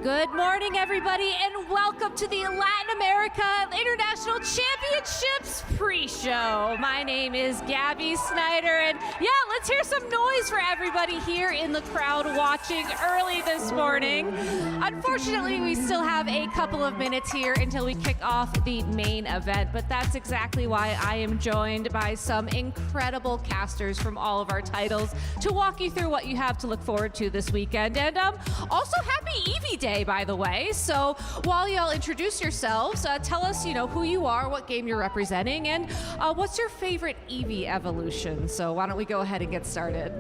Good morning, everybody, and welcome to the Latin America International Championships pre-show. My name is Gabby Snyder, and yeah, let's hear some noise for everybody here in the crowd watching early this morning. Unfortunately, we still have a couple of minutes here until we kick off the main event, but that's exactly why I am joined by some incredible casters from all of our titles to walk you through what you have to look forward to this weekend. And also happy Eevee Day, by the way. So while y'all introduce yourselves, tell us, who you are, what game you're representing, and what's your favorite Eevee evolution. So why don't we go ahead and get started.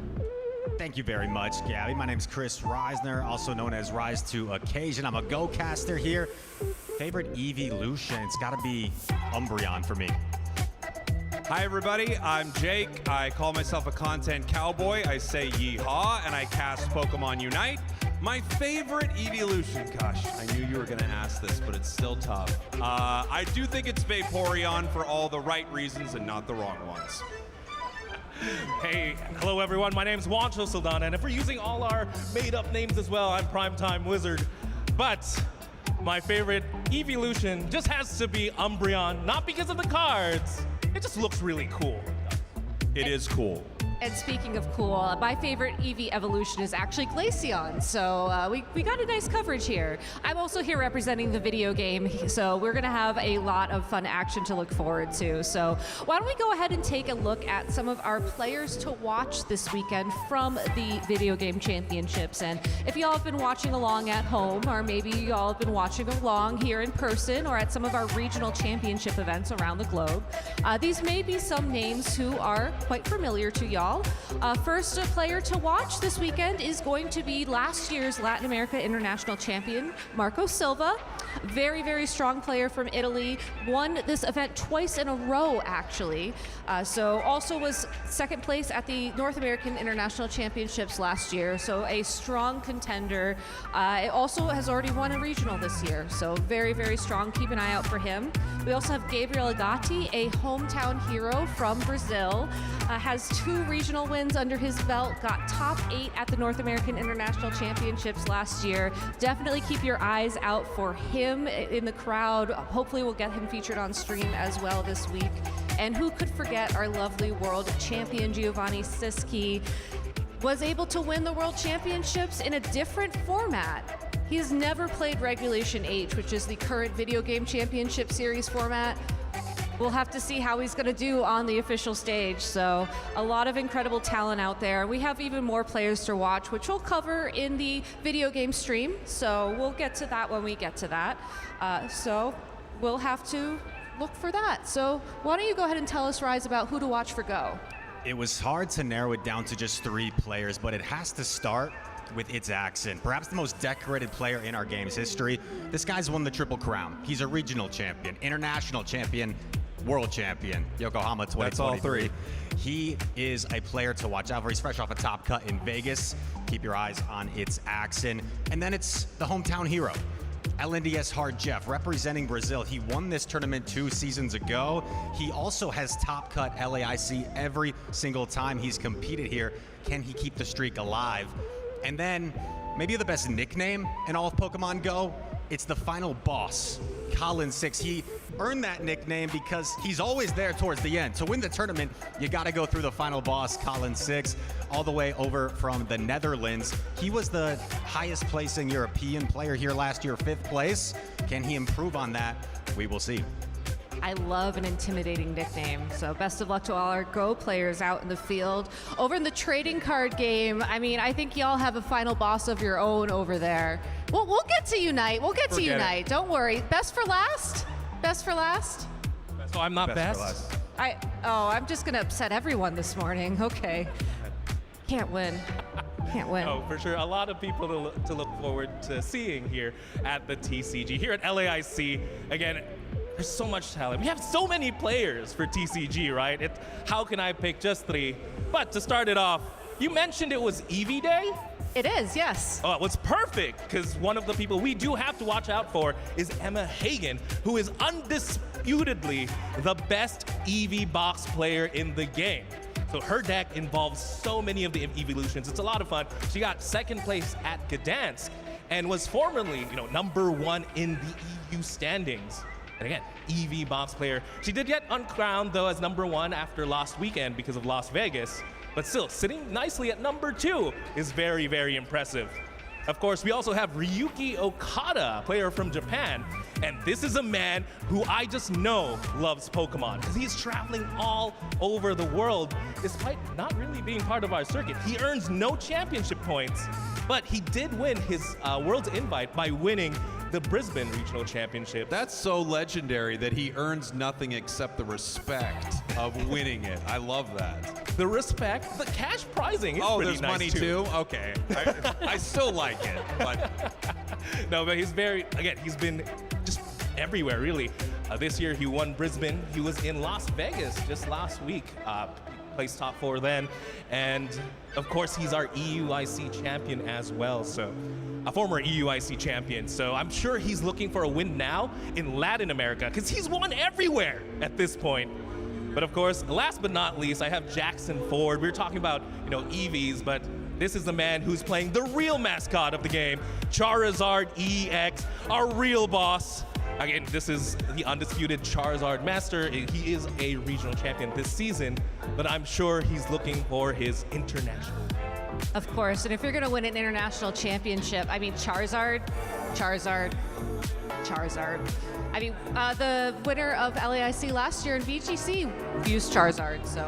Thank you very much, Gabby. My name's Chris Reisner, also known as Rise to Occasion. I'm a Go caster here. Favorite evolution, it's gotta be Umbreon for me. Hi everybody, I'm Jake. I call myself a content cowboy. I say yeehaw, and I cast Pokémon UNITE. My favorite evolution, gosh, I knew you were gonna ask this, but it's still tough. I do think it's Vaporeon for all the right reasons and not the wrong ones. Hey, hello everyone, my name's Juancho Saldana, and if we're using all our made-up names as well, I'm Primetime Wizard. But my favorite evolution just has to be Umbreon, not because of the cards, it just looks really cool. It is cool. And speaking of cool, my favorite Eevee evolution is actually Glaceon, so we got a nice coverage here. I'm also here representing the video game, so we're going to have a lot of fun action to look forward to. So why don't we go ahead and take a look at some of our players to watch this weekend from the Video Game Championships. And if y'all have been watching along at home, or maybe y'all have been watching along here in person or at some of our regional championship events around the globe, these may be some names who are quite familiar to y'all. First player to watch this weekend is going to be last year's Latin America International Champion, Marco Silva. Very, very strong player from Italy. Won this event twice in a row, actually. So also was second place at the North American International Championships last year. So a strong contender. It also has already won a regional this year. So very, very strong. Keep an eye out for him. We also have Gabriel Agati, a hometown hero from Brazil. Has 2 regional wins under his belt, got top 8 at the North American International Championships last year. Definitely keep your eyes out for him in the crowd. Hopefully we'll get him featured on stream as well this week. And who could forget our lovely world champion Giovanni Siski was able to win the World Championships in a different format. He's never played Regulation H, which is the current Video Game Championship Series format. We'll have to see how he's going to do on the official stage. So a lot of incredible talent out there. We have even more players to watch, which we'll cover in the video game stream. So we'll get to that when we get to that. So we'll have to look for that. So why don't you go ahead and tell us, Rise, about who to watch for Go? It was hard to narrow it down to just 3 players, but it has to start with its accent. Perhaps the most decorated player in our game's history. This guy's won the Triple Crown. He's a regional champion, international champion, world champion, Yokohama 2023. That's all 3. He is a player to watch out for. He's fresh off a top cut in Vegas. Keep your eyes on its accent. And then it's the hometown hero, LNDS Hard Jeff, representing Brazil. He won this tournament 2 seasons ago. He also has top cut LAIC every single time he's competed here. Can he keep the streak alive? And then maybe the best nickname in all of Pokemon Go, it's the final boss, Colin 6. He earned that nickname because he's always there towards the end. To win the tournament, you gotta go through the final boss, Colin 6, all the way over from the Netherlands. He was the highest placing European player here last year, 5th place. Can he improve on that? We will see. I love an intimidating nickname. So best of luck to all our Go players out in the field. Over in the trading card game, I mean, I think y'all have a final boss of your own over there. We'll get to Unite. We'll get to Unite. Don't worry. Best for last? Best for last? So I'm not best? I'm just gonna upset everyone this morning. Okay. Can't win. Can't win. Oh, for sure. A lot of people to look forward to seeing here at the TCG. Here at LAIC, again, there's so much talent. We have so many players for TCG, right? How can I pick just 3? But to start it off, you mentioned it was Eevee Day? It is, yes. Oh, it was perfect, because one of the people we do have to watch out for is Emma Hagen, who is undisputedly the best Eevee box player in the game. So her deck involves so many of the evolutions. It's a lot of fun. She got 2nd place at Gdansk. and was formerly, #1 in the EU standings. And again, EV box player. She did get uncrowned though as #1 after last weekend because of Las Vegas, but still sitting nicely at #2 is very, very impressive. Of course, we also have Ryuki Okada, player from Japan. And this is a man who I just know loves Pokemon because he's traveling all over the world despite not really being part of our circuit. He earns no championship points, but he did win his World's Invite by winning the Brisbane Regional Championship. That's so legendary that he earns nothing except the respect of winning it. I love that. The respect, the cash prizing is pretty there's nice money too? Okay. I still like it, but no, but he's been just everywhere, really. This year, he won Brisbane. He was in Las Vegas just last week. Placed top 4 then. And of course, he's our EUIC champion as well. So a former EUIC champion. So I'm sure he's looking for a win now in Latin America because he's won everywhere at this point. But of course, last but not least, I have Jackson Ford. We were talking about, EVs, but this is the man who's playing the real mascot of the game, Charizard EX, our real boss. Again, this is the undisputed Charizard master. He is a regional champion this season, but I'm sure he's looking for his international. Of course, and if you're going to win an international championship, I mean, Charizard. I mean, the winner of LAIC last year in VGC used Charizard, so.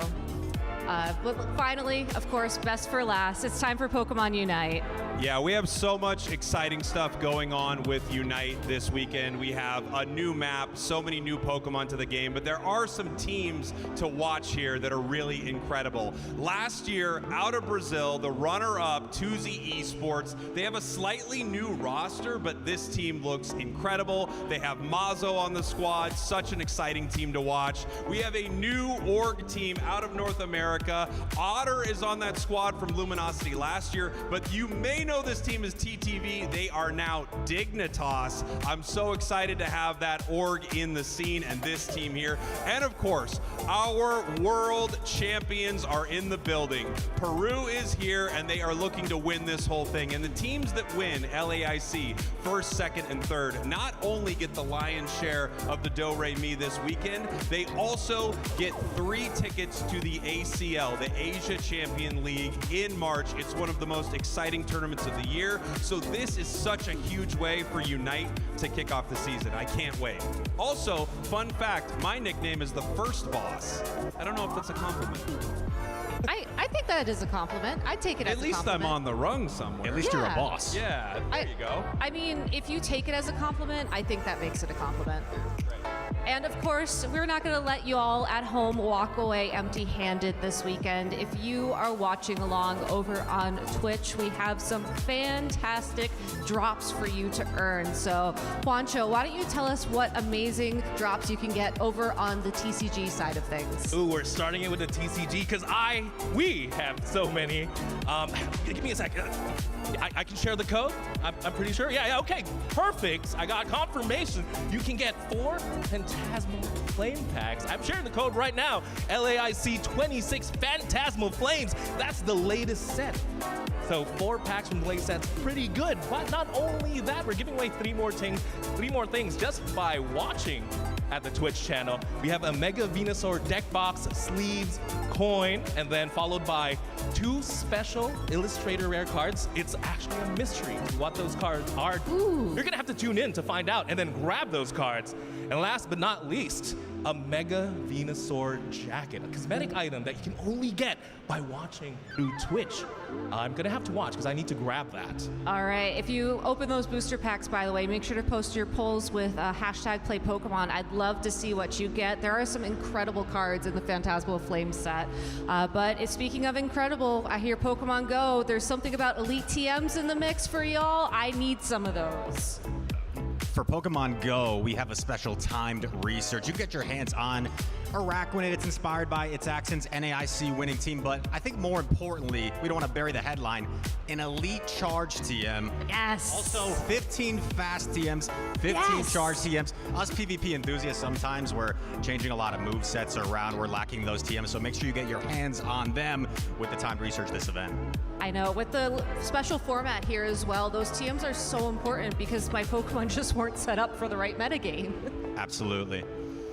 But finally, of course, best for last, it's time for Pokemon UNITE. yeah, we have so much exciting stuff going on with Unite this weekend. We have a new map, so many new Pokemon to the game, but there are some teams to watch here that are really incredible. Last year, out of Brazil, the runner-up, 2Z Esports, they have a slightly new roster, but this team looks incredible. They have Mazo on the squad, such an exciting team to watch. We have a new org team out of North America. Otter is on that squad from Luminosity last year, but you may know this team is TTV. They are now Dignitas. I'm so excited to have that org in the scene and this team here. And of course, our world champions are in the building. Peru is here and they are looking to win this whole thing. And the teams that win LAIC first, second, and third not only get the lion's share of the Do-Re-Mi this weekend, they also get 3 tickets to the ACL, the Asia Champion League, in March. It's one of the most exciting tournaments of the year. So this is such a huge way for Unite to kick off the season. I can't wait. Also, fun fact, my nickname is the First Boss. I don't know if that's a compliment. I think that is a compliment. I take it as a compliment. At least I'm on the rung somewhere. At least you're a Yeah. boss. Yeah, there you go. I mean, if you take it as a compliment, I think that makes it a compliment. And of course, we're not going to let you all at home walk away empty-handed this weekend. If you are watching along over on Twitch, we have some fantastic drops for you to earn. So, Juancho, why don't you tell us what amazing drops you can get over on the TCG side of things? Ooh, we're starting it with the TCG because we have so many. Give me a sec. I can share the code. I'm pretty sure. Yeah, okay, perfect. I got confirmation. You can get 4 Phantasmal Flame packs. I'm sharing the code right now. LAIC 26 Phantasmal Flames. That's the latest set. So 4 packs from the latest set's pretty good. But not only that, we're giving away 3 more things just by watching at the Twitch channel. We have a Mega Venusaur deck box, sleeves, coin, and then followed by 2 special Illustrator rare cards. It's actually a mystery what those cards are. Ooh. You're gonna have to tune in to find out and then grab those cards. And last but not least, a Mega Venusaur jacket, a cosmetic item that you can only get by watching through Twitch. I'm gonna have to watch because I need to grab that. All right, if you open those booster packs, by the way, make sure to post your polls with #PlayPokemon. I'd love to see what you get. There are some incredible cards in the Phantasmal Flame set. But speaking of incredible, I hear Pokemon Go. There's something about Elite TMs in the mix for y'all. I need some of those. For Pokemon Go, we have a special timed research. You get your hands on Araquanid, it's inspired by its Axon's NAIC winning team, but I think more importantly, we don't want to bury the headline, an elite charge TM. Yes. Also, 15 fast TMs, 15 Yes. charge TMs. Us PvP enthusiasts, sometimes we're changing a lot of move sets around. We're lacking those TMs, so make sure you get your hands on them with the time to research this event. I know, with the special format here as well, those TMs are so important because my Pokemon just weren't set up for the right metagame. Absolutely.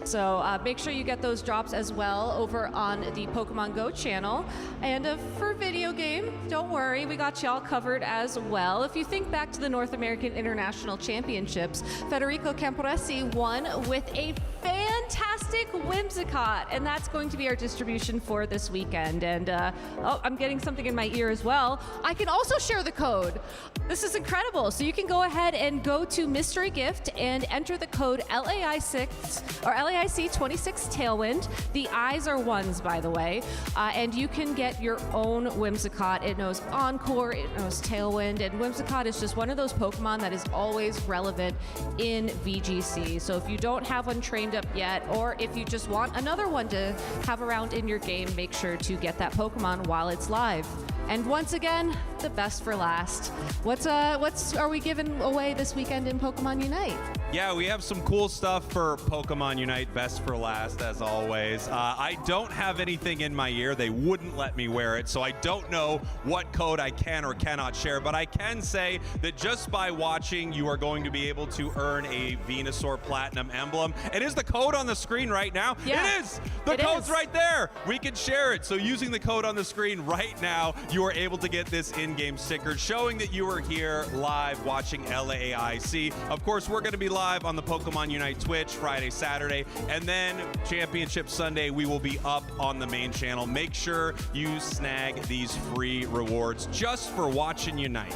So make sure you get those drops as well over on the Pokemon Go channel. And for video game, don't worry, we got y'all covered as well. If you think back to the North American International Championships, Federico Camporesi won with a fantastic Whimsicott, and that's going to be our distribution for this weekend. And oh, I'm getting something in my ear as well. I can also share the code. This is incredible. So you can go ahead and go to Mystery Gift and enter the code LAIC or LAIC 26 Tailwind. The I's are ones, by the way. And you can get your own Whimsicott. It knows Encore, it knows Tailwind, and Whimsicott is just one of those Pokemon that is always relevant in VGC. So if you don't have one trained up yet, or if you just want another one to have around in your game, make sure to get that Pokemon while it's live. And once again, the best for last. What's are we giving away this weekend in Pokemon Unite? Yeah, we have some cool stuff for Pokemon Unite, best for last, as always. I don't have anything in my ear. They wouldn't let me wear it, so I don't know what code I can or cannot share, but I can say that just by watching, you are going to be able to earn a Venusaur Platinum emblem. And is the code on the screen right now? Yeah, it is! The it code's is. right there! We can share it. So using the code on the screen right now, you are able to get this in-game sticker showing that you are here live watching LAIC. Of course, we're going to be live on the Pokemon Unite Twitch Friday, Saturday, and then Championship Sunday, we will be up on the main channel. Make sure you snag these free rewards just for watching Unite.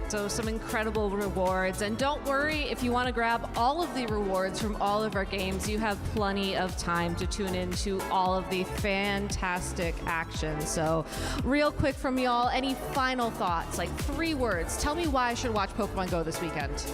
So some incredible rewards. And don't worry, if you want to grab all of the rewards from all of our games, you have plenty of time to tune into all of the fantastic action. So real quick from y'all, any final thoughts? Like 3 words. Tell me why I should watch Pokemon Go this weekend.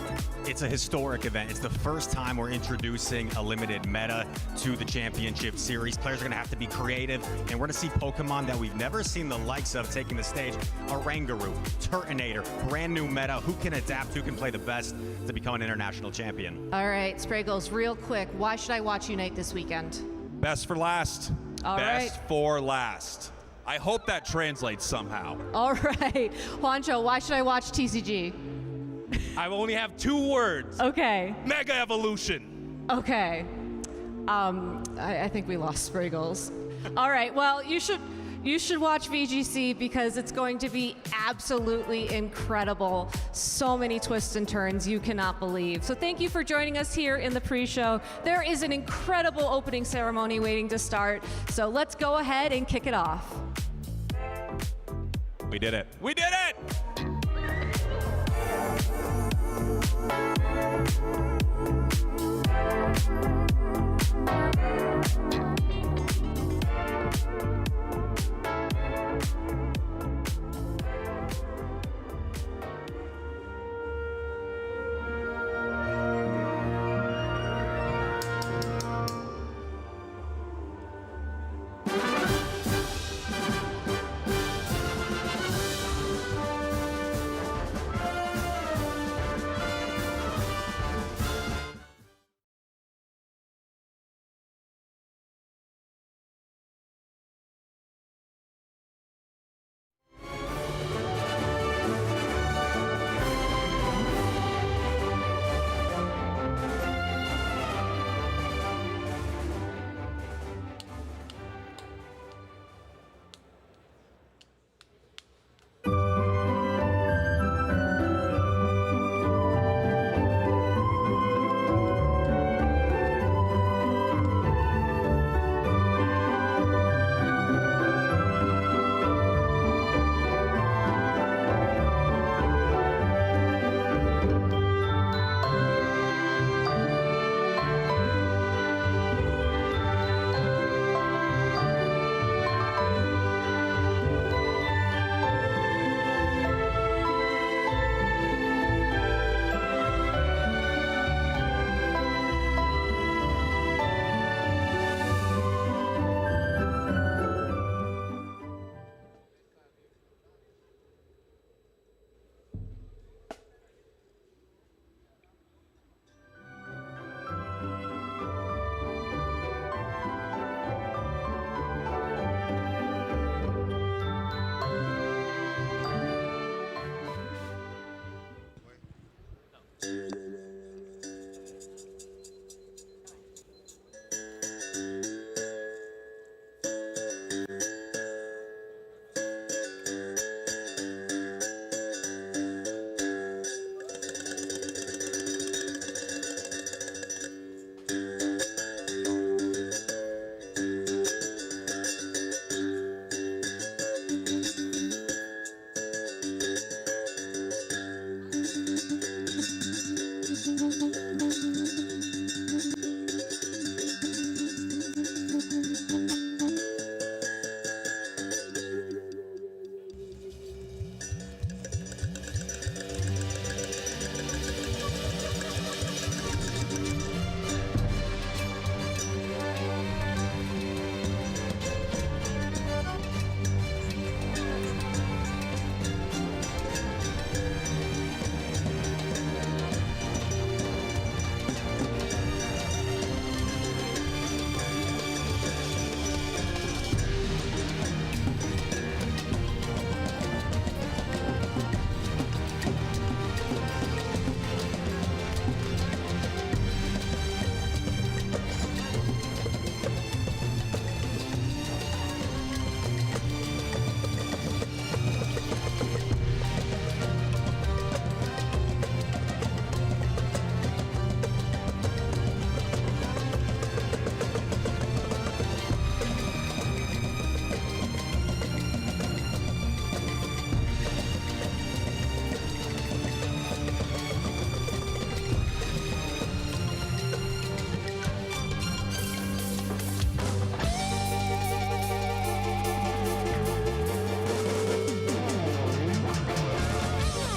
It's a historic event. It's the first time we're introducing a limited meta to the championship series. Players are going to have to be creative, and we're going to see Pokemon that we've never seen the likes of taking the stage. Oranguru, Turtonator, brand new meta. Who can adapt? Who can play the best to become an international champion? All right, Spraggles, real quick, why should I watch Unite this weekend? Best for last. All right. Best for last. I hope that translates somehow. All right, Juancho, why should I watch TCG? I only have 2 words. Okay. Mega Evolution. Okay. I think we lost Spraggles. All right. Well, you should watch VGC because it's going to be absolutely incredible. So many twists and turns you cannot believe. So thank you for joining us here in the pre-show. There is an incredible opening ceremony waiting to start. So let's go ahead and kick it off. We did it. We did it!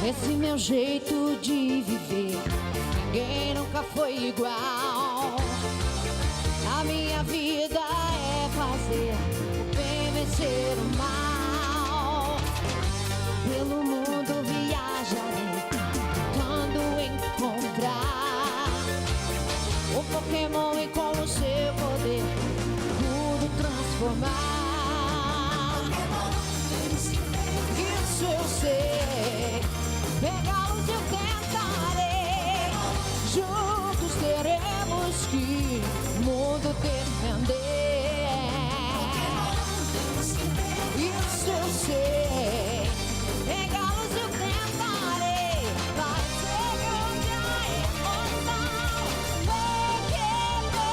Esse meu jeito de viver, ninguém nunca foi igual. A minha vida é fazer o bem vencer o mal. Pelo mundo viajarei, tentando encontrar o Pokémon e com o seu poder tudo transformar. Isso eu sei, pegá-los eu tentarei. Juntos teremos que o mundo defender. Isso eu sei, pegá-los eu tentarei. Vai ser grande a emoção. Pokémon,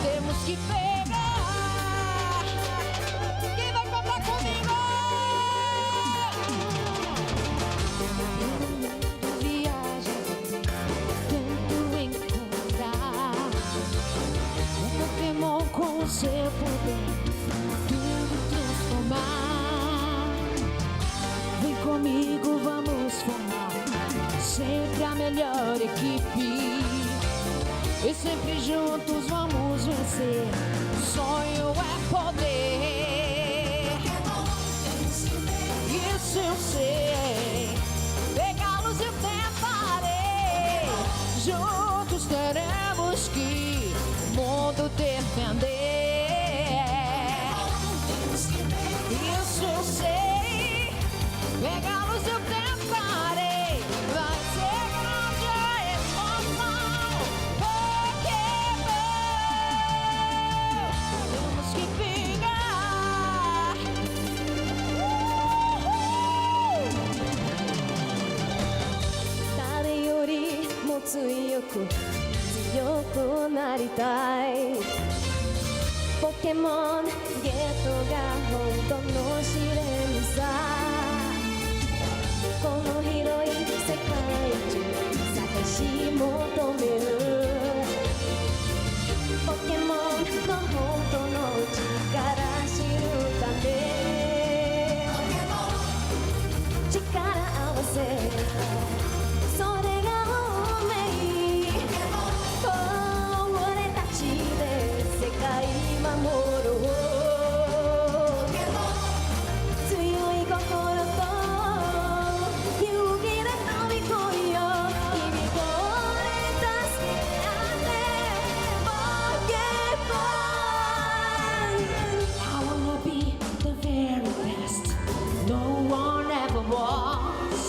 temos que pegar. Quem vai comprar comigo? Viaja, tento encontrar um Pokémon com o seu poder, tudo transformar. Vem comigo, vamos formar sempre a melhor equipe. E sempre juntos vamos vencer. O sonho é poder. Isso eu sei, pegá-los eu tentarei. Juntos teremos que o mundo defender. Isso eu sei, pegá-los eu tentarei. Vai ser grande a emoção. Pokémon, temos que pegar.誰よりも強くなりたい。ポケモンゲットが本当の試練さ。この広い世界中探し求めるポケモンの本当の力知るため力合わせそれが運命俺たちで世界守ろう強い心と勇気で飛び越えよう日々これ助け合ってI wanna be the very best no one ever was.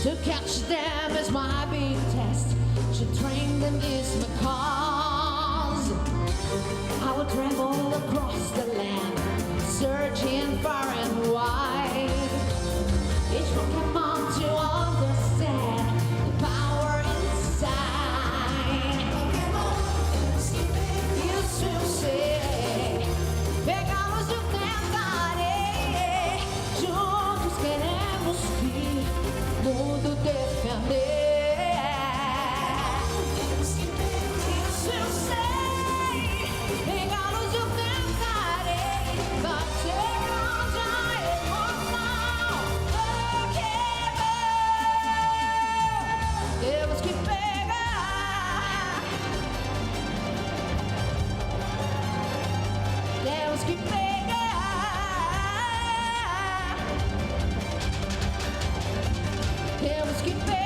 To catch them is my big test. To train them is my cause. I will travel across the land, searching far and wide. Each Pokemon to understand the power inside. You should say, pegá-los eu tentarei. Juntos queremos que o mundo defender. Isso eu sei, pegá-los eu tentarei. Vai ser grande a emoção. Pokémon, temos que pegar. Temos que pegar. Temos que pegar.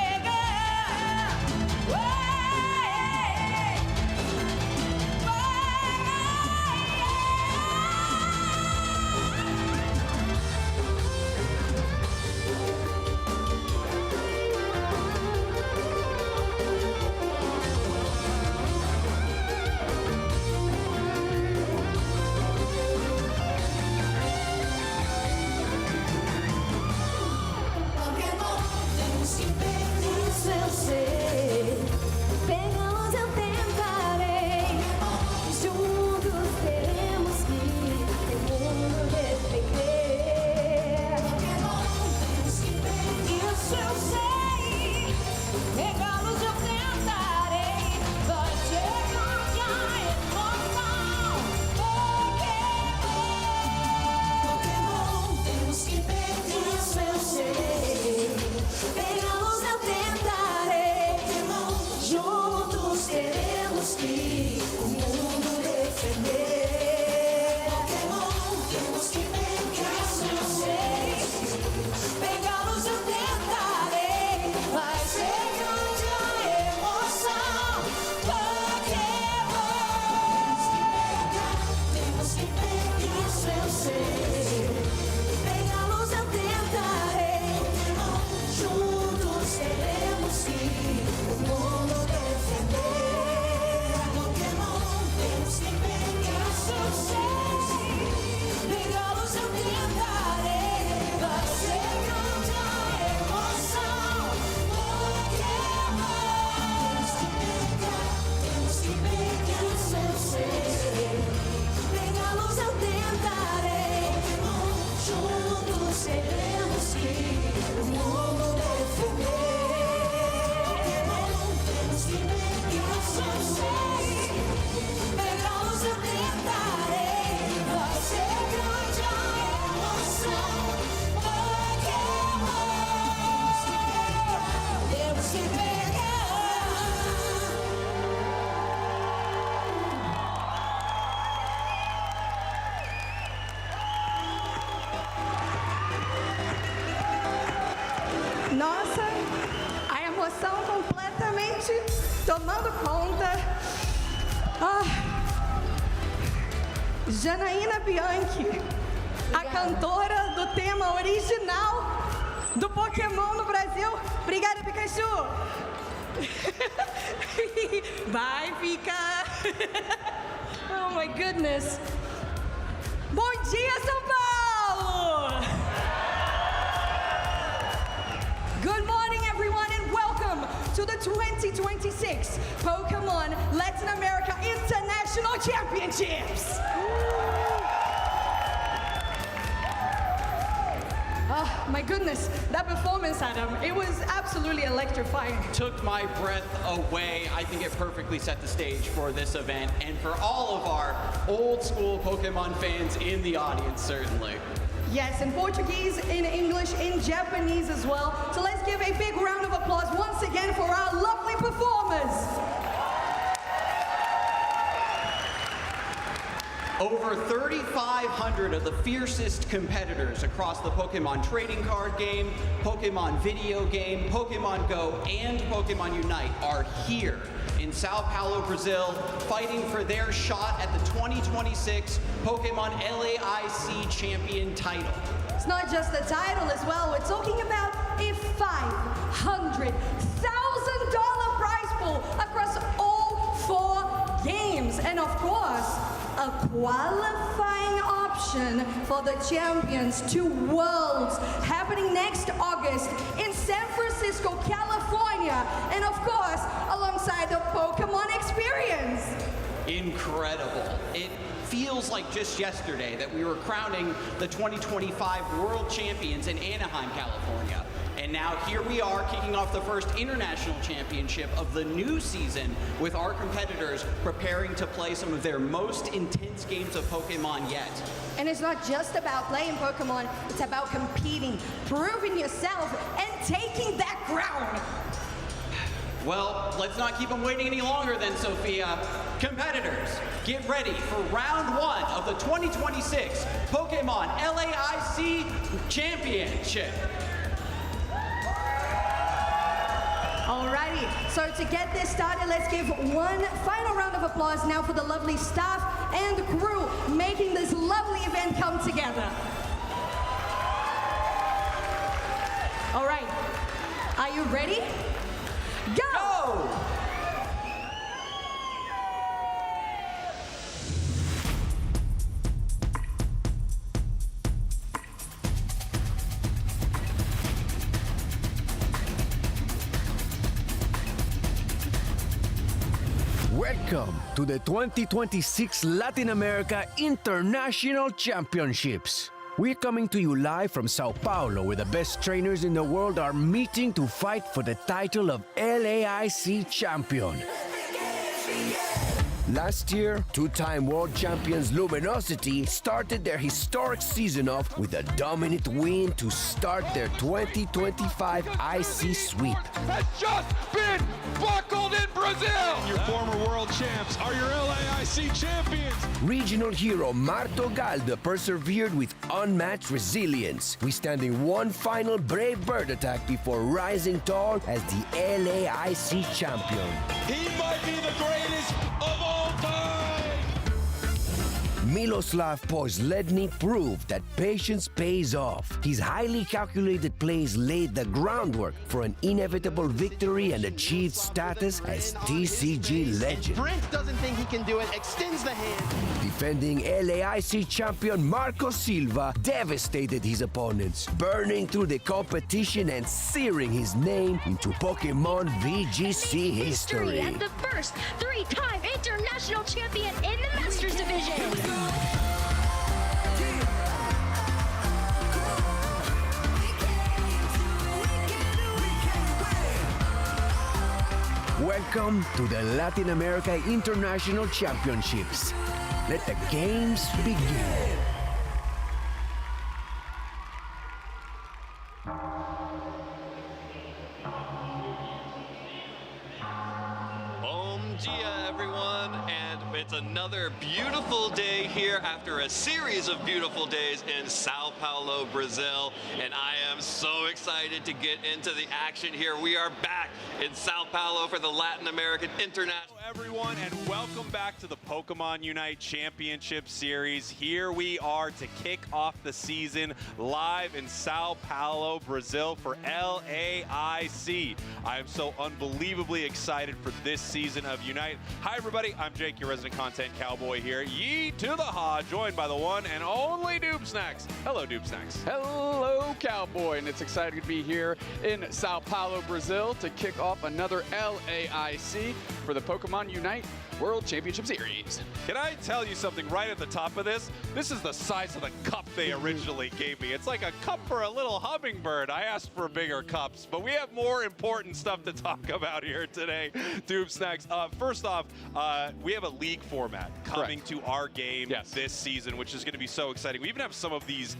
tomando conta. Janaína Bianchi, a cantora do tema original do Pokémon no Brasil. Obrigada, Pikachu. Vai, Pika. Oh my goodness. Bom dia, São Paulo. Good morning, everyone, and welcome to the 2026 Pokémon Latin America International Championships. Oh, my goodness, that performance, Adam, it was absolutely electrifying. Took my breath away. I think it perfectly set the stage for this event and for all of our old school Pokemon fans in the audience, certainly. Yes, in Portuguese, in English, in Japanese as well. So let's give a big round of applause once again for our lovely performers. Over 3,500 of the fiercest competitors across the Pokemon trading card game, Pokemon video game, Pokemon Go, and Pokemon Unite are here in São Paulo, Brazil, fighting for their shot at the 2026 Pokemon LAIC Champion title. It's not just the title as well. We're talking about a $500,000 prize pool across all 4 games. And of course, a qualifying option for the Champions to Worlds happening next August in San Francisco, California. And of course, alongside the Pokemon Experience. Incredible. It feels like just yesterday that we were crowning the 2025 World Champions in Anaheim, California. And now here we are kicking off the first international championship of the new season with our competitors preparing to play some of their most intense games of Pokemon yet. And it's not just about playing Pokemon, it's about competing, proving yourself, and taking that crown. Well, let's not keep them waiting any longer then, Sophia. Competitors, get ready for round 1 of the 2026 Pokemon LAIC Championship. Alrighty, so to get this started, let's give one final round of applause now for the lovely staff and crew making this lovely event come together. All right, are you ready? Go! Welcome to the 2026 Latin America International Championships. We're coming to you live from São Paulo, where the best trainers in the world are meeting to fight for the title of LAIC Champion. Last year, 2-time world champions Luminosity started their historic season off with a dominant win to start their 2025 IC sweep. Has just been buckled in Brazil! Your former world champs are your LAIC champions! Regional hero Marto Galde persevered with unmatched resilience, withstanding one final brave bird attack before rising tall as the LAIC champion. He might be the greatest of all time! Miloslav Posledny proved that patience pays off. His highly calculated plays laid the groundwork for an inevitable victory and achieved status as TCG legend. Brent doesn't think he can do it, extends the hand. Defending LAIC champion Marco Silva devastated his opponents, burning through the competition and searing his name into Pokemon VGC history. As the first 3-time international champion in the Masters Division. Welcome to the Latin America International Championships. Let the games begin. Bom dia, everyone, and it's another beautiful day here here after a series of beautiful days in São Paulo, Brazil, and I am so excited to get into the action here. We are back in São Paulo for the Latin American International. Hello everyone, and welcome back to the Pokemon UNITE Championship Series. Here we are to kick off the season live in São Paulo, Brazil for LAIC. I am so unbelievably excited for this season of UNITE. Hi everybody, I'm Jake, your resident content cowboy here. Yee to the ha, joined by the one and only Noob Snacks. Hello, Noob Snacks. Hello, cowboy, and it's exciting to be here in São Paulo, Brazil to kick off another LAIC for the Pokemon UNITE World Championship Series. Can I tell you something right at the top of this? This is the size of the cup they originally gave me. It's like a cup for a little hummingbird. I asked for bigger cups, but we have more important stuff to talk about here today. Noob Snacks. First off, we have a league format coming to our game this season, which is going to be so exciting. We even have some of these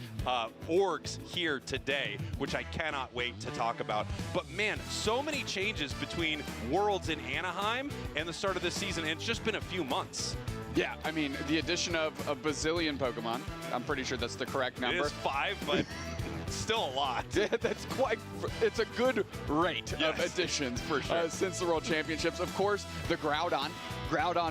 orgs here today, which I cannot wait to talk about. But man, so many changes between Worlds in Anaheim and the start of this season. And it's just been a few months. Yeah, I mean, the addition of a bazillion Pokemon. I'm pretty sure that's the correct number. It is 5, but still a lot. Yeah, that's quite, it's a good rate of additions for sure. Since the World Championships. Of course, the Groudon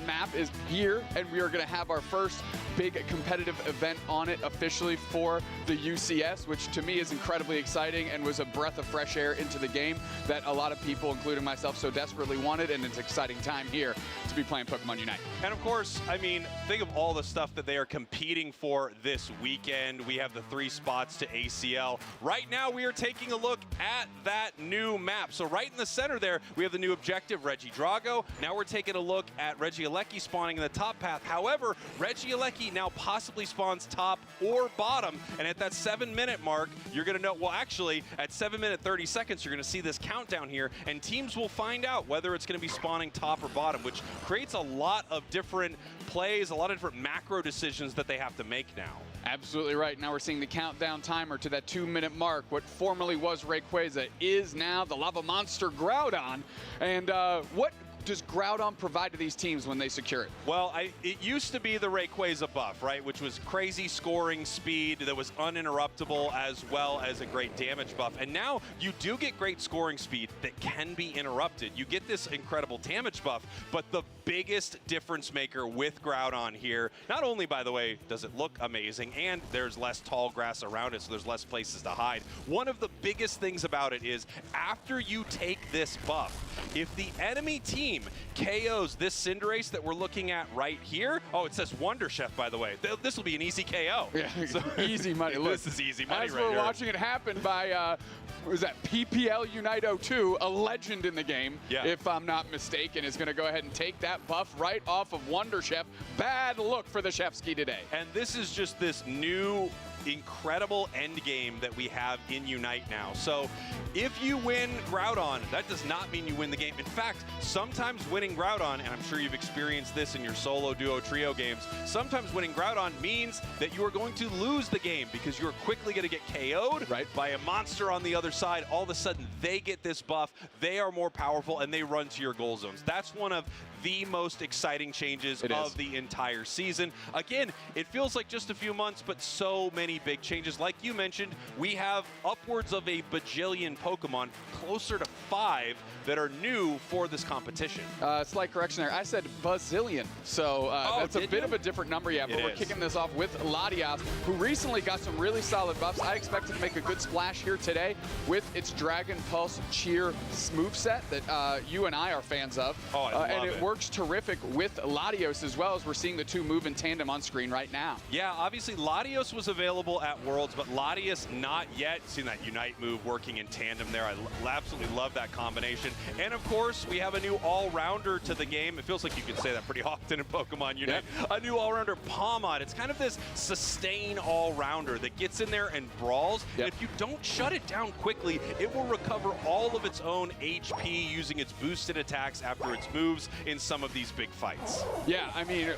map is here, and we are going to have our first big competitive event on it officially for the UCS, which to me is incredibly exciting and was a breath of fresh air into the game that a lot of people, including myself, so desperately wanted, and it's an exciting time here to be playing Pokemon UNITE. And of course, I mean, think of all the stuff that they are competing for this weekend. We have the 3 spots to ACL. Right now, we are taking a look at that new map. So right in the center there, we have the new objective, Regidrago. Now we're taking a look at Regieleki spawning in the top path. However, Regieleki now possibly spawns top or bottom, and at that 7-minute mark, you're going to know, well, actually, at 7 minutes 30 seconds, you're going to see this countdown here, and teams will find out whether it's going to be spawning top or bottom, which creates a lot of different plays, a lot of different macro decisions that they have to make now. Absolutely right. Now we're seeing the countdown timer to that 2-minute mark. What formerly was Rayquaza is now the Lava Monster Groudon. And what does Groudon provide to these teams when they secure it? Well, it used to be the Rayquaza buff, right, which was crazy scoring speed that was uninterruptible as well as a great damage buff. And now you do get great scoring speed that can be interrupted. You get this incredible damage buff, but the biggest difference maker with Groudon here, not only, by the way, does it look amazing, and there's less tall grass around it, so there's less places to hide. One of the biggest things about it is after you take this buff, if the enemy team KOs this Cinderace that we're looking at right here. Oh, it says Wonder Chef, by the way. This will be an easy KO. Yeah, so easy money. Look, this is easy money as right we're here. watching it happen by, what was that, PPL Unite 02, a legend in the game, if I'm not mistaken, is going to go ahead and take that buff right off of Wonder Chef. Bad look for the Chefsky today. And this is just this new incredible end game that we have in UNITE now. So if you win Groudon, that does not mean you win the game. In fact, sometimes winning Groudon, and I'm sure you've experienced this in your solo, duo, trio games, sometimes winning Groudon means that you are going to lose the game because you're quickly going to get KO'd by a monster on the other side. All of a sudden, they get this buff, they are more powerful, and they run to your goal zones. That's one of the most exciting changes of the entire season. Again, it feels like just a few months, but so many big changes. Like you mentioned, we have upwards of a bajillion Pokemon, closer to 5 that are new for this competition. Slight correction there. I said bazillion. So that's a bit of a different number, but we're kicking this off with Latias, who recently got some really solid buffs. I expect it to make a good splash here today with its Dragon Pulse Cheer moveset that you and I are fans of. Oh, I love and it works terrific with Latios as well, as we're seeing the 2 move in tandem on screen right now. Yeah, obviously Latios was available at Worlds, but Latias not yet. Seen that Unite move working in tandem there. I absolutely love that combination. And of course, we have a new all-rounder to the game. It feels like you can say that pretty often in Pokemon Unite. A new all-rounder, Palmod. It's kind of this sustain all-rounder that gets in there and brawls. And if you don't shut it down quickly, it will recover all of its own HP using its boosted attacks after its moves in some of these big fights. Yeah, I mean,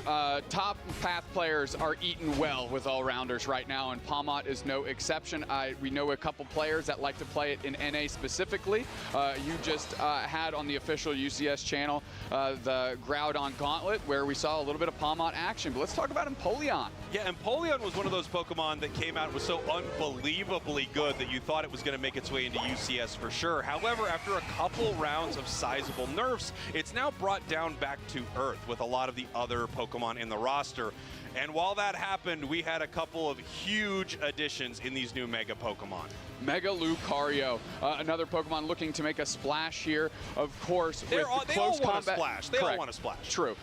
top path players are eating well with all-rounders right now, and Palmot is no exception. We know a couple players that like to play it in NA specifically. You just had on the official UCS channel the Groudon Gauntlet, where we saw a little bit of Palmot action. But let's talk about Empoleon. Yeah, Empoleon was one of those Pokemon that came out and was so unbelievably good that you thought it was going to make its way into UCS for sure. However, after a couple rounds of sizable nerfs, it's now brought down back to earth with a lot of the other Pokemon in the roster. And while that happened, we had a couple of huge additions in these new Mega Pokemon. Mega Lucario, another Pokemon looking to make a splash here. Of course, they all want to splash. They all want to splash. True.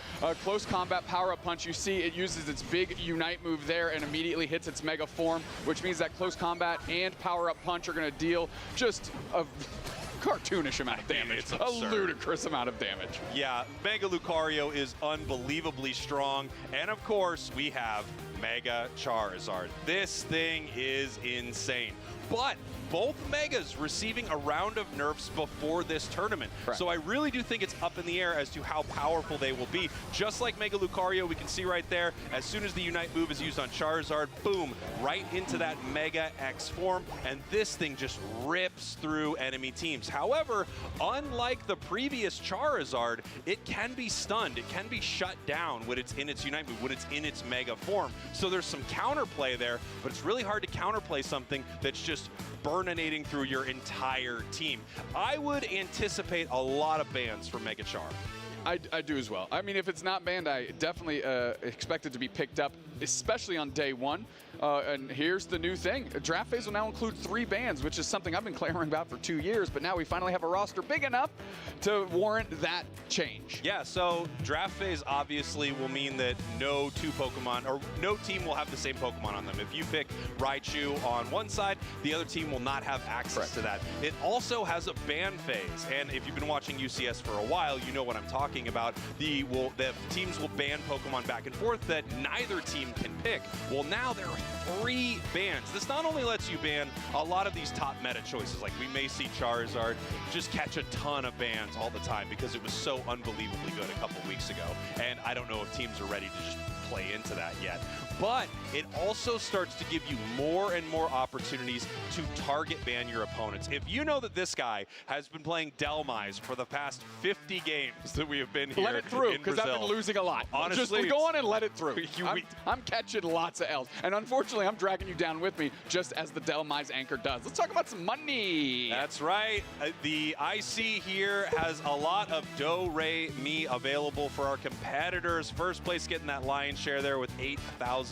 Close combat power-up punch. You see it uses its big Unite move there and immediately hits its Mega form, which means that close combat and power-up punch are going to deal just a cartoonish amount of damage. A ludicrous amount of damage. Yeah, Mega Lucario is unbelievably strong. And of course, we have Mega Charizard. This thing is insane. But both Megas receiving a round of nerfs before this tournament. Correct. So I really do think it's up in the air as to how powerful they will be. Just like Mega Lucario, we can see right there, as soon as the Unite move is used on Charizard, boom, right into that Mega X form, and this thing just rips through enemy teams. However, unlike the previous Charizard, it can be stunned, it can be shut down when it's in its Unite move, when it's in its Mega form. So there's some counterplay there, but it's really hard to counterplay something that's just burninating through your entire team. I would anticipate a lot of bans for Mega Char. I do as well. I mean, if it's not banned, I definitely expect it to be picked up, especially on day one. And here's the new thing. Draft phase will now include 3 bans, which is something I've been clamoring about for 2 years, but now we finally have a roster big enough to warrant that change. Yeah, so draft phase obviously will mean that no 2 Pokemon, or no team will have the same Pokemon on them. If you pick Raichu on one side, the other team will not have access to that. It also has a ban phase, and if you've been watching UCS for a while, you know what I'm talking about. The teams will ban Pokemon back and forth that neither team can pick. Well, now there are 3 bans. This not only lets you ban a lot of these top meta choices, like we may see Charizard just catch a ton of bans all the time because it was so unbelievably good a couple weeks ago, and I don't know if teams are ready to just play into that yet. But it also starts to give you more and more opportunities to target ban your opponents. If you know that this guy has been playing Delmise for the past 50 games that we have been here, let it through, because I've been losing a lot. Honestly, just go on and let it through. I'm catching lots of L's, and unfortunately, I'm dragging you down with me, just as the Delmise anchor does. Let's talk about some money. That's right. The IC here has a lot of Do, Re, Mi available for our competitors. First place getting that lion's share there with $8,000.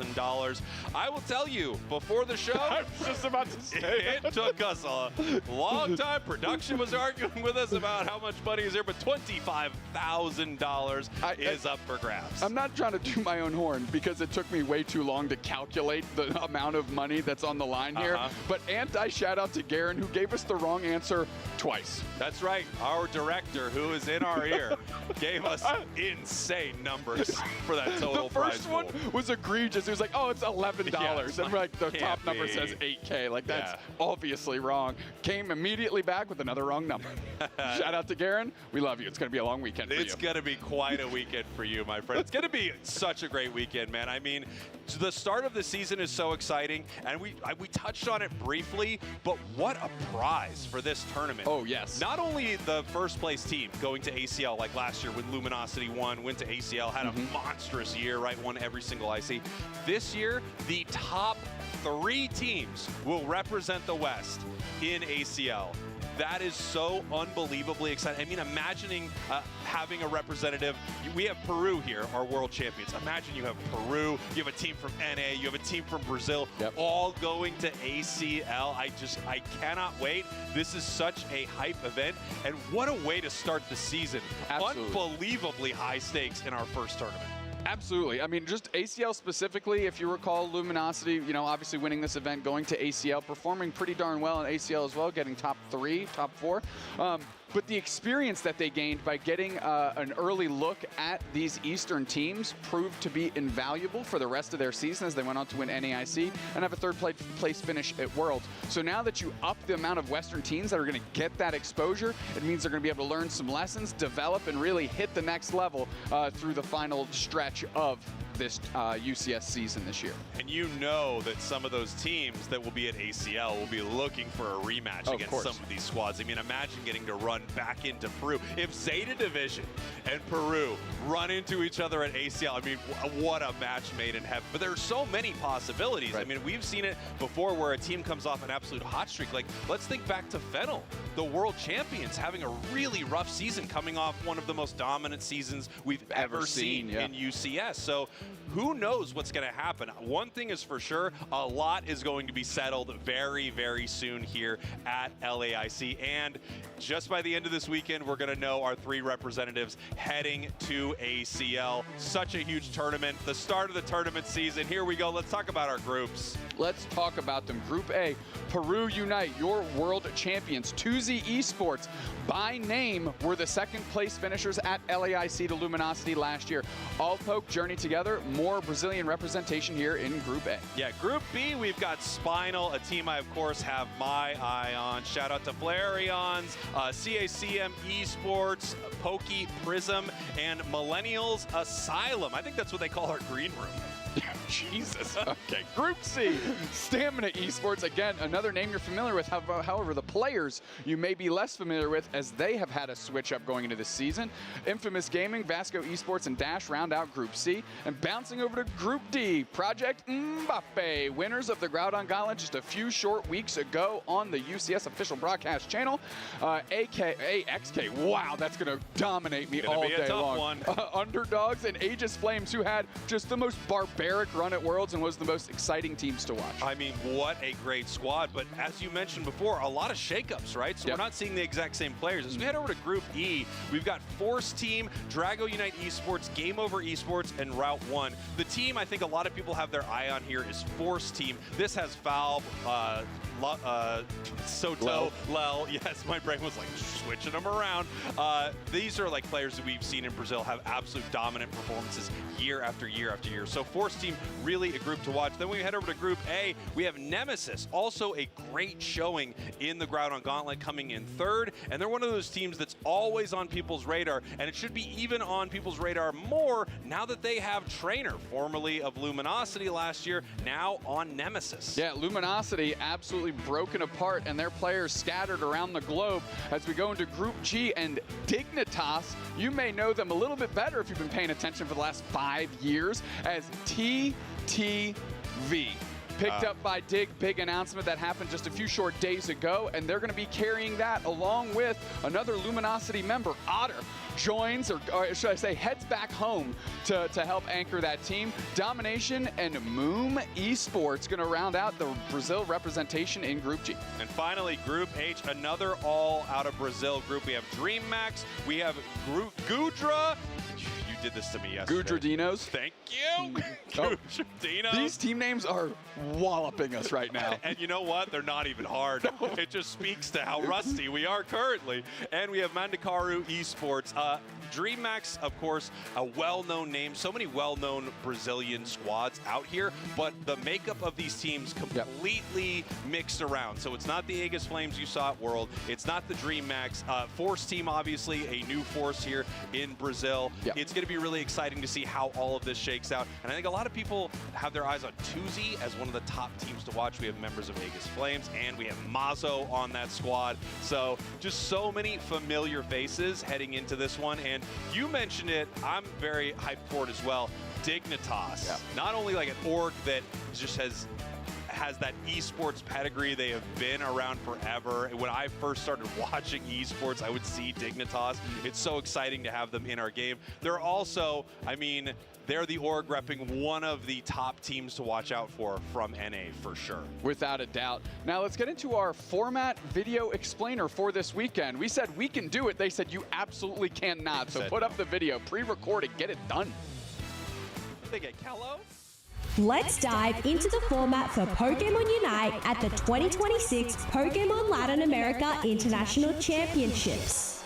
I will tell you, before the show, I was just about to say it took us a long time. Production was arguing with us about how much money is there, but $25,000 is up for grabs. I'm not trying to do my own horn because it took me way too long to calculate the amount of money that's on the line here. But shout out to Garen, who gave us the wrong answer twice. That's right. Our director, who is in our ear, gave us insane numbers for that total prize pool. The first one was egregious. It was like, oh, it's $11. Yeah, and like the top number says 8K. Like, that's obviously wrong. Came immediately back with another wrong number. Shout out to Garen. We love you. It's going to be a long weekend for you. It's going to be quite a weekend for you, my friend. It's going to be such a great weekend, man. I mean, the start of the season is so exciting, and we touched on it briefly, but what a prize for this tournament. Oh, yes. Not only the first place team going to ACL like last year when Luminosity won, went to ACL, had a monstrous year, right? Won every single IC. This year, the top 3 teams will represent the West in ACL. That is so unbelievably exciting. I mean, imagining having a representative. We have Peru here, our world champions. Imagine you have Peru, you have a team from NA, you have a team from Brazil, all going to ACL. I cannot wait. This is such a hype event, and what a way to start the season. Absolutely. Unbelievably high stakes in our first tournament. Absolutely. I mean, just ACL specifically, if you recall, Luminosity, you know, obviously winning this event, going to ACL, performing pretty darn well in ACL as well, getting top 3, top 4. but the experience that they gained by getting an early look at these Eastern teams proved to be invaluable for the rest of their season as they went on to win NAIC and have a third place finish at Worlds. So now that you up the amount of Western teams that are going to get that exposure, it means they're going to be able to learn some lessons, develop, and really hit the next level through the final stretch of this UCS season this year. And you know that some of those teams that will be at ACL will be looking for a rematch against some of these squads. I mean, imagine getting to run back into Peru. If Zeta Division and Peru run into each other at ACL, I mean, what a match made in heaven. But there are so many possibilities. Right. I mean, we've seen it before where a team comes off an absolute hot streak. Like, let's think back to Fennel, the world champions, having a really rough season, coming off one of the most dominant seasons we've ever seen in UCS. So who knows what's going to happen? One thing is for sure, a lot is going to be settled very, very soon here at LAIC. And just by the end of this weekend, we're going to know our 3 representatives heading to ACL. Such a huge tournament. The start of the tournament season. Here we go. Let's talk about our groups. Let's talk about them. Group A, Peru Unite, your world champions. 2Z Esports, by name, were the second place finishers at LAIC to Luminosity last year. All Poke journey together. More Brazilian representation here in Group A. Yeah, Group B, we've got Spinal, a team I, of course, have my eye on. Shout out to Flareons, CACM Esports, Pokey Prism, and Millennials Asylum. I think that's what they call our green room. Jesus. Okay. Group C, Stamina Esports. Again, another name you're familiar with. However, the players you may be less familiar with as they have had a switch up going into this season. Infamous Gaming, Vasco Esports, and Dash round out Group C. And bouncing over to Group D, Project Mbappe. Winners of the Groudon Gauntlet just a few short weeks ago on the UCS official broadcast channel. AXK, wow, that's going to dominate me all day long. Underdogs and Aegis Flames, who had just the most barbaric run at Worlds and was the most exciting teams to watch. I mean, what a great squad. But as you mentioned before, a lot of shakeups, right? So we're not seeing the exact same players. As we head over to Group E, we've got Force Team, Drago Unite Esports, Game Over Esports, and Route 1. The team I think a lot of people have their eye on here is Force Team. This has Valve, Soto, Lel. Yes, my brain was like switching them around. These are like players that we've seen in Brazil have absolute dominant performances year after year after year. So Force Team, really a group to watch. Then we head over to Group A, we have Nemesis, also a great showing in the Groudon Gauntlet, coming in 3rd. And they're one of those teams that's always on people's radar, and it should be even on people's radar more now that they have Trainer, formerly of Luminosity last year, now on Nemesis. Yeah, Luminosity absolutely broken apart and their players scattered around the globe. As we go into Group G, and Dignitas, you may know them a little bit better if you've been paying attention for the last 5 years as TTV. Picked up by Dig, big announcement that happened just a few short days ago, and they're going to be carrying that along with another Luminosity member. Otter joins, or should I say heads back home to help anchor that team. Domination and Moom Esports going to round out the Brazil representation in Group G. And finally, Group H, another all out of Brazil group. We have DreamMax, we have Gudra. Did this to me yesterday. Gudradinos. Thank you. Gudradinos. These team names are walloping us right now. And you know what? They're not even hard. It just speaks to how rusty we are currently. And we have Mandakaru Esports. DreamMax, of course, a well-known name. So many well-known Brazilian squads out here, but the makeup of these teams completely mixed around. So it's not the Aegis Flames you saw at World. It's not the DreamMax. Force Team, obviously, a new force here in Brazil. It's going to be really exciting to see how all of this shakes out. And I think a lot of people have their eyes on 2Z as one of the top teams to watch. We have members of Aegis Flames, and we have Mazo on that squad. So just so many familiar faces heading into this one. And you mentioned it, I'm very hyped for it as well. Dignitas, not only like an org that just has that esports pedigree. They have been around forever. When I first started watching esports, I would see Dignitas. It's so exciting to have them in our game. They're also, I mean, they're the org repping one of the top teams to watch out for from NA for sure. Without a doubt. Now let's get into our format video explainer for this weekend. We said we can do it. They said you absolutely cannot. So put up the video, pre-recorded, get it done. They get Kello. Let's dive into the format for Pokémon UNITE at the 2026 Pokémon Latin America International Championships.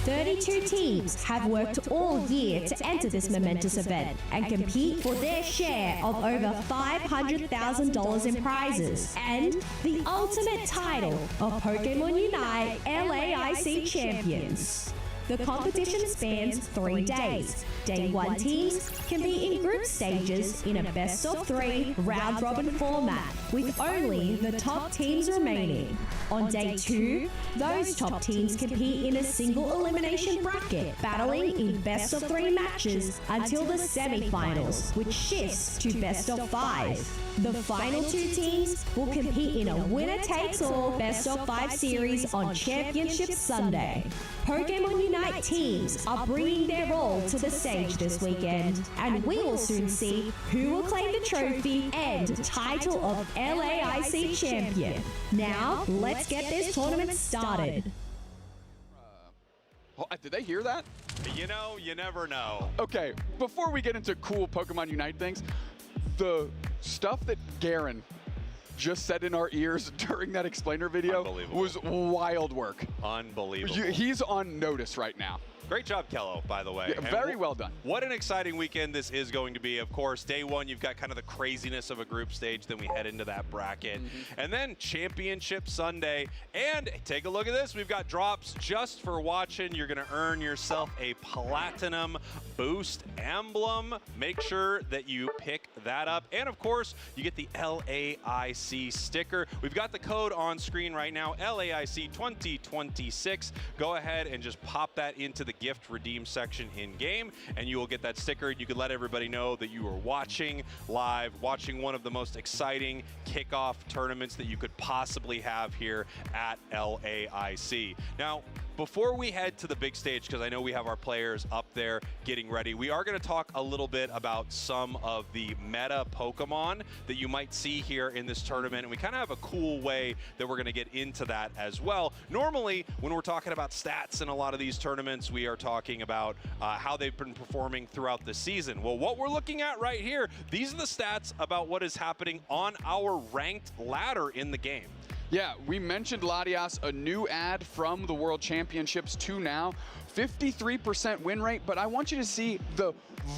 32 teams have worked all year to enter this momentous event and compete for their share of over $500,000 in prizes and the ultimate title of Pokémon UNITE LAIC Champions. The competition spans 3 days. Day 1 teams compete in group stages in a best-of-3 round-robin format, with only the top teams remaining. On Day 2, those top teams compete in a single elimination bracket, battling in best-of-3 matches until the semi-finals, which shifts to best-of-5. The final 2 teams will compete in a winner-takes-all best-of-5 series on Championship Sunday. Pokémon UNITE teams are bringing their all to the stage this weekend, and we will soon see who will claim the trophy and title of LAIC Champion. Now, let's get this tournament started. Did they hear that? You know, you never know. Okay, before we get into cool Pokemon Unite things, the stuff that Garen just said in our ears during that explainer video was wild work. Unbelievable. He's on notice right now. Great job, Kello, by the way. Yeah, very well done. What an exciting weekend this is going to be. Of course, day 1, you've got kind of the craziness of a group stage. Then we head into that bracket. And then Championship Sunday. And take a look at this. We've got drops just for watching. You're going to earn yourself a Platinum Boost emblem. Make sure that you pick that up. And, of course, you get the LAIC sticker. We've got the code on screen right now, LAIC 2026. Go ahead and just pop that into the gift redeem section in game, and you will get that sticker. You can let everybody know that you are watching live, watching one of the most exciting kickoff tournaments that you could possibly have here at LAIC. Now, before we head to the big stage, because I know we have our players up there getting ready, we are going to talk a little bit about some of the meta Pokemon that you might see here in this tournament, and we kind of have a cool way that we're going to get into that as well. Normally, when we're talking about stats in a lot of these tournaments, we are talking about how they've been performing throughout the season. Well, what we're looking at right here, these are the stats about what is happening on our ranked ladder in the game. Yeah, we mentioned Latias, a new ad from the World Championships to now. 53% win rate, but I want you to see the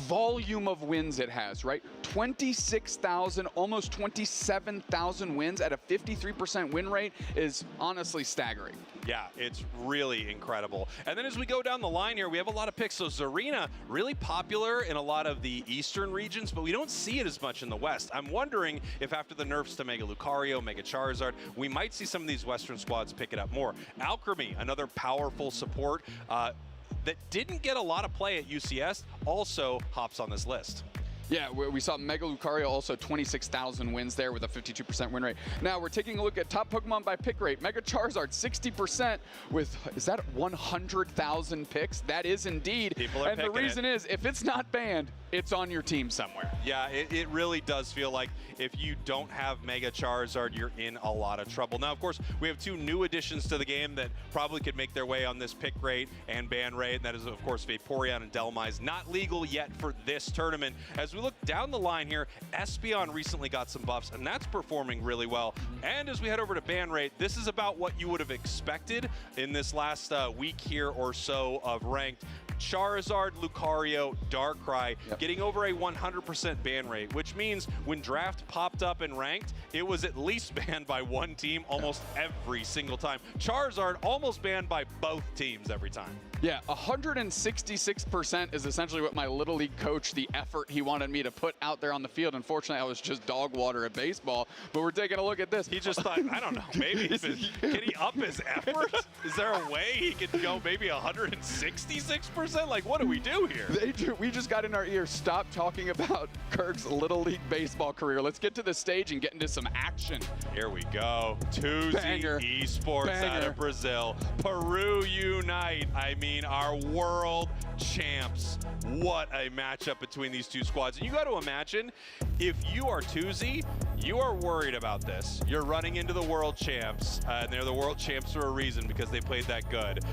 volume of wins it has, right? 26,000, almost 27,000 wins at a 53% win rate is honestly staggering. Yeah, it's really incredible. And then as we go down the line here, we have a lot of picks. So Zarina, really popular in a lot of the eastern regions, but we don't see it as much in the west. I'm wondering if after the nerfs to Mega Lucario, Mega Charizard, we might see some of these western squads pick it up more. Alchemy, another powerful support that didn't get a lot of play at UCS, also hops on this list. Yeah, we saw Mega Lucario also 26,000 wins there with a 52% win rate. Now we're taking a look at top Pokemon by pick rate. Mega Charizard 60% with, is that 100,000 picks? That is indeed. People are and the reason is, if it's not banned, it's on your team somewhere. Yeah, it really does feel like if you don't have Mega Charizard, you're in a lot of trouble. Now, of course, we have 2 new additions to the game that probably could make their way on this pick rate and ban rate, and that is, of course, Vaporeon and Dhelmise. Not legal yet for this tournament. As we look down the line here, Espeon recently got some buffs, and that's performing really well. And as we head over to ban rate, this is about what you would have expected in this last week here or so of ranked. Charizard, Lucario, Darkrai, getting over a 100% ban rate, which means when draft popped up and ranked, it was at least banned by one team almost every single time. Charizard almost banned by both teams every time. Yeah, 166% is essentially what my Little League coach, the effort he wanted me to put out there on the field. Unfortunately, I was just dog water at baseball, but we're taking a look at this. He just thought, I don't know, maybe can he up his effort? Is there a way he could go maybe 166%? Like, what do we do here? We just got in our ears. Stop talking about Kirk's Little League baseball career. Let's get to the stage and get into some action. Here we go. Tuesday Esports out of Brazil. Peru Unite. I mean, our world champs. What a matchup between these two squads. And you got to imagine, if you are Tuesday, you are worried about this. You're running into the world champs, and they're the world champs for a reason because they played that good.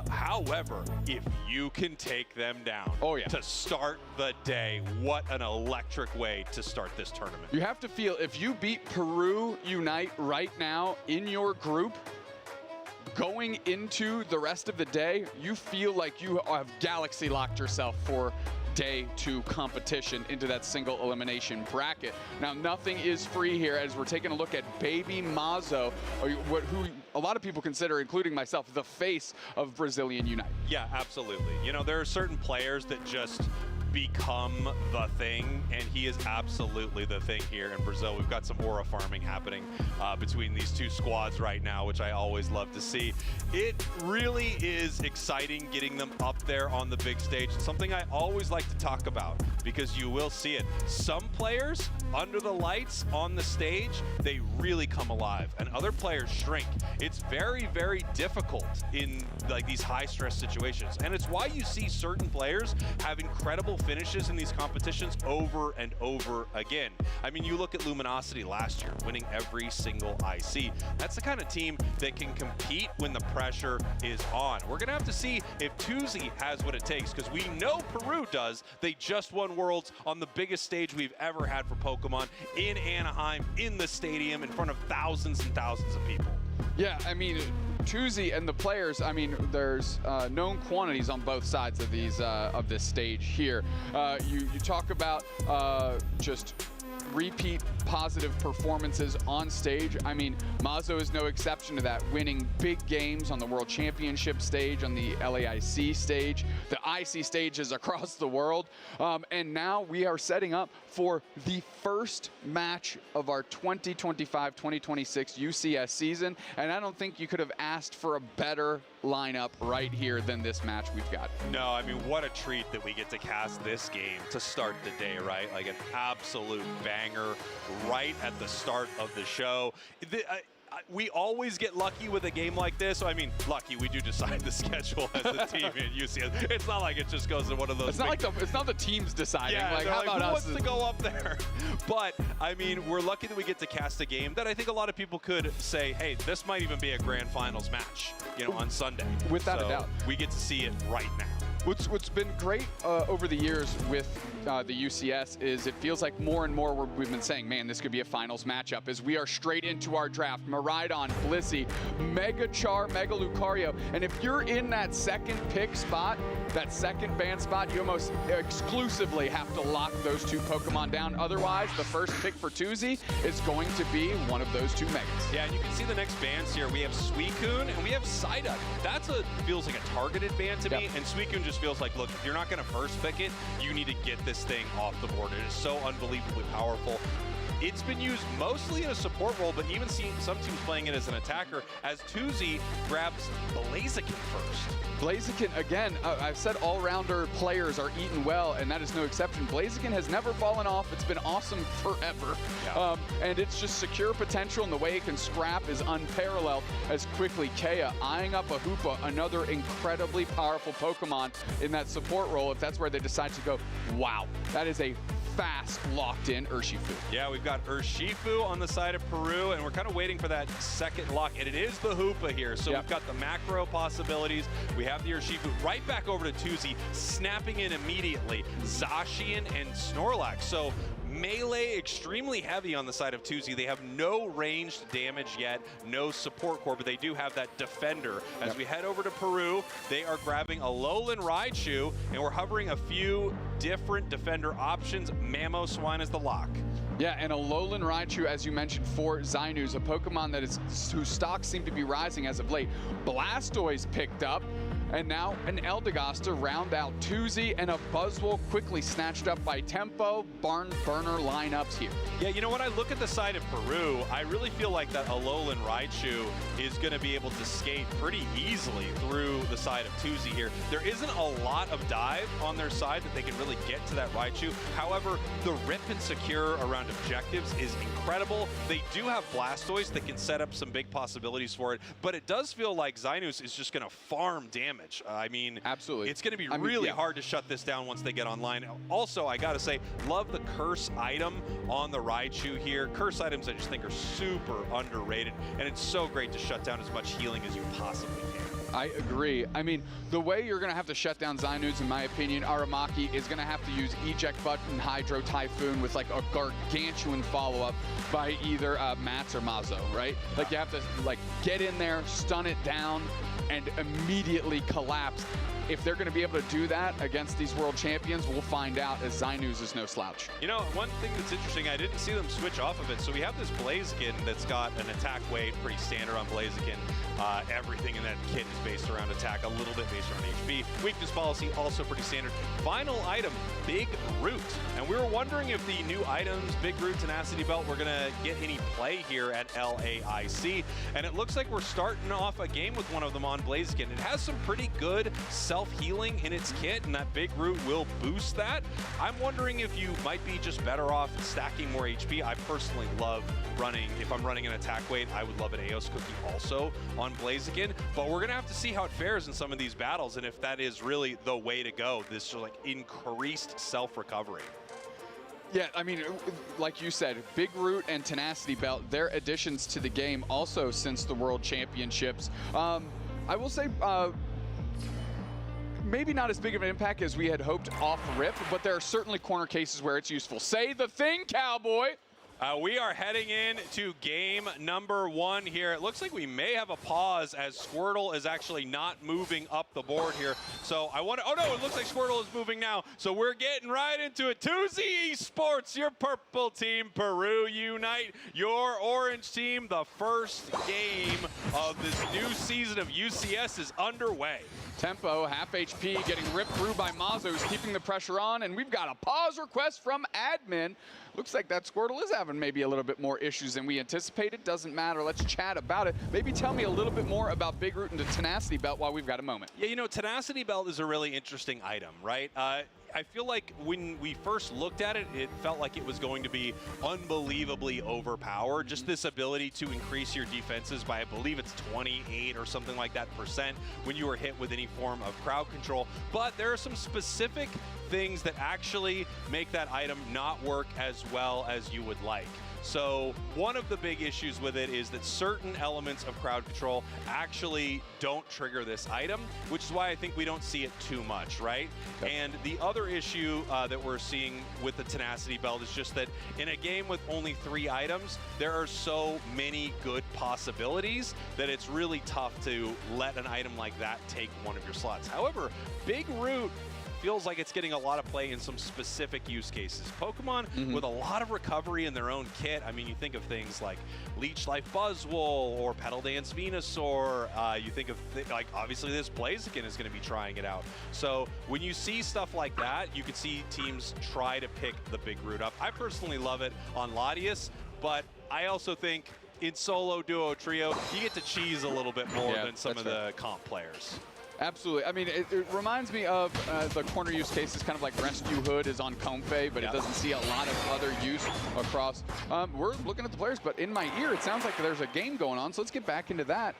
However, if you can take them down to start the day, what an electric way to start this tournament. You have to feel, if you beat Peru Unite right now in your group, going into the rest of the day, you feel like you have galaxy locked yourself for day 2 competition into that single elimination bracket. Now, nothing is free here as we're taking a look at Baby Mazo, who a lot of people consider, including myself, the face of Brazilian Unite. Yeah, absolutely. You know, there are certain players that just become the thing, and he is absolutely the thing here in Brazil. We've got some aura farming happening between these two squads right now, which I always love to see. It really is exciting getting them up there on the big stage. It's something I always like to talk about because you will see it. Some players under the lights on the stage, they really come alive, and other players shrink. It's very, very difficult in like these high stress situations, and it's why you see certain players have incredible finishes in these competitions over and over again. I mean, you look at Luminosity last year, winning every single IC. That's the kind of team that can compete when the pressure is on. We're gonna have to see if Tuzi has what it takes, because we know Peru does. They just won Worlds on the biggest stage we've ever had for Pokemon in Anaheim, in the stadium, in front of thousands and thousands of people. Yeah, I mean, Tuzi and the players, I mean, there's known quantities on both sides of these of this stage here. You talk about just repeat positive performances on stage. I mean, Mazo is no exception to that, winning big games on the World Championship stage, on the LAIC stage, the IC stages across the world. And now we are setting up for the first match of our 2025-2026 UCS season. And I don't think you could have asked for a better lineup right here than this match we've got. No, I mean, what a treat that we get to cast this game to start the day, right? Like an absolute banger right at the start of the show. We always get lucky with a game like this. So, I mean, lucky, we do decide the schedule as a team in UCS. It's not like it just goes to one of those. It's not like it's not the teams deciding. Yeah, like, how about who us? wants to go up there? But I mean, we're lucky that we get to cast a game that I think a lot of people could say, hey, this might even be a grand finals match, you know, on Sunday. Without a doubt, we get to see it right now. What's been great over the years with the UCS is it feels like more and more we've been saying, man, this could be a finals matchup as we are straight into our draft. Miraidon, Blissey, Mega Char, Mega Lucario. And if you're in that second pick spot, that second ban spot, you almost exclusively have to lock those two Pokemon down. Otherwise, the first pick for Tuzi is going to be one of those two Megas. Yeah, and you can see the next bans here. We have Suicune and we have Psyduck. That's feels like a targeted ban to me, and Suicune just feels like, look, if you're not going to first pick it, you need to get this thing off the board. It is so unbelievably powerful. It's been used mostly in a support role, but even seeing some teams playing it as an attacker, as Tuzi grabs Blaziken first. Blaziken, again, I've said all-rounder players are eaten well, and that is no exception. Blaziken has never fallen off. It's been awesome forever. Yeah. And it's just secure potential, and the way it can scrap is unparalleled as quickly. Kea eyeing up a Hoopa, another incredibly powerful Pokemon in that support role, if that's where they decide to go. Wow, that is a fast locked-in Urshifu. Yeah, we've got Urshifu on the side of Peru, and we're kind of waiting for that second lock, and it is the Hoopa here. So we've got the macro possibilities. We have the Urshifu right back over to Tuzi, snapping in immediately. Zacian and Snorlax. So melee extremely heavy on the side of Tuzi. They have no ranged damage yet, no support core, but they do have that defender. As we head over to Peru, they are grabbing a Alolan Raichu, and we're hovering a few different defender options. Mamoswine is the lock. Yeah, and a Alolan Raichu, as you mentioned, for Zainus, a Pokemon that is whose stocks seem to be rising as of late. Blastoise picked up, and now an Eldegoss to round out Tuzi, and a Buzzwole quickly snatched up by Tempo. Barn burner lineups here. Yeah, you know, when I look at the side of Peru, I really feel like that Alolan Raichu is going to be able to skate pretty easily through the side of Tuzi here. There isn't a lot of dive on their side that they can really get to that Raichu. However, the rip and secure around objectives is incredible. They do have Blastoise that can set up some big possibilities for it, but it does feel like Zainus is just going to farm damage damage. I mean, absolutely, it's going to be really hard to shut this down once they get online. Also, I got to say, love the curse item on the Raichu here. Curse items I just think are super underrated, and it's so great to shut down as much healing as you possibly can. I agree. I mean, the way you're going to have to shut down Zynoods, in my opinion, Aramaki is going to have to use Eject Button Hydro Typhoon with like a gargantuan follow-up by either Mats or Mazo, right? Like you have to like get in there, stun it down, and immediately collapse. If they're going to be able to do that against these world champions, we'll find out, as Zynoods is no slouch. You know, one thing that's interesting, I didn't see them switch off of it. So we have this Blaziken that's got an attack weight, pretty standard on Blaziken. Everything in that kit is based around attack, a little bit based around HP. Weakness policy, also pretty standard. Final item, Big Root. And we were wondering if the new items, Big Root, Tenacity Belt, were going to get any play here at LAIC. And it looks like we're starting off a game with one of them on Blaziken. It has some pretty good self-healing in its kit, and that Big Root will boost that. I'm wondering if you might be just better off stacking more HP. I personally love running, if I'm running an attack weight, I would love an Eos Cookie also on Blaziken, but we're gonna have to see how it fares in some of these battles, and if that is really the way to go, this like increased self-recovery. Yeah, I mean, like you said, Big Root and Tenacity Belt, they're additions to the game also since the World Championships. I will say, maybe not as big of an impact as we had hoped off rip, but there are certainly corner cases where it's useful. Say the thing, Cowboy! We are heading in to game number 1 here. It looks like we may have a pause as Squirtle is actually not moving up the board here. So I want to, oh no, it looks like Squirtle is moving now. So we're getting right into it. 2Z Esports, your purple team, Peru Unite, your orange team. The first game of this new season of UCS is underway. Tempo, half HP, getting ripped through by Mazo, who's keeping the pressure on, and we've got a pause request from admin. Looks like that Squirtle is having maybe a little bit more issues than we anticipated. Doesn't matter, let's chat about it. Maybe tell me a little bit more about Big Root and the Tenacity Belt while we've got a moment. Yeah, you know, Tenacity Belt is a really interesting item, right? I feel like when we first looked at it, it felt like it was going to be unbelievably overpowered. Just this ability to increase your defenses by, I believe it's 28 or something like that % when you are hit with any form of crowd control. But there are some specific things that actually make that item not work as well as you would like. So one of the big issues with it is that certain elements of crowd control actually don't trigger this item, which is why I think we don't see it too much, right? Yep. And the other issue that we're seeing with the Tenacity Belt is just that in a game with only 3 items, there are so many good possibilities that it's really tough to let an item like that take one of your slots. However, Big Root feels like it's getting a lot of play in some specific use cases. Pokemon with a lot of recovery in their own kit. I mean, you think of things like Leech Life Buzzwole or Petal Dance Venusaur. You think of, like, obviously this Blaziken is going to be trying it out. So when you see stuff like that, you can see teams try to pick the Big Root up. I personally love it on Latias, but I also think in solo, duo, trio, you get to cheese a little bit more than some of the comp players. Absolutely. I mean, it reminds me of the corner use cases, kind of like Rescue Hood is on Comfey, but it doesn't see a lot of other use across. We're looking at the players, but in my ear, it sounds like there's a game going on, so let's get back into that.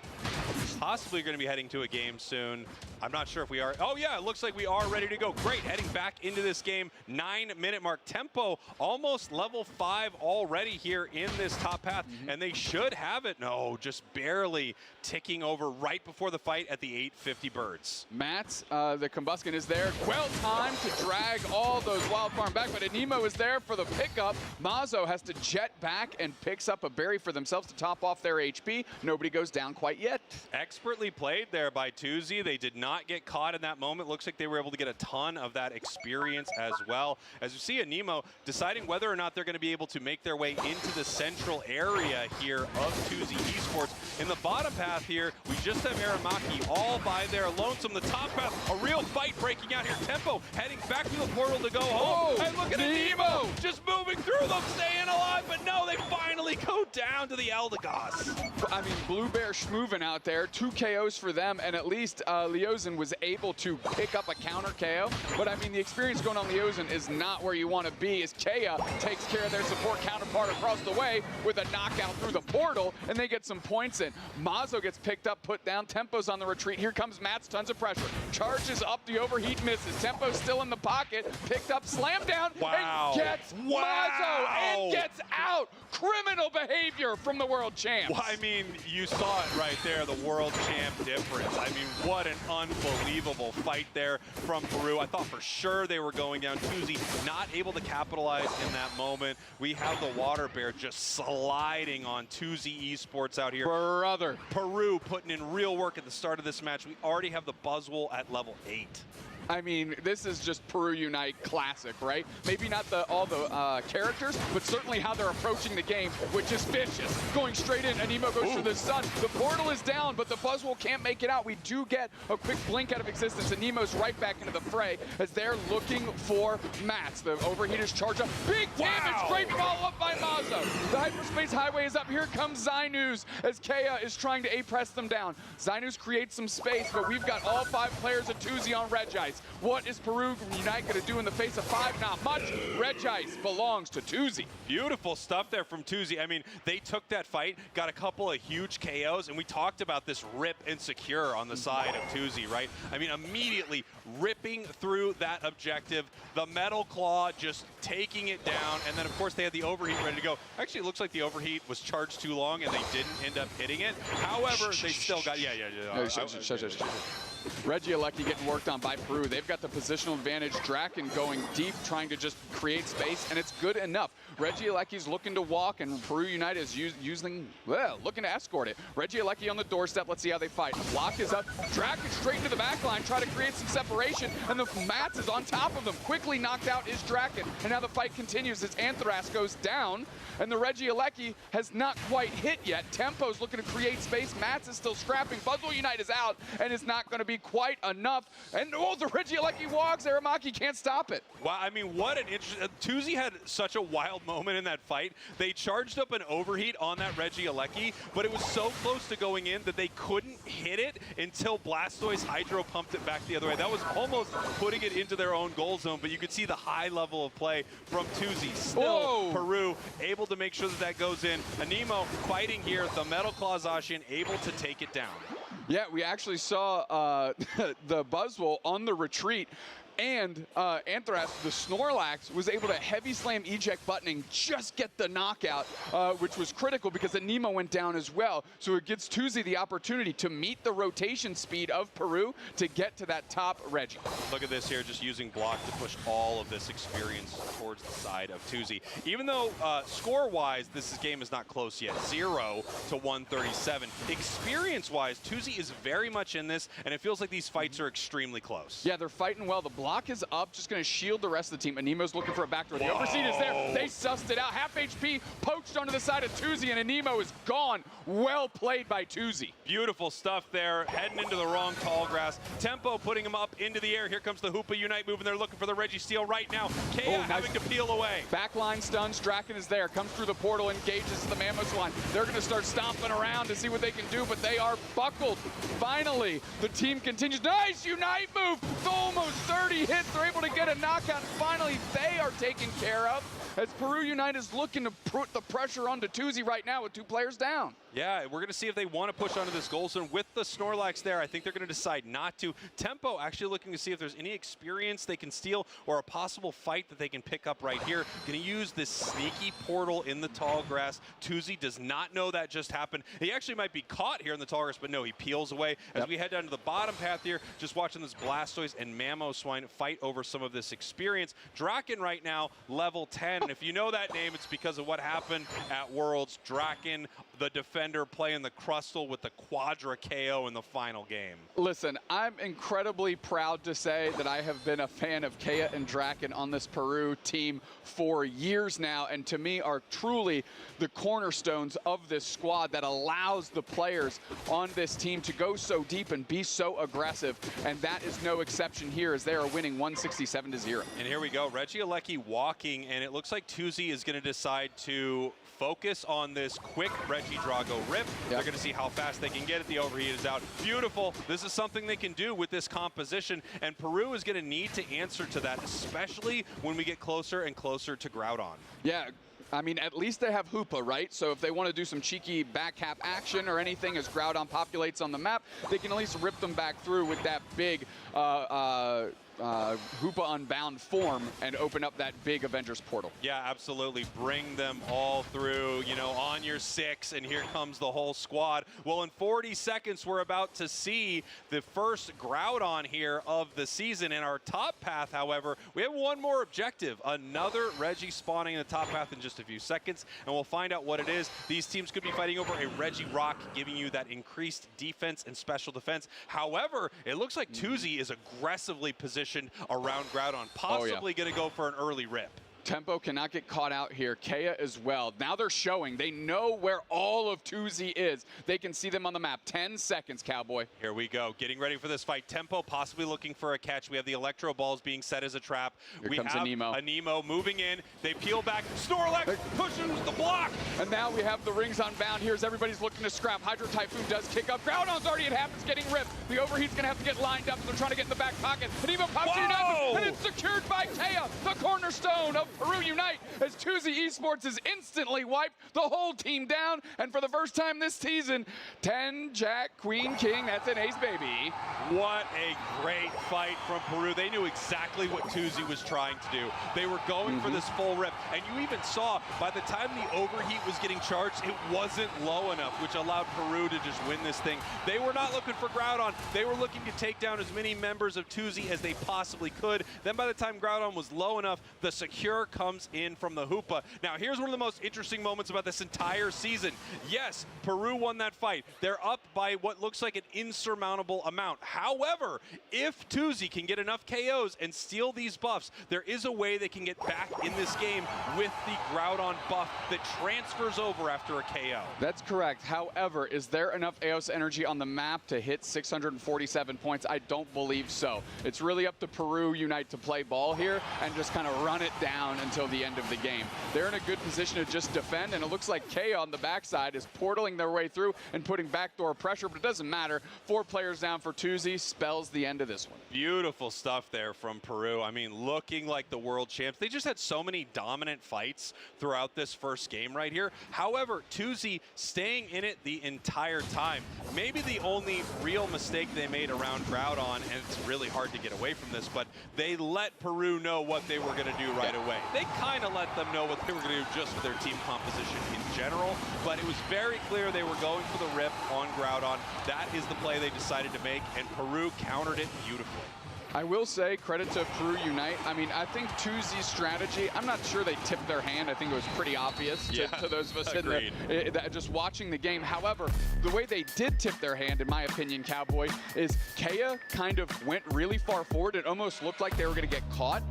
Possibly going to be heading to a game soon. I'm not sure if we are. Oh yeah, it looks like we are ready to go. Great, heading back into this game. 9-minute mark. Tempo almost level 5 already here in this top path, and they should have it. No, just barely ticking over right before the fight at the 850 birds. Mats, the Combuskin is there. Well timed to drag all those Wild Farm back, but Anemo is there for the pickup. Mazo has to jet back and picks up a berry for themselves to top off their HP. Nobody goes down quite yet. Expertly played there by 2Z. They did not get caught in that moment. Looks like they were able to get a ton of that experience as well. As you see, Anemo deciding whether or not they're going to be able to make their way into the central area here of 2Z Esports. In the bottom path here, we just have Aramaki all by their lonesome. The top path, a real fight breaking out here. Tempo heading back to the portal to go home. And look at Anemo just moving through them, staying alive, but no, they finally finally go down to the Eldegoss. I mean, Blue Bear schmovin' out there, 2 KOs for them, and at least Leozen was able to pick up a counter KO. But I mean, the experience going on Leozen is not where you want to be, as Kea takes care of their support counterpart across the way with a knockout through the portal, and they get some points in. Mazo gets picked up, put down. Tempo's on the retreat. Here comes Mats, tons of pressure. Charges up, the overheat misses. Tempo's still in the pocket, picked up, slammed down, and gets Mazo, and gets out. Criminal behavior from the world champs. Well, I mean, you saw it right there, the world champ difference. I mean, what an unbelievable fight there from Peru. I thought for sure they were going down. Tuzi not able to capitalize in that moment. We have the Water Bear just sliding on Tuzi Esports out here. Brother. Peru putting in real work at the start of this match. We already have the Buzzwole at level 8. I mean, this is just Peru Unite classic, right? Maybe not all the characters, but certainly how they're approaching the game, which is vicious. Going straight in, Anemo goes for the sun. The portal is down, but the Buzzwole can't make it out. We do get a quick blink out of existence. Anemo's right back into the fray as they're looking for Mats. The overheaters charge up. Big damage, scraping all up by Mazo. The hyperspace highway is up. Here comes Zynus as Kea is trying to A-press them down. Zynus creates some space, but we've got all 5 players of Tuzi on Regice. What is Peru Unite going to do in the face of 5? Not much. Regice belongs to Tuzi. Beautiful stuff there from Tuzi. I mean, they took that fight, got a couple of huge KOs, and we talked about this rip and secure on the side of Tuzi, right? I mean, immediately ripping through that objective, the Metal Claw just taking it down, and then, of course, they had the overheat ready to go. Actually, it looks like the overheat was charged too long, and they didn't end up hitting it. However, they still got, Regieleki getting worked on by Peru. They've got the positional advantage. Draken going deep, trying to just create space, and it's good enough. Regieleki's looking to walk, and Peru Unite is looking to escort it. Regieleki on the doorstep. Let's see how they fight. Block is up. Draken straight into the back line, try to create some separation, and the Mats is on top of them. Quickly knocked out is Draken, and now the fight continues as Anthras goes down, and the Regieleki has not quite hit yet. Tempo's looking to create space. Mats is still scrapping. Buzzwole Unite is out, and it's not going to be quite enough. And the Regieleki walks. Aramaki can't stop it. Wow, I mean, what an interesting... Tuzi had such a wild moment in that fight. They charged up an overheat on that Regieleki, but it was so close to going in that they couldn't hit it until Blastoise Hydro pumped it back the other way. That was almost putting it into their own goal zone, but you could see the high level of play from Tuzi. Still, Peru able to make sure that that goes in. Anemo fighting here, the Metal Claw Zacian able to take it down. Yeah, we actually saw the Buzzwole on the retreat, and Anthras, the Snorlax, was able to heavy slam eject buttoning, just get the knockout, which was critical because Anemo went down as well. So it gives Tuzi the opportunity to meet the rotation speed of Peru to get to that top Regi. Look at this here, just using block to push all of this experience towards the side of Tuzi. Even though score-wise, this game is not close yet, 0 to 137. Experience-wise, Tuzi is very much in this, and it feels like these fights are extremely close. Yeah, they're fighting well. The block is up, just going to shield the rest of the team. Anemo's looking for a backdoor. The overseat is there. They sussed it out. Half HP poached onto the side of Tuzi, and Anemo is gone. Well played by Tuzi. Beautiful stuff there. Heading into the wrong tall grass. Tempo putting him up into the air. Here comes the Hoopa Unite move, and they're looking for the Registeel right now. Kea having to peel away. Backline stuns. Draken is there. Comes through the portal, engages the Mammoth. They're going to start stomping around to see what they can do, but they are buckled. Finally, the team continues. Nice Unite move. Almost 30 hits. They're able to get a knockout. Finally, they are taken care of as Peru Unite is looking to put the pressure onto Tuzi right now with 2 players down. Yeah, we're going to see if they want to push onto this goal zone with the Snorlax there. I think they're going to decide not to. Tempo actually looking to see if there's any experience they can steal or a possible fight that they can pick up right here. Going to use this sneaky portal in the tall grass. Tuzi does not know that just happened. He actually might be caught here in the tall grass, but no, he peels away. As we head down to the bottom path here, just watching this Blastoise and Mamoswine fight over some of this experience. Draken right now, level 10. And if you know that name, it's because of what happened at Worlds. Draken, the defender, playing the Crustle with the Quadra KO in the final game. Listen, I'm incredibly proud to say that I have been a fan of Kea and Draken on this Peru team for years now, and to me are truly the cornerstones of this squad that allows the players on this team to go so deep and be so aggressive, and that is no exception here as they are winning 167-0. And here we go, Reggie Alecki walking, and it looks like Tuzi is going to decide to focus on this quick Reggie Drago rip. They're going to see how fast they can get it. The overheat is out. Beautiful. This is something they can do with this composition, and Peru is going to need to answer to that, especially when we get closer and closer to Groudon. Yeah. I mean, at least they have Hoopa, right? So if they want to do some cheeky back cap action or anything as Groudon populates on the map, they can at least rip them back through with that big Hoopa Unbound form and open up that big Avengers portal. Yeah, absolutely. Bring them all through, you know, on your 6, and here comes the whole squad. Well, in 40 seconds, we're about to see the first Groudon here of the season. In our top path, however, we have one more objective. Another Reggie spawning in the top path in just a few seconds, and we'll find out what it is. These teams could be fighting over a Reggie Rock, giving you that increased defense and special defense. However, it looks like Tuzi is aggressively positioned around Groudon, possibly going to go for an early rip. Tempo cannot get caught out here. Kea as well. Now they're showing. They know where all of Tuzi is. They can see them on the map. 10 seconds, Cowboy. Here we go. Getting ready for this fight. Tempo possibly looking for a catch. We have the Electro Balls being set as a trap. Here comes Anemo. Anemo moving in. They peel back. Snorlax pushes the block. And now we have the rings unbound. Here's everybody's looking to scrap. Hydro Typhoon does kick up. Groudon's already at half. It's getting ripped. The overheat's going to have to get lined up. They're trying to get in the back pocket. Anemo pops Unite, and it's secured by Kea, the cornerstone of Peru Unite, as Tuzi Esports is instantly wiped, the whole team down, and for the first time this season, 10 Jack, Queen, King, that's an ace, baby. What a great fight from Peru. They knew exactly what Tuzi was trying to do. They were going for this full rip, and you even saw by the time the overheat was getting charged, it wasn't low enough, which allowed Peru to just win this thing. They were not looking for Groudon. They were looking to take down as many members of Tuzi as they possibly could. Then by the time Groudon was low enough, the secure comes in from the Hoopa. Now, here's one of the most interesting moments about this entire season. Yes, Peru won that fight. They're up by what looks like an insurmountable amount. However, if Tuzi can get enough KOs and steal these buffs, there is a way they can get back in this game with the Groudon buff that transfers over after a KO. That's correct. However, is there enough Eos energy on the map to hit 647 points? I don't believe so. It's really up to Peru Unite to play ball here and just kind of run it down until the end of the game. They're in a good position to just defend, and it looks like Kea on the backside is portaling their way through and putting backdoor pressure, but it doesn't matter. 4 players down for Tuzi spells the end of this one. Beautiful stuff there from Peru. I mean, looking like the world champs. They just had so many dominant fights throughout this first game right here. However, Tuzi staying in it the entire time. Maybe the only real mistake they made around Groudon, and it's really hard to get away from this, but they let Peru know what they were going to do right away. They kind of let them know what they were going to do just for their team composition in general, but it was very clear they were going for the rip on Groudon. That is the play they decided to make, and Peru countered it beautifully. I will say credit to Peru Unite. I mean, I think Tuzi's strategy, I'm not sure they tipped their hand. I think it was pretty obvious to those of us in there, just watching the game. However, the way they did tip their hand, in my opinion, Cowboy, is Kea kind of went really far forward. It almost looked like they were going to get caught.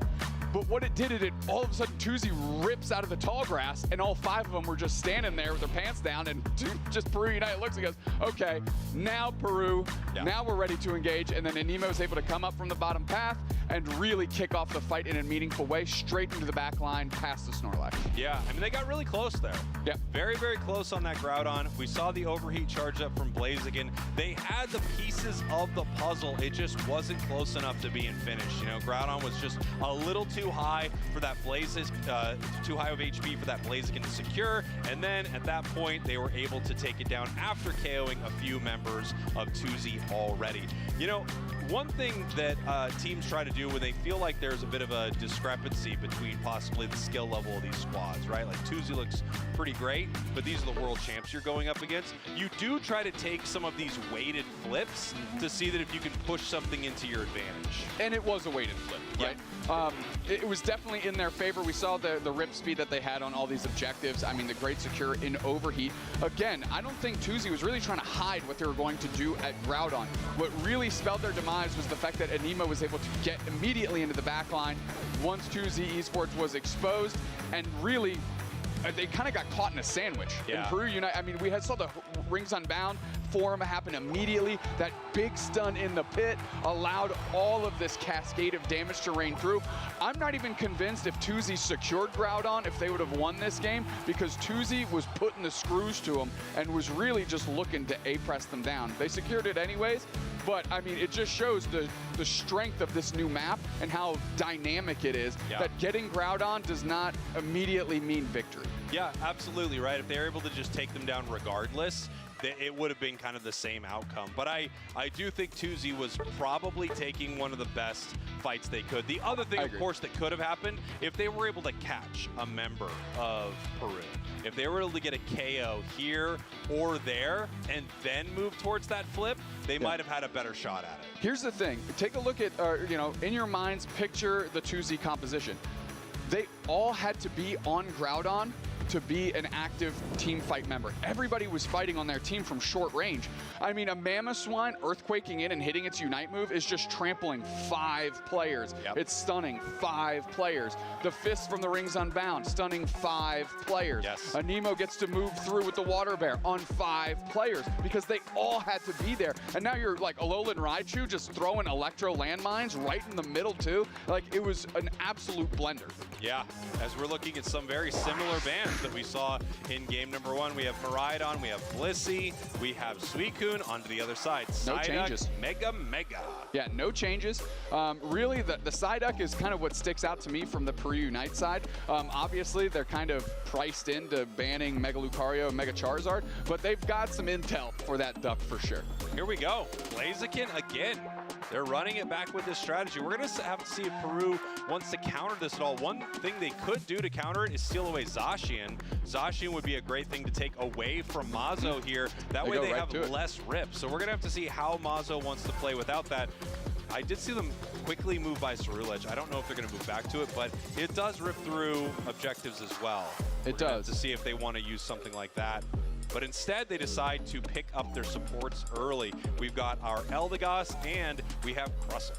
But what it did, it all of a sudden Tuzi rips out of the tall grass, and all 5 of them were just standing there with their pants down, and just Peru Unite looks and goes, okay, now Peru, now we're ready to engage. And then Anemo is able to come up from the bottom path and really kick off the fight in a meaningful way, straight into the back line, past the Snorlax. Yeah, I mean, they got really close there. Yeah. Very, very close on that Groudon. We saw the overheat charge up from Blaziken. They had the pieces of the puzzle. It just wasn't close enough to being finished. You know, Groudon was just a little too high for that too high of HP for that Blaziken to secure. And then at that point, they were able to take it down after KOing a few members of Tuzi already. You know, one thing that teams try to do when they feel like there's a bit of a discrepancy between possibly the skill level of these squads, right? Like Tuzi looks pretty great, but these are the world champs you're going up against. You do try to take some of these weighted flips to see that if you can push something into your advantage. And it was a weighted flip, right? It was definitely in their favor. We saw the rip speed that they had on all these objectives. I mean, the great secure in overheat. Again, I don't think Tuzi was really trying to hide what they were going to do at Groudon. What really spelled their demise was the fact that Anemo was able to get immediately into the back line once Tuzi Esports was exposed, and really they kind of got caught in a sandwich. Yeah. In Peru Unite, I mean, we saw the Rings Unbound form happen immediately. That big stun in the pit allowed all of this cascade of damage to rain through. I'm not even convinced if Tuzi secured Groudon, if they would have won this game, because Tuzi was putting the screws to them and was really just looking to A-press them down. They secured it anyways, but I mean, it just shows the strength of this new map and how dynamic it is, that getting Groudon does not immediately mean victory. Yeah, absolutely right. If they're able to just take them down regardless, it would have been kind of the same outcome. But I do think Tuzi was probably taking one of the best fights they could. The other thing, of course, that could have happened, if they were able to catch a member of Peru, if they were able to get a KO here or there and then move towards that flip, they might have had a better shot at it. Here's the thing. Take a look at, you know, in your minds, picture the Tuzi composition. They all had to be on Groudon to be an active team fight member. Everybody was fighting on their team from short range. I mean, a Mamoswine earthquaking in and hitting its Unite move is just trampling 5 players. It's stunning 5 players. The Fist from the Rings Unbound, stunning 5 players. A Nemo gets to move through with the Water Bear on 5 players because they all had to be there. And now you're like Alolan Raichu just throwing electro landmines right in the middle too. Like, it was an absolute blender. Yeah, as we're looking at some very similar bands that we saw in game number 1. We have Miraidon, we have Blissey, we have Suicune onto the other side. No changes. Mega. Yeah, no changes. Really, the Psyduck is kind of what sticks out to me from the Peru Unite side. Obviously, they're kind of priced into banning Mega Lucario and Mega Charizard, but they've got some intel for that duck for sure. Here we go. Blaziken again. They're running it back with this strategy. We're going to have to see if Peru wants to counter this at all. One thing they could do to counter it is steal away Zacian. Zacian would be a great thing to take away from Mazo here. That way they have less rip. So we're going to have to see how Mazo wants to play without that. I did see them quickly move by Ceruledge. I don't know if they're going to move back to it, but it does rip through objectives as well. It does. To see if they want to use something like that. But instead, they decide to pick up their supports early. We've got our Eldegoss, and we have Crustle.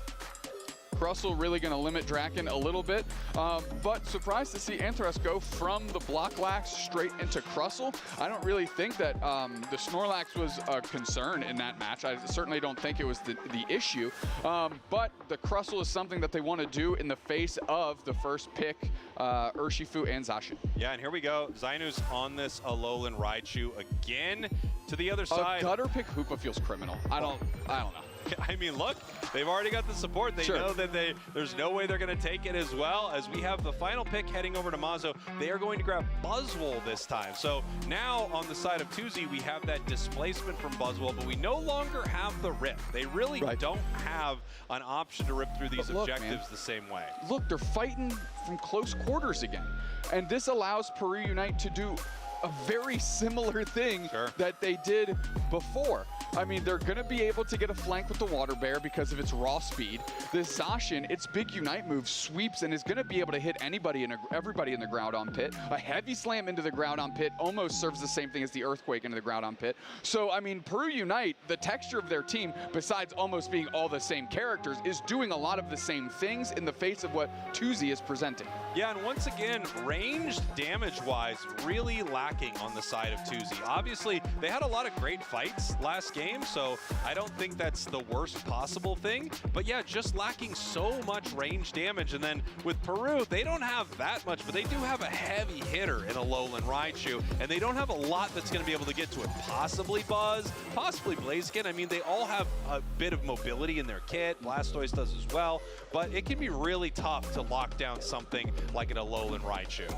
Crustle really going to limit Draken a little bit, but surprised to see Anthras go from the Blocklax straight into Crustle. I don't really think that the Snorlax was a concern in that match. I certainly don't think it was the issue, but the Crustle is something that they want to do in the face of the first pick, Urshifu and Zacian. Yeah, and here we go. Zainu's on this Alolan Raichu again to the other side. A gutter pick Hoopa feels criminal. I don't know. I mean, look, they've already got the support. They know that there's no way they're going to take it as well. As we have the final pick heading over to Mazo, they are going to grab Buzzwole this time. So now on the side of Tuzi, we have that displacement from Buzzwole, but we no longer have the rip. They really don't have an option to rip through these objectives the same way. Look, they're fighting from close quarters again. And this allows Peru Unite to do a very similar thing that they did before. I mean, they're going to be able to get a flank with the Water Bear because of its raw speed. This Zacian, its big Unite move sweeps and is going to be able to hit everybody in the Groudon pit. A heavy slam into the Groudon pit almost serves the same thing as the Earthquake into the Groudon pit. So, I mean, Peru Unite, the texture of their team, besides almost being all the same characters, is doing a lot of the same things in the face of what Tuzi is presenting. Yeah, and once again, ranged damage-wise, really lacking on the side of Tuzi. Obviously, they had a lot of great fights last game, so I don't think that's the worst possible thing. But yeah, just lacking so much range damage. And then with Peru, they don't have that much, but they do have a heavy hitter in Alolan Raichu, and they don't have a lot that's going to be able to get to it. Possibly Buzz, possibly Blaziken. I mean, they all have a bit of mobility in their kit. Blastoise does as well, but it can be really tough to lock down something like an Alolan Raichu.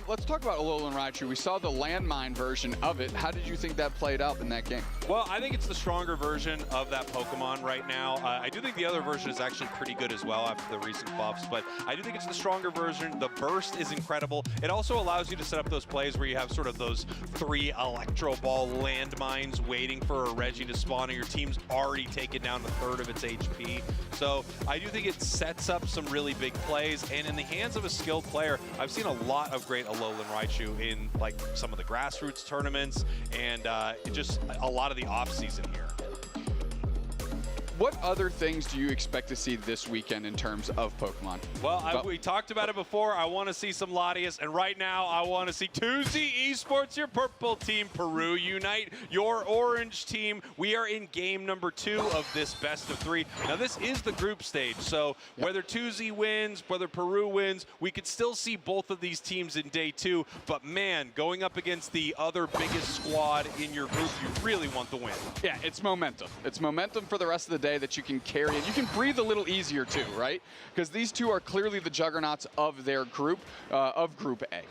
Let's talk about Alolan Raichu. We saw the landmine version of it. How did you think that played out in that game? Well, I think it's the stronger version of that Pokemon right now. I do think the other version is actually pretty good as well after the recent buffs, but I do think it's the stronger version. The burst is incredible. It also allows you to set up those plays where you have sort of those 3 Electro Ball landmines waiting for a Reggie to spawn, and your team's already taken down a third of its HP. So I do think it sets up some really big plays, and in the hands of a skilled player, I've seen a lot of great Alolan Raichu in like some of the grassroots tournaments and just a lot of the off season here. what other things do you expect to see this weekend in terms of Pokemon? Well, we talked about it before. I want to see some Latias, and right now I want to see 2Z Esports, your purple team, Peru Unite, your orange team. We are in game number 2 of this best of 3. Now, this is the group stage, so whether 2Z wins, whether Peru wins, we could still see both of these teams in day 2. But man, going up against the other biggest squad in your group, you really want the win. Yeah, it's momentum. It's momentum for the rest of the day that you can carry, and you can breathe a little easier too, right? Because these two are clearly the juggernauts of their group, of Group A.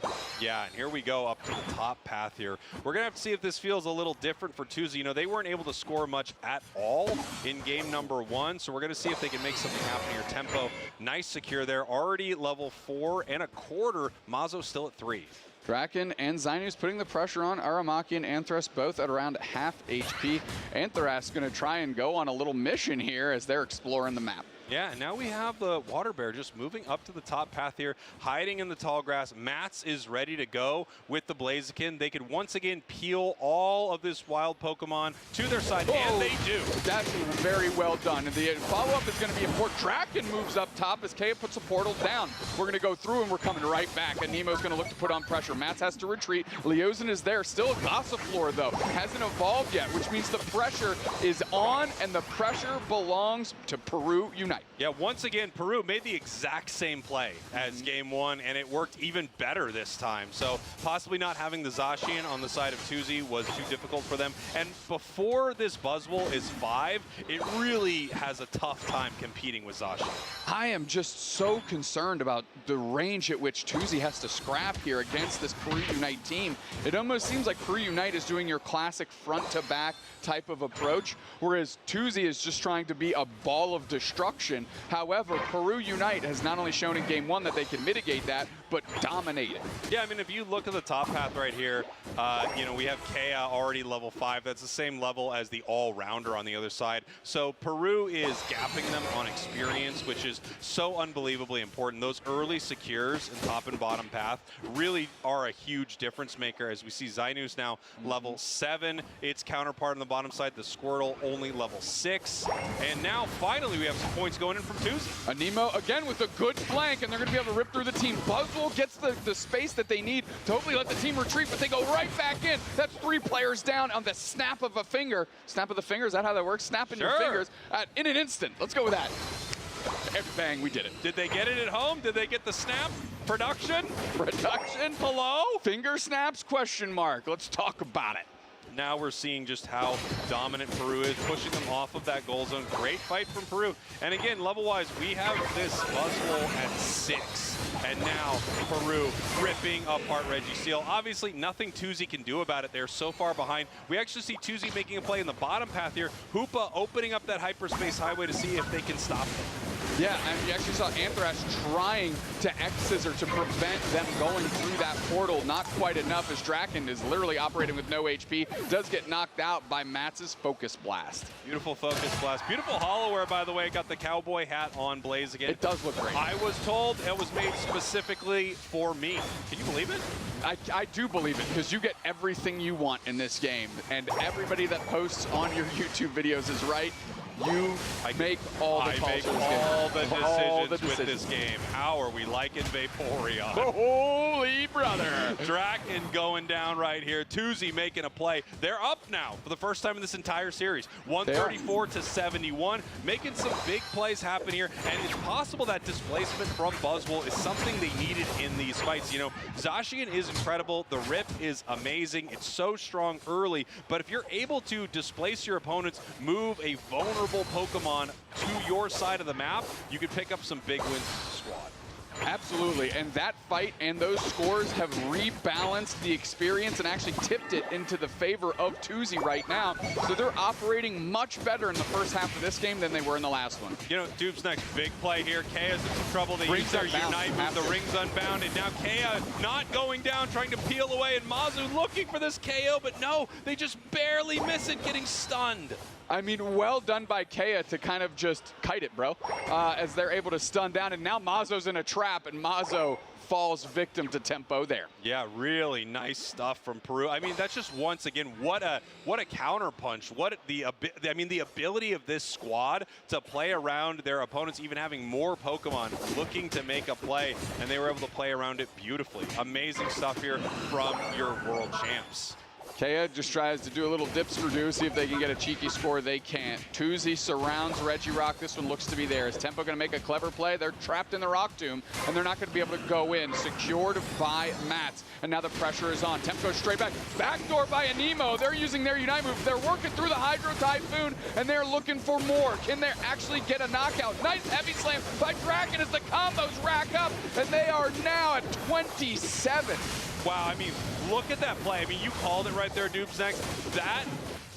Yeah, and here we go up to the top path here. We're going to have to see if this feels a little different for 2Z. You know, they weren't able to score much at all in game number 1, so we're going to see if they can make something happen here. Tempo, nice secure there. Already level 4.25. Mazo still at 3. Draken and Zinus putting the pressure on. Aramaki and Anthras both at around half HP. Anthras going to try and go on a little mission here as they're exploring the map. Yeah, and now we have the Water Bear just moving up to the top path here, hiding in the tall grass. Mats is ready to go with the Blaziken. They could once again peel all of this wild Pokemon to their side, and they do. That's very well done. And the follow-up is going to be important. Draken moves up top as Kea puts a portal down. We're going to go through, and we're coming right back. And Nemo's going to look to put on pressure. Mats has to retreat. Leosin is there. Still a Gossifleur, though. Hasn't evolved yet, which means the pressure is on, and the pressure belongs to Peru Unite. Yeah, once again, Peru made the exact same play as game 1, and it worked even better this time. So possibly not having the Zacian on the side of 2Z was too difficult for them. And before this Buzzwole is 5, it really has a tough time competing with Zacian. I am just so concerned about the range at which 2Z has to scrap here against this Peru Unite team. It almost seems like Peru Unite is doing your classic front-to-back type of approach, whereas 2Z is just trying to be a ball of destruction. However, Peru Unite has not only shown in game 1 that they can mitigate that, but dominate it. Yeah, I mean, if you look at the top path right here, you know, we have Kea already level 5. That's the same level as the all-rounder on the other side. So Peru is gapping them on experience, which is so unbelievably important. Those early secures in top and bottom path really are a huge difference maker, as we see Zinus now level 7. Its counterpart on the bottom side, the Squirtle, only level 6. And now, finally, we have some points going in from 2Z. Nemo, again, with a good flank, and they're going to be able to rip through the team. Buzzwole gets the space that they need to hopefully let the team retreat, but they go right back in. That's 3 players down on the snap of a finger. Snap of the finger, is that how that works? Snapping your fingers in an instant. Let's go with that. And bang, we did it. Did they get it at home? Did they get the snap? Production? Production? Hello? Finger snaps? Question mark. Let's talk about it. Now we're seeing just how dominant Peru is, pushing them off of that goal zone. Great fight from Peru. And again, level-wise, we have this Buzzwole at 6. And now Peru ripping apart Registeel. Obviously, nothing 2Z can do about it. They're so far behind. We actually see 2Z making a play in the bottom path here. Hoopa opening up that hyperspace highway to see if they can stop them. Yeah, and you actually saw Anthras trying to X-Scissor to prevent them going through that portal. Not quite enough, as Draken is literally operating with no HP. Does get knocked out by Mats' Focus Blast. Beautiful Focus Blast. Beautiful Hollowware, by the way. Got the cowboy hat on Blaziken. It does look great. I was told it was made specifically for me. Can you believe it? I do believe it, because you get everything you want in this game. And everybody that posts on your YouTube videos is right. You make all the calls with this game. How are we liking Vaporeon? Holy brother. Draken going down right here. 2Z making a play. They're up now for the first time in this entire series. 134 to 71. Making some big plays happen here. And it's possible that displacement from Buzzwole is something they needed in these fights. You know, Zacian is incredible. The Rip is amazing. It's so strong early. But if you're able to displace your opponents, move a vulnerable Pokemon to your side of the map, you could pick up some big wins with the squad. Absolutely, and that fight and those scores have rebalanced the experience and actually tipped it into the favor of 2Z right now. So they're operating much better in the first half of this game than they were in the last one. You know, Dube's next big play here. Kea's in some trouble. They use their Unite move. The Ring's unbound, and now Kea not going down, trying to peel away, and Mazu looking for this KO, but no, they just barely miss it, getting stunned. I mean, well done by Kea to kind of just kite it, bro, as they're able to stun down, and now Mazo's in a trap. trap, and Mazo falls victim to Tempo there. Yeah, really nice stuff from Peru. I mean, that's just once again what a counter punch. The ability of this squad to play around their opponents, even having more Pokemon looking to make a play, and they were able to play around it beautifully. Amazing stuff here from your world champs. Kea just tries to do a little dip screw, see if they can get a cheeky score. They can't. Tuzi surrounds Regirock. This one looks to be theirs. Tempo going to make a clever play. They're trapped in the Rock Tomb, and they're not going to be able to go in. Secured by Mats, and now the pressure is on. Tempo goes straight back. Backdoor by Anemo. They're using their Unite move. They're working through the Hydro Typhoon, and they're looking for more. Can they actually get a knockout? Nice heavy slam by Draken as the combos rack up, and they are now at 27. Wow, I mean, look at that play. I mean, you called it right there, Doobsnax. That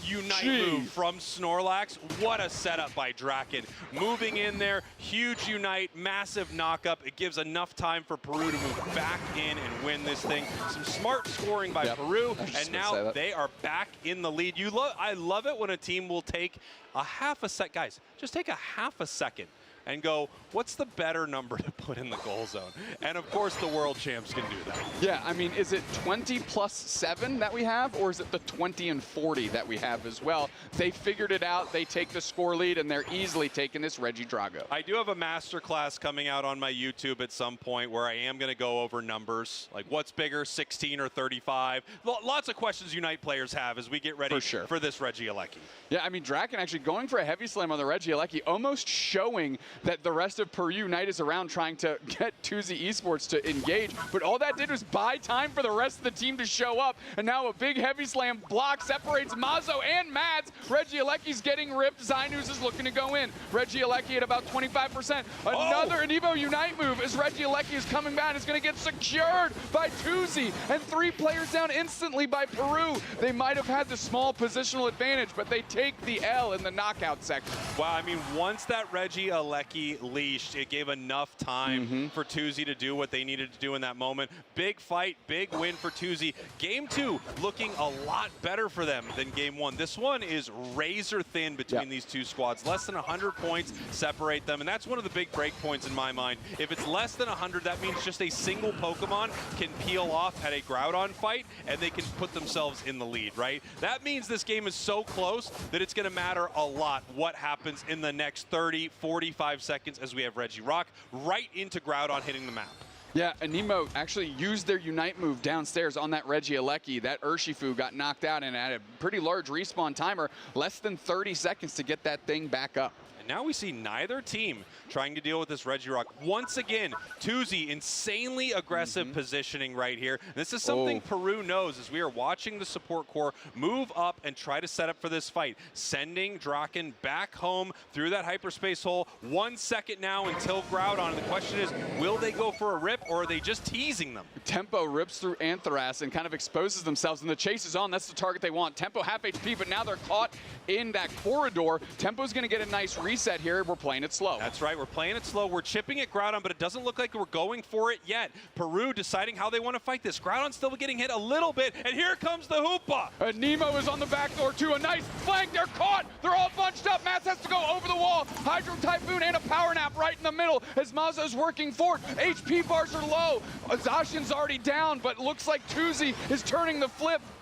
Unite move from Snorlax, what a setup by Draken. Moving in there, huge Unite, massive knockup. It gives enough time for Peru to move back in and win this thing. Some smart scoring by Peru, and now they are back in the lead. I love it when a team will take a half a sec. Guys, just take a half a second and go, what's the better number to put in the goal zone? And of course, the world champs can do that. Yeah, I mean, is it 20 plus 7 that we have, or is it the 20 and 40 that we have as well? They figured it out. They take the score lead, and they're easily taking this Regidrago. I do have a masterclass coming out on my YouTube at some point where I am going to go over numbers, like what's bigger, 16 or 35. Lots of questions Unite players have as we get ready for this Regieleki. Yeah, I mean, Draken actually going for a heavy slam on the Regieleki, almost showing that the rest of Peru Unite is around trying to get Tuzi Esports to engage, but all that did was buy time for the rest of the team to show up, and now a big heavy slam block separates Mazo and Mads. Regieleki's getting ripped. Zainus is looking to go in. Regieleki at about 25%. Another Evo Unite move as Regieleki is coming back. It's going to get secured by Tuzi, and 3 players down instantly by Peru. They might have had the small positional advantage, but they take the L in the knockout section. Wow, I mean, once that Regieleki leashed, it gave enough time for Tuzi to do what they needed to do in that moment. Big fight, big win for Tuzi. Game 2 looking a lot better for them than Game 1. This one is razor thin between these two squads. Less than 100 points separate them, and that's one of the big break points in my mind. If it's less than 100, that means just a single Pokemon can peel off at a Groudon fight, and they can put themselves in the lead, right? That means this game is so close that it's going to matter a lot what happens in the next 30, 45 seconds as we have Regirock right into Groudon hitting the map. Yeah, Anemo actually used their Unite move downstairs on that Regieleki. That Urshifu got knocked out and had a pretty large respawn timer, less than 30 seconds to get that thing back up. Now we see neither team trying to deal with this Regirock. Once again, Tuzi insanely aggressive positioning right here. This is something Peru knows as we are watching the support core move up and try to set up for this fight. Sending Draken back home through that hyperspace hole. 1 second now until Groudon. And the question is, will they go for a rip or are they just teasing them? Tempo rips through Anthras and kind of exposes themselves, and the chase is on. That's the target they want. Tempo half HP, but now they're caught in that corridor. Tempo's going to get a nice reset here. We're playing it slow. That's right. We're playing it slow. We're chipping at Groudon, but it doesn't look like we're going for it yet. Peru deciding how they want to fight this. Groudon's still getting hit a little bit, and here comes the Hoopa. Nemo is on the back door too. A nice flank. They're caught. They're all bunched up. Mats has to go over the wall. Hydro Typhoon and a Power Nap right in the middle as Mazo's working for it. HP bars are low. Zacian's already down, but looks like Tuzi is turning the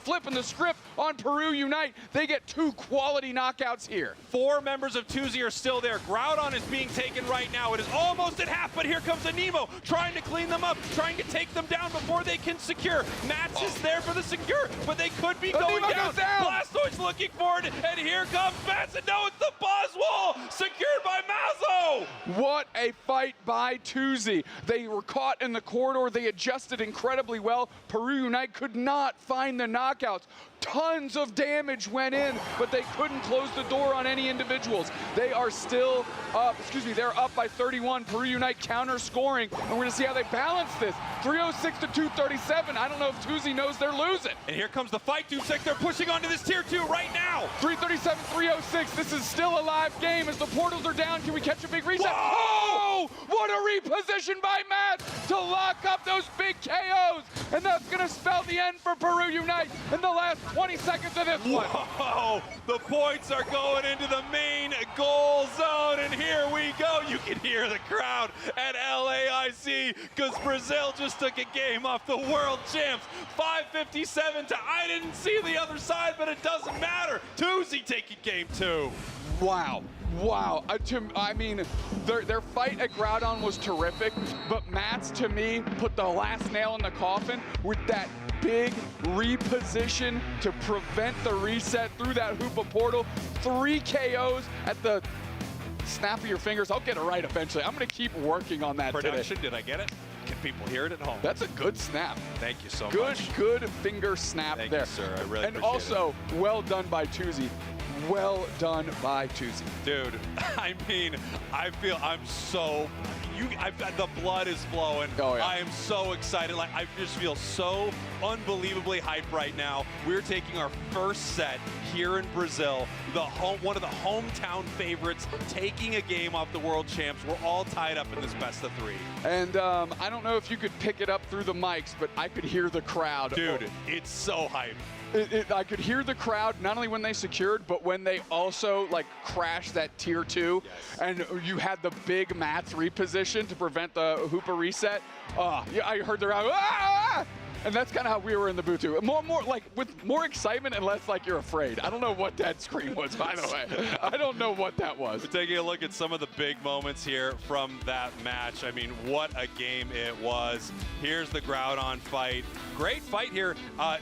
flipping the script on Peru Unite. They get 2 quality knockouts here. 4 members of Tuzi are still there. Groudon is being taken right now. It is almost at half, but here comes Anemo trying to clean them up, trying to take them down before they can secure. Mats is there for the secure, but they could be going down. Blastoise looking for it, and here comes Mats, and no, it's the boss wall, secured by Mazo. What a fight by Tuzi. They were caught in the corridor. They adjusted incredibly well. Peru Unite could not find the knockouts. Tons of damage went in, but they couldn't close the door on any individuals. They are still up, they're up by 31. Peru Unite counter scoring, and we're gonna see how they balance this. 306 to 237. I don't know if Tuzi knows they're losing. And here comes the fight, 2-6. They're pushing onto this tier 2 right now. 337, 306. This is still a live game as the portals are down. Can we catch a big reset? Whoa! Oh, what a reposition by Matt to lock up those big KOs. And that's going to spell the end for Peru Unite in the last 20 seconds of this one. Whoa, the points are going into the main goal zone, and here we go. You can hear the crowd at LAIC because Brazil just took a game off the world champs. 557 to, I didn't see the other side, but it doesn't matter. Tuzi taking game 2. Wow. Wow. I mean, their fight at Groudon was terrific, but Mats, to me, put the last nail in the coffin with that big reposition to prevent the reset through that Hoopa portal. 3 KOs at the snap of your fingers. I'll get it right eventually. I'm going to keep working on that Production, today. did I get it? Can people hear it at home? That's a good snap. Thank you so much. Good finger snap Thank there. you, sir. I really and appreciate also, well done by Tuzi. Well done by Tuzi. Dude, I mean, I feel I'm so, the blood is flowing. Oh, yeah. I am so excited. Like, I just feel so unbelievably hyped right now. We're taking our first set here in Brazil. One of the hometown favorites taking a game off the world champs. We're all tied up in this best of 3. And I don't know if you could pick it up through the mics, but I could hear the crowd. Dude, it's so hyped. I could hear the crowd, not only when they secured, but when they also like crashed that tier 2, yes. And you had the big Mats reposition to prevent the Hoopa reset. Yeah, I heard the crowd, ah! And that's kind of how we were in the booth too. More like with more excitement and less like you're afraid. I don't know what that scream was, by the way. I don't know what that was. We're taking a look at some of the big moments here from that match. I mean, what a game it was. Here's the Groudon fight. Great fight here.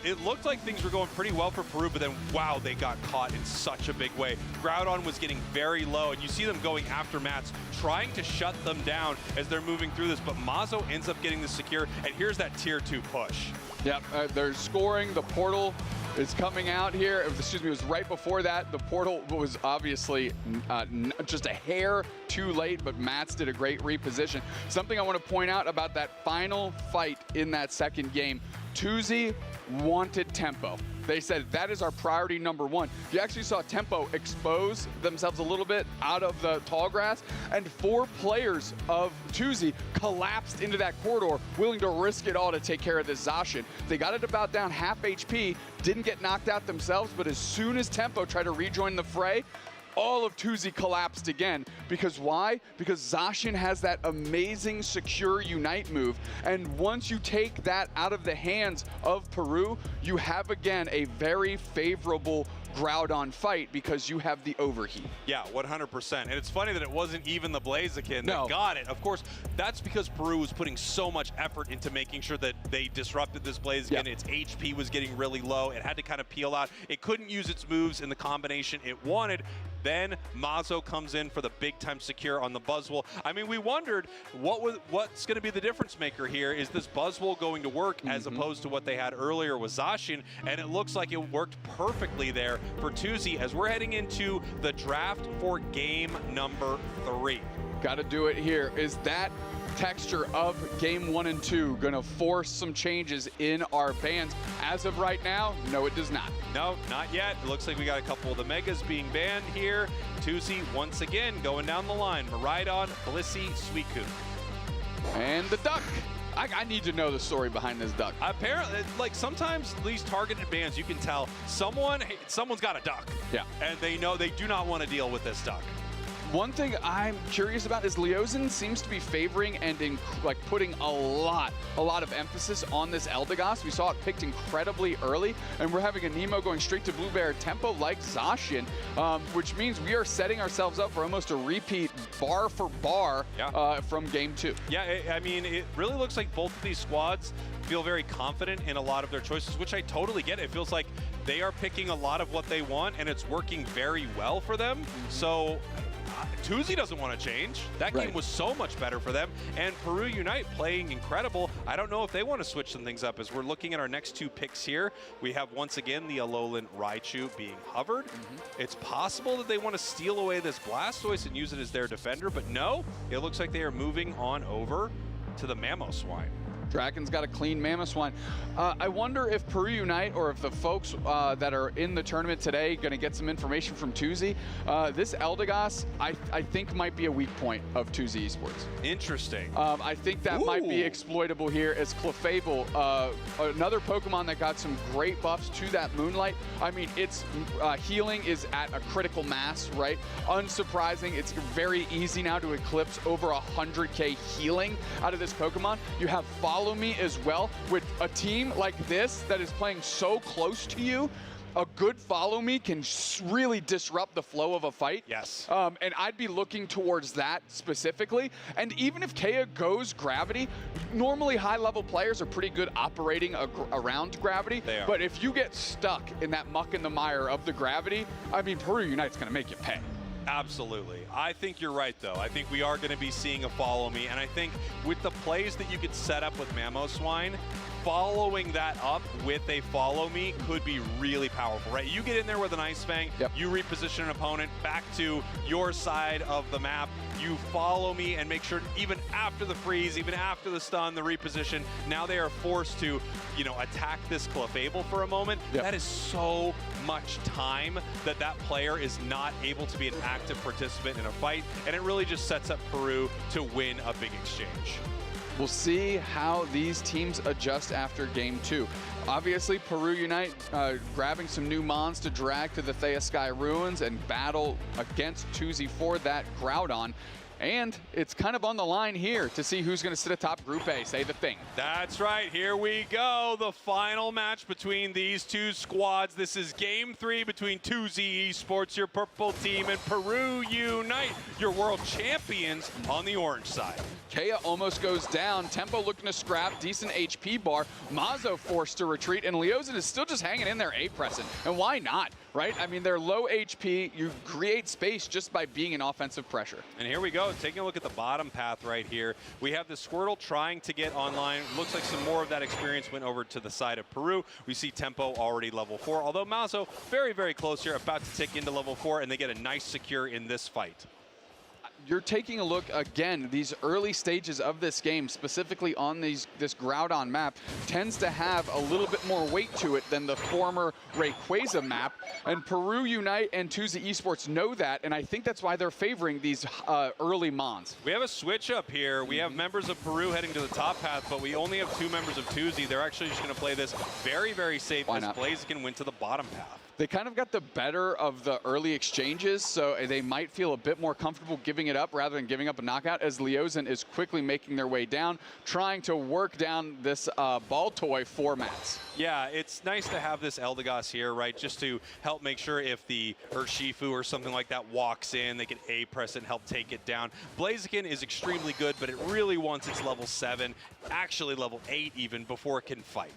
It looked like things were going pretty well for Peru, but then, wow, they got caught in such a big way. Groudon was getting very low, and you see them going after Mats, trying to shut them down as they're moving through this, but Mazo ends up getting the secure, and here's that tier 2 push. Yep, they're scoring. The portal is coming out here. Excuse me, it was right before that. The portal was obviously just a hair too late, but Mats did a great reposition. Something I want to point out about that final fight in that second game, Tuzi wanted tempo. They said that is our priority number 1. You actually saw Tempo expose themselves a little bit out of the tall grass, and 4 players of Tuzi collapsed into that corridor, willing to risk it all to take care of this Zacian. They got it about down half HP, didn't get knocked out themselves, but as soon as Tempo tried to rejoin the fray, all of Tuzi collapsed again. Because why? Because Zacian has that amazing secure Unite move. And once you take that out of the hands of Peru, you have again a very favorable Groudon fight because you have the overheat. Yeah, 100%. And it's funny that it wasn't even the Blaziken No. that got it. Of course, that's because Peru was putting so much effort into making sure that they disrupted this Blaziken. Yeah. Its HP was getting really low. It had to kind of peel out. It couldn't use its moves in the combination it wanted. Then Mazo comes in for the big-time secure on the Buzzwole. I mean, we wondered what's going to be the difference maker here. Is this Buzzwole going to work as opposed to what they had earlier with Zacian? And it looks like it worked perfectly there for Tuzi as we're heading into the draft for game number 3. Got to do it here. Is that texture of game 1 and 2 going to force some changes in our bans? As of right now, no, it does not. No, not yet. It looks like we got a couple of the Megas being banned here. Tuzi once again going down the line. Miraidon, Blissey, Suicune. And the duck. I need to know the story behind this duck. Apparently, like sometimes these targeted bans, you can tell someone's got a duck. Yeah. And they know they do not want to deal with this duck. One thing I'm curious about is Leozen seems to be favoring and putting a lot of emphasis on this Eldegoss. We saw it picked incredibly early, and we're having a Nemo going straight to Blue Bear tempo like Zacian, which means we are setting ourselves up for almost a repeat bar for bar from game 2. Yeah, I mean, it really looks like both of these squads feel very confident in a lot of their choices, which I totally get. It feels like they are picking a lot of what they want, and it's working very well for them. So Tuzi doesn't want to change. That game was so much better for them. And Peru Unite playing incredible. I don't know if they want to switch some things up as we're looking at our next 2 picks here. We have once again the Alolan Raichu being hovered. It's possible that they want to steal away this Blastoise and use it as their defender, but no, it looks like they are moving on over to the Mamoswine. Draken's got a clean Mamoswine. I wonder if Peru Unite or if the folks that are in the tournament today going to get some information from Tuzi. This Eldegoss, I think, might be a weak point of Tuzi Esports. Interesting. I think that might be exploitable here as Clefable, another Pokemon that got some great buffs to that Moonlight. I mean, its healing is at a critical mass, right? Unsurprising, it's very easy now to eclipse over 100k healing out of this Pokemon. You have Follow Me as well. With a team like this that is playing so close to you, a good Follow Me can really disrupt the flow of a fight. Yes. And I'd be looking towards that specifically. And even if Kea goes Gravity, normally high-level players are pretty good operating around Gravity. They are. But if you get stuck in that muck and the mire of the Gravity, I mean, Peru Unite's going to make you pay. Absolutely. I think you're right, though. I think we are going to be seeing a Follow Me, and I think with the plays that you could set up with Mamoswine, following that up with a Follow Me could be really powerful, right? You get in there with an Ice Fang, you reposition an opponent back to your side of the map, you Follow Me and make sure even after the freeze, even after the stun, the reposition, now they are forced to, you know, attack this Clefable for a moment. That is so much time that that player is not able to be an active participant in a fight, and it really just sets up Peru to win a big exchange. We'll see how these teams adjust after game 2. Obviously, Peru Unite grabbing some new mons to drag to the Thea Sky Ruins and battle against Tuzi for that Groudon. And it's kind of on the line here to see who's going to sit atop Group A. Say the thing. That's right. Here we go. The final match between these two squads. This is game 3 between Tuzi Esports, your purple team, and Peru Unite, your world champions, on the orange side. Kea almost goes down. Tempo looking to scrap. Decent HP bar. Mazo forced to retreat. And Leozin is still just hanging in there A-pressing. And why not, right? I mean, they're low HP. You create space just by being in offensive pressure. And here we go. Taking a look at the bottom path right here. We have the Squirtle trying to get online. Looks like some more of that experience went over to the side of Peru. We see Tempo already level 4. Although Mazo very, very close here. About to tick into level 4. And they get a nice secure in this fight. You're taking a look again, these early stages of this game, specifically on this Groudon map, tends to have a little bit more weight to it than the former Rayquaza map. And Peru Unite and Tuzi Esports know that, and I think that's why they're favoring these early mons. We have a switch up here. We have members of Peru heading to the top path, but we only have 2 members of Tuzi. They're actually just going to play this very, very safe as Blaziken went to the bottom path. They kind of got the better of the early exchanges, so they might feel a bit more comfortable giving it up rather than giving up a knockout, as Leozin is quickly making their way down, trying to work down this ball toy formats. Yeah, it's nice to have this Eldegoss here, right, just to help make sure if the Urshifu or something like that walks in, they can A-press it and help take it down. Blaziken is extremely good, but it really wants its level 7, actually level 8 even, before it can fight.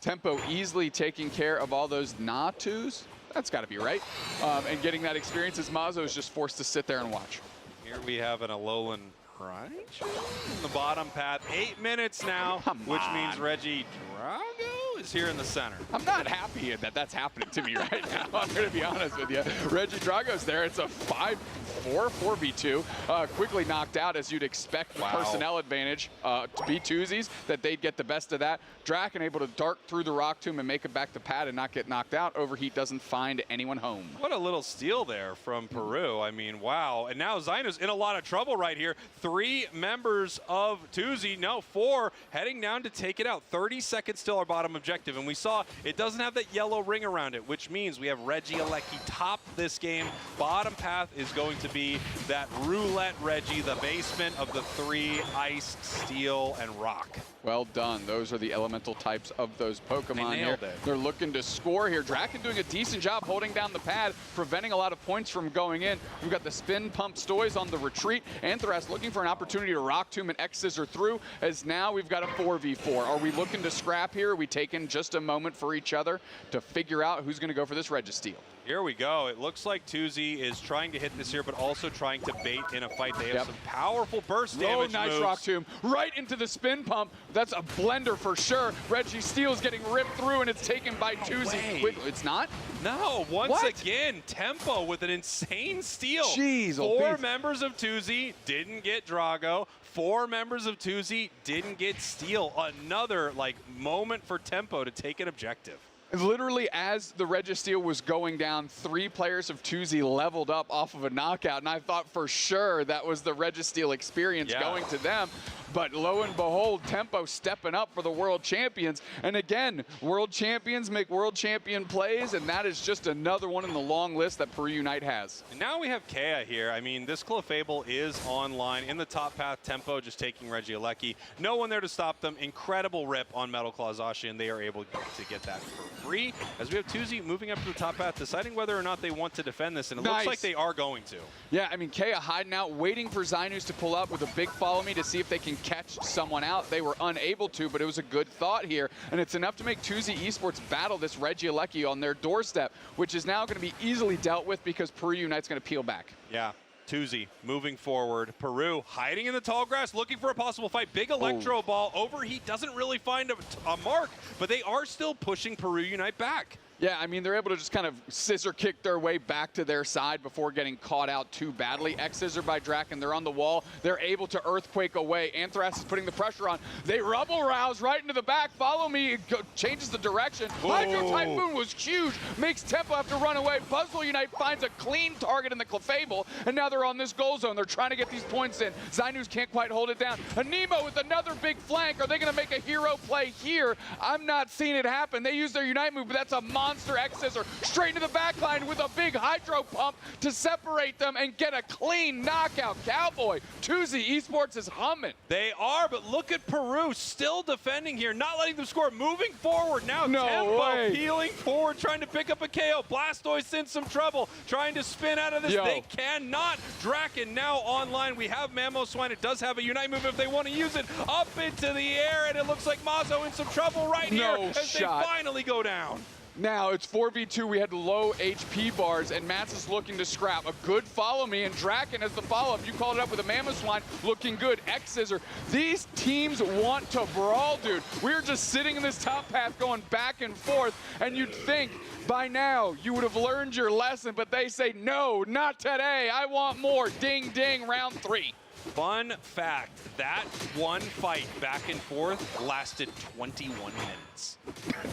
Tempo easily taking care of all those Natus. That's got to be right. And getting that experience as Mazo is just forced to sit there and watch. Here we have an Alolan Raichu in the bottom path. 8 minutes now, which means Reggie Drago is here in the center. I'm not happy that that's happening to me right now. I'm going to be honest with you. Reggie Drago's there. It's a 5-4 4v2. Quickly knocked out, as you'd expect. The personnel advantage to be Tuzi's, that they'd get the best of that. Draken able to dart through the Rock Tomb and make it back to pad and not get knocked out. Overheat doesn't find anyone home. What a little steal there from Peru. I mean, wow. And now Zyno's in a lot of trouble right here. 3 members of Tuzi, no, 4, heading down to take it out. 30 seconds still our bottom objective. And we saw it doesn't have that yellow ring around it, which means we have Reggie Alecki top this game. Bottom path is going to be that Roulette Reggie, the basement of the 3 ice, steel, and rock. Well done. Those are the elemental types of those Pokemon here. It. They're looking to score here. Draken doing a decent job holding down the pad, preventing a lot of points from going in. We've got the Spin Pump Stoys on the retreat. Anthras looking for an opportunity to Rock Tomb and X-Scissor through, as now we've got a 4v4. Are we looking to scrap here? Are we taking just a moment for each other to figure out who's going to go for this Registeel? Here we go. It looks like Tuzi is trying to hit this here, but also trying to bait in a fight. They have some powerful burst damage nice moves. Rock Tomb right into the Spin Pump. That's a blender for sure. Registeel is getting ripped through, and it's taken by Tuzi. Wait, it's not? No, once again, Tempo with an insane steal. Jeez, 4 members of Tuzi didn't get Drago. 4 members of Tuzi didn't get steal. Another like moment for Tempo to take an objective. Literally, as the Registeel was going down, 3 players of Tuzi leveled up off of a knockout, and I thought for sure that was the Registeel experience going to them. But lo and behold, Tempo stepping up for the world champions. And again, world champions make world champion plays, and that is just another one in the long list that Peru Unite has. And now we have Kea here. I mean, this Clefable is online. In the top path, Tempo just taking Regieleki. No one there to stop them. Incredible rip on Metal Claw Zashi, and they are able to get that for free. As we have Tuzi moving up to the top path, deciding whether or not they want to defend this, and it looks like they are going to. Yeah, I mean, Kea hiding out, waiting for Zainus to pull up with a big follow me to see if they can catch someone out. They were unable to, but it was a good thought here, and it's enough to make Tuzi Esports battle this Regieleki on their doorstep, which is now going to be easily dealt with because Peru Unite's going to peel back. Yeah. Tuzi moving forward. Peru hiding in the tall grass, looking for a possible fight. Big electro ball. Overheat doesn't really find a mark, but they are still pushing Peru Unite back. Yeah, I mean, they're able to just kind of scissor kick their way back to their side before getting caught out too badly. X-scissor by Draken, they're on the wall. They're able to earthquake away. Anthrax is putting the pressure on. They rubble rouse right into the back. Follow me, changes the direction. Hydro Typhoon was huge, makes Tempo have to run away. Buzzwell Unite finds a clean target in the Clefable, and now they're on this goal zone. They're trying to get these points in. Zainus can't quite hold it down. Anemo with another big flank. Are they gonna make a hero play here? I'm not seeing it happen. They use their Unite move, but that's a monster X-scissor straight into the back line with a big hydro pump to separate them and get a clean knockout. Cowboy, Tuzi Esports is humming. They are, but look at Peru still defending here, not letting them score, moving forward now. No Tempo way. peeling forward, trying to pick up a KO. Blastoise in some trouble, trying to spin out of this. They cannot. Draken now online. We have Mamoswine. It does have a Unite move if they want to use it. Up into the air, and it looks like Mazo in some trouble right here as they finally go down. Now it's 4v2. We had low HP bars, and Mats is looking to scrap. A good follow me, and Draken has the follow-up. You called it up with a Mamoswine, looking good. X-scissor. These teams want to brawl, dude. We're just sitting in this top path going back and forth, and you'd think by now you would have learned your lesson, but they say, no, not today. I want more. Ding, ding, round 3. Fun fact, that one fight back and forth lasted 21 minutes.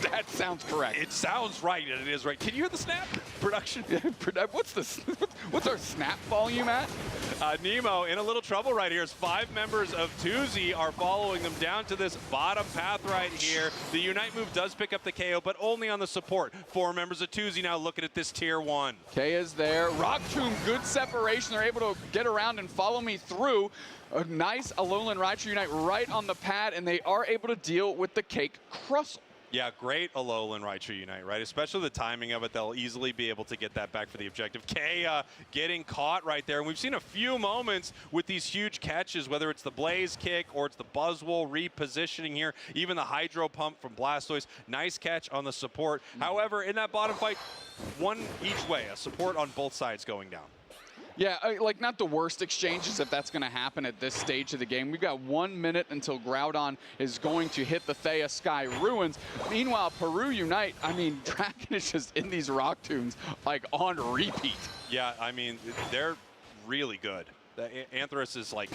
That sounds correct. It sounds right, and it is right. Can you hear the snap? Production? What's our snap volume at? Nemo in a little trouble right here as 5 members of Tuzi are following them down to this bottom path right here. The Unite move does pick up the KO, but only on the support. 4 members of Tuzi now looking at this tier 1. K is there. Rock Tomb, good separation. They're able to get around and follow me through. A nice Alolan Raichu Unite right on the pad, and they are able to deal with the Cake Crustle. Yeah, great Alolan Raichu Unite, right? Especially the timing of it, they'll easily be able to get that back for the objective. Kea getting caught right there, and we've seen a few moments with these huge catches, whether it's the Blaze Kick or it's the Buzzwole repositioning here, even the Hydro Pump from Blastoise. Nice catch on the support. However, in that bottom fight, one each way, a support on both sides going down. Yeah, like not the worst exchanges if that's going to happen at this stage of the game. We've got 1 minute until Groudon is going to hit the Thea Sky Ruins. Meanwhile, Peru Unite, I mean, Draken is just in these Rock Tombs like on repeat. Yeah, I mean, they're really good. Anthrax is like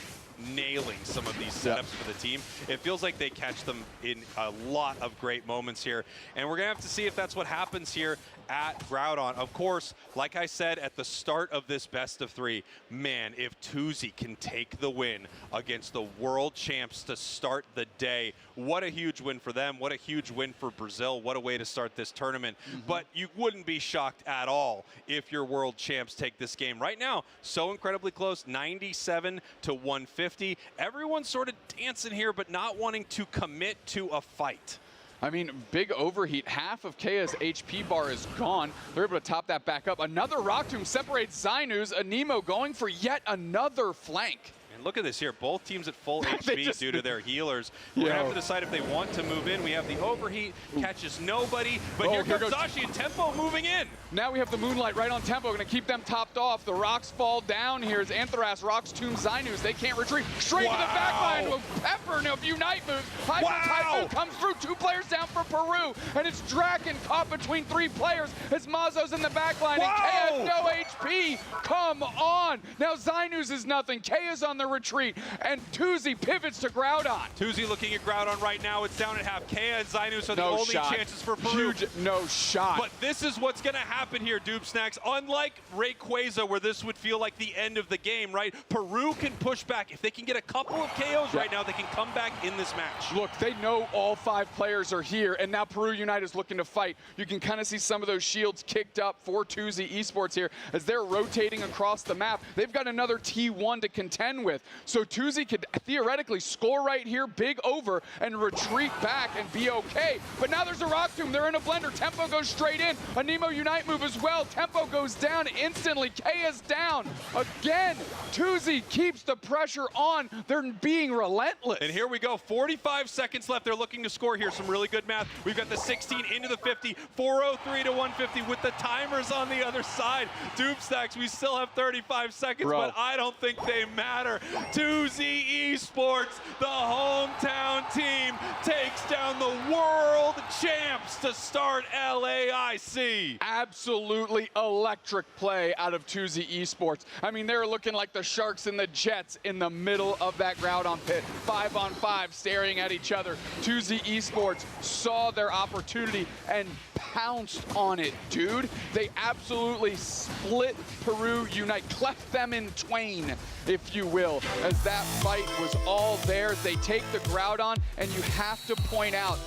nailing some of these setups for the team. It feels like they catch them in a lot of great moments here. And we're going to have to see if that's what happens here at Groudon. Of course, like I said at the start of this best of 3, man, if Tuzi can take the win against the world champs to start the day, what a huge win for them. What a huge win for Brazil. What a way to start this tournament. But you wouldn't be shocked at all if your world champs take this game. Right now, so incredibly close, 97 to 150. Everyone's sort of dancing here, but not wanting to commit to a fight. I mean, big overheat. Half of Kea's HP bar is gone. They're able to top that back up. Another Rock Tomb separates Zainus. Anemo going for yet another flank. And look at this here. Both teams at full HP due to their healers. We're going to have to decide if they want to move in. We have the overheat. Catches nobody. But here comes Zashi and Tempo moving in. Now we have the Moonlight right on Tempo. Going to keep them topped off. The rocks fall down here as Anthrax rocks Tomb Zainus. They can't retreat. Straight to the back line with Pepper. Now Unite moves. Hydro Typhoon comes through. 2 players down for Peru. And it's Draken caught between 3 players as Mazo's in the back line. And Kea has no HP. Come on. Now Zainus is nothing. Kea's on the retreat, and Tuzi pivots to Groudon. Tuzi looking at Groudon right now. It's down at half. Kea and Zainus are the No only shot. chances for Peru. Huge no shot. But this is what's going to happen here, Doob Snacks. Unlike Rayquaza, where this would feel like the end of the game, right? Peru can push back. If they can get a couple of KOs right now, they can come back in this match. Look, they know all 5 players are here, and now Peru Unite is looking to fight. You can kind of see some of those shields kicked up for Tuzi Esports here as they're rotating across the map. They've got another T1 to contend with. So Tuzi could theoretically score right here, big over, and retreat back and be okay. But now there's a Rock Tomb. They're in a blender. Tempo goes straight in. A Nemo Unite move as well. Tempo goes down instantly. Kaya's down. Again, Tuzi keeps the pressure on. They're being relentless. And here we go. 45 seconds left. They're looking to score here. Some really good math. We've got the 16 into the 50. 403 to 150 with the timers on the other side. Doob Stacks, we still have 35 seconds, but I don't think they matter. Tuzi Esports, the hometown team, takes down the world champs to start LAIC. Absolutely electric play out of Tuzi Esports. I mean, they're looking like the Sharks and the Jets in the middle of that Groudon pit. 5-on-5 staring at each other. Tuzi Esports saw their opportunity and pounced on it, dude. They absolutely split Peru Unite, cleft them in twain, if you will, as that fight was all theirs. They take the Groudon, and you have to point out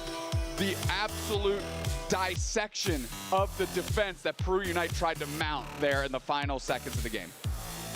the absolute dissection of the defense that Peru Unite tried to mount there in the final seconds of the game.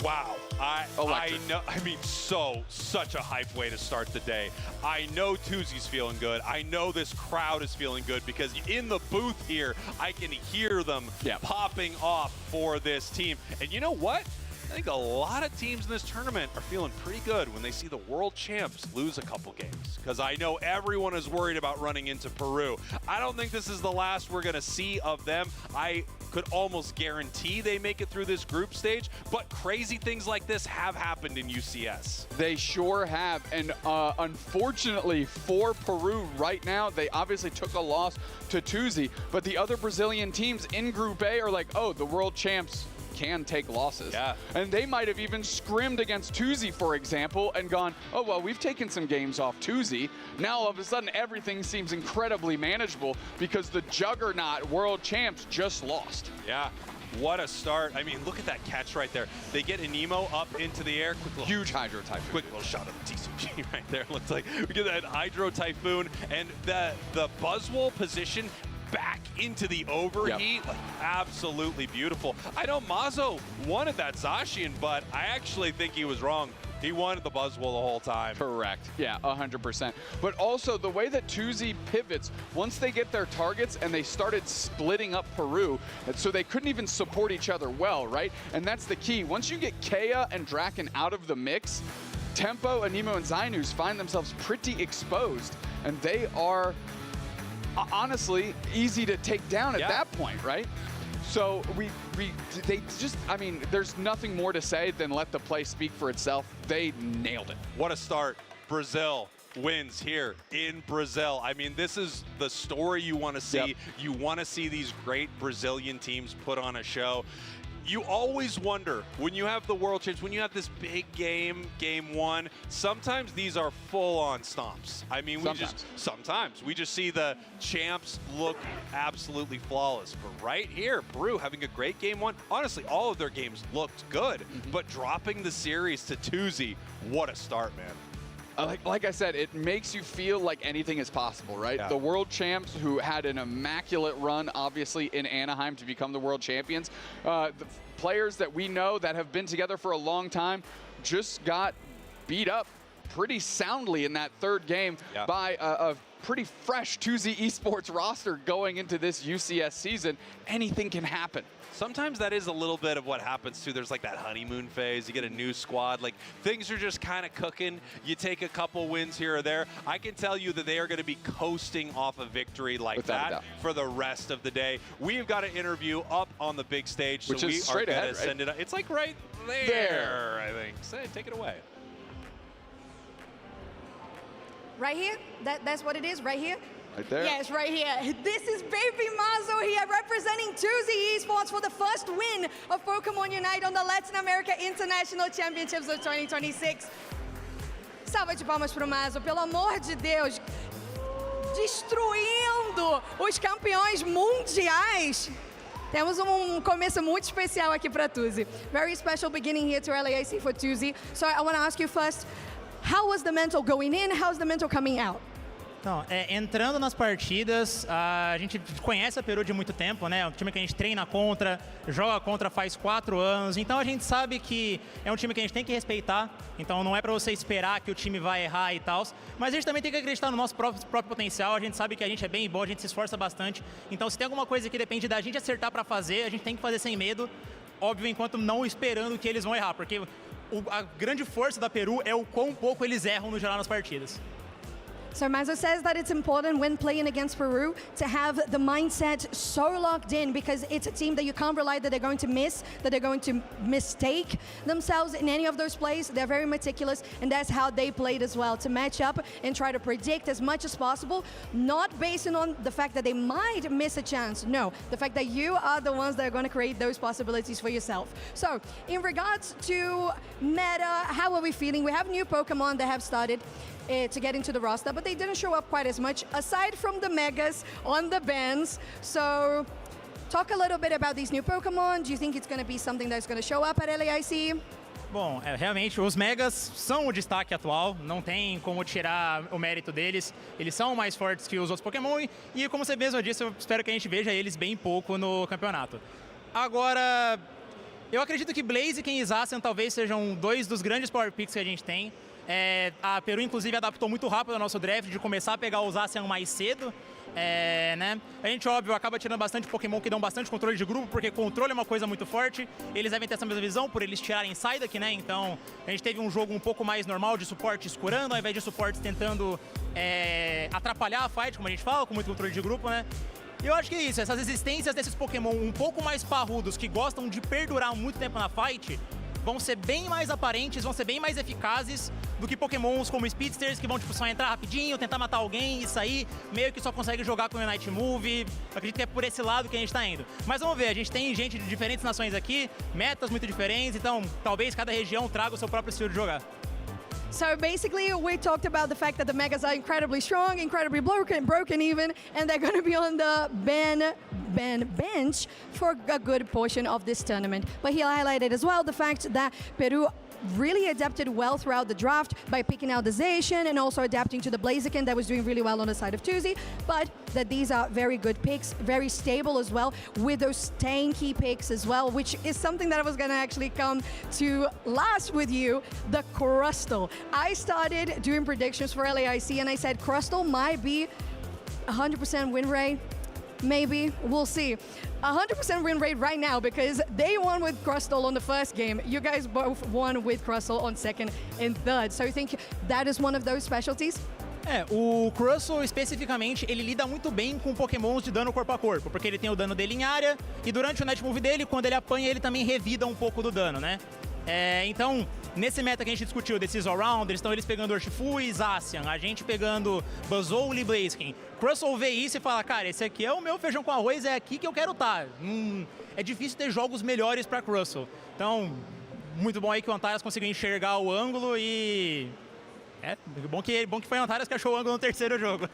Wow, I know, I mean, such a hype way to start the day. I know Tuzi's feeling good. I know this crowd is feeling good because in the booth here, I can hear them popping off for this team. And you know what? I think a lot of teams in this tournament are feeling pretty good when they see the world champs lose a couple games, because I know everyone is worried about running into Peru. I don't think this is the last we're going to see of them. I could almost guarantee they make it through this group stage, but crazy things like this have happened in UCS. They sure have, and unfortunately for Peru right now, they obviously took a loss to Tuzi, but the other Brazilian teams in Group A are like, oh, the world champs can take losses. Yeah. And they might have even scrimmed against Tuzi, for example, and gone, oh, well, we've taken some games off Tuzi. Now, all of a sudden, everything seems incredibly manageable because the juggernaut world champs just lost. Yeah. What a start. I mean, look at that catch right there. They get Anemo up into the air. Quick little, huge Hydro Typhoon. Quick little shot of the TCG right there. Looks like we get that Hydro Typhoon and the Buzzwole position back into the overheat. Like, absolutely beautiful. I know Mazo wanted that Zacian, but I actually think he was wrong. He wanted the Buzzwole the whole time. Correct. Yeah, 100%. But also the way that Tuzi pivots, once they get their targets and they started splitting up Peru, so they couldn't even support each other well, right? And that's the key. Once you get Kea and Draken out of the mix, Tempo, Anemo, and Zainus find themselves pretty exposed, and they are honestly easy to take down at that point, right? So they just, I mean, there's nothing more to say than let the play speak for itself. They nailed it. What a start. Brazil wins here in Brazil. I mean, this is the story you want to see. You want to see these great Brazilian teams put on a show. You always wonder when you have the world champs, when you have this big game, game one, sometimes these are full-on stomps. I mean, sometimes we just see the champs look absolutely flawless. But right here, Peru having a great game one. Honestly, all of their games looked good, but dropping the series to Tuzi, what a start, man. Like I said, it makes you feel like anything is possible, right? Yeah. The world champs who had an immaculate run, obviously, in Anaheim to become the world champions. The players that we know that have been together for a long time just got beat up pretty soundly in that third game by a pretty fresh Tuzi Esports roster going into this UCS season. Anything can happen. Sometimes that is a little bit of what happens too. There's like that honeymoon phase. You get a new squad. Like things are just kind of cooking. You take a couple wins here or there. I can tell you that they are going to be coasting off a victory like that for the rest of the day. We've got an interview up on the big stage. Which so is we straight are ahead, going to send it up. It's like right there, I think. So take it away. Right here? That's what it is, right here? Right there? Yes, right here. This is Baby Mazo here representing Tuzi Esports for the first win of Pokémon Unite on the Latin America International Championships of 2026. Salva de palmas pro Mazo, pelo amor de Deus. Destruindo os campeões mundiais. Temos começo muito especial aqui para Tuzi. Very special beginning here to LAIC for Tuzi. So I want to ask you first, how was the mental going in? How's the mental coming out? Não, entrando nas partidas, a gente conhece a Peru de muito tempo, né? É um time que a gente treina contra, joga contra faz 4 anos, então a gente sabe que é um time que a gente tem que respeitar, então não é para você esperar que o time vai errar e tal, mas a gente também tem que acreditar no nosso próprio potencial, a gente sabe que a gente é bem bom, a gente se esforça bastante, então se tem alguma coisa que depende da gente acertar para fazer, a gente tem que fazer sem medo, óbvio, enquanto não esperando que eles vão errar, porque a grande força da Peru é o quão pouco eles erram no geral nas partidas. So Mazo says that it's important when playing against Peru to have the mindset so locked in because it's a team that you can't rely that they're going to miss, that they're going to mistake themselves in any of those plays. They're very meticulous, and that's how they played as well, to match up and try to predict as much as possible, not based on the fact that they might miss a chance. No, the fact that you are the ones that are going to create those possibilities for yourself. So in regards to meta, how are we feeling? We have new Pokemon that have started to get into the roster, but they didn't show up quite as much, aside from the Megas on the bans. So talk a little bit about these new Pokemon. Do you think it's going to be something that's going to show up at LAIC? Bom, realmente, os Megas são o destaque atual, não tem como tirar o mérito deles. Eles são mais fortes que os outros Pokémon e, como você mesmo disse, eu espero que a gente veja eles bem pouco no campeonato. Agora, eu acredito que Blaziken e Zacian talvez sejam 2 dos grandes Power Picks que a gente tem. A Peru, inclusive, adaptou muito rápido ao nosso draft de começar a pegar o Zacian mais cedo. Né? A gente, óbvio, acaba tirando bastante Pokémon que dão bastante controle de grupo, porque controle é uma coisa muito forte. Eles devem ter essa mesma visão por eles tirarem Psyduck, né? Então, a gente teve um jogo um pouco mais normal de suporte escurando, ao invés de suportes tentando atrapalhar a fight, como a gente fala, com muito controle de grupo, né? E eu acho que é isso, essas existências desses Pokémon um pouco mais parrudos, que gostam de perdurar muito tempo na fight, vão ser bem mais aparentes, vão ser bem mais eficazes do que Pokémons como Speedsters, que vão tipo, só entrar rapidinho, tentar matar alguém e sair, meio que só consegue jogar com o Unite Move. Acredito que é por esse lado que a gente tá indo. Mas vamos ver, a gente tem gente de diferentes nações aqui, metas muito diferentes, então talvez cada região traga o seu próprio estilo de jogar. So basically, we talked about the fact that the Megas are incredibly strong, incredibly broken even, and they're going to be on the ban bench for a good portion of this tournament. But he highlighted as well the fact that Peru really adapted well throughout the draft by picking out the Zacian and also adapting to the Blaziken that was doing really well on the side of Tuzi, but that these are very good picks, very stable as well, with those tanky picks as well, which is something that I was gonna actually come to last with you, the Crustle. I started doing predictions for LAIC and I said Crustle might be 100% win rate. Maybe, we'll see. 100% win rate right now because they won with Crustle on the first game. You guys both won with Crustle on second and third. So you think that is one of those specialties? O Crustle especificamente, ele lida muito bem com Pokémons de dano corpo a corpo, porque ele tem o dano dele em área e durante o Net Move dele, quando ele apanha, ele também revida um pouco do dano, né? Então, nesse meta que a gente discutiu desses All-Rounders, estão eles pegando Urshifu e Zacian, a gente pegando Buzzwole e Blaziken. Crustle vê isso e fala, cara, esse aqui é o meu feijão com arroz, é aqui que eu quero estar. É difícil ter jogos melhores para Crustle. Então, muito bom aí que o Antares conseguiu enxergar o ângulo e... bom que foi o Antares que achou o ângulo no terceiro jogo.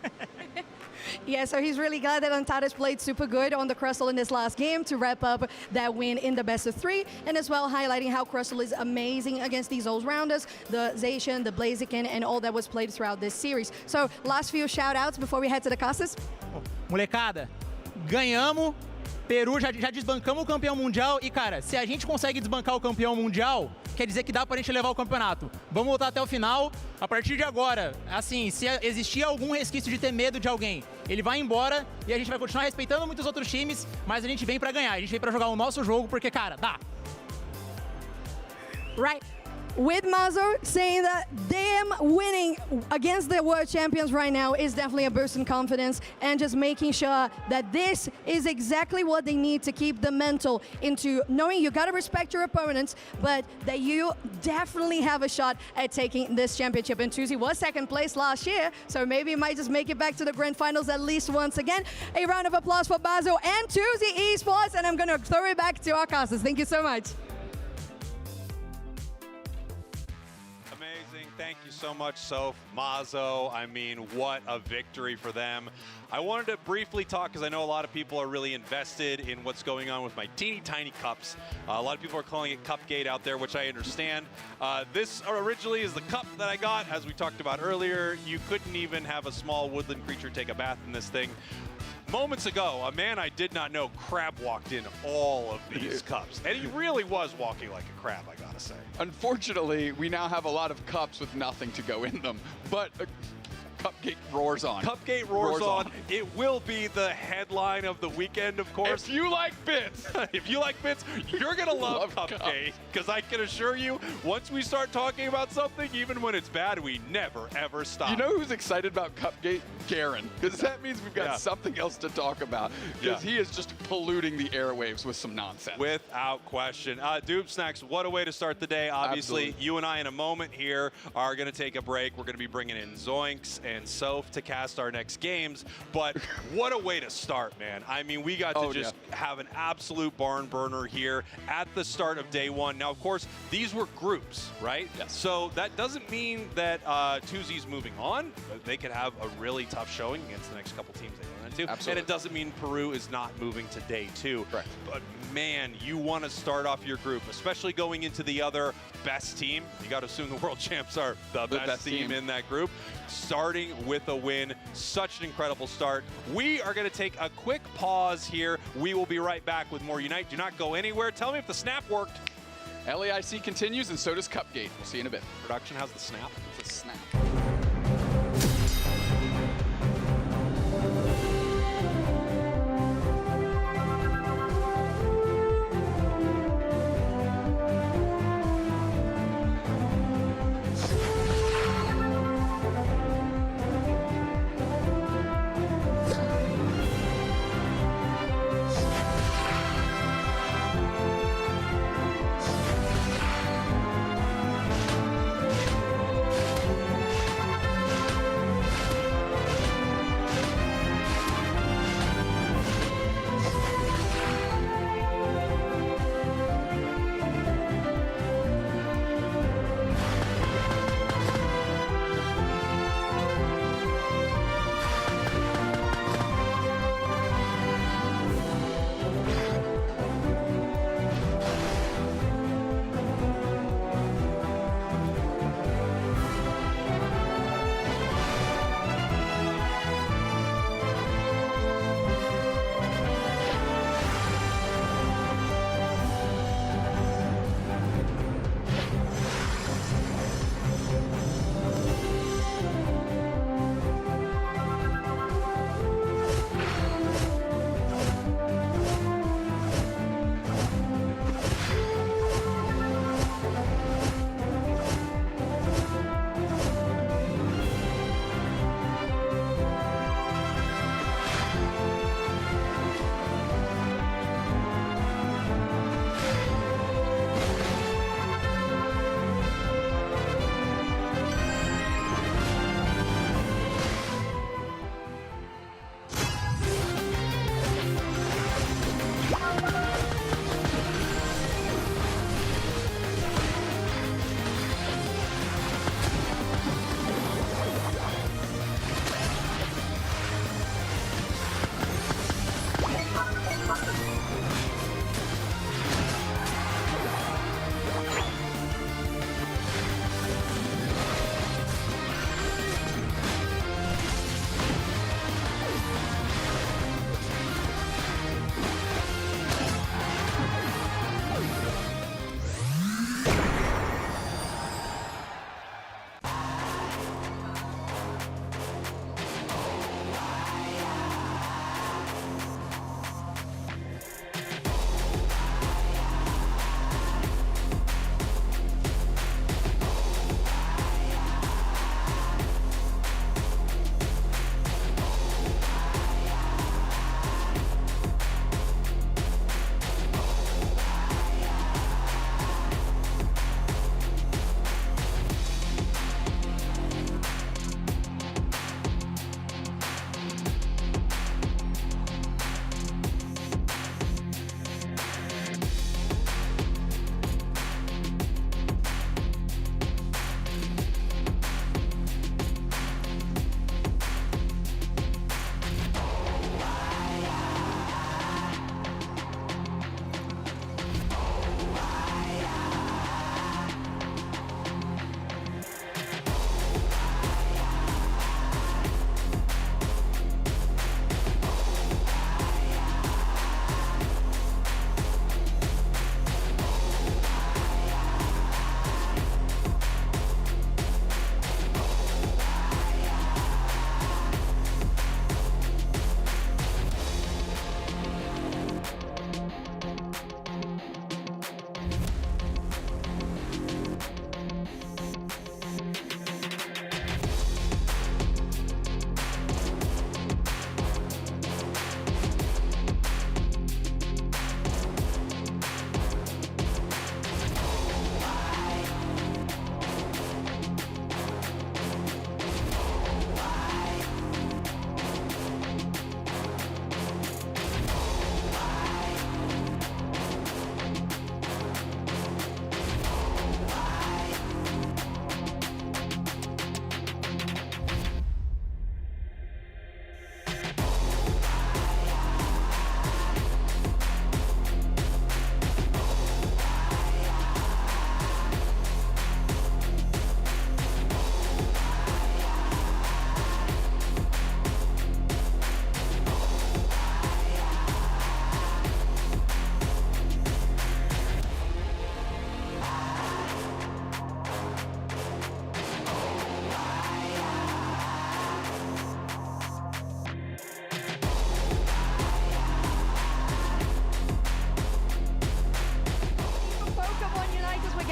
Yeah, so he's really glad that Antares played super good on the Crustle in this last game to wrap up that win in the best of 3, and as well highlighting how Crustle is amazing against these all-rounders, the Zacian, the Blaziken, and all that was played throughout this series. So, last few shout-outs before we head to the castas. Molecada, ganhamos, Peru, já desbancamos o campeão mundial e, cara, se a gente consegue desbancar o campeão mundial, quer dizer que dá pra gente levar o campeonato. Vamos lutar até o final. A partir de agora, assim, se existir algum resquício de ter medo de alguém, ele vai embora e a gente vai continuar respeitando muitos outros times, mas a gente vem pra ganhar, a gente vem pra jogar o nosso jogo, porque, cara, dá. Right. With Mazo saying that them winning against the world champions right now is definitely a boost in confidence, and just making sure that this is exactly what they need to keep the mental into knowing you gotta respect your opponents, but that you definitely have a shot at taking this championship. And Tuzi was second place last year, so maybe it might just make it back to the grand finals at least once again. A round of applause for Mazo and Tuzi Esports, and I'm gonna throw it back to our casters. Thank you so much. Thank you so much, Soph. Mazo, I mean, what a victory for them. I wanted to briefly talk, because I know a lot of people are really invested in what's going on with my teeny tiny cups. A lot of people are calling it Cupgate out there, which I understand. This originally is the cup that I got. As we talked about earlier, you couldn't even have a small woodland creature take a bath in this thing. Moments ago, a man I did not know crab walked in all of these cups. And he really was walking like a crab, I gotta say. Unfortunately, we now have a lot of cups with nothing to go in them, but Cupgate roars on. Cupgate roars on. It will be the headline of the weekend, of course. If you like bits, if you like bits, you're gonna love Cupgate, because I can assure you, once we start talking about something, even when it's bad, we never ever stop. You know who's excited about Cupgate? Garen, because that means we've got something else to talk about, because he is just polluting the airwaves with some nonsense. Without question. Doob Snacks, what a way to start the day. Obviously, you and I in a moment here are going to take a break. We're going to be bringing in Zoinks and Soph to cast our next games, but what a way to start, man. I mean, we got to just have an absolute barn burner here at the start of day one. Now, of course, these were groups, right? Yes. So that doesn't mean that Tuzi's moving on. They could have a really tough showing against the next couple teams they run into. Absolutely. And it doesn't mean Peru is not moving to day two. Correct. But man, you want to start off your group, especially going into the other best team. You got to assume the world champs are the best team in that group. Starting with a win, such an incredible start. We are going to take a quick pause here. We will be right back with more Unite. Do not go anywhere. Tell me if the snap worked. LAIC continues, and so does Cupgate. We'll see you in a bit. Production has the snap. It's a snap.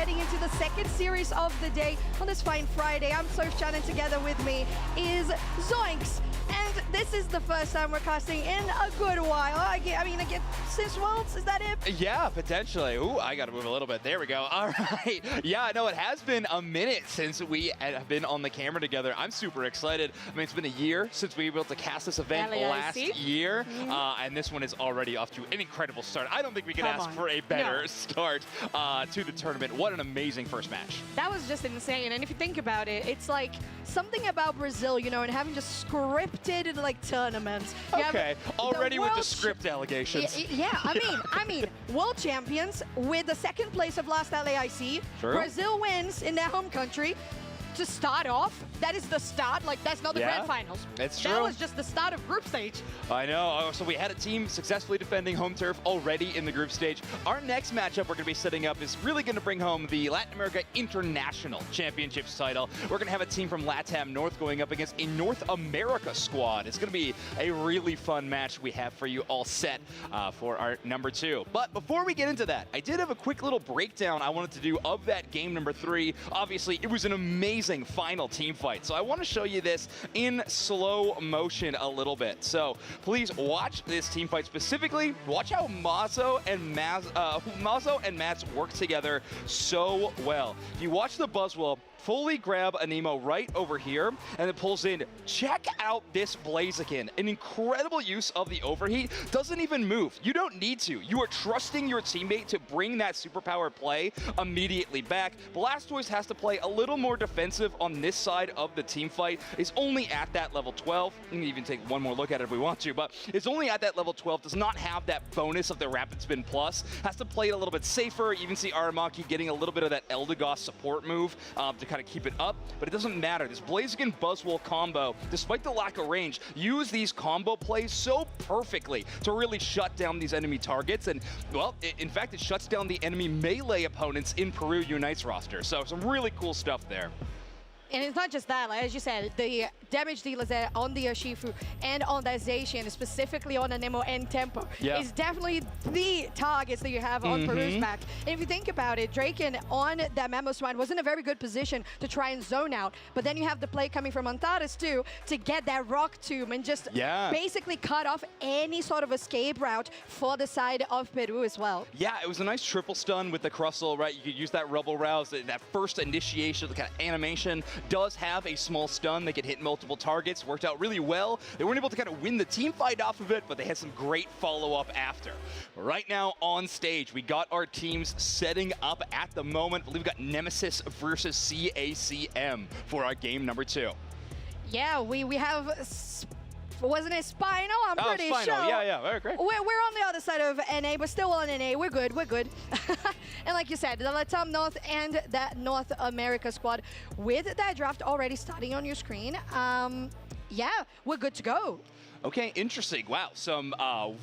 heading into the second series of the day on this fine Friday. I'm Surfchan, and together with me is Zoinks. And this is the first time we're casting in a good while. I mean, since Worlds, is that it? Yeah, potentially. Ooh, I gotta move a little bit. There we go. All right. Yeah, no, it has been a minute since we have been on the camera together. I'm super excited. I mean, it's been a year since we were able to cast this event last year, and this one is already off to an incredible start. I don't think we could ask for a better start to the tournament. What an amazing first match. That was just insane. And if you think about it, it's like something about Brazil, you know, and having just scripted like tournaments. Okay, already with the script allegations. Yeah, I mean, world champions with the second place of last LAIC. True. Brazil wins in their home country. To start off, that is the start. Like, that's not the grand finals. It's true. That was just the start of group stage. I know. So we had a team successfully defending home turf already in the group stage. Our next matchup we're going to be setting up is really going to bring home the Latin America International Championships title. We're going to have a team from LATAM North going up against a North America squad. It's going to be a really fun match we have for you all set for our number 2. But before we get into that, I did have a quick little breakdown I wanted to do of that game number 3. Obviously, it was an amazing final team fight. So I want to show you this in slow motion a little bit. So please watch this team fight specifically. Watch how Mazo and Mats work together so well. If you watch the Buzzwell fully grab a Nemo right over here, and it pulls in. Check out this Blaziken. An incredible use of the overheat. Doesn't even move. You don't need to. You are trusting your teammate to bring that superpower play immediately back. Blastoise has to play a little more defensive on this side of the team fight. Is only at that level 12. We can even take one more look at it if we want to, but it's only at that level 12. Does not have that bonus of the Rapid Spin Plus. Has to play it a little bit safer. You even see Aramaki getting a little bit of that Eldegoss support move to kind of keep it up, but it doesn't matter. This Blaziken Buzzwole combo, despite the lack of range, use these combo plays so perfectly to really shut down these enemy targets, and, well, in fact, it shuts down the enemy melee opponents in Peru Unite's roster. So some really cool stuff there. And it's not just that, like, as you said, the damage dealers there on the Urshifu and on the Zacian, specifically on the Nemo and Tempo, is definitely the targets that you have on Peru's back. And if you think about it, Draken on that Mammoth Swine was in a very good position to try and zone out, but then you have the play coming from Antares too to get that Rock Tomb and just basically cut off any sort of escape route for the side of Peru as well. Yeah, it was a nice triple stun with the Crustle, right? You could use that Rebel Rouse, that first initiation, the kind of animation does have a small stun. They could hit multiple targets. Worked out really well. They weren't able to kind of win the team fight off of it, but they had some great follow-up after. Right now on stage, we got our teams setting up at the moment. I believe we got Nemesis versus CACM for our game number 2. Yeah, we have... Wasn't it Spinal? I'm pretty sure. Yeah, very great. We're on the other side of NA, but still on NA. We're good. And like you said, the LATAM North and that North America squad with that draft already starting on your screen. Yeah, we're good to go. Okay, interesting. Wow, some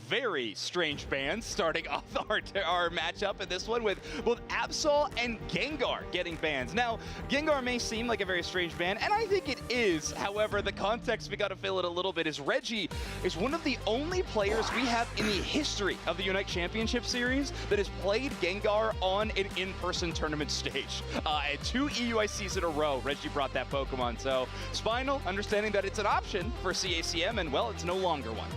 very strange bans starting off our matchup in this one with both Absol and Gengar getting bans. Now, Gengar may seem like a very strange ban, and I think it is. However, the context we got to fill it a little bit is Reggie is one of the only players we have in the history of the Unite Championship Series that has played Gengar on an in-person tournament stage. And 2 EUICs in a row, Reggie brought that Pokemon. So, Spinal, understanding that it's an option for CACM, and well, it's no longer one.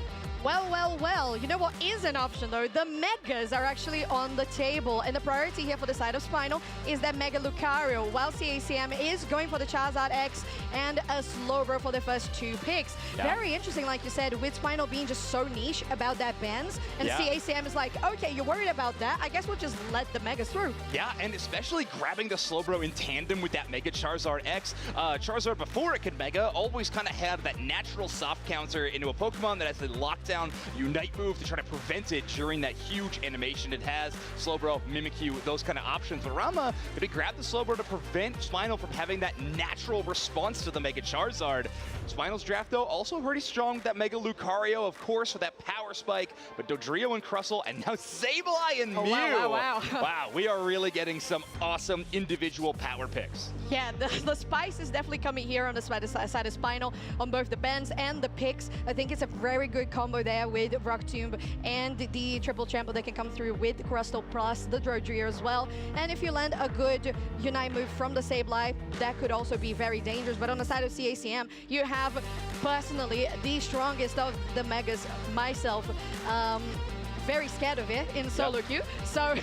Well. You know what is an option, though? The Megas are actually on the table, and the priority here for the side of Spinal is that Mega Lucario, while CACM is going for the Charizard X and a Slowbro for the first 2 picks. Very interesting, like you said, with Spinal being just so niche about that bans, and CACM is like, okay, you're worried about that? I guess we'll just let the Megas through. Yeah, and especially grabbing the Slowbro in tandem with that Mega Charizard X. Charizard, before it could Mega, always kind of had that natural soft counter into a Pokemon that has the lockdown Unite move to try to prevent it during that huge animation it has. Slowbro, Mimikyu, those kind of options. But Rama could he grab the Slowbro to prevent Spinal from having that natural response to the Mega Charizard. Spinal's draft, though, also pretty strong with that Mega Lucario, of course, with that Power Spike, but Dodrio and Crustle, and now Sableye and Mew. Wow. Wow, we are really getting some awesome individual power picks. Yeah, the spice is definitely coming here on the side of Spinal, on both the bans and the picks. I think it's a very good combo combo there with Rock Tomb and the triple champo that can come through with Crustle plus the Drodrio as well. And if you land a good Unite move from the Sableye, that could also be very dangerous. But on the side of CACM, you have personally the strongest of the Megas, myself. Very scared of it in solo queue. So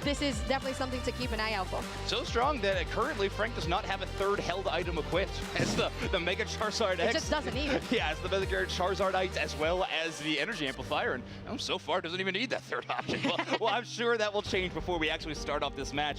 this is definitely something to keep an eye out for. So strong that currently Frank does not have a third held item equipped. As the Mega Charizard X. It just doesn't need it. Yeah, as the Mega Charizard X as well as the Energy Amplifier. And so far doesn't even need that third option. Well, I'm sure that will change before we actually start off this match.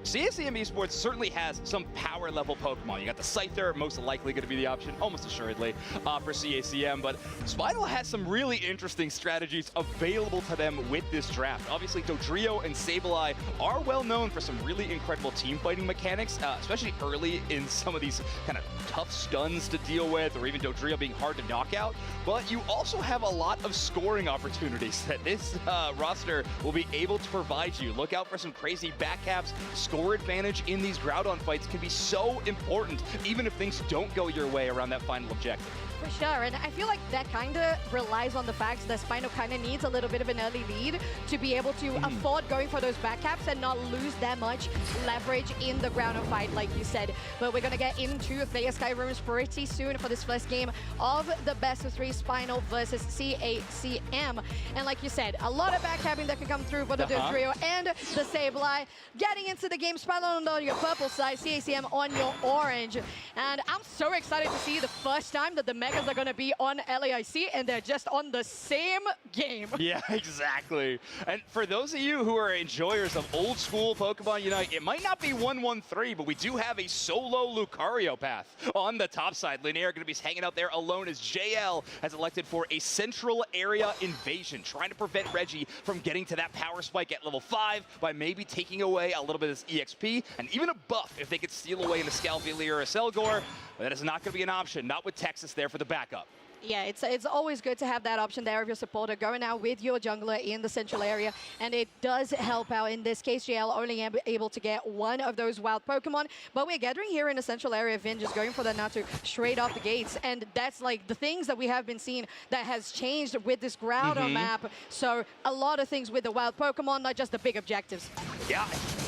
CACM Esports certainly has some power level Pokemon. You got the Scyther, most likely going to be the option, almost assuredly, for CACM. But Spinal has some really interesting strategies available to them with this draft. Obviously, Dodrio and Sableye are well known for some really incredible team fighting mechanics, especially early in some of these kind of tough stuns to deal with, or even Dodrio being hard to knock out. But you also have a lot of scoring opportunities that this roster will be able to provide you. Look out for some crazy backcaps. Score advantage in these Groudon fights can be so important, even if things don't go your way around that final objective. For sure, and I feel like that kind of relies on the fact that Spino kind of needs a little bit of an early lead to be able to afford going for those back caps and not lose that much leverage in the ground of fight, like you said. But we're going to get into Thea Sky rooms pretty soon for this first game of the best of 3 Spinal versus CACM. And like you said, a lot of back capping that can come through for the Dodrio and the Sableye. Getting into the game, Spinal on your purple side, CACM on your orange. And I'm so excited to see the first time that the Megas are going to be on LAIC, and they're just on the same game. Yeah, exactly. And for those of you who are enjoyers of old school Pokemon Unite, it might not be 1-1-3, but we do have a solo Lucario path on the top side. Linear going to be hanging out there alone as JL has elected for a central area invasion, trying to prevent Reggie from getting to that power spike at level 5 by maybe taking away a little bit of his EXP and even a buff if they could steal away into Scalfili or a Selgor. But that is not going to be an option, not with Texas there for the backup. Yeah, it's always good to have that option there of your supporter going out with your jungler in the central area, and it does help out. In this case, JL only able to get one of those wild Pokemon, but we're gathering here in the central area. Vin just going for the Natu straight off the gates, and that's like the things that we have been seeing that has changed with this Groudon map. So a lot of things with the wild Pokemon, not just the big objectives. Yeah,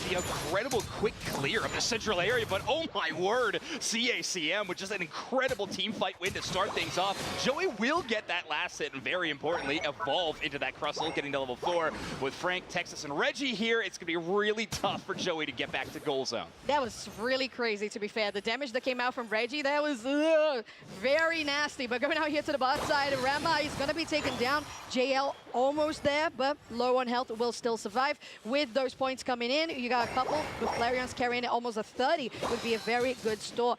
the incredible quick clear of the central area, but oh my word, CACM with just an incredible team fight win to start things off. Joey will get that last hit and very importantly evolve into that Crustle, getting to level 4. With Frank, Texas, and Reggie here, it's going to be really tough for Joey to get back to goal zone. That was really crazy, to be fair. The damage that came out from Reggie, that was very nasty. But going out here to the bot side, Ramba is going to be taken down. JL almost there, but low on health, will still survive. With those points coming in, you got a couple. With Flareon's carrying almost a 30, would be a very good score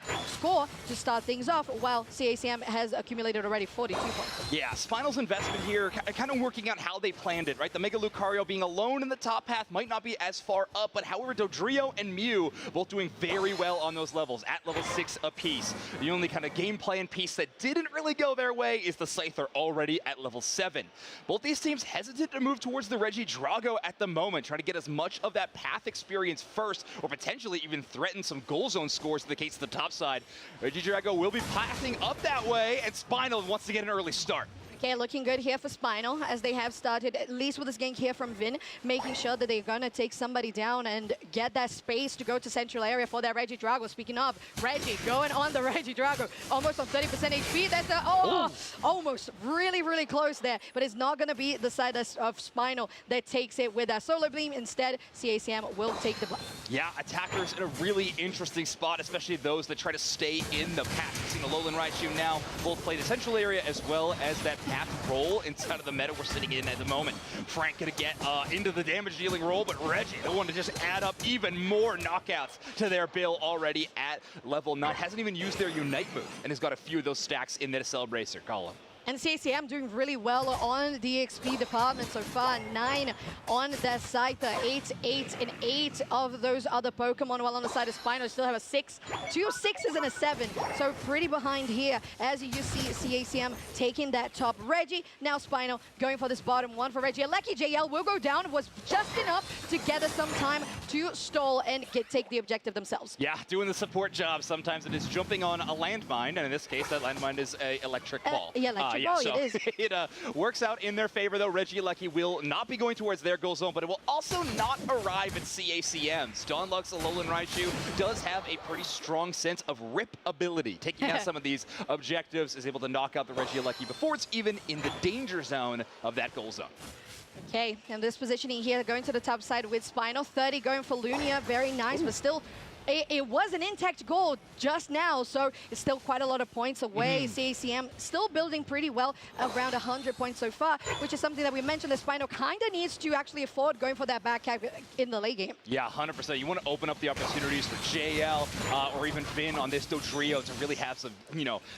to start things off, while CACM has accumulated already 42 points. Yeah, Spinal's investment here, kind of working out how they planned it, right? The Mega Lucario being alone in the top path might not be as far up, but however, Dodrio and Mew both doing very well on those levels, at level 6 apiece. The only kind of game plan piece that didn't really go their way is the Scyther already at level 7. Both these teams hesitant to move towards the Reggie Drago at the moment, trying to get as much of that path experience first, or potentially even threaten some goal zone scores in the case of the top side. Reggie Drago will be passing up that way, and Spinal wants to get an early start. Okay, looking good here for Spinal, as they have started, at least with this gank here from Vin, making sure that they're going to take somebody down and get that space to go to central area for that Reggie Drago. Speaking of, Reggie going on the Reggie Drago, almost on 30% HP. That's almost really, really close there, but it's not going to be the side of Spinal that takes it with that Solar Beam. Instead, CACM will take the block. Yeah, attackers in a really interesting spot, especially those that try to stay in the path. We've seen the Alolan Raichu now both play the central area as well as that path roll inside of the meta we're sitting in at the moment. Frank gonna get into the damage dealing role, but Reggie, the one to just add up even more knockouts to their bill already at level 9. Hasn't even used their Unite move and has got a few of those stacks in that Celebracer column. And CACM doing really well on the XP department so far. 9 on that Scyther, 8, 8, and 8 of those other Pokemon. While on the side of Spino, still have a 6, 2 6s and a 7. So pretty behind here as you see CACM taking that top. Reggie, now Spino going for this bottom one for Reggie. A lucky JL will go down, was just enough to gather some time to stall and take the objective themselves. Yeah, doing the support job. Sometimes it is jumping on a landmine, and in this case, that landmine is a electric ball. Yeah, like Yeah, ball. so It is. it works out in their favor, though. Regieleki will not be going towards their goal zone, but it will also not arrive at CACM's. Don Lux, Alolan Raichu, does have a pretty strong sense of rip ability. Taking down some of these objectives, is able to knock out the Regieleki before it's even in the danger zone of that goal zone. Okay, and this positioning here, going to the top side with Spinal. 30 going for Lunia, very nice, but still, it was an intact goal just now, so it's still quite a lot of points away. CACM still building pretty well, around 100 points so far, which is something that we mentioned that Spinal kind of needs to actually afford going for that back cap in the late game. Yeah, 100%. You want to open up the opportunities for JL or even Finn on this Dodrio to really have some,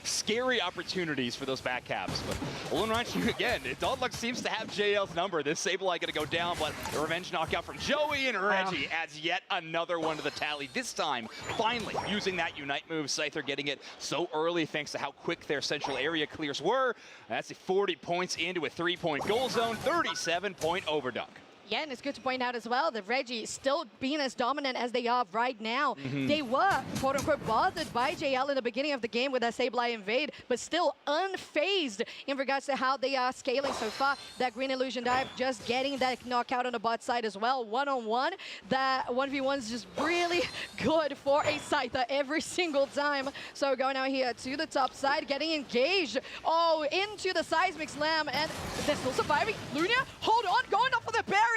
scary opportunities for those back caps. But Alolan Raichu, again, Don Lux seems to have JL's number. This Sableye going to go down, but the revenge knockout from Joey, and Reggie adds yet another one to the tally. This time, finally, using that Unite move. Scyther getting it so early thanks to how quick their central area clears were. That's 40 points into a 3-point goal zone, 37-point overdunk. Yeah, and it's good to point out as well that Reggie still being as dominant as they are right now. They were, quote-unquote, bothered by JL in the beginning of the game with that Sableye invade, but still unfazed in regards to how they are scaling so far. That Green Illusion Dive just getting that knockout on the bot side as well. One-on-one, that 1v1 is just really good for a Scyther every single time. So going out here to the top side, getting engaged. Oh, into the Seismic Slam, and they're still surviving. Lunia, hold on, going up for the berry.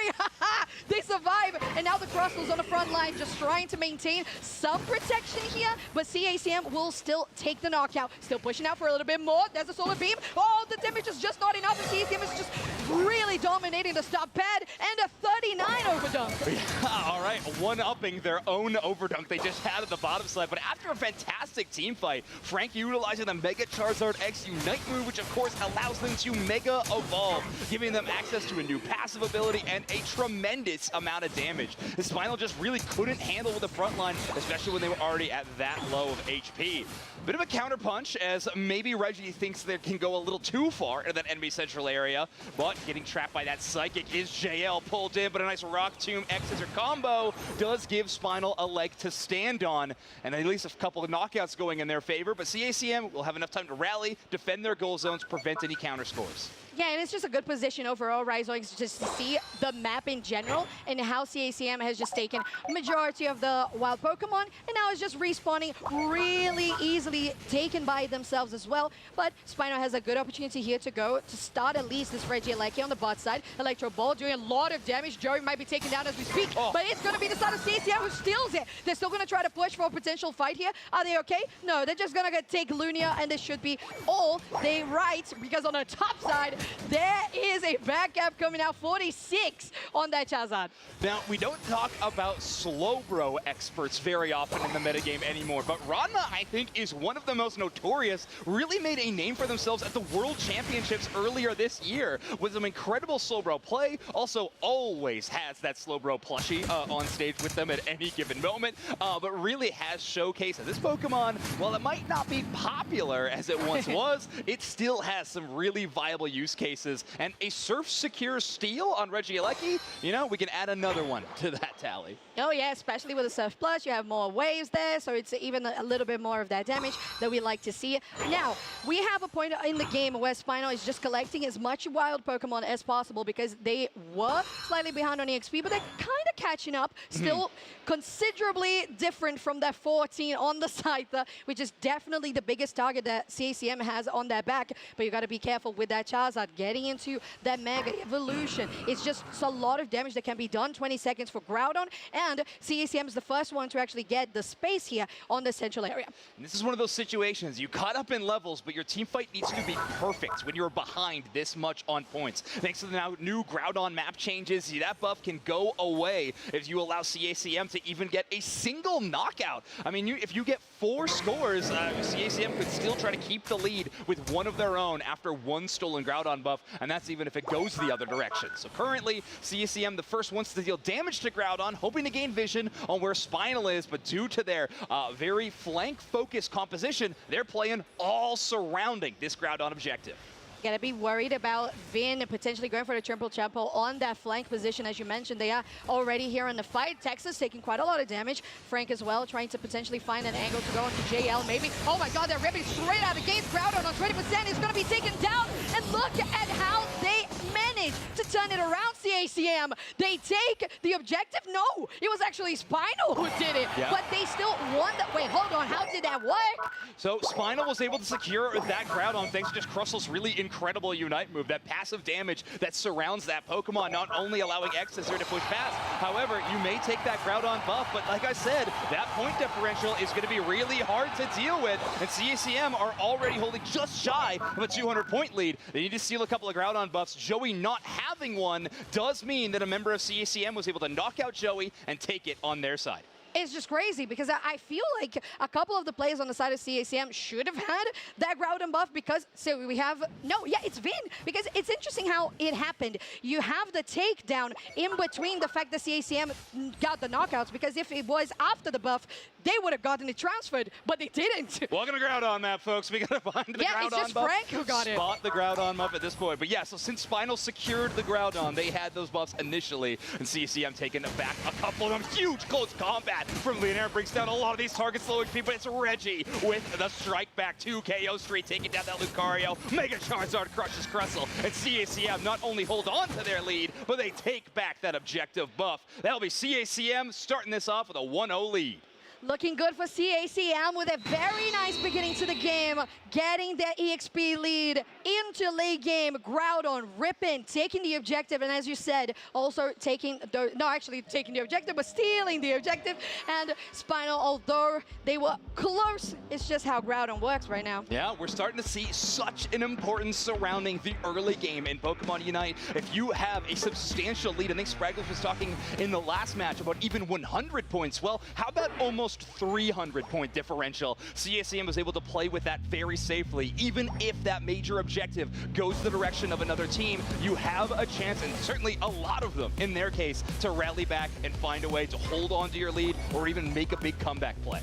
They survive, and now the Crustals on the front line just trying to maintain some protection here, but CACM will still take the knockout. Still pushing out for a little bit more. There's a Solar Beam. Oh, the damage is just not enough, and CACM is just really dominating the stop pad, and a 39 overdunk. Yeah, all right, one-upping their own overdunk they just had at the bottom side, but after a fantastic team fight, Frank utilizing the Mega Charizard X Unite move, which of course allows them to Mega Evolve, giving them access to a new passive ability and a tremendous amount of damage. The Spinal just really couldn't handle with the front line, especially when they were already at that low of HP. Bit of a counterpunch as maybe Reggie thinks they can go a little too far into that enemy central area, but getting trapped by that Psychic is JL pulled in, but a nice Rock Tomb X-Scissor combo does give Spinal a leg to stand on, and at least a couple of knockouts going in their favor, but CACM will have enough time to rally, defend their goal zones, prevent any counter scores. Yeah, and it's just a good position overall, Ryzoix, just to see the map in general and how CACM has just taken majority of the wild Pokemon, and now is just respawning really easily, taken by themselves as well. But Spino has a good opportunity here to go to start at least this Regieleki on the bot side. Electro Ball doing a lot of damage. Joey might be taken down as we speak, but it's going to be the side of CACM who steals it. They're still going to try to push for a potential fight here. Are they okay? No, they're just going to take Lunia, and this should be all they right, because on the top side, there is a back cap coming out, 46 on that Charizard. Now, we don't talk about Slowbro experts very often in the metagame anymore, but Ranma, I think, is one of the most notorious, really made a name for themselves at the World Championships earlier this year with some incredible Slowbro play, also always has that Slowbro plushie on stage with them at any given moment, but really has showcased that this Pokemon, while it might not be popular as it once was, it still has some really viable use cases, and a Surf Secure Steal on Regieleki, you know, we can add another one to that tally. Oh yeah, especially with the Surf Plus, you have more waves there, so it's even a little bit more of that damage that we like to see. Now, we have a point in the game where Spino is just collecting as much wild Pokemon as possible because they were slightly behind on EXP, but they're kind of catching up, still considerably different from that 14 on the Scyther, which is definitely the biggest target that CACM has on their back, but you got to be careful with that Charizard getting into that Mega Evolution. It's just a lot of damage that can be done, 20 seconds for Groudon, and CACM is the first one to actually get the space here on the central area. And this is one of those situations, you caught up in levels, but your team fight needs to be perfect when you're behind this much on points. Thanks to the now new Groudon map changes, that buff can go away if you allow CACM to even get a single knockout. I mean, if you get 4 scores, CACM could still try to keep the lead with one of their own after one stolen Groudon buff, and that's even if it goes the other direction. So currently, CACM the first ones to deal damage to Groudon, hoping to gain vision on where Spinal is, but due to their very flank-focused composition, they're playing all surrounding this Groudon objective. Gotta be worried about Vin potentially going for the triple on that flank position. As you mentioned, they are already here in the fight. Texas taking quite a lot of damage. Frank as well, trying to potentially find an angle to go into JL maybe. Oh my god, they're ripping straight out of the gate. Crowd on 20%. He's gonna be taken down. And look at how they managed to turn it around, CACM. They take the objective. No, it was actually Spinal who did it. Yeah. But they still won that. Wait, hold on. How did that work? So Spinal was able to secure that crowd on thanks to just Crussel's really incredible Unite move, that passive damage that surrounds that Pokemon, not only allowing X's here to push past. However, you may take that crowd on buff, but like I said, that point differential is going to be really hard to deal with, and CACM are already holding just shy of a 200-point lead. They need to steal a couple of Groudon buffs. Joey not having one does mean that a member of CACM was able to knock out Joey and take it on their side. It's just crazy because I feel like a couple of the players on the side of CACM should have had that Groudon buff because, so we have, no, yeah, it's Vin. Because it's interesting how it happened. You have the takedown in between the fact that CACM got the knockouts, because if it was after the buff, they would have gotten it transferred, but they didn't. Welcome to Groudon map, folks. We gotta find the Groudon buff. Yeah, it's just Frank who got it. Spot the Groudon buff at this point. But yeah, so since Spinal secured the Groudon, they had those buffs initially, and CACM taking it back a couple of them. Huge close combat from Leonair, brings down a lot of these target slowing people. It's Reggie with the strike back 2 KO streak, taking down that Lucario. Mega Charizard crushes Crustle, and CACM not only hold on to their lead, but they take back that objective buff. That'll be CACM starting this off with a 1-0 lead. Looking good for CACM with a very nice beginning to the game, getting their EXP lead into late game. Groudon ripping, taking the objective, and as you said, also taking the, no, actually taking the objective, but stealing the objective. And Spinal, although they were close, it's just how Groudon works right now. Yeah, we're starting to see such an importance surrounding the early game in Pokemon Unite. If you have a substantial lead, I think Spraggles was talking in the last match about even 100 points. Well, how about almost 300-point differential? CACM was able to play with that very safely. Even if that major objective goes the direction of another team, you have a chance, and certainly a lot of them in their case, to rally back and find a way to hold on to your lead or even make a big comeback play.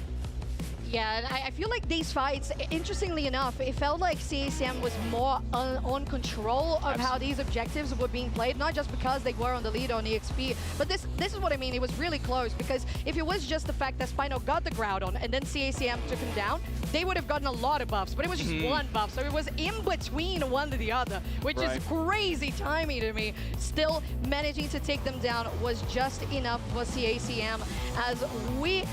Yeah, and I feel like these fights, interestingly enough, it felt like CACM was more on control of how these objectives were being played, not just because they were on the lead on EXP, but this is what I mean. It was really close, because if it was just the fact that Spino got the Groudon and then CACM took him down, they would have gotten a lot of buffs, but it was just one buff, so it was in between one to the other, which is crazy timing to me. Still, managing to take them down was just enough for CACM, as we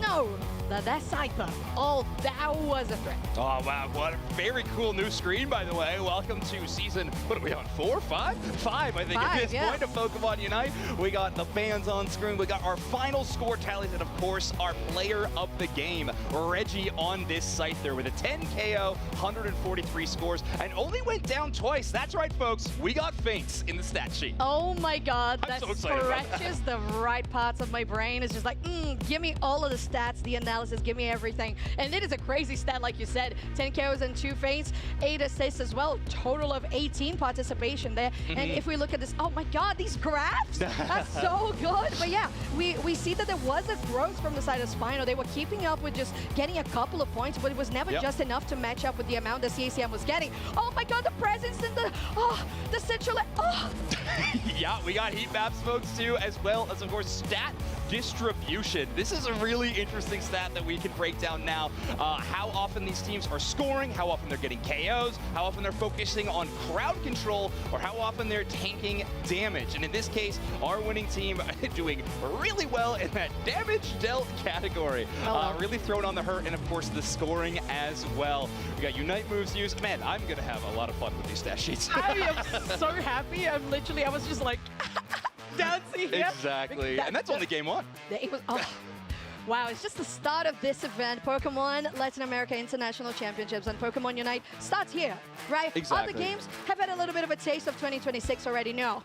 know that Scyther, oh, that was a threat. Oh, wow, what a very cool new screen, by the way. Welcome to season, what are we on, 4, 5? 5, I think, at this point of Pokemon Unite. We got the fans on screen, we got our final score tallies, and of course, our player of the game, Reggie, on this Scyther with a 10 KO, 143 scores, and only went down twice. That's right, folks, we got feints in the stat sheet. Oh my god, I'm that so excited about stretches the right parts of my brain. It's just like, give me all of the stats, the analysis, give me everything. And it is a crazy stat, like you said. 10 KOs and 2 feints, 8 assists as well. Total of 18 participation there. And if we look at this, oh my god, these graphs are so good. But yeah, we see that there was a growth from the side of Spino. They were keeping up with just getting a couple of points, but it was never just enough to match up with the amount that CACM was getting. Oh my god, the presence in the central, Yeah, we got heat maps, folks, too, as well as, of course, stat distribution. This is a really interesting stat that we can break down now. How often these teams are scoring, how often they're getting KOs, how often they're focusing on crowd control, or how often they're tanking damage. And in this case, our winning team doing really well in that damage dealt category. Really throwing on the hurt, and of course the scoring as well. We got Unite moves used. Man, I'm gonna have a lot of fun with these stat sheets. I am so happy. I was just like, dancing. Exactly, and that's only game 1. It was, wow, it's just the start of this event. Pokemon Latin America International Championships and Pokemon Unite starts here, right? Exactly. Other games have had a little bit of a taste of 2026 already. No,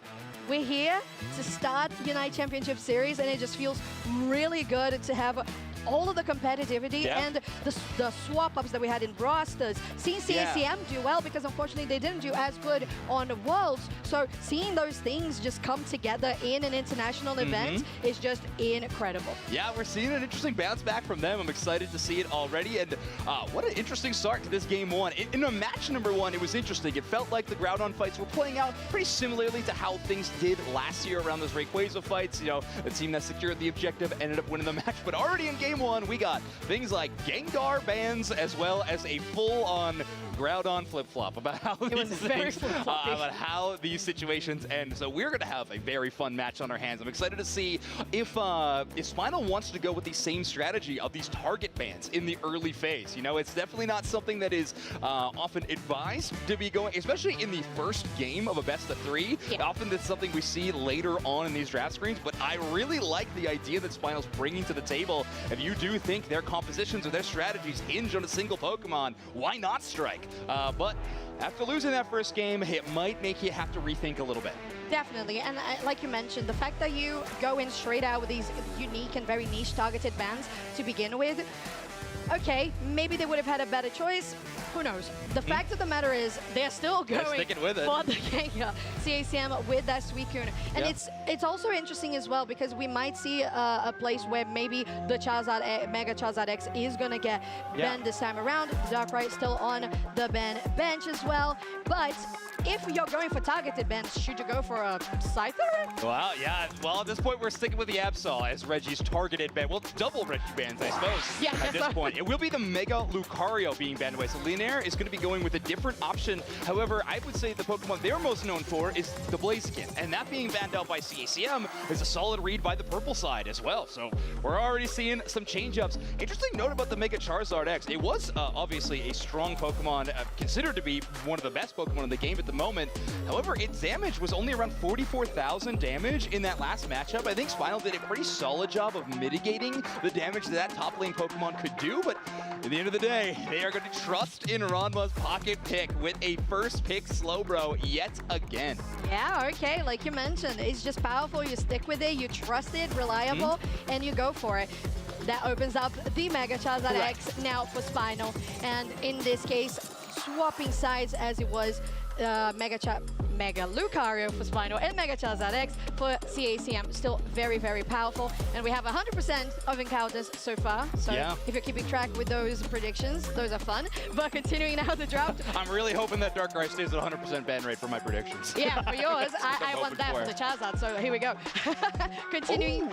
we're here to start Unite Championship Series, and it just feels really good to have all of the competitivity and the swap-ups that we had in rosters. Seeing CACM do well, because unfortunately they didn't do as good on the Worlds. So seeing those things just come together in an international event is just incredible. Yeah, we're seeing an interesting bounce back from them. I'm excited to see it already. And what an interesting start to this game one. In a match number one, it was interesting. It felt like the Groudon fights were playing out pretty similarly to how things did last year around those Rayquaza fights. You know, the team that secured the objective ended up winning the match. But already in game one, we got things like Gengar bans as well as a full-on Groudon flip-flop about how about how these situations end. So we're going to have a very fun match on our hands. I'm excited to see if Spinal wants to go with the same strategy of these target bans in the early phase. You know, it's definitely not something that is often advised to be going, especially in the first game of a best-of-3. Often that's something we see later on in these draft screens, but I really like the idea that Spinal's bringing to the table. If you do think their compositions or their strategies hinge on a single Pokemon, why not strike? But after losing that first game, it might make you have to rethink a little bit. Definitely, and like you mentioned, the fact that you go in straight out with these unique and very niche targeted bans to begin with, okay, maybe they would have had a better choice. Who knows? The fact of the matter is, they're still going sticking with it. for the CACM with that Suicune. And it's also interesting as well, because we might see a place where maybe the Charizard, Mega Charizard X is going to get banned this time around. Darkrai still on the ban bench as well. But if you're going for targeted bans, should you go for a Scyther? Well, yeah. Well, at this point, we're sticking with the Absol as Reggie's targeted ban. Well, double Reggie bans, I suppose, at this point. It will be the Mega Lucario being banned away. So Leonair is going to be going with a different option. However, I would say the Pokemon they're most known for is the Blaziken. And that being banned out by CACM is a solid read by the purple side as well. So we're already seeing some change-ups. Interesting note about the Mega Charizard X. It was obviously a strong Pokemon, considered to be one of the best Pokemon in the game at the moment. However, its damage was only around 44,000 damage in that last matchup. I think Spinal did a pretty solid job of mitigating the damage that top lane Pokemon could do, but at the end of the day, they are going to trust in Ranma's pocket pick with a first pick Slowbro yet again. Yeah, okay, like you mentioned, it's just powerful. You stick with it, you trust it, reliable, and you go for it. That opens up the Mega Charizard X now for Spinal, and in this case, swapping sides as it was Mega Lucario for Spinal and Mega Charizard X for CACM. Still very, very powerful. And we have 100% of encounters so far. So if you're keeping track with those predictions, those are fun. But continuing now the draft. I'm really hoping that Darkrai stays at 100% ban rate for my predictions. Yeah, for yours. I want that for the Charizard, so here we go. Continuing.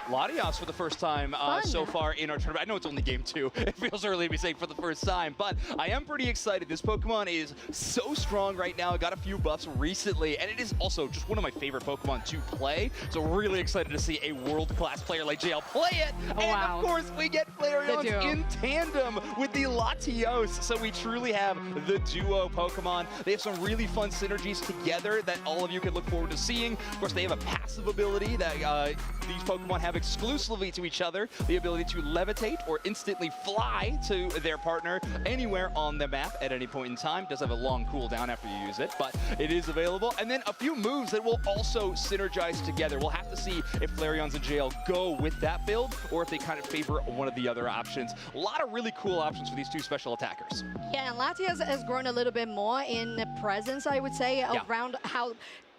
Latios for the first time so far in our tournament. I know it's only game 2. It feels early to be saying for the first time, but I am pretty excited. This Pokemon is so strong right now. It got a few buffs recently, and it is also just one of my favorite Pokemon to play. So really excited to see a world-class player like JL play it. And of course, we get Flareons in tandem with the Latios. So we truly have the duo Pokemon. They have some really fun synergies together that all of you can look forward to seeing. Of course, they have a passive ability that these Pokemon have exclusively to each other. The ability to levitate or instantly fly to their partner anywhere on the map at any point in time. Does have a long cooldown after you use it, but it is available. And then a few moves that will also synergize together. We'll have to see if Flareons and JL go with that build or if they kind of favor one of the other options. A lot of really cool options for these two special attackers. Yeah, and Latias has grown a little bit more in presence, I would say, around how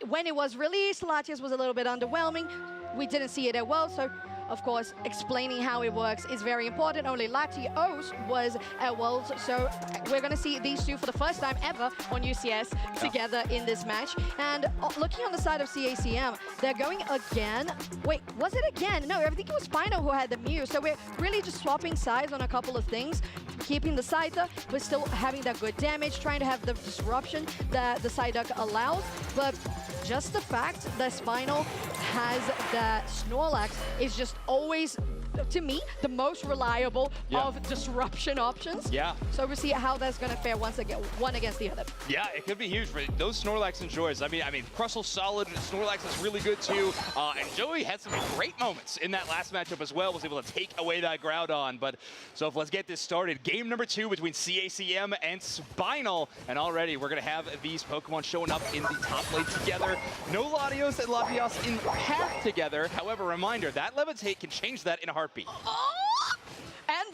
when it was released, Latias was a little bit underwhelming. We didn't see it at well, so of course, explaining how it works is very important. Only Latios was at Worlds, so we're going to see these two for the first time ever on UCS together in this match. And looking on the side of CACM, they're going again. Wait, was it again? No, I think it was Spino who had the Mew. So we're really just swapping sides on a couple of things, keeping the Scyther, but still having that good damage, trying to have the disruption that the Psyduck allows. But just the fact that Spinal has that Snorlax is just always, to me, the most reliable of disruption options. Yeah. So we'll see how that's going to fare once again, one against the other. Yeah, it could be huge for those Snorlax and Joys. I mean, Crustle's solid, Snorlax is really good too. And Joey had some great moments in that last matchup as well, was able to take away that Groudon. But so let's get this started. Game number 2 between CACM and Spinal. And already we're going to have these Pokemon showing up in the top lane together. No Latios and Latios in path together. However, reminder, that Levitate can change that in a heartbeat.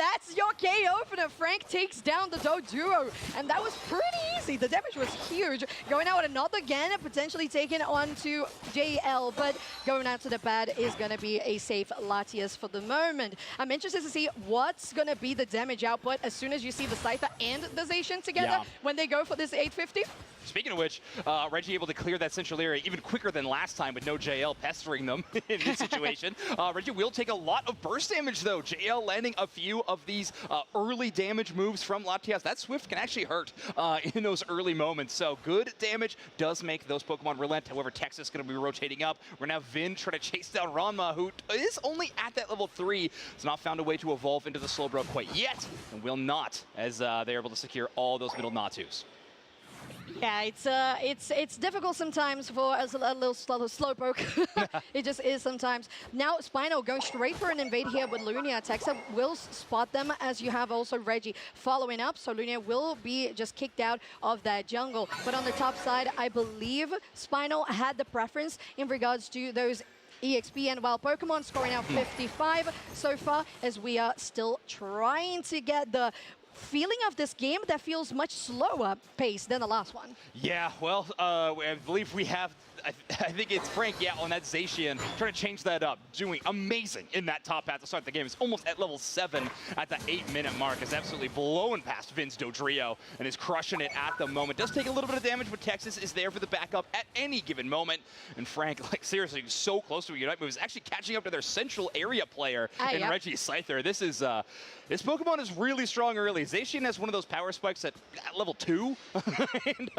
that's your KO opener. Frank takes down the Duo, and that was pretty easy. The damage was huge. Going out with another Gan, potentially taken onto JL, but going out to the pad is going to be a safe Latias for the moment. I'm interested to see what's going to be the damage output as soon as you see the Scyther and the Zacian together when they go for this 850. Speaking of which, Reggie able to clear that central area even quicker than last time with no JL pestering them in this situation. Reggie will take a lot of burst damage though. JL landing a few of these early damage moves from Latias. That Swift can actually hurt in those early moments. So good damage does make those Pokemon relent. However, Texas going to be rotating up. We're now Vin trying to chase down Ranma, who is only at that level 3. Has not found a way to evolve into the Slowbro quite yet, and will not, as they're able to secure all those middle Natus. Yeah, it's difficult sometimes for a little slowpoke. It just is sometimes. Now Spino going straight for an invade here with Lunia. Texa will spot them, as you have also Reggie following up. So Lunia will be just kicked out of that jungle. But on the top side, I believe Spino had the preference in regards to those EXP, and while Pokemon scoring out 55 so far, as we are still trying to get the feeling of this game that feels much slower paced than the last one. Yeah, well, I believe we have, I think it's Frank, on that Zacian, trying to change that up, doing amazing in that top path to start the game. It's almost at level 7 at the 8-minute mark. Is absolutely blowing past Vince Dodrio and is crushing it at the moment. Does take a little bit of damage, but Texas is there for the backup at any given moment. And Frank, like seriously, so close to a Unite move, is actually catching up to their central area player in Reggie Scyther. This is, this Pokemon is really strong early. Zacian has one of those power spikes at level 2 and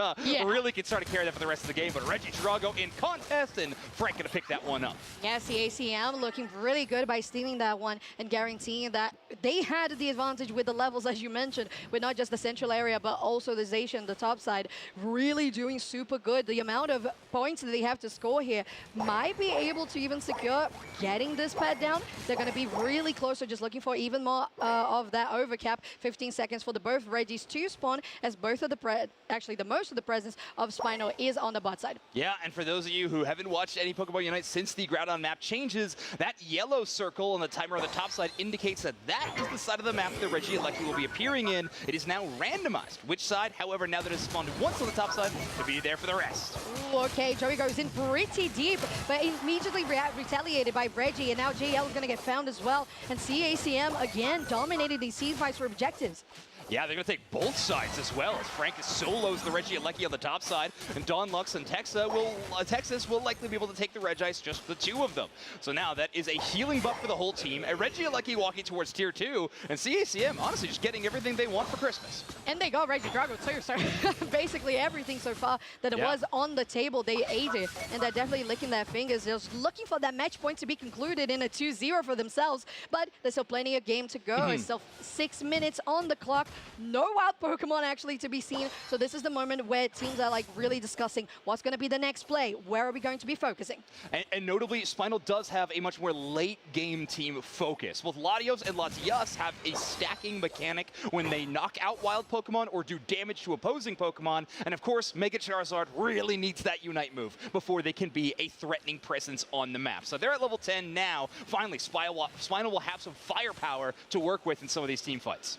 really can start to carry that for the rest of the game. But Reggie Drago in contest, and Frank gonna pick that one up. Yes, the ACM looking really good by stealing that one and guaranteeing that they had the advantage with the levels, as you mentioned, with not just the central area, but also the Zacian, the top side, really doing super good. The amount of points that they have to score here might be able to even secure getting this pad down. They're gonna be really close, so just looking for even more of that overcap. 15 seconds for the both Reggies to spawn, as both of the actually the most of the presence of Spino is on the bot side. Yeah, and for those of you who haven't watched any Pokemon Unite since the Groudon map changes, that yellow circle on the timer on the top side indicates that that is the side of the map that Regieleki will be appearing in. It is now randomized which side, however, now that it's spawned once on the top side, to be there for the rest. Ooh, okay, Joey goes in pretty deep, but immediately retaliated by Reggie, and now JL is going to get found as well. And CACM again dominating these seed fights for objectives. Yeah, they're going to take both sides as well, as Frank solos the Regieleki on the top side, and Don Lux and Texas will likely be able to take the Regice, just the two of them. So now that is a healing buff for the whole team, a Regieleki walking towards Tier 2, and CACM honestly just getting everything they want for Christmas. And they got Reggie Drago too, so basically everything so far that it was on the table, they ate it, and they're definitely licking their fingers, just looking for that match point to be concluded in a 2-0 for themselves, but there's still plenty of game to go. It's still 6 minutes on the clock. No wild Pokemon actually to be seen, so this is the moment where teams are like really discussing what's going to be the next play, where are we going to be focusing. And notably, Spinal does have a much more late game team focus. Both Latios and Latias have a stacking mechanic when they knock out wild Pokemon or do damage to opposing Pokemon, and of course Mega Charizard really needs that Unite move before they can be a threatening presence on the map. So they're at level 10 now. Finally, Spinal will have some firepower to work with in some of these team fights.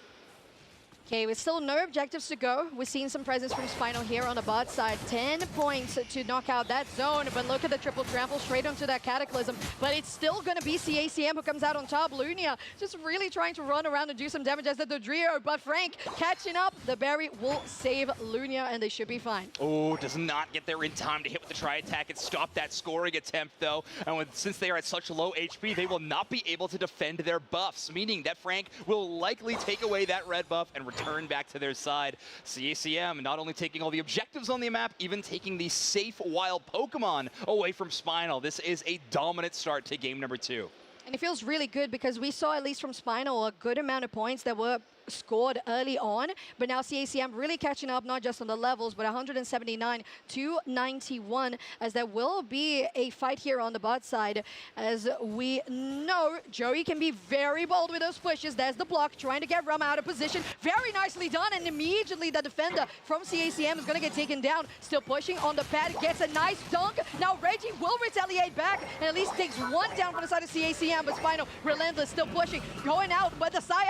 Okay, with still no objectives to go. We're seeing some presence from Spinal here on the bot side. 10 points to knock out that zone, but look at the triple trample straight onto that Cataclysm. But it's still going to be CACM who comes out on top. Lunia just really trying to run around and do some damage as the Dodrio, but Frank catching up. The berry will save Lunia, and they should be fine. Oh, does not get there in time to hit with the tri-attack and stop that scoring attempt, though. And since they are at such low HP, they will not be able to defend their buffs, meaning that Frank will likely take away that red buff and return back to their side. CACM not only taking all the objectives on the map, even taking the safe wild Pokemon away from Spinal. This is a dominant start to game number 2. And it feels really good because we saw, at least from Spinal, a good amount of points that were scored early on, but now CACM really catching up, not just on the levels, but 179 to 91, as there will be a fight here on the bot side. As we know, Joey can be very bold with those pushes. There's the block, trying to get Rum out of position. Very nicely done, and immediately the defender from CACM is going to get taken down. Still pushing on the pad, gets a nice dunk. Now Reggie will retaliate back, and at least takes one down from the side of CACM, but Spinal, relentless, still pushing, going out, but the Sai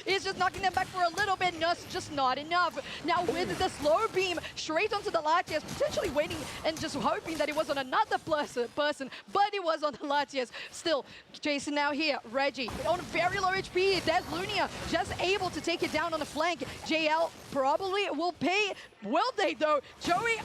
is just knocking them back for a little bit. No, just not enough. Now with the slow beam straight onto the Latias, potentially waiting and just hoping that it was on another person, but it was on the Latias. Still, Jason now here, Reggie on very low HP. There's Lunia just able to take it down on the flank. JL probably will pay. Will they though? Joey,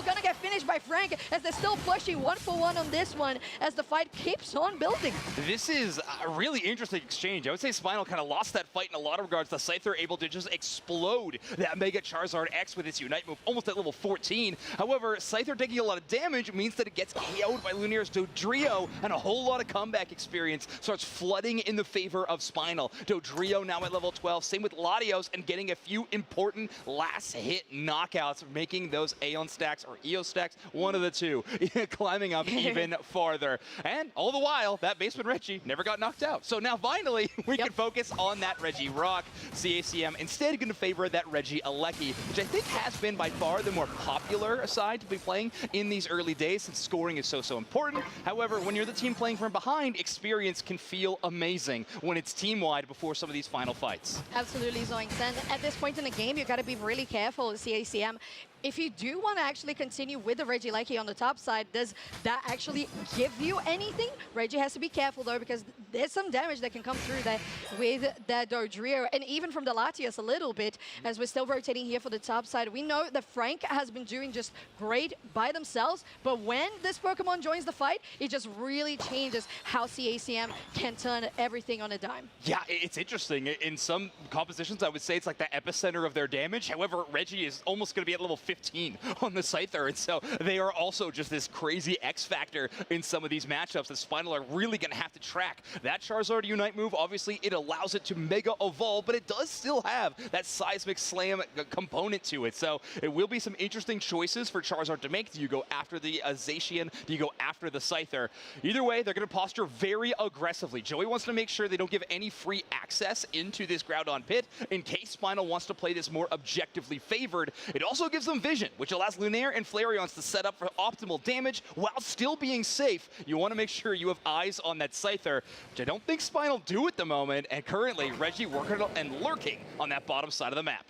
gonna get finished by Frank as they're still pushing 1-for-1 on this one as the fight keeps on building. This is a really interesting exchange. I would say Spinal kind of lost that fight in a lot of regards. The Scyther able to just explode that Mega Charizard X with its Unite move almost at level 14. However, Scyther taking a lot of damage means that it gets KO'd by Lunier's Dodrio, and a whole lot of comeback experience starts flooding in the favor of Spinal. Dodrio now at level 12, same with Latios, and getting a few important last hit knockouts, making those Aeon stacks or EO stacks, one of the two, climbing up even farther. And all the while, that basement Reggie never got knocked out. So now finally, we can focus on that Reggie Rock. CACM instead going to favor that Reggie Alecki, which I think has been by far the more popular side to be playing in these early days, since scoring is so important. However, when you're the team playing from behind, experience can feel amazing when it's team-wide before some of these final fights. Absolutely, Zoinks. And at this point in the game, you've got to be really careful, CACM. If you do want to actually continue with the Reggie Lecky on the top side, does that actually give you anything? Reggie has to be careful though, because there's some damage that can come through there with that Dodrio, and even from the Latias a little bit, as we're still rotating here for the top side. We know that Frank has been doing just great by themselves, but when this Pokemon joins the fight, it just really changes how CACM can turn everything on a dime. Yeah, it's interesting. In some compositions, I would say it's like the epicenter of their damage. However, Reggie is almost going to be at level 15 on the Scyther, and so they are also just this crazy X factor in some of these matchups that Spinal are really going to have to track. That Charizard Unite move, obviously, it allows it to Mega Evolve, but it does still have that Seismic Slam component to it, so it will be some interesting choices for Charizard to make. Do you go after the Zacian? Do you go after the Scyther? Either way, they're going to posture very aggressively. Joey wants to make sure they don't give any free access into this Groudon pit in case Spinal wants to play this more objectively favored. It also gives them vision, which allows Lunaire and Flareons to set up for optimal damage while still being safe. You want to make sure you have eyes on that Scyther, which I don't think Spinal do at the moment, and currently Reggie working and lurking on that bottom side of the map.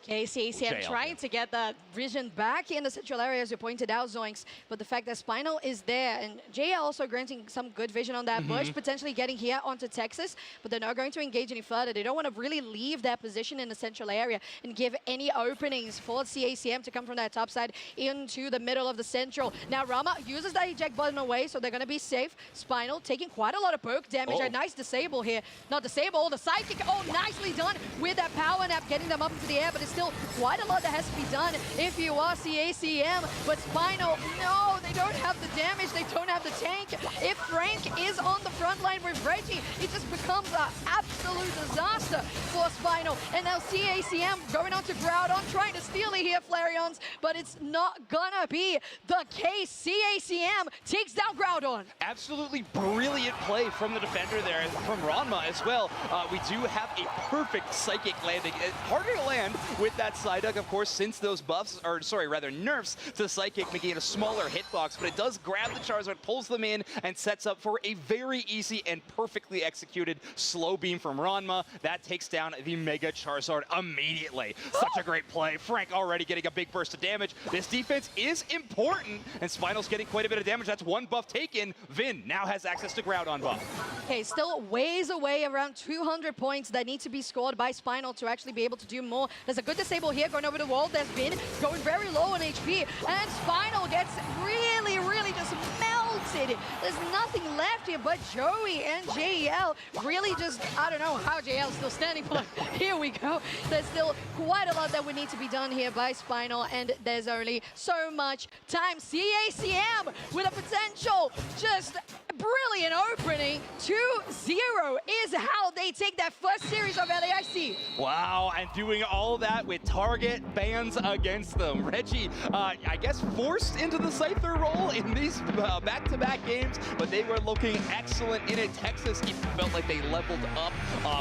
Okay, CACM trying to get that vision back in the central area, as you pointed out, Zoinks. But the fact that Spinal is there, and JL also granting some good vision on that bush, potentially getting here onto Texas, but they're not going to engage any further. They don't want to really leave their position in the central area and give any openings for CACM to come from that top side into the middle of the central. Now Rama uses that eject button away, so they're going to be safe. Spinal taking quite a lot of poke damage. A nice disable here. Not disable, the sidekick. Oh, nicely done with that power nap, getting them up into the air, but it's still quite a lot that has to be done if you are CACM. But Spinal, no, they don't have the damage, they don't have the tank. If Frank is on the front line with Reggie, it just becomes an absolute disaster for Spinal. And now CACM going on to Groudon, trying to steal it here, Flareons, but it's not gonna be the case. CACM takes down Groudon. Absolutely brilliant play from the defender there, from Ranma as well. We do have a perfect Psychic landing. Harder to land with that Psyduck, of course, since those buffs, or sorry, rather nerfs to Psychic, making it a smaller hitbox, but it does grab the Charizard, pulls them in, and sets up for a very easy and perfectly executed slow beam from Ranma. That takes down the Mega Charizard immediately. Such a great play. Frank already getting a big burst of damage. This defense is important, and Spinal's getting quite a bit of damage. That's one buff taken. Vin now has access to Groudon buff. Okay, still ways away, around 200 points that need to be scored by Spinal to actually be able to do more. There's a good disable here going over the wall. There's Vin going very low on HP, and Spinal gets really just melted. There's nothing left here but Joey and JL. Really just, I don't know how JL's still standing, but here we go. There's still quite a lot that would need to be done here by Spinal, and there's only so much time. CACM with a potential just brilliant opening. 2-0 is how they take that first series of LAIC. Wow, and doing all that with target bans against them. Reggie, I guess, forced into the Scyther role in these back-to-back games, but they were looking excellent in it. Texas even felt like they leveled up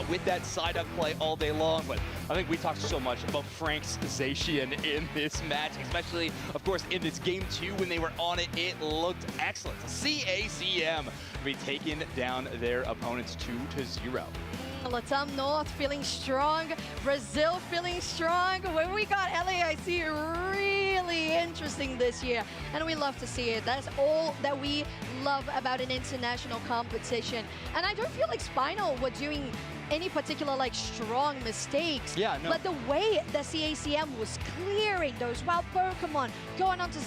with that side-up play all day long, but I think we talked so much about Frank's Zacian in this match, especially, of course, in this game 2 when they were on it. It looked excellent. CACM be taking down their opponents 2-0. Latam North feeling strong, Brazil feeling strong. When we got LAIC really interesting this year, and we love to see it. That's all that we love about an international competition. And I don't feel like Spinal were doing any particular like strong mistakes. Yeah, no. But the way that CACM was clearing those wild Pokemon, going on to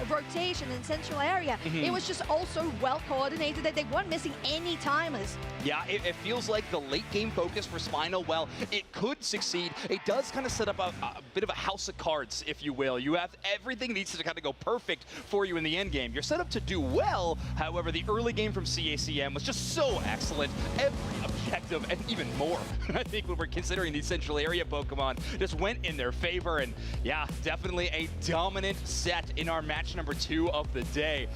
rotation in central area, it was just also well coordinated that they weren't missing any timers. Yeah, it feels like the late game focus for Spinal, well, it could succeed. It does kind of set up a bit of a house of cards, if you will. You have everything needs to kind of go perfect for you in the end game. You're set up to do well. However, the early game from CACM was just so excellent. Every objective and even more, I think, when we're considering these central area Pokemon, just went in their favor. And yeah, definitely a dominant set in our match number 2 of the day.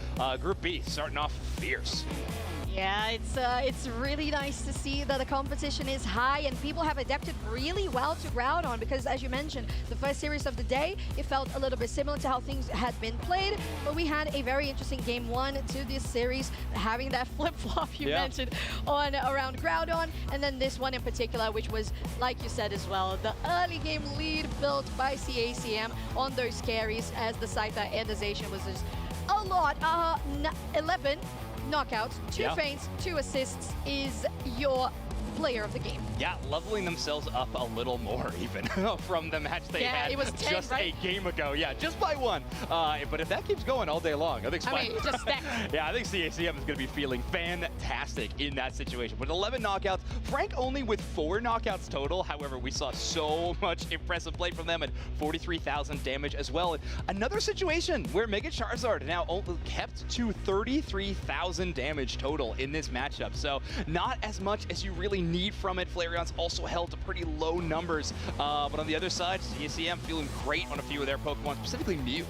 Group B starting off fierce. Yeah, it's really nice to see that the competition is high and people have adapted really well to Groudon because, as you mentioned, the first series of the day, it felt a little bit similar to how things had been played, but we had a very interesting game 1 to this series, having that flip-flop you mentioned on around Groudon, and then this one in particular, which was, like you said as well, the early game lead built by CACM on those carries as the Scyther and the Zacian was just a lot. 11 knockouts, 2 feints, 2 assists is your player of the game. Yeah, leveling themselves up a little more even from the match they had it was 10, just right? a game ago. Yeah, just by 1. But if that keeps going all day long, I think just stack. Yeah, I think CACM is going to be feeling fantastic in that situation. With 11 knockouts, Frank only with 4 knockouts total. However, we saw so much impressive play from them at 43,000 damage as well. Another situation where Mega Charizard now only kept to 33,000 damage total in this matchup. So not as much as you really need from it. Flareon's also held to pretty low numbers. But on the other side, CACM feeling great on a few of their Pokemon, specifically Mew,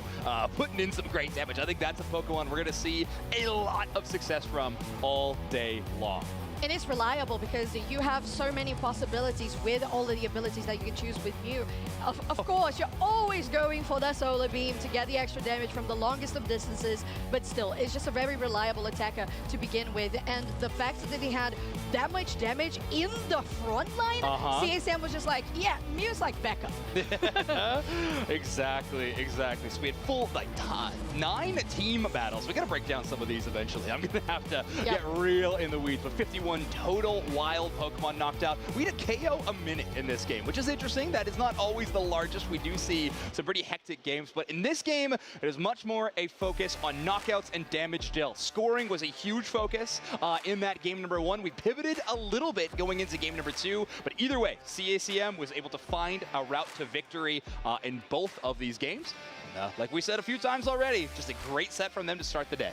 putting in some great damage. I think that's a Pokemon we're going to see a lot of success from all day long. And it's reliable because you have so many possibilities with all of the abilities that you can choose with Mew. Of course, you're always going for that Solar Beam to get the extra damage from the longest of distances, but still, it's just a very reliable attacker to begin with. And the fact that he had that much damage in the front line, CACM was just like, yeah, Mew's like backup. Exactly. So we had full, like, 9 team battles. We got to break down some of these eventually. I'm going to have to get real in the weeds, but 51 total wild Pokemon knocked out. We had a KO a minute in this game, which is interesting. That is not always the largest. We do see some pretty hectic games, but in this game, it is much more a focus on knockouts and damage dealt. Scoring was a huge focus in that game number 1. We pivoted a little bit going into game number 2, but either way, CACM was able to find a route to victory in both of these games. Like we said a few times already, just a great set from them to start the day.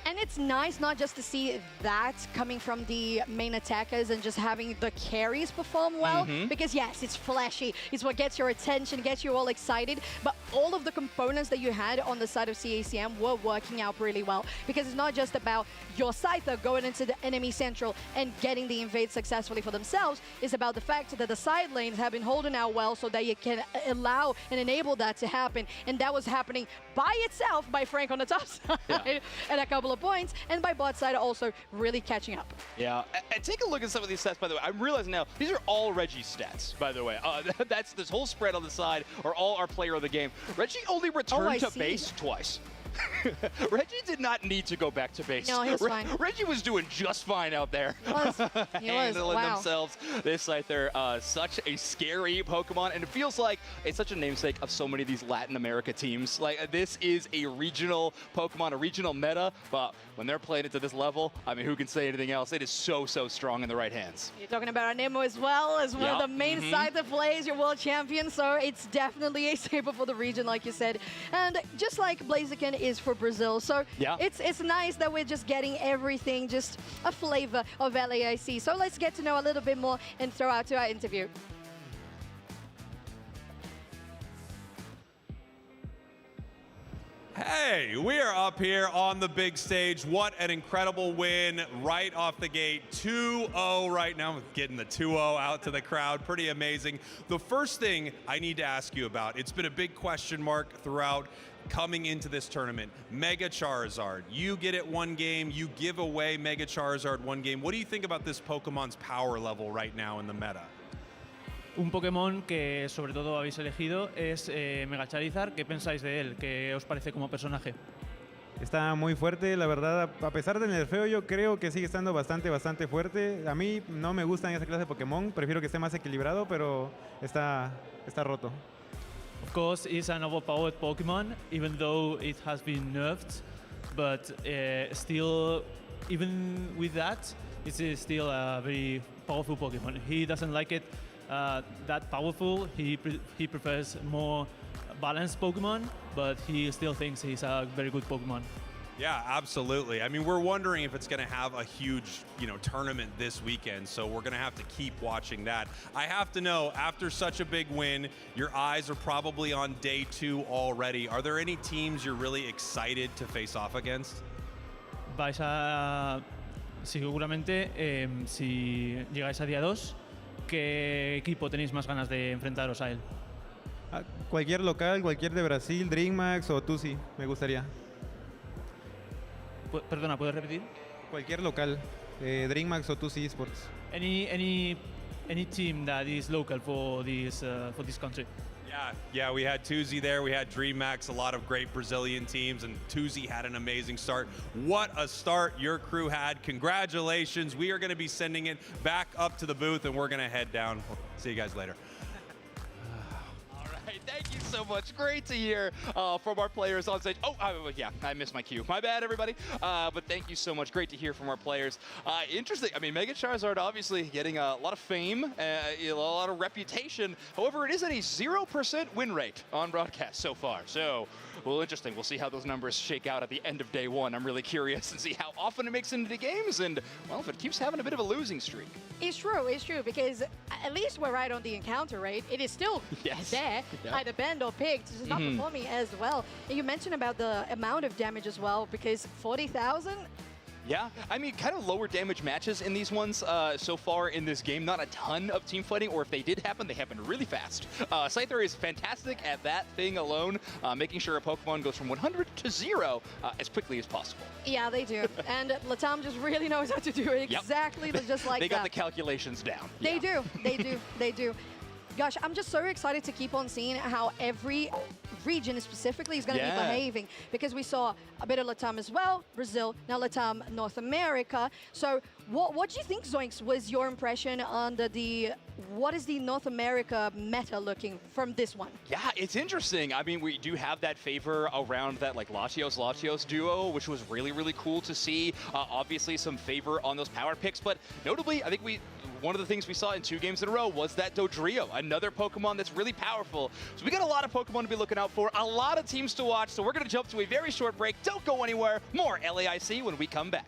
And it's nice not just to see that coming from the main attackers and just having the carries perform well, because yes, it's flashy, it's what gets your attention, gets you all excited, but all of the components that you had on the side of CACM were working out really well, because it's not just about your Scyther going into the enemy central and getting the invade successfully for themselves, it's about the fact that the side lanes have been holding out well so that you can allow and enable that to happen, and that was happening by itself by Frank on the top side and a couple of points, and by bot side also really catching up. Yeah, and take a look at some of these stats, by the way. I'm realizing now, these are all Reggie's stats, by the way. That's this whole spread on the side, or all our player of the game. Reggie only returned to base twice. Reggie did not need to go back to base. No, he was fine. Reggie was doing just fine out there. He was. Handling themselves. This Scyther, such a scary Pokemon, and it feels like it's such a namesake of so many of these Latin America teams. Like, this is a regional Pokemon, a regional meta, but when they're playing it to this level, I mean, who can say anything else? It is so, so strong in the right hands. You're talking about Anemo as well, as one of the main Scyther plays, your world champion, so it's definitely a staple for the region, like you said. And just like Blaziken is for Brazil. So yeah. it's nice that we're just getting everything, just a flavor of LAIC. So let's get to know a little bit more and throw out to our interview. Hey, we are up here on the big stage. What an incredible win right off the gate. 2-0 right now. Getting the 2-0 out to the crowd. Pretty amazing. The first thing I need to ask you about, it's been a big question mark throughout coming into this tournament. Mega Charizard. You get it one game. You give away Mega Charizard one game. What do you think about this Pokemon's power level right now in the meta? Un Pokémon que sobre todo habéis elegido es Mega Charizard. ¿Qué pensáis de él? ¿Qué os parece como personaje? Está muy fuerte, la verdad. A pesar del nerfeo, yo creo que sigue estando bastante fuerte. A mí no me gustan esa clase de Pokémon. Prefiero que esté más equilibrado, pero está roto. Of course, it's an overpowered Pokémon, even though it has been nerfed. But still, even with that, it's still a very powerful Pokémon. He doesn't like it that powerful. He prefers more balanced Pokemon, but he still thinks he's a very good Pokemon. Yeah, absolutely. I mean, we're wondering if it's going to have a huge, tournament this weekend, so we're going to have to keep watching that. I have to know, after such a big win, your eyes are probably on day 2 already. Are there any teams you're really excited to face off against? Seguramente, si llegáis a día 2, ¿qué equipo tenéis más ganas de enfrentaros a él? Cualquier local, cualquier de Brasil, DreamHack o Tusi, me gustaría. Perdona, ¿puedes repetir? Cualquier local, DreamHack o Tusi Esports. Any team that is local for this country. Yeah, we had Tuzi there, we had DreamHack, a lot of great Brazilian teams, and Tuzi had an amazing start. What a start your crew had. Congratulations. We are going to be sending it back up to the booth, and we're going to head down. See you guys later. Thank you so much. Great to hear from our players on stage. Oh, yeah, I missed my cue. My bad, everybody. But thank you so much. Great to hear from our players. Interesting. I mean, Mega Charizard obviously getting a lot of fame, a lot of reputation. However, it is at a 0% win rate on broadcast so far. So, well, interesting. We'll see how those numbers shake out at the end of day 1. I'm really curious and see how often it makes into the games and, well, if it keeps having a bit of a losing streak. It's true, because at least we're right on the encounter rate. It is still there, either banned or picked. It's just not performing as well. And you mentioned about the amount of damage as well, because 40,000. Yeah, I mean, kind of lower damage matches in these ones so far in this game. Not a ton of team fighting, or if they did happen, they happened really fast. Scyther is fantastic at that thing alone, making sure a Pokemon goes from 100 to 0 as quickly as possible. Yeah, they do. And Latam just really knows how to do it exactly just like that. They got the calculations down. They do. Gosh, I'm just so excited to keep on seeing how every region specifically is going to be behaving, because we saw a bit of Latam as well, Brazil, now Latam, North America. So what do you think, Zoinks, was your impression on what is the North America meta looking from this one? Yeah, it's interesting. I mean, we do have that favor around that like Latios duo, which was really, really cool to see. Obviously some favor on those power picks, but notably, I think one of the things we saw in 2 games in a row was that Dodrio, another Pokemon that's really powerful. So we got a lot of Pokemon to be looking out for, a lot of teams to watch, so we're going to jump to a very short break. Don't go anywhere. More LAIC when we come back.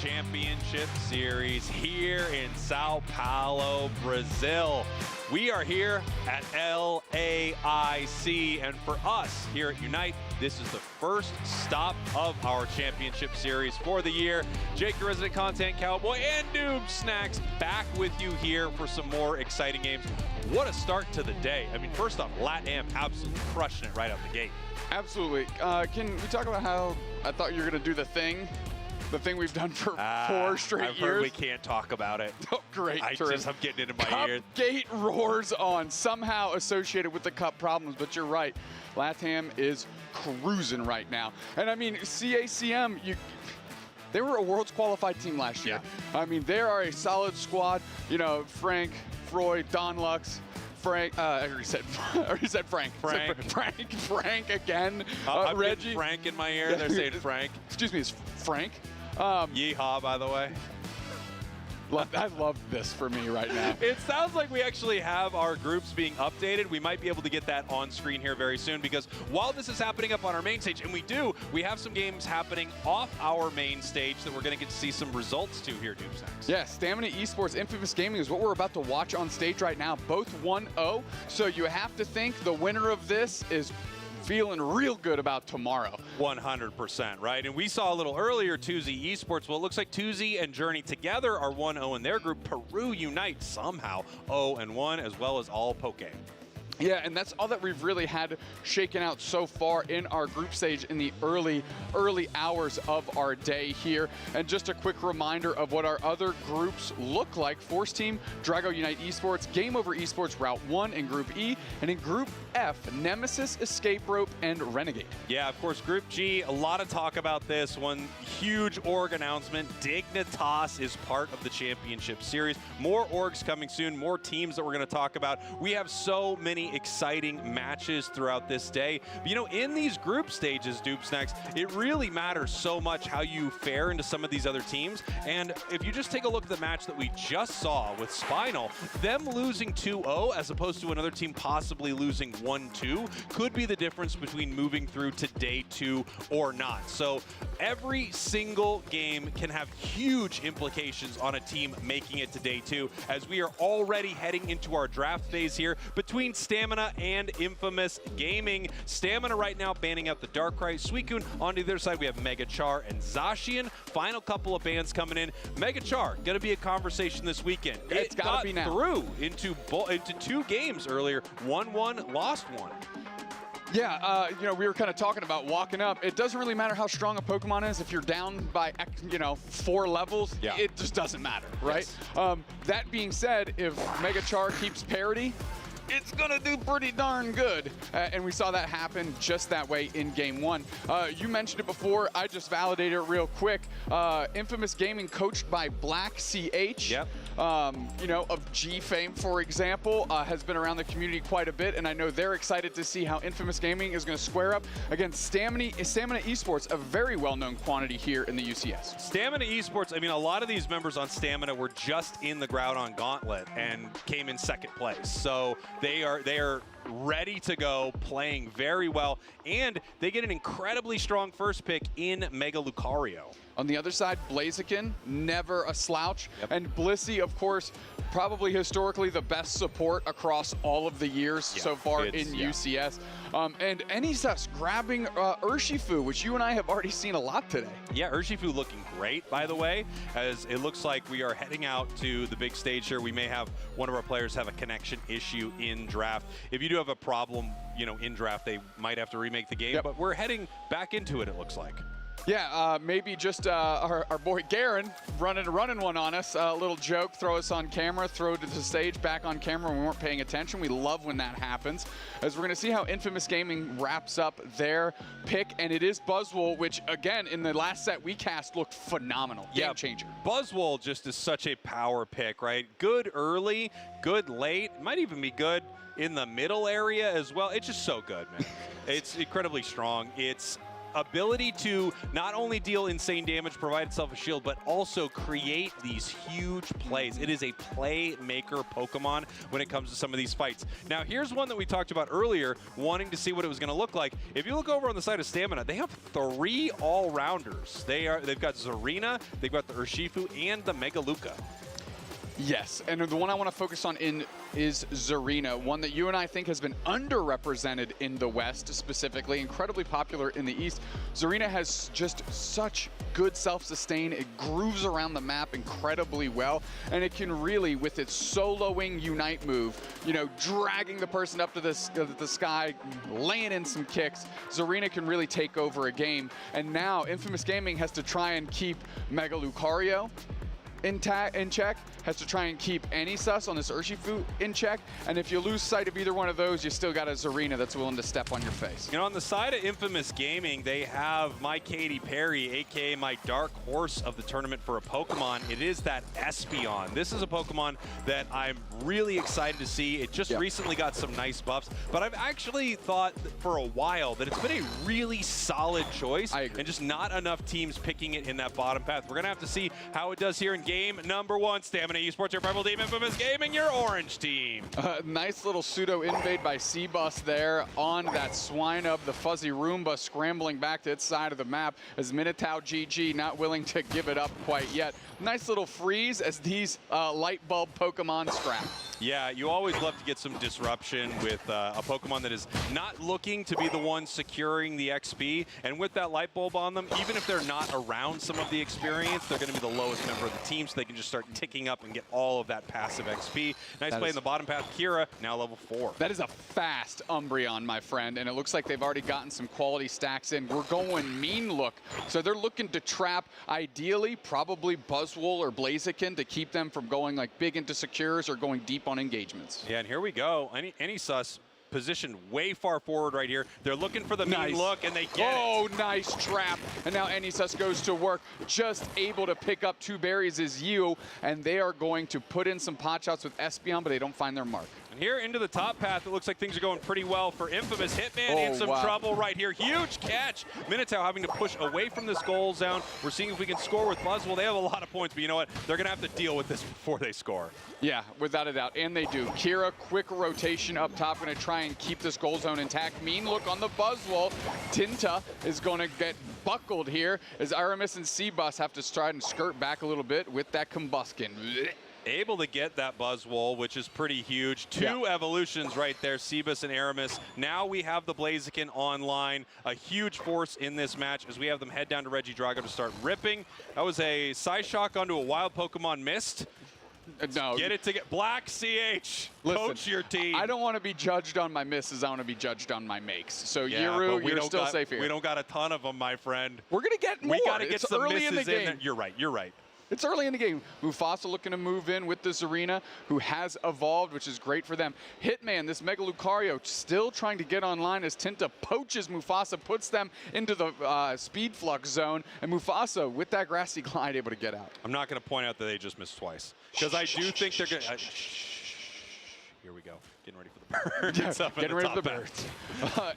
Championship Series here in São Paulo, Brazil. We are here at LAIC, and for us here at Unite, this is the first stop of our championship series for the year. Jake, your resident content cowboy, and Noob Snacks back with you here for some more exciting games. What a start to the day. I mean, first off, LatAm absolutely crushing it right out the gate. Absolutely. Can we talk about how I thought you were going to do the thing we've done for 4 straight I've years? heard we can't talk about it. Oh, great. I'm getting it in my Cup ear. gate roars on, somehow associated with the Cup problems, but you're right. LATAM is cruising right now. And I mean, CACM, they were a Worlds qualified team last year. I mean, they are a solid squad. You know, Frank, Freud, Don Lux, Frank, I already said Frank. Frank again. I'm Reggie. getting Frank in my ear. They're saying Frank. Excuse me, it's Frank. Yeehaw, by the way. I love this for me right now. It sounds like we actually have our groups being updated. We might be able to get that on screen here very soon, because while this is happening up on our main stage, and we have some games happening off our main stage that we're going to get to see some results to here, Noob Snacks. Yeah, Stamina Esports, Infamous Gaming is what we're about to watch on stage right now. Both 1-0, so you have to think the winner of this is feeling real good about tomorrow. 100%, right? And we saw a little earlier Tuzi Esports. Well, it looks like Tuzi and Journey together are 1-0 in their group. Peru Unite somehow 0-1, as well as all Poke. Yeah, and that's all that we've really had shaken out so far in our group stage in the early hours of our day here. And just a quick reminder of what our other groups look like. Force Team, Drago Unite Esports, Game Over Esports Route 1 in Group E, and in Group F, Nemesis, Escape Rope, and Renegade. Yeah, of course, Group G, a lot of talk about this. One huge org announcement, Dignitas is part of the championship series. More orgs coming soon, more teams that we're going to talk about. We have so many exciting matches throughout this day. But, you know, in these group stages, Noob Snacks, it really matters so much how you fare into some of these other teams. And if you just take a look at the match that we just saw with Spinal, them losing 2-0 as opposed to another team possibly losing 1-2 could be the difference between moving through to day 2 or not. So every single game can have huge implications on a team making it to day 2, as we are already heading into our draft phase here between Stamina and Infamous Gaming. Stamina right now banning out the Darkrai, Suicune. On the other side, we have Megachar and Zacian. Final couple of bans coming in. Megachar, going to be a conversation this weekend. It's got to be now. Through into 2 games earlier. 1-1, lost 1. Yeah, you know, we were kind of talking about walking up. It doesn't really matter how strong a Pokemon is. If you're down by, 4 levels, it just doesn't matter, right? Yes. That being said, if Megachar keeps parity, it's gonna do pretty darn good. And we saw that happen just that way in game 1. You mentioned it before, I just validated it real quick. Infamous Gaming, coached by Black CH, you know, of G fame, for example, has been around the community quite a bit, and I know they're excited to see how Infamous Gaming is gonna square up against Stamina Esports, a very well-known quantity here in the UCS. Stamina Esports, I mean, a lot of these members on Stamina were just in the Groudon Gauntlet and came in 2nd place. So they are ready to go, playing very well, and they get an incredibly strong first pick in Mega Lucario. On the other side, Blaziken, never a slouch. And Blissey, of course, probably historically the best support across all of the years so far in UCS. And Enisus grabbing Urshifu, which you and I have already seen a lot today. Yeah, Urshifu looking great, by the way, as it looks like we are heading out to the big stage here. We may have one of our players have a connection issue in draft. If you do have a problem, you know, in draft, they might have to remake the game, but we're heading back into it, it looks like. Yeah, maybe just our boy Garen running one on us. A little joke, throw us on camera, throw to the stage, back on camera when we weren't paying attention. We love when that happens. As we're going to see how Infamous Gaming wraps up their pick, and it is Buzzwole, which, again, in the last set we cast looked phenomenal. Game changer. Buzzwole just is such a power pick, right? Good early, good late, might even be good in the middle area as well. It's just so good, man. It's incredibly strong. It's ability to not only deal insane damage, provide itself a shield, but also create these huge plays. It is a playmaker Pokemon when it comes to some of these fights. Now, here's one that we talked about earlier, wanting to see what it was going to look like. If you look over on the side of Stamina, they have 3 all-rounders. They've got Zarina, they've got the Urshifu, and the Megaluca. Yes, and the one I want to focus on is Zarina, one that you and I think has been underrepresented in the West specifically, incredibly popular in the East. Zarina has just such good self-sustain. It grooves around the map incredibly well, and it can really, with its soloing Unite move, you know, dragging the person up to the sky, laying in some kicks, Zarina can really take over a game. And now Infamous Gaming has to try and keep Mega Lucario in check, has to try and keep Anisus on this Urshifu in check, and if you lose sight of either one of those, you still got a Zarina that's willing to step on your face. You know, on the side of Infamous Gaming, they have my Katy Perry, aka my dark horse of the tournament for a Pokemon. It is that Espeon. This is a Pokemon that I'm really excited to see. It just recently got some nice buffs, but I've actually thought for a while that it's been a really solid choice, and just not enough teams picking it in that bottom path. We're gonna have to see how it does here in game number 1. Stamina Esports, your purple team, Infamous Gaming, your orange team. Nice little pseudo invade by C-Bus there on that swine of the Fuzzy Roomba, scrambling back to its side of the map as Minotaur GG not willing to give it up quite yet. Nice little freeze as these light bulb Pokemon scrap. Yeah, you always love to get some disruption with a Pokemon that is not looking to be the one securing the XP. And with that light bulb on them, even if they're not around some of the experience, they're going to be the lowest member of the team, so they can just start ticking up and get all of that passive XP. Nice play in the bottom path. Kira, now level 4. That is a fast Umbreon, my friend, and it looks like they've already gotten some quality stacks in. We're going mean look, so they're looking to trap, ideally, probably Buzzwole or Blaziken to keep them from going like big into secures or going deep on engagements. Yeah, and here we go. Anisus positioned way far forward right here. They're looking for the mean look, and they get it. Oh, nice trap. And now Anisus goes to work, just able to pick up 2 berries as you, and they are going to put in some pot shots with Espeon, but they don't find their mark. And here into the top path, it looks like things are going pretty well for Infamous. Hitman in some trouble right here. Huge catch. Minotaur having to push away from this goal zone. We're seeing if we can score with Buzzwole. They have a lot of points, but you know what? They're going to have to deal with this before they score. Yeah, without a doubt, and they do. Kira, quick rotation up top, going to try and keep this goal zone intact. Mean look on the Buzzwole. Tinta is going to get buckled here as Aramis and C-Bus have to try and skirt back a little bit with that Combuskin. Able to get that Buzzwole, which is pretty huge. 2 evolutions right there, Cebus and Aramis. Now we have the Blaziken online, a huge force in this match as we have them head down to Regidrago to start ripping. That was a Psyshock onto a wild Pokemon missed. No. Get it to get Black CH. Listen, coach your team. I don't want to be judged on my misses. I want to be judged on my makes. So yeah, Yiru, you're still safe here. We don't got a ton of them, my friend. We're going to get more. We got to get some early misses in the game. there. You're right. You're right. It's early in the game. Mufasa looking to move in with this Zarina, who has evolved, which is great for them. Hitman, this Mega Lucario, still trying to get online as Tinta poaches Mufasa, puts them into the speed flux zone, and Mufasa, with that grassy glide, able to get out. I'm not going to point out that they just missed twice, because I do think they're going to... Here we go. Getting ready for the birds. Getting ready for the birds.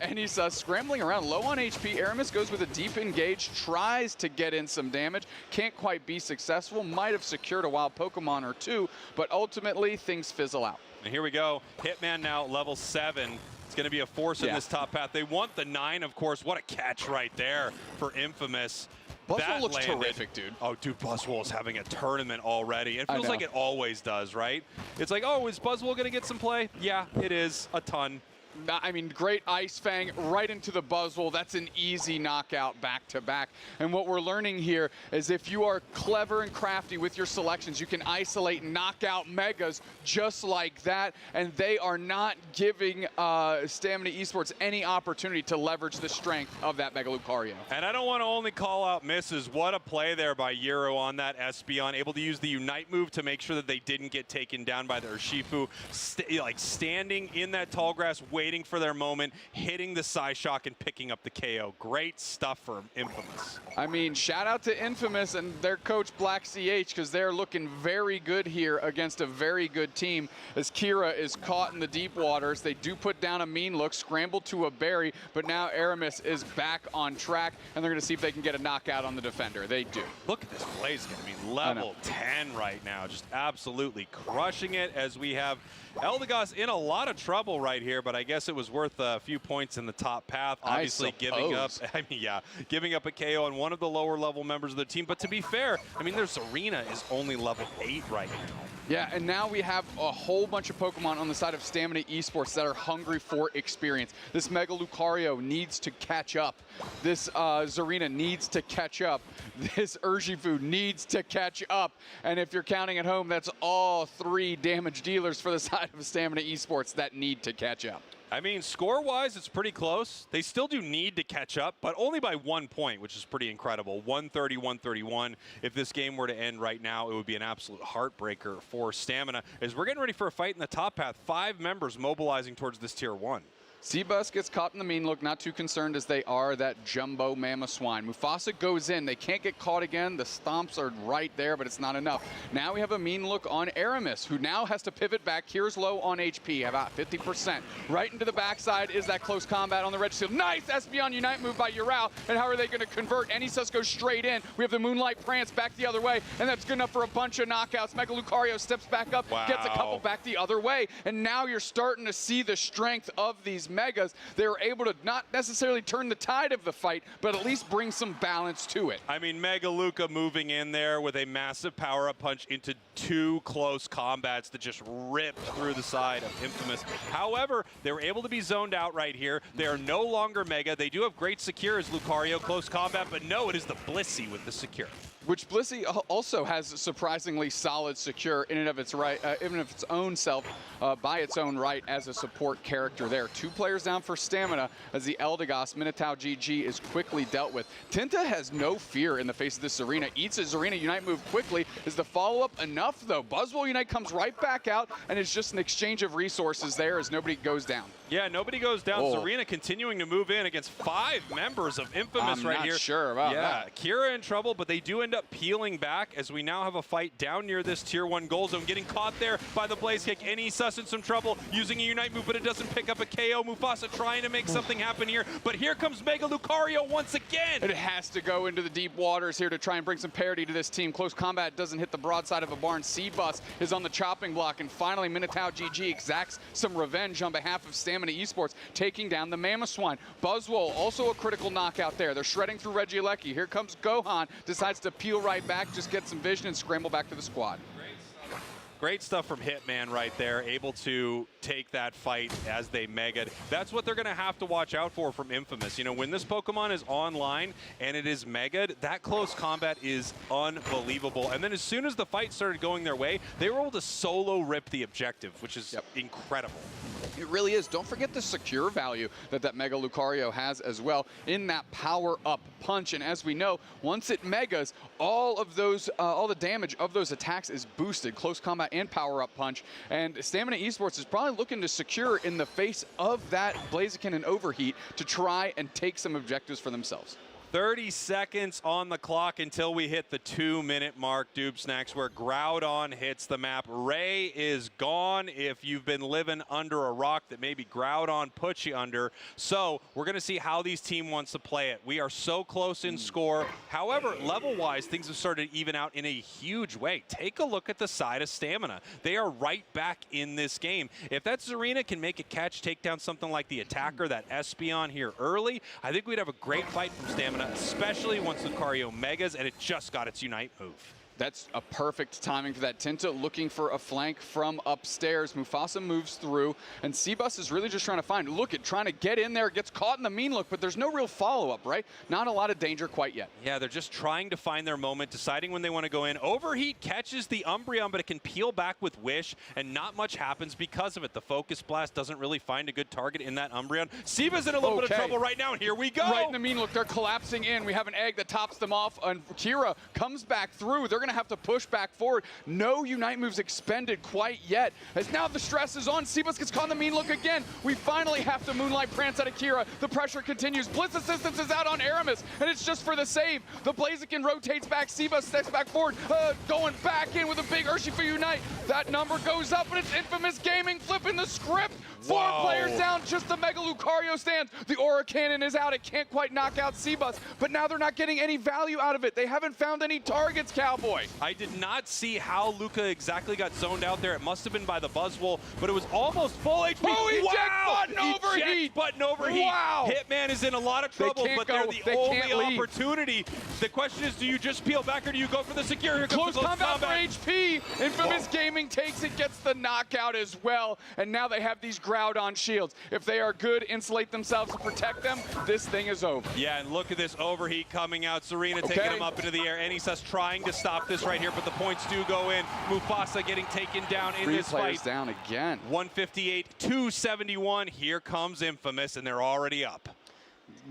And he's scrambling around, low on HP. Aramis goes with a deep engage, tries to get in some damage, can't quite be successful, might have secured a wild Pokemon or 2, but ultimately things fizzle out. And here we go. Hitman now level 7. It's going to be a force in this top path. They want the 9, of course. What a catch right there for Infamous. Buzzwole looks terrific, dude. Oh, dude, Buzzwole is having a tournament already. It feels like it always does, right? It's like, oh, is Buzzwole going to get some play? Yeah, it is. A ton. I mean, great Ice Fang right into the Buzzwole. That's an easy knockout back-to-back. And what we're learning here is if you are clever and crafty with your selections, you can isolate and knock out Megas just like that. And they are not giving Stamina Esports any opportunity to leverage the strength of that Mega Lucario. And I don't want to only call out misses. What a play there by Yiru on that Espeon. Able to use the Unite move to make sure that they didn't get taken down by the Urshifu. Like standing in that tall grass, waiting for their moment, hitting the Psyshock and picking up the KO. Great stuff for Infamous. I mean, shout out to Infamous and their coach Black CH, because they're looking very good here against a very good team. As Kira is caught in the deep waters, they do put down a mean look, scramble to a berry, but now Aramis is back on track, and they're going to see if they can get a knockout on the defender. They do. Look at this Blaziken. I mean, level 10 right now, just absolutely crushing it, as we have Eldegoss in a lot of trouble right here, but I guess it was worth a few points in the top path. Obviously giving up, giving up a KO on one of the lower level members of the team. But to be fair, I mean, their Serena is only level 8 right now. Yeah, and now we have a whole bunch of Pokemon on the side of Stamina Esports that are hungry for experience. This Mega Lucario needs to catch up. This Zarina needs to catch up. This Urshifu needs to catch up. And if you're counting at home, that's all 3 damage dealers for the side of Stamina Esports that need to catch up. I mean, score-wise, it's pretty close. They still do need to catch up, but only by 1 point, which is pretty incredible. 130-131. If this game were to end right now, it would be an absolute heartbreaker for Stamina. As we're getting ready for a fight in the top path, 5 members mobilizing towards this tier 1. Seabus gets caught in the mean look, not too concerned as they are that jumbo Mamoswine. Mufasa goes in. They can't get caught again. The stomps are right there, but it's not enough. Now we have a mean look on Aramis, who now has to pivot back. Here's low on HP, about 50%. Right into the backside is that close combat on the red shield. Nice Espeon Unite move by Ural. And how are they going to convert? Enisus goes straight in. We have the Moonlight Prance back the other way, and that's good enough for a bunch of knockouts. Mega Lucario steps back up, gets a couple back the other way, and now you're starting to see the strength of these Megas. They were able to not necessarily turn the tide of the fight, but at least bring some balance to it. I mean, Mega Luca moving in there with a massive power-up punch into 2 close combats that just ripped through the side of Infamous. However, they were able to be zoned out right here. They are no longer Mega. They do have great Secure as Lucario, close combat, but no, it is the Blissey with the Secure. Which Blissey also has surprisingly solid Secure in and of its right, even of its own self, by its own right as a support character there. 2 players down for Stamina as the Eldegoss Minotaur GG is quickly dealt with. Tinta has no fear in the face of this Arena. Eats his Arena Unite move quickly. Is the follow-up enough though? Buzzwole Unite comes right back out, and it's just an exchange of resources there as nobody goes down. Yeah, nobody goes down. Serena continuing to move in against 5 members of Infamous right here. I'm not sure about that. Kira in trouble, but they do end up peeling back as we now have a fight down near this tier 1 goal zone. Getting caught there by the Blaze Kick. Enisus in some trouble using a Unite move, but it doesn't pick up a KO. Mufasa trying to make something happen here, but here comes Mega Lucario once again. It has to go into the deep waters here to try and bring some parity to this team. Close combat doesn't hit the broadside of a barn. Seabus is on the chopping block, and finally Minotaur GG exacts some revenge on behalf of Stamina Esports, taking down the Mamoswine. Buzzwole also a critical knockout there. They're shredding through Regieleki. Here comes Gohan, decides to peel right back, just get some vision and scramble back to the squad. Great stuff from Hitman right there, able to take that fight as they mega'd. That's what they're going to have to watch out for from Infamous. You know, when this Pokemon is online and it is mega'd, that close combat is unbelievable. And then as soon as the fight started going their way, they were able to solo rip the objective, which is incredible. It really is. Don't forget the secure value that Mega Lucario has as well in that power-up punch. And as we know, once it megas, all of those, all the damage of those attacks is boosted. Close combat and power-up punch. And Stamina Esports is probably looking to secure in the face of that Blaziken and Overheat to try and take some objectives for themselves. 30 seconds on the clock until we hit the 2-minute mark, Doob Snacks, where Groudon hits the map. Ray is gone if you've been living under a rock that maybe Groudon puts you under. So we're going to see how these team wants to play it. We are so close in score. However, level-wise, things have started to even out in a huge way. Take a look at the side of Stamina. They are right back in this game. If that Zarina can make a catch, take down something like the Attacker, that Espeon here early, I think we'd have a great fight from Stamina, especially once Lucario megas and it just got its Unite move. That's a perfect timing for that. Tinta looking for a flank from upstairs. Mufasa moves through, and Seabus is really just trying to find, look at trying to get in there, gets caught in the mean look, but there's no real follow-up, right? Not a lot of danger quite yet. Yeah, they're just trying to find their moment, deciding when they want to go in. Overheat catches the Umbreon, but it can peel back with Wish, and not much happens because of it. The Focus Blast doesn't really find a good target in that Umbreon. Siva's in a little bit of trouble right now, and here we go. Right in the mean look, they're collapsing in. We have an egg that tops them off, and Kira comes back through. They're going to have to push back forward. No Unite moves expended quite yet, as now the stress is on. Seabus gets caught in the mean look again. We finally have to Moonlight Prance out of Kira. The pressure continues. Blitz assistance is out on Aramis, and it's just for the save. The Blaziken rotates back. Seabus steps back forward, going back in with a big Urshi for Unite. That number goes up, and it's Infamous Gaming flipping the script. 4 players down, just the Mega Lucario stands. The Aura Cannon is out. It can't quite knock out Seabus, but now they're not getting any value out of it. They haven't found any targets, Cowboy. I did not see how Luca exactly got zoned out there. It must have been by the Buzzwole, but it was almost full HP. Oh, eject button overheat. Eject button overheat. Wow. Hitman is in a lot of trouble, but they're the only opportunity. The question is, do you just peel back or do you go for the secure? Here comes Close combat for HP. Infamous Gaming takes it, gets the knockout as well, and now they have these Groudon shields. If they are good, insulate themselves to protect them, this thing is over. Yeah, and look at this overheat coming out. Serena taking him up into the air. Anisas trying to stop this right here, but the points do go in. Mufasa getting taken down in this fight. 3 players down again. 158, 271. Here comes Infamous, and they're already up.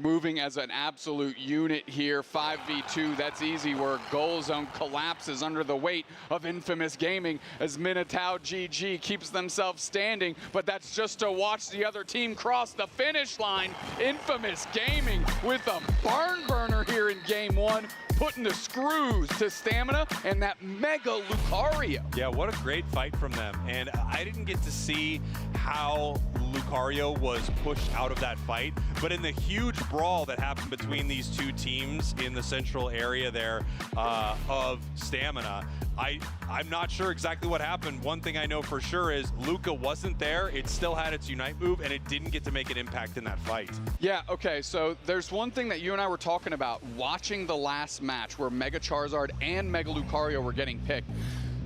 Moving as an absolute unit here, 5v2, that's easy work. Goal Zone collapses under the weight of Infamous Gaming as Minotaur GG keeps themselves standing, but that's just to watch the other team cross the finish line. Infamous Gaming with a barn burner here in game 1, putting the screws to Stamina and that Mega Lucario. Yeah, what a great fight from them. And I didn't get to see how Lucario was pushed out of that fight, but in the huge brawl that happened between these two teams in the central area there of Stamina, I'm not sure exactly what happened. One thing I know for sure is Luca wasn't there. It still had its Unite move, and it didn't get to make an impact in that fight. Yeah, okay, so there's one thing that you and I were talking about watching the last match where Mega Charizard and Mega Lucario were getting picked.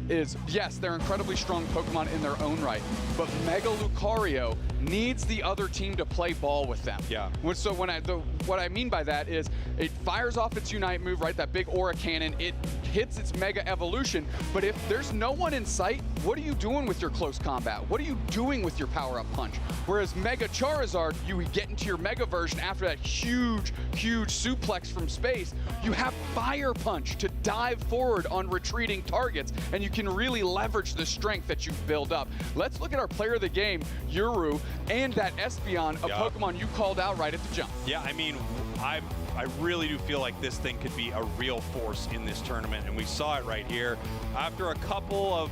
Is, yes, they're incredibly strong Pokemon in their own right, but Mega Lucario needs the other team to play ball with them. Yeah. So what I mean by that is it fires off its Unite move, right? That big Aura Cannon. It hits its Mega Evolution, but if there's no one in sight, what are you doing with your close combat? What are you doing with your power-up punch? Whereas Mega Charizard, you get into your Mega version after that huge, huge suplex from space, you have Fire Punch to dive forward on retreating targets, and you can really leverage the strength that you've built up. Let's look at our player of the game, Yuru, and that Espeon, a Pokemon you called out right at the jump. Yeah, I mean, I really do feel like this thing could be a real force in this tournament, and we saw it right here. After a couple of,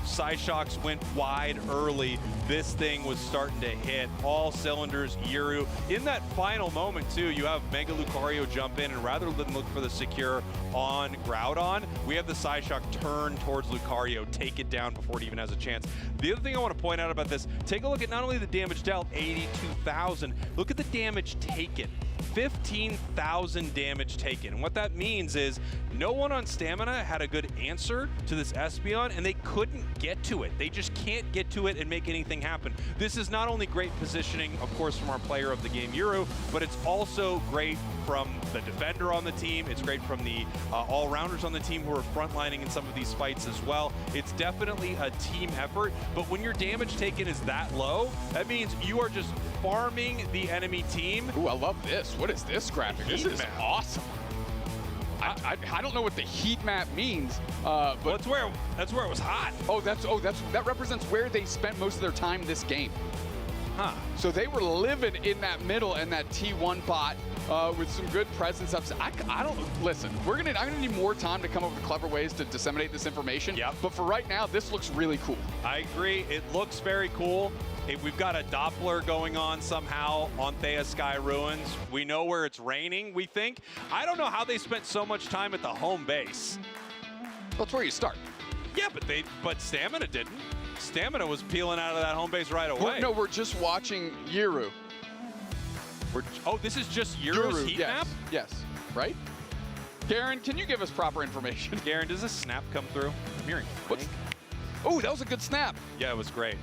Psyshocks went wide early, this thing was starting to hit all cylinders. Yuru, in that final moment too, you have Mega Lucario jump in, and rather than look for the secure on Groudon, we have the Psyshock turn towards Lucario, take it down before it even has a chance. The other thing I want to point out about this, take a look at not only the damage dealt, 82,000, look at the damage taken. 15,000 damage taken. And what that means is no one on Stamina had a good answer to this Espeon, and they couldn't get to it. They just can't get to it and make anything happen. This is not only great positioning, of course, from our player of the game, Yuru, but it's also great from the defender on the team. It's great from the all-rounders on the team who are frontlining in some of these fights as well. It's definitely a team effort, but when your damage taken is that low, that means you are just farming the enemy team. Ooh, I love this. What is this graphic? This is awesome. I don't know what the heat map means, but well, that's where it was hot. That represents where they spent most of their time this game. Huh. So they were living in that middle and that T1 bot with some good presence up. I don't listen. I'm gonna need more time to come up with clever ways to disseminate this information. Yep. But for right now, this looks really cool. I agree. It looks very cool. We've got a Doppler going on somehow on Thea Sky Ruins. We know where it's raining, we think. I don't know how they spent so much time at the home base. That's where you start. Yeah, but Stamina didn't. Stamina was peeling out of that home base right away. We're just watching Yuru. This is just Yuru's heat map? Yes, right? Garen, can you give us proper information? Garen, does a snap come through? I'm hearing. Oh, that was a good snap. Yeah, it was great.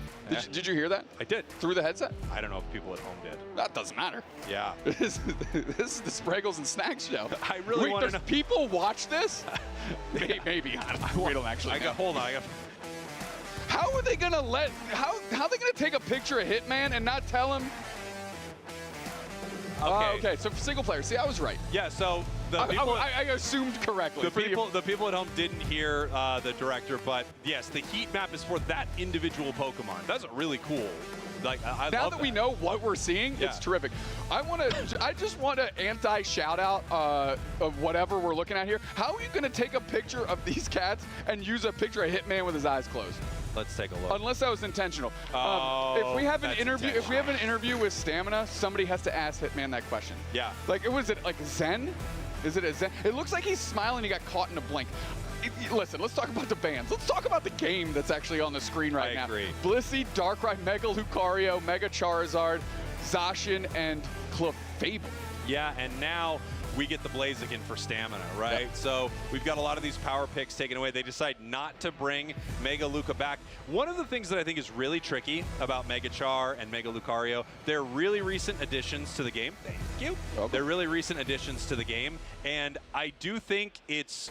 Did you hear that? I did. Through the headset? I don't know if people at home did. That doesn't matter. Yeah. This is the Spraggles and Snacks show. I really want to know. People watch this? Maybe. We don't actually know. Hold on. How are they gonna how are they gonna take a picture of Hitman and not tell him? Okay, so for single player, see, I was right. Yeah, so I assumed correctly. The people at home didn't hear the director, but yes, the heat map is for that individual Pokemon. That's really cool. Like, I now love that we know what we're seeing, it's terrific. I just want to anti-shout out of whatever we're looking at here. How are you going to take a picture of these cats and use a picture of Hitman with his eyes closed? Let's take a look. Unless that was intentional. If we have an interview with Stamina, somebody has to ask Hitman that question. Yeah. Like, was it like Zen? Is it a Zen? It looks like he's smiling. He got caught in a blink. Listen, let's talk about the bands. Let's talk about the game that's actually on the screen right now. I agree. Blissey, Darkrai, Mega Lucario, Mega Charizard, Zacian, and Clefable. Yeah, and now we get the Blaziken for Stamina, right? Yep. So we've got a lot of these power picks taken away. They decide not to bring Mega Luca back. One of the things that I think is really tricky about Mega Char and Mega Lucario, they're really recent additions to the game. Thank you. Okay. They're really recent additions to the game, and I do think it's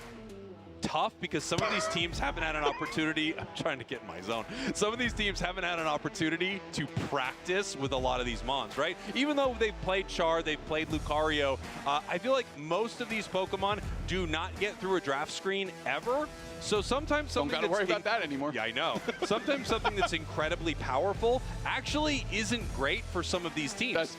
tough because some of these teams haven't had an opportunity. I'm trying to get in my zone. Some of these teams haven't had an opportunity to practice with a lot of these mons, right? Even though they've played Char, they've played Lucario, I feel like most of these Pokemon do not get through a draft screen ever. So sometimes something don't gotta worry about that anymore. Yeah, I know. Sometimes something that's incredibly powerful actually isn't great for some of these teams.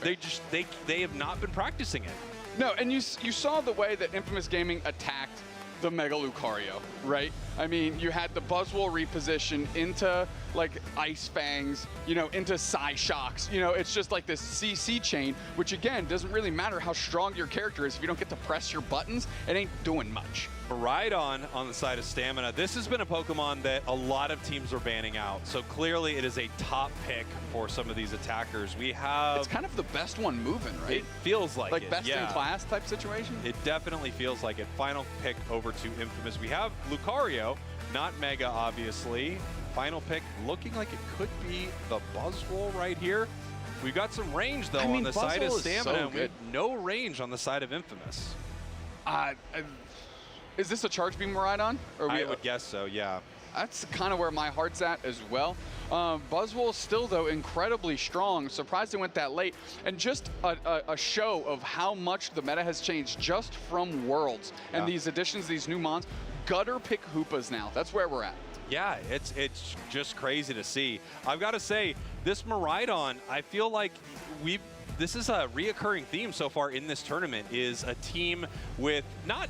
They have not been practicing it. No, and you saw the way that Infamous Gaming attacked the Mega Lucario, right? I mean, you had the Buzzwole reposition into like Ice Fangs, you know, into Psyshocks. You know, it's just like this CC chain, which again, doesn't really matter how strong your character is. If you don't get to press your buttons, it ain't doing much. Rhydon on the side of Stamina. This has been a Pokemon that a lot of teams are banning out. So clearly it is a top pick for some of these attackers. We have... It's kind of the best one moving, right? It feels like it, best in class type situation? It definitely feels like it. Final pick over to Infamous. We have Lucario, not Mega, obviously. Final pick looking like it could be the Buzzwole right here. We've got some range, though, on the side of Stamina. So we have no range on the side of Infamous. Is this a Charge Beam Rhydon? I would guess so, yeah. That's kind of where my heart's at as well. Buzzwole still, though, incredibly strong. Surprised it went that late. And just a show of how much the meta has changed just from Worlds. And these additions, these new mons. Gutter pick Hoopas now. That's where we're at. Yeah, it's just crazy to see. I've got to say, this Miraidon, I feel like this is a reoccurring theme so far in this tournament, is a team with not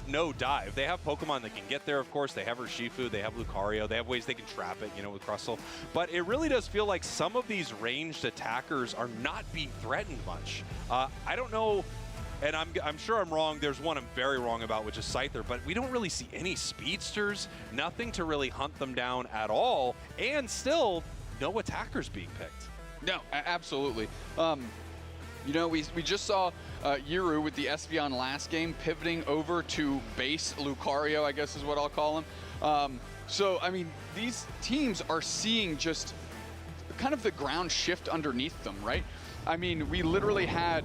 no dive. They have Pokemon that can get there, of course. They have Urshifu, they have Lucario, they have ways they can trap it, you know, with Crustle. But it really does feel like some of these ranged attackers are not being threatened much. I don't know, and I'm sure I'm wrong. There's one I'm very wrong about, which is Scyther, but we don't really see any speedsters, nothing to really hunt them down at all, and still no attackers being picked. No, absolutely. You know, we just saw Yiru with the Espeon last game pivoting over to base Lucario, I guess is what I'll call him. So, I mean, these teams are seeing just kind of the ground shift underneath them, right? I mean, we literally had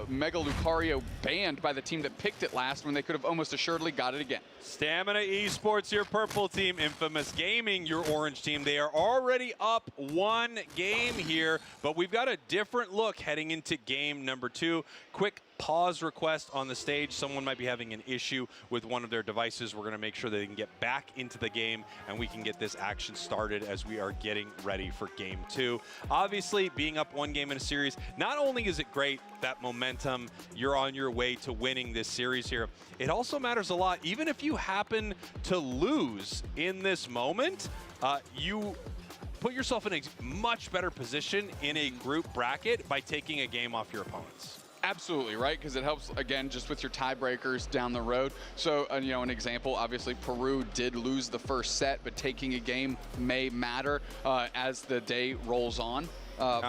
Mega Lucario banned by the team that picked it last when they could have almost assuredly got it again. Stamina Esports, your purple team. Infamous Gaming, your orange team. They are already up one game here, but we've got a different look heading into game number 2. Quick pause request on the stage. Someone might be having an issue with one of their devices. We're going to make sure they can get back into the game and we can get this action started as we are getting ready for game 2. Obviously, being up one game in a series, not only is it great that momentum, you're on your way to winning this series here, it also matters a lot. Even if you happen to lose in this moment, you put yourself in a much better position in a group bracket by taking a game off your opponents. Absolutely, right? Because it helps, again, just with your tiebreakers down the road. So, you know, an example, obviously, Peru did lose the first set, but taking a game may matter as the day rolls on.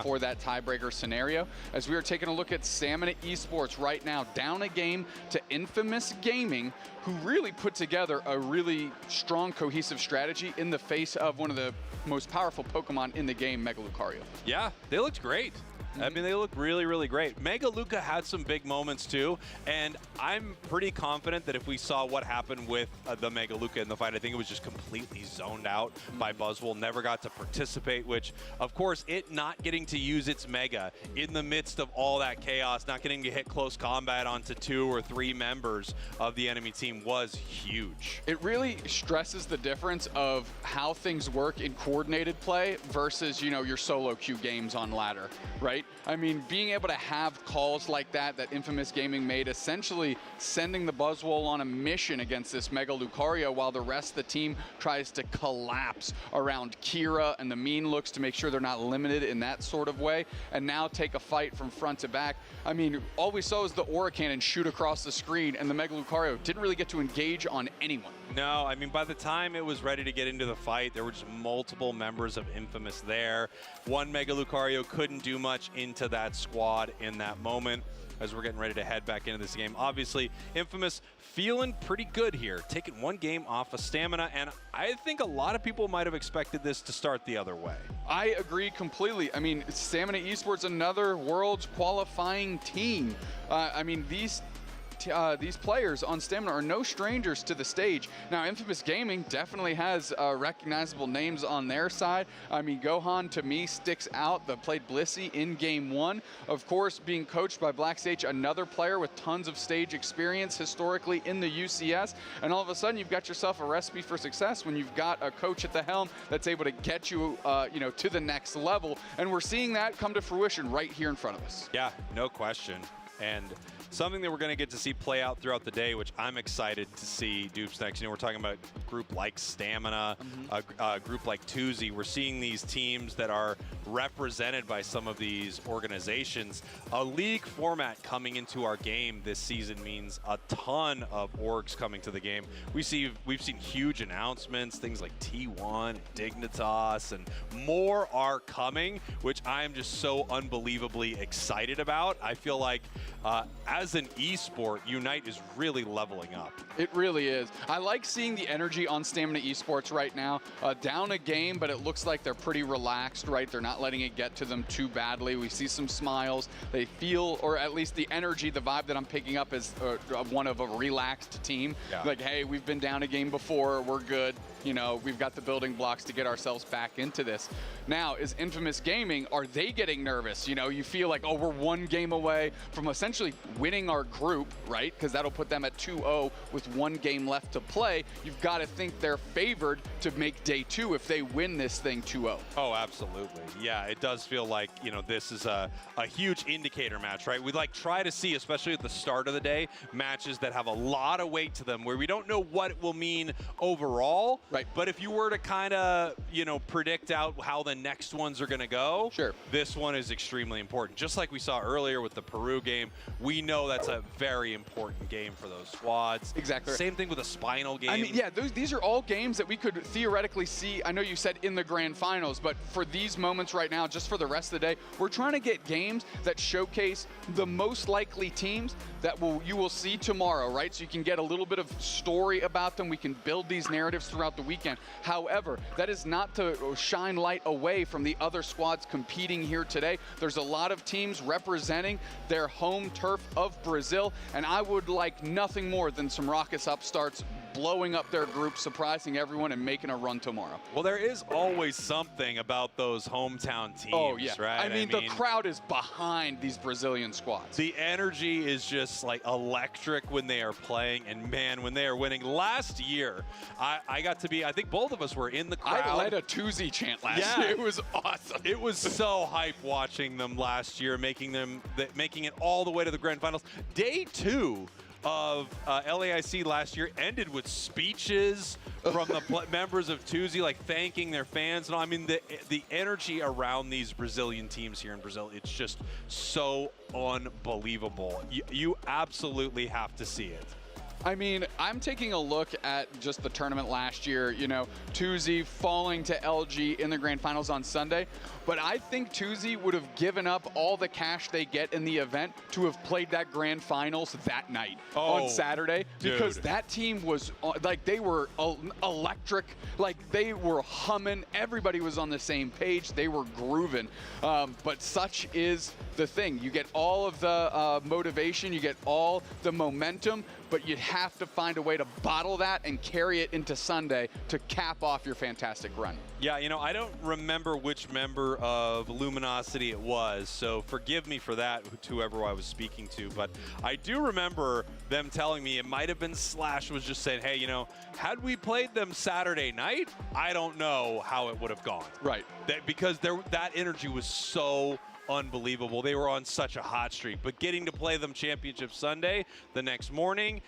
For that tiebreaker scenario. As we are taking a look at Stamina Esports right now, down a game to Infamous Gaming, who really put together a really strong, cohesive strategy in the face of one of the most powerful Pokemon in the game, Mega Lucario. Yeah, they looked great. I mean, they look really, really great. Mega Luca had some big moments too, and I'm pretty confident that if we saw what happened with the Mega Luca in the fight, I think it was just completely zoned out by Buzzwole, never got to participate, which, of course, it not getting to use its Mega in the midst of all that chaos, not getting to hit close combat onto 2 or 3 members of the enemy team was huge. It really stresses the difference of how things work in coordinated play versus, you know, your solo queue games on ladder, right? I mean, being able to have calls like that Infamous Gaming made, essentially sending the Buzzwole on a mission against this Mega Lucario while the rest of the team tries to collapse around Kira and the mean looks to make sure they're not limited in that sort of way, and now take a fight from front to back. I mean, all we saw was the Aura Cannon shoot across the screen, and the Mega Lucario didn't really get to engage on anyone. No, I mean, by the time it was ready to get into the fight, there were just multiple members of Infamous there. One Mega Lucario couldn't do much into that squad in that moment as we're getting ready to head back into this game. Obviously, Infamous feeling pretty good here, taking one game off of stamina, and I think a lot of people might have expected this to start the other way. I agree completely. I mean, Stamina Esports, another Worlds qualifying team. I mean, these players on Stamina are no strangers to the stage. Now, Infamous Gaming definitely has recognizable names on their side. I mean, Gohan, to me, sticks out. That played Blissey in Game 1. Of course, being coached by Black Sage, another player with tons of stage experience historically in the UCS. And all of a sudden, you've got yourself a recipe for success when you've got a coach at the helm that's able to get you, you know, to the next level. And we're seeing that come to fruition right here in front of us. Yeah, no question. And something that we're going to get to see play out throughout the day, which I'm excited to see Dupes next. You know, we're talking about a group like Stamina, a group like Tuzi. We're seeing these teams that are represented by some of these organizations. A league format coming into our game this season means a ton of orgs coming to the game. We've seen huge announcements, things like T1, Dignitas, and more are coming, which I'm just so unbelievably excited about. I feel like as an esport, Unite is really leveling up. It really is. I like seeing the energy on Stamina Esports right now. Down a game, but it looks like they're pretty relaxed, right? They're not letting it get to them too badly. We see some smiles. They feel, or at least the energy, the vibe that I'm picking up is one of a relaxed team. Yeah. Like, hey, we've been down a game before. We're good. You know, we've got the building blocks to get ourselves back into this. Now, is Infamous Gaming, are they getting nervous? You know, you feel like, oh, we're one game away from essentially winning our group, right? Because that'll put them at 2-0 with one game left to play. You've got to think they're favored to make day 2 if they win this thing 2-0. Oh, absolutely. Yeah, it does feel like, you know, this is a huge indicator match, right? We like try to see, especially at the start of the day, matches that have a lot of weight to them where we don't know what it will mean overall. Right. But if you were to kind of, you know, predict out how the next ones are going to go, sure, this one is extremely important. Just like we saw earlier with the Peru game, we know that's a very important game for those squads. Exactly. Same thing with a Spinal game. I mean, yeah, these are all games that we could theoretically see. I know you said in the grand finals, but for these moments right now, just for the rest of the day, we're trying to get games that showcase the most likely teams that you will see tomorrow, right? So you can get a little bit of story about them. We can build these narratives throughout the weekend. However, that is not to shine light away from the other squads competing here today. There's a lot of teams representing their home turf of Brazil, and I would like nothing more than some Raucous upstarts blowing up their group, surprising everyone, and making a run tomorrow. Well, there is always something about those hometown teams, oh, yeah. right? I mean, the crowd is behind these Brazilian squads. The energy is just like electric when they are playing, and man, when they are winning. Last year, I got to be, I think both of us were in the crowd. I led a Tuzi chant last year. It was awesome. It was so hype watching them last year, making it all the way to the grand finals. Day 2 of LAIC last year ended with speeches from the members of Tuzi, like thanking their fans. And I mean, the energy around these Brazilian teams here in Brazil, it's just so unbelievable. You absolutely have to see it. I mean, I'm taking a look at just the tournament last year, you know, Tuzi falling to LG in the grand finals on Sunday, but I think Tuzi would have given up all the cash they get in the event to have played that grand finals that night on Saturday, because that team was, like, they were electric, like, they were humming, everybody was on the same page, they were grooving, but such is the thing. You get all of the motivation, you get all the momentum, but you have to find a way to bottle that and carry it into Sunday to cap off your fantastic run. Yeah, you know, I don't remember which member of Luminosity it was, so forgive me for that, whoever I was speaking to, but I do remember them telling me, it might have been Slash was just saying, hey, you know, had we played them Saturday night, I don't know how it would have gone. Right. Because that energy was so unbelievable. They were on such a hot streak, but getting to play them Championship Sunday the next morning,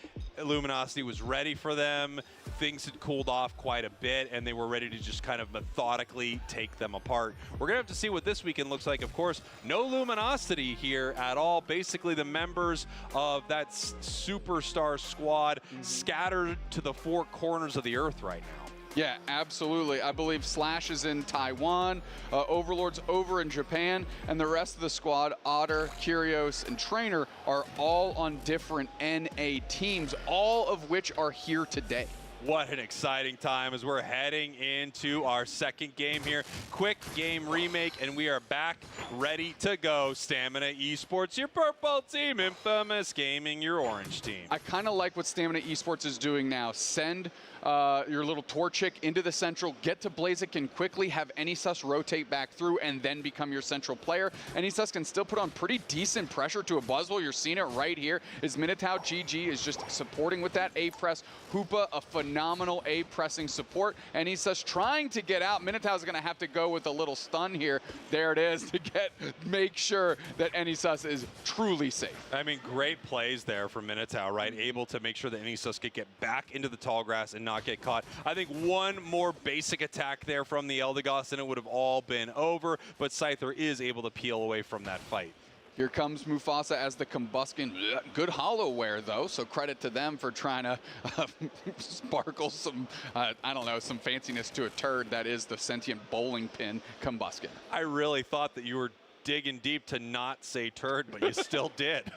Luminosity was ready for them. Things had cooled off quite a bit, and they were ready to just kind of methodically take them apart. We're gonna have to see what this weekend looks like. Of course, no Luminosity here at all. Basically, the members of that superstar squad scattered to the four corners of the earth right now. Yeah, absolutely. I believe Slash is in Taiwan, Overlord's over in Japan, and the rest of the squad, Otter, Curios, and Trainer, are all on different NA teams, all of which are here today. What an exciting time as we're heading into our second game here. Quick game remake, and we are back ready to go. Stamina Esports, your purple team. Infamous Gaming, your orange team. I kind of like what Stamina Esports is doing now. Send your little Torchic into the central, get to Blaziken quickly, have Anysus rotate back through, and then become your central player. Anysus can still put on pretty decent pressure to a Buzzwole. You're seeing it right here. Is Minotaur GG is just supporting with that A-press. Hoopa, a phenomenal A-pressing support. Anysus trying to get out. Minotaur's going to have to go with a little stun here. There it is to make sure that Anysus is truly safe. I mean, great plays there from Minotaur, right? Able to make sure that Anysus could get back into the tall grass and not get caught. I think one more basic attack there from the Eldegoss and it would have all been over, but Scyther is able to peel away from that fight. Here comes Mufasa as the Combuskin. Good hollow wear, though, so credit to them for trying to sparkle some, I don't know, some fanciness to a turd that is the sentient bowling pin Combuskin. I really thought that you were digging deep to not say turd, but you still did.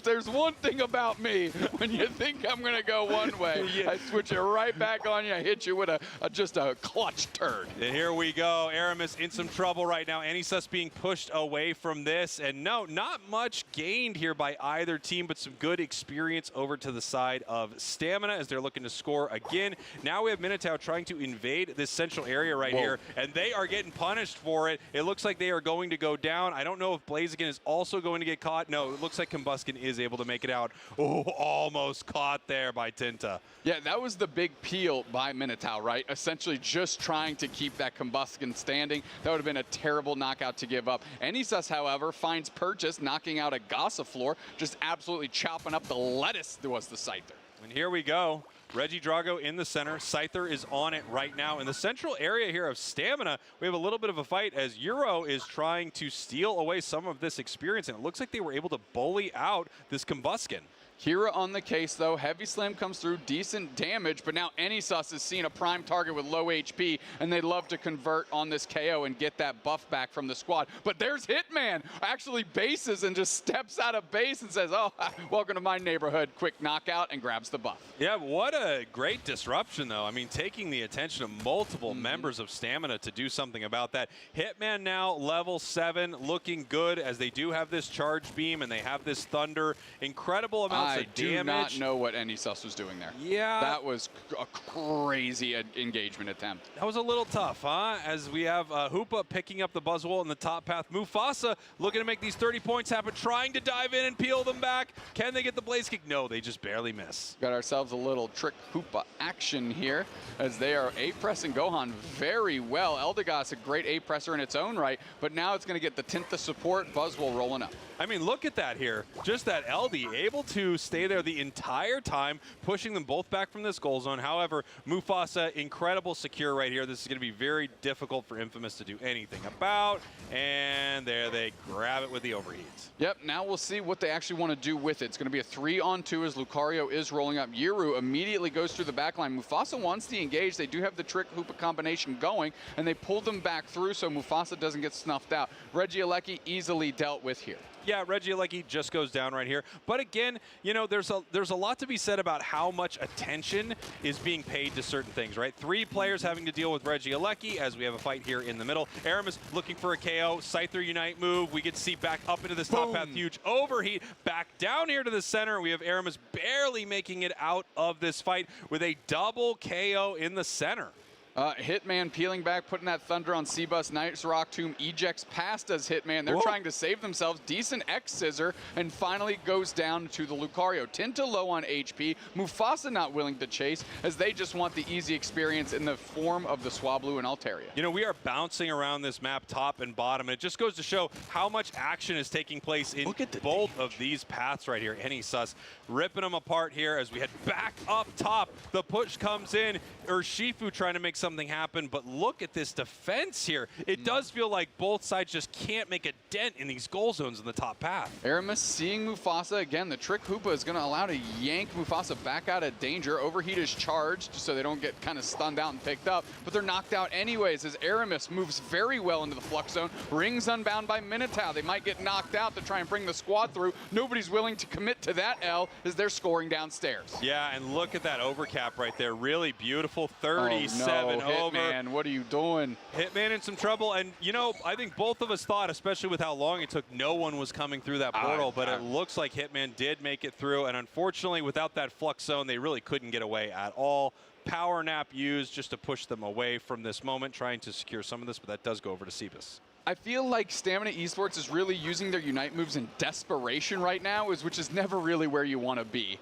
There's one thing about me. When you think I'm going to go one way, I switch it right back on you. I hit you with just a clutch turd. And here we go. Aramis in some trouble right now. Anysus being pushed away from this. And no, not much gained here by either team, but some good experience over to the side of Stamina as they're looking to score again. Now we have Minotaur trying to invade this central area right here, and they are getting punished for it. It looks like they are going to go down. I don't know if Blaziken is also going to get caught. No, it looks like Combuskin is able to make it out. Oh, almost caught there by Tinta. Yeah, that was the big peel by Minotaur, right? Essentially just trying to keep that Combuskin standing. That would have been a terrible knockout to give up. Anysus, however, finds Purchase, knocking out a Gossiflor, just absolutely chopping up the lettuce that was the Scyther. And here we go. Reggie Drago in the center. Scyther is on it right now. In the central area here of Stamina, we have a little bit of a fight as Euro is trying to steal away some of this experience, and it looks like they were able to bully out this Combuskin. Hira on the case, though. Heavy Slam comes through, decent damage, but now Anysus is seeing a prime target with low HP, and they'd love to convert on this KO and get that buff back from the squad. But there's Hitman, actually bases and just steps out of base and says, oh, welcome to my neighborhood. Quick knockout and grabs the buff. Yeah, what a great disruption, though. I mean, taking the attention of multiple members of Stamina to do something about that. Hitman now level 7, looking good as they do have this charge beam and they have this thunder. Incredible amount. I do not know what Anysus was doing there. Yeah. That was a crazy engagement attempt. That was a little tough, huh? As we have Hoopa picking up the Buzzwole in the top path. Mufasa looking to make these 30 points happen, trying to dive in and peel them back. Can they get the Blaze Kick? No, they just barely miss. Got ourselves a little trick Hoopa action here as they are A-pressing Gohan very well. Eldegoss, a great A-presser in its own right, but now it's going to get the Tinta support. Buzzwole rolling up. I mean, look at that here. Just that LD able to stay there the entire time, pushing them both back from this goal zone. However, Mufasa, incredible secure right here. This is going to be very difficult for Infamous to do anything about. And there they grab it with the overheat. Yep, now we'll see what they actually want to do with it. It's going to be a 3-on-2 as Lucario is rolling up. Yiru immediately goes through the back line. Mufasa wants to engage. They do have the trick Hoopa combination going, and they pull them back through so Mufasa doesn't get snuffed out. Regieleki easily dealt with here. Yeah, Regieleki just goes down right here. But again, you know, there's a lot to be said about how much attention is being paid to certain things, right? 3 players having to deal with Regieleki as we have a fight here in the middle. Aramis looking for a KO. Scyther Unite move. We get to see back up into this top path. Huge overheat. Back down here to the center. We have Aramis barely making it out of this fight with a double KO in the center. Hitman peeling back, putting that Thunder on C-Bus. Knight's Rock Tomb ejects past as Hitman. They're trying to save themselves. Decent X-Scissor, and finally goes down to the Lucario. Tinta low on HP. Mufasa not willing to chase, as they just want the easy experience in the form of the Swablu and Altaria. You know, we are bouncing around this map top and bottom, and it just goes to show how much action is taking place in both of these paths right here. Sus ripping them apart here as we head back up top. The push comes in. Urshifu trying to make something happen, but look at this defense here. It does feel like both sides just can't make a dent in these goal zones in the top path. Aramis seeing Mufasa again. The trick Hoopa is going to allow to yank Mufasa back out of danger. Overheat is charged so they don't get kind of stunned out and picked up, but they're knocked out anyways as Aramis moves very well into the flux zone. Rings unbound by Minotaur. They might get knocked out to try and bring the squad through. Nobody's willing to commit to that L as they're scoring downstairs. Yeah, and look at that overcap right there. Really beautiful. 37 over. Hitman, what are you doing? Hitman in some trouble, and you know, I think both of us thought, especially with how long it took, no one was coming through that portal, but it looks like Hitman did make it through, and unfortunately, without that flux zone, they really couldn't get away at all. Power nap used just to push them away from this moment, trying to secure some of this, but that does go over to Cebus. I feel like Stamina Esports is really using their Unite moves in desperation right now, which is never really where you want to be.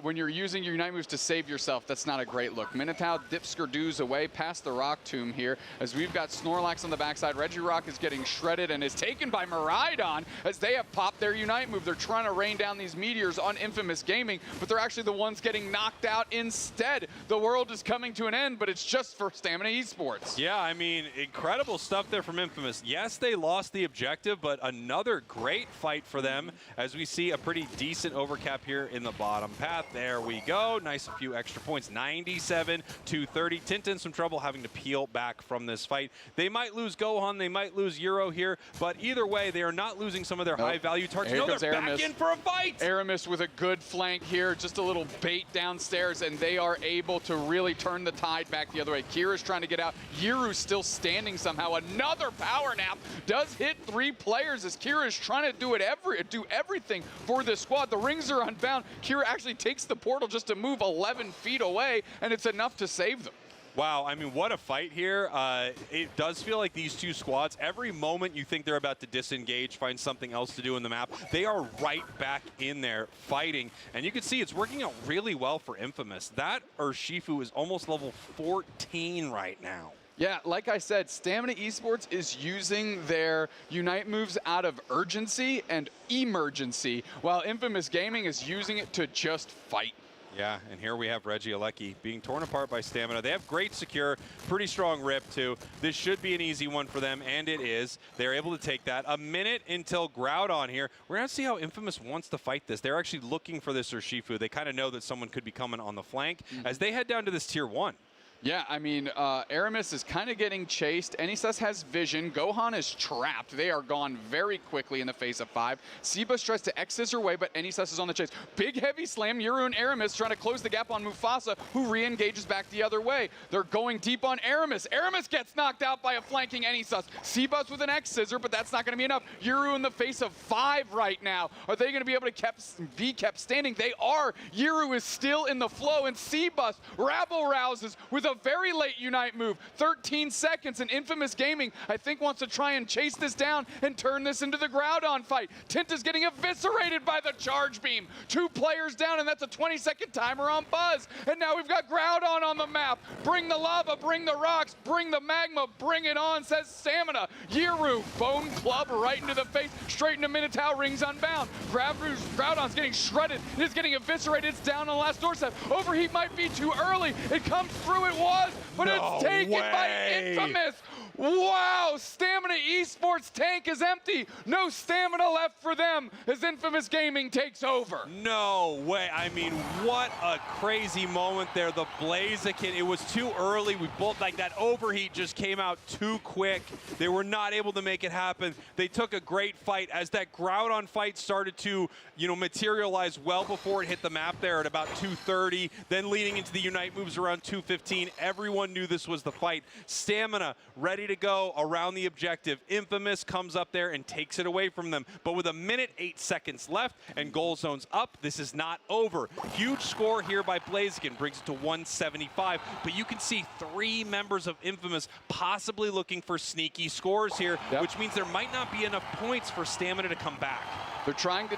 When you're using your Unite moves to save yourself, that's not a great look. Minotaur dips Skirdoos away past the Rock Tomb here, as we've got Snorlax on the backside. Regirock is getting shredded and is taken by Miraidon as they have popped their Unite move. They're trying to rain down these meteors on Infamous Gaming, but they're actually the ones getting knocked out instead. The world is coming to an end, but it's just for Stamina Esports. Yeah, I mean, incredible stuff there from Infamous. Yes, they lost the objective, but another great fight for them as we see a pretty decent overcap here in the bottom path. There we go. Nice, a few extra points. 97 to 30. Tinta in some trouble having to peel back from this fight. They might lose Gohan, they might lose Euro here, but either way, they are not losing some of their high-value targets. No, they're back in for a fight! Aramis with a good flank here, just a little bait downstairs, and they are able to really turn the tide back the other way. Kira's trying to get out. Yiru's still standing somehow. Another power nap does hit 3 players as Kira is trying to do everything for this squad. The rings are unbound. Kira actually takes the portal just to move 11 feet away, and it's enough to save them. Wow, I mean, what a fight here. It does feel like these two squads, every moment you think they're about to disengage, find something else to do in the map, they are right back in there fighting. And you can see it's working out really well for Infamous. That Urshifu is almost level 14 right now. Yeah, like I said, Stamina Esports is using their Unite moves out of urgency and emergency, while Infamous Gaming is using it to just fight. Yeah, and here we have Regieleki being torn apart by Stamina. They have great secure, pretty strong rip too. This should be an easy one for them, and it is. They're able to take that. A minute until Groudon here. We're going to see how Infamous wants to fight this. They're actually looking for this Urshifu. They kind of know that someone could be coming on the flank as they head down to this tier 1. Yeah, I mean, Aramis is kind of getting chased. Enisus has vision. Gohan is trapped. They are gone very quickly in the face of 5. Cebus tries to X her way, but Enisus is on the chase. Big heavy slam. Yiru and Aramis trying to close the gap on Mufasa, who re-engages back the other way. They're going deep on Aramis. Aramis gets knocked out by a flanking Enisus. Cebus with an X-Scissor, but that's not going to be enough. Yiru in the face of 5 right now. Are they going to be able to be kept standing? They are. Yiru is still in the flow, and Cebus rabble rouses with a very late Unite move. 13 seconds, and Infamous Gaming, I think, wants to try and chase this down and turn this into the Groudon fight. Tint is getting eviscerated by the charge beam. 2 players down, and that's a 20-second timer on Buzz. And now we've got Groudon on the map. Bring the lava, bring the rocks, bring the magma, bring it on, says Stamina. Yiru, Bone Club right into the face, straight into Minotaur, rings unbound. Groudon's getting shredded. It is getting eviscerated. It's down on the last doorstep. Overheat might be too early. It comes through, it was, but it's taken by Infamous. Wow, Stamina Esports tank is empty. No stamina left for them as Infamous Gaming takes over. No way. I mean, what a crazy moment there. The Blaziken, it was too early. We both, like, that overheat just came out too quick. They were not able to make it happen. They took a great fight as that Groudon fight started to, materialize well before it hit the map there at about 2:30. Then leading into the Unite moves around 2:15. Everyone knew this was the fight. Stamina ready to go around the objective. Infamous comes up there and takes it away from them. But with 1:08 left and goal zones up, this is not over. Huge score here by Blaziken, brings it to 175. But you can see 3 members of Infamous possibly looking for sneaky scores here, which means there might not be enough points for Stamina to come back. They're trying to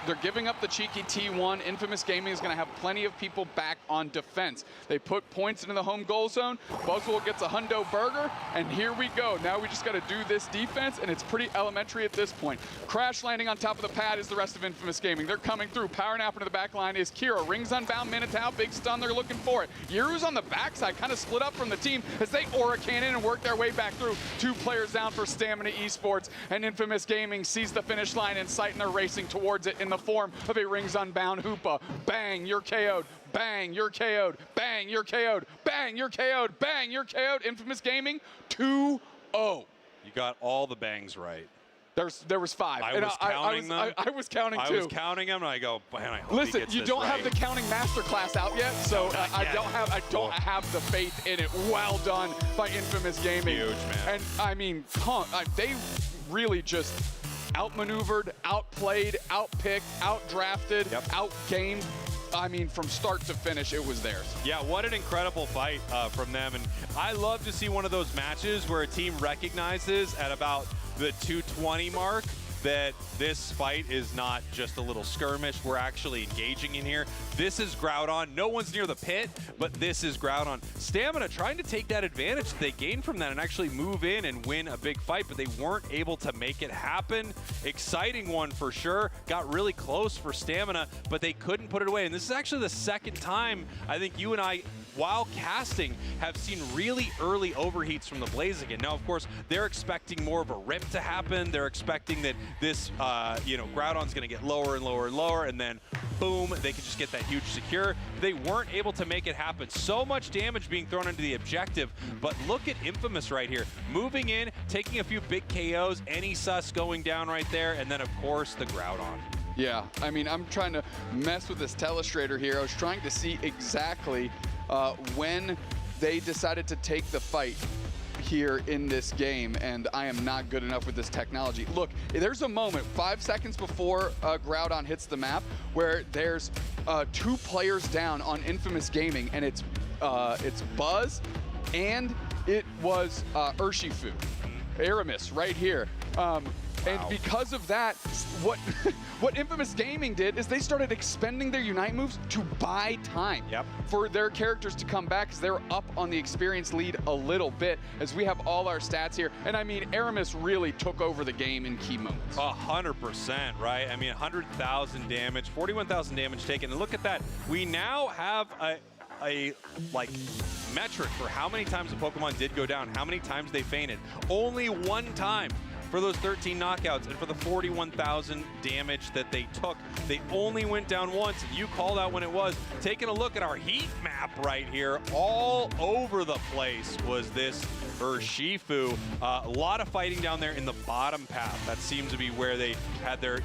they're giving up the cheeky T1. Infamous Gaming is going to have plenty of people back on defense. They put points into the home goal zone. Buzzwole gets a hundo burger, and here we go. Now we just got to do this defense, and it's pretty elementary at this point. Crash landing on top of the pad is the rest of Infamous Gaming. They're coming through. Power nap into the back line is Kira. Rings unbound, Minotaur, big stun, they're looking for it. Yiru's on the backside, kind of split up from the team as they aura cannon and work their way back through. 2 players down for Stamina Esports, and Infamous Gaming sees the finish line in sight, and they're racing towards it in the form of a rings unbound Hoopa. Bang, you're KO'd. Bang, you're KO'd. Bang, you're KO'd. Bang, you're KO'd. Bang, you're KO'd. Infamous Gaming 2-0. You got all the bangs right. There was 5. I was counting them. I was counting too. I was counting them, and I go, man, I hope Listen, he gets you this don't right. have the counting masterclass out yet, so I don't have the faith in it. Well done by Infamous Gaming. Huge, man. And I mean, they really just outmaneuvered, outplayed, outpicked, outdrafted, outgamed. I mean, from start to finish, it was theirs. Yeah, what an incredible fight from them. And I love to see one of those matches where a team recognizes at about the 220 mark that this fight is not just a little skirmish. We're actually engaging in here. This is Groudon. No one's near the pit, but this is Groudon. Stamina trying to take that advantage that they gained from that and actually move in and win a big fight, but they weren't able to make it happen. Exciting one for sure. Got really close for Stamina, but they couldn't put it away. And this is actually the second time I think you and I, while casting, have seen really early overheats from the Blaziken. Now, of course, they're expecting more of a rip to happen. They're expecting that this, Groudon's going to get lower and lower and lower, and then boom, they can just get that huge secure. They weren't able to make it happen. So much damage being thrown into the objective, but look at Infamous right here. Moving in, taking a few big KOs, any sus going down right there, and then, of course, the Groudon. Yeah, I mean, I'm trying to mess with this telestrator here. I was trying to see exactly when they decided to take the fight here in this game, and I am not good enough with this technology. Look, there's a moment 5 seconds before Groudon hits the map where there's 2 players down on Infamous Gaming, and it's Buzz and it was Urshifu, Aramis right here. And because of that, what Infamous Gaming did is they started expending their Unite moves to buy time for their characters to come back, because they were up on the experience lead a little bit, as we have all our stats here. And I mean, Aramis really took over the game in key moments. 100%, right? I mean, 100,000 damage, 41,000 damage taken. And look at that. We now have a metric for how many times the Pokemon did go down, how many times they fainted. Only 1 time. For those 13 knockouts and for the 41,000 damage that they took. They only went down once, and you called out when it was. Taking a look at our heat map right here, all over the place was this Urshifu. A lot of fighting down there in the bottom path. That seems to be where they had their,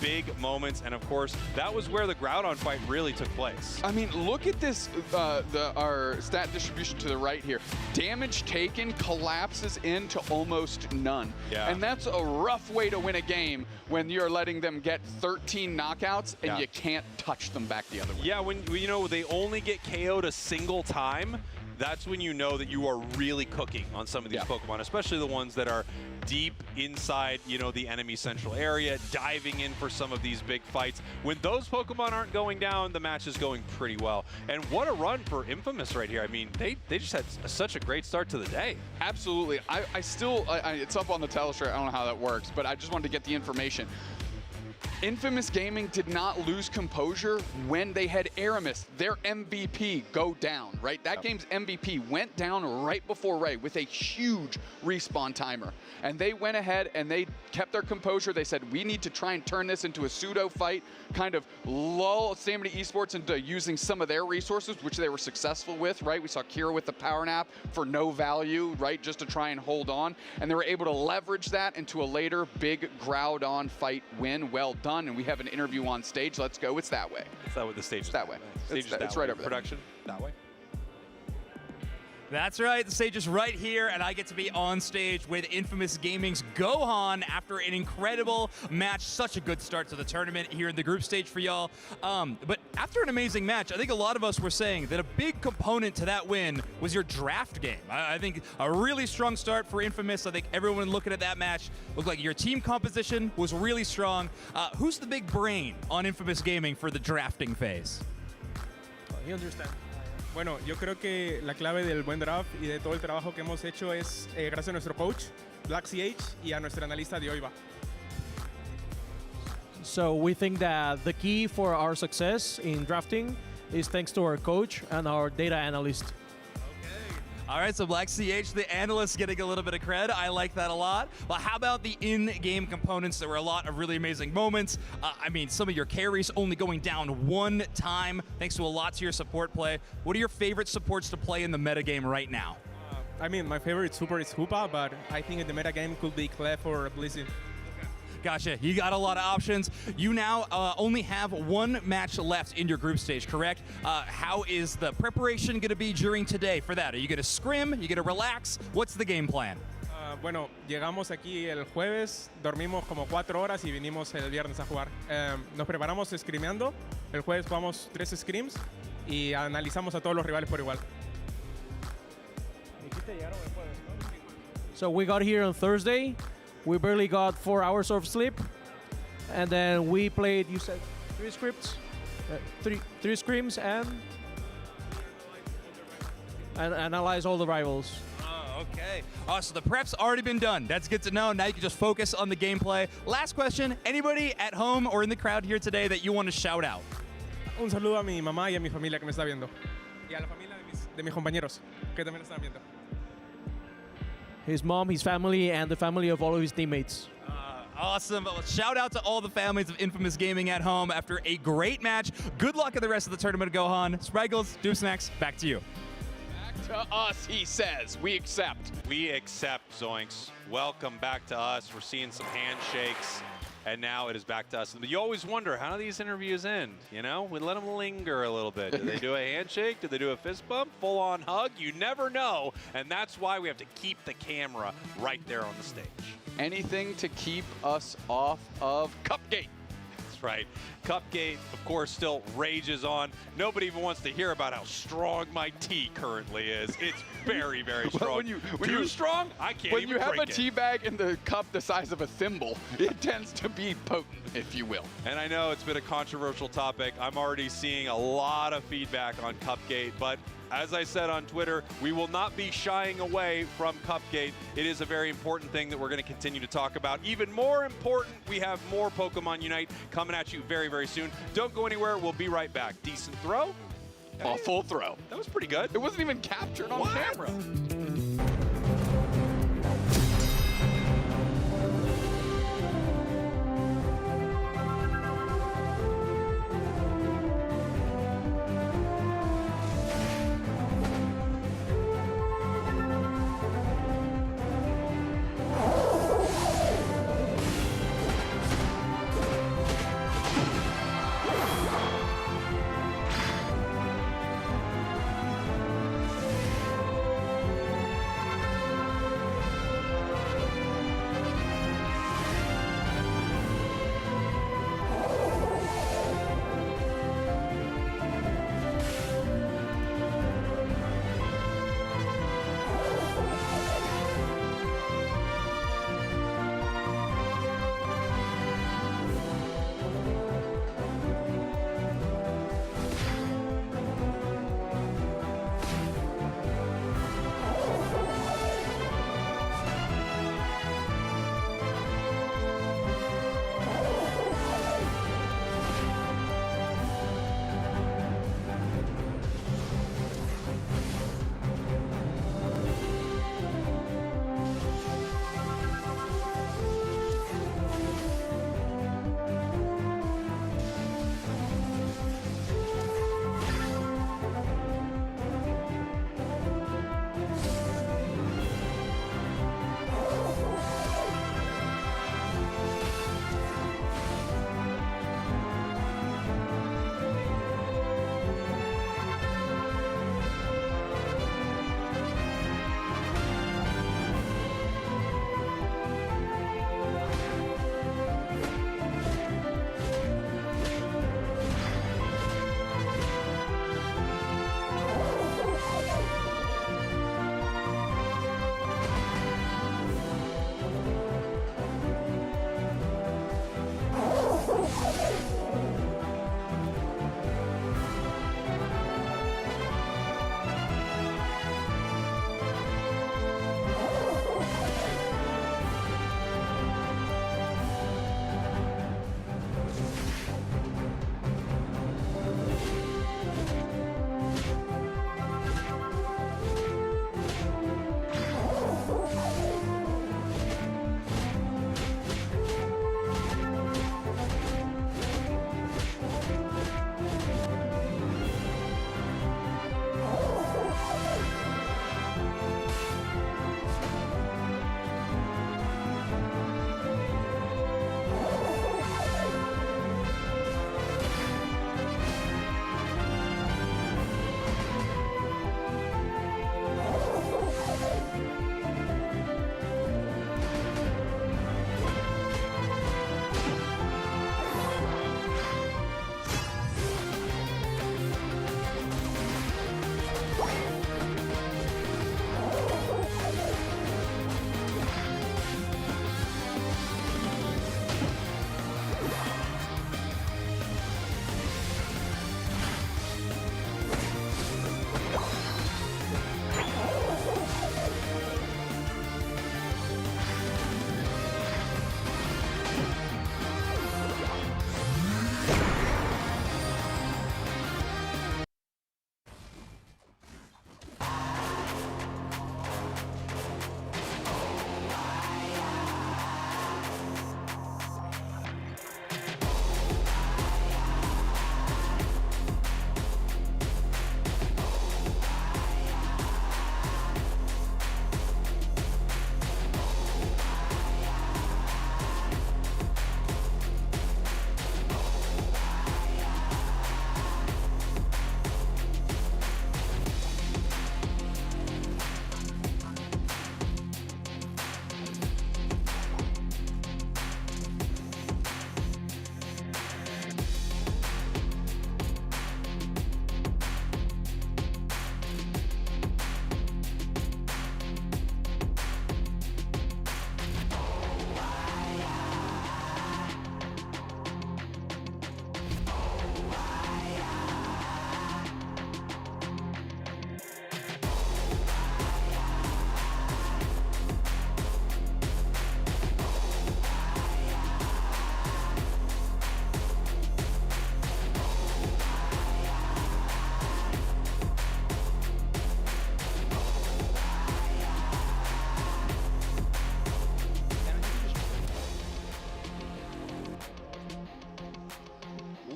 big moments, and of course, that was where the Groudon fight really took place. I mean, look at this, our stat distribution to the right here. Damage taken collapses into almost none. Yeah. And that's a rough way to win a game when you're letting them get 13 knockouts and you can't touch them back the other way. Yeah, when they only get KO'd a single time, that's when you know that you are really cooking on some of these Pokemon, especially the ones that are deep inside, you know, the enemy central area, diving in for some of these big fights. When those Pokemon aren't going down, the match is going pretty well. And what a run for Infamous right here. I mean, they just had such a great start to the day. Absolutely. I still, it's up on the telestrat, I don't know how that works, but I just wanted to get the information. Infamous Gaming did not lose composure when they had Aramis, their MVP, go down, right? That game's MVP went down right before Ray with a huge respawn timer. And they went ahead and they kept their composure. They said, we need to try and turn this into a pseudo fight, kind of lull Stamina Esports into using some of their resources, which they were successful with, right? We saw Kira with the power nap for no value, right? Just to try and hold on. And they were able to leverage that into a later big Groudon fight win. Well done. And we have an interview on stage. Let's go. It's that way. It's that way. The stage is that way. It's right over there. Production, that way. That's right, the stage is right here, and I get to be on stage with Infamous Gaming's Gohan after an incredible match. Such a good start to the tournament here in the group stage for y'all. But after an amazing match, I think a lot of us were saying that a big component to that win was your draft game. I think a really strong start for Infamous. I think everyone looking at that match looked like your team composition was really strong. Who's the big brain on Infamous Gaming for the drafting phase? You understand. Bueno, yo creo que la clave del buen draft y de todo el trabajo que hemos hecho es gracias a nuestro coach, LAIC, y a nuestra analista de Oiva. So we think that the key for our success in drafting is thanks to our coach and our data analyst. All right, so Black CH, the analyst, getting a little bit of cred. I like that a lot. Well, how about the in-game components? There were a lot of really amazing moments. I mean, some of your carries only going down one time, thanks to a lot to your support play. What are your favorite supports to play in the metagame right now? I mean, my favorite support is Hoopa, but I think in the metagame could be Clef or Blizzard. Gotcha. You got a lot of options. You now only have one match left in your group stage, correct? How is the preparation going to be during today for that? Are you going to scrim? Are you going to relax? What's the game plan? Bueno, llegamos aquí el jueves, dormimos como 4 horas y vinimos el viernes a jugar. Nos preparamos scrimeando. El jueves jugamos 3 scrims y analizamos a todos los rivales por igual. So we got here on Thursday. We barely got 4 hours of sleep, and then we played, you said, 3 scripts? 3 scrims and analyze all the rivals. Oh, okay. So the prep's already been done. That's good to know. Now you can just focus on the gameplay. Last question, anybody at home or in the crowd here today that you want to shout out? Un saludo a mi mamá y a mi familia que me está viendo. Y a la familia de mis compañeros que también están viendo. His mom, his family, and the family of all of his teammates. Awesome. Well, shout out to all the families of Infamous Gaming at home after a great match. Good luck in the rest of the tournament, Gohan. Spraggles, Doopsnacks, back to you. Back to us, he says. We accept. We accept, Zoinks. Welcome back to us. We're seeing some handshakes. And now it is back to us. You always wonder, how do these interviews end? You know, we let them linger a little bit. Do they do a handshake? Do they do a fist bump? Full-on hug? You never know. And that's why we have to keep the camera right there on the stage. Anything to keep us off of Cupgate. That's right. Cupgate, of course, still rages on. Nobody even wants to hear about how strong my tea currently is. It's very, very strong. Too strong? I can't even drink it. When you have a tea bag in the cup the size of a thimble, it tends to be potent, if you will. And I know it's been a controversial topic. I'm already seeing a lot of feedback on Cupgate, but as I said on Twitter, we will not be shying away from Cupgate. It is a very important thing that we're going to continue to talk about. Even more important, we have more Pokemon Unite coming at you very, very soon. Don't go anywhere. We'll be right back. Decent throw? A full throw. That was pretty good. It wasn't even captured on camera.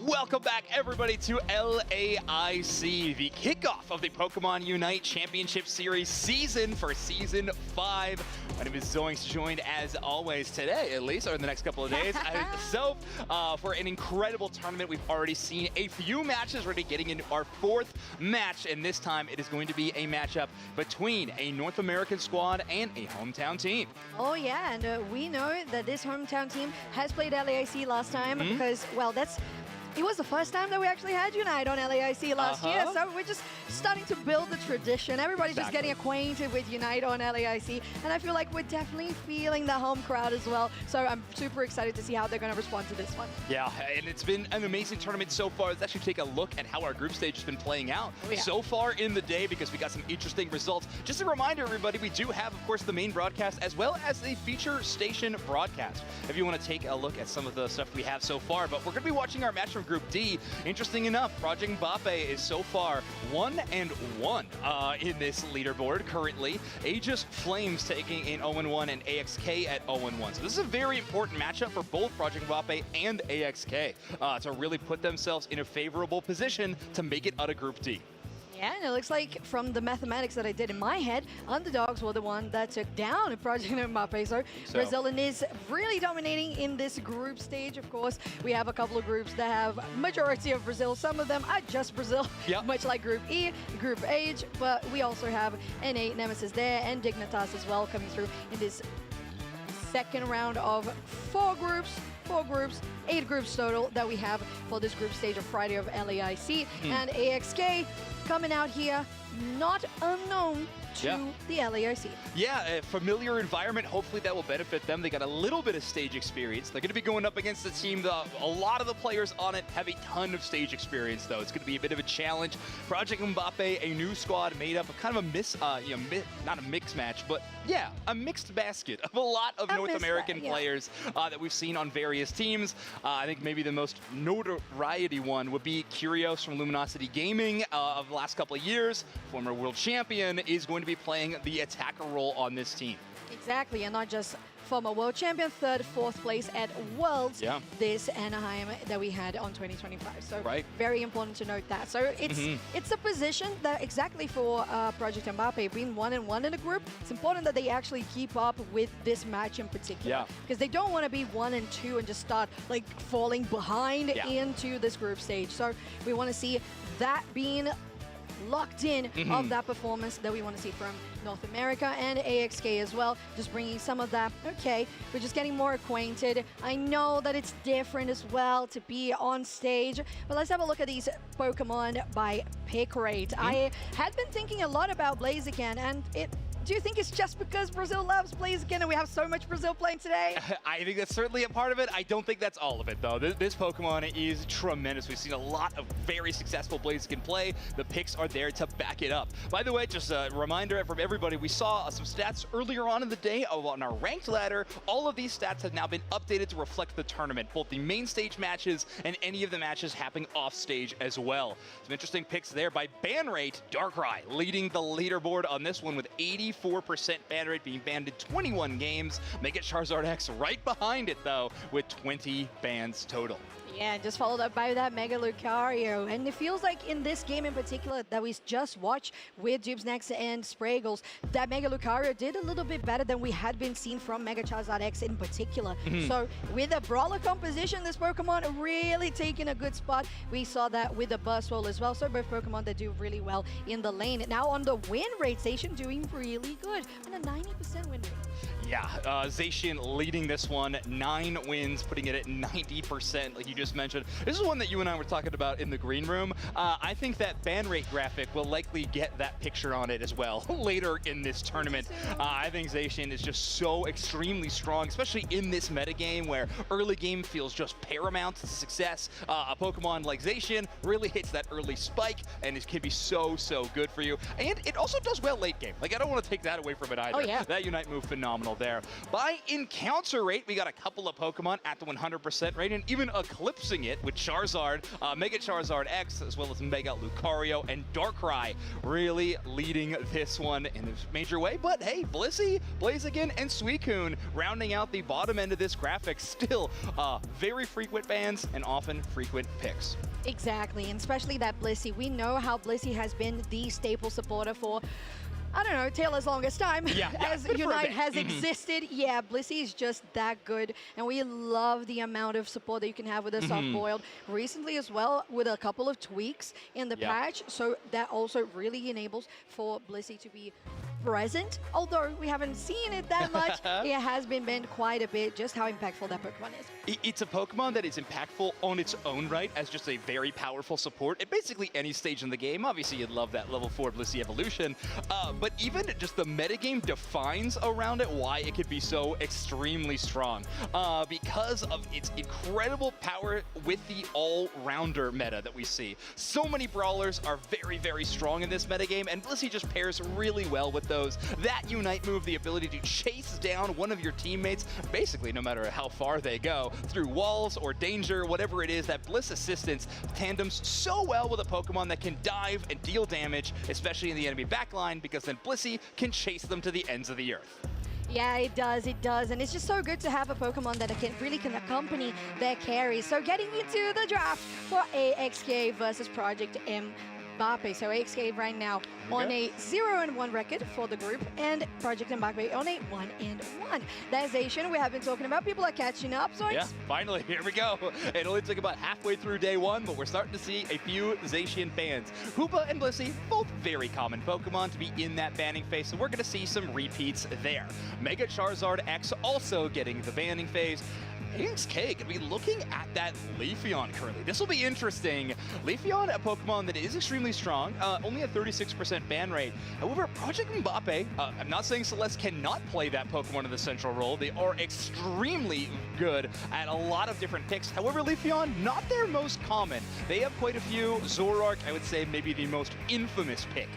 Welcome back, everybody, to LAIC, the kickoff of the Pokemon UNITE Championship Series season for Season 5. My name is Zoinks, joined as always today, at least, or in the next couple of days, for an incredible tournament. We've already seen a few matches, already getting into our 4th match, and this time it is going to be a matchup between a North American squad and a hometown team. Oh yeah, and we know that this hometown team has played LAIC last time because, well, it was the first time that we actually had Unite on LAIC last year, so we're just starting to build the tradition. Everybody's just getting acquainted with Unite on LAIC, and I feel like we're definitely feeling the home crowd as well, so I'm super excited to see how they're going to respond to this one. Yeah, and it's been an amazing tournament so far. Let's actually take a look at how our group stage has been playing out so far in the day, because we got some interesting results. Just a reminder, everybody, we do have, of course, the main broadcast as well as the feature station broadcast, if you want to take a look at some of the stuff we have so far. But we're going to be watching our match from Group D. Interesting enough, Project Mbappe is so far 1-1 in this leaderboard currently. Aegis Flames taking in 0-1 and AXK at 0-1. So this is a very important matchup for both Project Mbappe and AXK to really put themselves in a favorable position to make it out of Group D. Yeah, and it looks like from the mathematics that I did in my head, underdogs were the one that took down Project Mbappe. So Brazil is really dominating in this group stage. Of course, we have a couple of groups that have majority of Brazil. Some of them are just Brazil, much like Group E, Group H. But we also have NA Nemesis there and Dignitas as well coming through in this second round of 4 groups. 8 groups total that we have for this group stage of Friday of LAIC. And AXK coming out here, not unknown to the LAIC. Yeah, a familiar environment. Hopefully that will benefit them. They got a little bit of stage experience. They're going to be going up against a team that a lot of the players on it have a ton of stage experience, though. It's going to be a bit of a challenge. Project Mbappe, a new squad made up of kind of a not a mixed match, but yeah, a mixed basket of a lot of North American players that we've seen on various teams. I think maybe the most notoriety one would be Curios from Luminosity Gaming of the last couple of years. Former world champion is going to be playing the attacker role on this team. Exactly, and not just former world champion, 3rd, 4th place at Worlds this Anaheim that we had on 2025. So very important to note that. So it's a position that exactly for Project Mbappe being 1-1 in the group, it's important that they actually keep up with this match in particular. Because they don't want to be 1-2 and just start like falling behind into this group stage. So we want to see that being locked in of that performance that we want to see from North America and AXK as well. Just bringing some of that. Okay, we're just getting more acquainted. I know that it's different as well to be on stage, but let's have a look at these Pokemon by pick rate. I had been thinking a lot about Blaziken, and do you think it's just because Brazil loves Blaziken and we have so much Brazil playing today? I think that's certainly a part of it. I don't think that's all of it, though. This Pokemon is tremendous. We've seen a lot of very successful Blaziken play. The picks are there to back it up. By the way, just a reminder from everybody, we saw some stats earlier on in the day on our ranked ladder. All of these stats have now been updated to reflect the tournament, both the main stage matches and any of the matches happening off stage as well. Some interesting picks there by ban rate. Darkrai leading the leaderboard on this one with 84% ban rate, being banned in 21 games. Mega Charizard X right behind it, though, with 20 bans total. Yeah, just followed up by that Mega Lucario. And it feels like in this game in particular that we just watched with Dubsnax and Spraggles, that Mega Lucario did a little bit better than we had been seeing from Mega Charizard X in particular. So with a brawler composition, this Pokemon really taking a good spot. We saw that with the Buzzwole as well. So both Pokemon that do really well in the lane. Now on the win rate, Zacian doing really good. On a 90% win rate. Yeah, Zacian leading this one, 9 wins, putting it at 90%, like you just mentioned. This is one that you and I were talking about in the green room. I think that ban rate graphic will likely get that picture on it as well later in this tournament. I think Zacian is just so extremely strong, especially in this metagame where early game feels just paramount to success. A Pokemon like Zacian really hits that early spike, and it can be so good for you. And it also does well late game. Like, I don't want to take that away from it either. Oh, yeah. That Unite move, phenomenal there. By encounter rate, we got a couple of Pokemon at the 100% rate, and even Eclipse eclipsing it with Charizard, Mega Charizard X, as well as Mega Lucario and Darkrai, really leading this one in a major way. But hey, Blissey, Blaziken, and Suicune rounding out the bottom end of this graphic. Still very frequent bans and often frequent picks. Exactly, and especially that Blissey. We know how Blissey has been the staple supporter for, I don't know, Taylor's longest time as Unite has existed. Yeah, Blissey is just that good, and we love the amount of support that you can have with a soft-boiled. Recently as well, with a couple of tweaks in the patch, so that also really enables for Blissey to be present. Although we haven't seen it that much, it has been banned quite a bit, just how impactful that Pokemon is. It's a Pokemon that is impactful on its own right as just a very powerful support at basically any stage in the game. Obviously, you'd love that level 4 Blissey evolution, but even just the metagame defines around it why it could be so extremely strong because of its incredible power with the all-rounder meta that we see. So many brawlers are very, very strong in this metagame, and Blissey just pairs really well with those. That Unite move, the ability to chase down one of your teammates, basically no matter how far they go, through walls or danger, whatever it is, that Bliss Assistance tandems so well with a Pokemon that can dive and deal damage, especially in the enemy backline, because then Blissey can chase them to the ends of the earth. Yeah, it does, and it's just so good to have a Pokemon that really can accompany their carries. So getting into the draft for AXK versus Project Mbappe. So AXK right now on a 0-1 record for the group, and Project Mbappe on a 1-1. That Zacian we have been talking about. People are catching up. So yeah, finally, here we go. It only took about halfway through day one, but we're starting to see a few Zacian bans. Hoopa and Blissey, both very common Pokemon to be in that banning phase, so we're going to see some repeats there. Mega Charizard X also getting the banning phase. AXK could be looking at that Leafeon currently. This will be interesting. Leafeon, a Pokemon that is extremely strong, only a 36% ban rate. However, Project Mbappe, I'm not saying Celeste cannot play that Pokemon in the central role. They are extremely good at a lot of different picks. However, Leafeon, not their most common. They have quite a few. Zoroark, I would say maybe the most infamous pick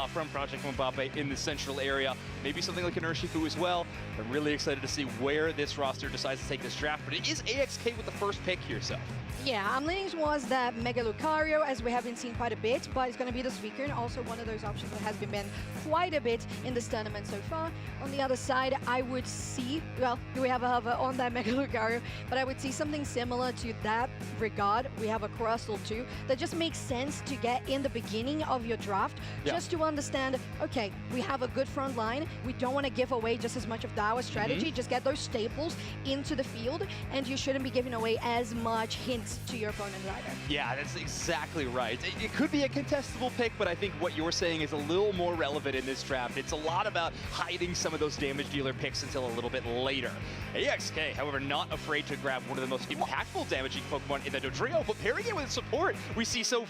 from Project Mbappe in the central area. Maybe something like an Urshifu as well. I'm really excited to see where this roster decides to take this draft. But it is AXK with the first pick here, so. Yeah, I'm leaning towards that Mega Lucario, as we haven't seen quite a bit, but it's going to be the Suicune, also one of those options that has been banned quite a bit in this tournament so far. On the other side, I would see, well, we have a hover on that Mega Lucario, but I would see something similar to that regard. We have a Crustle too, that just makes sense to get in the beginning of your draft, just to understand, okay, we have a good front line, we don't want to give away just as much of our strategy, just get those staples into the field, and you shouldn't be giving away as much hints to your opponent either. Yeah, that's exactly right. It could be a contestable pick, but I think what you're saying is a little more relevant in this draft. It's a lot about hiding some of those damage dealer picks until a little bit later. AXK, however, not afraid to grab one of the most impactful damaging Pokemon in the Dodrio, but pairing it with support we see so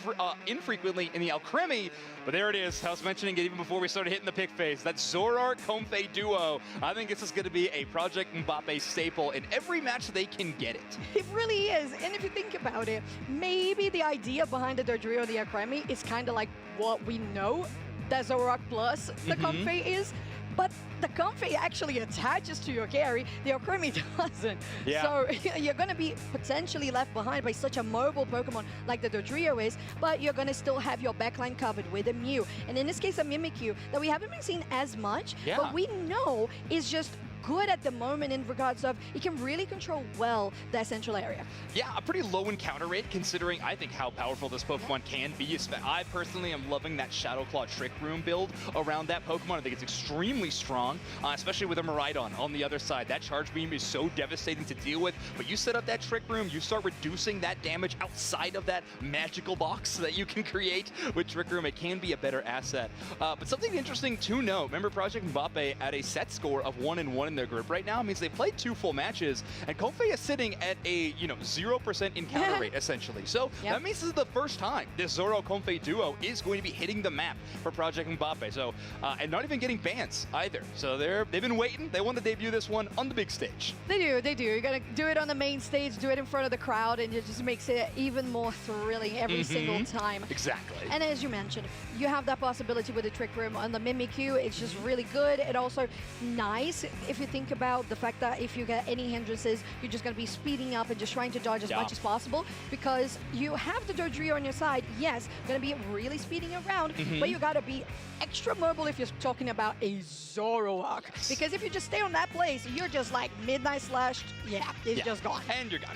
infrequently in the Alcremie. But there it is. I was mentioning it even before we started hitting the pick phase. That Zoroark Comfey duo. I think this is going to be a Project Mbappe staple in every match they can get it. It really is. And if you think about it, maybe the idea behind the Dodrio and the Alcremie is kind of like what we know that Zoroark plus the Comfey is. But the Comfey actually attaches to your carry, the Alcremie doesn't. Yeah. So you're going to be potentially left behind by such a mobile Pokemon like the Dodrio is, but you're going to still have your backline covered with a Mew. And in this case, a Mimikyu that we haven't been seeing as much, but we know is just good at the moment in regards of it can really control well that central area. Yeah, a pretty low encounter rate considering I think how powerful this Pokemon can be. I personally am loving that Shadow Claw Trick Room build around that Pokemon. I think it's extremely strong, especially with a Miraidon on the other side. That Charge Beam is so devastating to deal with, but you set up that Trick Room, you start reducing that damage outside of that magical box that you can create with Trick Room. It can be a better asset. But something interesting to note, remember Project Mbappe at a set score of 1-1 in their group right now means they played 2 full matches, and Comfey is sitting at a 0% encounter rate essentially. So that means this is the first time this Zoro Comfey duo is going to be hitting the map for Project Mbappe. So and not even getting bans either. So they've been waiting. They want to debut this one on the big stage. They do. You're gonna do it on the main stage, do it in front of the crowd, and it just makes it even more thrilling every single time. Exactly. And as you mentioned, you have that possibility with the Trick Room on the Mimikyu. It's just really good. It also nice if you think about the fact that if you get any hindrances, you're just going to be speeding up and just trying to dodge as much as possible, because you have the Dodrio on your side. Yes, going to be really speeding around, but you got to be extra mobile if you're talking about a Zoroark. Because if you just stay on that place, you're just like midnight slashed. Yeah, it's just gone. And you're gone.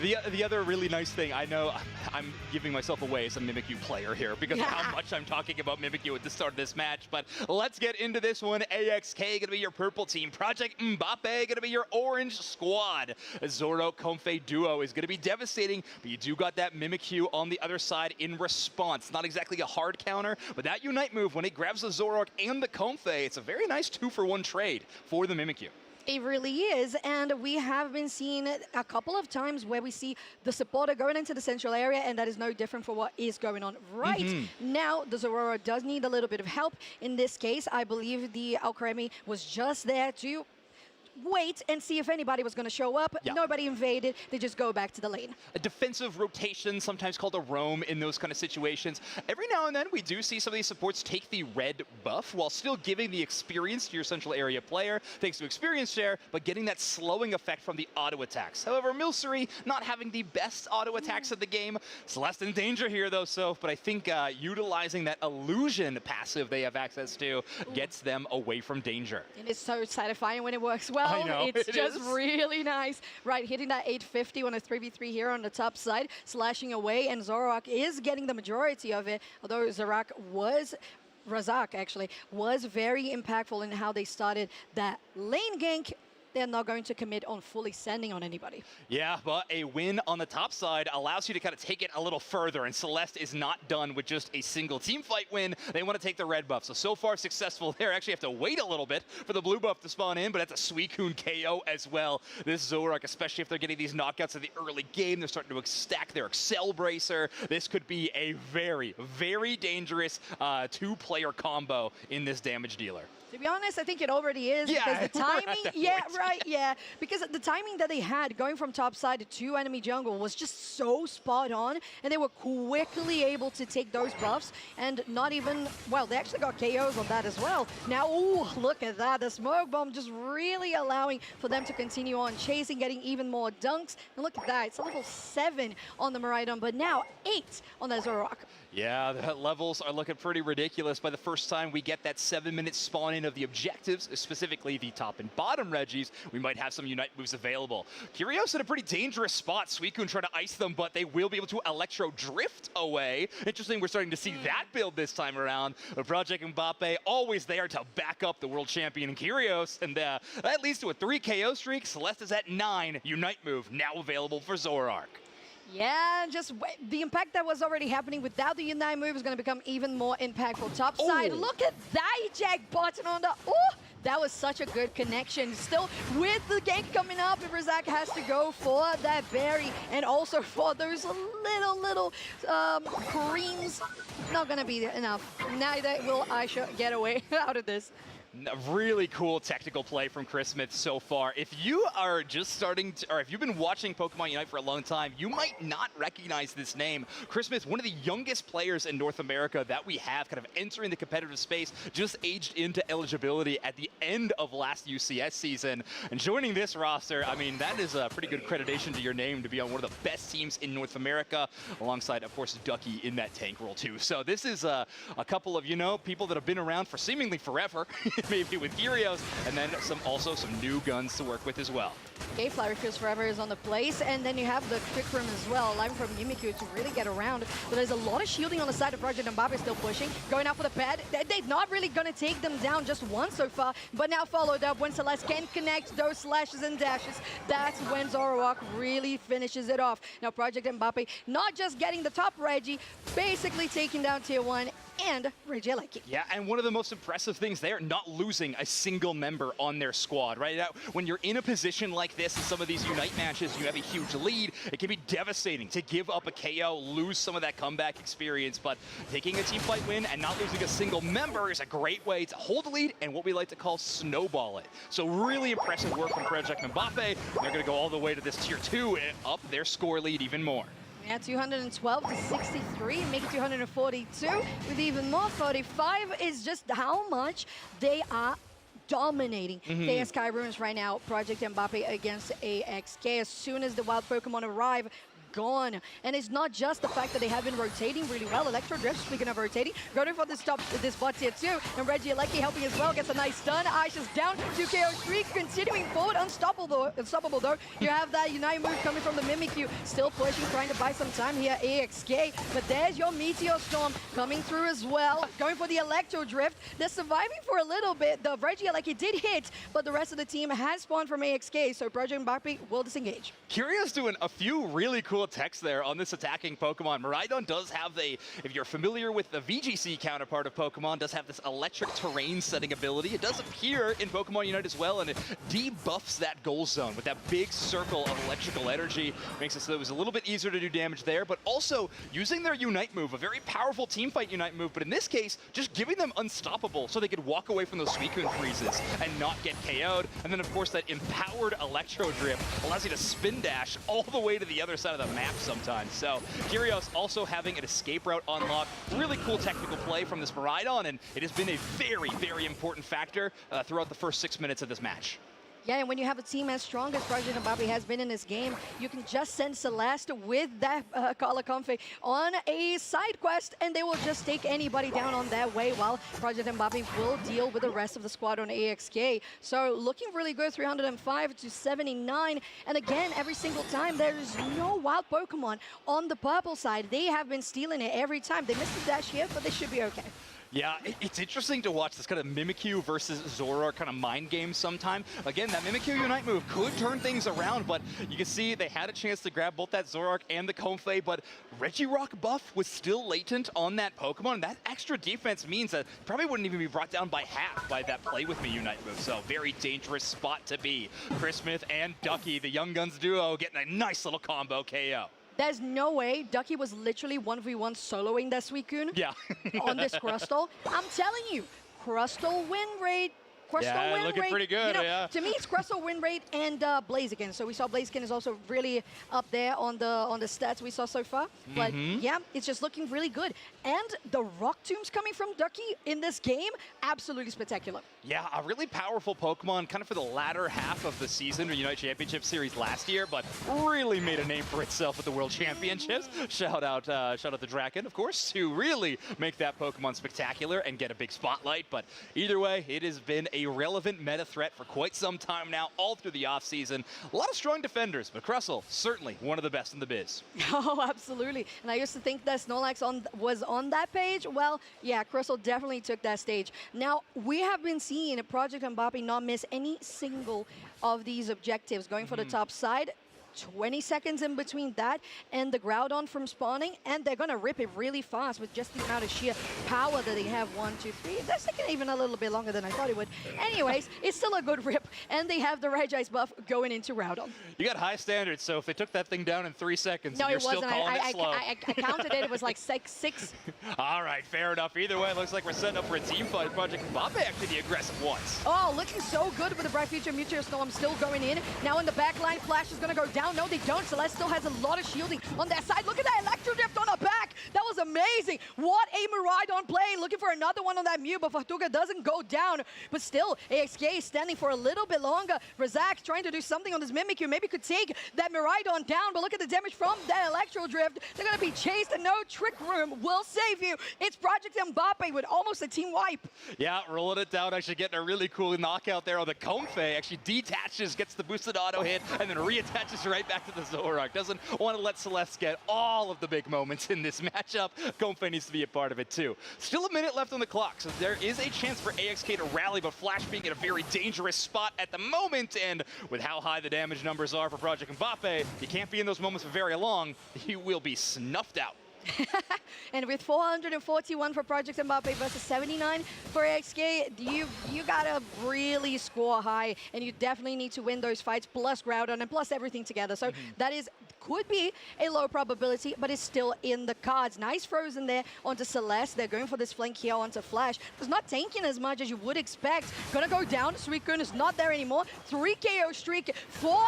The other really nice thing, I know I'm giving myself away as a Mimikyu player here because of how much I'm talking about Mimikyu at the start of this match, but let's get into this one. AXK going to be your purple team. Project Mbappe going to be your orange squad. A Zoro Comfey duo is going to be devastating, but you do got that Mimikyu on the other side in response. Not exactly a hard counter, but that Unite move, when it grabs the Zoroark and the Comfey, it's a very nice 2-for-1 trade for the Mimikyu. It really is, and we have been seeing it a couple of times where we see the supporter going into the central area, and that is no different for what is going on right now. The Zoroark does need a little bit of help. In this case, I believe the Alcremie was just there to wait and see if anybody was going to show up. Nobody invaded. They just go back to the lane. A defensive rotation, sometimes called a roam in those kind of situations. Every now and then, we do see some of these supports take the red buff while still giving the experience to your central area player, thanks to experience share, but getting that slowing effect from the auto attacks. However, Milcery not having the best auto attacks of the game. Celeste in danger here, though, but I think utilizing that illusion passive they have access to gets them away from danger. And it's so satisfying when it works well. I know, it's just really nice. Right, hitting that 850 on a 3v3 here on the top side, slashing away, and Zoroark is getting the majority of it, although Razak was very impactful in how they started that lane gank. They're not going to commit on fully sending on anybody. Yeah, but a win on the top side allows you to kind of take it a little further, and Celeste is not done with just a single team fight win. They want to take the red buff, so far successful there. Actually have to wait a little bit for the blue buff to spawn in, but that's a Suicune KO as well. This Zoroark, especially if they're getting these knockouts in the early game, they're starting to stack their Excel Bracer. This could be a very, very dangerous two-player combo in this damage dealer. To be honest, I think it already is, because the timing, because the timing that they had going from top side to enemy jungle was just so spot on, and they were quickly able to take those buffs, and not even, well, they actually got KOs on that as well. Now, ooh, look at that, the smoke bomb just really allowing for them to continue on chasing, getting even more dunks, and look at that, it's a level 7 on the Miraidon, but now 8 on the Zoroark. Yeah, the levels are looking pretty ridiculous. By the first time we get that 7-minute spawn-in of the objectives, specifically the top and bottom Regis, we might have some Unite moves available. Curios in a pretty dangerous spot. Suicune trying to ice them, but they will be able to Electro Drift away. Interesting, we're starting to see that build this time around. But Project Mbappe always there to back up the world champion Curios, and that leads to a 3 KO streak. Celeste is at 9. Unite move now available for Zoroark. Yeah, just the impact that was already happening without the Unite move is going to become even more impactful. Top side, look at that eject button on the... That was such a good connection. Still, with the gank coming up, Razak has to go for that berry, and also for those little creams. Not going to be enough. Neither will Aisha get away out of this. A really cool technical play from Chris Smith so far. If you are just starting to, or if you've been watching Pokemon Unite for a long time, you might not recognize this name. Chris Smith, one of the youngest players in North America that we have kind of entering the competitive space, just aged into eligibility at the end of last UCS season. And joining this roster, I mean, that is a pretty good accreditation to your name to be on one of the best teams in North America, alongside, of course, Ducky in that tank role too. So this is a couple of, people that have been around for seemingly forever. Maybe with Curios, and then also some new guns to work with as well. Okay, Fly Refuse Forever is on the place, and then you have the Trick Room as well, allowing from Mimikyu to really get around. But there's a lot of shielding on the side of Project Mbappe still pushing, going out for the pad. They're not really going to take them down just once so far, but now followed up when Celeste can connect those slashes and dashes. That's when Zoroark really finishes it off. Now Project Mbappe not just getting the top Reggie, basically taking down Tier 1 and Reggie LAIC. Yeah, and one of the most impressive things there, not losing a single member on their squad, right? When you're in a position like this in some of these Unite matches, you have a huge lead, it can be devastating to give up a KO, lose some of that comeback experience, but taking a team fight win and not losing a single member is a great way to hold the lead and what we like to call snowball it. So really impressive work from Project Mbappe. They're going to go all the way to this Tier 2 and up their score lead even more. Yeah, 212 to 63, make it 242 with even more. 45 is just how much they are dominating the Sky Ruins right now. Project Mbappe against AXK. As soon as the wild Pokemon arrive, gone. And it's not just the fact that they have been rotating really well. Electro Drift, speaking of rotating, going for this bot tier 2. And Reggie Alecki helping as well, gets a nice stun. Aisha's down, 2 KO streak, continuing forward, unstoppable though. You have that Unite move coming from the Mimikyu, still pushing, trying to buy some time here, AXK. But there's your Meteor Storm coming through as well, going for the Electro Drift. They're surviving for a little bit. The Reggie Alecki did hit, but the rest of the team has spawned from AXK, so Project Mbappe will disengage. Curio's doing a few really cool techs there on this attacking Pokemon. Miraidon does have if you're familiar with the VGC counterpart of Pokemon, does have this electric terrain setting ability. It does appear in Pokemon Unite as well, and it debuffs that goal zone with that big circle of electrical energy. Makes it so it was a little bit easier to do damage there, but also using their Unite move, a very powerful teamfight Unite move, but in this case, just giving them unstoppable so they could walk away from those Suicune freezes and not get KO'd. And then, of course, that empowered Electro Drift allows you to spin dash all the way to the other side of the map sometimes. So Kyrios also having an escape route unlocked. Really cool technical play from this Miraidon, and it has been a very, very important factor throughout the first 6 minutes of this match. Yeah, and when you have a team as strong as Project Mbappe has been in this game, you can just send Celeste with that Kala Comfey on a side quest, and they will just take anybody down on that way, while Project Mbappe will deal with the rest of the squad on AXK. So looking really good, 305 to 79. And again, every single time, there is no wild Pokemon on the purple side. They have been stealing it every time. They missed the dash here, but they should be okay. Yeah, it's interesting to watch this kind of Mimikyu versus Zoroark kind of mind game sometime. Again, that Mimikyu Unite move could turn things around, but you can see they had a chance to grab both that Zoroark and the Comfey, but Regirock buff was still latent on that Pokemon. That extra defense means that probably wouldn't even be brought down by half by that Play With Me Unite move, so very dangerous spot to be. Chris Smith and Ducky, the Young Guns duo, getting a nice little combo KO. There's no way. Ducky was literally 1v1 soloing that Suicune on this Crustle. I'm telling you, Crustle win rate. Looking pretty good, To me, it's Crustle win rate and Blaziken. So we saw Blaziken is also really up there on the stats we saw so far. But yeah, it's just looking really good. And the Rock Tombs coming from Ducky in this game, absolutely spectacular. Yeah, a really powerful Pokemon kind of for the latter half of the season, the Unite Championship Series last year, but really made a name for itself at the World Championships. Shout out to Draken, of course, to really make that Pokemon spectacular and get a big spotlight. But either way, it has been a relevant meta threat for quite some time now, all through the offseason. A lot of strong defenders, but Crustle, certainly one of the best in the biz. Oh, absolutely. And I used to think that Snorlax was on that page. Well, yeah, Crustle definitely took that stage. Now, we have been seeing Project Mbappe not miss any single of these objectives, going for the top side. 20 seconds in between that and the Groudon from spawning, and they're going to rip it really fast with just the amount of sheer power that they have. 1, 2, 3. That's taking even a little bit longer than I thought it would. Anyways, it's still a good rip, and they have the Regice buff going into Groudon. You got high standards, so if they took that thing down in 3 seconds, no, you're still calling it slow. I counted it. It was like 6. All right, fair enough. Either way, it looks like we're setting up for a team fight. Project Mbappe actually the aggressive ones. Oh, looking so good with the Bright Future Meteor Storm still going in. Now in the back line, Flash is going to go down. No, they don't. Celeste still has a lot of shielding on that side. Look at that Electro Drift on her back. That was amazing. What a Miraidon play. Looking for another one on that Mew, but Fartuga doesn't go down. But still, AXK is standing for a little bit longer. Razak trying to do something on this Mimikyu. Maybe could take that Miraidon down, but look at the damage from that Electro Drift. They're going to be chased, and no Trick Room will save you. It's Project Mbappe with almost a team wipe. Yeah, rolling it down, actually getting a really cool knockout there on the Comfey. Actually detaches, gets the boosted auto hit, and then reattaches right back to the Zoroark. Doesn't want to let Celeste get all of the big moments in this matchup. Comfey needs to be a part of it too. Still a minute left on the clock, so there is a chance for AXK to rally, but Flash being in a very dangerous spot at the moment, and with how high the damage numbers are for Project Mbappe, you can't be in those moments for very long. You will be snuffed out. And with 441 for Project Mbappe versus 79 for AXK, you gotta really score high, and you definitely need to win those fights, plus Groudon and plus everything together. So that could be a low probability, but it's still in the cards. Nice frozen there onto Celeste. They're going for this flank here onto Flash. It's not tanking as much as you would expect. Gonna go down. Suicune is not there anymore. 3 KO streak for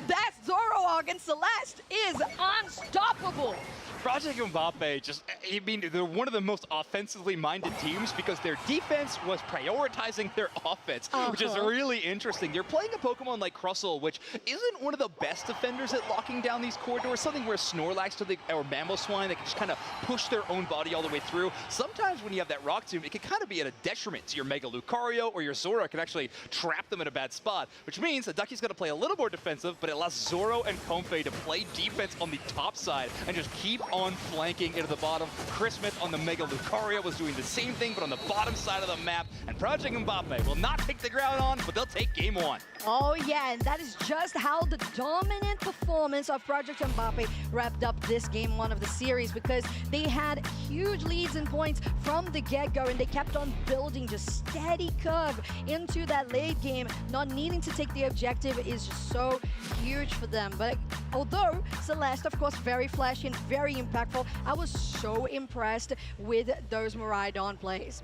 that Zoroark and Celeste is unstoppable. Project Mbappe just, I mean, they're one of the most offensively minded teams because their defense was prioritizing their offense, which is really interesting. You're playing a Pokemon like Crustle, which isn't one of the best defenders at locking down these corridors, something where Snorlax or Mamoswine, they can just kind of push their own body all the way through. Sometimes when you have that Rock Tomb, it can kind of be at a detriment to your Mega Lucario, or your Zora can actually trap them in a bad spot, which means that Ducky's going to play a little more defensive, but it allows Zoro and Comfey to play defense on the top side and just keep on flanking into the bottom. Chris Smith on the Mega Lucario was doing the same thing, but on the bottom side of the map. And Project Mbappe will not take the ground on, but they'll take game one. Oh yeah, and that is just how the dominant performance of Project Mbappe wrapped up this game one of the series, because they had huge leads in points from the get-go, and they kept on building just steady curve into that late game. Not needing to take the objective is just so huge for them. But although Celeste, of course, very flashy and very impactful, I was so impressed with those Miraidon plays.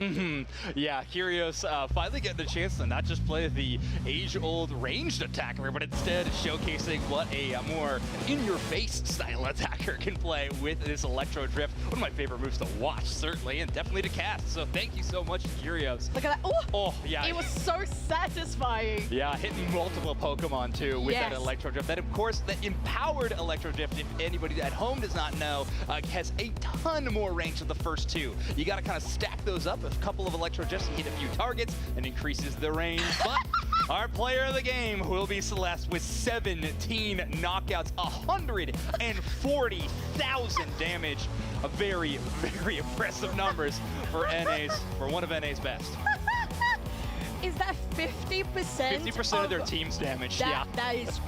Yeah, Kyrios finally getting the chance to not just play the age-old ranged attacker, but instead showcasing what a more in-your-face style attacker can play with this Electro Drift. One of my favorite moves to watch, certainly, and definitely to cast. So thank you so much, Kyrios. Look at that. Oh, yeah. It was so satisfying. Yeah, hitting multiple Pokemon, too, with that Electro Drift. That, of course, the empowered Electro Drift, if anybody at home does not know, has a ton more range than the first two. You got to kind of stack those up, a couple of Electro Drifts, and hit a few targets, and increases the range. But our player of the game will be Celeste with 17 knockouts, 140,000 damage. A very, very impressive numbers for one of NA's best. Is that 50%? 50% of their team's damage, That is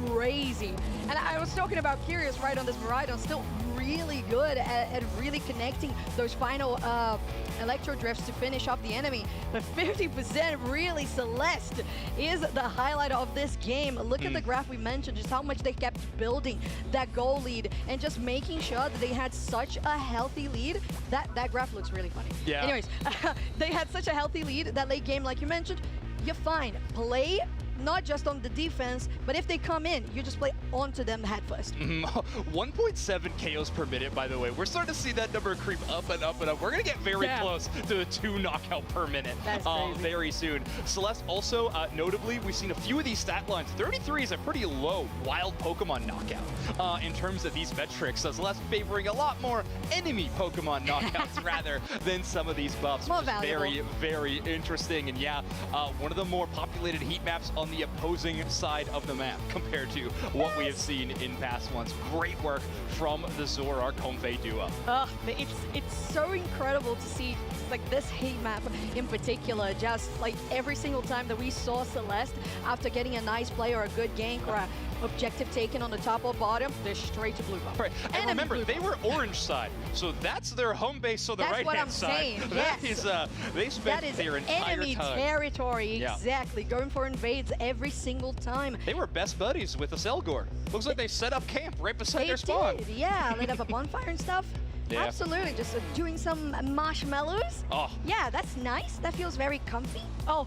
crazy. And I was talking about Kyrios right on this Miraidon, still really good at really connecting those final Electro Drifts to finish off the enemy. But 50% really Celeste is the highlight of this game. Look at the graph we mentioned, just how much they kept building that goal lead and just making sure that they had such a healthy lead. That graph looks really funny. Yeah. Anyways, they had such a healthy lead that late game, like you mentioned, you're fine. Play not just on the defense, but if they come in, you just play onto them head first. 1.7 KOs per minute, by the way. We're starting to see that number creep up and up and up. We're going to get very close to the 2 knockout per minute very soon. Celeste also, notably, we've seen a few of these stat lines. 33 is a pretty low wild Pokemon knockout in terms of these metrics. So Celeste favoring a lot more enemy Pokemon knockouts rather than some of these buffs, which is very, very interesting. And yeah, one of the more populated heat maps on the opposing side of the map compared to what we have seen in past ones. Great work from the Zoroark Comfey duo. It's so incredible to see like this heat map in particular. Just like every single time that we saw Celeste after getting a nice play or a good gank or a objective taken on the top or bottom, they're straight to blue buff. Right. And remember, they were orange side, so that's their home base. So the right-hand side. That is, they spent their entire enemy time. Territory, exactly. Going for invades every single time. They were best buddies with a Selgor. Looks like they set up camp right beside their spawn. They did, yeah. Lit up a bonfire and stuff. Yeah. Absolutely, just doing some marshmallows. Oh. Yeah, that's nice. That feels very comfy. Oh,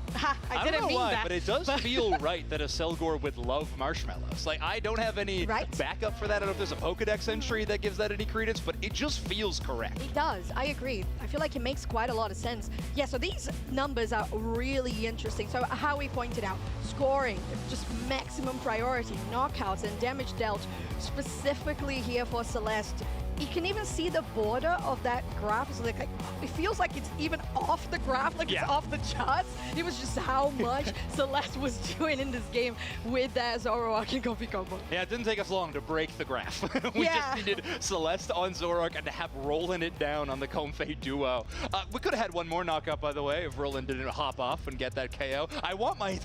I didn't don't know mean why, that. but it does feel right that a Selgor would love marshmallows. Like, I don't have any backup for that. I don't know if there's a Pokedex entry that gives that any credence, but it just feels correct. It does. I agree. I feel like it makes quite a lot of sense. Yeah, so these numbers are really interesting. So how we pointed out, scoring, just maximum priority, knockouts and damage dealt, specifically here for Celeste. You can even see the border of that graph. It's like, it feels like it's even off the graph, like it's off the charts. It was just how much Celeste was doing in this game with that Zoroark and Comfey combo. Yeah, it didn't take us long to break the graph. We just needed Celeste on Zoroark and to have Roland it down on the Comfey duo. We could have had one more knockout, by the way, if Roland didn't hop off and get that KO. I want my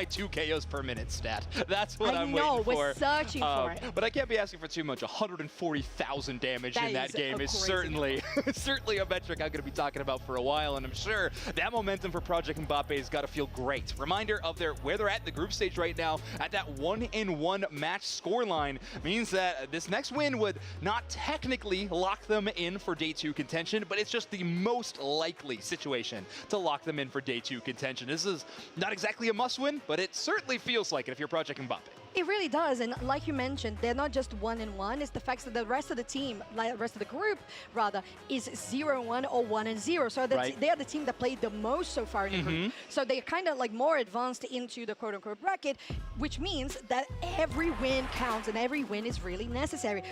2 KOs per minute stat. That's what I'm waiting for. We're searching for it. But I can't be asking for too much. 140,000 damage in that game is certainly a metric I'm going to be talking about for a while, and I'm sure that momentum for Project Mbappe has got to feel great. Reminder of where they're at in the group stage right now, at that 1-in-1 match scoreline, means that this next win would not technically lock them in for Day 2 contention, but it's just the most likely situation to lock them in for Day 2 contention. This is not exactly a must-win, but it certainly feels like it if you're Project Mbappe. It really does, and like you mentioned, they're not just 1-1. It's the fact that the rest of the team, like the rest of the group, rather, is 0-1 or 1-0. So they're the team that played the most so far in the group. So they're kind of like more advanced into the quote-unquote bracket, which means that every win counts and every win is really necessary.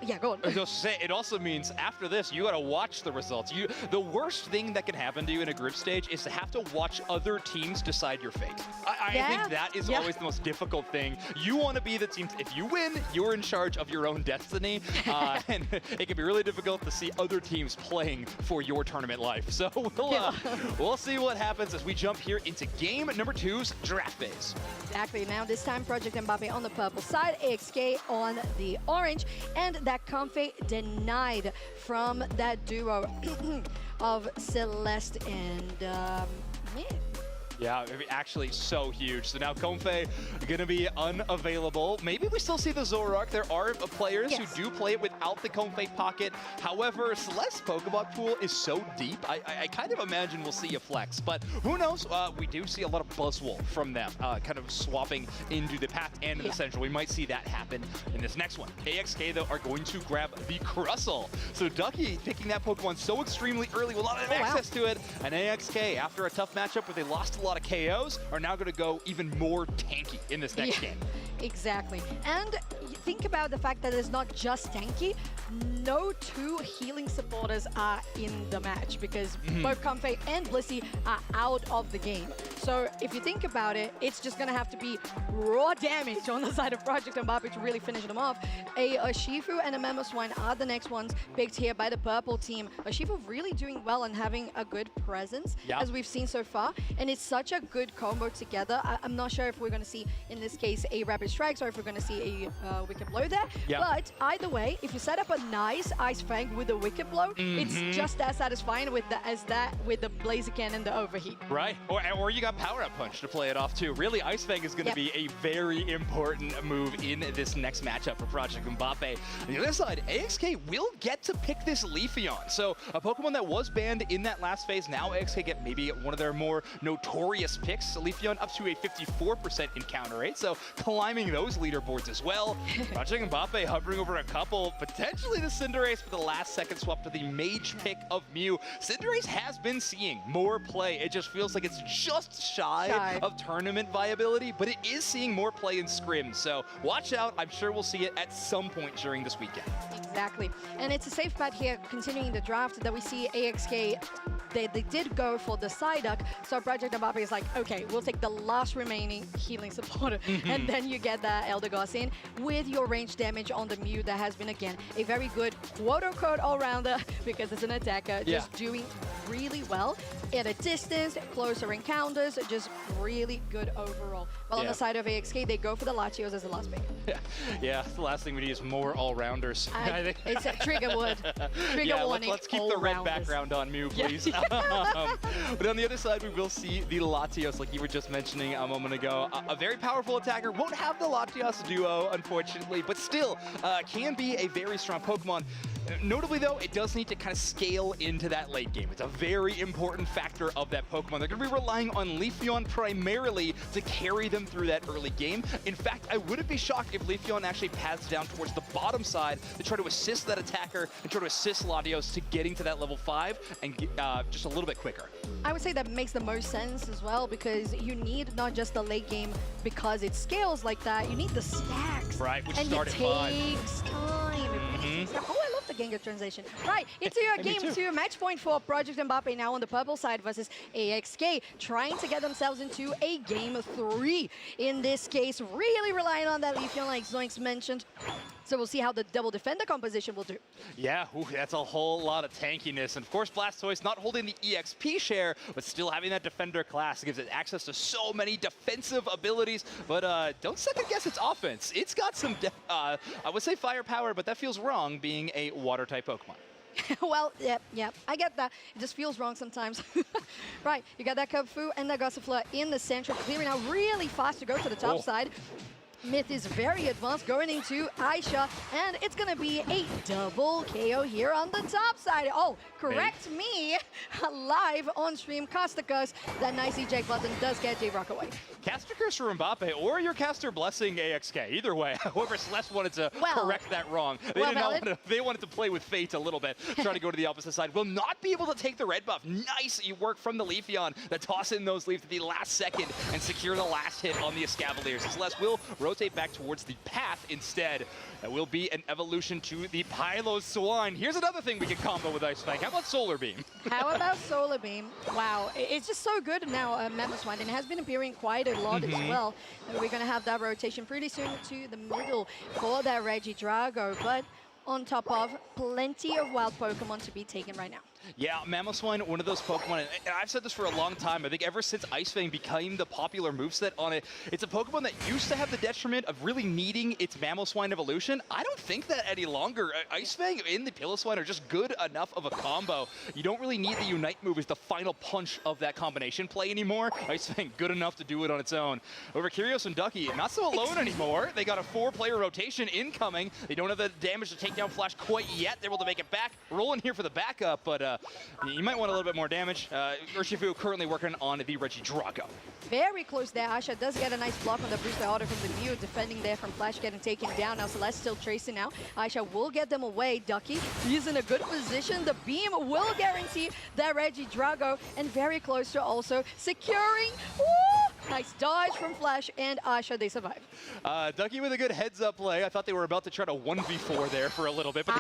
Yeah, go on. I was just say, it also means after this, you got to watch the results. The worst thing that can happen to you in a group stage is to have to watch other teams decide your fate. I think that is always the most difficult thing. You want to be the team. If you win, you're in charge of your own destiny, and it can be really difficult to see other teams playing for your tournament life. So we'll see what happens as we jump here into game number 2's draft phase. Exactly. Now this time, Project Mbappe on the purple side, AXK on the orange, and that Comfey denied from that duo of Celeste and Yeah, actually so huge. So now Comfey going to be unavailable. Maybe we still see the Zoroark. There are players who do play it without the Comfey pocket. However, Celeste's Pokemon pool is so deep, I kind of imagine we'll see a flex. But who knows? We do see a lot of Buzzwole from them, kind of swapping into the path and the central. We might see that happen in this next one. AXK, though, are going to grab the Crustle. So Ducky picking that Pokemon so extremely early with a lot of access to it. And AXK, after a tough matchup where they lost a lot of KOs, are now going to go even more tanky in this next game. Exactly. And think about the fact that it's not just tanky. No two healing supporters are in the match because both Comfey and Blissey are out of the game. So if you think about it, it's just going to have to be raw damage on the side of Project Mbappe to really finish them off. A Shifu and a Mamoswine are the next ones picked here by the purple team. A Shifu really doing well and having a good presence, as we've seen so far. And it's such a good combo together. I'm not sure if we're going to see, in this case, a Rapid Strikes or if we're going to see a Wicked Blow there. But either way, if you set up a nice Ice Fang with a Wicked Blow, it's just as satisfying as that with the Blaziken and the Overheat. Right. Or you got Power Up Punch to play it off too. Really, Ice Fang is going to be a very important move in this next matchup for Project Mbappe. On the other side, AXK will get to pick this Leafeon. So a Pokemon that was banned in that last phase, now AXK get maybe one of their more notorious picks. Leafeon up to a 54% encounter rate, so climbing those leaderboards as well. Project Mbappe hovering over a couple, potentially the Cinderace for the last second swap to the Mage pick of Mew. Cinderace has been seeing more play. It just feels like it's just shy of tournament viability, but it is seeing more play in scrims. So watch out. I'm sure we'll see it at some point during this weekend. Exactly. And it's a safe bet here, continuing the draft, that we see AXK. They did go for the Psyduck, so Project Mbappe is like, okay, we'll take the last remaining healing supporter, and then you get that Eldegoss in with your range damage on the Mew that has been, again, a very good quote-unquote all-rounder because it's an attacker, just doing really well at a distance, closer encounters, just really good overall. Well, on the side of AXK, they go for the Latios as the last pick. Yeah, the last thing we need is more all-rounders. It's a trigger word. Trigger warning. Let's keep the red background on Mew, please. But on the other side, we will see the Latios, like you were just mentioning a moment ago. A very powerful attacker. Won't have the Latios duo, unfortunately, but still can be a very strong Pokemon. Notably, though, it does need to kind of scale into that late game. It's a very important factor of that Pokemon. They're going to be relying on Leafeon primarily to carry them through that early game. In fact, I wouldn't be shocked if Leafeon actually paths down towards the bottom side to try to assist that attacker and try to assist Latios to getting to that level 5 and get, just a little bit quicker. I would say that makes the most sense as well because you need not just the late game because it scales like that. You need the stacks. Right, which and start it at 5. Takes time. Oh, I love the Gengar transition. Right, into your game 2. Match point for Project Mbappe now on the purple side versus AXK, trying to get themselves into a game 3. In this case, really relying on that Leafeon, like Zoinks mentioned. So we'll see how the double defender composition will do. Yeah, that's a whole lot of tankiness. And of course, Blastoise not holding the EXP share, but still having that defender class. It gives it access to so many defensive abilities. But don't second guess its offense. It's got some, I would say firepower, but that feels wrong being a water-type Pokemon. Well, yeah, I get that. It just feels wrong sometimes. Right, you got that Kubfu and that Gossifleur in the center, clearing out really fast to go to the top side. Myth is very advanced going into Aisha, and it's gonna be a double KO here on the top side. Oh, correct me, live on stream, Costicus. That nice eject button does get J-Rock away. Caster Curse for Mbappe, or your caster blessing AXK. Either way, however, Celeste wanted to correct that wrong. They wanted to play with fate a little bit, try to go to the opposite side. Will not be able to take the red buff. Nice work from the Leafeon that toss in those Leaf at the last second and secure the last hit on the Escavaliers. Celeste will rotate back towards the path instead. That will be an evolution to the Pylo Swine. Here's another thing we can combo with Ice Fang. How about Solar Beam? How about Solar Beam? Wow, it's just so good now, Mammoth Swine, and it has been appearing quite a lot as well. We're going to have that rotation pretty soon to the middle for that Regidrago, but on top of plenty of wild Pokemon to be taken right now. Yeah, Mamoswine, one of those Pokemon, and I've said this for a long time, I think ever since Ice Fang became the popular moveset on it, it's a Pokemon that used to have the detriment of really needing its Mamoswine evolution. I don't think that any longer. Ice Fang and the Piloswine are just good enough of a combo. You don't really need the Unite move as the final punch of that combination play anymore. Ice Fang, good enough to do it on its own. Over Kyrios and Ducky, not so alone anymore. They got a 4-player rotation incoming. They don't have the damage to take down Flash quite yet. They're able to make it back. Rolling here for the backup, but you might want a little bit more damage. Urshifu currently working on the Regidrago. Very close there. Asha does get a nice block on the booster auto from the Mew, defending there from Flash getting taken down. Now Celeste still tracing now. Aisha will get them away. Ducky, he's in a good position. The beam will guarantee that Regidrago, and very close to also securing. Woo! Nice dodge from Flash and Asha, they survive. Ducky with a good heads-up play. I thought they were about to try to 1v4 there for a little bit, but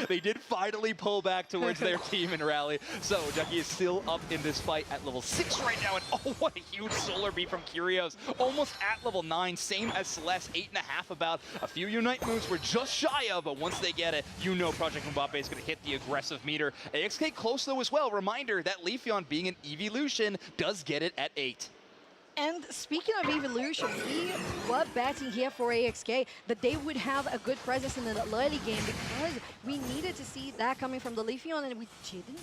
they did finally pull back towards their team and rally. So Ducky is still up in this fight at level 6 right now, and oh, what a huge Solar Beam from Kyrios. Almost at level 9, same as Celeste, 8.5 about. A few Unite moves we're just shy of, but once they get it, you know Project Mbappe is going to hit the aggressive meter. AXK close though as well. Reminder that Leafeon being an evolution does get it at 8. And speaking of evolution, we were betting here for AXK that they would have a good presence in the early game because we needed to see that coming from the Leafeon, and we didn't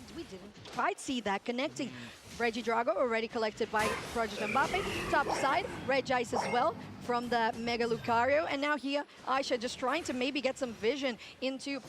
quite see that connecting. Regidrago already collected by Project Mbappe. Top side, Regice as well from the Mega Lucario. And now here, Aisha just trying to maybe get some vision into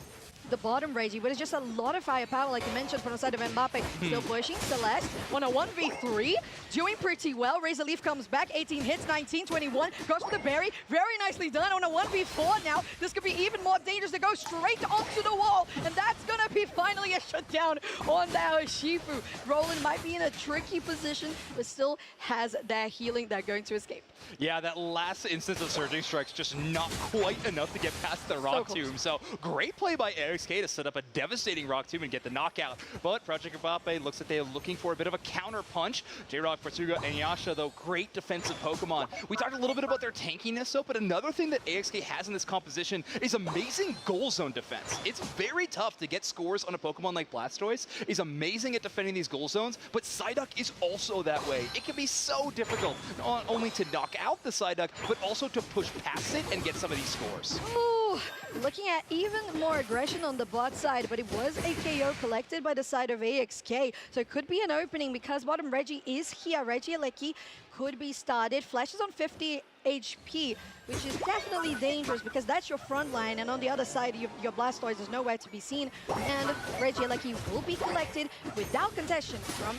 the bottom Reggie, but it's just a lot of firepower, like you mentioned, from the side of Mbappe. Still pushing. Celeste on a 1v3, doing pretty well. Razor Leaf comes back, 18 hits, 19, 21, goes for the berry. Very nicely done on a 1v4 now. This could be even more dangerous to go straight onto the wall, and that's going to be finally a shutdown on that Urshifu. Roland might be in a tricky position, but still has that healing that's going to escape. Yeah, that last instance of Surging Strike's just not quite enough to get past the Rock Tomb. So great play by AXK to set up a devastating Rock Tomb and get the knockout. But Project Mbappe looks like they're looking for a bit of a counter punch. J-Rock, Portuga, and Yasha, though, great defensive Pokemon. We talked a little bit about their tankiness, though, but another thing that AXK has in this composition is amazing goal zone defense. It's very tough to get scores on a Pokemon like Blastoise. He's amazing at defending these goal zones, but Psyduck is also that way. It can be so difficult, not only to knock out the Psyduck, but also to push past it and get some of these scores. Ooh, looking at even more aggression on the bot side, but it was a KO collected by the side of AXK, so it could be an opening because bottom Reggie is here. Regieleki could be started. Flash is on 50 HP, which is definitely dangerous because that's your front line, and on the other side, your Blastoise is nowhere to be seen, and Regieleki will be collected without contention from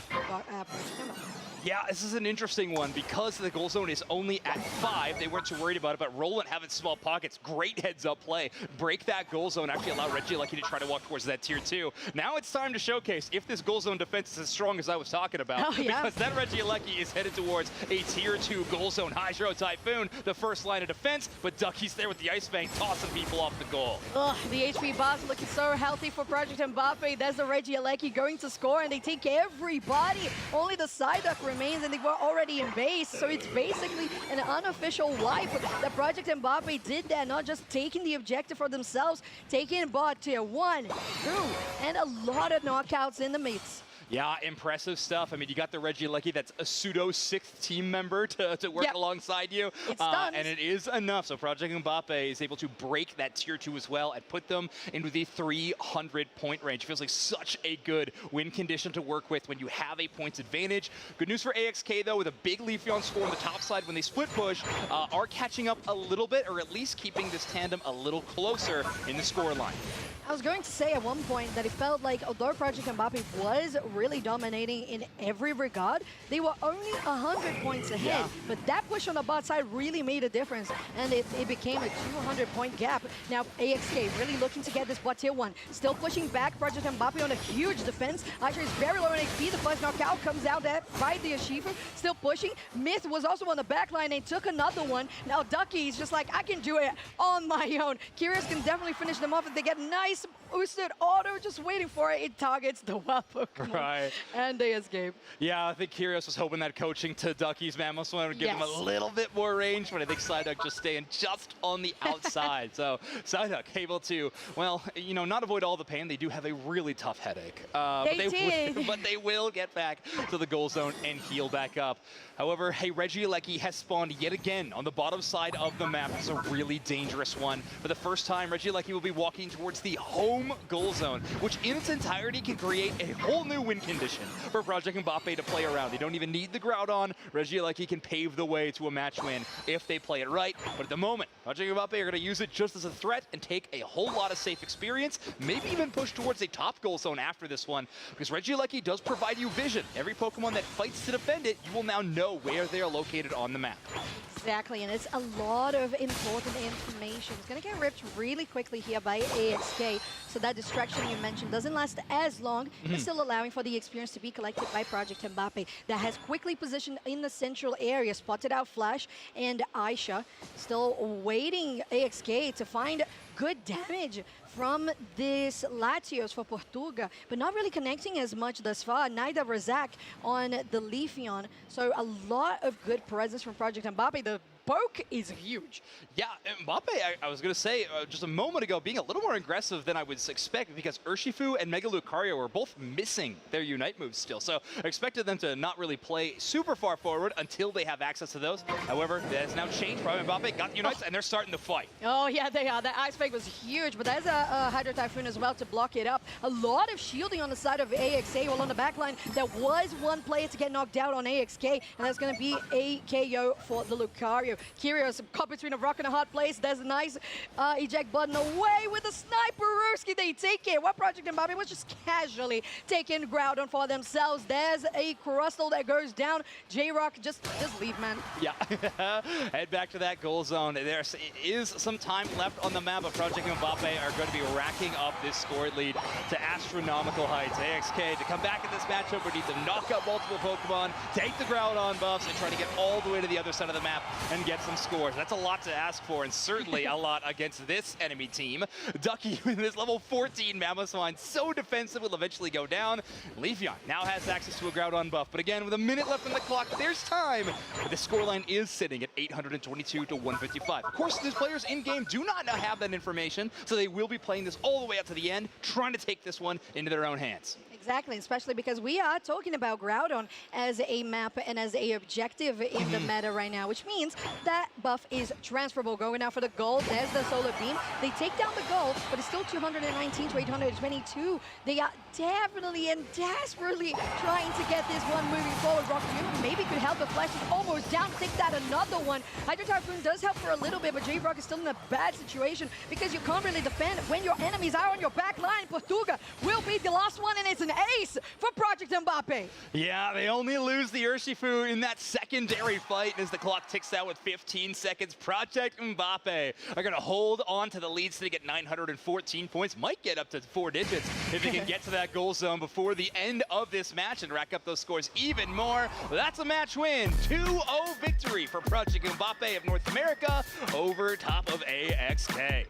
Yeah, this is an interesting one because the goal zone is only at 5. They weren't too worried about it, but Roland having small pockets, great heads-up play. Break that goal zone, actually allow Regieleki to try to walk towards that tier 2. Now it's time to showcase if this goal zone defense is as strong as I was talking about. Because that Regieleki is headed towards a tier 2 goal zone. Hydro Typhoon, the first line of defense, but Ducky's there with the Ice Fang, tossing people off the goal. Ugh, the HP bars looking so healthy for Project Mbappe. There's the Regieleki going to score, and they take everybody. Only the Psyduck remains, and they were already in base, so it's basically an unofficial wipe that Project Mbappe did there, not just taking the objective for themselves, taking bot tier 1, 2, and a lot of knockouts in the mates. Yeah, impressive stuff. I mean, you got the Regieleki that's a pseudo 6th team member to work alongside you. It's done. And it is enough. So Project Mbappe is able to break that tier 2 as well and put them into the 300-point range. Feels like such a good win condition to work with when you have a points advantage. Good news for AXK, though, with a big Leafeon score on the top side when they split push, are catching up a little bit, or at least keeping this tandem a little closer in the scoreline. I was going to say at one point that it felt like although Project Mbappe was really dominating in every regard, they were only 100 points ahead. But that push on the bot side really made a difference, and it became a 200-point gap. Now AXK really looking to get this bot tier 1. Still pushing back Project Mbappe on a huge defense. Aisha is very low in HP. The first knockout comes out there by the Ashifu. Still pushing. Myth was also on the back line and took another one. Now Ducky is just like, I can do it on my own. Curious can definitely finish them off if they get nice boosted auto, just waiting for it. It targets the wild Pokemon. Right. And they escape. Yeah, I think Kyrgios was hoping that coaching to Ducky's Mammoth would give him a little bit more range, but I think Psyduck just staying just on the outside. So Psyduck able to, well, you know, not avoid all the pain. They do have a really tough headache. But they will get back to the goal zone and heal back up. However, hey, Regieleki has spawned yet again on the bottom side of the map. It's a really dangerous one. For the first time, Regieleki will be walking towards the home goal zone, which in its entirety can create a whole new win condition for Project Mbappe to play around. They don't even need the Groudon. Regieleki can pave the way to a match win if they play it right. But at the moment, Project Mbappe are going to use it just as a threat and take a whole lot of safe experience, maybe even push towards a top goal zone after this one, because Regieleki does provide you vision. Every Pokemon that fights to defend it, you will now know where they are located on the map. Exactly, and it's a lot of important information. It's going to get ripped really quickly here by AXK, so that distraction you mentioned doesn't last as long, but still allowing for the experience to be collected by Project Mbappe. That has quickly positioned in the central area, spotted out Flash and Aisha, still waiting AXK to find good damage from this Latios for Portuga, but not really connecting as much thus far. Neither Razak on the Leafeon. So a lot of good presence from Project Mbappe. The poke is huge. Yeah, Mbappe, I was going to say just a moment ago, being a little more aggressive than I would expect, because Urshifu and Mega Lucario are both missing their Unite moves still. So I expected them to not really play super far forward until they have access to those. However, that has now changed. Probably Mbappe got the Unites, and they're starting to fight. Oh, yeah, they are. That Ice Fake was huge, but there's a Hydro Typhoon as well to block it up. A lot of shielding on the side of AXK, while on the back line, there was one player to get knocked out on AXK, and that's going to be a KO for the Lucario. Kyrgios caught between a rock and a hard place. There's a nice eject button away with a sniper. Ruski, they take it. What Project Mbappe was just casually taking Groudon for themselves. There's a Crustle that goes down. J-Rock, just leave, man. Yeah, head back to that goal zone. There is some time left on the map, but Project Mbappe are going to be racking up this score lead to astronomical heights. AXK to come back in this matchup would need to knock out multiple Pokemon, take the Groudon buffs, and try to get all the way to the other side of the map and get some scores. That's a lot to ask for, and certainly a lot against this enemy team. Ducky with this level 14 Mammothswine, so defensive, will eventually go down. Leafeon now has access to a Groudon buff, but again, with a minute left on the clock, there's time. But the scoreline is sitting at 822 to 155. Of course, these players in-game do not have that information, so they will be playing this all the way up to the end, trying to take this one into their own hands. Exactly, especially because we are talking about Groudon as a map and as a objective in the meta right now, which means that buff is transferable. Going out for the gold, there's the Solar Beam. They take down the gold, but it's still 219 to 822. They are definitely and desperately trying to get this one moving forward. Rock maybe could help, but Flash is almost down. Take that, another one. Hydro Typhoon does help for a little bit, but J-Rock is still in a bad situation because you can't really defend when your enemies are on your back line. Portuga will be the last one, and it's an ace for Project Mbappe. Yeah, they only lose the Urshifu in that secondary fight, and as the clock ticks out with 15 seconds, Project Mbappe are going to hold on to the lead so they get 914 points. Might get up to 4 digits if they can get to that goal zone before the end of this match and rack up those scores even more. That's a match win. 2-0 victory for Project Mbappe of North America over top of AXK.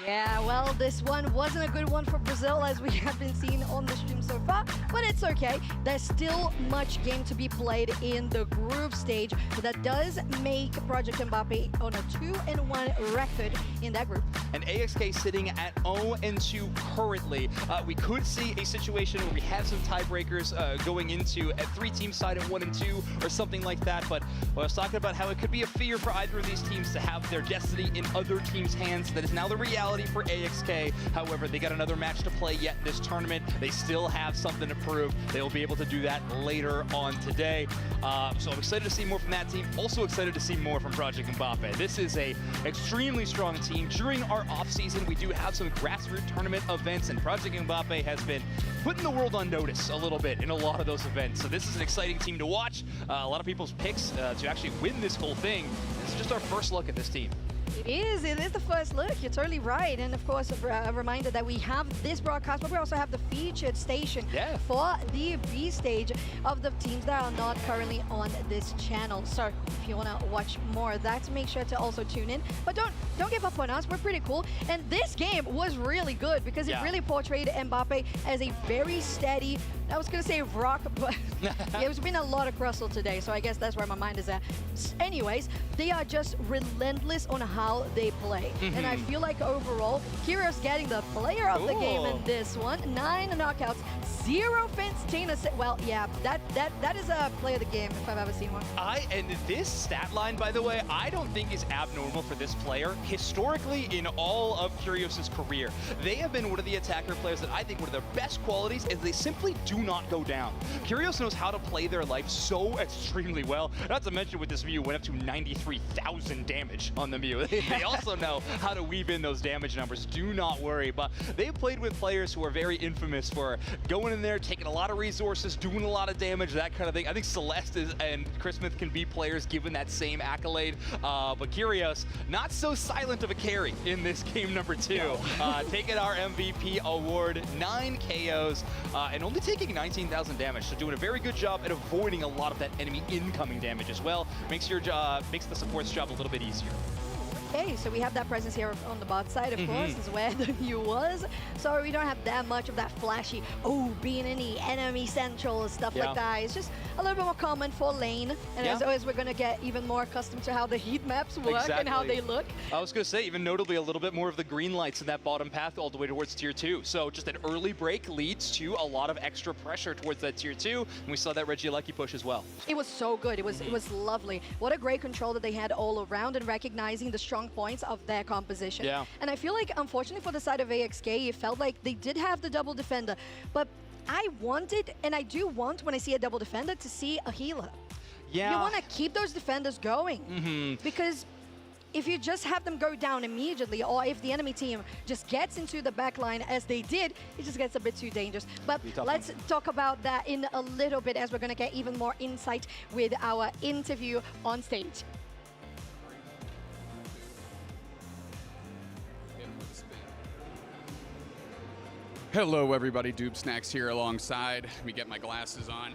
Yeah, well, Well, this one wasn't a good one for Brazil, as we have been seeing on the stream so far, but it's okay. There's still much game to be played in the group stage, but that does make Project Mbappe on a 2-1 record in that group. And AXK sitting at 0-2 currently. We could see a situation where we have some tiebreakers going into a 3-team side at 1-2 or something like that, but I was talking about how it could be a fear for either of these teams to have their destiny in other teams' hands. That is now the reality for AXK. However, they got another match to play yet in this tournament. They still have something to prove. They will be able to do that later on today. So I'm excited to see more from that team. Also excited to see more from Project Mbappe. This is a extremely strong team. During our offseason, we do have some grassroots tournament events, and Project Mbappe has been putting the world on notice a little bit in a lot of those events. So this is an exciting team to watch. A lot of people's picks to actually win this whole thing. This is just our first look at this team. It is the first look. You're totally right. And of course, a reminder that we have this broadcast, but we also have the featured station for the B stage of the teams that are not currently on this channel. So if you want to watch more of that, make sure to also tune in. But don't give up on us. We're pretty cool. And this game was really good because it really portrayed Mbappe as a very steady, I was going to say rock, but there's been a lot of crustle today, so I guess that's where my mind is at. Anyways, they are just relentless on how they play. And I feel like overall, Kyrgios getting the player of the game in this one. 9 knockouts, 0 fence. Well, yeah, that is a play of the game if I've ever seen one. And this stat line, by the way, I don't think is abnormal for this player. Historically, in all of Kyrgios' career, they have been one of the attacker players that I think one of their best qualities is they simply do not go down. Kyrgios knows how to play their life so extremely well. Not to mention with this Mew went up to 93,000 damage on the Mew. They also know how to weave in those damage numbers. Do not worry. But they've played with players who are very infamous for going in there, taking a lot of resources, doing a lot of damage, that kind of thing. I think Celeste and Chris Smith can be players given that same accolade. But Kyrgios, not so silent of a carry in this game number 2. Taking our MVP award, 9 KOs, and only taking 19,000 damage. So doing a very good job at avoiding a lot of that enemy incoming damage as well. Makes the support's job a little bit easier. Okay, so we have that presence here on the bot side, of course, is where the Mew was. So we don't have that much of that flashy, being in the enemy central, stuff like that. It's just a little bit more common for lane. And as always, we're going to get even more accustomed to how the heat maps work and how they look. I was going to say, even notably, a little bit more of the green lights in that bottom path all the way towards Tier 2. So just an early break leads to a lot of extra pressure towards that Tier 2. And we saw that Reggie Lucky push as well. It was so good. It was lovely. What a great control that they had all around and recognizing the strong points of their composition. And I feel like, unfortunately for the side of AXK, it felt like they did have the double defender, but I wanted, and I do want when I see a double defender, to see a healer. You want to keep those defenders going because if you just have them go down immediately, or if the enemy team just gets into the back line as they did, it just gets a bit too dangerous. But let's talk about that in a little bit as we're going to get even more insight with our interview on stage. Hello everybody, Doob Snacks here alongside. Let me get my glasses on.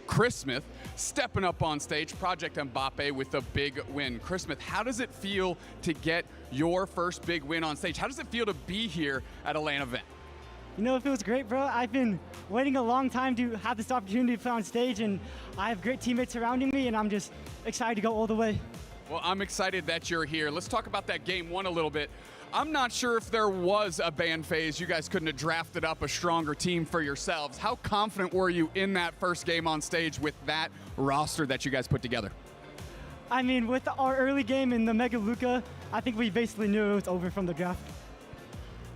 Chris Smith stepping up on stage, Project Mbappe with a big win. Chris Smith, how does it feel to get your first big win on stage? How does it feel to be here at a LAN event? You know, it feels great, bro. I've been waiting a long time to have this opportunity to play on stage, and I have great teammates surrounding me, and I'm just excited to go all the way. Well, I'm excited that you're here. Let's talk about that game one a little bit. I'm not sure if there was a ban phase. You guys couldn't have drafted up a stronger team for yourselves. How confident were you in that first game on stage with that roster that you guys put together? I mean, with our early game in the Mega Luca, I think we basically knew it was over from the draft.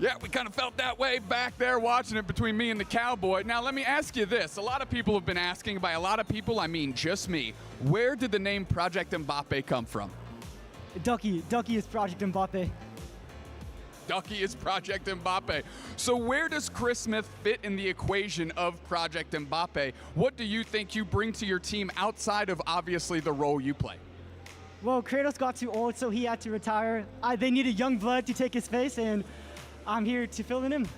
Yeah, we kind of felt that way back there watching it between me and the Cowboy. Now, let me ask you this. A lot of people have been asking, by a lot of people, I mean just me, where did the name Project Mbappe come from? Ducky is Project Mbappe. Ducky is Project Mbappe. So where does Chris Smith fit in the equation of Project Mbappe? What do you think you bring to your team outside of, obviously, the role you play? Well, Kratos got too old, so he had to retire. They needed young blood to take his place, and I'm here to fill in him.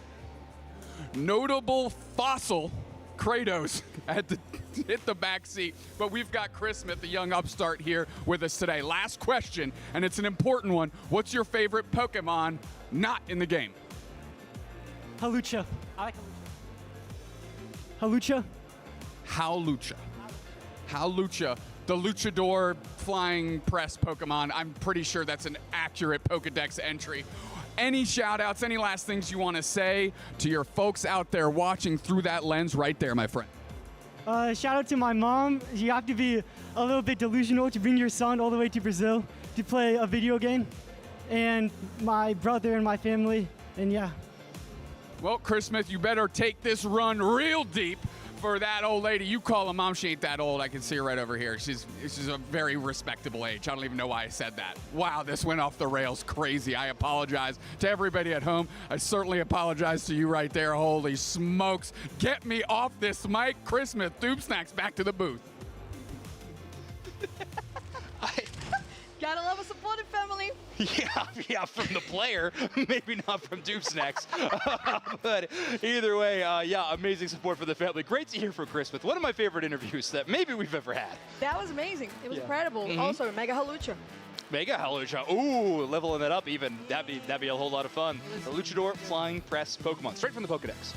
Notable fossil Kratos had to hit the back seat, but we've got Chris Smith, the young upstart, here with us today. Last question, and it's an important one. What's your favorite Pokemon not in the game? Halucha. I like Halucha. Howlucha. Howlucha, the luchador flying press Pokemon. I'm pretty sure that's an accurate Pokedex entry. Any shout outs, any last things you want to say to your folks out there watching through that lens right there, my friend? Shout out to my mom. You have to be a little bit delusional to bring your son all the way to Brazil to play a video game. And my brother and my family, and yeah. Well, Chris Smith, you better take this run real deep for that old lady. You call her mom, she ain't that old. I can see her right over here. She's a very respectable age. I don't even know why I said that. Wow, this went off the rails crazy. I apologize to everybody at home. I certainly apologize to you right there. Holy smokes. Get me off this mic. Chris Smith, Tube Snacks, back to the booth. Gotta love a supportive family. Yeah, from the player, maybe not from Dupe Snacks. But either way, yeah, amazing support for the family. Great to hear from Chris Smith. One of my favorite interviews that maybe we've ever had. That was amazing. It was incredible. Mhm. Also, Mega Halucha. Mega Halucha. Ooh, leveling that up even. That'd be a whole lot of fun. The Luchador Flying Press Pokemon, straight from the Pokedex.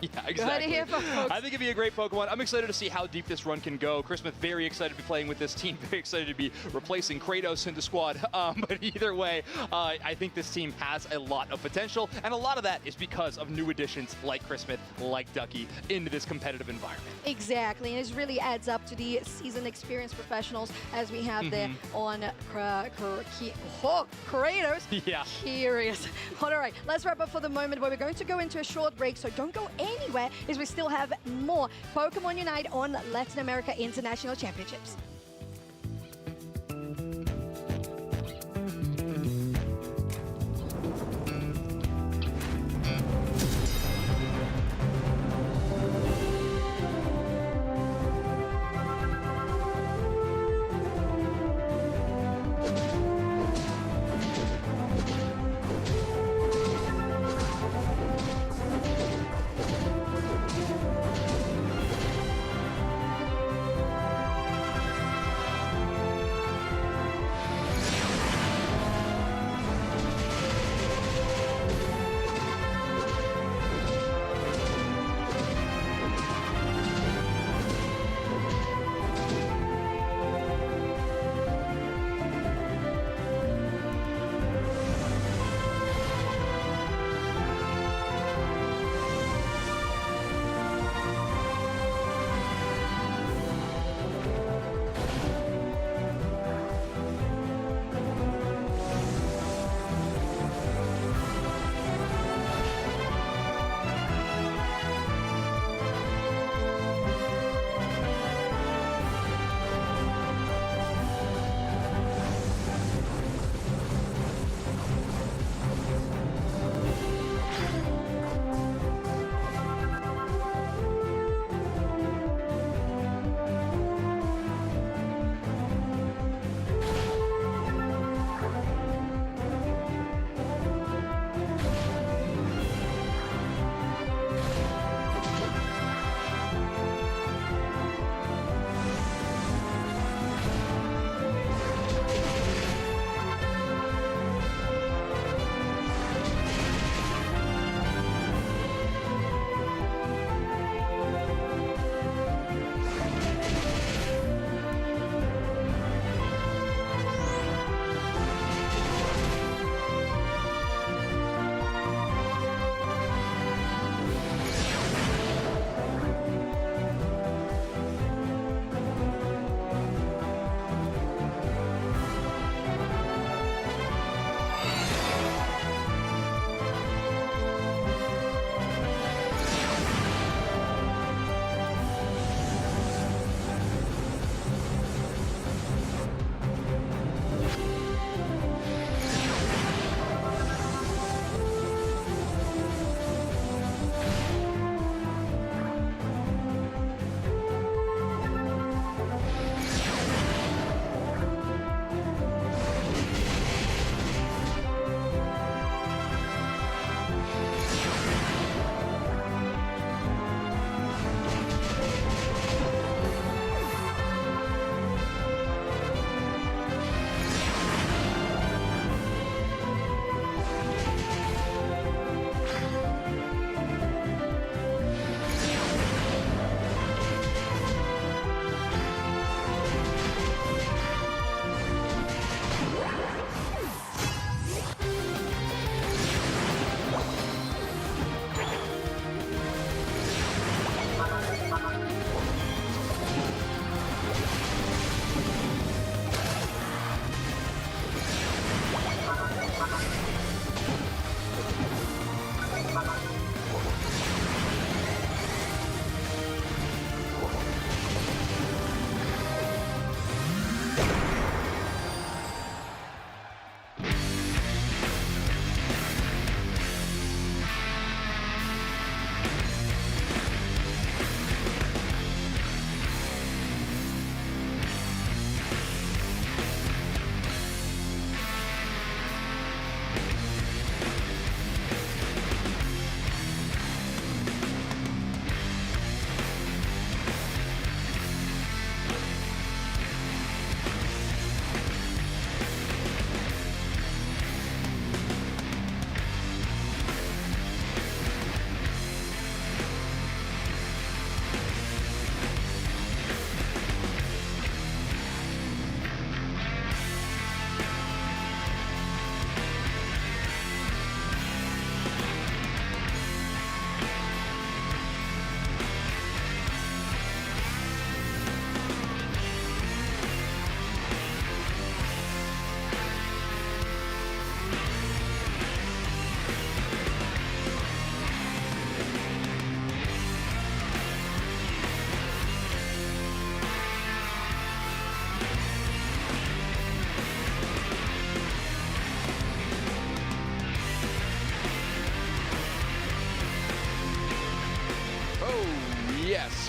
Yeah, exactly. Hear from folks. I think it'd be a great Pokemon. I'm excited to see how deep this run can go. Chris Smith, very excited to be playing with this team. Very excited to be replacing Kratos in the squad. But either way, I think this team has a lot of potential, and a lot of that is because of new additions like Chris Smith, like Ducky, into this competitive environment. Exactly, and it really adds up to the seasoned experienced professionals as we have there on Kratos. Yeah. Curious. All right, let's wrap up for the moment, but we're going to go into a short break, so don't go anywhere, as we still have more Pokemon Unite on Latin America International Championships.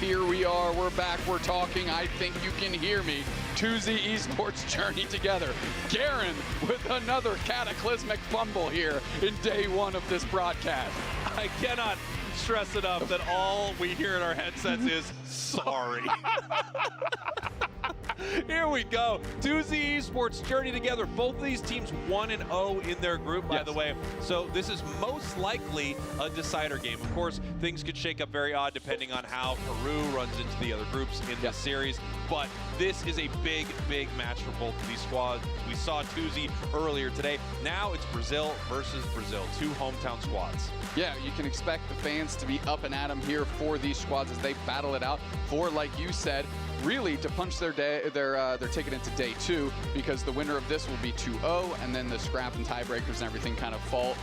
here we are. We're back. We're talking. I think you can hear me. 2Z Esports Journey Together. Garen with another cataclysmic fumble here in day one of this broadcast. I cannot stress enough that all we hear in our headsets is sorry. Here we go. 2Z Esports Journey Together. Both of these teams 1-0 in their group, by the way. So this is most likely a decider game. Of course, things could shake up very odd depending on how Peru runs into the other groups in this series. But this is a big, big match for both of these squads. We saw 2Z earlier today. Now it's Brazil versus Brazil. Two hometown squads. Yeah, you can expect the fans to be up and at 'em here for these squads as they battle it out for, like you said, really to punch their ticket into day two, because the winner of this will be 2-0, and then the scrap and tiebreakers and everything kind of fall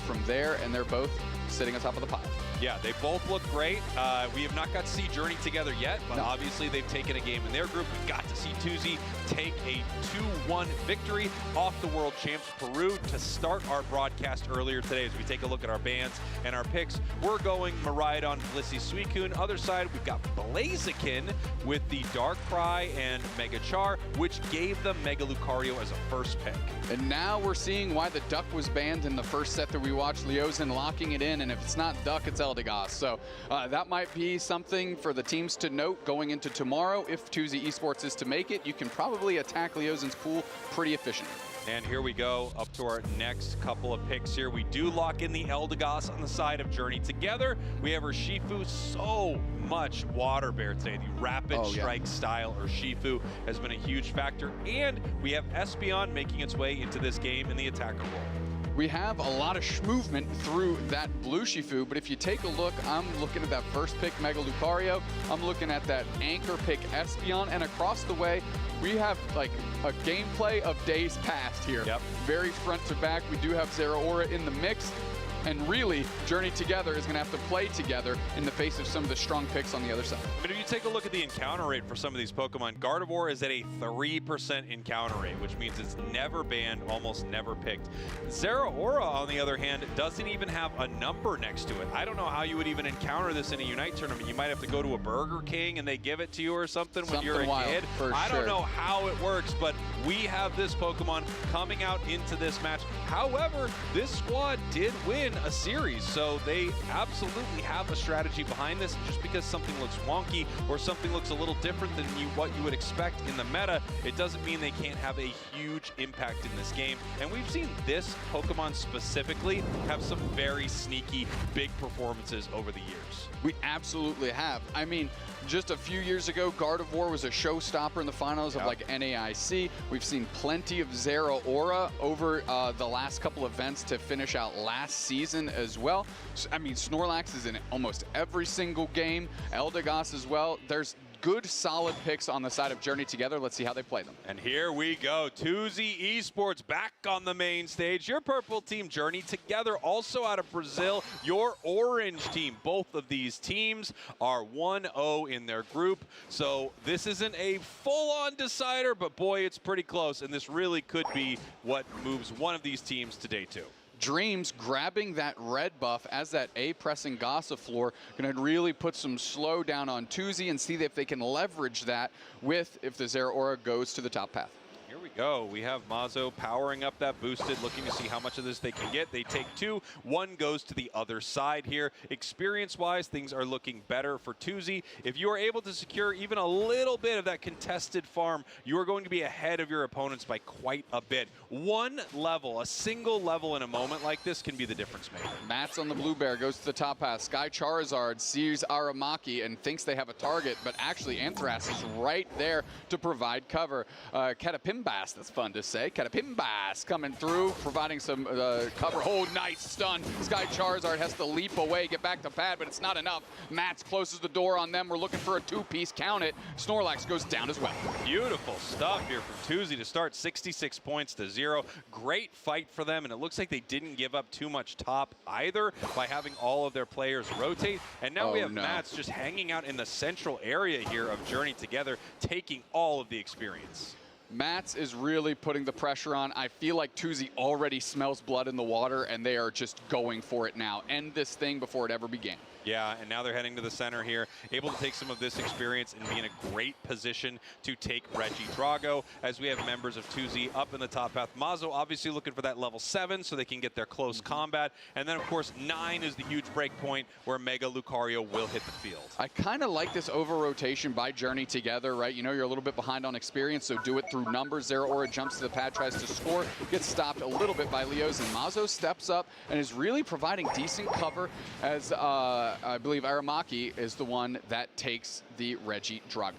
from there, and they're both sitting on top of the pile. Yeah, they both look great. We have not got to see Journey Together yet, but obviously they've taken a game in their group. We got to see 2Z take a 2-1 victory off the world champs Peru to start our broadcast earlier today. As we take a look at our bands and our picks, we're going Miraidon, Blissey, Suicune. Other side, we've got Blaziken with the Darkrai and Mega Char, which gave them Mega Lucario as a first pick. And now we're seeing why the Duck was banned in the first set that we watched. Leozen locking it in, and if it's not Duck, it's Eldegoss. So that might be something for the teams to note going into tomorrow. If 2Z Esports is to make it, you can probably attack Leozen's pool pretty efficiently. And here we go up to our next couple of picks here. We do lock in the Eldegoss on the side of Journey Together. We have Urshifu, so much water bear today. The rapid strike style Urshifu has been a huge factor. And we have Espeon making its way into this game in the attacker role. We have a lot of movement through that blue Shifu, but if you take a look, I'm looking at that first pick, Mega Lucario. I'm looking at that anchor pick, Espeon, and across the way, we have like a gameplay of days past here. Very front to back. We do have Zeraora in the mix. And really, Journey Together is going to have to play together in the face of some of the strong picks on the other side. But if you take a look at the encounter rate for some of these Pokemon, Gardevoir is at a 3% encounter rate, which means it's never banned, almost never picked. Zeraora, on the other hand, doesn't even have a number next to it. I don't know how you would even encounter this in a Unite tournament. You might have to go to a Burger King and they give it to you or something when you're a kid. I don't know how it works, but we have this Pokemon coming out into this match. However, this squad did win a series, so they absolutely have a strategy behind this. Just because something looks wonky or something looks a little different than what you would expect in the meta, it doesn't mean they can't have a huge impact in this game. And we've seen this Pokemon specifically have some very sneaky, big performances over the years. We absolutely have. I mean, just a few years ago, Gardevoir was a showstopper in the finals of like NAIC. We've seen plenty of Zeraora over the last couple events to finish out last season as well. I mean, Snorlax is in almost every single game. Eldegoss as well. There's good, solid picks on the side of Journey Together. Let's see how they play them. And here we go. 2Z Esports back on the main stage. Your purple team, Journey Together, also out of Brazil. Your orange team. Both of these teams are 1-0 in their group. So this isn't a full-on decider, but boy, it's pretty close. And this really could be what moves one of these teams to day two. Dreams grabbing that red buff as that A pressing Gossifleur, going to really put some slow down on 2Z and see if they can leverage that with if the Zeraora goes to the top path. Here we go. We have Mazo powering up that boosted, looking to see how much of this they can get. They take two. One goes to the other side here. Experience-wise, things are looking better for 2Z. If you are able to secure even a little bit of that contested farm, you are going to be ahead of your opponents by quite a bit. One level, a single level in a moment like this can be the difference maker. Mats on the blue bear goes to the top path. Sky Charizard sees Aramaki and thinks they have a target, but actually Anthrax is right there to provide cover. Caterpimbass, that's fun to say. Caterpimbass coming through, providing some cover. Oh, nice stun. Sky Charizard has to leap away, get back to pad, but it's not enough. Mats closes the door on them. We're looking for a two-piece. Count it. Snorlax goes down as well. Beautiful stuff here from 2Z to start 66 points to 0. Great fight for them, and it looks like they didn't give up too much top either by having all of their players rotate. And now we have Mats just hanging out in the central area here of Journey Together, taking all of the experience. Mats is really putting the pressure on. I feel like 2Z already smells blood in the water, and they are just going for it now. End this thing before it ever began. Yeah, and now they're heading to the center here, able to take some of this experience and be in a great position to take Reggie Drago, as we have members of 2Z up in the top path. Mazo obviously looking for that level 7 so they can get their close combat. And then, of course, 9 is the huge break point where Mega Lucario will hit the field. I kind of like this over-rotation by Journey Together, right? You know you're a little bit behind on experience, so do it through numbers. Zero Aura jumps to the pad, tries to score, gets stopped a little bit by Leos, and Mazo steps up and is really providing decent cover as I believe Aramaki is the one that takes the Reggie Drago.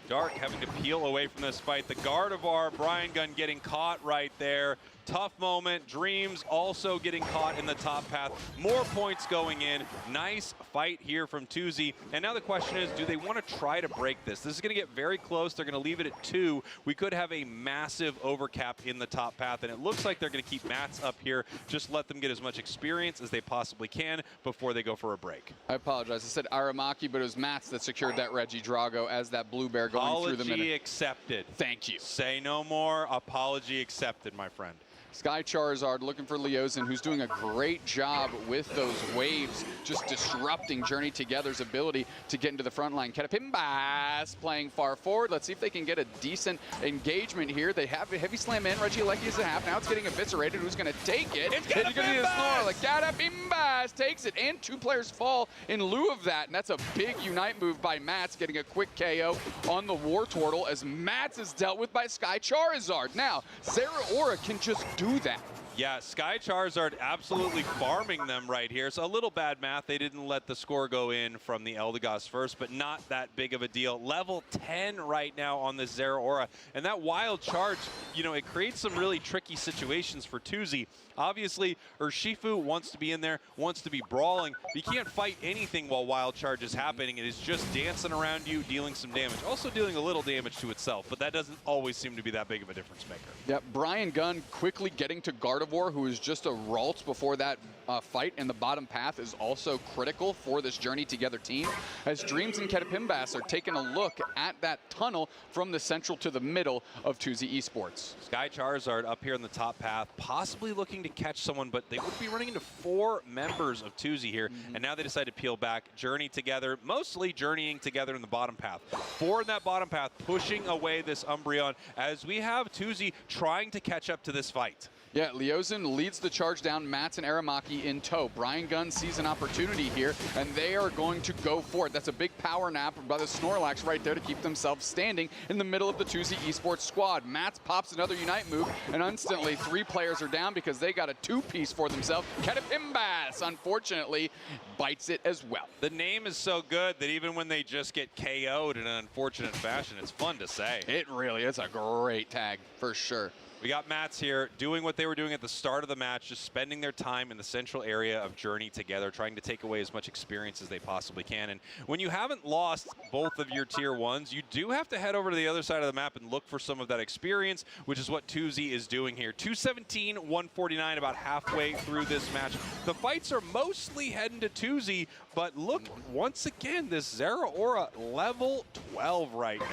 Dark having to peel away from this fight. The Gardevoir, Brian Gunn getting caught right there. Tough moment. Dreams also getting caught in the top path. More points going in. Nice fight here from 2Z. And now the question is, do they want to try to break this? This is going to get very close. They're going to leave it at 2. We could have a massive overcap in the top path. And it looks like they're going to keep Mats up here. Just let them get as much experience as they possibly can before they go for a break. I apologize. I said Aramaki, but it was Mats that secured that Reggie Drago as that blue bear going through the middle. Apology accepted. Thank you. Say no more. Apology accepted, my friend. Sky Charizard looking for Leosin, who's doing a great job with those waves, just disrupting Journey Together's ability to get into the front line. Caterpimbas playing far forward. Let's see if they can get a decent engagement here. They have a heavy slam in. Reggie Lecky is a half. Now it's getting eviscerated. Who's going to take it? It's Caterpimbas! Caterpimbas takes it, and 2 players fall in lieu of that. And that's a big Unite move by Mats, getting a quick KO on the Wartortle as Mats is dealt with by Sky Charizard. Now, Zeraora can just do that. Yeah, Sky Charizard absolutely farming them right here. So a little bad math. They didn't let the score go in from the Eldegoss first, but not that big of a deal. Level 10 right now on this Zeraora. And that Wild Charge, you know, it creates some really tricky situations for 2Z. Obviously, Urshifu wants to be in there, wants to be brawling. But you can't fight anything while Wild Charge is happening. It is just dancing around you, dealing some damage. Also dealing a little damage to itself, but that doesn't always seem to be that big of a difference maker. Yeah, Brian Gunn quickly getting to Gardevoir, who is just a Ralts before that fight in the bottom path, is also critical for this Journey Together team, as Dreams and Caterpimbas are taking a look at that tunnel from the central to the middle of 2Z Esports. Sky Charizard up here in the top path, possibly looking to catch someone, but they would be running into 4 members of 2Z here, and now they decide to peel back. Journey Together, mostly journeying together in the bottom path. 4 in that bottom path, pushing away this Umbreon, as we have 2Z trying to catch up to this fight. Yeah, Leosin leads the charge down, Mats and Aramaki in tow. Brian Gunn sees an opportunity here, and they are going to go for it. That's a big power nap by the Snorlax right there to keep themselves standing in the middle of the 2Z Esports squad. Mats pops another Unite move, and instantly 3 players are down because they got a 2-piece for themselves. Caterpimbas, unfortunately, bites it as well. The name is so good that even when they just get KO'd in an unfortunate fashion, it's fun to say. It really is a great tag, for sure. We got Mats here doing what they were doing at the start of the match, just spending their time in the central area of Journey Together, trying to take away as much experience as they possibly can. And when you haven't lost both of your tier 1s, you do have to head over to the other side of the map and look for some of that experience, which is what 2Z is doing here. 217, 149, about halfway through this match. The fights are mostly heading to 2Z, but look, once again, this Zeraora level 12 right now.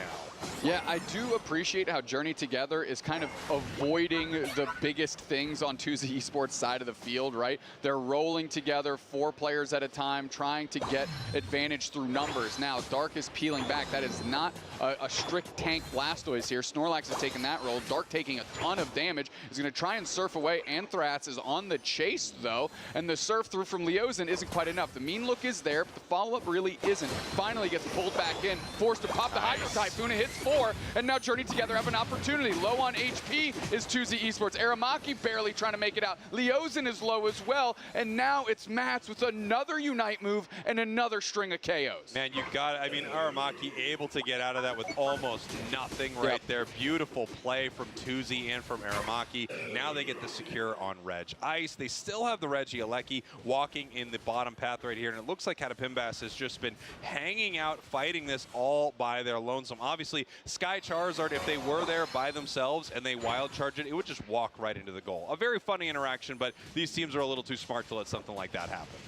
Yeah, I do appreciate how Journey Together is kind of avoiding the biggest things on 2Z Esports side of the field, right? They're rolling together 4 players at a time, trying to get advantage through numbers. Now, Dark is peeling back. That is not a strict tank Blastoise here. Snorlax is taking that role. Dark taking a ton of damage. Is going to try and surf away. Anthrax is on the chase, though, and the surf through from Leosin isn't quite enough. The mean look is there, but the follow-up really isn't. Finally gets pulled back in, forced to pop the Hydro Typhoon. It hits 4, and now Journey Together have an opportunity. Low on HP is 2Z Esports. Aramaki barely trying to make it out. Leosin is low as well, and now it's Mats with another Unite move and another string of KOs. Man, you got it. I mean, Aramaki able to get out of that with almost nothing right there. Beautiful play from 2Z and from Aramaki. Now they get the secure on Reg Ice. They still have the Reggie Alecki walking in the bottom path right here, and it looks like Caterpimbas has just been hanging out, fighting this all by their lonesome. Obviously, Sky Charizard, if they were there by themselves and they wild charge it, it would just walk right into the goal. A very funny interaction, but these teams are a little too smart to let something like that happen.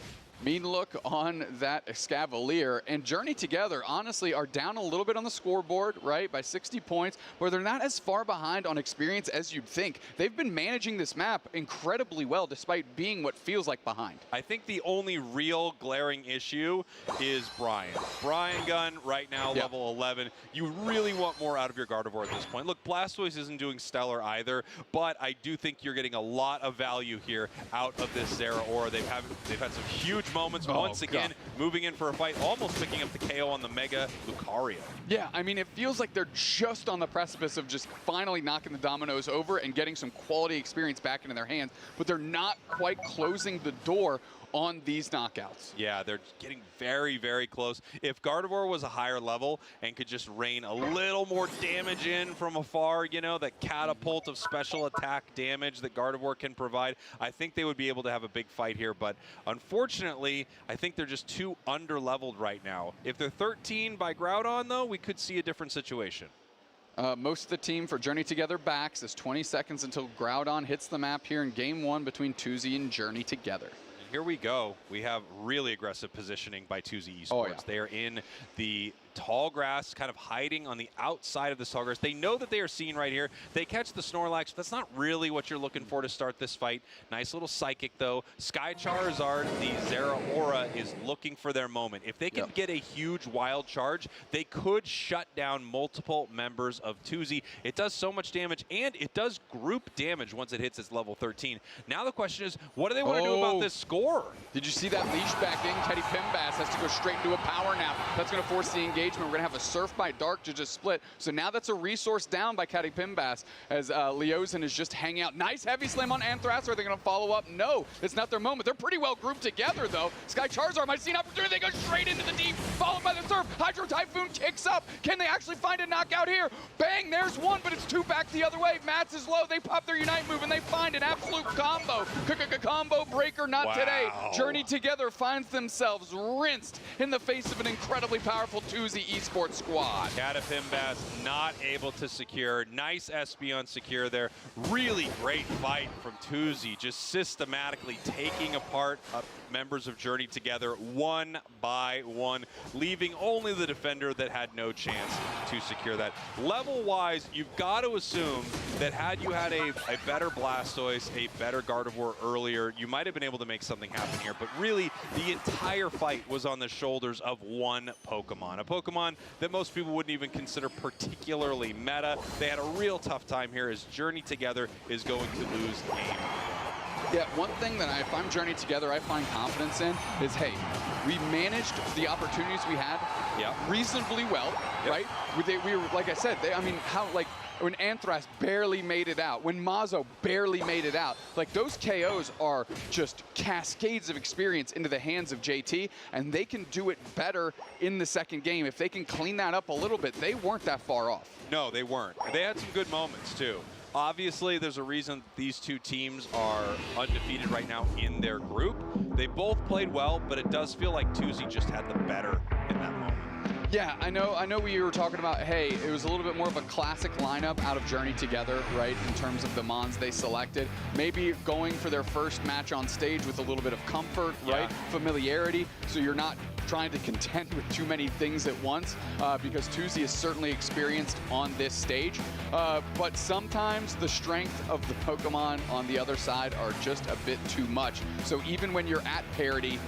Mean look on that Escavalier. And Journey Together, honestly, are down a little bit on the scoreboard, right, by 60 points, where they're not as far behind on experience as you'd think. They've been managing this map incredibly well, despite being what feels like behind. I think the only real glaring issue is Brian. Brian Gunn, right now, level 11. You really want more out of your Gardevoir at this point. Look, Blastoise isn't doing stellar either, but I do think you're getting a lot of value here out of this Zeraora. They've had some huge moments once again, moving in for a fight, almost picking up the KO on the Mega Lucario. Yeah, I mean, it feels like they're just on the precipice of just finally knocking the dominoes over and getting some quality experience back into their hands, but they're not quite closing the door on these knockouts. Yeah, they're getting very, very close. If Gardevoir was a higher level and could just rain a little more damage in from afar, you know, that catapult of special attack damage that Gardevoir can provide, I think they would be able to have a big fight here. But unfortunately, I think they're just too under-leveled right now. If they're 13 by Groudon, though, we could see a different situation. Most of the team for Journey Together backs. There's 20 seconds until Groudon hits the map here in Game 1 between Tuzi and Journey Together. Here we go. We have really aggressive positioning by Tuzi Esports. They are in the tall grass, kind of hiding on the outside of this tall grass. They know that they are seen right here. They catch the Snorlax. That's not really what you're looking for to start this fight. Nice little Psychic, though. Sky Charizard, the Zeraora, is looking for their moment. If they can get a huge wild charge, they could shut down multiple members of Tuzi. It does so much damage, and it does group damage once it hits its level 13. Now the question is, what do they want to do about this score? Did you see that leash back in? Teddy Pimbass has to go straight into a power nap. That's going to force the engagement. We're going to have a Surf by Dark to just split. So now that's a resource down by Teddy Pimbass as Leosin is just hanging out. Nice heavy slam on Anthrax. Are they going to follow up? No, it's not their moment. They're pretty well grouped together, though. Sky Charizard might see an opportunity. They go straight into the deep, followed by the Surf. Hydro Typhoon kicks up. Can they actually find a knockout here? Bang, there's one, but it's two back the other way. Mats is low. They pop their Unite move, and they find an absolute combo. Combo breaker, not today. Journey Together finds themselves rinsed in the face of an incredibly powerful Tuzi Esports squad. Catapimbass not able to secure. Nice SB on secure there. Really great fight from Tuzi, just systematically taking apart members of Journey Together one by one, leaving only the defender that had no chance to secure that. Level-wise, you've got to assume that had you had a better Blastoise, a better Gardevoir earlier, you might have been able to make something happen here. But really, the entire fight was on the shoulders of one Pokemon. A Pokemon that most people wouldn't even consider particularly meta. They had a real tough time here as Journey Together is going to lose game. Yeah, one thing that if I'm Journey Together, I find confidence in is, hey, we managed the opportunities we had reasonably well, right? We were, like I said, when Anthrax barely made it out, when Mazo barely made it out, like those KOs are just cascades of experience into the hands of JT, and they can do it better in the second game. If they can clean that up a little bit, they weren't that far off. No, they weren't. They had some good moments, too. Obviously, there's a reason these two teams are undefeated right now in their group. They both played well, but it does feel like Tuzi just had the better in that moment. Yeah, I know we were talking about, hey, it was a little bit more of a classic lineup out of Journey Together, right, in terms of the Mons they selected. Maybe going for their first match on stage with a little bit of comfort, right, familiarity, so you're not trying to contend with too many things at once because Tuzi is certainly experienced on this stage. But sometimes the strength of the Pokemon on the other side are just a bit too much. So even when you're at parity,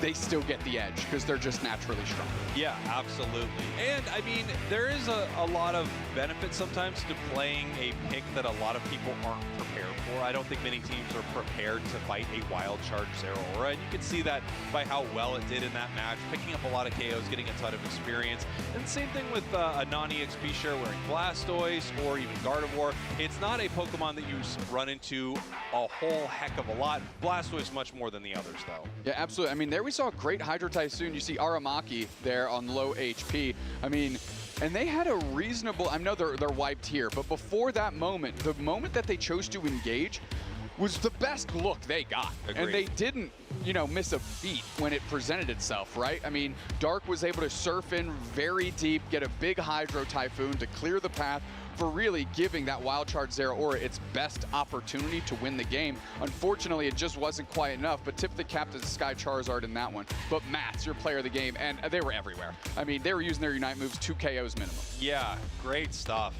they still get the edge because they're just naturally strong. Yeah, absolutely. And I mean, there is a lot of benefit sometimes to playing a pick that a lot of people aren't prepared for. I don't think many teams are prepared to fight a wild charge Zeraora, and you can see that by how well it did in that match, picking up a lot of KOs, getting a ton of experience. And same thing with a non-EXP share wearing Blastoise or even Gardevoir. It's not a Pokemon that you run into a whole heck of a lot. Blastoise much more than the others, though. Yeah, absolutely. I mean, there we saw a great Hydro Typhoon. You see Aramaki there on low HP. I mean, and they had a reasonable, I know they're wiped here, but before that moment, the moment that they chose to engage was the best look they got. Agreed. And they didn't, you know, miss a beat when it presented itself, right? I mean, Dark was able to surf in very deep, get a big Hydro Typhoon to clear the path for really giving that Wild Charge Zeraora its best opportunity to win the game. Unfortunately, it just wasn't quite enough, but tip the cap to Sky Charizard in that one. But Matt's your player of the game, and they were everywhere. I mean, they were using their Unite moves 2 KOs minimum. Yeah, great stuff.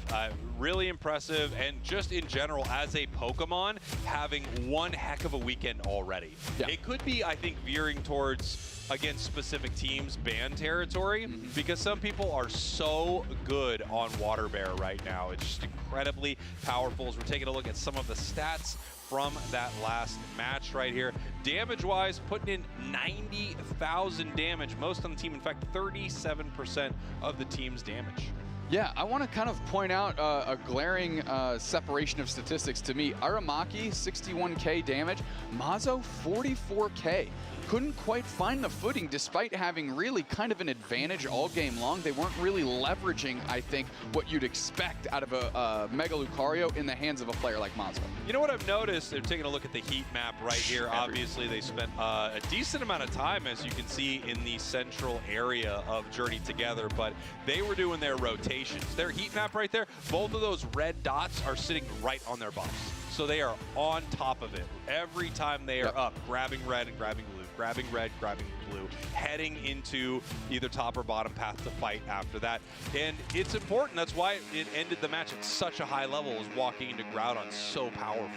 Really impressive, and just in general, as a Pokemon, having one heck of a weekend already. Yeah. It could be, I think, veering towards, against specific teams, ban territory, because some people are so good on Water Bear right now. It's just incredibly powerful. As we're taking a look at some of the stats from that last match right here. Damage-wise, putting in 90,000 damage. Most on the team, in fact, 37% of the team's damage. Yeah, I want to kind of point out a glaring separation of statistics to me. Aramaki, 61K damage. Mazo, 44K. Couldn't quite find the footing despite having really kind of an advantage all game long. They weren't really leveraging, I think, what you'd expect out of a Mega Lucario in the hands of a player like Mazo. You know what I've noticed? They're taking a look at the heat map right here. Obviously, they spent a decent amount of time, as you can see, in the central area of Journey Together, but they were doing their rotations. Their heat map right there, both of those red dots are sitting right on their buffs. So they are on top of it every time they are up, grabbing red and grabbing blue, grabbing red, grabbing blue, heading into either top or bottom path to fight after that. And it's important. That's why it ended the match at such a high level, as walking into Groudon so powerful.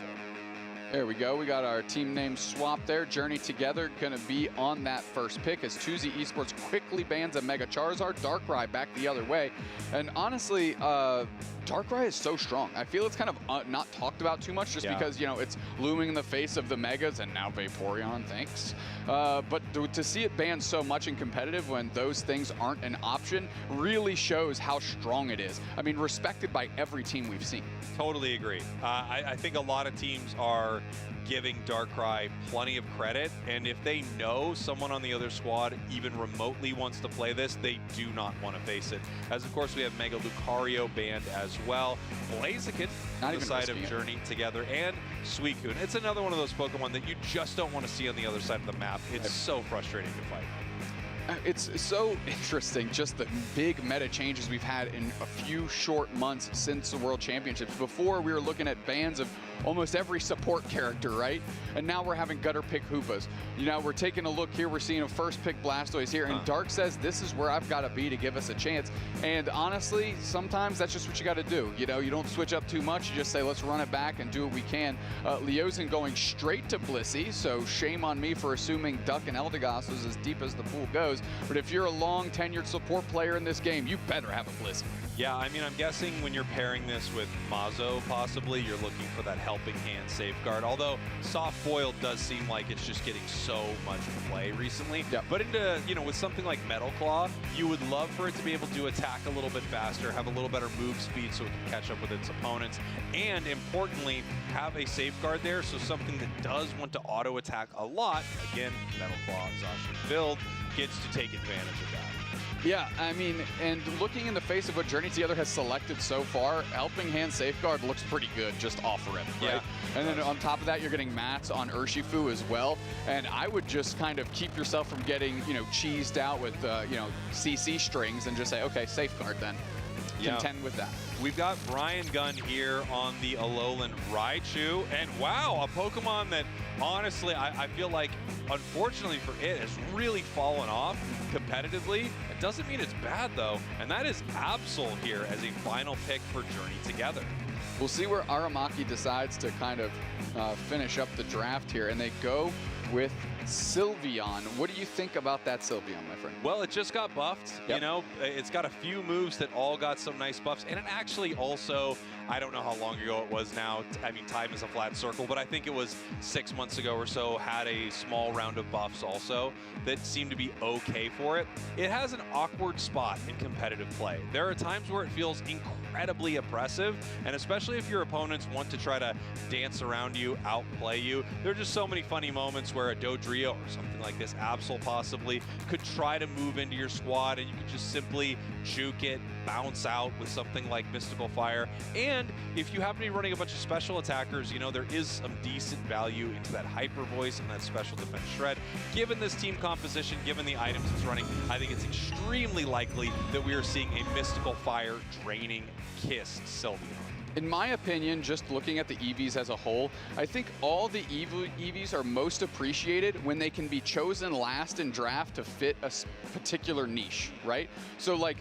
There we go. We got our team name swapped there. Journey Together going to be on that first pick as Tuesday Esports quickly bans a Mega Charizard. Darkrai back the other way. And honestly, Darkrai is so strong. I feel it's kind of not talked about too much just because, you know, it's looming in the face of the Megas and now Vaporeon, thanks. But to see it banned so much in competitive when those things aren't an option really shows how strong it is. I mean, respected by every team we've seen. Totally agree. I think a lot of teams are giving Darkrai plenty of credit, and if they know someone on the other squad even remotely wants to play this, they do not want to face it. As of course we have Mega Lucario banned as well. Blaziken on the side of Journey Together, and Suicune. It's another one of those Pokemon that you just don't want to see on the other side of the map. It's so frustrating to fight. It's so interesting, just the big meta changes we've had in a few short months since the World Championships. Before, we were looking at bans of almost every support character, right? And now we're having gutter pick Hoopas. You know, we're taking a look here, we're seeing a first pick Blastoise here, and Dark says this is where I've got to be to give us a chance. And honestly, sometimes that's just what you got to do. You know, you don't switch up too much, you just say, let's run it back and do what we can. Leosin going straight to Blissey, so shame on me for assuming Duck and Eldegoss was as deep as the pool goes. But if you're a long tenured support player in this game, you better have a Blissey. Yeah, I mean, I'm guessing when you're pairing this with Mazo, possibly, you're looking for that helping hand safeguard. Although soft boiled does seem like it's just getting so much play recently. Yeah. But into, you know, with something like Metal Claw, you would love for it to be able to attack a little bit faster, have a little better move speed so it can catch up with its opponents, and importantly, have a safeguard there, so something that does want to auto attack a lot, again, Metal Claw, Zacian build, gets to take advantage of that. Yeah, I mean, and looking in the face of what Journey Together has selected so far, Helping Hand Safeguard looks pretty good just off rip, right? Yeah, and then on top of that, you're getting mats on Urshifu as well. And I would just kind of keep yourself from getting, you know, cheesed out with, you know, CC strings and just say, okay, Safeguard then. Contend with that. We've got Brian Gunn here on the Alolan Raichu, and wow, a Pokemon that honestly I feel like, unfortunately for it, has really fallen off competitively. It doesn't mean it's bad though, and that is Absol here as a final pick for Journey Together. We'll see where Aramaki decides to kind of finish up the draft here, and they go with Sylveon. What do you think about that Sylveon, my friend? Well, it just got buffed. You know, it's got a few moves that all got some nice buffs, and it actually also, I don't know how long ago it was now. I mean, time is a flat circle, but I think it was 6 months ago or so, had a small round of buffs also that seemed to be okay for it. It has an awkward spot in competitive play. There are times where it feels incredibly oppressive, and especially if your opponents want to try to dance around you, outplay you. There are just so many funny moments where where a Dodrio or something like this, Absol possibly, could try to move into your squad, and you could just simply juke it, bounce out with something like Mystical Fire. And if you happen to be running a bunch of special attackers, you know, there is some decent value into that Hyper Voice and that Special Defense Shred. Given this team composition, given the items it's running, I think it's extremely likely that we are seeing a Mystical Fire draining Kiss Sylveon. In my opinion, just looking at the EVs as a whole, I think all the EVs are most appreciated when they can be chosen last in draft to fit a particular niche, right? So like,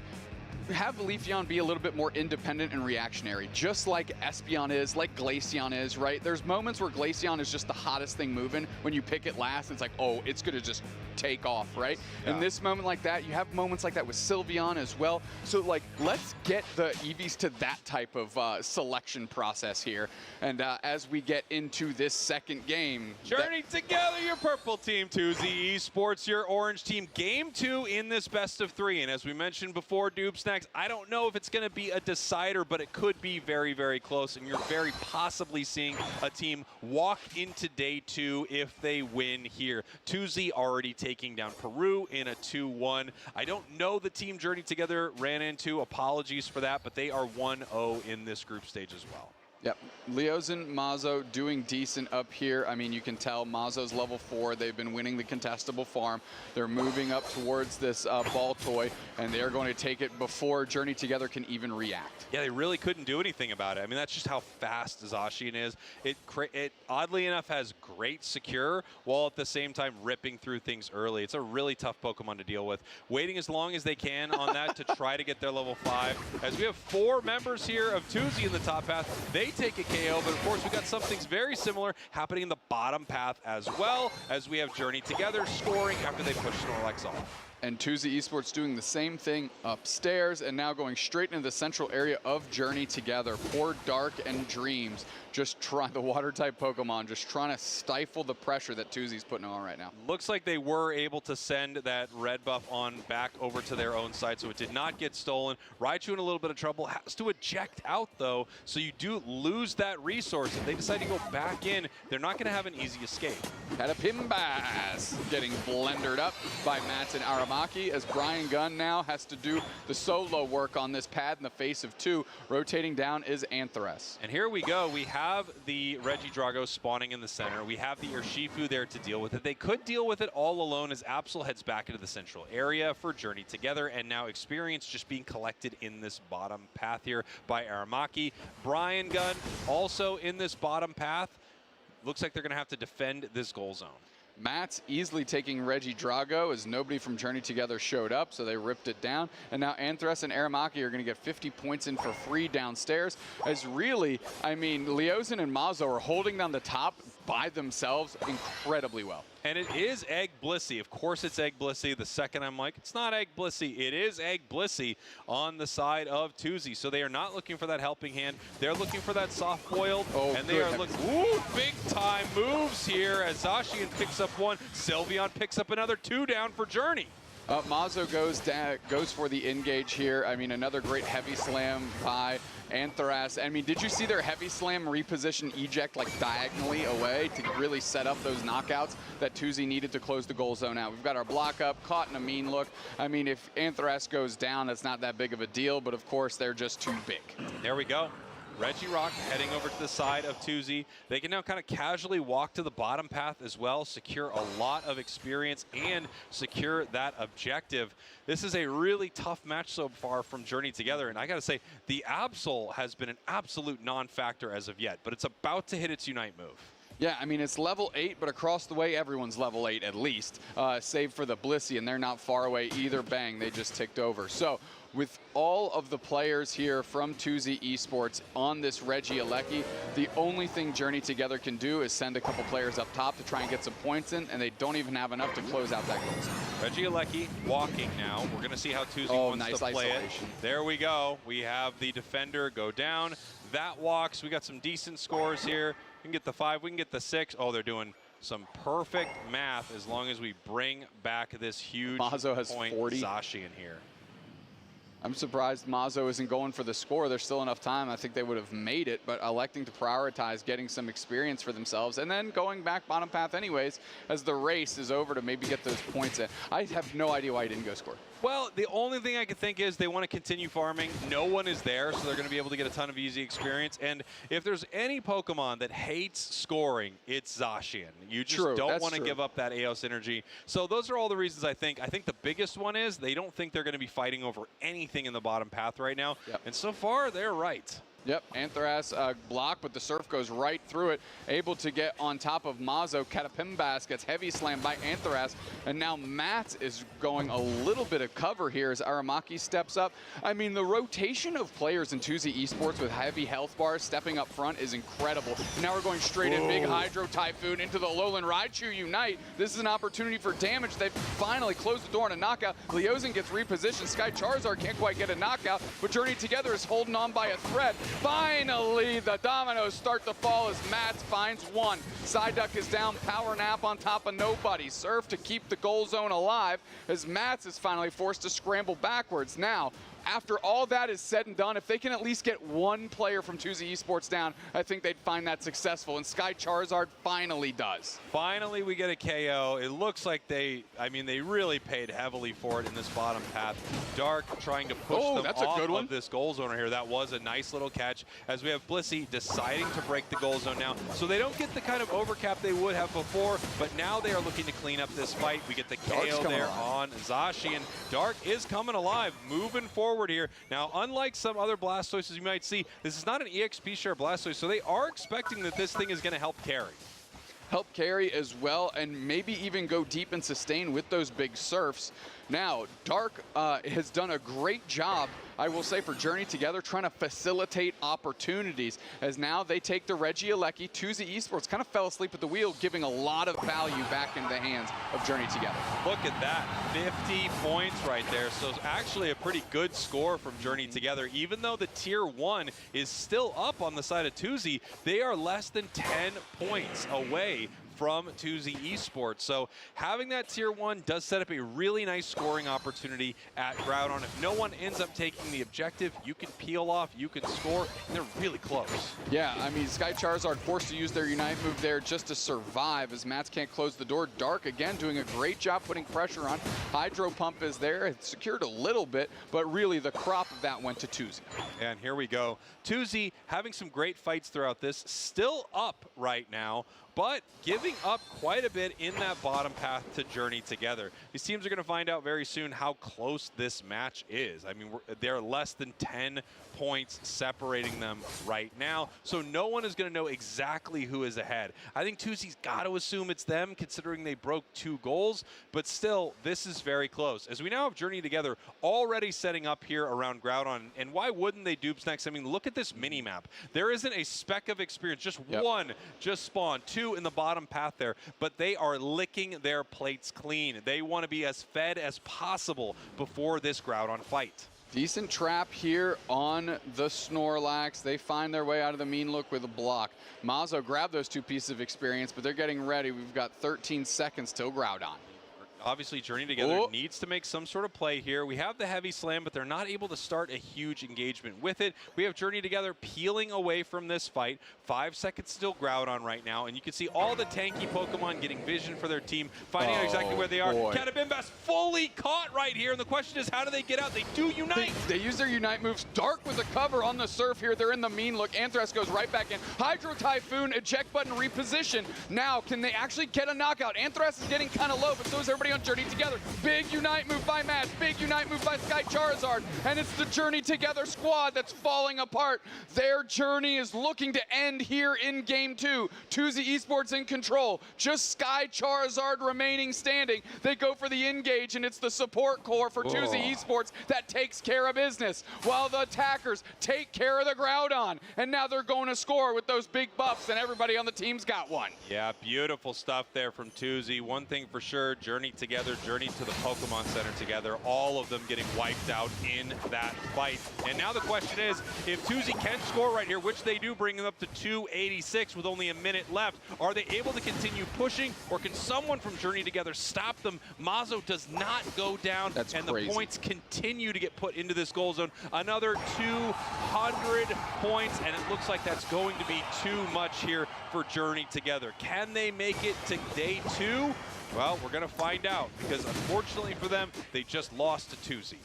have Leafeon be a little bit more independent and reactionary, just like Espeon is, like Glaceon is, right? There's moments where Glaceon is just the hottest thing moving. When you pick it last, it's like, oh, it's gonna just take off, right? Yeah. In this moment like that, you have moments like that with Sylveon as well. So like, let's get the EVs to that type of selection process here. And as we get into this second game. Journey together, your purple team, 2Z Esports, your orange team. Game 2 in this best of 3. And as we mentioned before, Doob Snacks, I don't know if it's going to be a decider, but it could be very, very close. And you're very possibly seeing a team walk into day 2 if they win here. 2Z already taking down Peru in a 2-1. I don't know the team Journey Together ran into. Apologies for that, but they are 1-0 in this group stage as well. Yep, Leozen, Mazo doing decent up here. I mean, you can tell Mazo's level 4. They've been winning the contestable farm. They're moving up towards this ball toy, and they're going to take it before Journey Together can even react. Yeah, they really couldn't do anything about it. I mean, that's just how fast Zacian is. It oddly enough has great secure, while at the same time ripping through things early. It's a really tough Pokemon to deal with. Waiting as long as they can on that to try to get their level 5. As we have 4 members here of 2Z in the top path, they take a KO, but of course we got some things very similar happening in the bottom path as well, as we have Journey Together scoring after they push Snorlax off. And 2Z Esports doing the same thing upstairs and now going straight into the central area of Journey Together. Poor Dark and Dreams just trying, the water type Pokemon, just trying to stifle the pressure that 2Z's putting on right now. Looks like they were able to send that red buff on back over to their own side, so it did not get stolen. Raichu in a little bit of trouble, has to eject out though, so you do lose that resource. If they decide to go back in, they're not going to have an easy escape. Caterpimbas getting blendered up by Mats and Aramaki as Brian Gunn now has to do the solo work on this pad in the face of 2. Rotating down is Anthras. And here we go. We have the Regidrago spawning in the center. We have the Urshifu there to deal with it. They could deal with it all alone as Absol heads back into the central area for Journey Together, and now Experience just being collected in this bottom path here by Aramaki. Brian Gunn also in this bottom path. Looks like they're going to have to defend this goal zone. Matt's easily taking Regidrago as nobody from Journey Together showed up, so they ripped it down. And now Anthras and Aramaki are going to get 50 points in for free downstairs. As really, I mean, Leozen and Mazo are holding down the top by themselves incredibly well. And it is Egg Blissey. Of course it's Egg Blissey. The second I'm like, it's not Egg Blissey. It is Egg Blissey on the side of 2Z. So they are not looking for that helping hand. They're looking for that soft boiled. Oh, and they are looking, ooh, big time moves here as Zacian picks up 1. Sylveon picks up another 2 down for Journey. Mazo goes for the engage here. I mean, another great heavy slam by Anthras. I mean, did you see their heavy slam reposition eject like diagonally away to really set up those knockouts that 2Z needed to close the goal zone out? We've got our block up, caught in a mean look. I mean, if Anthras goes down, that's not that big of a deal, but of course they're just too big. There we go. Regirock heading over to the side of 2Z. They can now kind of casually walk to the bottom path as well, secure a lot of experience and secure that objective. This is a really tough match so far from Journey Together, and I gotta say, the Absol has been an absolute non-factor as of yet, but it's about to hit its Unite move. Yeah, I mean, it's level 8, but across the way, everyone's level 8 at least, save for the Blissey, and they're not far away either. Bang, they just ticked over. So with all of the players here from 2Z Esports on this Regieleki, the only thing Journey Together can do is send a couple players up top to try and get some points in, and they don't even have enough to close out that goal. Regieleki walking now. We're going to see how 2Z wants to play isolation. It. There we go. We have the defender go down. That walks. We got some decent scores here. We can get the 5, we can get the 6. Oh, they're doing some perfect math as long as we bring back this huge Mazo has point 40. Zacian here. I'm surprised Mazo isn't going for the score. There's still enough time. I think they would have made it, but electing to prioritize getting some experience for themselves and then going back bottom path anyways as the race is over to maybe get those points in. I have no idea why he didn't go score. Well, the only thing I can think is they want to continue farming. No one is there, so they're going to be able to get a ton of easy experience. And if there's any Pokemon that hates scoring, it's Zacian. You just don't want to give up that Eos energy. So those are all the reasons I think. I think the biggest one is they don't think they're going to be fighting over anything in the bottom path right now. And so far, they're right. Yep, Anthras block, but the Surf goes right through it, able to get on top of Mazo. Catapimbas gets heavy slammed by Anthras, and now Matt is going a little bit of cover here as Aramaki steps up. I mean, the rotation of players in 2Z Esports with heavy health bars stepping up front is incredible. And now we're going straight in, big Hydro Typhoon into the Alolan Raichu Unite. This is an opportunity for damage. They've finally closed the door on a knockout. Leosin gets repositioned. Sky Charizard can't quite get a knockout, but Journey Together is holding on by a thread. Finally, the dominoes start to fall as Matt finds one. Psyduck is down, Power Nap on top of nobody. Surf to keep the goal zone alive as Matt is finally forced to scramble backwards. Now, after all that is said and done, if they can at least get one player from 2Z Esports down, I think they'd find that successful, and Sky Charizard finally does. Finally, we get a KO. It looks like they really paid heavily for it in this bottom path. Dark trying to push them off of this goal zone here. That was a nice little catch as we have Blissey deciding to break the goal zone now. So they don't get the kind of overcap they would have before, but now they are looking to clean up this fight. We get the KO there on Zacian. Dark is coming alive, moving forward here. Now, unlike some other Blastoises you might see, this is not an EXP share Blastoise, so they are expecting that this thing is going to help carry. Help carry as well, and maybe even go deep and sustain with those big Surfs. Now, Dark has done a great job, I will say, for Journey Together, trying to facilitate opportunities, as now they take the Regieleki. 2Z Esports kind of fell asleep at the wheel, giving a lot of value back into the hands of Journey Together. Look at that, 50 points right there. So actually a pretty good score from Journey Together. Even though the Tier 1 is still up on the side of 2Z, they are less than 10 points away from 2Z Esports. So having that Tier 1 does set up a really nice scoring opportunity at Groudon. If no one ends up taking the objective, you can peel off, you can score, and they're really close. Yeah, I mean, Sky Charizard forced to use their Unite move there just to survive as Mats can't close the door. Dark, again, doing a great job putting pressure on. Hydro Pump is there. It secured a little bit, but really the crop of that went to 2Z. And here we go. 2Z having some great fights throughout this, still up right now, but giving up quite a bit in that bottom path to Journey Together. These teams are going to find out very soon how close this match is. I mean, they're less than 10 points separating them right now, so no one is going to know exactly who is ahead. I think 2Z's got to assume it's them, considering they broke 2 goals, but still, this is very close. As we now have Journey Together already setting up here around Groudon, and why wouldn't they dupes next? I mean, look at this mini-map. There isn't a speck of experience, just one just spawned, 2 in the bottom path there, but they are licking their plates clean. They want to be as fed as possible before this Groudon fight. Decent trap here on the Snorlax. They find their way out of the mean look with a block. Mazo grabbed those 2 pieces of experience, but they're getting ready. We've got 13 seconds till Groudon. Obviously, Journey Together needs to make some sort of play here. We have the heavy slam, but they're not able to start a huge engagement with it. We have Journey Together peeling away from this fight. 5 seconds still Groudon right now, and you can see all the tanky Pokemon getting vision for their team, finding out exactly where they are. Catapimbas fully caught right here, and the question is, how do they get out? They do Unite. They use their Unite moves. Dark with a cover on the Surf here. They're in the mean look. Anthras goes right back in. Hydro Typhoon, eject button, reposition. Now, can they actually get a knockout? Anthras is getting kind of low, but so is everybody on Journey Together. Big Unite move by Matt, big Unite move by Sky Charizard, and it's the Journey Together squad that's falling apart. Their journey is looking to end here in Game 2. 2Z Esports in control, just Sky Charizard remaining standing. They go for the engage, and it's the support core for 2Z Esports that takes care of business, while the attackers take care of the Groudon, and now they're going to score with those big buffs, and everybody on the team's got one. Yeah, beautiful stuff there from 2Z. One thing for sure, Journey together, Journey to the Pokemon Center together, all of them getting wiped out in that fight. And now the question is, if Tuzi can score right here, which they do, bring them up to 286 with only a minute left, are they able to continue pushing, or can someone from Journey together stop them? Mazo does not go down, and crazy. The points continue to get put into this goal zone. Another 200 points, and it looks like that's going to be too much here for Journey together. Can they make it to day 2? Well, we're going to find out, because unfortunately for them, they just lost to Tuzi.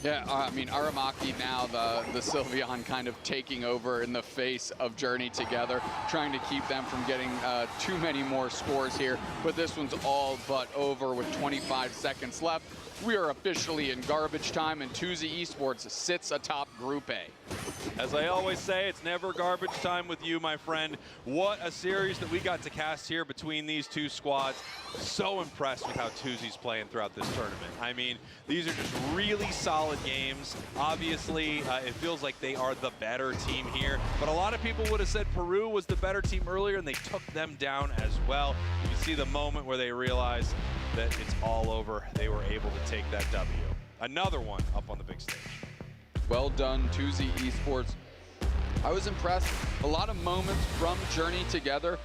Yeah, I mean, Aramaki now, the Sylveon kind of taking over in the face of Journey together, trying to keep them from getting too many more scores here. But this one's all but over with 25 seconds left. We are officially in garbage time, and Tuzi Esports sits atop Group A. As I always say, it's never garbage time with you, my friend. What a series that we got to cast here between these two squads. So impressed with how Tuzi's playing throughout this tournament. I mean, these are just really solid games. Obviously, it feels like they are the better team here, but a lot of people would have said Peru was the better team earlier, and they took them down as well. You see the moment where they realized that it's all over. They were able to take that W. Another one up on the big stage. Well done, Tuzi Esports. I was impressed. A lot of moments from Journey together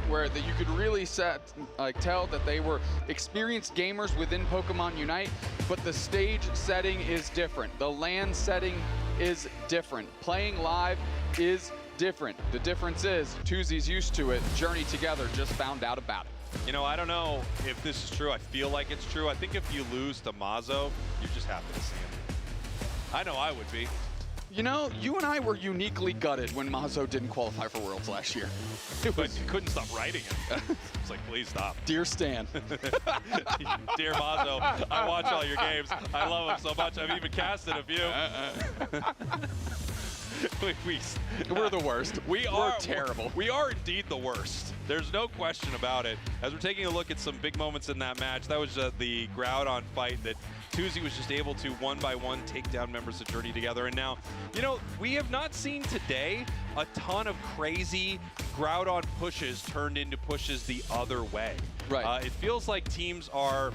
where that you could really tell that they were experienced gamers within Pokemon Unite, but the stage setting is different. The LAN setting is different. Playing live is different. The difference is Tuzi's used to it. Journey together just found out about it. You know, I don't know if this is true. I feel like it's true. I think if you lose to Mazo, you're just happy to see him. I know I would be. You know, you and I were uniquely gutted when Mazo didn't qualify for Worlds last year. But you couldn't stop writing it. It's like, please stop. Dear Stan. Dear Mazo, I watch all your games. I love him so much. I've even casted a few. We're the worst. We're terrible. We are indeed the worst. There's no question about it. As we're taking a look at some big moments in that match, that was the Groudon fight that Tuzi was just able to one by one take down members of Journey together. And now, you know, we have not seen today a ton of crazy Groudon pushes turned into pushes the other way. Right. It feels like teams are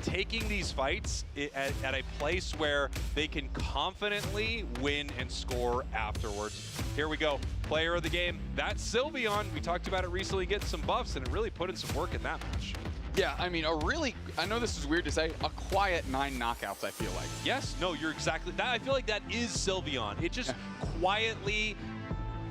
taking these fights at a place where they can confidently win and score afterwards. Here we go. Player of the game. That's Sylveon. We talked about it recently, getting some buffs, and it really put in some work in that match. Yeah, I mean, I know this is weird to say, a quiet 9 knockouts, I feel like. Yes, no, you're exactly, I feel like that is Sylveon. It just quietly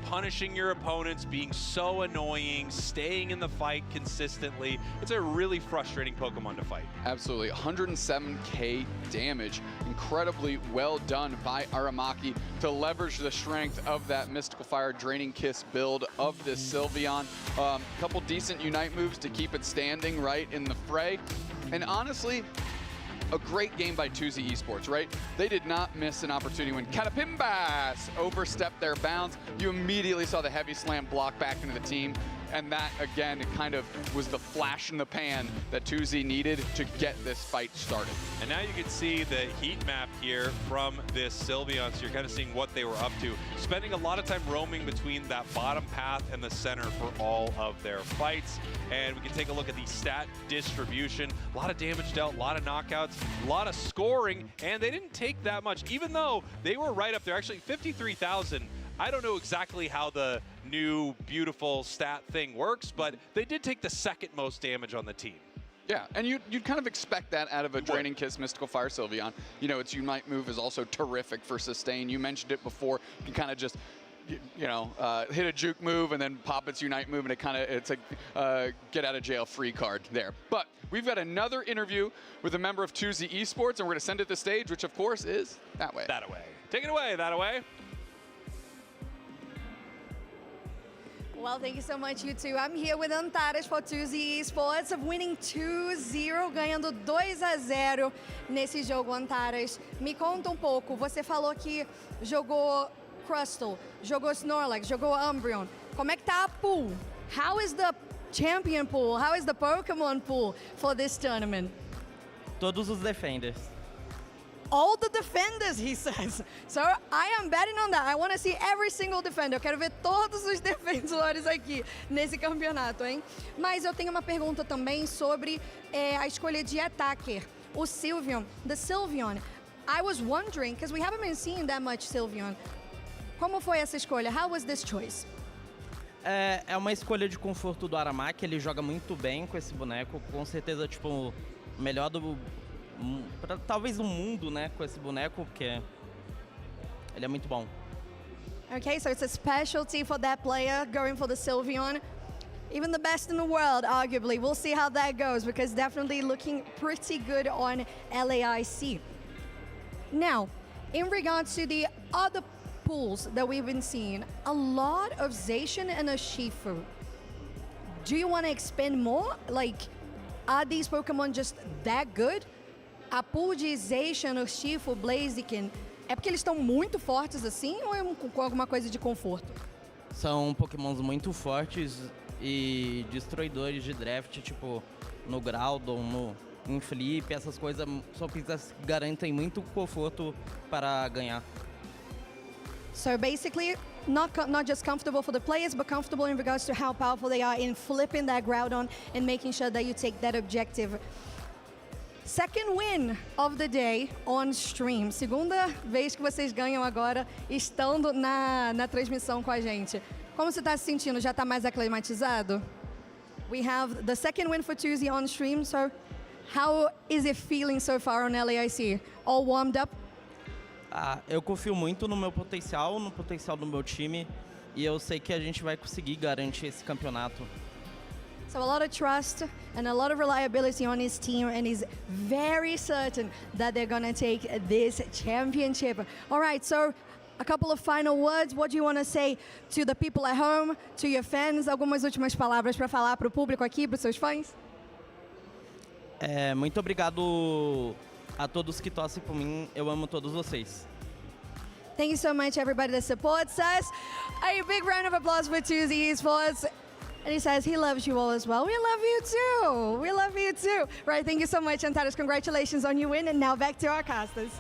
punishing your opponents, being so annoying, staying in the fight consistently. It's a really frustrating Pokemon to fight. Absolutely. 107k damage. Incredibly well done by Aramaki to leverage the strength of that Mystical Fire Draining Kiss build of this Sylveon. Couple decent Unite moves to keep it standing right in the fray. And honestly, a great game by Tuzi Esports, right? They did not miss an opportunity when Catapimbas overstepped their bounds. You immediately saw the heavy slam block back into the team. And that, again, it kind of was the flash in the pan that Tuzi needed to get this fight started. And now you can see the heat map here from this Sylveon, so you're kind of seeing what they were up to. Spending a lot of time roaming between that bottom path and the center for all of their fights. And we can take a look at the stat distribution. A lot of damage dealt, a lot of knockouts, a lot of scoring, and they didn't take that much, even though they were right up there. Actually, 53,000. I don't know exactly how the new beautiful stat thing works, but they did take the second most damage on the team. Yeah, and you'd kind of expect that out of a Draining Kiss Mystical Fire Sylveon. You know, its Unite move is also terrific for sustain. You mentioned it before. You can kind of just, you know, hit a juke move and then pop its Unite move, and it's a get out of jail free card there. But we've got another interview with a member of Tuzi Esports, and we're going to send it to the stage, which of course is that way. That away. Take it away, that away. Well, thank you so much, you two. I'm here with Antares for Tuzi Esports, winning 2-0, ganhando 2-0 nesse jogo, Antares. Me conta um pouco, você falou que jogou Crustle, jogou Snorlax, jogou Umbreon. Como é que tá a pool? How is the champion pool? How is the Pokemon pool for this tournament? Todos os defenders. all the defenders, he says. So I am betting on that. I want to see every single defender. Eu quero ver todos os defensores aqui nesse campeonato, hein? Mas eu tenho uma pergunta também sobre a escolha de attacker. O Sylveon, the Sylveon. I was wondering, because we haven't been seeing that much Sylveon. Como foi essa escolha? How was this choice? É uma escolha de conforto do Aramaki, ele joga muito bem com esse boneco, com certeza, tipo, melhor do... talvez do mundo, né, com esse boneco, porque ele é muito bom. Okay, so it's a specialty for that player going for the Sylveon. Even the best in the world, arguably. We'll see how that goes, because definitely looking pretty good on LAIC. Now, in regards to the other pools that we've been seeing, a lot of Zacian and Urshifu. Do you want to expand more? Like, are these Pokemon just that good? A pool de Zacian, Urshifu, Blaziken, é porque eles estão muito fortes assim ou é com alguma coisa de conforto? São Pokémons muito fortes e destruidores de draft, tipo no Groudon, no Flip, essas coisas só garantem muito conforto para ganhar. So basically, not just comfortable for the players, but comfortable in regards to how powerful they are in flipping that Groudon and making sure that you take that objective. Second win of the day on stream. Segunda vez que vocês ganham agora, estando na transmissão com a gente. Como você está se sentindo? Já está mais aclimatizado? We have the second win for Tuesday on stream, so how is it feeling so far on LAIC? All warmed up? Eu confio muito no meu potencial, no potencial do meu time, e eu sei que a gente vai conseguir garantir esse campeonato. So a lot of trust and a lot of reliability on his team, and he's very certain that they're going to take this championship. All right, so a couple of final words. What do you want to say to the people at home, to your fans? Algumas últimas palavras para falar para o público aqui, para os seus fãs? Muito obrigado a todos que torcem por mim. Eu amo todos vocês. Thank you so much, everybody that supports us. A big round of applause for Tuesday Esports. And he says he loves you all as well. We love you too. We love you too. Right, thank you so much, Antares. Congratulations on your win. And now back to our casters.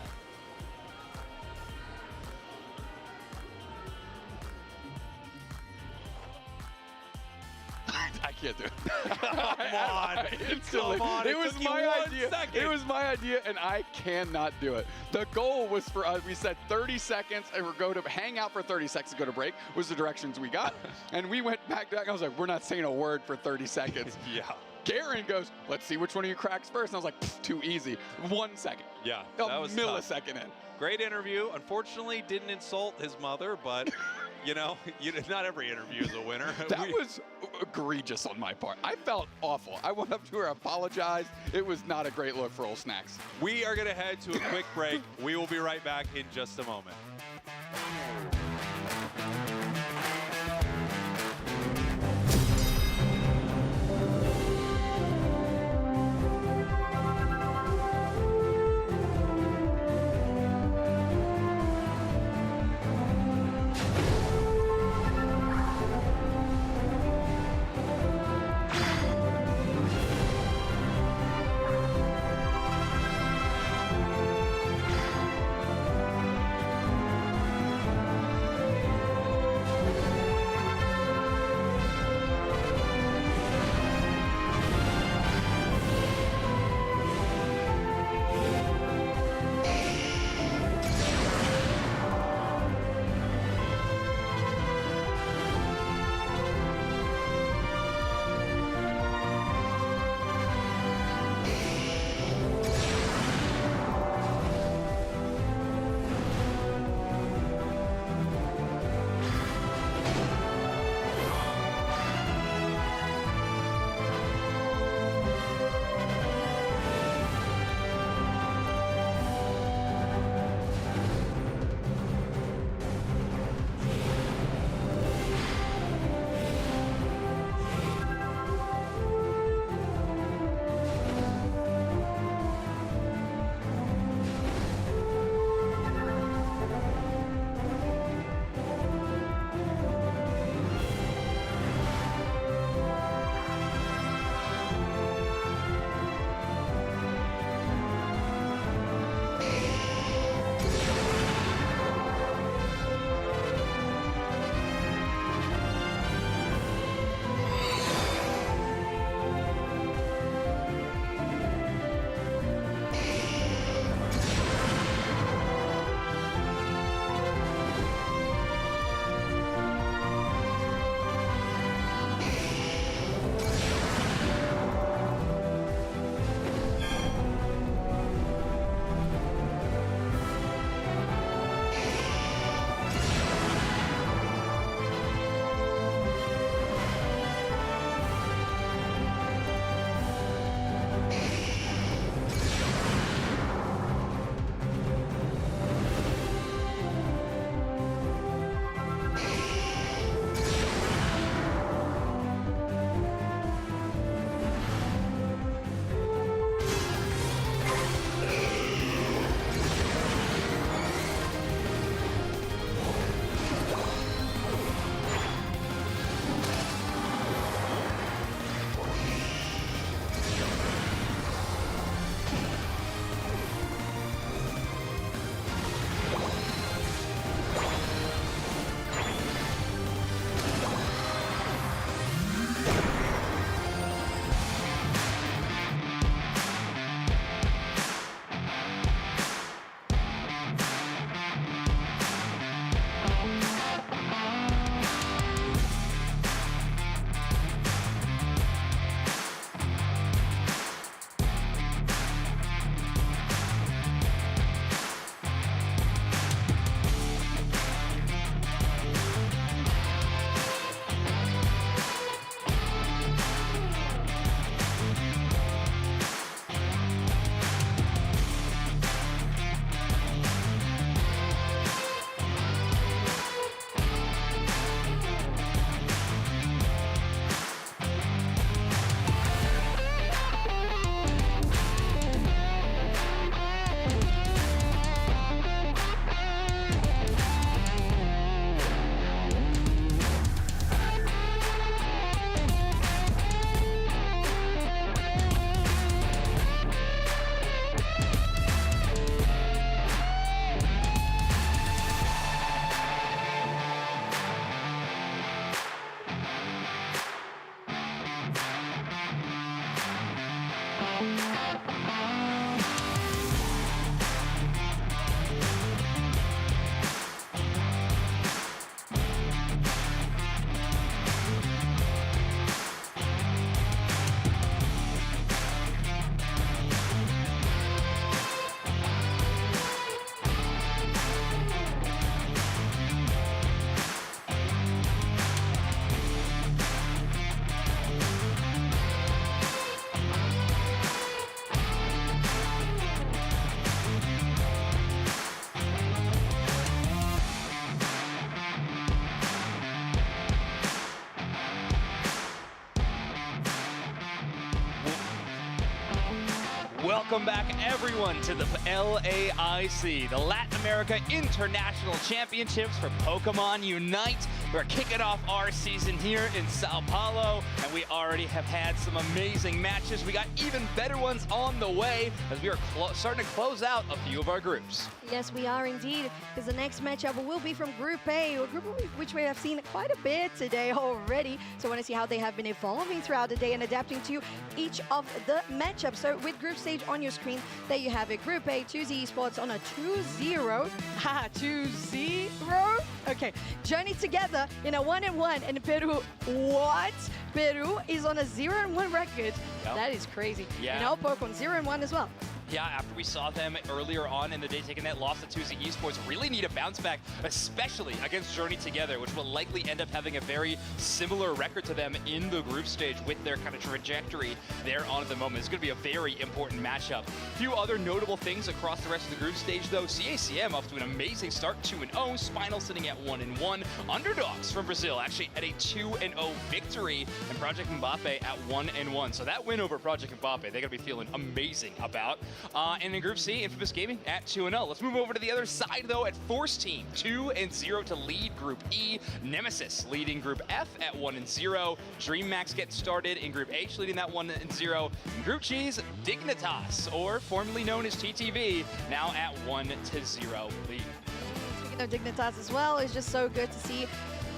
I can't do it. Come on. Instantly. Come on. It was my idea. Second. It was my idea, and I cannot do it. The goal was for us, we said 30 seconds, and we're going to hang out for 30 seconds to go to break, was the directions we got. And we went back to back. I was like, we're not saying a word for 30 seconds. Yeah. Garen goes, let's see which one of you cracks first. And I was like, too easy. 1 second. Yeah, a that was millisecond tough. in. Great interview. Unfortunately, didn't insult his mother, but you know, not every interview is a winner. That was egregious on my part. I felt awful. I went up to her, apologized. It was not a great look for old Snacks. We are going to head to a quick break. We will be right back in just a moment. Welcome back, everyone, to the LAIC, the Latin America International Championships for Pokémon UNITE. We're kicking off our season here in Sao Paulo, and we already have had some amazing matches. We got even better ones on the way as we are starting to close out a few of our groups. Yes, we are indeed, because the next matchup will be from Group A, a group which we have seen quite a bit today already. So I want to see how they have been evolving throughout the day and adapting to each of the matchups. So with group stage on your screen, there you have it. Group A, 2Z Esports on a 2-0. Haha, 2-0? Okay, Journey Together in a 1-1, and Peru, what? Peru is on a 0-1 record. Yep. That is crazy. Yeah. And Pokemon 0-1 as well. Yeah, after we saw them earlier on in the day taking that loss to 2Z Esports, really need a bounce back, especially against Journey Together, which will likely end up having a very similar record to them in the group stage with their kind of trajectory they're on at the moment. It's going to be a very important matchup. A few other notable things across the rest of the group stage, though. CACM off to an amazing start, 2-0. Spinal sitting at 1-1. Underdogs from Brazil actually at a 2-0 victory, and Project Mbappe at 1-1. So that win over Project Mbappe, they're going to be feeling amazing about. And in Group C, Infamous Gaming at 2-0. Let's move over to the other side, though, at Force Team, 2-0 to lead Group E. Nemesis leading Group F at 1-0. DreamMax gets started in Group H, leading that 1-0. In Group G's, Dignitas, or formerly known as TTV, now at 1-0 lead. Speaking of Dignitas as well, it's just so good to see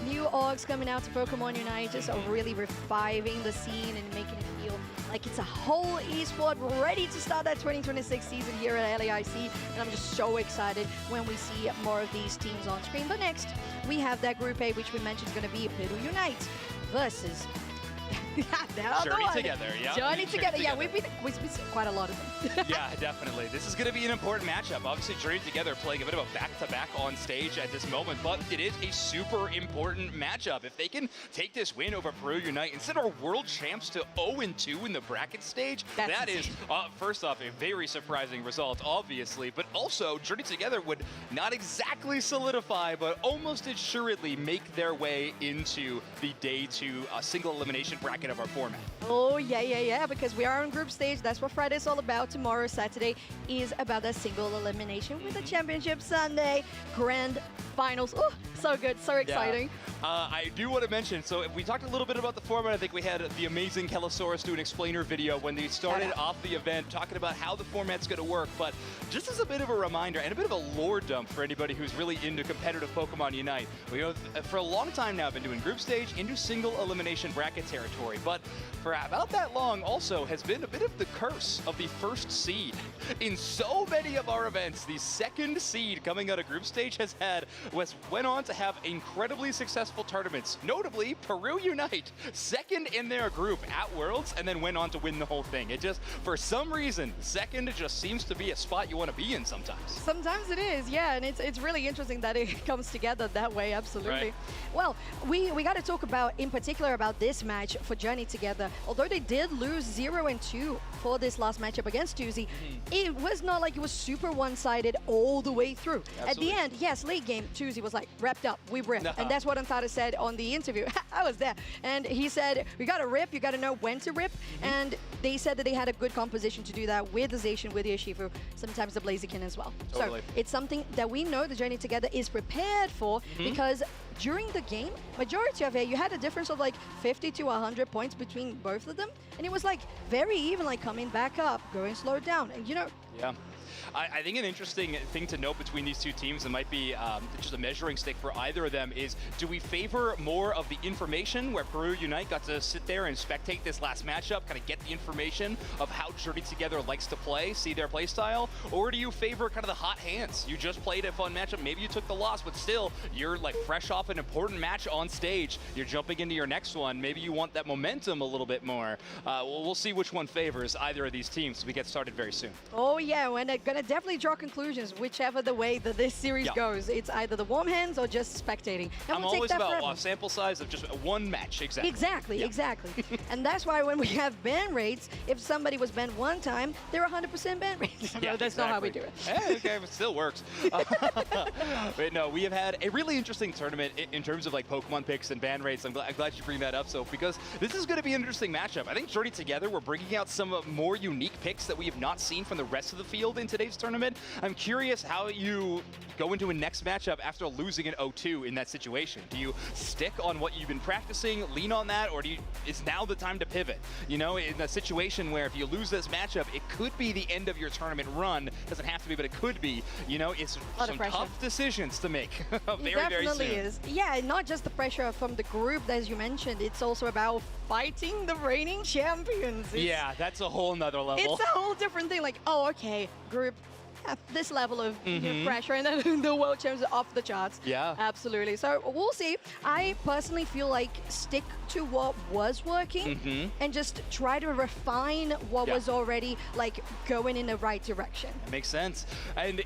new orgs coming out to Pokemon Unite, just really reviving the scene and making it feel like it's a whole esport ready to start that 2026 season here at LAIC, and I'm just so excited when we see more of these teams on screen. But next, we have that Group A, which we mentioned is going to be Peru Unite versus Journey Together, yeah. Journey Together, yeah, we've seen quite a lot of them. Yeah, definitely. This is going to be an important matchup. Obviously, Journey Together playing a bit of a back-to-back on stage at this moment, but it is a super important matchup. If they can take this win over Peru Unite and send our world champs to 0-2 in the bracket stage, that is, first off, a very surprising result, obviously, but also Journey Together would not exactly solidify, but almost assuredly make their way into the Day 2 single elimination bracket of our format. Oh, yeah, because we are on group stage. That's what Friday's all about. Tomorrow, Saturday, is about the single elimination with the Championship Sunday Grand Finals. Oh, so good, so exciting. Yeah. I do want to mention, so if we talked a little bit about the format, I think we had the amazing Kellosaurus do an explainer video when they started off the event talking about how the format's going to work, but just as a bit of a reminder and a bit of a lore dump for anybody who's really into competitive Pokemon Unite, we know for a long time now I've been doing group stage into single elimination bracket territory, but for about that long also has been a bit of the curse of the first seed. In so many of our events, the second seed coming out of group stage went on to have incredibly successful tournaments, notably Peru Unite, second in their group at Worlds, and then went on to win the whole thing. It just, for some reason, second just seems to be a spot you want to be in sometimes. Sometimes it is, yeah, and it's really interesting that it comes together that way, absolutely. Right. Well, we got to talk about, in particular, about this match for Journey Together. Although they did lose 0-2 for this last matchup against 2Z, it was not like it was super one-sided all the way through. Absolutely. At the end, yes, late game, 2Z was like, wrapped up, we rip. And that's what Antada said on the interview. I was there. And he said, we got to rip, you got to know when to rip. And they said that they had a good composition to do that with the Zacian, with the Urshifu, sometimes the Blaziken as well. Totally. So it's something that we know the Journey Together is prepared for because during the game, majority of it, you had a difference of like 50 to 100 points between both of them. And it was like very even, like coming back up, going slowed down. And you know, yeah. I think an interesting thing to note between these two teams, that might be just a measuring stick for either of them, is do we favor more of the information, where Peru Unite got to sit there and spectate this last matchup, kind of get the information of how Journey Together likes to play, see their play style, or do you favor kind of the hot hands? You just played a fun matchup, maybe you took the loss, but still, you're like fresh off an important match on stage, you're jumping into your next one, maybe you want that momentum a little bit more. We'll see which one favors either of these teams as we get started very soon. Oh yeah, we're gonna definitely draw conclusions whichever the way that this series goes. It's either the warm hands or just spectating. And I'm we'll always take that about forever. sample size of just one match, exactly. Exactly. And that's why when we have ban rates, if somebody was banned one time, they're 100% ban rates. That's not how we do it. Okay, it still works. But no, we have had a really interesting tournament in terms of like Pokemon picks and ban rates. I'm glad you bring that up, so because this is going to be an interesting matchup. I think Journey Together, we're bringing out some more unique picks that we have not seen from the rest of the field in today's tournament. I'm curious how you go into a next matchup after losing an 0-2 in that situation. Do you stick on what you've been practicing, lean on that, or is now the time to pivot? You know, in a situation where if you lose this matchup, it could be the end of your tournament run. Doesn't have to be, but it could be. You know, it's some tough decisions to make very soon. Is. Yeah, not just the pressure from the group, as you mentioned, it's also about fighting the reigning champions. Yeah, that's a whole nother level. It's a whole different thing. Like, oh, okay, group have this level of pressure, and then the world champions are off the charts. Yeah. Absolutely. So we'll see. I personally feel like stick to what was working and just try to refine what was already like going in the right direction. That makes sense. And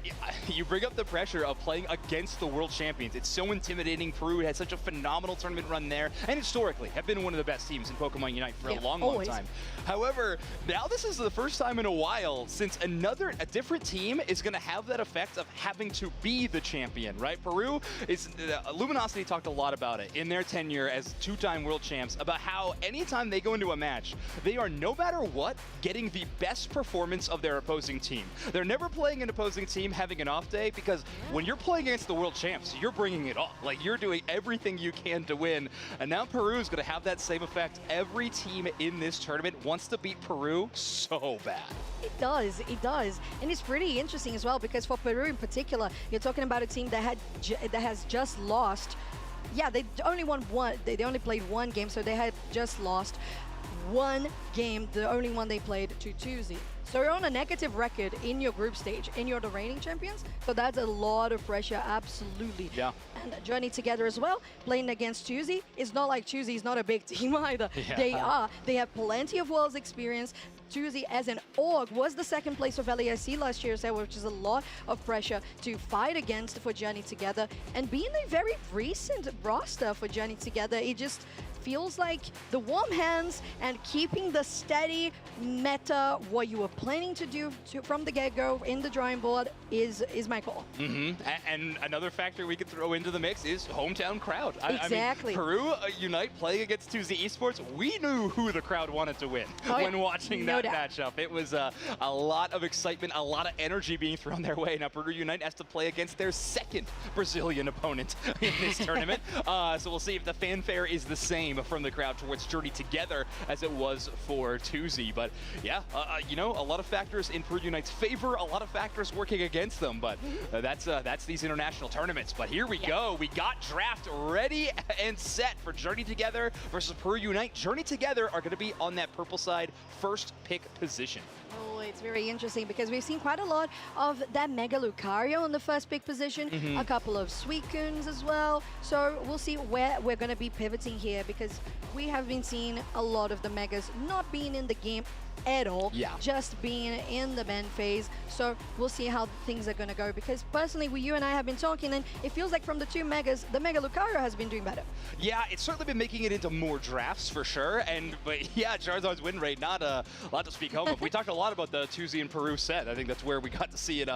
you bring up the pressure of playing against the world champions. It's so intimidating. Peru had such a phenomenal tournament run there, and historically have been one of the best teams in Pokemon Unite for a long time. However, now this is the first time in a while since a different team is going to have that effect of having to be the champion, right? Peru is, Luminosity talked a lot about it in their tenure as two-time world champs, about how anytime they go into a match, they are no matter what getting the best performance of their opposing team. They're never playing an opposing team having an off day, because when you're playing against the world champs, you're bringing it all. Like, you're doing everything you can to win. And now Peru is going to have that same effect. Every team in this tournament wants to beat Peru so bad. It does. And it's pretty interesting as well, because for Peru in particular, you're talking about a team that has just lost. Yeah, they only won one. They only played one game, so they had just lost one game, the only one they played, to Tuesday. So you're on a negative record in your group stage, and you're the reigning champions. So that's a lot of pressure, absolutely. Yeah. And Journey Together as well, playing against Tuesday. It's not like Tuesday is not a big team either. Yeah. They have plenty of Worlds experience. Tuesday as an org was the second place of LAIC last year, so which is a lot of pressure to fight against for Journey Together. And being a very recent roster for Journey Together, it just feels like the warm hands and keeping the steady meta, what you were planning to do from the get-go in the drawing board, is my call. And another factor we could throw into the mix is hometown crowd. Exactly. I mean, Peru Unite playing against Tuesday Esports, we knew who the crowd wanted to win when watching that matchup. It was a lot of excitement, a lot of energy being thrown their way. Now Peru Unite has to play against their second Brazilian opponent in this tournament. So we'll see if the fanfare is the same from the crowd towards Journey Together as it was for Tuesday. But yeah, you know, a lot of factors in Peru Unite's favor, a lot of factors working against them. But that's these international tournaments. But here we go. We got draft ready and set for Journey Together versus Peru Unite. Journey Together are going to be on that purple side, first pick position. Oh, it's very interesting because we've seen quite a lot of that Mega Lucario in the first pick position, a couple of Suicunes as well. So we'll see where we're going to be pivoting here, because we have been seeing a lot of the Megas not being in the game at all, just being in the ban phase. So we'll see how things are going to go, because personally, you and I have been talking, and it feels like from the two Megas, the Mega Lucario has been doing better. Yeah, it's certainly been making it into more drafts for sure. But yeah, Charizard's win rate, not a lot to speak home of. We talked a lot about the Tuesday and Peru set. I think that's where we got to see it,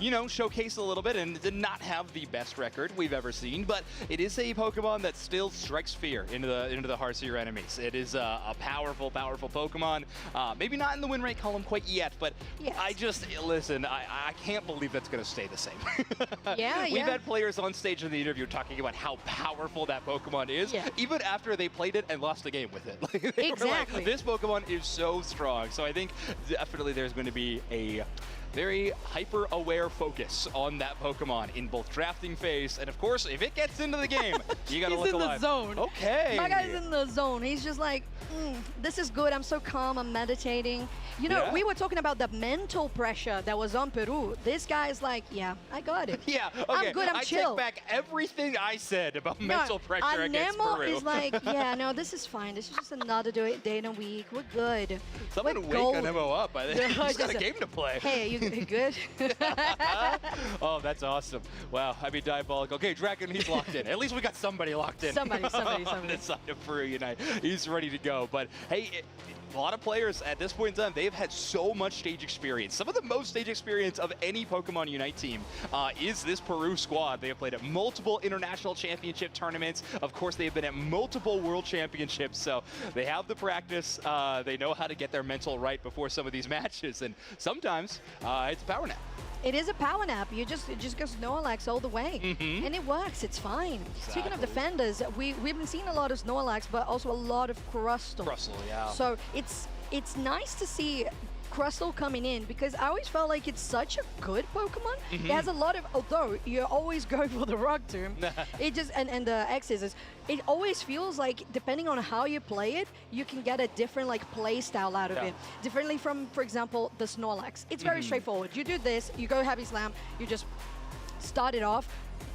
you know, showcase a little bit, and did not have the best record we've ever seen. But it is a Pokemon that still strikes fear into the hearts of your enemies. It is a powerful, powerful Pokemon. Maybe not in the win rate column quite yet, but I just, listen, I can't believe that's going to stay the same. We've had players on stage in the interview talking about how powerful that Pokemon is, even after they played it and lost a game with it. They were like, this Pokemon is so strong. So I think definitely there's going to be a very hyper-aware focus on that Pokemon in both drafting phase, and of course, if it gets into the game, you gotta look alive. He's in the zone. Okay. My guy's in the zone. He's just like, this is good. I'm so calm. I'm meditating. You know, we were talking about the mental pressure that was on Peru. This guy's like, yeah, I got it. Okay. I'm good. I'm chill. I take back everything I said about mental pressure against Nemo Peru. is like, yeah, no, this is fine. This is just another day in a week. We're good. Someone wake Nemo up. I think he's got a game to play. Hey, you good? Oh, that's awesome. Wow, I mean, diabolical. Okay, Dragon, he's locked in. At least we got somebody locked in. Somebody. On this side of Peru Unite. He's ready to go. But hey, a lot of players at this point in time, they've had so much stage experience. Some of the most stage experience of any Pokemon Unite team is this Peru squad. They have played at multiple international championship tournaments. Of course, they have been at multiple world championships, so they have the practice. They know how to get their mental right before some of these matches, and sometimes it's a power nap. It is a power nap. It just goes Snorlax all the way. And it works. It's fine. Speaking of defenders, we've been seeing a lot of Snorlax, but also a lot of Crustle. So it's nice to see Crustle coming in, because I always felt like it's such a good Pokemon. It has a lot of, although you're always going for the Rock Tomb, it just, and the X's, it always feels like, depending on how you play it, you can get a different like play style out of it. Differently from, for example, the Snorlax. It's very straightforward. You do this, you go Heavy Slam, you just start it off,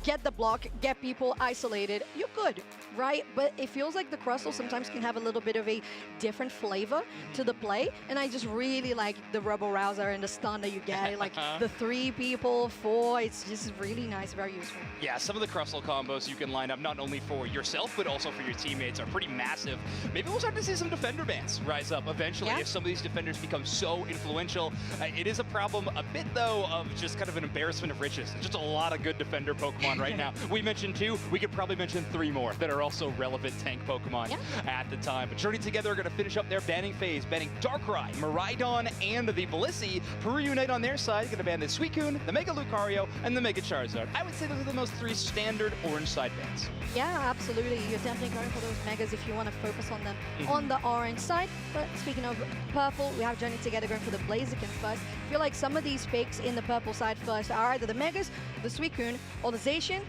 get the block, get people isolated, you're good, right? But it feels like the Crustle sometimes can have a little bit of a different flavor to the play, and I just really like the Rebel Rouser and the stun that you get, like the 3 people, 4, it's just really nice, very useful. Yeah, some of the Crustle combos you can line up not only for yourself, but also for your teammates are pretty massive. Maybe we'll start to see some defender bans rise up eventually if some of these defenders become so influential. It is a problem a bit, though, of just kind of an embarrassment of riches. There's just a lot of good defender Pokemon right now. We mentioned 2. We could probably mention 3 more that are also relevant tank Pokemon at the time. But Journey Together are going to finish up their banning phase, banning Darkrai, Miraidon, and the Blissey. Peru Unite on their side is going to ban the Suicune, the Mega Lucario, and the Mega Charizard. I would say those are the most 3 standard orange side bans. Yeah, absolutely. You're definitely going for those Megas if you want to focus on them on the orange side. But speaking of purple, we have Journey Together going for the Blaziken first. I feel like some of these picks in the purple side first are either the Megas, the Suicune, or the Zacian.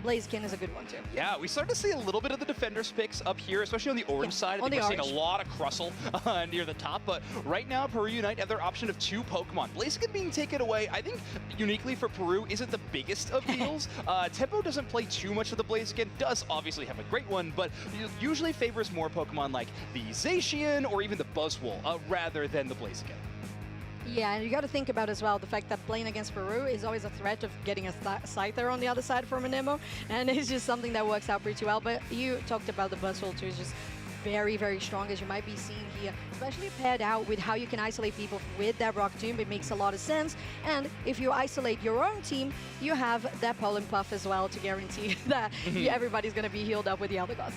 Blaziken is a good one too. Yeah, we started to see a little bit of the defenders picks up here, especially on the orange side. I think we're seeing a lot of Crustle near the top, but right now Peru Unite have their option of 2 Pokemon. Blaziken being taken away, I think uniquely for Peru, isn't the biggest of deals. Tempo doesn't play too much of the Blaziken, does obviously have a great one, but usually favors more Pokemon like the Zacian or even the Buzzwole rather than the Blaziken. Yeah, and you got to think about as well the fact that playing against Peru is always a threat of getting a Scyther on the other side from a Nemo, and it's just something that works out pretty well. But you talked about the Buzzwole too, it's just very, very strong, as you might be seeing here, especially paired out with how you can isolate people with that Rock Tomb. It makes a lot of sense. And if you isolate your own team, you have that Pollen Puff as well to guarantee that everybody's going to be healed up with the Eldegoss.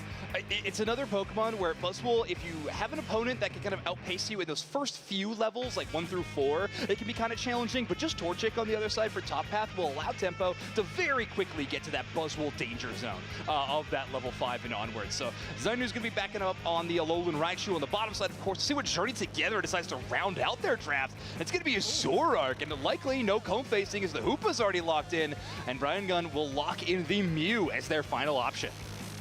It's another Pokemon where Buzzwole, if you have an opponent that can kind of outpace you in those first few levels, like 1 through 4, it can be kind of challenging, but just Torchic on the other side for top path will allow Tempo to very quickly get to that Buzzwole danger zone of that level 5 and onwards. So Zainu's going to be backing up on the Alolan Raichu on the bottom side, of course. See what Journey Together decides to round out their draft. It's going to be a Zoroark, and likely no cone facing as the Hoopa's already locked in, and Brian Gunn will lock in the Mew as their final option.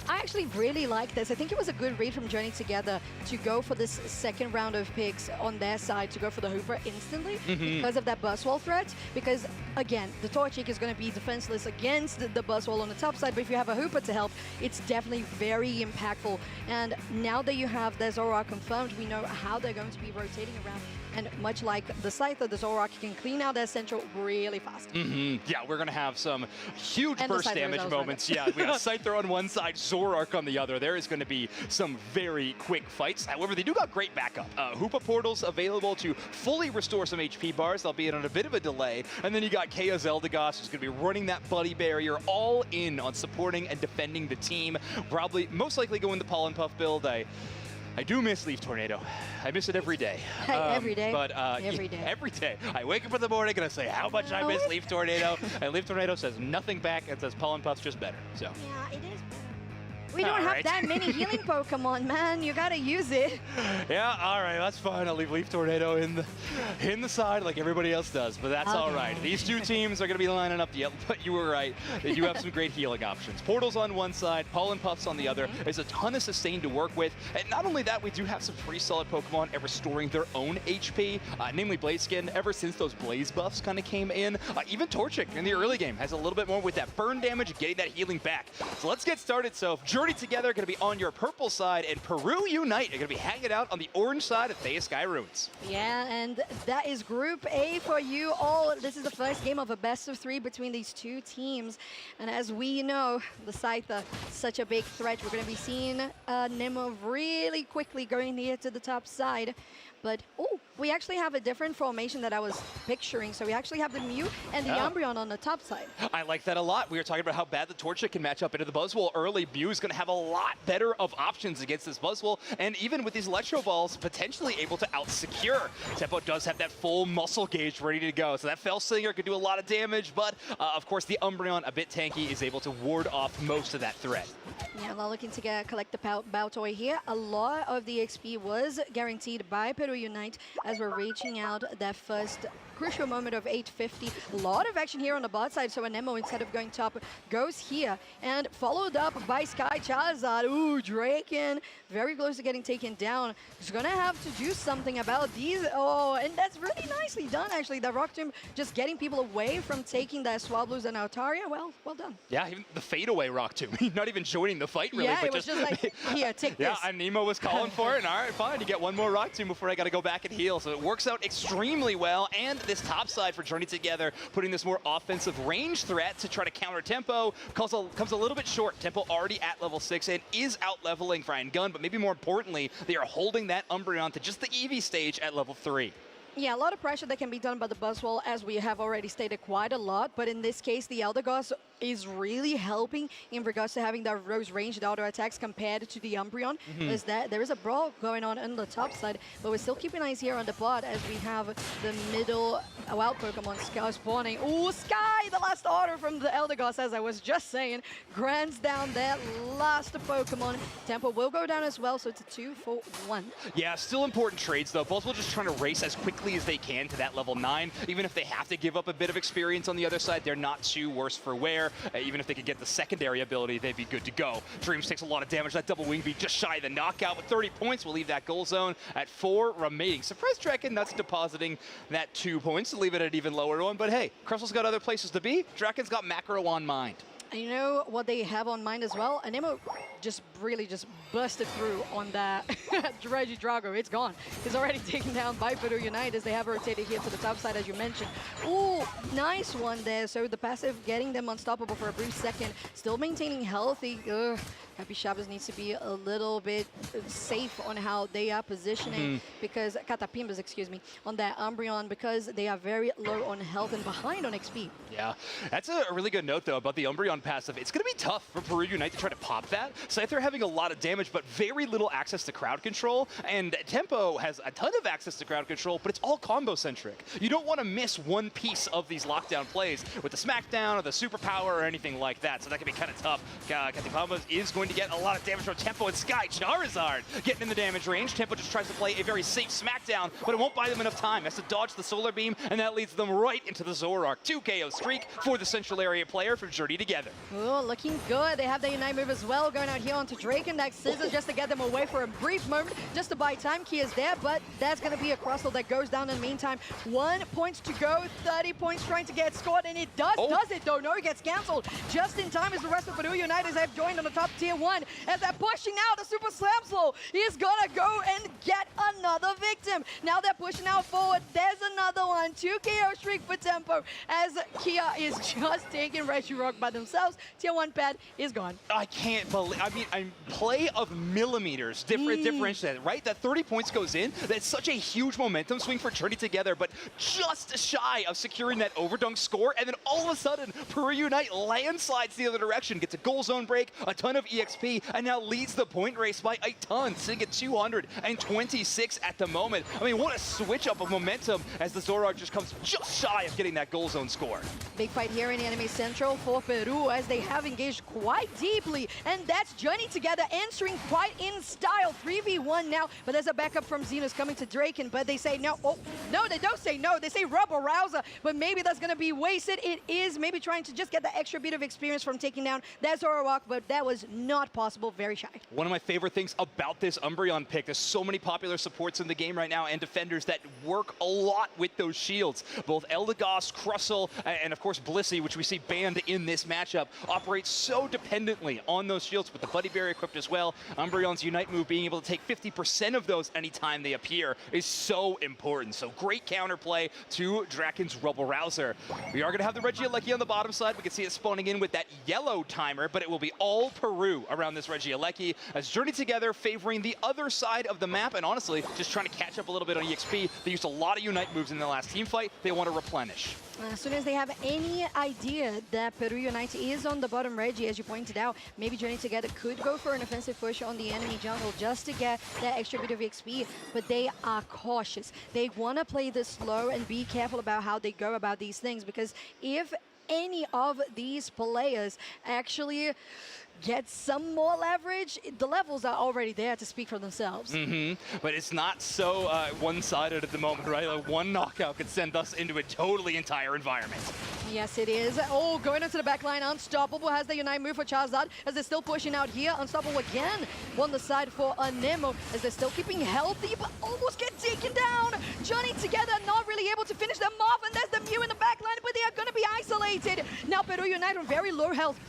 I actually really like this. I think it was a good read from Journey Together to go for this second round of picks on their side, to go for the Hooper instantly because of that Buzzwole threat. Because, again, the Torchic is going to be defenseless against the Buzzwole on the top side, but if you have a Hooper to help, it's definitely very impactful. And now that you have the Zoroark confirmed, we know how they're going to be rotating around. And much like the Scyther, the Zoroark can clean out their central really fast. Yeah, we're going to have some huge burst damage moments. Yeah, we got Scyther on one side, Zoroark on the other. There is going to be some very quick fights. However, they do got great backup. Hoopa portals available to fully restore some HP bars, albeit on a bit of a delay. And then you got Chaos Eldegoss, who's going to be running that buddy barrier all in on supporting and defending the team. Probably, most likely going the Pollen Puff build. I do miss Leaf Tornado. I miss it every day. Every day. But every day. Every day. I wake up in the morning and I say how much I miss Leaf Tornado, and Leaf Tornado says nothing back. It says Pollen Puff's just better. So. Yeah, it is better. We don't have that many healing Pokemon, man. You gotta use it. Yeah, all right, that's fine. I'll leave Leaf Tornado in the side like everybody else does, but that's all right. These two teams are going to be lining up. Yep, but you were right. They do have some great healing options. Portal's on one side, Pollen Puffs on the other. There's a ton of sustain to work with, and not only that, we do have some pretty solid Pokemon at restoring their own HP, namely Blaziken. Ever since those Blaze buffs kind of came in, even Torchic in the early game has a little bit more with that burn damage and getting that healing back. So let's get started. So Journey Together going to be on your purple side, and Peru Unite are going to be hanging out on the orange side of Thea Sky Ruins. Yeah, and that is Group A for you all. This is the first game of a best-of-3 between these two teams. And as we know, the Scyther, such a big threat. We're going to be seeing Nemo really quickly going here to the top side. But, oh, we actually have a different formation that I was picturing. So we actually have the Mew and the Umbreon on the top side. I like that a lot. We were talking about how bad the Torchic can match up into the Buzzwole early. Mew is going to have a lot better of options against this Buzzwole. And even with these Electro Balls, potentially able to out-secure. Tempo does have that full muscle gauge ready to go. So that Fell Slinger could do a lot of damage. But, of course, the Umbreon, a bit tanky, is able to ward off most of that threat. Yeah, we're looking to collect the Baltoy here. A lot of the XP was guaranteed by Peru Unite as we're reaching out that first crucial moment of 850. A lot of action here on the bot side, so Anemo, instead of going top, goes here and followed up by Sky Charizard. Ooh, Draken, very close to getting taken down. He's gonna have to do something about these. Oh, and that's really nicely done, actually. The Rock Tomb just getting people away from taking that Swablu's and Altaria. Well done. Yeah, even the fadeaway Rock Tomb. Not even joining the fight, really. Yeah, but it was just like, here, take this. Yeah, and Nemo was calling for it. And all right, fine, you get one more Rock Tomb before I got to go back and heal. So it works out extremely well. And this top side for Journey Together, putting this more offensive range threat to try to counter Tempo, comes a little bit short. Tempo already at level 6 and is out-leveling Fry and Gun, but maybe more importantly, they are holding that Umbreon to just the Eevee stage at level 3. Yeah, a lot of pressure that can be done by the Buzzwole, as we have already stated quite a lot. But in this case, the Eldegoss is really helping in regards to having those ranged auto attacks compared to the Umbreon. Is that there is a brawl going on the top side, but we're still keeping eyes here on the bot as we have the middle wild Pokemon Sky spawning. Ooh, Sky, the last order from the Eldegoss, as I was just saying, grants down that last Pokemon. Tempo will go down as well, so it's a 2-for-1. Yeah, still important trades though. Buzzwole just trying to race as quickly as they can to that level 9. Even if they have to give up a bit of experience on the other side, they're not too worse for wear. Even if they could get the secondary ability, they'd be good to go. Dreams takes a lot of damage. That double wing beat just shy of the knockout with 30 points. We'll leave that goal zone at 4 remaining. Surprise Draken, that's depositing that 2 points to leave it at an even lower one. But hey, Crystal's got other places to be. Draken's got Macro on mind. And you know what they have on mind as well? Anemo just really just busted through on that Regidrago. It's gone. It's already taken down by Peru Unite as they have rotated here to the top side, as you mentioned. Ooh, nice one there. So the passive getting them unstoppable for a brief second. Still maintaining healthy. Happy Shabbos needs to be a little bit safe on how they are positioning because Catapimbas, excuse me, on that Umbreon, because they are very low on health and behind on XP. Yeah, that's a really good note though about the Umbreon passive. It's going to be tough for Peru Unite to try to pop that. Scyther having a lot of damage, but very little access to crowd control. And Tempo has a ton of access to crowd control, but it's all combo centric. You don't want to miss one piece of these lockdown plays with the Smackdown or the Superpower or anything like that. So that can be kind of tough. Catapimbas is going to get a lot of damage from Tempo and Sky Charizard getting in the damage range. Tempo just tries to play a very safe Smackdown, but it won't buy them enough time. Has to dodge the Solar Beam, and that leads them right into the Zoroark. 2 KO streak for the Central Area player from Journey Together. Oh, looking good. They have the Unite move as well, going out here onto Draken. That Scissors just to get them away for a brief moment, just to buy time. Key is there, but that's going to be a Crustle that goes down in the meantime. 1 point to go, 30 points trying to get scored, and it does it though. No, it gets cancelled just in time as the rest of Peru Uniters have joined on the top tier 1. As they're pushing out, the Super Slam Slow is gonna go and get another victim. Now they're pushing out forward. There's another one. 2 KO streak for Tempo as Kia is just taking Regirock by themselves. Tier 1 pad is gone. I can't believe, I mean, I'm play of millimeters differentiated, right? That 30 points goes in. That's such a huge momentum swing for Journey Together, but just shy of securing that overdunk score. And then all of a sudden, Peru Unite landslides the other direction, gets a goal zone break, a ton of EXP and now leads the point race by a ton, sitting at 226 at the moment. I mean, what a switch up of momentum as the Zoroark just comes just shy of getting that goal zone score. Big fight here in enemy central for Peru as they have engaged quite deeply, and that's Journey Together answering quite in style. 3v1 now, but there's a backup from Xenos coming to Draken, but they say no. Oh, no, they don't say no. They say Rubber Rouser, but maybe that's going to be wasted. It is maybe trying to just get the extra bit of experience from taking down that Zoroark, but that was not possible. Very shy. One of my favorite things about this Umbreon pick, there's so many popular supports in the game right now and defenders that work a lot with those shields. Both Eldegoss, Crustle, and of course Blissey, which we see banned in this matchup, operate so dependently on those shields with the Buddy Berry equipped as well. Umbreon's Unite move being able to take 50% of those anytime they appear is so important. So great counterplay to Draken's Rubble Rouser. We are going to have the Regieleki on the bottom side. We can see it spawning in with that yellow timer, but it will be all Peru around this Regieleki as Journey Together favoring the other side of the map and honestly just trying to catch up a little bit on EXP. They used a lot of Unite moves in the last team fight. They want to replenish. As soon as they have any idea that Peru Unite is on the bottom Regi, as you pointed out, maybe Journey Together could go for an offensive push on the enemy jungle just to get that extra bit of XP, but they are cautious. They want to play this slow and be careful about how they go about these things, because if any of these players actually get some more leverage, the levels are already there to speak for themselves. But it's not so one-sided at the moment, right? Like one knockout could send us into a totally entire environment. Yes, it is. Oh, going into the back line, Unstoppable has the Unite move for Charizard as they're still pushing out here. Unstoppable again on the side for Nemo as they're still keeping healthy, but almost get taken down. Journey Together not really able to finish them off, and there's the Mew in the back line, but they are going to be isolated. Now Peru Unite on very low health.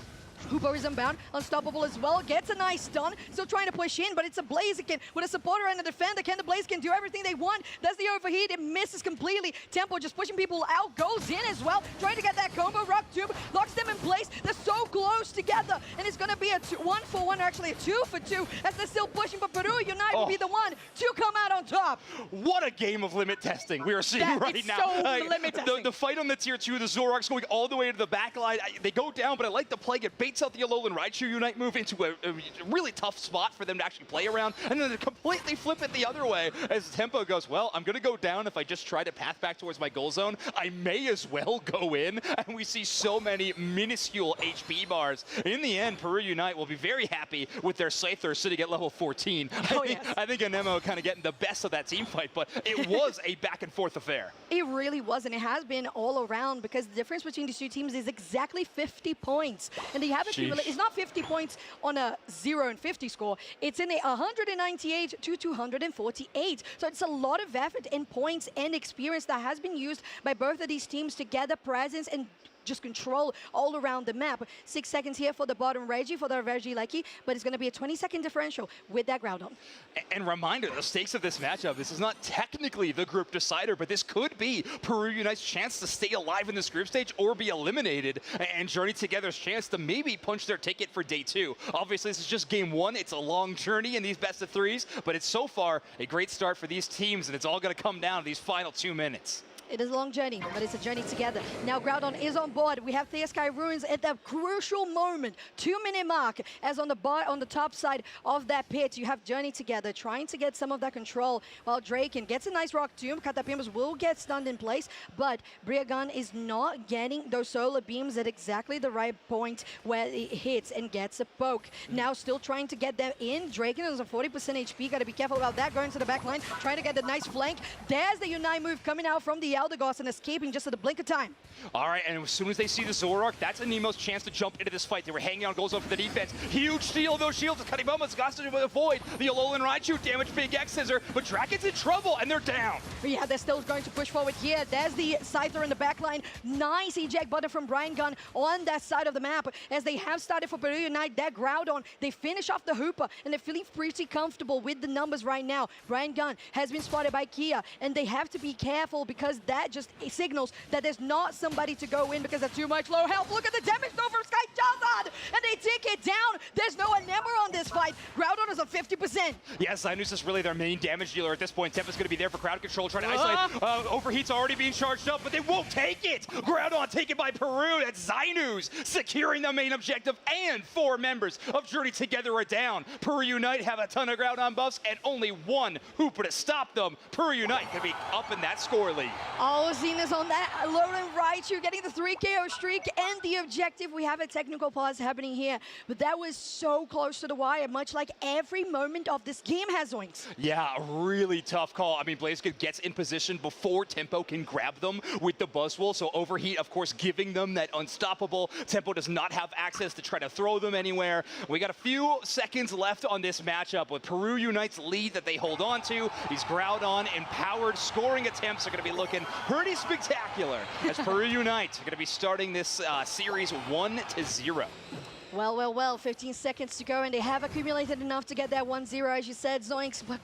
Hooper is unbound, Unstoppable as well, gets a nice stun, still trying to push in, but it's a Blaziken with a supporter and a defender. Can the Blaziken do everything they want? Does the overheat? It misses completely. Tempo just pushing people out, goes in as well, trying to get that combo. Rock Tomb locks them in place. They're so close together, and it's going to be a 1-for-1, actually a 2-for-2, as they're still pushing, but Peru Unite will be the one to come out on top. What a game of limit testing we are seeing right now. So limit testing. The fight on the tier 2, the Zoroark's going all the way to the back line. They go down, but I like the play. It baits out the Alolan Raichu Unite move into a really tough spot for them to actually play around, and then they completely flip it the other way as Tempo goes, well, I'm going to go down. If I just try to path back towards my goal zone, I may as well go in, and we see so many minuscule HP bars. In the end, Peru Unite will be very happy with their Scyther sitting at level 14. I think Anemo kind of getting the best of that team fight, but it was a back-and-forth affair. It really was, and it has been all around, because the difference between these two teams is exactly 50 points. And they haven't it's not 50 points on a 0 and 50 score. It's in a 198 to 248. So it's a lot of effort and points and experience that has been used by both of these teams to gather presence and just control all around the map. 6 seconds here for the bottom Regi, for the Regieleki, but it's going to be a 20-second differential with that Groudon. And reminder, the stakes of this matchup, this is not technically the group decider, but this could be Peru Unite's chance to stay alive in this group stage or be eliminated, and Journey Together's chance to maybe punch their ticket for day 2. Obviously, this is just game 1. It's a long journey in these best of 3s, but it's so far a great start for these teams, and it's all going to come down to these final 2 minutes. It is a long journey, but it's a journey together. Now Groudon is on board. We have Theosky Ruins at that crucial moment, 2-minute mark, as on the top side of that pit, you have Journey Together trying to get some of that control, while Draken gets a nice Rock Tomb. Catapimbas will get stunned in place, but Briagon is not getting those solar beams at exactly the right point where it hits and gets a poke. Now still trying to get them in. Draken is a 40% HP, gotta be careful about that, going to the back line, trying to get the nice flank. There's the Unite move coming out from the Eldegoss and escaping just at the blink of time. All right, and as soon as they see the Zoroark, that's Anemo's chance to jump into this fight. They were hanging on goals over the defense. Huge steal of those shields. Kariboma's got to avoid the Alolan Raichu damage, Big X Scissor, but Draken's in trouble, and they're down. Yeah, they're still going to push forward here. There's the Scyther in the back line. Nice eject button from Brian Gunn on that side of the map. As they have started for Peru Unite, that Groudon, they finish off the Hooper, and they're feeling pretty comfortable with the numbers right now. Brian Gunn has been spotted by Kia, and they have to be careful because that just signals that there's not somebody to go in because there's too much low health. Look at the damage though from Sky Charizard, and they take it down. There's no Anemor on this fight. Groudon is on 50%. Yeah, Zinus is really their main damage dealer at this point. Tempa's going to be there for crowd control, trying to isolate. Overheat's already being charged up, but they won't take it. Groudon taken by Peru. That's Zinus securing the main objective, and 4 members of Journey Together are down. Peru Unite have a ton of Groudon buffs, and only one Hooper to stop them. Peru Unite can be up in that score lead. Oh, Zena's on that Alolan Raichu getting the 3 KO streak and the objective. We have a technical pause happening here, but that was so close to the wire, much like every moment of this game has, Zoinks. Yeah, a really tough call. I mean, Blaziken gets in position before Tempo can grab them with the Buzzwole, so Overheat, of course, giving them that unstoppable. Tempo does not have access to try to throw them anywhere. We got a few seconds left on this matchup with Peru Unite's lead that they hold on to. These Groudon empowered scoring attempts are going to be looking pretty spectacular as Peru Unite are going to be starting this series 1-0. Well, 15 seconds to go, and they have accumulated enough to get that 1-0, as you said, Zoinks, but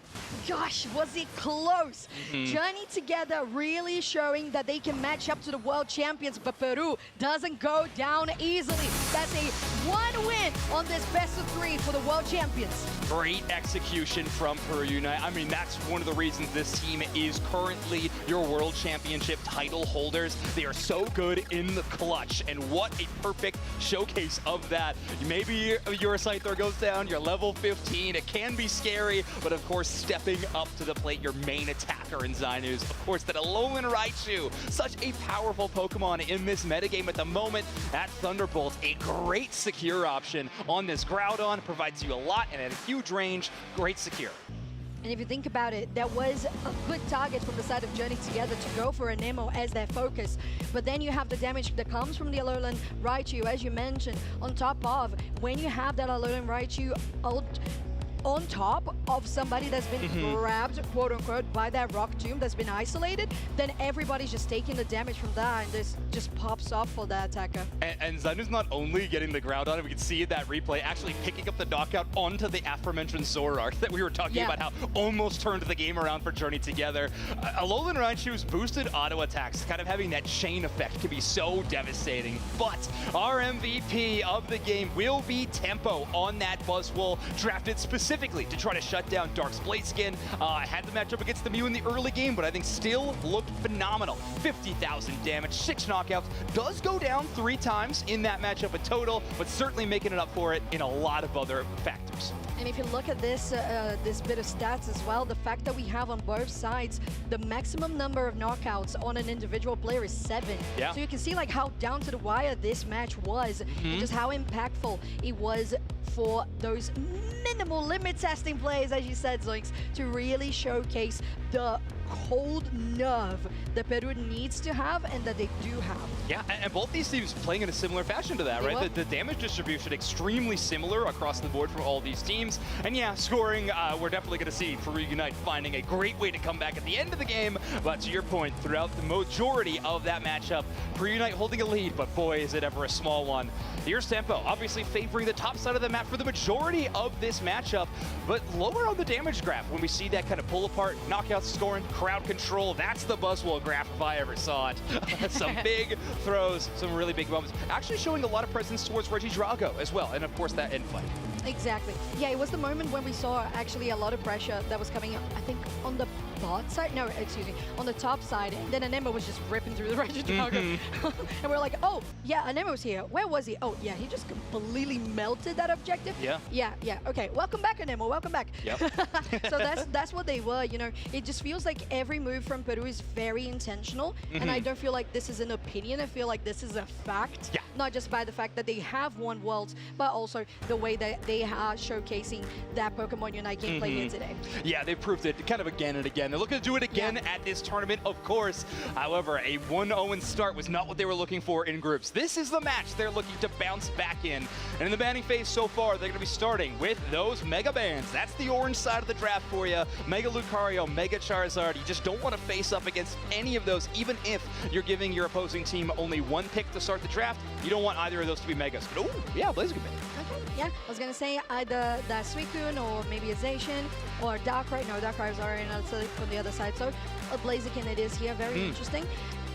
gosh, was it close. Journey Together really showing that they can match up to the world champions, but Peru doesn't go down easily. That's a 1 win on this best of 3 for the world champions. Great execution from Peru Unite. I mean, that's one of the reasons this team is currently your world championship title holders. They are so good in the clutch, and what a perfect showcase of that. Maybe your Scyther goes down, you're level 15, it can be scary, but of course stepping up to the plate, your main attacker in Zinus. Of course, that Alolan Raichu, such a powerful Pokemon in this metagame at the moment. That Thunderbolt, a great secure option on this Groudon, provides you a lot and at a huge range, great secure. And if you think about it, that was a good target from the side of Journey Together to go for an Nemo as their focus. But then you have the damage that comes from the Alolan Raichu, as you mentioned, on top of when you have that Alolan Raichu on top of somebody that's been grabbed, quote unquote, by that rock tomb that's been isolated, then everybody's just taking the damage from that, and this just pops off for the attacker. And Zinus not only getting the Groudon, we can see that replay, actually picking up the knockout onto the aforementioned Zoroark that we were talking about, how almost turned the game around for Journey Together. Alolan Raichu's boosted auto attacks, kind of having that chain effect, can be so devastating. But our MVP of the game will be Tempo on that Buzzwole, drafted specifically to try to shut down Dark's Blaziken. Had the matchup against the Mew in the early game, but I think still looked phenomenal. 50,000 damage, 6 knockouts, does go down 3 times in that matchup in total, but certainly making it up for it in a lot of other factors. And if you look at this this bit of stats as well, the fact that we have on both sides, the maximum number of knockouts on an individual player is 7. Yeah. So you can see like how down to the wire this match was, and just how impactful it was for those minimal limit testing plays, as you said, Zoinks, to really showcase the cold nerve that Peru needs to have and that they do have. Yeah, and both these teams playing in a similar fashion to that, right? The damage distribution extremely similar across the board for all these teams. And yeah, scoring, we're definitely going to see Peru Unite finding a great way to come back at the end of the game. But to your point, throughout the majority of that matchup, Peru Unite holding a lead, but boy, is it ever a small one. Here's Tempo, obviously favoring the top side of the map for the majority of this matchup, but lower on the damage graph when we see that kind of pull apart, knockouts, scoring, crowd control. That's the Buzzwole graph if I ever saw it. Some big throws, some really big moments. Actually showing a lot of presence towards Regidrago as well, and of course that end fight. Exactly. Yeah, it was the moment when we saw actually a lot of pressure that was coming, I think, on the bot side? No, excuse me, on the top side. And then Anemo was just ripping through the Regidrago. And we're like, oh, yeah, Anemo was here. Where was he? Oh, yeah, he just completely melted that objective. Yeah. Yeah. Okay, welcome back, Anemo. Welcome back. Yep. So that's what they were, you know. It just feels like every move from Peru is very intentional. And I don't feel like this is an opinion. I feel like this is a fact. Yeah. Not just by the fact that they have won Worlds, but also the way that they are showcasing that Pokemon Unite gameplay here today. Yeah, they proved it kind of again and again. They're looking to do it again at this tournament, of course. However, a 1-0 start was not what they were looking for in groups. This is the match they're looking to bounce back in. And in the banning phase so far, they're going to be starting with those Mega Bans. That's the orange side of the draft for you. Mega Lucario, Mega Charizard. You just don't want to face up against any of those, even if you're giving your opposing team only 1 pick to start the draft. You don't want either of those to be Megas. But, oh, yeah, Blaziken. Yeah, I was gonna say either that Suicune or maybe a Zacian or Darkrai. No, Darkrai's already on the other side. So a Blaziken it is here, very interesting.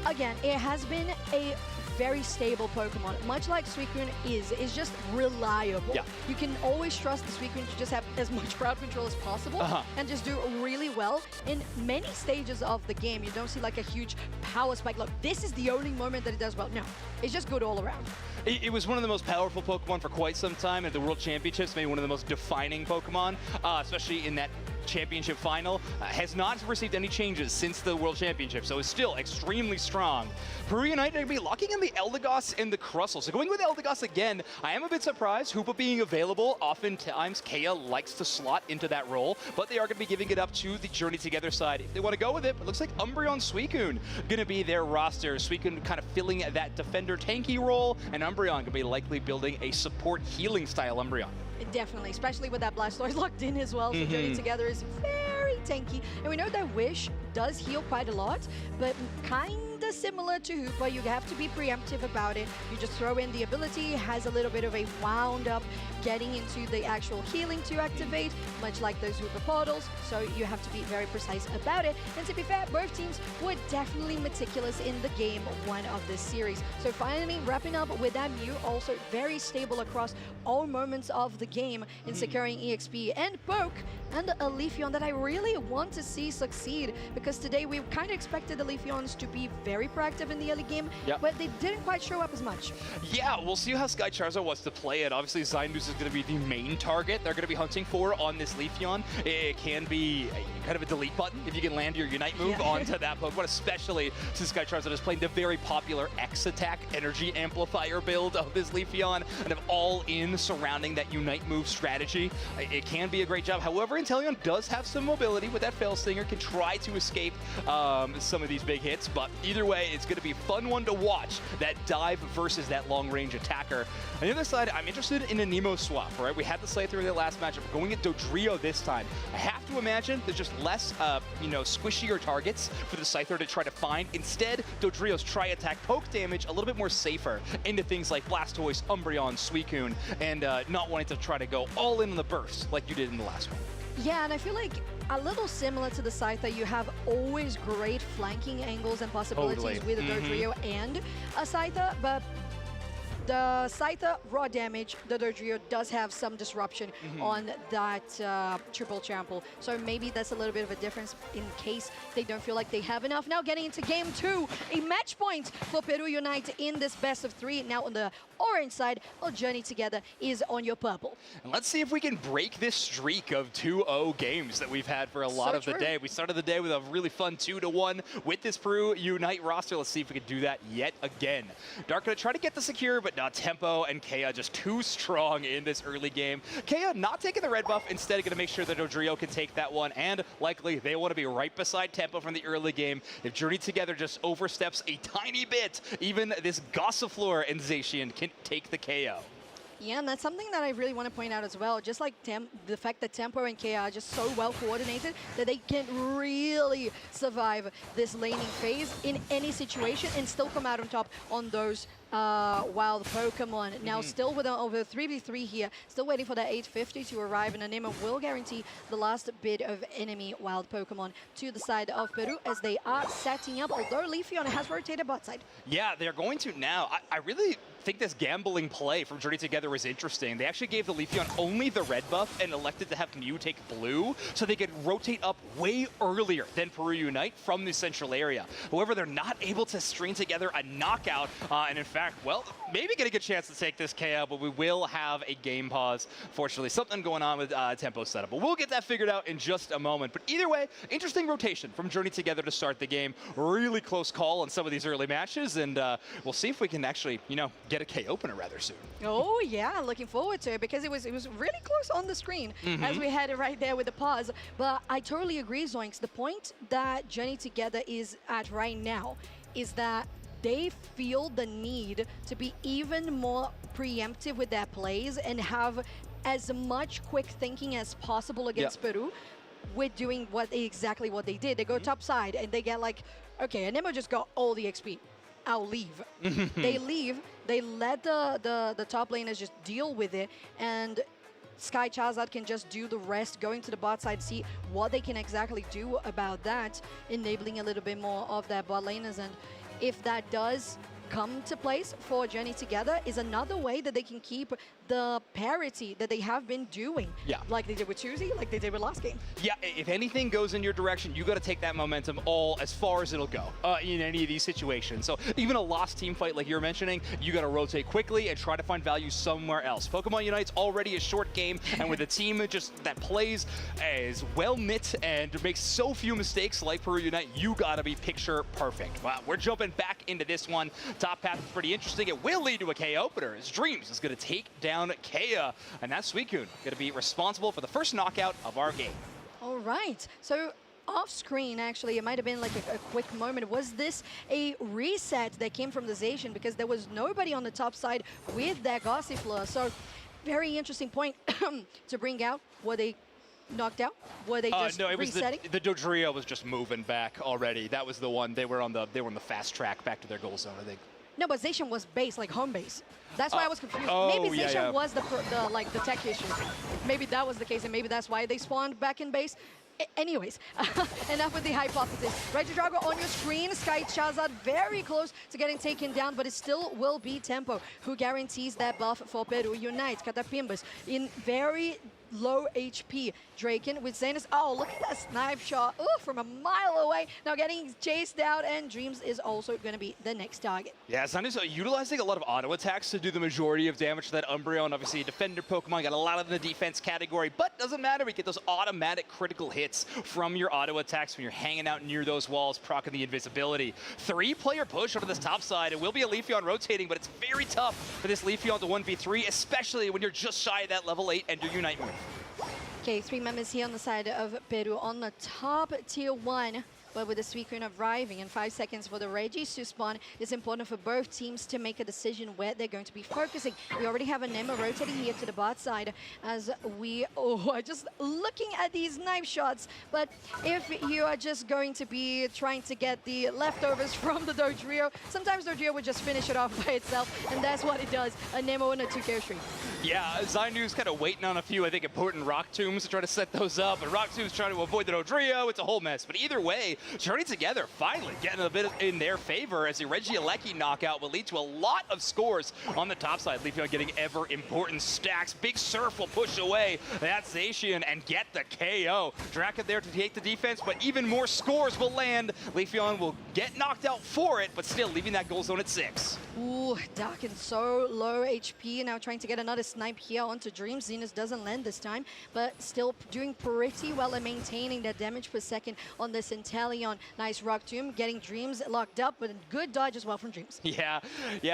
Again, it has been a very stable Pokemon, much like Suicune is. It's just reliable. Yeah. You can always trust the Suicune to just have as much crowd control as possible and just do really well. In many stages of the game, you don't see like a huge power spike. Look, this is the only moment that it does well. No, it's just good all around. It was one of the most powerful Pokemon for quite some time at the World Championships, maybe one of the most defining Pokemon, especially in that championship final. Has not received any changes since the World Championship, so it's still extremely strong. Peru Unite are going to be locking in the Eldegoss and the Crustle. So going with Eldegoss again, I am a bit surprised. Hoopa being available, oftentimes Kea likes to slot into that role, but they are going to be giving it up to the Journey Together side. If they want to go with it, it looks like Umbreon Suicune going to be their roster. Suicune kind of filling that defender tanky role, and Umbreon going to be likely building a support healing style Umbreon. Definitely, especially with that Blastoise locked in as well. So Journey Together is very tanky. And we know that Wish does heal quite a lot, but kind of similar to Hoopa, you have to be preemptive about it. You just throw in the ability, has a little bit of a wound up getting into the actual healing to activate, much like those Hoopa portals. So you have to be very precise about it. And to be fair, both teams were definitely meticulous in the game one of this series. So finally wrapping up with that Mew, also very stable across all moments of the game in securing EXP and Poke and a Leafeon that I really want to see succeed, because today we kind of expected the Leafeons to be very proactive in the early game, but they didn't quite show up as much. Yeah, we'll see how Sky Charizard wants to play it. Obviously, Zyndus is going to be the main target they're going to be hunting for on this Leafeon. It can be kind of a delete button if you can land your Unite move onto that Pokemon, especially since Sky Charizard is playing the very popular X-Attack Energy Amplifier build of this Leafeon, and of all in surrounding that Unite move strategy. It can be a great job. However, Inteleon does have some mobility with that Fail Stinger, can try to escape some of these big hits, but either way, it's going to be a fun one to watch, that dive versus that long-range attacker. On the other side, I'm interested in a Nemo swap, right? We had the Scyther in the last matchup. We're going at Dodrio this time. I have to imagine there's just less, squishier targets for the Scyther to try to find. Instead, Dodrio's Tri-Attack poke damage a little bit more safer into things like Blastoise, Umbreon, Suicune, and not wanting to try to go all in on the burst like you did in the last one. Yeah, and I feel like a little similar to the Scyther, you have always great flanking angles and possibilities with a Dodrio and a Scyther, but the Scyther raw damage, the Dodrio does have some disruption on that triple trample. So maybe that's a little bit of a difference in case they don't feel like they have enough. Now getting into game 2, a match point for Peru Unite in this best of 3. Now on the orange side, well, Journey Together is on your purple. And let's see if we can break this streak of 2-0 games that we've had for a lot of the day. We started the day with a really fun 2-1 with this Peru Unite roster. Let's see if we can do that yet again. Dark gonna try to get the secure, but not Tempo and Kea just too strong in this early game. Kea not taking the red buff, instead going to make sure that Dodrio can take that one, and likely they want to be right beside Tempo from the early game. If Journey Together just oversteps a tiny bit, even this Gossifleur and Zacian can take the KO. Yeah, and that's something that I really want to point out as well. Just like the fact that Tempo and Kea are just so well coordinated that they can really survive this laning phase in any situation and still come out on top on those wild Pokemon. Now still with over 3v3 here, still waiting for that 850 to arrive, and Anemo will guarantee the last bit of enemy wild Pokemon to the side of Peru as they are setting up, although Leafeon has rotated bot side. Yeah, they're going to now. I really think this gambling play from Journey Together was interesting. They actually gave the Leafeon only the red buff and elected to have Mew take blue so they could rotate up way earlier than Peru Unite from the central area. However, they're not able to string together a knockout, and in fact, well, maybe get a good chance to take this KO, but we will have a game pause. Fortunately, something going on with Tempo setup, but we'll get that figured out in just a moment. But either way, interesting rotation from Journey Together to start the game. Really close call on some of these early matches, and we'll see if we can actually, get a K opener rather soon. Oh yeah, looking forward to it, because it was really close on the screen as we had it right there with the pause. But I totally agree, Zoinks. The point that Journey Together is at right now is that they feel the need to be even more preemptive with their plays and have as much quick thinking as possible against Peru with doing exactly what they did. They go top side and they get like, okay, Anemo just got all the XP. I'll leave. They leave, they let the top laners just deal with it, and Sky Charizard can just do the rest, going to the bot side, see what they can exactly do about that, enabling a little bit more of their bot laners. And if that does come to place for Journey Together, is another way that they can keep the parity that they have been doing. Yeah. Like they did with Chuzi, like they did with last game. Yeah, if anything goes in your direction, you got to take that momentum all as far as it'll go in any of these situations. So even a lost team fight like you're mentioning, you got to rotate quickly and try to find value somewhere else. Pokemon Unite's already a short game, and with a team just that plays as well knit and makes so few mistakes like Peru Unite, you got to be picture perfect. Wow, we're jumping back into this one. Top path is pretty interesting. It will lead to a KO opener as Dreams is going to take down Kea, and that's Suicune going to be responsible for the first knockout of our game. All right, so off screen, actually, it might have been like a quick moment. Was this a reset that came from the Zacian? Because there was nobody on the top side with that Gossifleur. So very interesting point to bring out. Were they knocked out? Were they just no, it resetting? was the Dodrio was just moving back already. That was the one. They were on the fast track back to their goal zone, I think. No, but Zacian was base, like home base. That's why I was confused. Oh, Maybe yeah, Zacian was the tech issue. Maybe that was the case, and maybe that's why they spawned back in base. Anyways, enough with the hypothesis. Regidrago on your screen. Sky Charizard very close to getting taken down, but it still will be Tempo who guarantees that buff for Peru Unite. Catapimbas in very low HP. Draken with Zanus. Oh, look at that snipe shot. Ooh, from a mile away. Now getting chased out, and Dreams is also going to be the next target. Yeah, Zanus utilizing a lot of auto attacks to do the majority of damage to that Umbreon. Obviously, a defender Pokemon, got a lot of the defense category, but doesn't matter. We get those automatic critical hits from your auto attacks when you're hanging out near those walls, proccing the invisibility. 3-player push onto this top side. It will be a Leafeon rotating, but it's very tough for this Leafeon to 1v3, especially when you're just shy of that level 8 Ender Unite move. Okay, 3 members here on the side of Peru on the top tier 1. But with the Suicune arriving in 5 seconds for the Regis to spawn, it's important for both teams to make a decision where they're going to be focusing. We already have a Nemo rotating here to the bot side as we are just looking at these knife shots. But if you are just going to be trying to get the leftovers from the Dodrio, sometimes Dodrio would just finish it off by itself, and that's what it does. A Nemo and a 2K stream. Yeah, Zainu's kind of waiting on a few, I think, important Rock Tombs to try to set those up, and Rock Tomb's trying to avoid the Dodrio. It's a whole mess. But either way, Journey Together finally getting a bit in their favor as the Regieleki knockout will lead to a lot of scores on the top side. Leafeon getting ever important stacks. Big Surf will push away that Zacian and get the KO. Draken there to take the defense, but even more scores will land. Leafeon will get knocked out for it, but still leaving that goal zone at 6. Ooh, Darkin so low HP. Now trying to get another snipe here onto Dreams. Zenus doesn't land this time, but still doing pretty well and maintaining that damage per second on this Inteleon. Nice Rock Tomb, getting Dreams locked up, but a good dodge as well from Dreams. Yeah.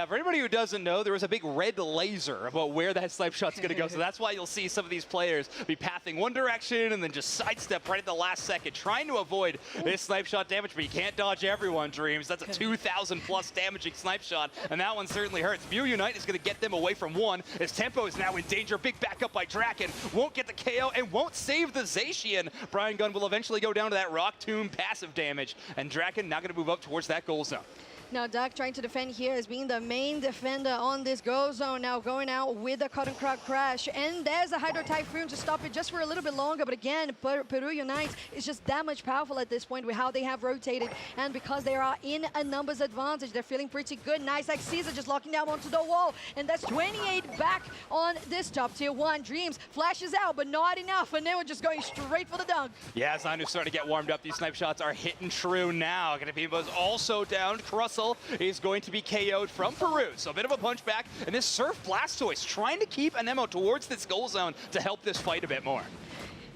For anybody who doesn't know, there was a big red laser about where that snipe shot's going to go, so that's why you'll see some of these players be pathing one direction and then just sidestep right at the last second, trying to avoid this snipe shot damage, but you can't dodge everyone, Dreams. That's a 2,000 plus damaging snipe shot, and that one certainly hurts. Peru Unite is going to get them away from one, as Tempo is now in danger. Big backup by Draken, won't get the KO and won't save the Zacian. Brian Gunn will eventually go down to that Rock Tomb passive damage, and Draken now going to move up towards that goal zone. Now Duck trying to defend here as being the main defender on this go zone. Now going out with a Cotton Crab Crash. And there's a Hydro Typhoon to stop it just for a little bit longer. But again, Peru Unite is just that much powerful at this point with how they have rotated. And because they are in a numbers advantage, they're feeling pretty good. Nice like Caesar just locking down onto the wall. And that's 28 back on this top tier 1. Dreams flashes out, but not enough. And they were just going straight for the dunk. Yeah, Zainu's starting to get warmed up. These snipe shots are hitting true now. Gonna also down. Russell is going to be KO'd from Peru. So a bit of a punch back. And this Surf Blastoise trying to keep Anemo towards this goal zone to help this fight a bit more.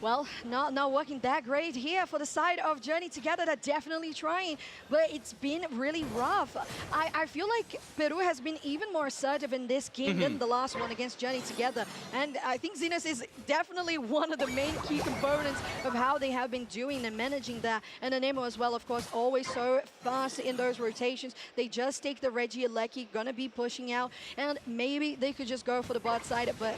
Well, not working that great here for the side of Journey Together. They're definitely trying, but it's been really rough. I feel like Peru has been even more assertive in this game than the last one against Journey Together. And I think Zenus is definitely one of the main key components of how they have been doing and managing that. And Anemo as well, of course, always so fast in those rotations. They just take the Regieleki, gonna be pushing out, and maybe they could just go for the bot side, but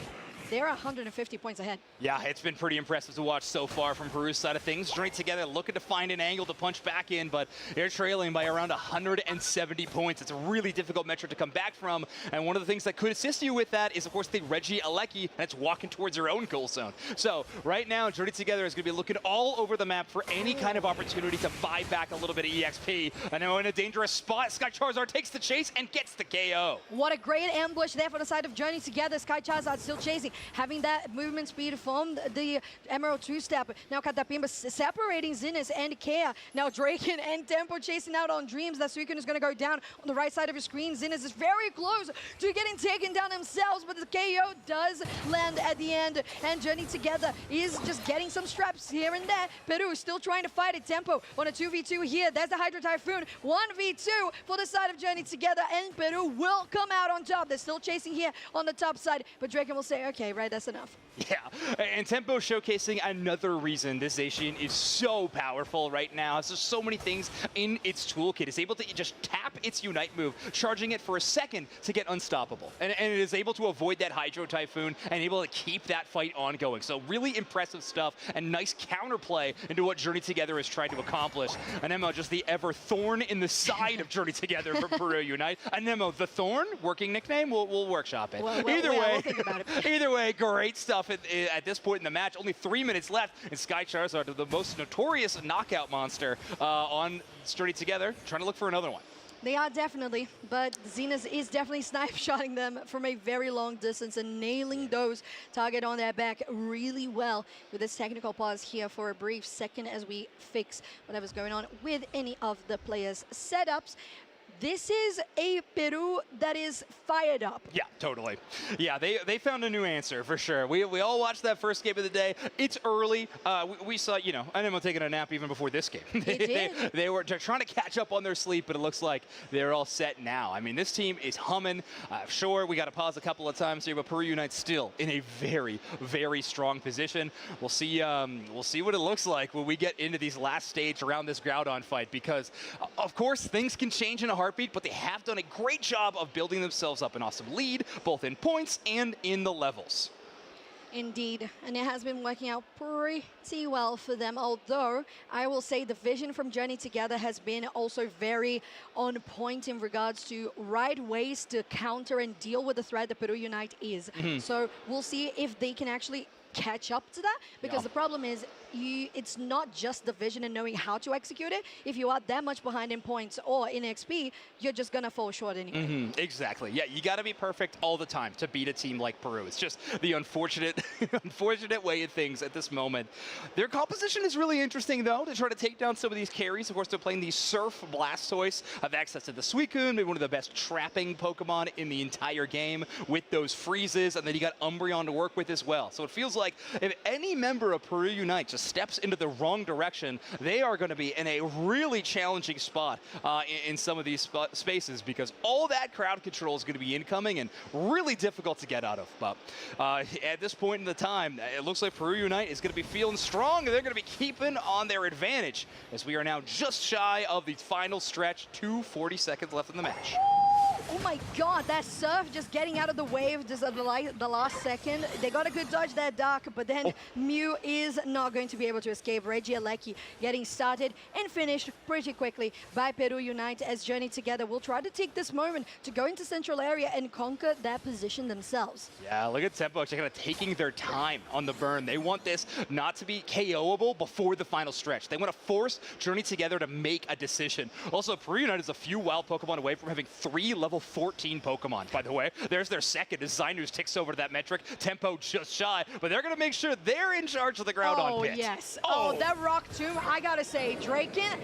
they're 150 points ahead. Yeah, it's been pretty impressive to watch so far from Peru's side of things. Journey Together looking to find an angle to punch back in, but they're trailing by around 170 points. It's a really difficult metric to come back from, and one of the things that could assist you with that is, of course, the Reggie Alecki, and it's walking towards your own goal zone. So right now, Journey Together is going to be looking all over the map for any kind of opportunity to buy back a little bit of EXP. And now in a dangerous spot, Sky Charizard takes the chase and gets the KO. What a great ambush there for the side of Journey Together. Sky Charizard still chasing, having that movement speed from the Emerald two-step. Now Katapimba separating Zinnis and Kea. Now Draken and Tempo chasing out on Dreams. That Suicune is going to go down on the right side of your screen. Zinnis is very close to getting taken down themselves, but the KO does land at the end. And Journey Together is just getting some straps here and there. Peru is still trying to fight it. Tempo on a 2v2 here. There's the Hydro Typhoon. 1v2 for the side of Journey Together, and Peru will come out on top. They're still chasing here on the top side, but Draken will say, okay, right, that's enough. Yeah, and Tempo showcasing another reason this Zacian is so powerful right now. There's just so many things in its toolkit. It's able to just tap its Unite move, charging it for a second to get unstoppable. And it is able to avoid that Hydro Typhoon and able to keep that fight ongoing. So really impressive stuff and nice counterplay into what Journey Together is trying to accomplish. Anemo, just the ever thorn in the side of Journey Together from Peru Unite. Anemo, the Thorn, working nickname, we'll workshop it. We'll think about it. Either way, great stuff at this point in the match. Only 3 minutes left, and Sky Charizard, the most notorious knockout monster on Journey Together, trying to look for another one. They are definitely, but Zenith is definitely snipe-shotting them from a very long distance and nailing those target on their back really well with this technical pause here for a brief second as we fix whatever's going on with any of the players' setups. This is a Peru that is fired up. Yeah, totally. Yeah, they found a new answer for sure. We all watched that first game of the day. It's early. We saw, you know, Anemo taking a nap even before this game. They were trying to catch up on their sleep, but it looks like they're all set now. I mean, this team is humming. Sure, we got to pause a couple of times here, but Peru Unite's still in a very, very strong position. We'll see what it looks like when we get into these last stage around this Groudon fight, because, of course, things can change in a heartbeat, but they have done a great job of building themselves up an awesome lead, both in points and in the levels. Indeed, and it has been working out pretty well for them, although I will say the vision from Journey Together has been also very on point in regards to right ways to counter and deal with the threat that Peru Unite is. So we'll see if they can actually catch up to that, because the problem is it's not just the vision and knowing how to execute it. If you are that much behind in points or in XP, you're just gonna fall short anyway. Exactly. Yeah, you got to be perfect all the time to beat a team like Peru. It's just the unfortunate way of things at this moment. Their composition is really interesting, though, to try to take down some of these carries. Of course, they're playing the Surf Blastoise, have access to the Suicune, maybe one of the best trapping Pokemon in the entire game with those freezes, and then you got Umbreon to work with as well. So it feels like if any member of Peru Unite just steps into the wrong direction, they are going to be in a really challenging spot in some of these spaces, because all that crowd control is going to be incoming and really difficult to get out of. But at this point in the time, it looks like Peru Unite is going to be feeling strong, and they're going to be keeping on their advantage as we are now just shy of the final stretch. 2:40 seconds left in the match. Oh my god, that Surf just getting out of the wave just at the last second. They got a good dodge there, Dark, but then Mew is not going to be able to escape. Reggie Alecki getting started and finished pretty quickly by Peru Unite, as Journey Together will try to take this moment to go into central area and conquer that position themselves. Yeah, look at Tempo kind of taking their time on the burn. They want this not to be KO'able before the final stretch. They want to force Journey Together to make a decision. Also, Peru Unite is a few wild Pokemon away from having 3 level 14 Pokemon, by the way. There's their second as Zainus ticks over to that metric. Tempo just shy, but they're going to make sure they're in charge of the Groudon pit. Yes. Oh, that Rock Tomb, I got to say, Draken,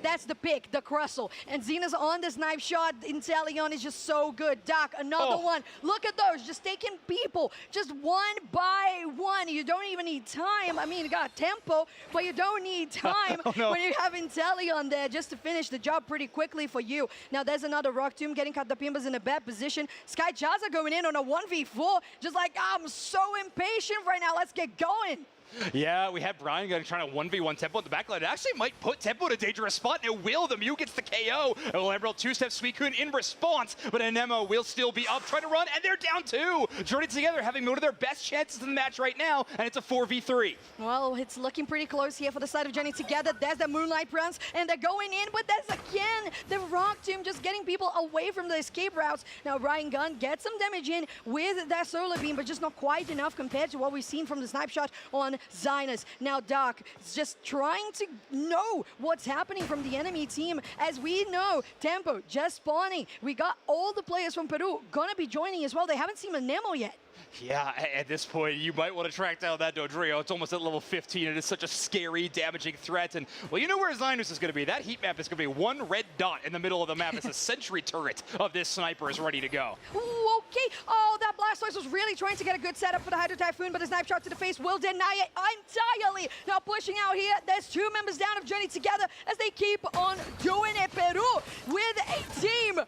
that's the pick, the Crustle. And Xena's on this knife shot. Inteleon is just so good. Doc, another one. Look at those, just taking people, just one by one. You don't even need time. I mean, you got tempo, but you don't need time when you have Inteleon there just to finish the job pretty quickly for you. Now, there's another Rock Tomb getting Katapimbas in a bad position. Sky Chaza going in on a 1v4, just like, I'm so impatient right now. Let's get going. Yeah, we had Brian trying to 1v1 Tempo in the backline. It actually might put Tempo in a dangerous spot, and it will. The Mew gets the KO. It will Emerald two-step Suicune in response, but Anemo will still be up, trying to run, and they're down 2. Journey together having one of their best chances in the match right now, and it's a 4v3. Well, it's looking pretty close here for the side of Journey together. There's the Moonlight Runs, and they're going in, but there's again the Rock Tomb just getting people away from the escape routes. Now, Ryan Gunn gets some damage in with that Solar Beam, but just not quite enough compared to what we've seen from the snipe shot on Zinus. Now, Doc is just trying to know what's happening from the enemy team. As we know, Tempo just spawning. We got all the players from Peru gonna be joining as well. They haven't seen Anemo yet. Yeah, at this point, you might want to track down that Dodrio. It's almost at level 15. It is such a scary, damaging threat. And, well, you know where Zinus is going to be. That heat map is going to be one red dot in the middle of the map as the sentry turret of this sniper is ready to go. Ooh, okay. Oh, that Blastoise was really trying to get a good setup for the Hydro Typhoon, but his knife shot to the face will deny it entirely. Now pushing out here, there's 2 members down of Journey together as they keep on doing it. Peru with a team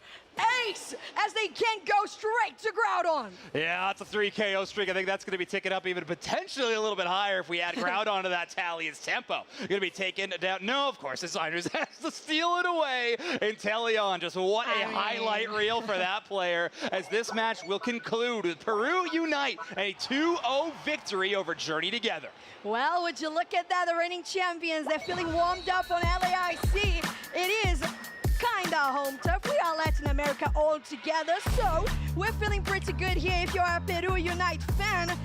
ace as they can go straight to Groudon. Yeah, that's a 3 KO streak. I think that's going to be ticking up even potentially a little bit higher if we add Groudon to that tally. It's Tempo going to be taken down. No, of course, Designers has to steal it away. Inteleon, just what a highlight reel for that player as this match will conclude with Peru Unite, a 2-0 victory over Journey Together. Well, would you look at that, the reigning champions, they're feeling warmed up on LAIC. It is kinda home turf. We are Latin America all together, so we're feeling pretty good here if you're a Peru Unite fan.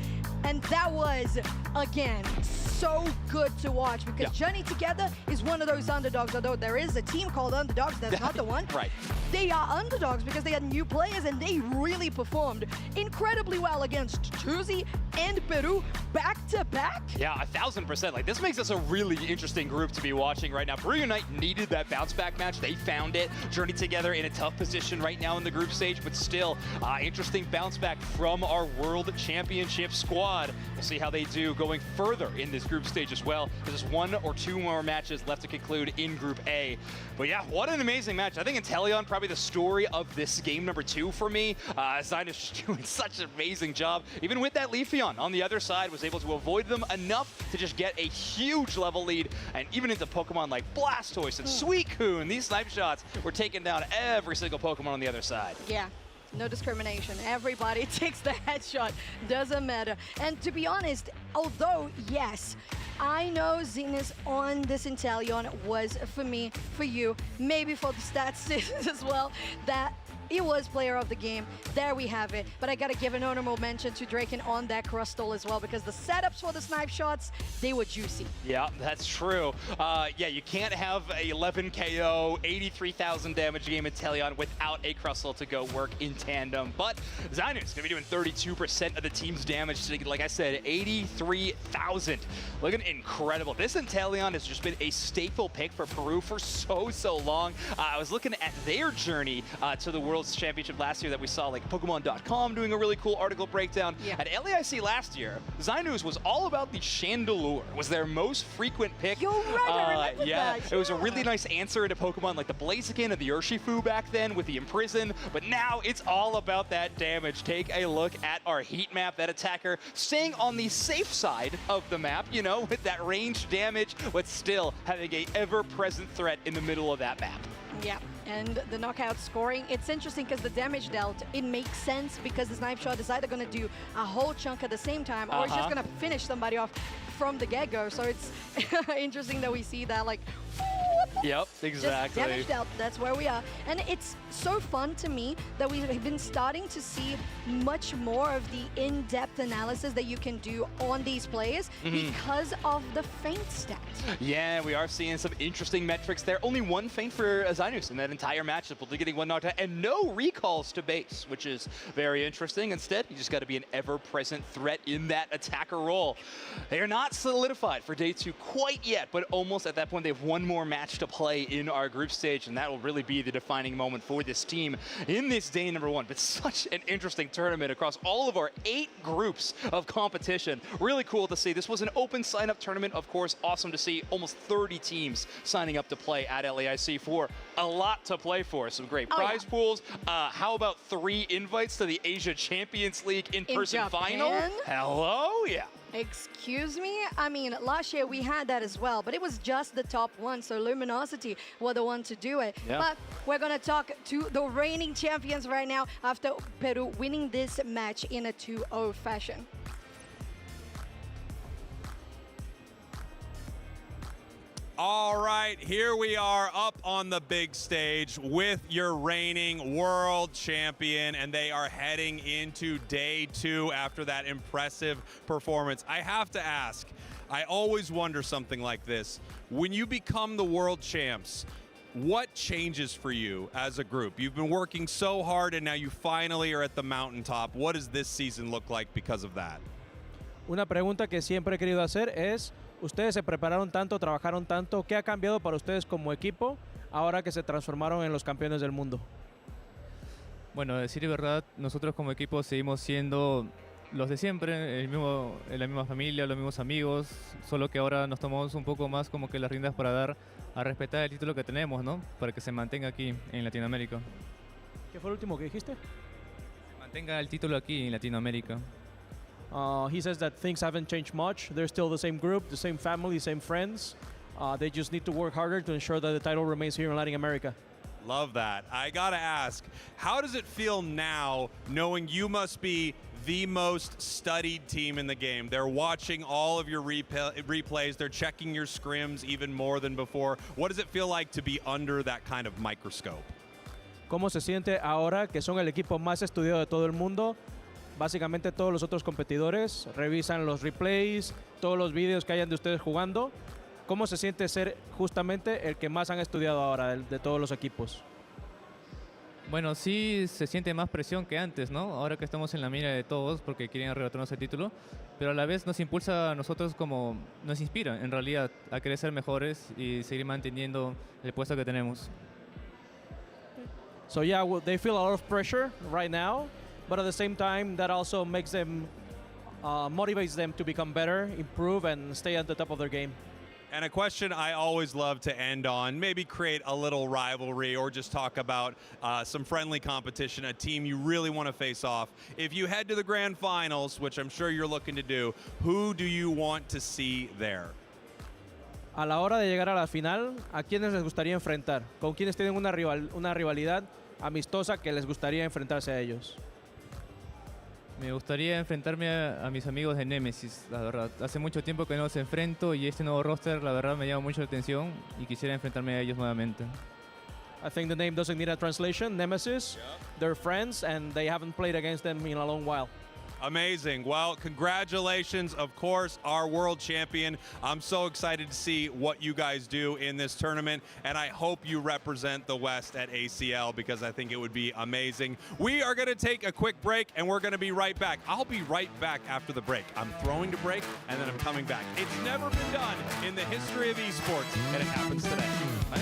And that was, again, so good to watch because Journey Together is one of those underdogs, although there is a team called Underdogs, that's not the one. Right. They are underdogs because they had new players and they really performed incredibly well against Tuzi and Peru back to back. Yeah, 1,000%. Like, this makes us a really interesting group to be watching right now. Peru Unite needed that bounce back match. They found it. Journey Together in a tough position right now in the group stage, but still interesting bounce back from our World Championship squad. We'll see how they do going further in this group stage as well. There's 1 or 2 more matches left to conclude in Group A. But yeah, what an amazing match. I think Inteleon probably the story of this game number 2 for me. Zinus doing such an amazing job. Even with that Leafeon on the other side, was able to avoid them enough to just get a huge level lead. And even into Pokemon like Blastoise and Suicune, these snipe shots were taking down every single Pokemon on the other side. Yeah. No discrimination. Everybody takes the headshot. Doesn't matter. And to be honest, although, yes, I know Zinus on this Inteleon was, for me, for you, maybe for the stats as well, that he was player of the game. There we have it. But I gotta give an honorable mention to Draken on that Crustal as well because the setups for the snipe shots, they were juicy. Yeah, that's true. Yeah, you can't have a 11 KO, 83,000 damage game Inteleon without a Crustal to go work in tandem. But Zinus gonna be doing 32% of the team's damage. Like I said, 83,000. Looking incredible. This Inteleon has just been a staple pick for Peru for so long. I was looking at their journey to the World Championship last year that we saw, like Pokemon.com doing a really cool article breakdown. Yeah. At LAIC last year, Zinus was all about the Chandelure. Was their most frequent pick. You're right, I remember yeah, that. it was a really nice answer to Pokemon like the Blaziken and the Urshifu back then with the Imprison, but now it's all about that damage. Take a look at our heat map. That attacker staying on the safe side of the map, you know, with that range damage, but still having a ever-present threat in the middle of that map. Yeah, and the knockout scoring, it's interesting because the damage dealt, it makes sense because the snipe shot is either going to do a whole chunk at the same time or it's just going to finish somebody off from the get-go. So it's interesting that we see that, like, yep, exactly. Just damage dealt, that's where we are. And it's so fun to me that we've been starting to see much more of the in-depth analysis that you can do on these plays because of the feint stats. Yeah, we are seeing some interesting metrics there. Only 1 feint for Zinus in that entire matchup, only getting 1 knockdown, and no recalls to base, which is very interesting. Instead, you just got to be an ever-present threat in that attacker role. They are not solidified for day 2 quite yet, but almost at that point. They have 1 more match to play in our group stage, and that will really be the defining moment for this team in this day number 1. But such an interesting tournament across all of our 8 groups of competition. Really cool to see. This was an open sign-up tournament, of course. Awesome to see almost 30 teams signing up to play at LAIC for a lot to play for. Some great prize pools. How about 3 invites to the Asia Champions League in-person final? Hello? Yeah. Excuse me? I mean, last year we had that as well, but it was just the top one, so Luminosity were the one to do it. Yeah. But we're going to talk to the reigning champions right now after Peru winning this match in a 2-0 fashion. All right, here we are up on the big stage with your reigning world champion, and they are heading into day 2 after that impressive performance. I have to ask, I always wonder something like this. When you become the world champs, what changes for you as a group? You've been working so hard, and now you finally are at the mountaintop. What does this season look like because of that? Una pregunta que siempre he querido hacer es, ustedes se prepararon tanto, trabajaron tanto, ¿qué ha cambiado para ustedes como equipo ahora que se transformaron en los campeones del mundo? Bueno, a decir verdad, nosotros como equipo seguimos siendo los de siempre, la misma familia, los mismos amigos, solo que ahora nos tomamos un poco más como que las riendas para dar a respetar el título que tenemos, ¿no? Para que se mantenga aquí en Latinoamérica. ¿Qué fue el último que dijiste? Se mantenga el título aquí en Latinoamérica. He says that things haven't changed much. They're still the same group, the same family, same friends. They just need to work harder to ensure that the title remains here in Latin America. Love that. I gotta ask, how does it feel now knowing you must be the most studied team in the game? They're watching all of your replays. They're checking your scrims even more than before. What does it feel like to be under that kind of microscope? ¿Cómo se siente ahora que son el equipo más estudiado de todo el mundo? Básicamente todos los otros competidores revisan los replays, todos los vídeos que hayan de ustedes jugando. ¿Cómo se siente ser justamente el que más han estudiado ahora de todos los equipos? Bueno, sí se siente más presión que antes, ¿no? Ahora que estamos en la mira de todos porque quieren arrebatarnos el título, pero a la vez nos impulsa a nosotros como nos inspira en realidad a querer ser mejores y seguir manteniendo el puesto que tenemos. So yeah, they feel a lot of pressure right now, but at the same time that also makes them, motivates them to become better, improve, and stay at the top of their game. And a question I always love to end on, maybe create a little rivalry or just talk about some friendly competition, a team you really want to face off. If you head to the grand finals, which I'm sure you're looking to do, who do you want to see there? A la hora de llegar a la final, ¿a quiénes les gustaría enfrentar? ¿Con quiénes tienen una rivalidad amistosa que les gustaría enfrentarse a ellos? Me gustaría enfrentarme a mis amigos de Nemesis, la verdad. Hace mucho tiempo que no los enfrento y este nuevo roster, la verdad, me llama mucho la atención y quisiera enfrentarme a ellos nuevamente. I think the name doesn't need a translation. Nemesis, they're friends and they haven't played against them in a long while. Amazing. Well, congratulations, of course, our world champion. I'm so excited to see what you guys do in this tournament, and I hope you represent the West at ACL because I think it would be amazing. We are going to take a quick break, and we're going to be right back. I'll be right back after the break. I'm throwing to break, and then I'm coming back. It's never been done in the history of esports, and it happens today. Bye.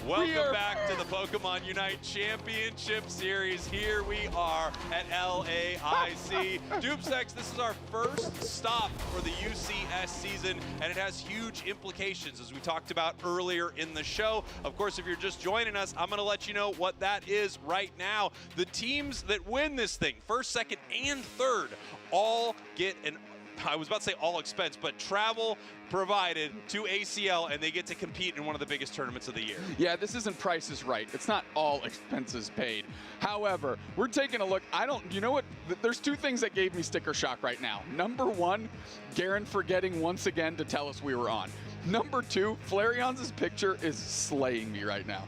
Welcome back to the Pokemon Unite Championship Series. Here we are at LAIC. Dupsex, this is our first stop for the UCS season, and it has huge implications, as we talked about earlier in the show. Of course, if you're just joining us, I'm going to let you know what that is right now. The teams that win this thing, first, second, and third, all get an, I was about to say all expense, but travel provided to ACL, and they get to compete in one of the biggest tournaments of the year. Yeah, this isn't Price is Right. It's not all expenses paid. However, we're taking a look. You know what? There's two things that gave me sticker shock right now. Number one, Garen forgetting once again to tell us we were on. Number two, Flareon's picture is slaying me right now.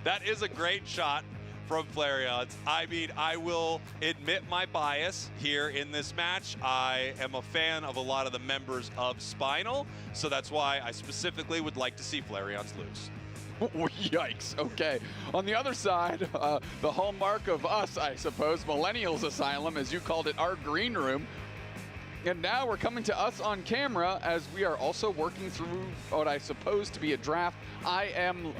That is a great shot from Flareon's. I mean, I will admit my bias here in this match. I am a fan of a lot of the members of Spinal, so that's why I specifically would like to see Flareon's lose. Yikes. Okay. On the other side, the hallmark of us, I suppose, Millennials Asylum, as you called it, our green room. And now we're coming to us on camera as we are also working through what I suppose to be a draft. I am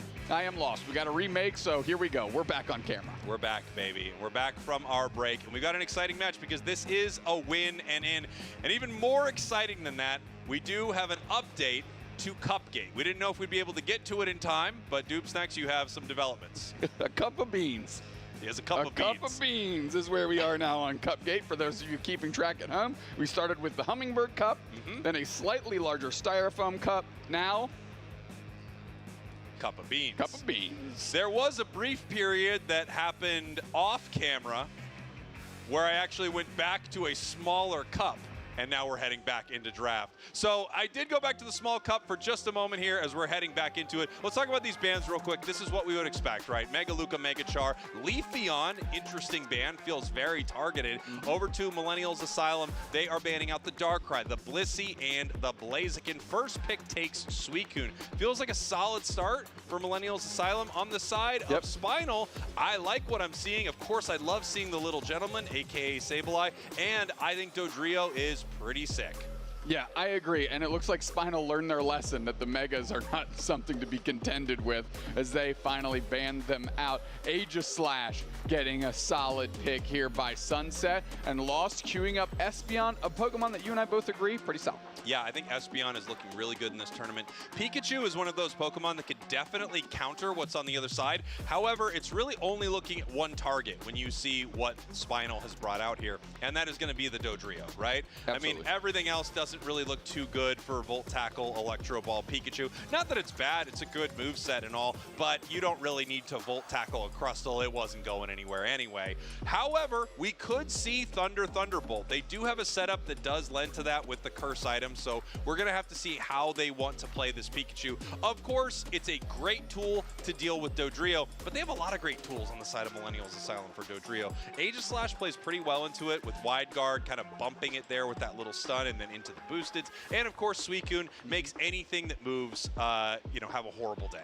lost. We got a remake, so here we go. We're back on camera. We're back, baby. We're back from our break, and we got an exciting match because this is a win and in. And even more exciting than that, we do have an update to Cupgate. We didn't know if we'd be able to get to it in time, but Doopsnacks, you have some developments. A cup of beans. He has a cup of beans. A cup of beans is where we are now on Cupgate. For those of you keeping track at home, we started with the Hummingbird Cup, then a slightly larger Styrofoam Cup. Now, cup of beans. Cup of beans. There was a brief period that happened off camera where I actually went back to a smaller cup, and now we're heading back into draft. So I did go back to the small cup for just a moment here as we're heading back into it. Let's talk about these bans real quick. This is what we would expect, right? Mega Luca, Mega Char, Leafeon, interesting ban, feels very targeted. Over to Millennials Asylum, they are banning out the Darkrai, the Blissey, and the Blaziken. First pick takes Suicune. Feels like a solid start for Millennials Asylum. On the side of Spinal, I like what I'm seeing. Of course, I love seeing the little gentleman, aka Sableye, and I think Dodrio is pretty sick. Yeah, I agree, and it looks like Spinal learned their lesson that the Megas are not something to be contended with as they finally banned them out. Aegislash getting a solid pick here by Sunset, and Lost queuing up Espeon, a Pokemon that you and I both agree, pretty solid. Yeah, I think Espeon is looking really good in this tournament. Pikachu is one of those Pokemon that could definitely counter what's on the other side. However, it's really only looking at one target when you see what Spinal has brought out here, and that is going to be the Dodrio, right? Absolutely. I mean, everything else doesn't really look too good for Volt Tackle, Electro Ball, Pikachu. Not that it's bad, it's a good moveset and all, but you don't really need to Volt Tackle a Crustle. It wasn't going anywhere anyway. However, we could see Thunderbolt. They do have a setup that does lend to that with the curse item, so we're going to have to see how they want to play this Pikachu. Of course, it's a great tool to deal with Dodrio, but they have a lot of great tools on the side of Millennials Asylum for Dodrio. Aegislash plays pretty well into it with Wide Guard, kind of bumping it there with that little stun and then into the boosted. And of course, Suicune makes anything that moves, have a horrible day.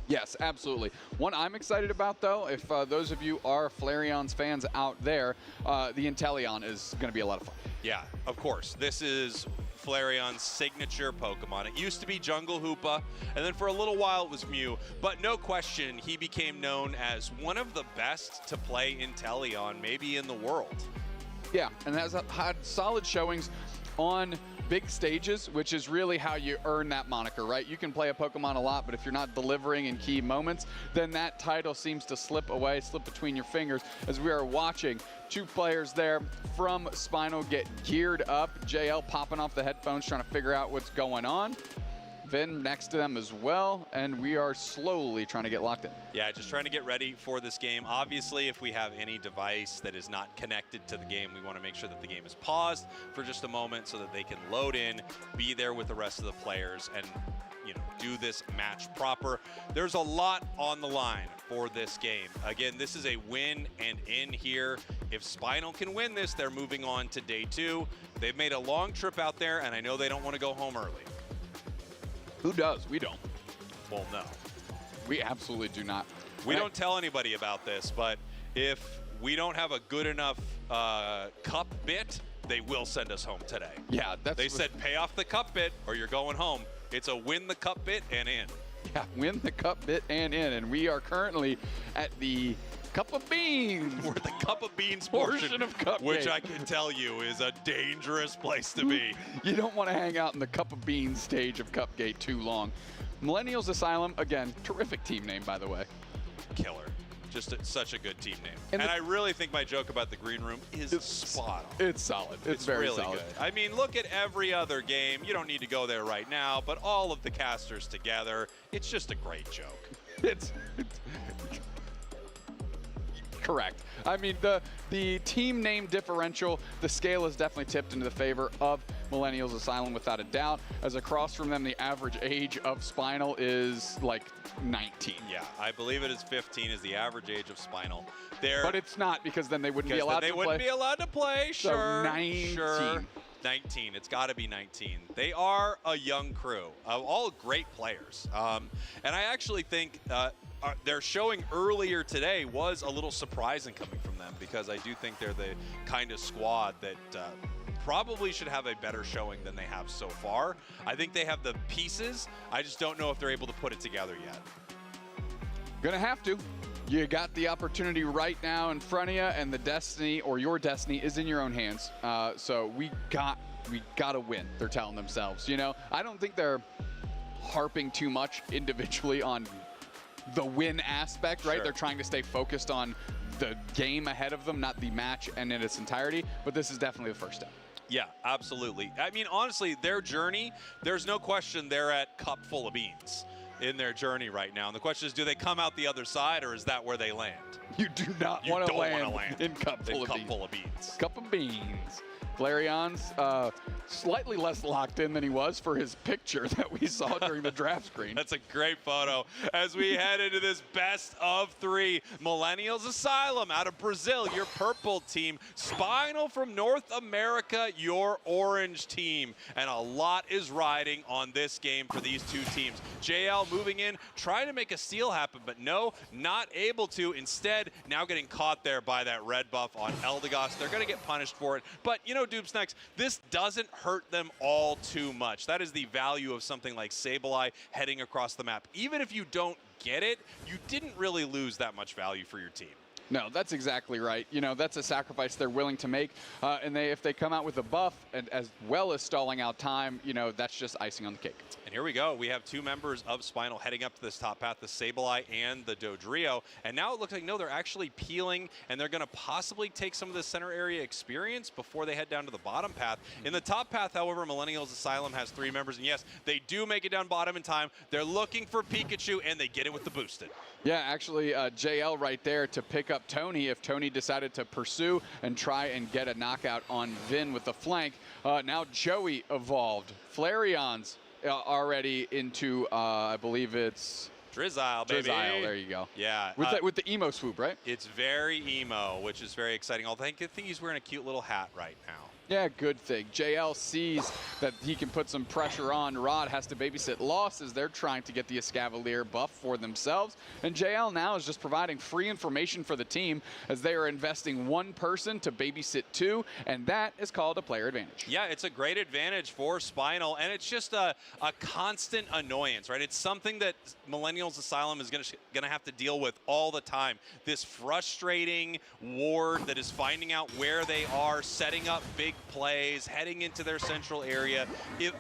Yes, absolutely. One I'm excited about, though, if those of you are Flareon's fans out there, the Inteleon is going to be a lot of fun. Yeah, of course. This is Flareon's signature Pokemon. It used to be Jungle Hoopa, and then for a little while it was Mew, but no question, he became known as one of the best to play Inteleon, maybe in the world. Yeah, and has had solid showings on big stages, which is really how you earn that moniker, right? You can play a Pokemon a lot, but if you're not delivering in key moments, then that title seems to slip away, slip between your fingers, as we are watching two players there from Spinal get geared up. JL popping off the headphones, trying to figure out what's going on. Vin next to them as well, and we are slowly trying to get locked in. Yeah, just trying to get ready for this game. Obviously, if we have any device that is not connected to the game, we want to make sure that the game is paused for just a moment so that they can load in, be there with the rest of the players, and do this match proper. There's a lot on the line for this game. Again, this is a win and in here. If Spinal can win this, they're moving on to day 2. They've made a long trip out there, and I know they don't want to go home early. Who does? We don't. Well, no. We absolutely do not. We don't tell anybody about this, but if we don't have a good enough cup bit, they will send us home today. Yeah, They said pay off the cup bit or you're going home. It's a win the cup bit and in. Yeah, win the cup bit and in. And we are currently at the Cup of Beans. We're at the Cup of Beans portion of Cupgate, which I can tell you is a dangerous place to be. You don't want to hang out in the Cup of Beans stage of Cupgate too long. Millennials Asylum, again, terrific team name, by the way. Killer. Just such a good team name. And I really think my joke about the green room is spot on. It's solid. It's very really solid. good. I mean, look at every other game. You don't need to go there right now, but all of the casters together, it's just a great joke. It's correct. I mean, the team name differential, the scale is definitely tipped into the favor of Millennials Asylum without a doubt. As across from them, the average age of Spinal is like 19. Yeah, I believe it is 15 is the average age of Spinal. But it's not, because then they wouldn't be allowed to play. They wouldn't be allowed to play, sure. So 19. Sure. 19. It's got to be 19. They are a young crew, all great players. And I actually think their showing earlier today was a little surprising coming from them, because I do think they're the kind of squad that probably should have a better showing than they have so far. I think they have the pieces. I just don't know if they're able to put it together yet. Gonna have to. You got the opportunity right now in front of you, and the destiny, or your destiny, is in your own hands. So we gotta win, they're telling themselves. You know, I don't think they're harping too much individually on the win aspect, right? Sure. They're trying to stay focused on the game ahead of them, not the match and in its entirety, but this is definitely the first step. Yeah, absolutely. I mean, honestly, their journey, there's no question they're at cup full of beans in their journey right now. And the question is, do they come out the other side, or is that where they land? You do not want to land in cup full of beans. Cup of beans. Flareon's slightly less locked in than he was for his picture that we saw during the draft screen. That's a great photo as we head into this best of 3. Millennials Asylum out of Brazil, your purple team. Spinal from North America, your orange team. And a lot is riding on this game for these two teams. JL moving in, trying to make a steal happen, but no, not able to. Instead, now getting caught there by that red buff on Eldegoss. They're going to get punished for it. But, you know, Doopsnacks, this doesn't hurt them all too much. That is the value of something like Sableye heading across the map. Even if you don't get it, you didn't really lose that much value for your team. No, that's exactly right. You know, that's a sacrifice they're willing to make. And if they come out with a buff, and as well as stalling out time, you know, that's just icing on the cake. And here we go. We have 2 members of Spinal heading up to this top path, the Sableye and the Dodrio. And now it looks like, no, they're actually peeling, and they're going to possibly take some of the center area experience before they head down to the bottom path. In the top path, however, Millennials Asylum has 3 members. And yes, they do make it down bottom in time. They're looking for Pikachu, and they get it with the boosted. Yeah, actually, JL right there to pick up Tony if Tony decided to pursue and try and get a knockout on Vin with the flank. Now Joey evolved. Flareon's already into, I believe it's Drizzile, baby. Drizzile, there you go. Yeah. With the emo swoop, right? It's very emo, which is very exciting. Although I think he's wearing a cute little hat right now. Yeah, good thing. JL sees that he can put some pressure on. Rod has to babysit losses. They're trying to get the Escavalier buff for themselves. And JL now is just providing free information for the team as they are investing 1 person to babysit 2, and that is called a player advantage. Yeah, it's a great advantage for Spinal, and it's just a constant annoyance, right? It's something that Millennials Asylum is going to have to deal with all the time. This frustrating ward that is finding out where they are, setting up big plays, heading into their central area.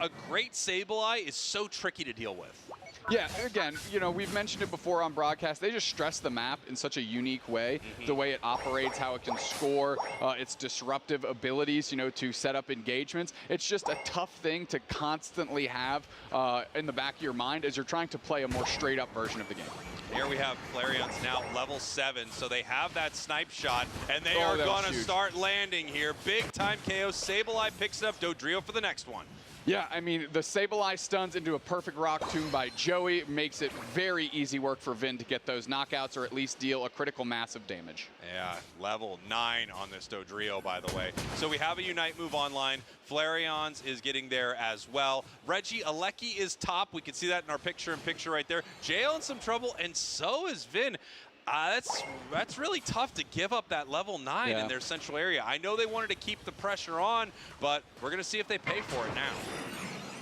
A great Sableye is so tricky to deal with. Yeah, again, you know, we've mentioned it before on broadcast. They just stress the map in such a unique way, the way it operates, how it can score, its disruptive abilities, you know, to set up engagements. It's just a tough thing to constantly have in the back of your mind as you're trying to play a more straight-up version of the game. Here we have Flareon's now level 7, so they have that snipe shot, and they are going to start landing here. Big-time KO. Sableye picks it up. Dodrio for the next one. Yeah, I mean, the Sableye stuns into a perfect rock tomb by Joey makes it very easy work for Vin to get those knockouts or at least deal a critical mass of damage. Yeah, level 9 on this Dodrio, by the way. So we have a Unite move online. Flareon's is getting there as well. Reggie Alecki is top. We can see that in our picture-in-picture right there. JL in some trouble, and so is Vin. That's really tough to give up that level 9 in their central area. I know they wanted to keep the pressure on, but we're going to see if they pay for it now.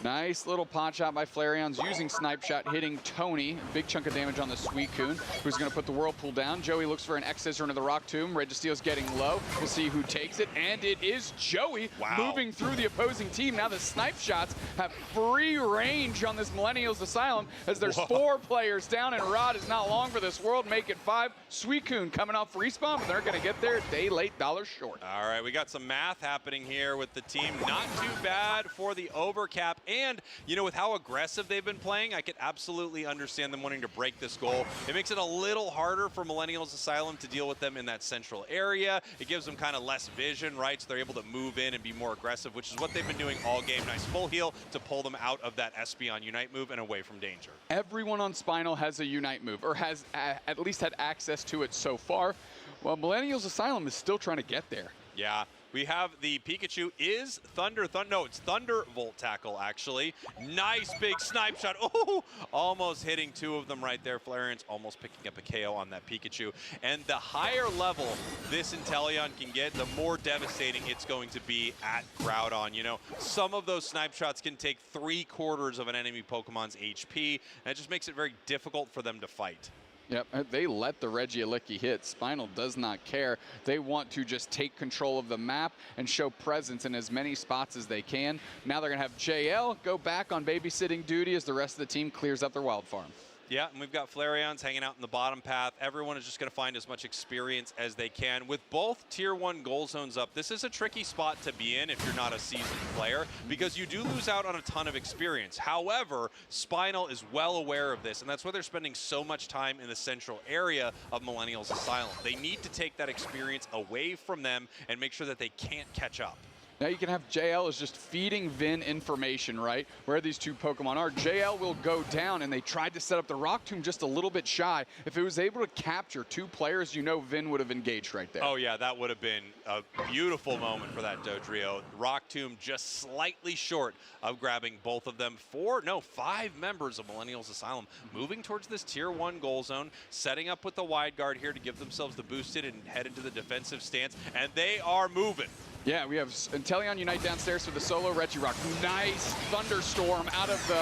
Nice little pot shot by Flareon's using Snipe Shot, hitting Tony. Big chunk of damage on the Suicune, who's going to put the Whirlpool down. Joey looks for an X-Scissor into the Rock Tomb. Registeel's getting low. We'll see who takes it, and it is Joey moving through the opposing team. Now the Snipe Shots have free range on this Millennials Asylum as there's 4 players down, and Rod is not long for this world. Make it 5. Suicune coming off respawn, but they're going to get there a day late, $1 short. All right, we got some math happening here with the team. Not too bad for the overcap. And, you know, with how aggressive they've been playing, I could absolutely understand them wanting to break this goal. It makes it a little harder for Millennials Asylum to deal with them in that central area. It gives them kind of less vision, right? So they're able to move in and be more aggressive, which is what they've been doing all game. Nice full heal to pull them out of that Espeon Unite move and away from danger. Everyone on Spinal has a Unite move, or has at least had access to it so far. Well, Millennials Asylum is still trying to get there. Yeah. We have the Pikachu is no, it's Thunderbolt tackle, actually. Nice big Snipe Shot. Oh, almost hitting 2 of them right there. Flareon's almost picking up a KO on that Pikachu. And the higher level this Inteleon can get, the more devastating it's going to be at Groudon. You know, some of those Snipe Shots can take 3/4 of an enemy Pokemon's HP, and it just makes it very difficult for them to fight. Yep, they let the Regieleki hit. Spinal does not care. They want to just take control of the map and show presence in as many spots as they can. Now they're going to have JL go back on babysitting duty as the rest of the team clears up their wild farm. Yeah, and we've got Flareons hanging out in the bottom path. Everyone is just going to find as much experience as they can. With both Tier 1 goal zones up, this is a tricky spot to be in if you're not a seasoned player, because you do lose out on a ton of experience. However, Spinal is well aware of this, and that's why they're spending so much time in the central area of Millennials Asylum. They need to take that experience away from them and make sure that they can't catch up. Now you can have JL is just feeding Vin information, right? Where these 2 Pokemon are. JL will go down, and they tried to set up the Rock Tomb just a little bit shy. If it was able to capture 2 players, you know Vin would have engaged right there. Oh yeah, that would have been a beautiful moment for that Dodrio. Rock Tomb just slightly short of grabbing both of them. 5 members of Millennials Asylum moving towards this Tier 1 goal zone, setting up with the wide guard here to give themselves the boosted and head into the defensive stance, and they are moving. Yeah, we have Inteleon Unite downstairs for the solo Regirock. Nice Thunderstorm out of the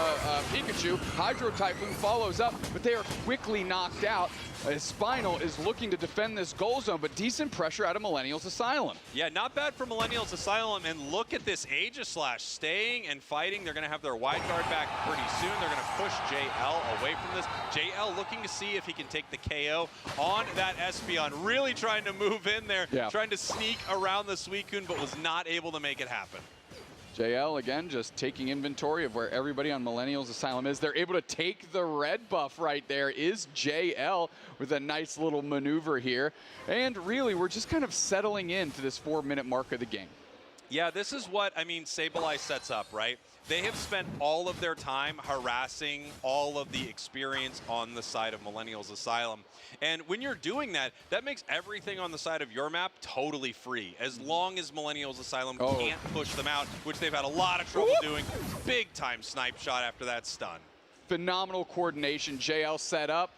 Pikachu. Hydro Typhoon follows up, but they are quickly knocked out. Spinal is looking to defend this goal zone, but decent pressure out of Millennials Asylum. Yeah, not bad for Millennials Asylum, and look at this Aegislash staying and fighting. They're going to have their wide guard back pretty soon. They're going to push JL away from this. JL looking to see if he can take the KO on that Espeon, really trying to move in there, trying to sneak around the Suicune, but was not able to make it happen. JL, again, just taking inventory of where everybody on Millennials Asylum is. They're able to take the red buff right there, is JL, with a nice little maneuver here. And really, we're just kind of settling into this 4-minute mark of the game. Yeah, this is what, I mean, Sableye sets up, right? They have spent all of their time harassing all of the experience on the side of Millennials Asylum. And when you're doing that, that makes everything on the side of your map totally free, as long as Millennials Asylum can't push them out, which they've had a lot of trouble doing. Big time Snipe Shot after that stun. Phenomenal coordination. JL set up,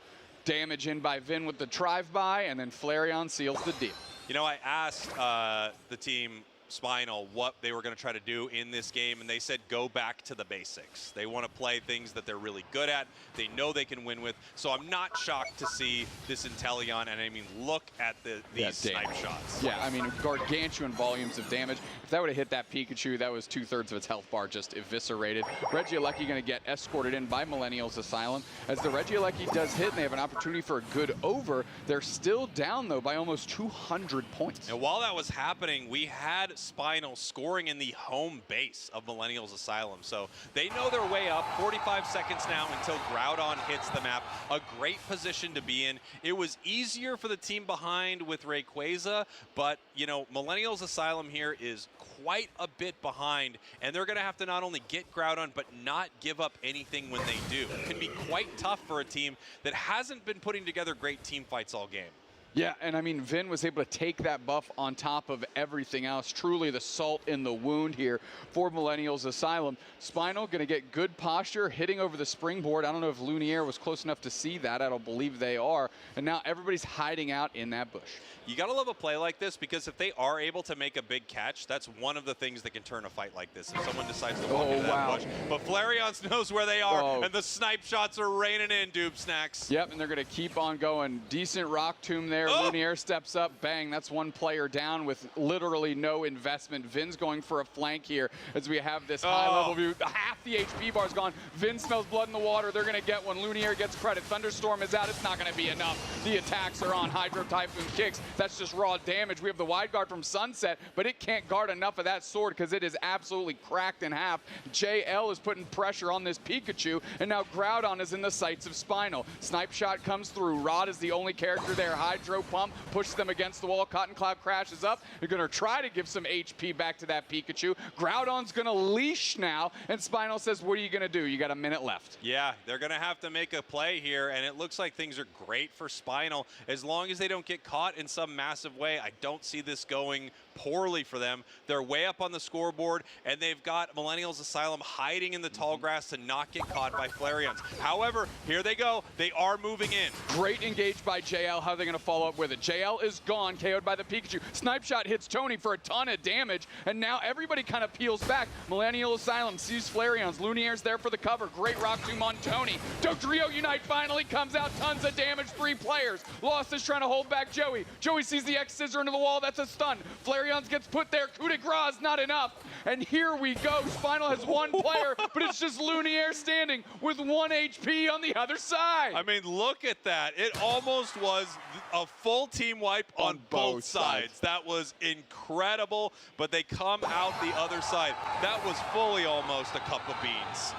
damage in by Vin with the drive-by, and then Flareon seals the deal. You know, I asked the team Spinal what they were going to try to do in this game, and they said go back to the basics. They want to play things that they're really good at, they know they can win with, so I'm not shocked to see this Inteleon, and I mean, look at these Snipe Shots. Yeah, I mean, gargantuan volumes of damage. If that would have hit that Pikachu, that was 2/3 of its health bar just eviscerated. Regieleki going to get escorted in by Millennials Asylum. As the Regieleki does hit, and they have an opportunity for a good over, they're still down, though, by almost 200 points. And while that was happening, we had Spinal scoring in the home base of Millennials Asylum. So they know their way up. 45 seconds now until Groudon hits the map. A great position to be in. It was easier for the team behind with Rayquaza, but, you know, Millennials Asylum here is quite a bit behind, and they're going to have to not only get Groudon, but not give up anything when they do. It can be quite tough for a team that hasn't been putting together great team fights all game. Yeah, and I mean, Vin was able to take that buff on top of everything else. Truly the salt in the wound here for Millennials Asylum. Spinal going to get good posture, hitting over the springboard. I don't know if Lunier was close enough to see that. I don't believe they are. and now everybody's hiding out in that bush. You gotta love a play like this, because if they are able to make a big catch, that's one of the things that can turn a fight like this, if someone decides to walk into that bush. But Flareon's knows where they are, and the snipe shots are raining in, Doob Snacks. Yep, and they're gonna keep on going. Decent rock tomb there. Lunier steps up, bang, that's one player down with literally no investment. Vin's going for a flank here as we have this high-level view. Half the HP bar's gone. Vin smells blood in the water. They're gonna get one. Lunier gets credit. Thunderstorm is out. It's not gonna be enough. The attacks are on. Hydro Typhoon kicks. That's just raw damage. We have the wide guard from Sunset, but it can't guard enough of that sword because it is absolutely cracked in half. JL is putting pressure on this Pikachu, and now Groudon is in the sights of Spinal. Snipe shot comes through. Rod is the only character there. Hydro Pump pushes them against the wall. Cotton Cloud crashes up. They're going to try to give some HP back to that Pikachu. Groudon's going to leash now, and Spinal says, what are you going to do? You got a minute left. Yeah, they're going to have to make a play here, and it looks like things are great for Spinal. As long as they don't get caught in some massive way, I don't see this going poorly for them. They're way up on the scoreboard, and they've got Millennials Asylum hiding in the tall grass to not get caught by Flareons. However, here they go. They are moving in. Great engaged by JL. How are they going to follow up with it? JL is gone, KO'd by the Pikachu. Snipe shot hits Tony for a ton of damage, and now everybody kind of peels back. Millennial Asylum sees Flareons. Lunier's there for the cover. Great rock tomb on Tony. Dodrio Unite finally comes out. Tons of damage. 3 players. Lost is trying to hold back Joey. Joey sees the X scissor into the wall. That's a stun. Flareons gets put there. Coup de grace, not enough. And here we go. Spinal has 1 player, but it's just Lunier standing with 1 HP on the other side. I mean, look at that. It almost was a full team wipe on both sides. That was incredible, but they come out the other side. That was fully almost a cup of beans.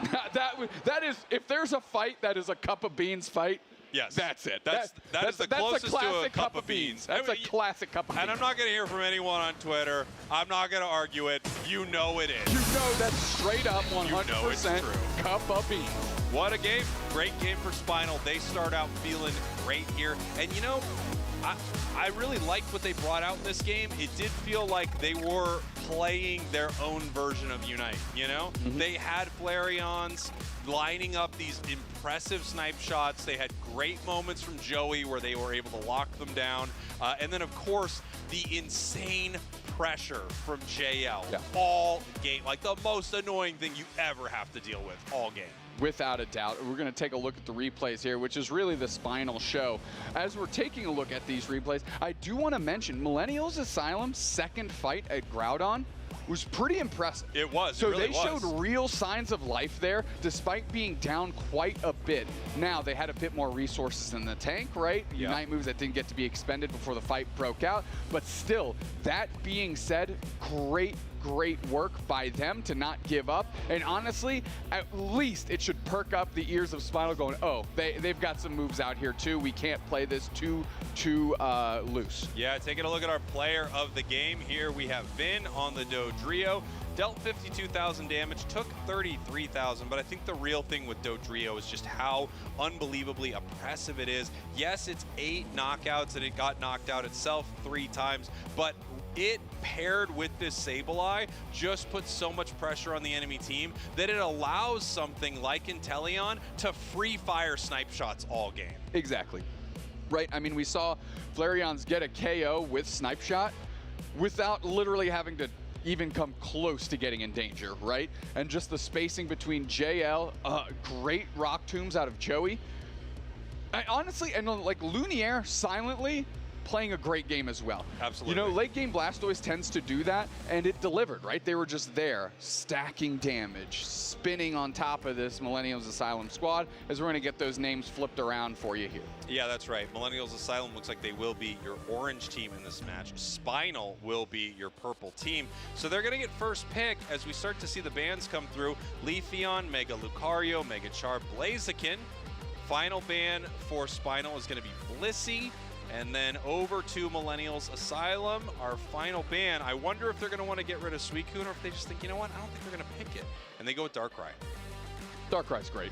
that is, if there's a fight, that is a cup of beans fight. Yes. That's it. That's the closest to a cup of beans. That's a classic cup of beans. And I'm not going to hear from anyone on Twitter. I'm not going to argue it. You know it is. You know that's straight up 100% You know it's true. cup of beans. What a game. Great game for Spinal. They start out feeling great here. And you know, I really liked what they brought out in this game. It did feel like they were playing their own version of Unite, you know? They had Flareons lining up these impressive snipe shots. They had great moments from Joey where they were able to lock them down. And then, of course, the insane pressure from JL all game. Like the most annoying thing you ever have to deal with all game. Without a doubt. We're going to take a look at the replays here, which is really the Spinal show. As we're taking a look at these replays, I do want to mention Millennials Asylum's second fight at Groudon was pretty impressive. It was. So it really they showed real signs of life there, despite being down quite a bit. Now, they had a bit more resources in the tank, right? Unite moves that didn't get to be expended before the fight broke out. But still, that being said, great work by them to not give up. And honestly, at least it should perk up the ears of Spinal going, oh, they've got some moves out here too. We can't play this too loose. Yeah, taking a look at our player of the game here, we have Vin on the Dodrio. Dealt 52,000 damage, took 33,000, but I think the real thing with Dodrio is just how unbelievably oppressive it is. Yes, it's 8 knockouts and it got knocked out itself 3 times, but it paired with this Sableye just puts so much pressure on the enemy team that it allows something like Inteleon to free fire snipe shots all game. Exactly. Right, I mean, we saw Flareons get a KO with Snipe Shot without literally having to even come close to getting in danger, right? And just the spacing between JL, great rock tombs out of Joey. Honestly, and like Lunier silently playing a great game as well. Absolutely. You know, late game Blastoise tends to do that, and it delivered, right? They were just there, stacking damage, spinning on top of this Millennials Asylum squad, as we're gonna get those names flipped around for you here. Yeah, that's right. Millennials Asylum looks like they will be your orange team in this match. Spinal will be your purple team. So they're gonna get first pick as we start to see the bans come through. Leafeon, Mega Lucario, Mega Char, Blaziken. Final ban for Spinal is gonna be Blissey. And then over to Millennials Asylum, our final ban. I wonder if they're going to want to get rid of Suicune or if they just think, you know what, I don't think they're going to pick it. And they go with Darkrai. Darkrai's great.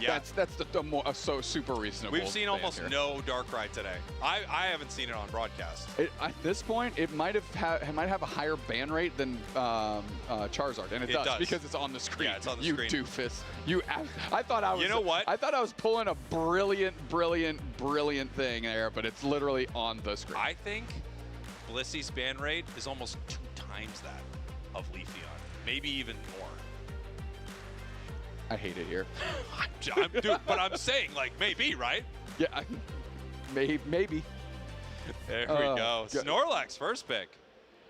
Yeah. That's the more so super reasonable. We've seen almost no Darkrai today. I haven't seen it on broadcast. At this point, it might have a higher ban rate than Charizard, and it does because it's on the screen. Yeah, it's on the screen. You doofus. I thought I was. You know what? I thought I was pulling a brilliant thing there, but it's literally on the screen. I think Blissey's ban rate is almost 2 times that of Leafeon, maybe even more. I hate it here. Dude, but I'm saying, like, maybe, right? Yeah, maybe. There we go. Snorlax first pick.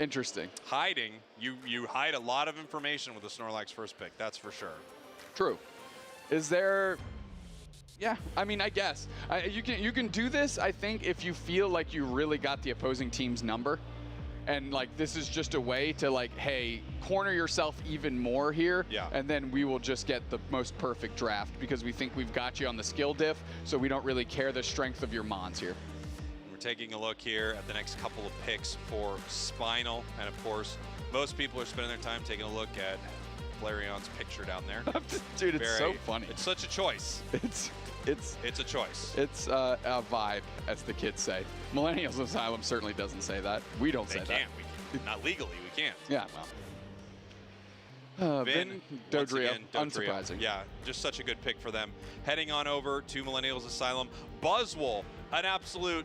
Interesting. Hiding. You hide a lot of information with the Snorlax first pick. That's for sure. True. Is there? Yeah. I mean, I guess you can do this. I think if you feel like you really got the opposing team's number. And like this is just a way to like, hey, corner yourself even more here, and then we will just get the most perfect draft because we think we've got you on the skill diff, so we don't really care the strength of your mons here. We're taking a look here at the next couple of picks for Spinal, and of course, most people are spending their time taking a look at Flareon's picture down there. Dude, it's so funny. It's such a choice. It's a choice. It's a vibe, as the kids say. Millennials Asylum certainly doesn't say that. We don't say that. We can't. Not legally, we can't. Yeah, well. Vin, Dodrio, unsurprising. Yeah, just such a good pick for them. Heading on over to Millennials Asylum. Buzzwole, an absolute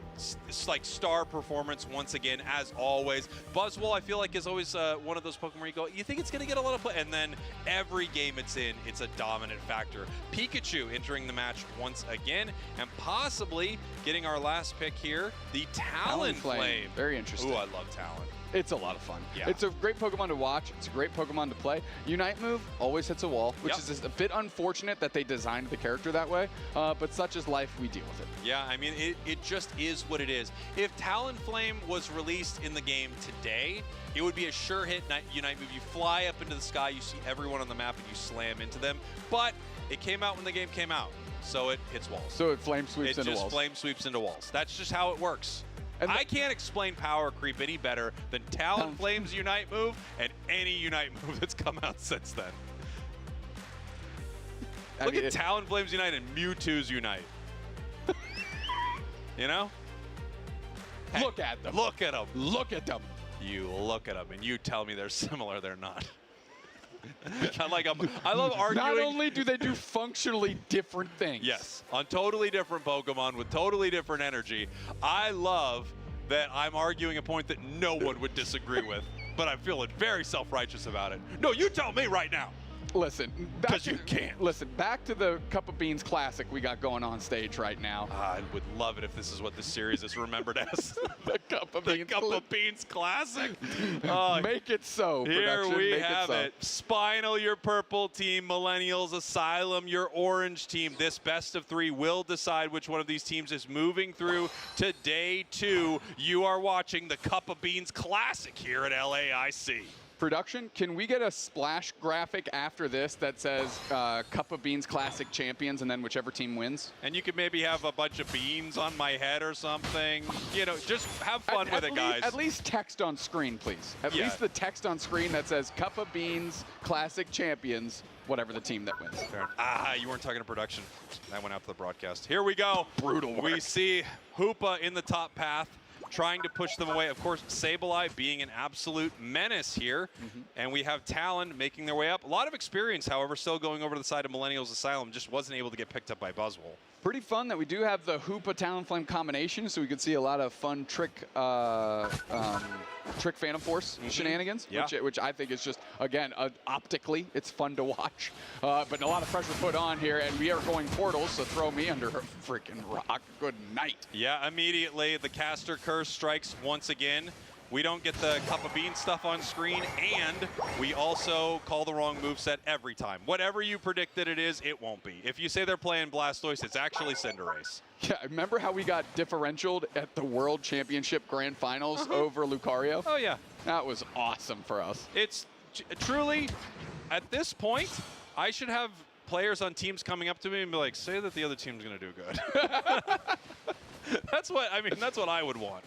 like star performance once again, as always. Buzzwole, I feel like, is always one of those Pokemon where you go, you think it's going to get a lot of play, and then every game it's in, it's a dominant factor. Pikachu entering the match once again, and possibly getting our last pick here, the Talonflame. Very interesting. Ooh, I love Talon. It's a lot of fun. Yeah. It's a great Pokemon to watch. It's a great Pokemon to play. Unite move always hits a wall, which is just a bit unfortunate that they designed the character that way, but such is life, we deal with it. Yeah, I mean, it just is what it is. If Talonflame was released in the game today, it would be a sure hit Unite move. You fly up into the sky, you see everyone on the map, and you slam into them. But it came out when the game came out, so it hits walls. So it flame sweeps into walls. It just flame sweeps into walls. That's just how it works. And I can't explain power creep any better than Talonflame's Unite move and any Unite move that's come out since then. Look at Talonflame's Unite and Mewtwo's Unite. You know? Hey, look at them. Look at them. Look at them. You look at them and you tell me they're similar, they're not. I love arguing. Not only do they do functionally different things. Yes, on totally different Pokemon with totally different energy. I love that I'm arguing a point that no one would disagree with, but I'm feeling very self-righteous about it. No, you tell me right now. Listen, because you can't. Listen, back to the Cup of Beans Classic we got going on stage right now. I would love it if this is what this series is remembered as. The Cup of Beans Classic. Make it so. Here we have it. Spinal, your purple team. Millennials Asylum, your orange team. This best of 3 will decide which one of these teams is moving through to day 2. You are watching the Cup of Beans Classic here at LAIC. Production, can we get a splash graphic after this that says Cup of Beans Classic Champions and then whichever team wins? And you could maybe have a bunch of beans on my head or something. You know, just have fun with it, guys. At least text on screen, please. At least the text on screen that says Cup of Beans Classic Champions, whatever the team that wins. You weren't talking to production. That went out to the broadcast. Here we go. Brutal work. We see Hoopa in the top path, trying to push them away. Of course, Sableye being an absolute menace here. And we have Talon making their way up. A lot of experience, however, still going over to the side of Millennials Asylum. Just wasn't able to get picked up by Buzzwole. Pretty fun that we do have the Hoopa Talonflame combination, so we could see a lot of fun trick Phantom Force shenanigans, which I think is just, again, optically, it's fun to watch. But a lot of pressure put on here, and we are going portals, so throw me under a freaking rock. Good night. Yeah, immediately the caster curse strikes once again. We don't get the Cup of Beans stuff on screen, and we also call the wrong moveset every time. Whatever you predicted it is, it won't be. If you say they're playing Blastoise, it's actually Cinderace. Yeah, remember how we got differentialed at the World Championship Grand Finals over Lucario? Oh, yeah. That was awesome for us. It's truly, at this point, I should have players on teams coming up to me and be like, say that the other team's going to do good. That's what I would want.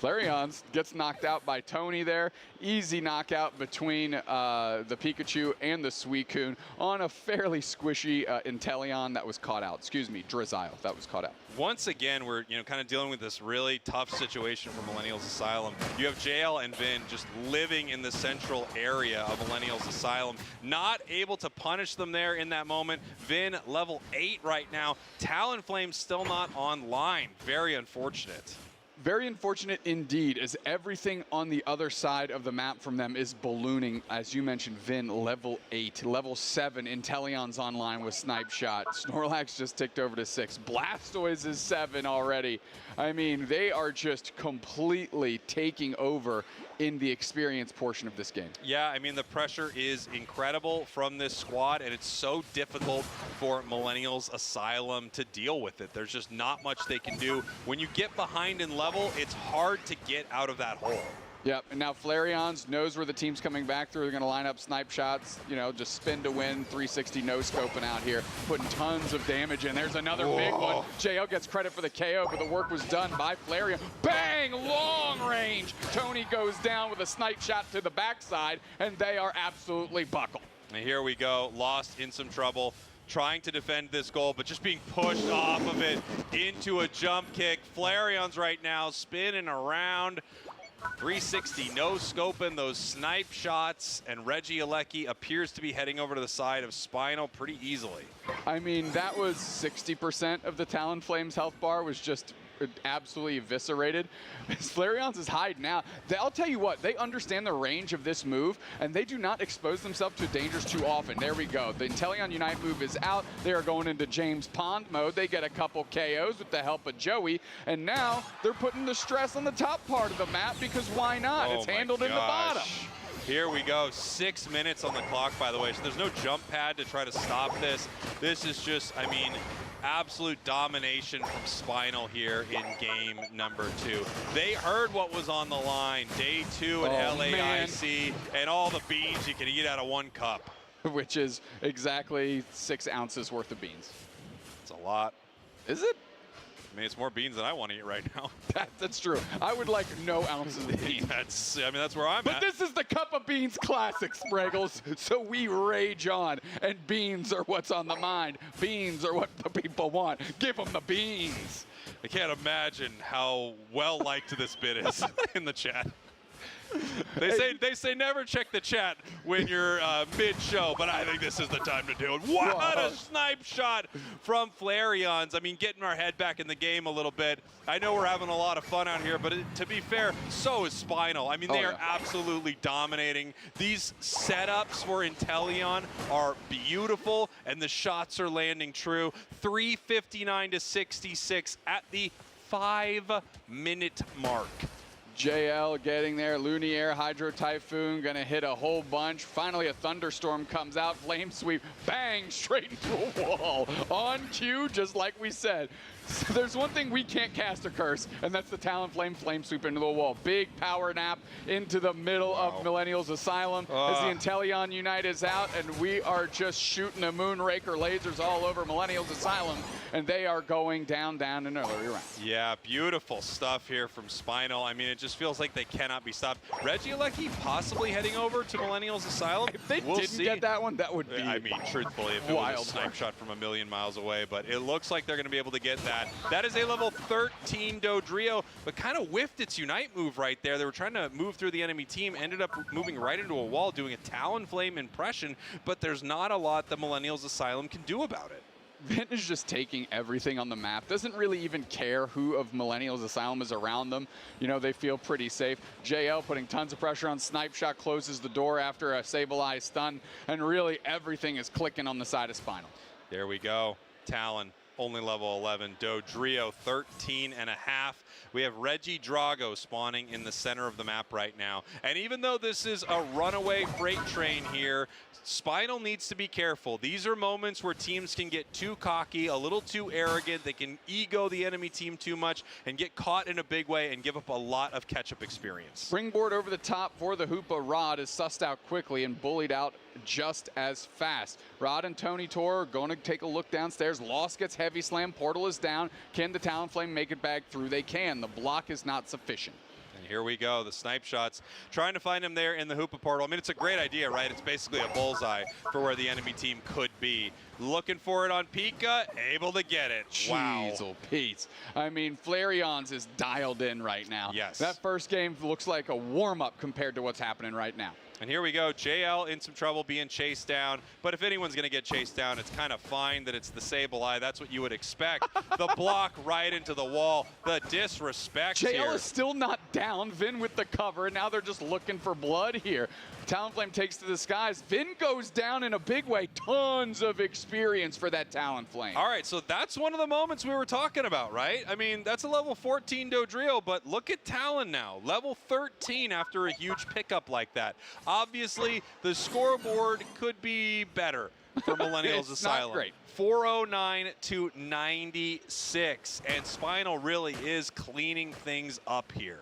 Flareon gets knocked out by Tony there. Easy knockout between the Pikachu and the Suicune on a fairly squishy Inteleon that was caught out. Excuse me, Drizzile that was caught out. Once again, we're kind of dealing with this really tough situation for Millennials Asylum. You have JL and Vin just living in the central area of Millennials Asylum, not able to punish them there in that moment. Vin level 8 right now. Talonflame still not online. Very unfortunate. Very unfortunate indeed, as everything on the other side of the map from them is ballooning. As you mentioned, Vin, level 8. Level 7, Inteleon's online with Snipe Shot. Snorlax just ticked over to 6. Blastoise is 7 already. I mean, they are just completely taking over in the experience portion of this game. Yeah, I mean, the pressure is incredible from this squad, and it's so difficult for Millennials Asylum to deal with it. There's just not much they can do. When you get behind in level, it's hard to get out of that hole. Yep, and now Flareon knows where the team's coming back through. They're going to line up Snipe Shots, you know, just spin to win, 360 no-scoping out here, putting tons of damage in. There's another big one. JL gets credit for the KO, but the work was done by Flareon. Bang! Long range! Tony goes down with a Snipe Shot to the backside, and they are absolutely buckled. And here we go, Lost in some trouble, trying to defend this goal, but just being pushed off of it into a jump kick. Flareon's right now spinning around. 360 no scoping those Snipe Shots, and Reggie Alecki appears to be heading over to the side of Spinal pretty easily. I mean, that was 60% of the Talonflame's health bar was just absolutely eviscerated. Flareon's is hiding out. I'll tell you what, they understand the range of this move, and they do not expose themselves to dangers too often. There we go. The Inteleon Unite move is out. They are going into James Pond mode. They get a couple KOs with the help of Joey, and now they're putting the stress on the top part of the map because why not? It's handled in the bottom. Here we go, 6 minutes on the clock, by the way, so there's no jump pad to try to stop this. This is just, I mean, absolute domination from Spinal here in game number 2. They heard what was on the line, day 2 at LAIC, and all the beans you can eat out of one cup. Which is exactly 6 ounces worth of beans. It's a lot. Is it? I mean, it's more beans than I want to eat right now. That's true. I would like no ounces of beans. That's where I'm at. But this is the Cup of Beans Classic, Spraggles, so we rage on. And beans are what's on the mind. Beans are what the people want. Give them the beans. I can't imagine how well-liked this bit is in the chat. They say never check the chat when you're mid-show, but I think this is the time to do it. What a Snipe Shot from Flareon's. I mean, getting our head back in the game a little bit. I know we're having a lot of fun out here, but to be fair, so is Spinal. I mean, they are absolutely dominating. These setups for Inteleon are beautiful, and the shots are landing true. 359 to 66 at the 5-minute mark. JL getting there, Lumiere, Hydro Typhoon, gonna hit a whole bunch. Finally a thunderstorm comes out, flame sweep, bang, straight into a wall. On cue, just like we said. So there's one thing we can't cast or curse, and that's the Talonflame flame sweep into the wall. Big power nap into the middle of Millennials Asylum as the Inteleon Unite is out, and we are just shooting the Moonraker lasers all over Millennials Asylum, and they are going down in an early round. Yeah, beautiful stuff here from Spinal. I mean, it just feels like they cannot be stopped. Reggie Alecki possibly heading over to Millennials Asylum. If they didn't get that one, that would be I mean, truthfully, if it was a Snipe Shot from a million miles away, but it looks like they're going to be able to get that. That is a level 13 Dodrio, but kind of whiffed its Unite move right there. They were trying to move through the enemy team, ended up moving right into a wall, doing a Talonflame impression, but there's not a lot that Millennials Asylum can do about it. Vin is just taking everything on the map. Doesn't really even care who of Millennials Asylum is around them. You know, they feel pretty safe. JL putting tons of pressure on Snipe Shot, closes the door after a Sableye stun, and really everything is clicking on the side of Spinal. There we go. Talon, only level 11. Dodrio, 13 and a half. We have Reggie Drago spawning in the center of the map right now. And even though this is a runaway freight train here, Spinal needs to be careful. These are moments where teams can get too cocky, a little too arrogant. They can ego the enemy team too much and get caught in a big way and give up a lot of catch-up experience. Springboard over the top for the Hoopa. Rod is sussed out quickly and bullied out just as fast. Rod and Tony Tor are going to take a look downstairs. Lost gets heavy slam. Portal is down. Can the Talonflame make it back through? They can. The block is not sufficient. Here we go, the snipe shots. Trying to find him there in the Hoopa portal. I mean, it's a great idea, right? It's basically a bullseye for where the enemy team could be. Looking for it on Pika, able to get it. Wow. Jeez, Pete. I mean, Flareon's is dialed in right now. Yes. That first game looks like a warm-up compared to what's happening right now. And here we go, JL in some trouble being chased down. But if anyone's going to get chased down, it's kind of fine that it's the Sableye. That's what you would expect. The block right into the wall. The disrespect JL here. is still not down. Vin with the cover, and now they're just looking for blood here. Talonflame takes to the skies. Vin goes down in a big way. Tons of experience for that Talonflame. All right, so that's one of the moments we were talking about, right? I mean, that's a level 14 Dodrio, but look at Talon now. Level 13 after a huge pickup like that. Obviously, the scoreboard could be better for Millennials Asylum. Not great. 409 to 96, and Spinal really is cleaning things up here.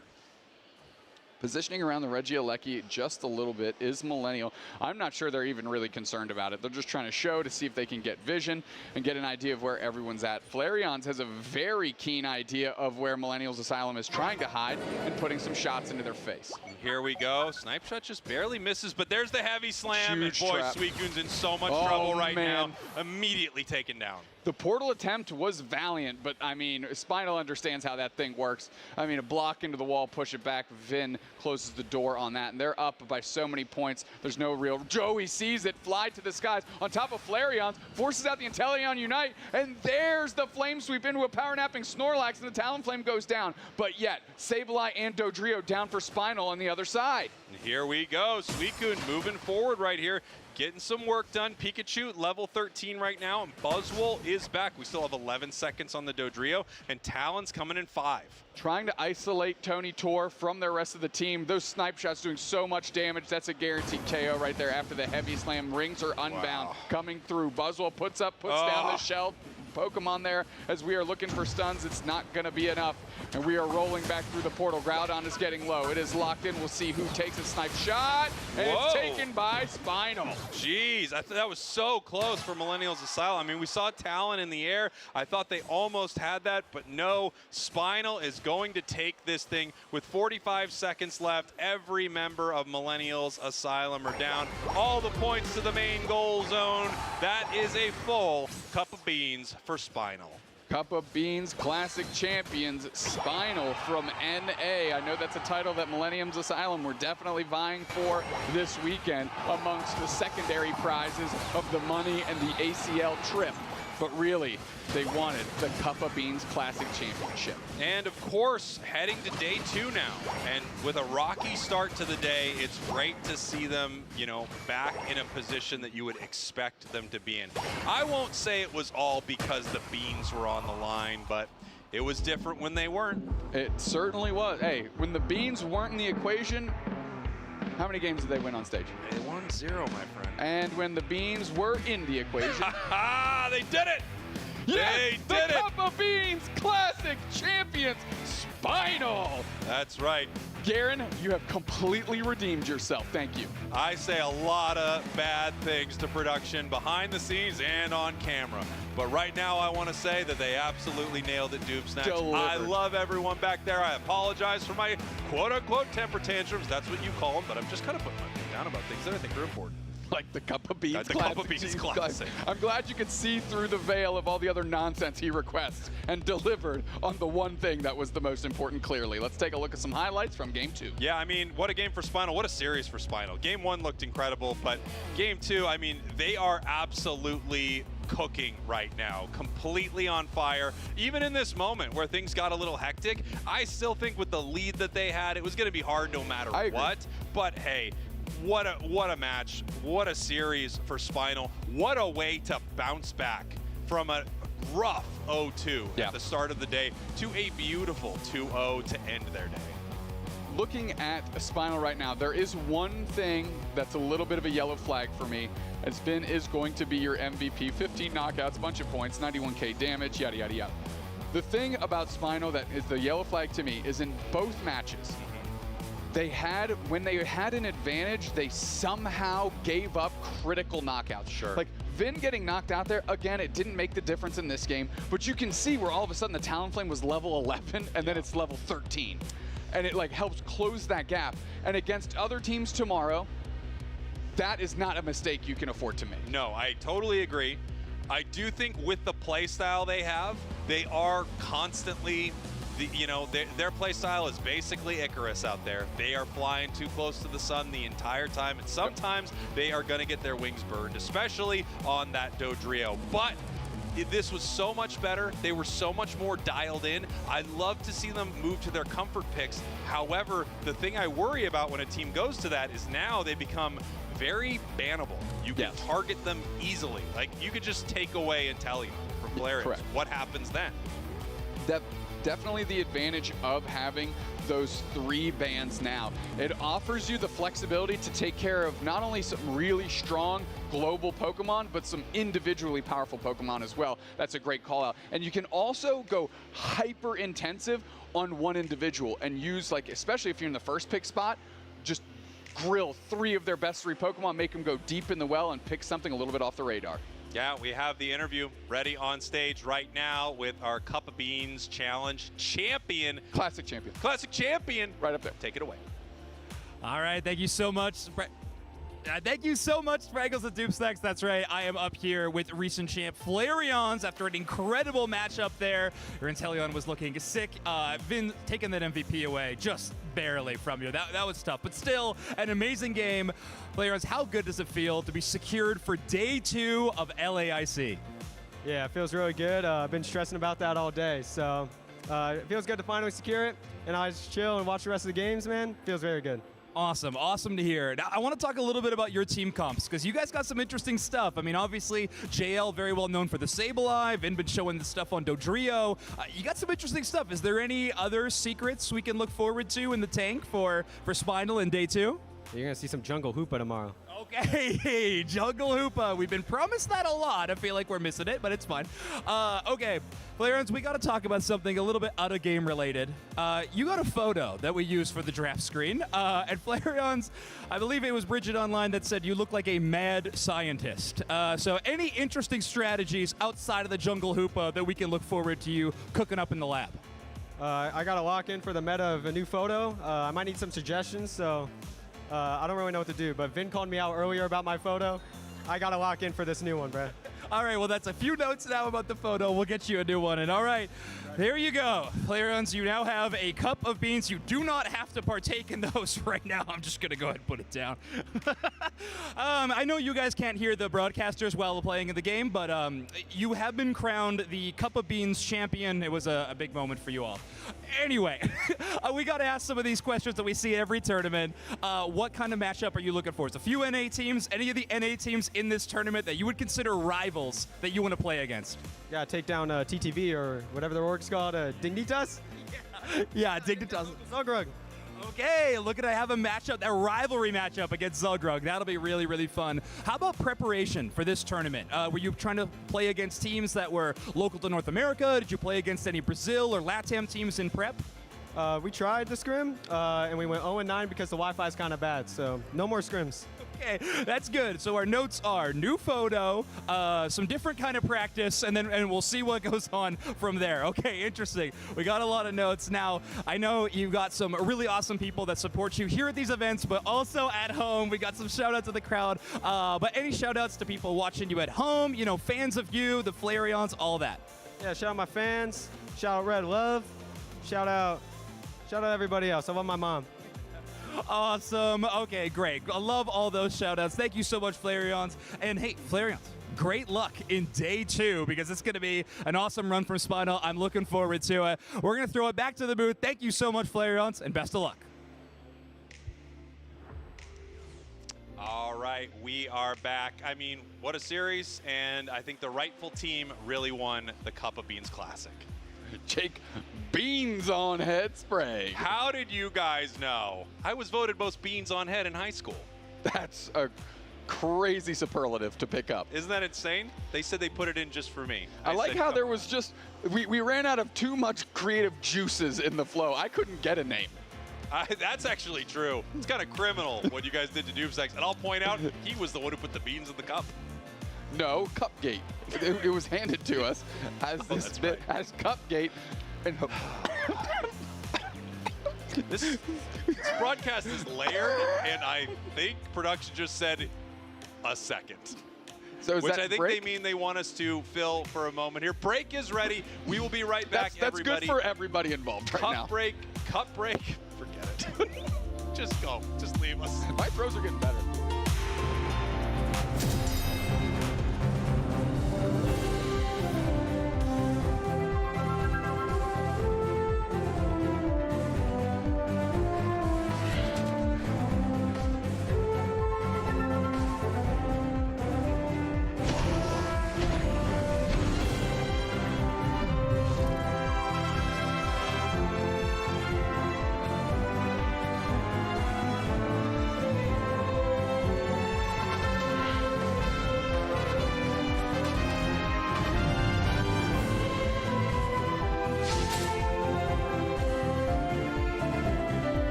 Positioning around the Regieleki just a little bit is Millennial. I'm not sure they're even really concerned about it. They're just trying to show to see if they can get vision and get an idea of where everyone's at. Flareon's has a very keen idea of where Millennials Asylum is trying to hide and putting some shots into their face. And here we go. Snipe shot just barely misses, but there's the heavy slam. Huge and boy, trap. Suicune's in so much trouble right now. Immediately taken down. The portal attempt was valiant, but I mean, Spinal understands how that thing works. I mean, a block into the wall, push it back. Vin closes the door on that, and they're up by so many points. There's no real. Joey sees it fly to the skies on top of Flareon's, forces out the Inteleon Unite, and there's the flame sweep into a power napping Snorlax, and the Talonflame goes down. But yet, Sableye and Dodrio down for Spinal on the other side. And here we go. Suicune moving forward right here. Getting some work done. Pikachu, level 13 right now, and Buzzwole is back. We still have 11 seconds on the Dodrio, and Talon's coming in 5. Trying to isolate Tony Tor from the rest of the team. Those snipe shots doing so much damage. That's a guaranteed KO right there after the heavy slam. Rings are unbound. Wow. Coming through. Buzzwole puts down the shell. Pokemon there as we are looking for stuns. It's not going to be enough. And we are rolling back through the portal. Groudon is getting low. It is locked in. We'll see who takes a snipe shot. And it's taken by Spinal. Jeez, I thought that was so close for Millennials Asylum. I mean, we saw Talon in the air. I thought they almost had that, but no. Spinal is going to take this thing with 45 seconds left. Every member of Millennials Asylum are down. All the points to the main goal zone. That is a full cup of beans for Spinal. Cup of Beans Classic Champions, Spinal from NA. I know that's a title that Millenniums Asylum were definitely vying for this weekend amongst the secondary prizes of the money and the ACL trip. But really, they wanted the Cup of Beans Classic Championship. And of course, heading to day 2 now. And with a rocky start to the day, it's great to see them, you know, back in a position that you would expect them to be in. I won't say it was all because the beans were on the line, but it was different when they weren't. It certainly was. Hey, when the beans weren't in the equation, how many games did they win on stage? They won 0, my friend. And when the beans were in the equation. They did it! Yes, the Cup of Beans Classic Champions, Spinal! That's right. Garen, you have completely redeemed yourself. Thank you. I say a lot of bad things to production behind the scenes and on camera. But right now, I want to say that they absolutely nailed it, Dupesnacks. I love everyone back there. I apologize for my quote-unquote temper tantrums. That's what you call them, but I'm just kind of putting my foot down about things that I think are important. Like the Cup of Beans the Cup of Beans Classic. I'm glad you could see through the veil of all the other nonsense he requests and delivered on the one thing that was the most important, clearly. Let's take a look at some highlights from Game 2. Yeah, I mean, what a game for Spinal. What a series for Spinal. Game 1 looked incredible, but Game 2, I mean, they are absolutely cooking right now, completely on fire. Even in this moment where things got a little hectic, I still think with the lead that they had, it was going to be hard no matter what. But hey, what a match, what a series for Spinal. What a way to bounce back from a rough 0-2 at the start of the day to a beautiful 2-0 to end their day. Looking at Spinal right now, there is one thing that's a little bit of a yellow flag for me. As Vin is going to be your MVP, 15 knockouts, bunch of points, 91k damage, yada, yada, yada. The thing about Spinal that is the yellow flag to me is in both matches, when they had an advantage, they somehow gave up critical knockouts. Sure. Like Vin getting knocked out there, again, it didn't make the difference in this game, but you can see where all of a sudden the Talonflame was level 11 and then it's level 13. and it like helps close that gap. And against other teams tomorrow, that is not a mistake you can afford to make. No, I totally agree. I do think with the play style they have, they are constantly, their play style is basically Icarus out there. They are flying too close to the sun the entire time, and sometimes they are going to get their wings burned, especially on that Dodrio. But this was so much better. They were so much more dialed in. I'd love to see them move to their comfort picks. However, the thing I worry about when a team goes to that is now they become very bannable. You can target them easily. Like, you could just take away Inteleon from Galarian. Correct. What happens then? Definitely the advantage of having those 3 bans now. It offers you the flexibility to take care of not only some really strong global Pokemon, but some individually powerful Pokemon as well. That's a great call out. And you can also go hyper intensive on one individual and use, like, especially if you're in the first pick spot, just grill 3 of their best 3 Pokemon, make them go deep in the well and pick something a little bit off the radar. Yeah, we have the interview ready on stage right now with our Cup of Beans Challenge champion. Classic champion. Classic champion. Right up there. Take it away. All right, thank you so much. Thank you so much, Fraggles and Doomstacks. That's right, I am up here with recent champ Flareons after an incredible matchup there. Your Inteleon was looking sick. Vin taking that MVP away just barely from you. That was tough, but still an amazing game. Flareons, how good does it feel to be secured for day 2 of LAIC? Yeah, it feels really good. I've been stressing about that all day, so it feels good to finally secure it. And I just chill and watch the rest of the games, man. Feels very good. Awesome, awesome to hear. Now, I want to talk a little bit about your team comps, because you guys got some interesting stuff. I mean, obviously, JL, very well known for the Sableye. Vin been showing the stuff on Dodrio. You got some interesting stuff. Is there any other secrets we can look forward to in the tank for Spinal in day 2? You're going to see some Jungle Hoopa tomorrow. Okay, Jungle Hoopa. We've been promised that a lot. I feel like we're missing it, but it's fine. Okay, Flareons, we got to talk about something a little bit out of game related. You got a photo that we used for the draft screen. And Flareons, I believe it was Bridget Online that said you look like a mad scientist. So any interesting strategies outside of the Jungle Hoopa that we can look forward to you cooking up in the lab? I got to lock in for the meta of a new photo. I might need some suggestions, so I don't really know what to do. But Vin called me out earlier about my photo. I got to lock in for this new one, bro. All right, well, that's a few notes now about the photo. We'll get you a new one. And all right, there you go. Flareons, you now have a cup of beans. You do not have to partake in those right now. I'm just going to go ahead and put it down. I know you guys can't hear the broadcasters while playing in the game, but you have been crowned the Cup of Beans champion. It was a big moment for you all. Anyway, we got to ask some of these questions that we see every tournament. What kind of matchup are you looking for? It's a few NA teams. Any of the NA teams in this tournament that you would consider rivals that you want to play against? Yeah, take down TTV or whatever their org's called, Dignitas? Yeah, Dignitas. Zogrug. Okay, look at I have a matchup, a rivalry matchup against Zogrug. That'll be really, really fun. How about preparation for this tournament? Were you trying to play against teams that were local to North America? Did you play against any Brazil or LATAM teams in prep? We tried the scrim, and we went 0-9 because the Wi-Fi is kind of bad, so no more scrims. Okay, that's good. So our notes are new photo, some different kind of practice, and we'll see what goes on from there. Okay, interesting. We got a lot of notes. Now, I know you got some really awesome people that support you here at these events, but also at home. We got some shout-outs to the crowd. But any shout-outs to people watching you at home, you know, fans of you, the Flareons, all that? Yeah, shout out my fans. Shout out Red Love. Shout out everybody else. I love my mom. Awesome. Okay, great. I love all those shout-outs. Thank you so much, Flareons. And hey, Flareons, great luck in day 2 because it's going to be an awesome run from Spinal. I'm looking forward to it. We're going to throw it back to the booth. Thank you so much, Flareons, and best of luck. All right, we are back. I mean, what a series, and I think the rightful team really won the Cup of Beans Classic. Jake, beans on head spray. How did you guys know? I was voted most beans on head in high school. That's a crazy superlative to pick up. Isn't that insane? They said they put it in just for me. I like how there was just, we ran out of too much creative juices in the flow. I couldn't get a name. That's actually true. It's kind of criminal what you guys did to Doomstacks. And I'll point out, he was the one who put the beans in the cup. No, Cupgate. It was handed to us as this bit, as Cupgate. And This broadcast is layered, and I think production just said a second. So is Which that I think break? they mean they want us to fill for a moment here. Break is ready. We will be right back, That's everybody. good for everybody involved right now. Cup break. Forget it. Just go. Just leave us. My throws are getting better.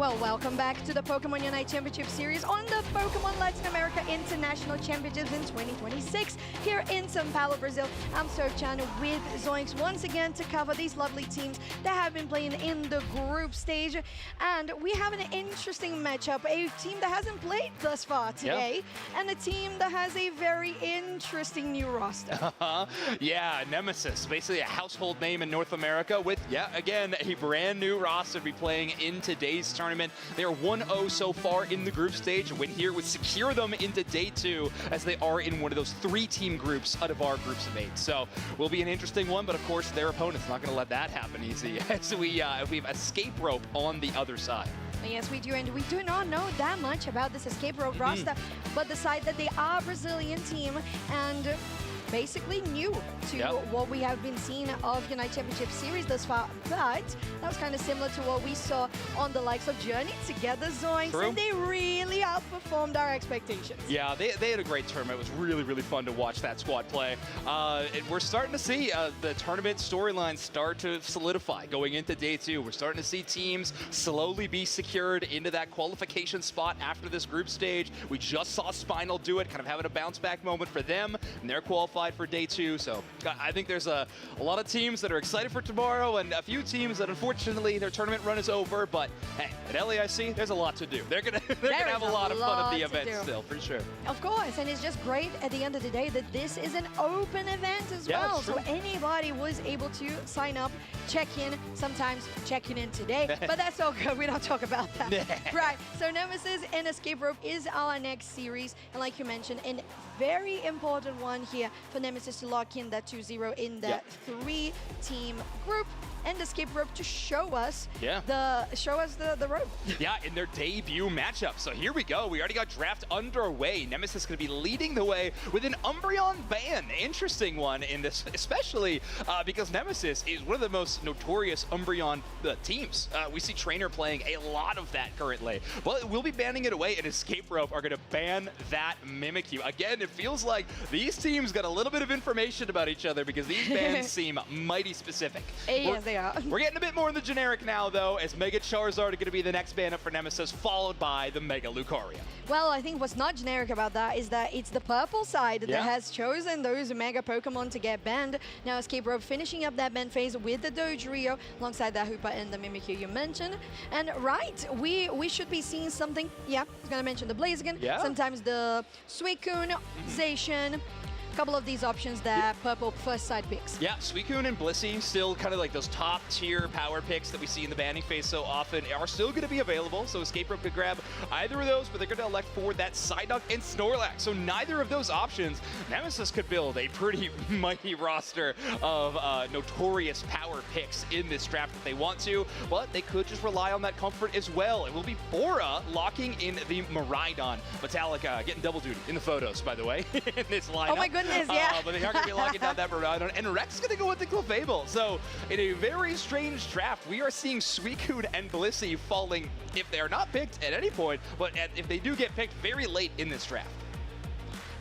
Well, welcome back to the Pokemon UNITE Championship Series on the Pokemon Latin America International Championships in 2026 here in São Paulo, Brazil. I'm Serchan with Zoinks once again to cover these lovely teams that have been playing in the group stage. And we have an interesting matchup, a team that hasn't played thus far today, and a team that has a very interesting new roster. Yeah, Nemesis, basically a household name in North America with, again, a brand new roster to be playing in today's tournament. They are 1-0 so far in the group stage. A win here would secure them into day 2 as they are in one of those 3-team groups out of our groups of 8. So will be an interesting one, but of course their opponent's not going to let that happen easy. So we have Escape Rope on the other side. Yes, we do, and we do not know that much about this Escape Rope roster, but the side that they are a Brazilian team and basically new to what we have been seeing of UNITE Championship Series thus far, but that was kind of similar to what we saw on the likes of Journey together, Zoinks, and they really outperformed our expectations. Yeah, they had a great tournament. It was really, really fun to watch that squad play. We're starting to see the tournament storyline start to solidify going into day 2. We're starting to see teams slowly be secured into that qualification spot after this group stage. We just saw Spinal do it, kind of having a bounce back moment for them, and they're qualified for day 2. So I think there's a lot of teams that are excited for tomorrow and a few teams that unfortunately their tournament run is over, but hey, at LAIC there's a lot to do. They're gonna have a lot of fun at the event still, for sure. Of course, and it's just great at the end of the day that this is an open event as well, so anybody was able to sign up, check in, sometimes checking in today, but that's all good. We don't talk about that. Right, so Nemesis and Escape Rope is our next series, and like you mentioned, a very important one here for Nemesis to lock in that 2-0 in that 3-team group, and Escape Rope to show us the road. Yeah, in their debut matchup. So here we go. We already got draft underway. Nemesis going to be leading the way with an Umbreon ban. Interesting one in this, especially because Nemesis is one of the most notorious Umbreon teams. We see Trainer playing a lot of that currently. But we'll be banning it away, and Escape Rope are going to ban that Mimikyu. Again, it feels like these teams got a little bit of information about each other because these bans seem mighty specific. Yes, they are. We're getting a bit more in the generic now, though, as Mega Charizard are going to be the next ban up for Nemesis, followed by the Mega Lucario. Well, I think what's not generic about that is that it's the purple side that has chosen those Mega Pokemon to get banned. Now Escape Rope finishing up that ban phase with the Dodrio, alongside the Hoopa and the Mimikyu you mentioned. And we should be seeing something, I was going to mention the Blaziken, sometimes the Suicune, Zacian, a couple of these options that Purple first side picks. Yeah, Suicune and Blissey, still kind of like those top tier power picks that we see in the banning phase so often, are still going to be available. So Escape Rope could grab either of those, but they're going to elect for that Psyduck and Snorlax. So neither of those options, Nemesis could build a pretty mighty roster of notorious power picks in this draft if they want to, but they could just rely on that comfort as well. It will be Bora locking in the Miraidon. Metallica getting double duty in the photos, by the way, in this lineup. Oh my goodness. But they are going to be locking down that Miraidon, and Rex is going to go with the Clefable. So in a very strange draft, we are seeing Suicune and Blissey falling, if they are not picked at any point, but if they do get picked, very late in this draft.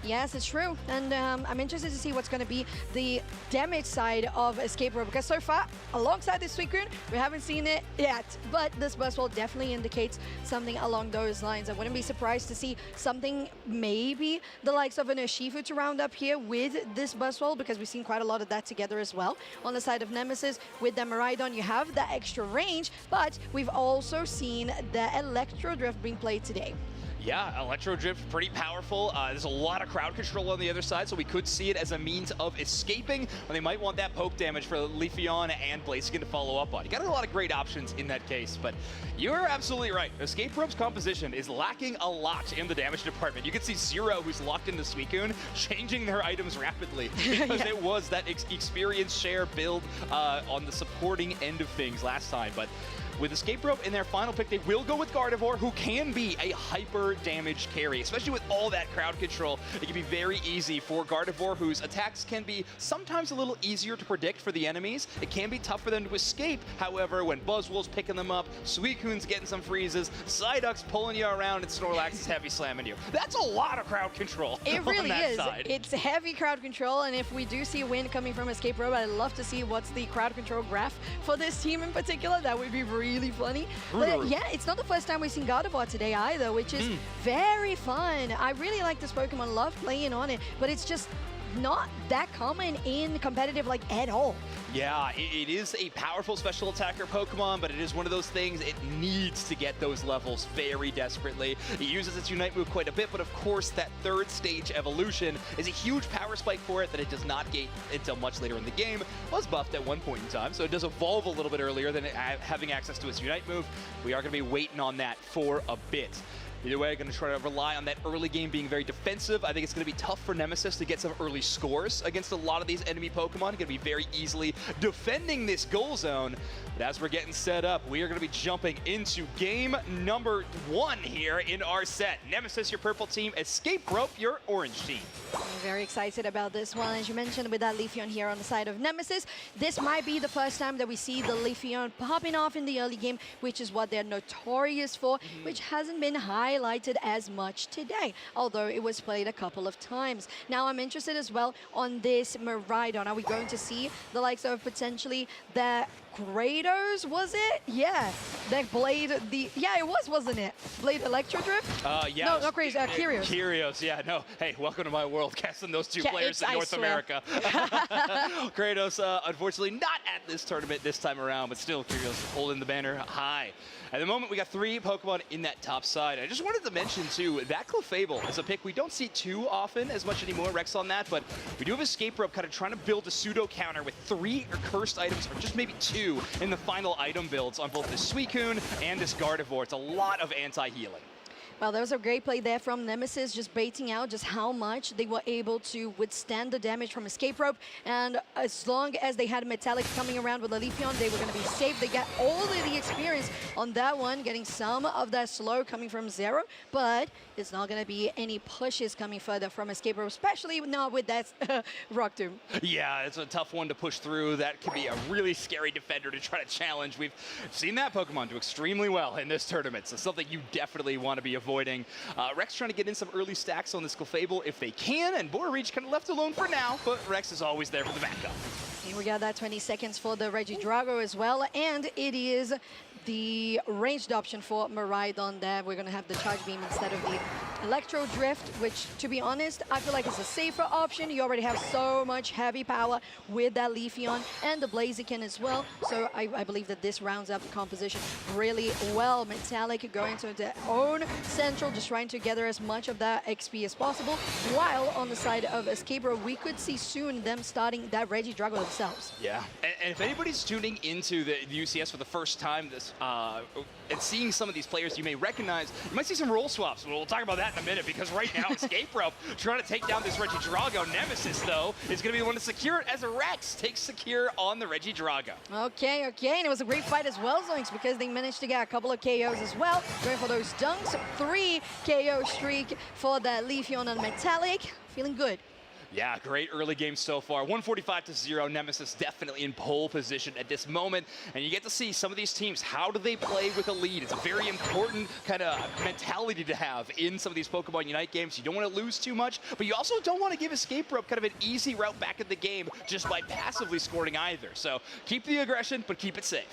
Yes, it's true. And I'm interested to see what's going to be the damage side of Escape Rope, because so far, alongside this Suicune, we haven't seen it yet. But this Buzzwole definitely indicates something along those lines. I wouldn't be surprised to see something, maybe the likes of an Urshifu to round up here with this Buzzwole, because we've seen quite a lot of that together as well. On the side of Nemesis, with the Miraidon, you have that extra range, but we've also seen the Electro Drift being played today. Yeah, Electro Drift, pretty powerful. There's a lot of crowd control on the other side, so we could see it as a means of escaping, when they might want that poke damage for Leafeon and Blaziken to follow up on. You got a lot of great options in that case, but you're absolutely right. Escape Rope's composition is lacking a lot in the damage department. You can see Zero, who's locked into Suicune, changing their items rapidly because it was that experience share build on the supporting end of things last time, but with Escape Rope in their final pick, they will go with Gardevoir, who can be a hyper damage carry, especially with all that crowd control. It can be very easy for Gardevoir, whose attacks can be sometimes a little easier to predict for the enemies. It can be tough for them to escape. However, when Buzzwole's picking them up, Suicune's getting some freezes, Psyduck's pulling you around, and Snorlax is heavy slamming you. That's a lot of crowd control. It really on that is. Side. It's heavy crowd control, and if we do see a win coming from Escape Rope, I'd love to see what's the crowd control graph for this team in particular. That would be really really funny. Brutal. But yeah, it's not the first time we've seen Gardevoir today either, which is very fun. I really like this Pokemon, love playing on it, but it's just not that common in competitive like at all. Yeah, it is a powerful special attacker Pokemon, but it is one of those things, it needs to get those levels very desperately. It uses its Unite move quite a bit, but of course that third stage evolution is a huge power spike for it that it does not get until much later in the game. It was buffed at one point in time, so it does evolve a little bit earlier than having access to its Unite move. We are going to be waiting on that for a bit. Either way, going to try to rely on that early game being very defensive. I think it's going to be tough for Nemesis to get some early scores against a lot of these enemy Pokemon. Going to be very easily defending this goal zone. But as we're getting set up, we are going to be jumping into game number 1 here in our set. Nemesis, your purple team. Escape Rope, your orange team. I'm very excited about this one. As you mentioned, with that Leafeon here on the side of Nemesis, this might be the first time that we see the Leafeon popping off in the early game, which is what they're notorious for, which hasn't been highlighted as much today, although it was played a couple of times. Now, I'm interested as well on this Miraidon. Are we going to see the likes of potentially the Kratos, was it? Yeah, that Blade, yeah, it was, wasn't it? Blade Electro Drift? Yeah. No, not Kratos, Kyrios. Kyrios, yeah, no. Hey, welcome to my world, casting those two Yeah, players in I North swear. America. Kratos, unfortunately, not at this tournament this time around, but still, Kyrios holding the banner high. At the moment, we got 3 Pokemon in that top side. I just wanted to mention, too, that Clefable is a pick we don't see too often as much anymore, Rex on that, but we do have Escape Rope kind of trying to build a pseudo counter with 3 cursed items, or just maybe 2 in the final item builds on both this Suicune and this Gardevoir. It's a lot of anti-healing. Well, that was a great play there from Nemesis, just baiting out just how much they were able to withstand the damage from Escape Rope. And as long as they had Metallic coming around with the Leafeon, they were going to be safe. They got all of the experience on that one, getting some of that slow coming from Zero. But it's not going to be any pushes coming further from Escape Rope, especially not with that Rock Tomb. Yeah, it's a tough one to push through. That could be a really scary defender to try to challenge. We've seen that Pokemon do extremely well in this tournament, so something you definitely want to be avoiding. Rex trying to get in some early stacks on this Clefable if they can, and Boar Reach kind of left alone for now, but Rex is always there for the backup. And we got that 20 seconds for the Regidrago as well, and it is the ranged option for Miraidon there. We're going to have the Charge Beam instead of the Electro Drift, which, to be honest, I feel like it's a safer option. You already have so much heavy power with that Leafeon and the Blaziken as well. So I believe that this rounds up the composition really well. Metallic going to their own central, just trying to gather as much of that XP as possible. While on the side of Escape Rope, we could see soon them starting that Regidrago themselves. Yeah, and if anybody's tuning into the UCS for the first time this and seeing some of these players you may recognize, you might see some role swaps. We'll talk about that in a minute, because right now Escape Rope trying to take down this Regidrago. Nemesis, though, is going to be the one to secure it as Rex takes secure on the Regidrago. Okay, and it was a great fight as well, Zoinks, because they managed to get a couple of KOs as well. Going for those dunks, 3 KO streak for that Leafeon on Metallic. Feeling good. Yeah, great early game so far. 145-0. Nemesis definitely in pole position at this moment. And you get to see some of these teams, how do they play with a lead? It's a very important kind of mentality to have in some of these Pokemon Unite games. You don't want to lose too much, but you also don't want to give Escape Rope kind of an easy route back in the game just by passively scoring either. So keep the aggression, but keep it safe.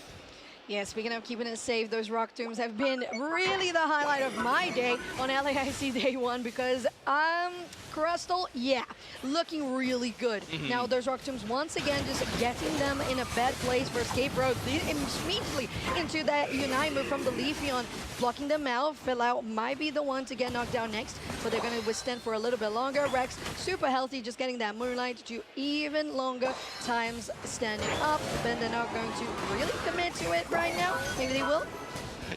Yeah, speaking of keeping it safe, those Rock Tombs have been really the highlight of my day on LAIC Day 1, because Crustle, yeah, looking really good. Now, those Rock Tombs, once again, just getting them in a bad place for Escape Rope, immediately into that Unite move from the Leafeon, blocking them out. Fallout might be the one to get knocked down next, but they're going to withstand for a little bit longer. Rex, super healthy, just getting that Moonlight to even longer times standing up, but they're not going to really commit to it right now. Maybe they will.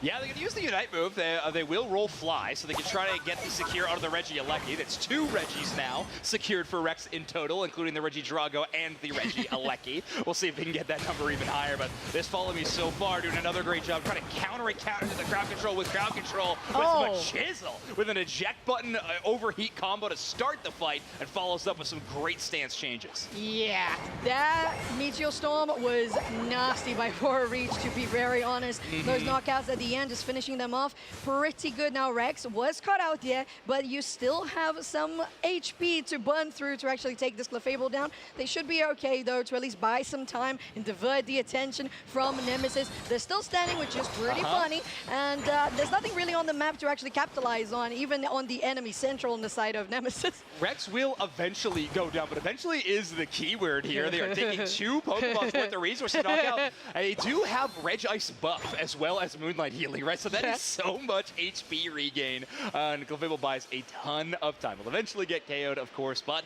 Yeah, they can use the Unite move. They will roll Fly, so they can try to get the secure out of the Regieleki. That's 2 Regis now secured for Rex in total, including the Regidrago and the Regieleki. We'll see if they can get that number even higher, but this Follow Me so far doing another great job trying to counter the crowd control with crowd control with Machisel with an eject button overheat combo to start the fight, and follows up with some great stance changes. Yeah, that Meteor Storm was nasty by Poor Reach, to be very honest. Those knockouts that the end, just finishing them off pretty good. Now Rex was caught out there, but you still have some HP to burn through to actually take this Clefable down. They should be okay though, to at least buy some time and divert the attention from Nemesis. They're still standing, which is pretty funny, and there's nothing really on the map to actually capitalize on, even on the enemy central on the side of Nemesis. Rex will eventually go down, but eventually is the key word here. They are taking 2 Pokemon's worth of resources to knock out. And they do have Regice buff as well as Moonlight healing, right? So that is so much HP regain. And Clefable buys a ton of time. Will eventually get KO'd, of course, but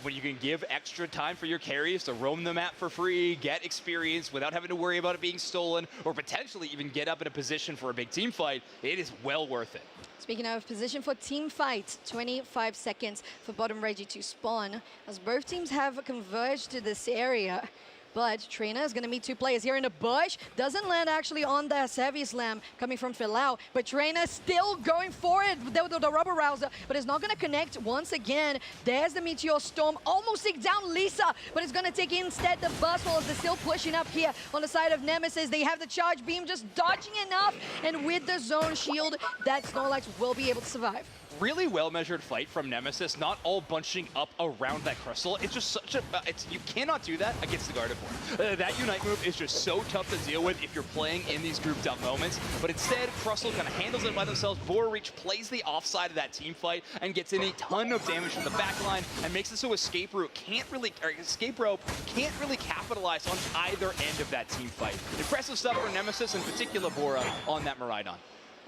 when you can give extra time for your carries to roam the map for free, get experience without having to worry about it being stolen, or potentially even get up in a position for a big team fight, it is well worth it. Speaking of position for team fight, 25 seconds for bottom Reggie to spawn, as both teams have converged to this area. But Trainer is going to meet 2 players here in a bush. Doesn't land actually on the heavy slam coming from Filau. But Trainer still going for it with the rubber rouser. But it's not going to connect once again. There's the Meteor Storm. Almost take down Lisa. But it's going to take instead the Buzzwole as they're still pushing up here on the side of Nemesis. They have the charge beam just dodging enough. And with the zone shield, that Snorlax will be able to survive. Really well-measured fight from Nemesis, not all bunching up around that Crystal. It's just such a... you cannot do that against the Gardevoir. That Unite move is just so tough to deal with if you're playing in these grouped up moments. But instead, Crystal kind of handles it by themselves. Boar Reach plays the offside of that team fight and gets in a ton of damage from the backline and makes it so Escape Rope can't really capitalize on either end of that team fight. Impressive stuff for Nemesis, in particular Bora, on that Miraidon.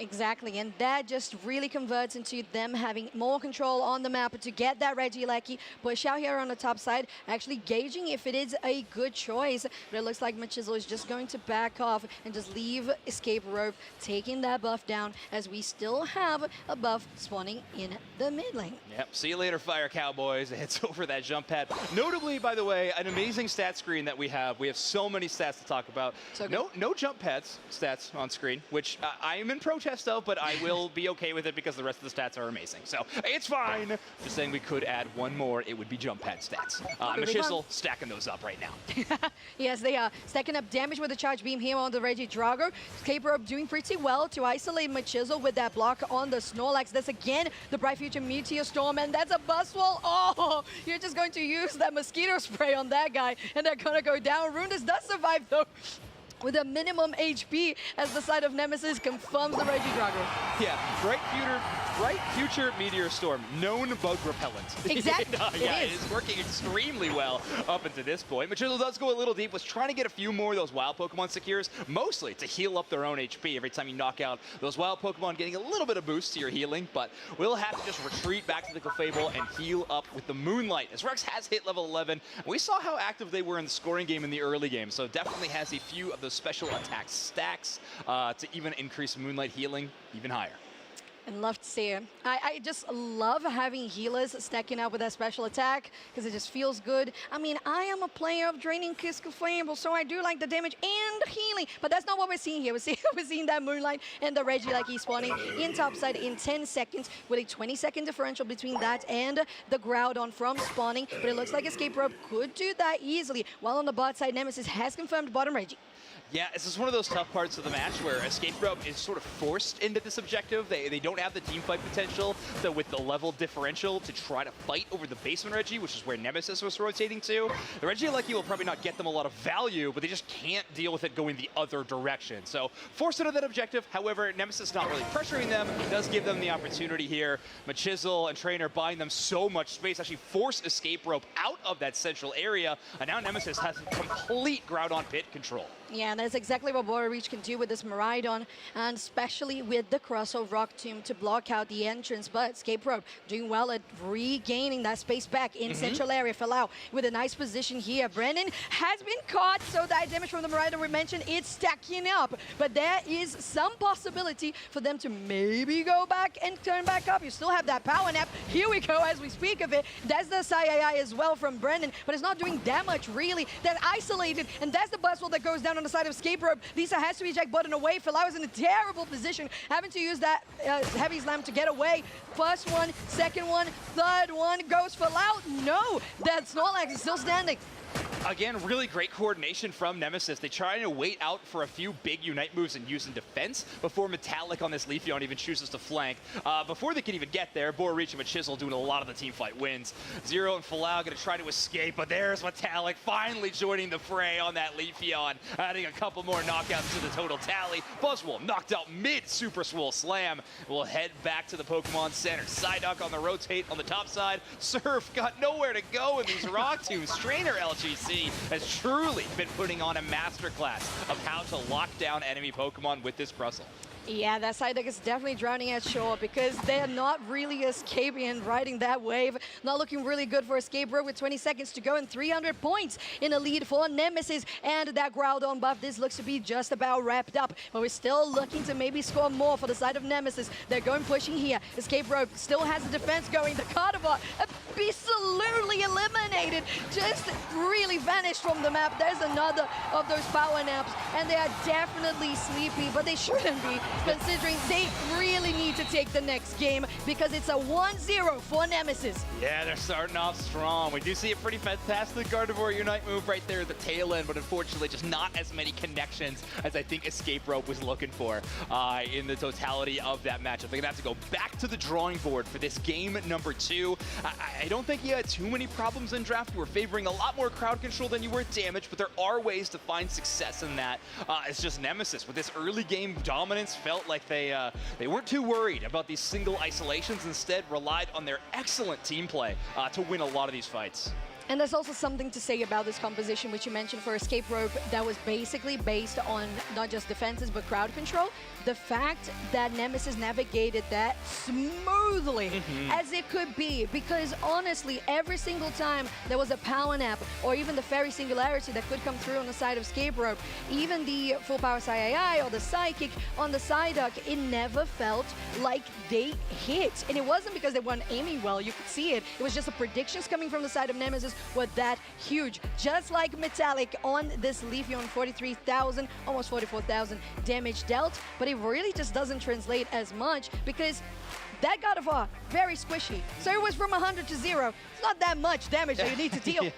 Exactly, and that just really converts into them having more control on the map to get that Regieleki push out here on the top side, actually gauging if it is a good choice. But it looks like Machisel is just going to back off and just leave Escape Rope, taking that buff down, as we still have a buff spawning in the mid lane. Yep, see you later, Fire Cowboys. It's over that jump pad. Notably, by the way, an amazing stat screen that we have. We have so many stats to talk about. So no jump pads stats on screen, which I am in protest of, but I will be okay with it because the rest of the stats are amazing. So it's fine. Just saying we could add one more, it would be jump pad stats. Machisel stacking those up right now. Yes, they are stacking up damage with the charge beam here on the Regidrago. Escape Rope doing pretty well to isolate Machisel with that block on the Snorlax. That's again the Bright Future Meteor Storm, and that's a Buzzwole. Oh, you're just going to use that mosquito spray on that guy, and they're gonna go down. Rundas does survive though, with a minimum HP, as the side of Nemesis confirms the Regidrago. Yeah, Bright Future Meteor Storm, known bug repellent. Exactly. It is working extremely well up until this point. Machisel does go a little deep, was trying to get a few more of those wild Pokemon secures, mostly to heal up their own HP every time you knock out those wild Pokemon, getting a little bit of boost to your healing, but we'll have to just retreat back to the Clefable and heal up with the Moonlight, as Rex has hit level 11. We saw how active they were in the scoring game in the early game, so definitely has a few of those special attack stacks to even increase Moonlight healing even higher. And love to see it. I just love having healers stacking up with that special attack, because it just feels good. I mean, I am a player of Draining Kiss Clefable, so I do like the damage and healing, but that's not what we're seeing here. We're seeing that Moonlight and the Regieleki spawning in topside in 10 seconds, with a 20-second differential between that and the Groudon from spawning. But it looks like Escape Rope could do that easily, while on the bot side, Nemesis has confirmed bottom Regi. Yeah, this is one of those tough parts of the match where Escape Rope is sort of forced into this objective. They don't have the team fight potential, so with the level differential to try to fight over the basement Regi, which is where Nemesis was rotating to. The Regieleki will probably not get them a lot of value, but they just can't deal with it going the other direction. So forced into that objective. However, Nemesis not really pressuring them, does give them the opportunity here. Machisel and Trainer buying them so much space, actually force Escape Rope out of that central area, and now Nemesis has complete Groudon pit control. Yeah, that's exactly what Bora Reach can do with this Miraidon, and especially with the Colossal Rock Tomb to block out the entrance. But Escape Rope doing well at regaining that space back in central area. Falau with a nice position here. Brennan has been caught, so that damage from the Miraidon we mentioned, it's stacking up. But there is some possibility for them to maybe go back and turn back up. You still have that power nap. Here we go as we speak of it. That's the Sai as well from Brennan, but it's not doing that much really. They're isolated, and that's the Buzzwole that goes down on the side of Escape Rope. Lisa has to eject button away. Falau is in a terrible position, having to use that heavy slam to get away. First one, second one, third one goes Falau. No, that Snorlax is still standing. Again, really great coordination from Nemesis. They try to wait out for a few big Unite moves and use in defense before Metallic on this Leafeon even chooses to flank. Before they can even get there, Boar Reach and Chisel doing a lot of the team fight wins. Zero and Falau going to try to escape, but there's Metallic finally joining the fray on that Leafeon, adding a couple more knockouts to the total tally. Buzzwole knocked out mid-Super Swole Slam. We'll head back to the Pokemon Center. Psyduck on the rotate on the top side. Surf got nowhere to go in these rock tombs. Trainer LGC has truly been putting on a masterclass of how to lock down enemy Pokemon with this Brussel. Yeah, that Psyduck is definitely drowning at shore because they're not really escaping and riding that wave. Not looking really good for Escape Rope with 20 seconds to go and 300 points in the lead for Nemesis. And that Groudon buff, this looks to be just about wrapped up. But we're still looking to maybe score more for the side of Nemesis. They're going pushing here. Escape Rope still has the defense going. The Carnivore absolutely eliminated. Just really vanished from the map. There's another of those power naps. And they are definitely sleepy, but they shouldn't be, considering they really need to take the next game because it's a 1-0 for Nemesis. Yeah, they're starting off strong. We do see a pretty fantastic Gardevoir Unite move right there at the tail end, but unfortunately just not as many connections as I think Escape Rope was looking for in the totality of that matchup. They're going to have to go back to the drawing board for this game number 2. I don't think you had too many problems in draft. You were favoring a lot more crowd control than you were damage, but there are ways to find success in that. It's just Nemesis with this early game dominance felt like they weren't too worried about these single isolations, instead relied on their excellent team play to win a lot of these fights. And there's also something to say about this composition, which you mentioned for Escape Rope, that was basically based on not just defenses, but crowd control. The fact that Nemesis navigated that smoothly as it could be, because honestly, every single time there was a power nap or even the Fairy Singularity that could come through on the side of Escape Rope, even the full power Psy or the Psychic on the Psyduck, it never felt like they hit. And it wasn't because they weren't aiming well, you could see it. It was just the predictions coming from the side of Nemesis were that huge. Just like Metallic on this Leafeon, 43,000, almost 44,000 damage dealt, but it really just doesn't translate as much because that Gardevoir, very squishy. So it was from 100 to 0. It's not that much damage that you need to deal.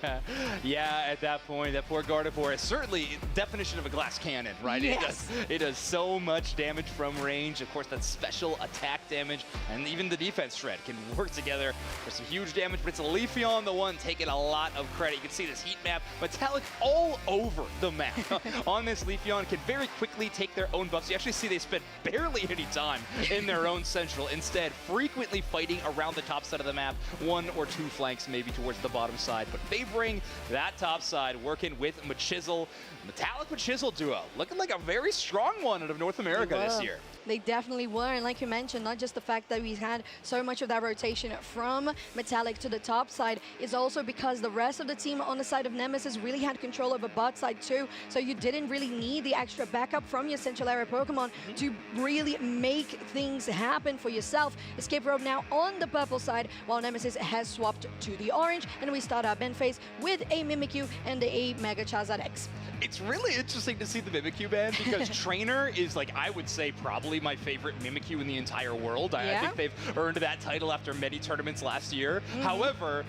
Yeah, at that point, that poor Gardevoir is certainly definition of a glass cannon, right? Yes. It does so much damage from range. Of course, that special attack damage and even the defense shred can work together for some huge damage, but it's a Leafeon, the one taking a lot of credit. You can see this heat map. Metallic all over the map on this Leafeon can very quickly take their own buffs. You actually see they spend barely any time in their own central. Instead, frequently fighting around the top side of the map, 1 or 2 flanks maybe towards the bottom side, but favoring that top side, working with Machisel. Metallic Machisel duo, looking like a very strong one out of North America this year. They definitely were, and like you mentioned, not just the fact that we had so much of that rotation from Metallic to the top side, is also because the rest of the team on the side of Nemesis really had control over bot side too, so you didn't really need the extra backup from your Central Area Pokemon to really make things happen for yourself. Escape Rope now on the purple side, while Nemesis has swapped to the orange, and we start our Ben phase with a Mimikyu and a Mega Charizard X. It's really interesting to see the Mimikyu ban because Trainer is, like, I would say probably my favorite Mimikyu in the entire world. I think they've earned that title after many tournaments last year. However,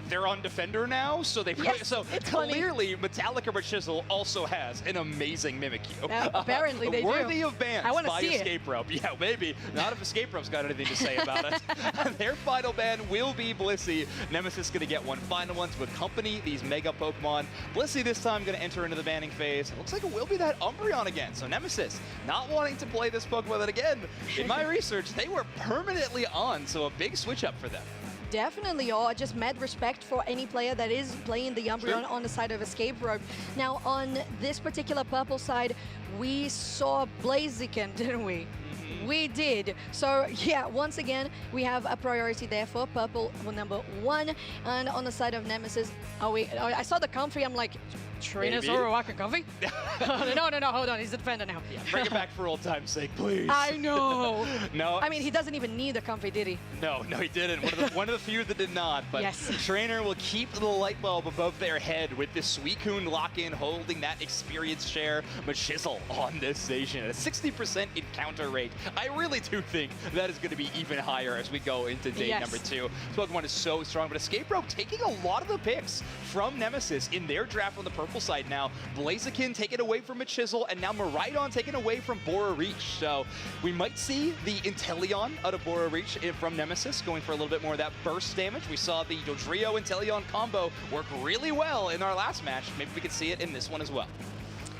they're on Defender now, so they so clearly Metallic or Machisel also has an amazing Mimikyu. Apparently they worthy do. of bans by Escape Rope. Yeah, maybe. Not if Escape Rope's got anything to say about it. Their final ban will be Blissey. Nemesis going to get one final one to accompany these Mega Pokemon. Blissey this time going to enter into the banning phase. It looks like it will be that Umbreon again. So Nemesis not wanting to play this Pokemon that again, in my research, they were permanently on. So a big switch up for them. Definitely, or just mad respect for any player that is playing the Umbreon on the side of Escape Rope. Now, on this particular purple side, we saw Blaziken, didn't we? We did. So, yeah, once again, we have a priority there for purple number 1. And on the side of Nemesis, I saw the comfy, I'm like, Trainer's overwalking comfy? No, hold on, he's the defender now. Yeah, bring it back for old time's sake, please. I know. No. I mean, he doesn't even need the comfy, did he? No, he didn't. One of the few that did not. But Trainer will keep the light bulb above their head with this Suicune lock-in, holding that experience share. Machisel on this station at a 60% encounter rate. rate. I really do think that is going to be even higher as we go into day number 2. This Pokemon is so strong, but Escape Rope taking a lot of the picks from Nemesis in their draft on the purple side now. Blaziken taken away from Machisel, and now Miraidon taken away from Bora Reach. So we might see the Inteleon out of Bora Reach from Nemesis going for a little bit more of that burst damage. We saw the Dodrio Inteleon combo work really well in our last match. Maybe we could see it in this one as well.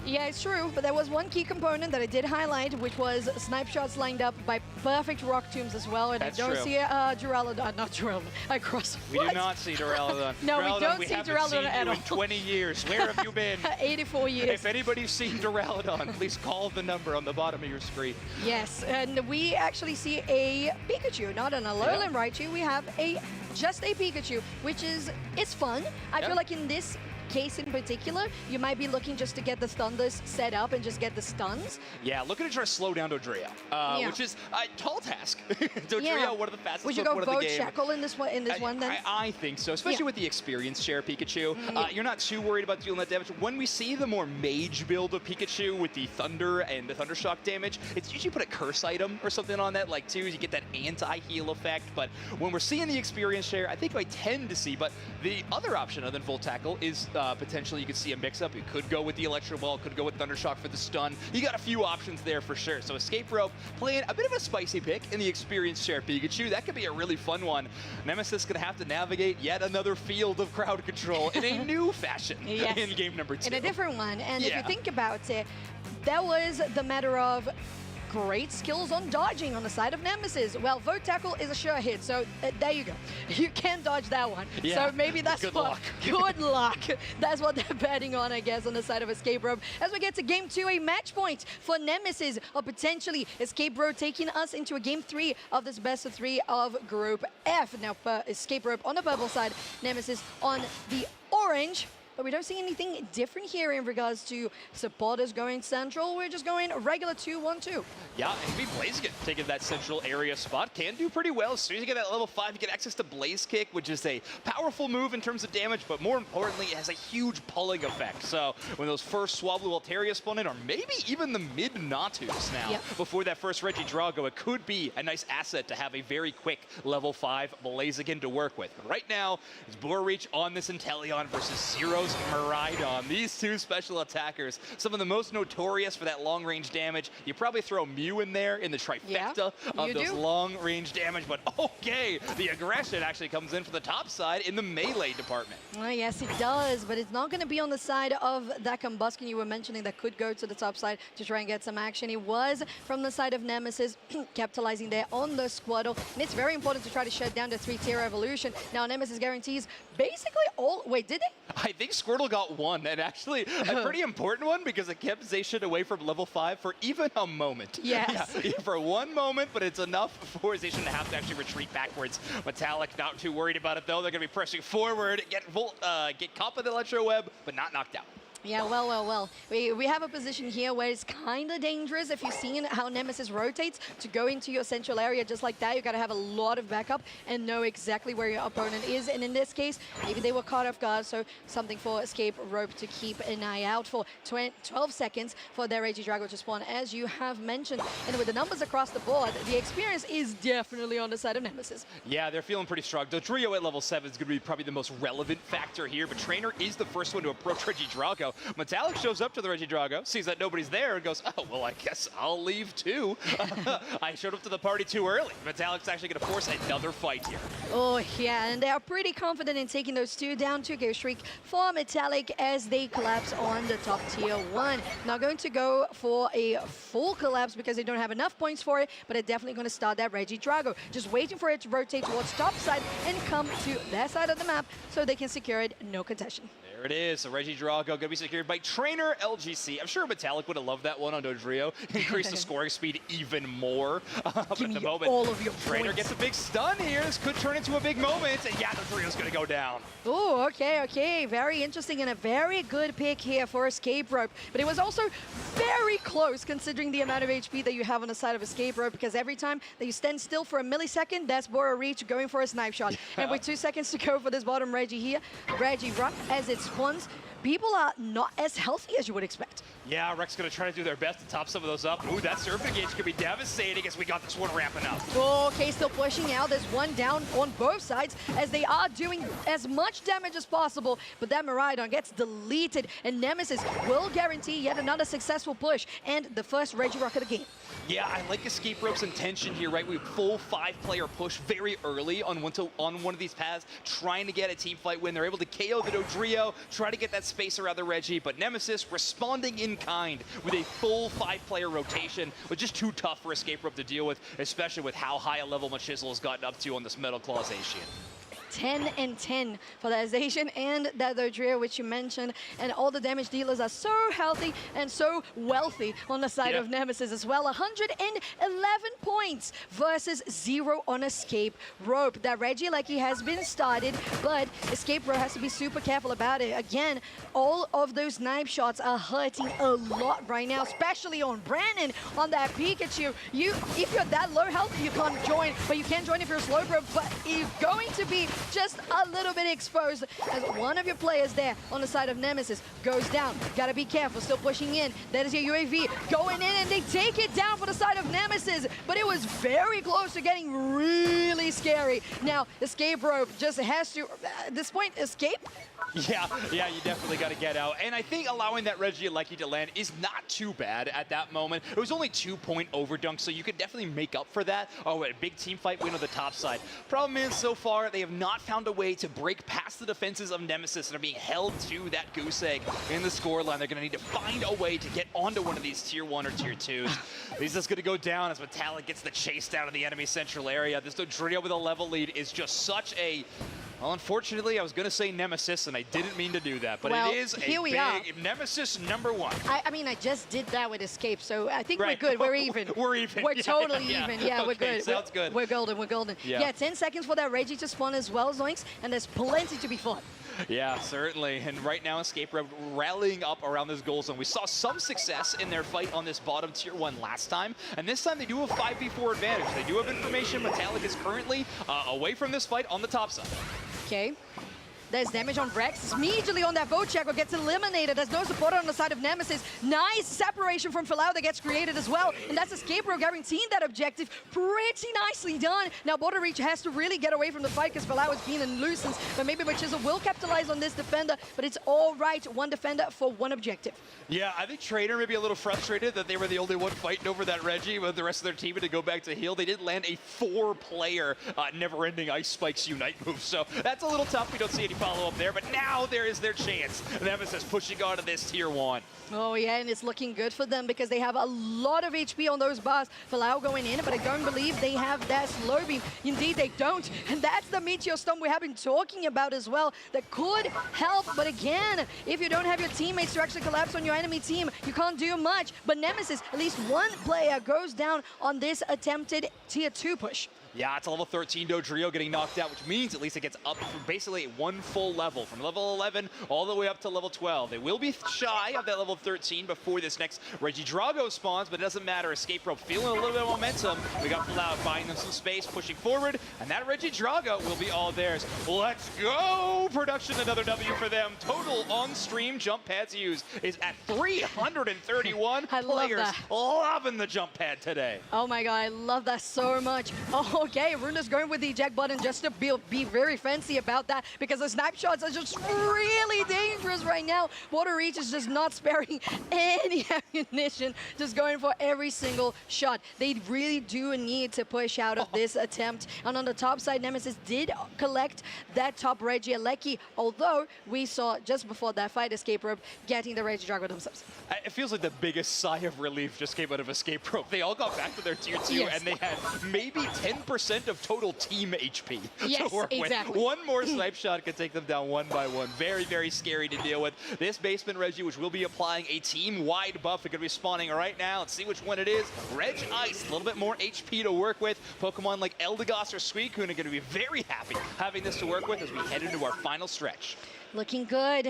Yeah, it's true, but there was one key component that I did highlight, which was snipe shots lined up by perfect rock tombs as well, and That's I don't true. see Duraludon, not Duraludon, I cross. We do not see Duraludon. No, we don't we see haven't Duraludon seen at you all. in 20 years. Where have you been? 84 years. If anybody's seen Duraludon, please call the number on the bottom of your screen. Yes, and we actually see a Pikachu, not an Alolan Raichu. We have just a Pikachu, which is fun. I feel like in this case in particular, you might be looking just to get the Thunders set up and just get the stuns. Yeah, looking to try to slow down Dodrio, which is a tall task. Dodrio, one of the fastest Would you go of the vote game. Shackle in this one then? I think so, especially with the experience share Pikachu. You're not too worried about dealing that damage. When we see the more mage build of Pikachu with the Thunder and the Thundershock damage, it's usually put a curse item or something on that, like you get that anti-heal effect. But when we're seeing the experience share, I think I tend to see, but the other option other than Full Tackle is potentially you could see a mix-up. You could go with the Electro Ball, could go with Thundershock for the stun. You got a few options there for sure. So Escape Rope playing a bit of a spicy pick in the experience share Pikachu. That could be a really fun one. Nemesis gonna have to navigate yet another field of crowd control in a new fashion in game number 2. In a different one. And if you think about it, that was the matter of great skills on dodging on the side of Nemesis. Well, Vote Tackle is a sure hit, so there you go. You can't dodge that one. Yeah. So maybe that's Good what. luck. Good luck. That's what they're betting on, I guess, on the side of Escape Rope. As we get to game 2, a match point for Nemesis, or potentially Escape Rope taking us into a game 3 of this best of 3 of Group F. Now, Escape Rope on the purple side, Nemesis on the orange. But we don't see anything different here in regards to supporters going central. We're just going regular 2-1-2. Yeah, and Blaziken taking that central area spot can do pretty well. As soon as you get that level 5, you get access to Blaze Kick, which is a powerful move in terms of damage, but more importantly, it has a huge pulling effect. So when those first Swablu Altaria spawn in, or maybe even the mid Natus now, before that first Regidrago, it could be a nice asset to have a very quick level 5 Blaziken to work with. But right now, it's Bora Reach on this Inteleon versus Zero's Miraidon. These two special attackers, some of the most notorious for that long-range damage. You probably throw Mew in there in the trifecta of those long-range damage, but okay, the aggression actually comes in for the top side in the melee department. Yes, it does, but it's not going to be on the side of that Combuskin you were mentioning that could go to the top side to try and get some action. It was from the side of Nemesis, capitalizing there on the Squirtle, and it's very important to try to shut down the 3-tier evolution. Now, Nemesis guarantees basically all... Wait, did they? I think Squirtle got one, and actually a pretty important one because it kept Zacian away from level 5 for even a moment. Yes. Yeah, for one moment, but it's enough for Zacian to have to actually retreat backwards. Metallic not too worried about it, though. They're going to be pressing forward, get caught by the Electro Web, but not knocked out. Yeah, well. We have a position here where it's kind of dangerous. If you've seen how Nemesis rotates to go into your central area just like that, you got to have a lot of backup and know exactly where your opponent is. And in this case, maybe they were caught off guard, so something for Escape Rope to keep an eye out for. 12 seconds for their Regidrago to spawn, as you have mentioned. And with the numbers across the board, the experience is definitely on the side of Nemesis. Yeah, they're feeling pretty strong. Dodrio at level 7 is going to be probably the most relevant factor here, but Trainer is the first one to approach Regidrago. Metallic shows up to the Regidrago, sees that nobody's there, and goes, oh, well, I guess I'll leave too. I showed up to the party too early. Metallic's actually going to force another fight here. Oh, yeah, and they are pretty confident in taking those two down. 2K streak for Metallic as they collapse on the top tier 1. Not going to go for a full collapse because they don't have enough points for it, but they're definitely going to start that Regidrago. Just waiting for it to rotate towards top side and come to their side of the map so they can secure it, no contestation. There it is. So Regidrago going to be secured by Trainer LGC. I'm sure Metallic would have loved that one on Dodrio. Increase the scoring speed even more. But at the moment, all of your Trainer points. gets a big stun here. This could turn into a big moment. And yeah, Dodrio's going to go down. Oh, okay. Very interesting and a very good pick here for Escape Rope. But it was also very close considering the amount of HP that you have on the side of Escape Rope, because every time that you stand still for a millisecond, that's Bora Reach going for a snipe shot. And with 2 seconds to go for this bottom Reggie here, Reggie Rock as it spawns, people are not as healthy as you would expect. Yeah, Rex going to try to do their best to top some of those up. Ooh, that surf engage could be devastating as we got this one ramping up. Okay, still pushing out. There's one down on both sides as they are doing as much damage as possible. But that Miraidon gets deleted, and Nemesis will guarantee yet another successful push and the first Regirock of the game. Yeah, I like Escape Rope's intention here, right? We full 5-player push very early on one of these paths, trying to get a team fight win. They're able to KO the Dodrio, try to get that space around the Reggie, but Nemesis responding in kind with a full 5-player rotation was just too tough for Escape Rope to deal with, especially with how high a level Machisel has gotten up to on this Metal Claws Asian. 10 and 10 for that Zacian and that Dodrio, which you mentioned. And all the damage dealers are so healthy and so wealthy on the side of Nemesis as well. 111 points versus 0 on Escape Rope. That Reggie, like he has been started, but Escape Rope has to be super careful about it. Again, all of those knife shots are hurting a lot right now, especially on Brandon, on that Pikachu. If you're that low health, you can't join, but you can join if you're slow, but you're going to be just a little bit exposed as one of your players there on the side of Nemesis goes down. Gotta be careful, still pushing in. That is your UAV going in, and they take it down for the side of Nemesis, but it was very close to getting really scary. Now, Escape Rope just has to, at this point, escape. Yeah, you definitely got to get out. And I think allowing that Reggie Alecki to land is not too bad at that moment. It was only 2-point overdunk, so you could definitely make up for that. Oh, a big team fight win on the top side. Problem is, so far, they have not found a way to break past the defenses of Nemesis and are being held to that goose egg in the scoreline. They're going to need to find a way to get onto one of these Tier 1 or Tier 2s. He's just going to go down as Metallic gets the chase down to the enemy central area. This Dodrio with a level lead is just such a... Well, unfortunately, I was going to say Nemesis, and I didn't mean to do that, but well, it is a big Nemesis #1. I mean, I just did that with Escape, so I think we're good. We're even. We're even. We're totally even. Yeah, we're good. Sounds good. We're golden. We're golden. Yeah, 10 seconds for that Reggie to spawn as well, Zoinks, and there's plenty to be fun. Yeah, certainly. And right now, Escape Rope rallying up around this goal zone. We saw some success in their fight on this bottom Tier 1 last time, and this time they do have 5v4 advantage. They do have information. Metallic is currently away from this fight on the top side. Okay. There's damage on Rex. Immediately on that boat checker gets eliminated. There's no support on the side of Nemesis. Nice separation from Falau that gets created as well. And that's Escape Rope guaranteeing that objective. Pretty nicely done. Now Border Reach has to really get away from the fight because Falau is being nuisance. But maybe Machisel will capitalize on this defender. But it's all right. One defender for one objective. Yeah, I think Trader may be a little frustrated that they were the only one fighting over that Reggie with the rest of their team to go back to heal. They did land a 4-player never-ending Ice Spikes Unite move. So that's a little tough. We don't see any follow-up there, but now there is their chance. Nemesis pushing on to this Tier 1. Oh yeah, and it's looking good for them because they have a lot of HP on those bars. Falau going in, but I don't believe they have that slow beam. Indeed, they don't. And that's the Meteor Storm we have been talking about as well that could help. But again, if you don't have your teammates to actually collapse on your enemy team, you can't do much. But Nemesis, at least one player goes down on this attempted Tier 2 push. Yeah, it's a level 13 Dodrio getting knocked out, which means at least it gets up from basically one full level, from level 11 all the way up to level 12. They will be shy of that level 13 before this next Regidrago spawns, but it doesn't matter. Escape Rope feeling a little bit of momentum. We got Falau buying them some space, pushing forward, and that Regidrago will be all theirs. Let's go! Production, another W for them. Total on-stream jump pads used is at 331 players. Loving the jump pad today. Oh my god, I love that so much. Oh, okay, Runa's going with the eject button just to be very fancy about that because the snipe shots are just really dangerous right now. Water Reach is just not sparing any ammunition, just going for every single shot. They really do need to push out of this attempt. And on the top side, Nemesis did collect that top Reggie Alecki, although we saw just before that fight Escape Rope getting the Regidrago themselves. It feels like the biggest sigh of relief just came out of Escape Rope. They all got back to their Tier 2, and they had maybe 10% of total team HP to work with. One more snipe shot could take them down one by one. Very, very scary to deal with. This basement Reggie, which will be applying a team-wide buff, are going to be spawning right now. Let's see which one it is. Reg Ice, a little bit more HP to work with. Pokemon like Eldegoss or Suicune are going to be very happy having this to work with as we head into our final stretch. Looking good.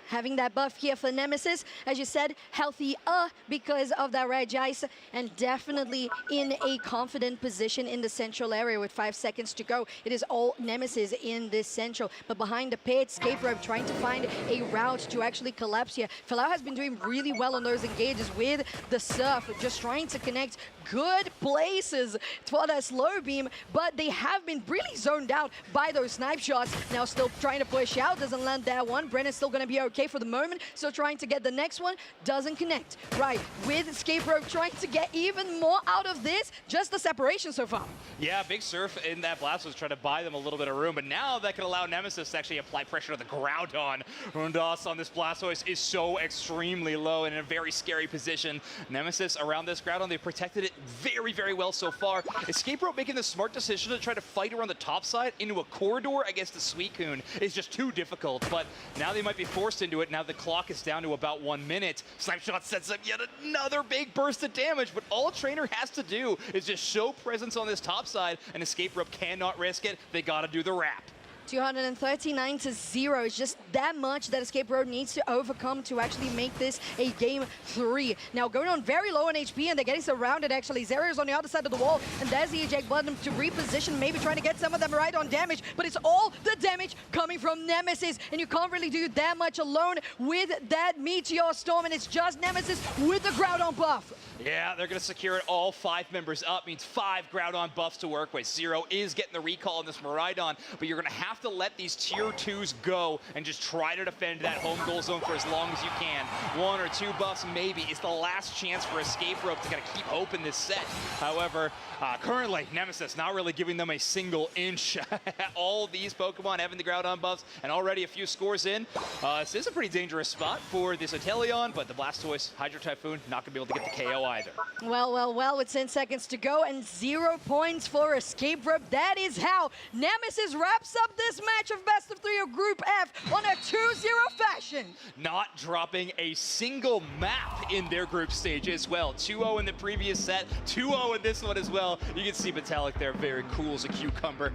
having that buff here for Nemesis. As you said, healthier because of that red ice, and definitely in a confident position in the central area with 5 seconds to go. It is all Nemesis in this central, but behind the pit, Escape Rope trying to find a route to actually collapse here. Falau has been doing really well on those engages with the Surf, just trying to connect good places for that slow beam, but they have been really zoned out by those snipe shots. Now still trying to push out, doesn't land that one. Brennan's still going to be okay for the moment, still trying to get the next one, doesn't connect. Right, with Escape Rope trying to get even more out of this, just the separation so far. Yeah, Big Surf in that blast was trying to buy them a little bit of room, but now that can allow Nemesis to actually apply pressure to the ground on. Rundas on this Blastoise is so extremely low and in a very scary position. Nemesis around this ground on, they've protected it very, very well so far. Escape Rope making the smart decision to try to fight around the top side into a corridor against the Suicune is just too difficult, but now they might be forced into it. Now the clock is down to about 1 minute. Snipe Shot sets up yet another big burst of damage, but all Trainer has to do is just show presence on this top side, and Escape Rope cannot risk it. They gotta do the wrap. 239 to 0. It's just that much that Escape Rope needs to overcome to actually make this a game 3. Now going on very low on HP, and they're getting surrounded actually. Zerio's on the other side of the wall, and there's the eject button to reposition, maybe trying to get some of them right on damage, but it's all the damage coming from Nemesis, and you can't really do that much alone with that Meteor Storm, and it's just Nemesis with the Groudon buff. Yeah, they're going to secure it. All 5 members up means 5 Groudon buffs to work with. Zero is getting the recall in this Miraidon, but you're going to have to let these tier 2s go and just try to defend that home goal zone for as long as you can. 1 or 2 buffs maybe is the last chance for Escape Rope to kind of keep hope in this set. However, currently, Nemesis not really giving them a single inch. All these Pokemon having the Groudon buffs, and already a few scores in. This is a pretty dangerous spot for this Atelion, but the Blastoise, Hydro Typhoon, not going to be able to get the KO either. Well, with 10 seconds to go and 0 points for Escape Rope. That is how Nemesis wraps up this match of best of 3 of Group F on a 2-0 fashion. Not dropping a single map in their group stage as well. 2-0 in the previous set, 2-0 in this one as well. You can see Metallic there, very cool as a cucumber.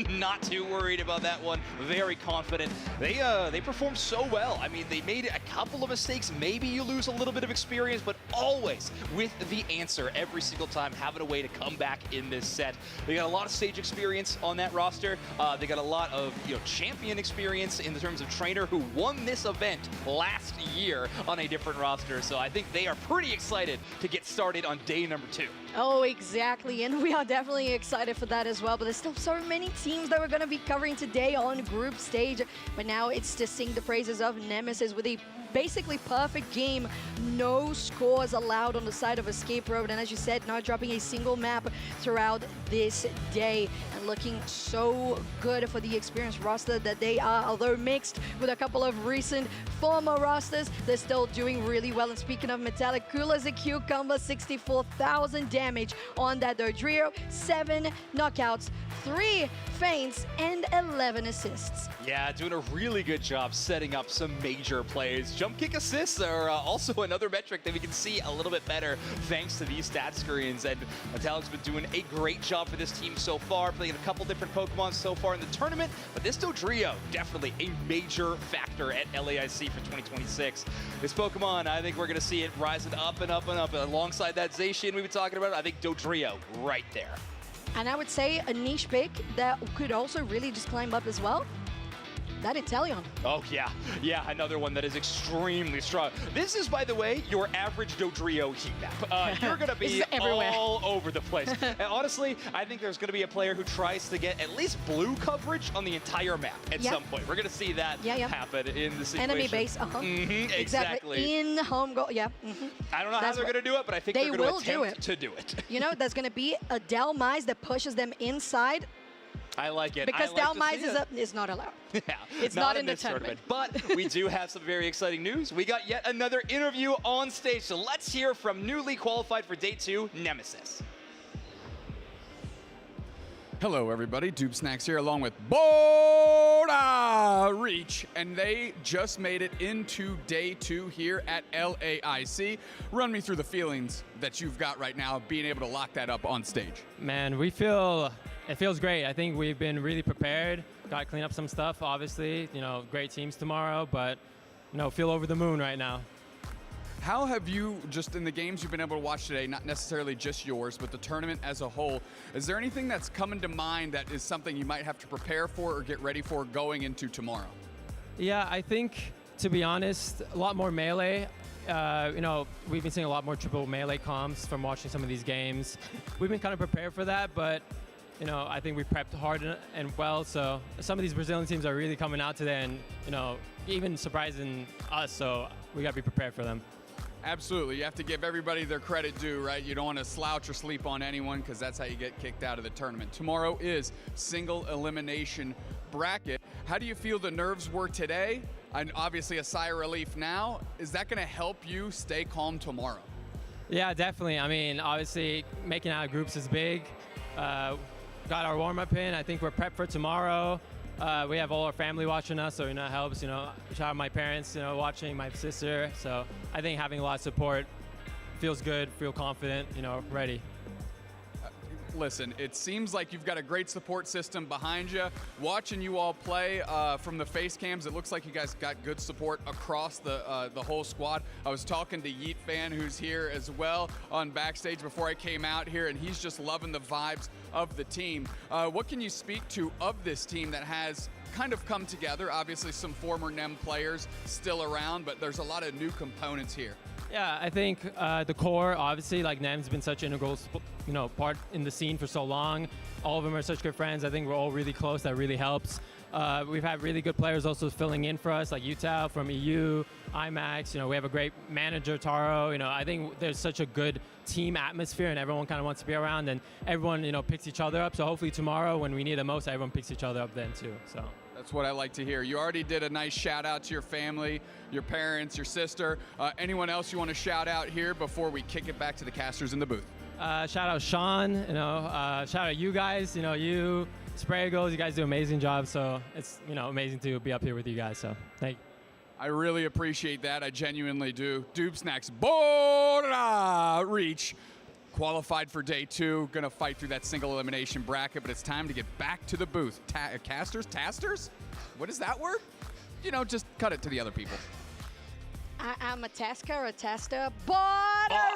Not too worried about that one, very confident. They performed so well. I mean, they made a couple of mistakes. Maybe you lose a little bit of experience, but always with the answer every single time, having a way to come back in this set. They got a lot of stage experience on that roster. They got a lot of champion experience in the terms of Trainer who won this event last year on a different roster. So I think they are pretty excited to get started on day number 2. Oh, exactly, and we are definitely excited for that as well, but there's still so many teams that we're going to be covering today on group stage, but now it's to sing the praises of Nemesis with a basically perfect game. No scores allowed on the side of Escape Rope, and as you said, not dropping a single map throughout this day, and looking so good for the experienced roster that they are. Although mixed with a couple of recent former rosters, they're still doing really well. And speaking of Metallic, cool as a cucumber, 64,000 damage on that Dodrio, 7 knockouts, 3 feints, and 11 assists. Yeah, doing a really good job setting up some major plays. Jump kick assists are also another metric that we can see a little bit better thanks to these stat screens. And Metallic's been doing a great job for this team so far, playing a couple different Pokemon so far in the tournament. But this Dodrio, definitely a major factor at LAIC for 2026. This Pokemon, I think we're going to see it rising up and up and up. Alongside that Zacian we've been talking about, I think Dodrio right there. And I would say a niche pick that could also really just climb up as well. That Inteleon. Oh, yeah, another one that is extremely strong. This is, by the way, your average Dodrio heat map. You're going to be all over the place. And honestly, I think there's going to be a player who tries to get at least blue coverage on the entire map at some point. We're going to see that happen in the situation. Enemy base, Exactly. In home goal, I don't know how they're going to do it, but I think they're going to attempt to do it. You know, there's going to be a Delmise that pushes them inside. I like it. Because Delmise is not allowed. Yeah, it's not in the tournament. But we do have some very exciting news. We got yet another interview on stage. So let's hear from newly qualified for day 2, Nemesis. Hello, everybody. Doob Snacks here, along with Border Reach, and they just made it into day 2 here at LAIC. Run me through the feelings that you've got right now, being able to lock that up on stage. Man, it feels great. I think we've been really prepared. Got to clean up some stuff, obviously. Great teams tomorrow, but feel over the moon right now. How have you, just in the games you've been able to watch today, not necessarily just yours, but the tournament as a whole, is there anything that's coming to mind that is something you might have to prepare for or get ready for going into tomorrow? Yeah, I think, to be honest, a lot more melee. We've been seeing a lot more triple melee comms from watching some of these games. We've been kind of prepared for that, but I think we prepped hard and well. So some of these Brazilian teams are really coming out today and, even surprising us. So we got to be prepared for them. Absolutely. You have to give everybody their credit due, right? You don't want to slouch or sleep on anyone because that's how you get kicked out of the tournament. Tomorrow is single elimination bracket. How do you feel the nerves were today? And obviously a sigh of relief now. Is that going to help you stay calm tomorrow? Yeah, definitely. I mean, obviously making out of groups is big. Got our warm-up in. I think we're prepped for tomorrow. We have all our family watching us, so it helps. Shout out my parents, watching, my sister. So I think having a lot of support feels good, feel confident, ready. Listen, it seems like you've got a great support system behind you. Watching you all play from the face cams, it looks like you guys got good support across the whole squad. I was talking to Yeet Fan, who's here as well on backstage before I came out here, and he's just loving the vibes of the team. What can you speak to of this team that has kind of come together? Obviously some former NEM players still around, but there's a lot of new components here. Yeah, I think the core, obviously, like NEM's been such an integral, part in the scene for so long. All of them are such good friends. I think we're all really close. That really helps. We've had really good players also filling in for us, like Utah from EU, IMAX. We have a great manager, Taro. I think there's such a good team atmosphere, and everyone kind of wants to be around, and everyone, picks each other up. So hopefully tomorrow, when we need it most, everyone picks each other up then too. So. That's what I like to hear. You already did a nice shout out to your family, your parents, your sister. Anyone else you want to shout out here before we kick it back to the casters in the booth? Shout out Sean, shout out you guys, you, Spraggles, you guys do an amazing job. So it's, amazing to be up here with you guys. So thank you. I really appreciate that. I genuinely do. Dube Snacks, Bora Reach. Qualified for day 2, gonna fight through that single elimination bracket, but it's time to get back to the booth. Tasters? What is that word? Just cut it to the other people. I'm a tasker, a tester, Bora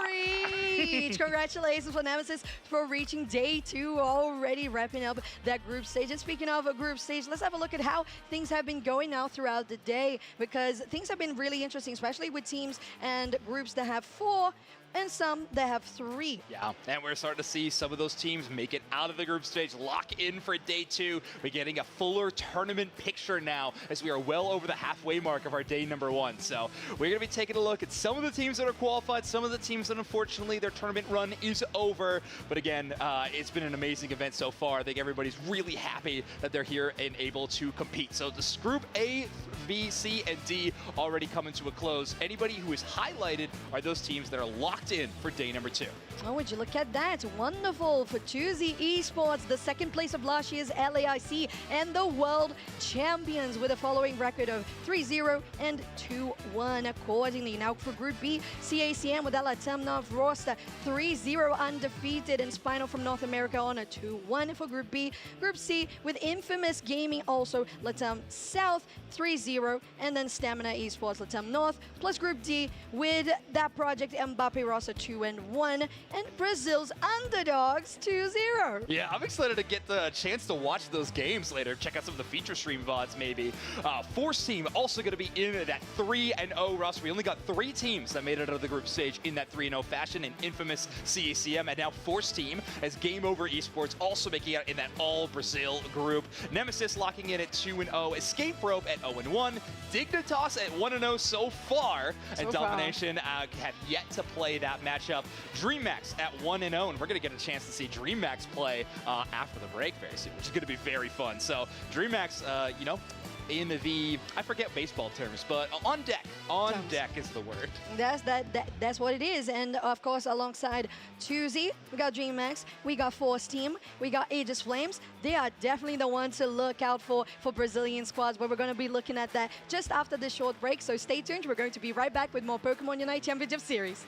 Reach! Congratulations for Nemesis for reaching day 2, already wrapping up that group stage. And speaking of a group stage, let's have a look at how things have been going now throughout the day, because things have been really interesting, especially with teams and groups that have 4 and some that have 3. Yeah, and we're starting to see some of those teams make it out of the group stage, lock in for day 2. We're getting a fuller tournament picture now as we are well over the halfway mark of our day number 1. So we're going to be taking a look at some of the teams that are qualified, some of the teams that unfortunately their tournament run is over. But again, it's been an amazing event so far. I think everybody's really happy that they're here and able to compete. So this group A, B, C, and D already coming to a close. Anybody who is highlighted are those teams that are locked in for day number 2. Oh, would you look at that? Wonderful for Choosy Esports, the second place of last year's LAIC, and the world champions with a following record of 3-0 and 2-1 accordingly. Now for Group B, CACM with LATAM North roster 3-0 undefeated, and Spinal from North America on a 2-1 for Group B. Group C with Infamous Gaming, also LATAM South 3-0, and then Stamina Esports LATAM North, plus Group D with that project Mbappe roster 2-1, and Brazil's Underdogs 2-0. Yeah, I'm excited to get the chance to watch those games later. Check out some of the feature stream VODs maybe. Force team also going to be in that 3-0 roster. We only got 3 teams that made it out of the group stage in that 3-0 fashion, in Infamous, CACM, and now Force team as Game Over Esports also making out in that all Brazil group. Nemesis locking in at 2-0, Escape Rope at 0-1, Dignitas at 1-0 so far, and Domination have yet to play that matchup. DreamMax at 1-0, and we're going to get a chance to see DreamMax play after the break very soon, which is going to be very fun. So DreamMax, in the, I forget baseball terms, but on deck is the word. That's what it is. And of course, alongside Choosy, we got DreamMax, we got Force Team, we got Aegis Flames. They are definitely the ones to look out for Brazilian squads, but we're going to be looking at that just after this short break. So stay tuned. We're going to be right back with more Pokémon UNITE Championship Series.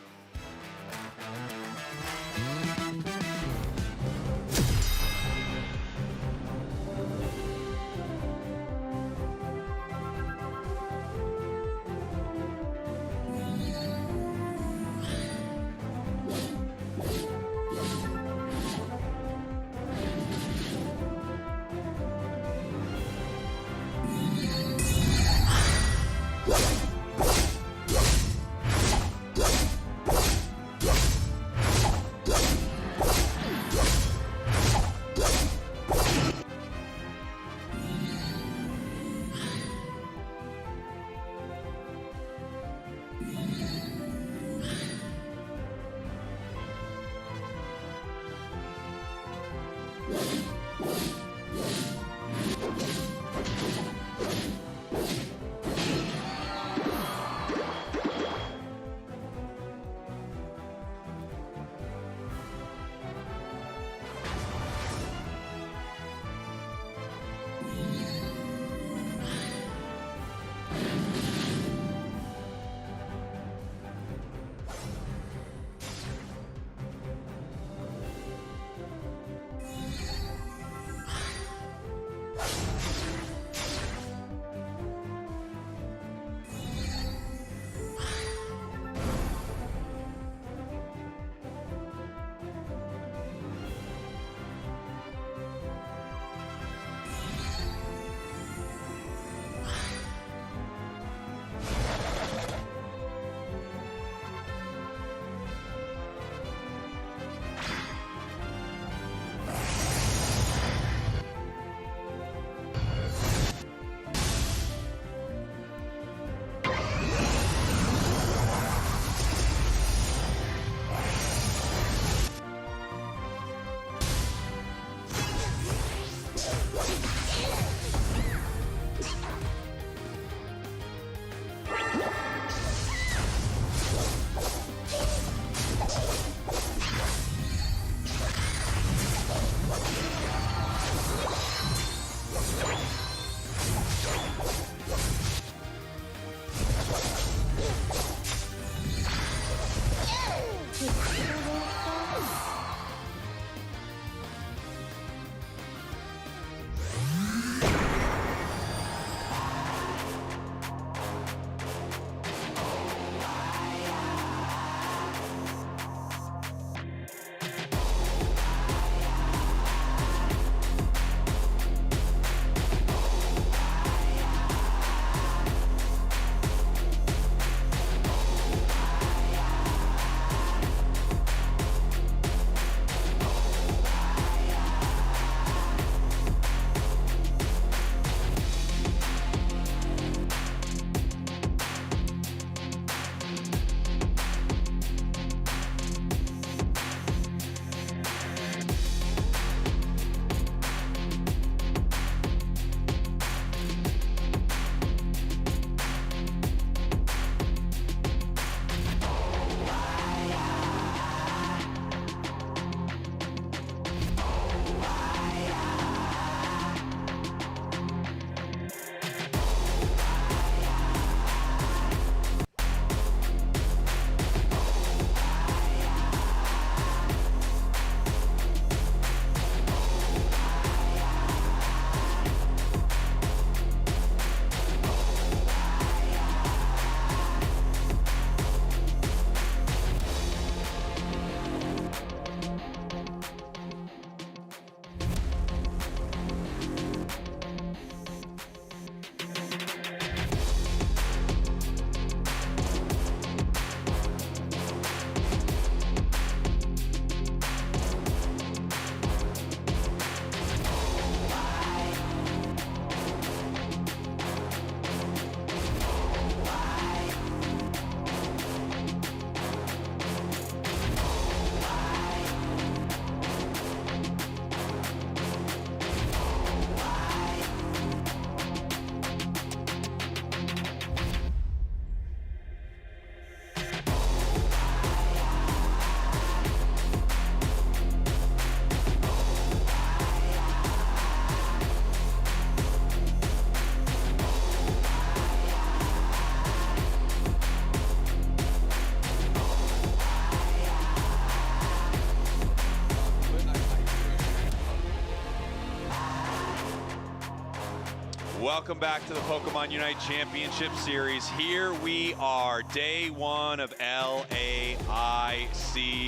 Welcome back to the Pokemon Unite Championship Series. Here we are, day one of LAIC,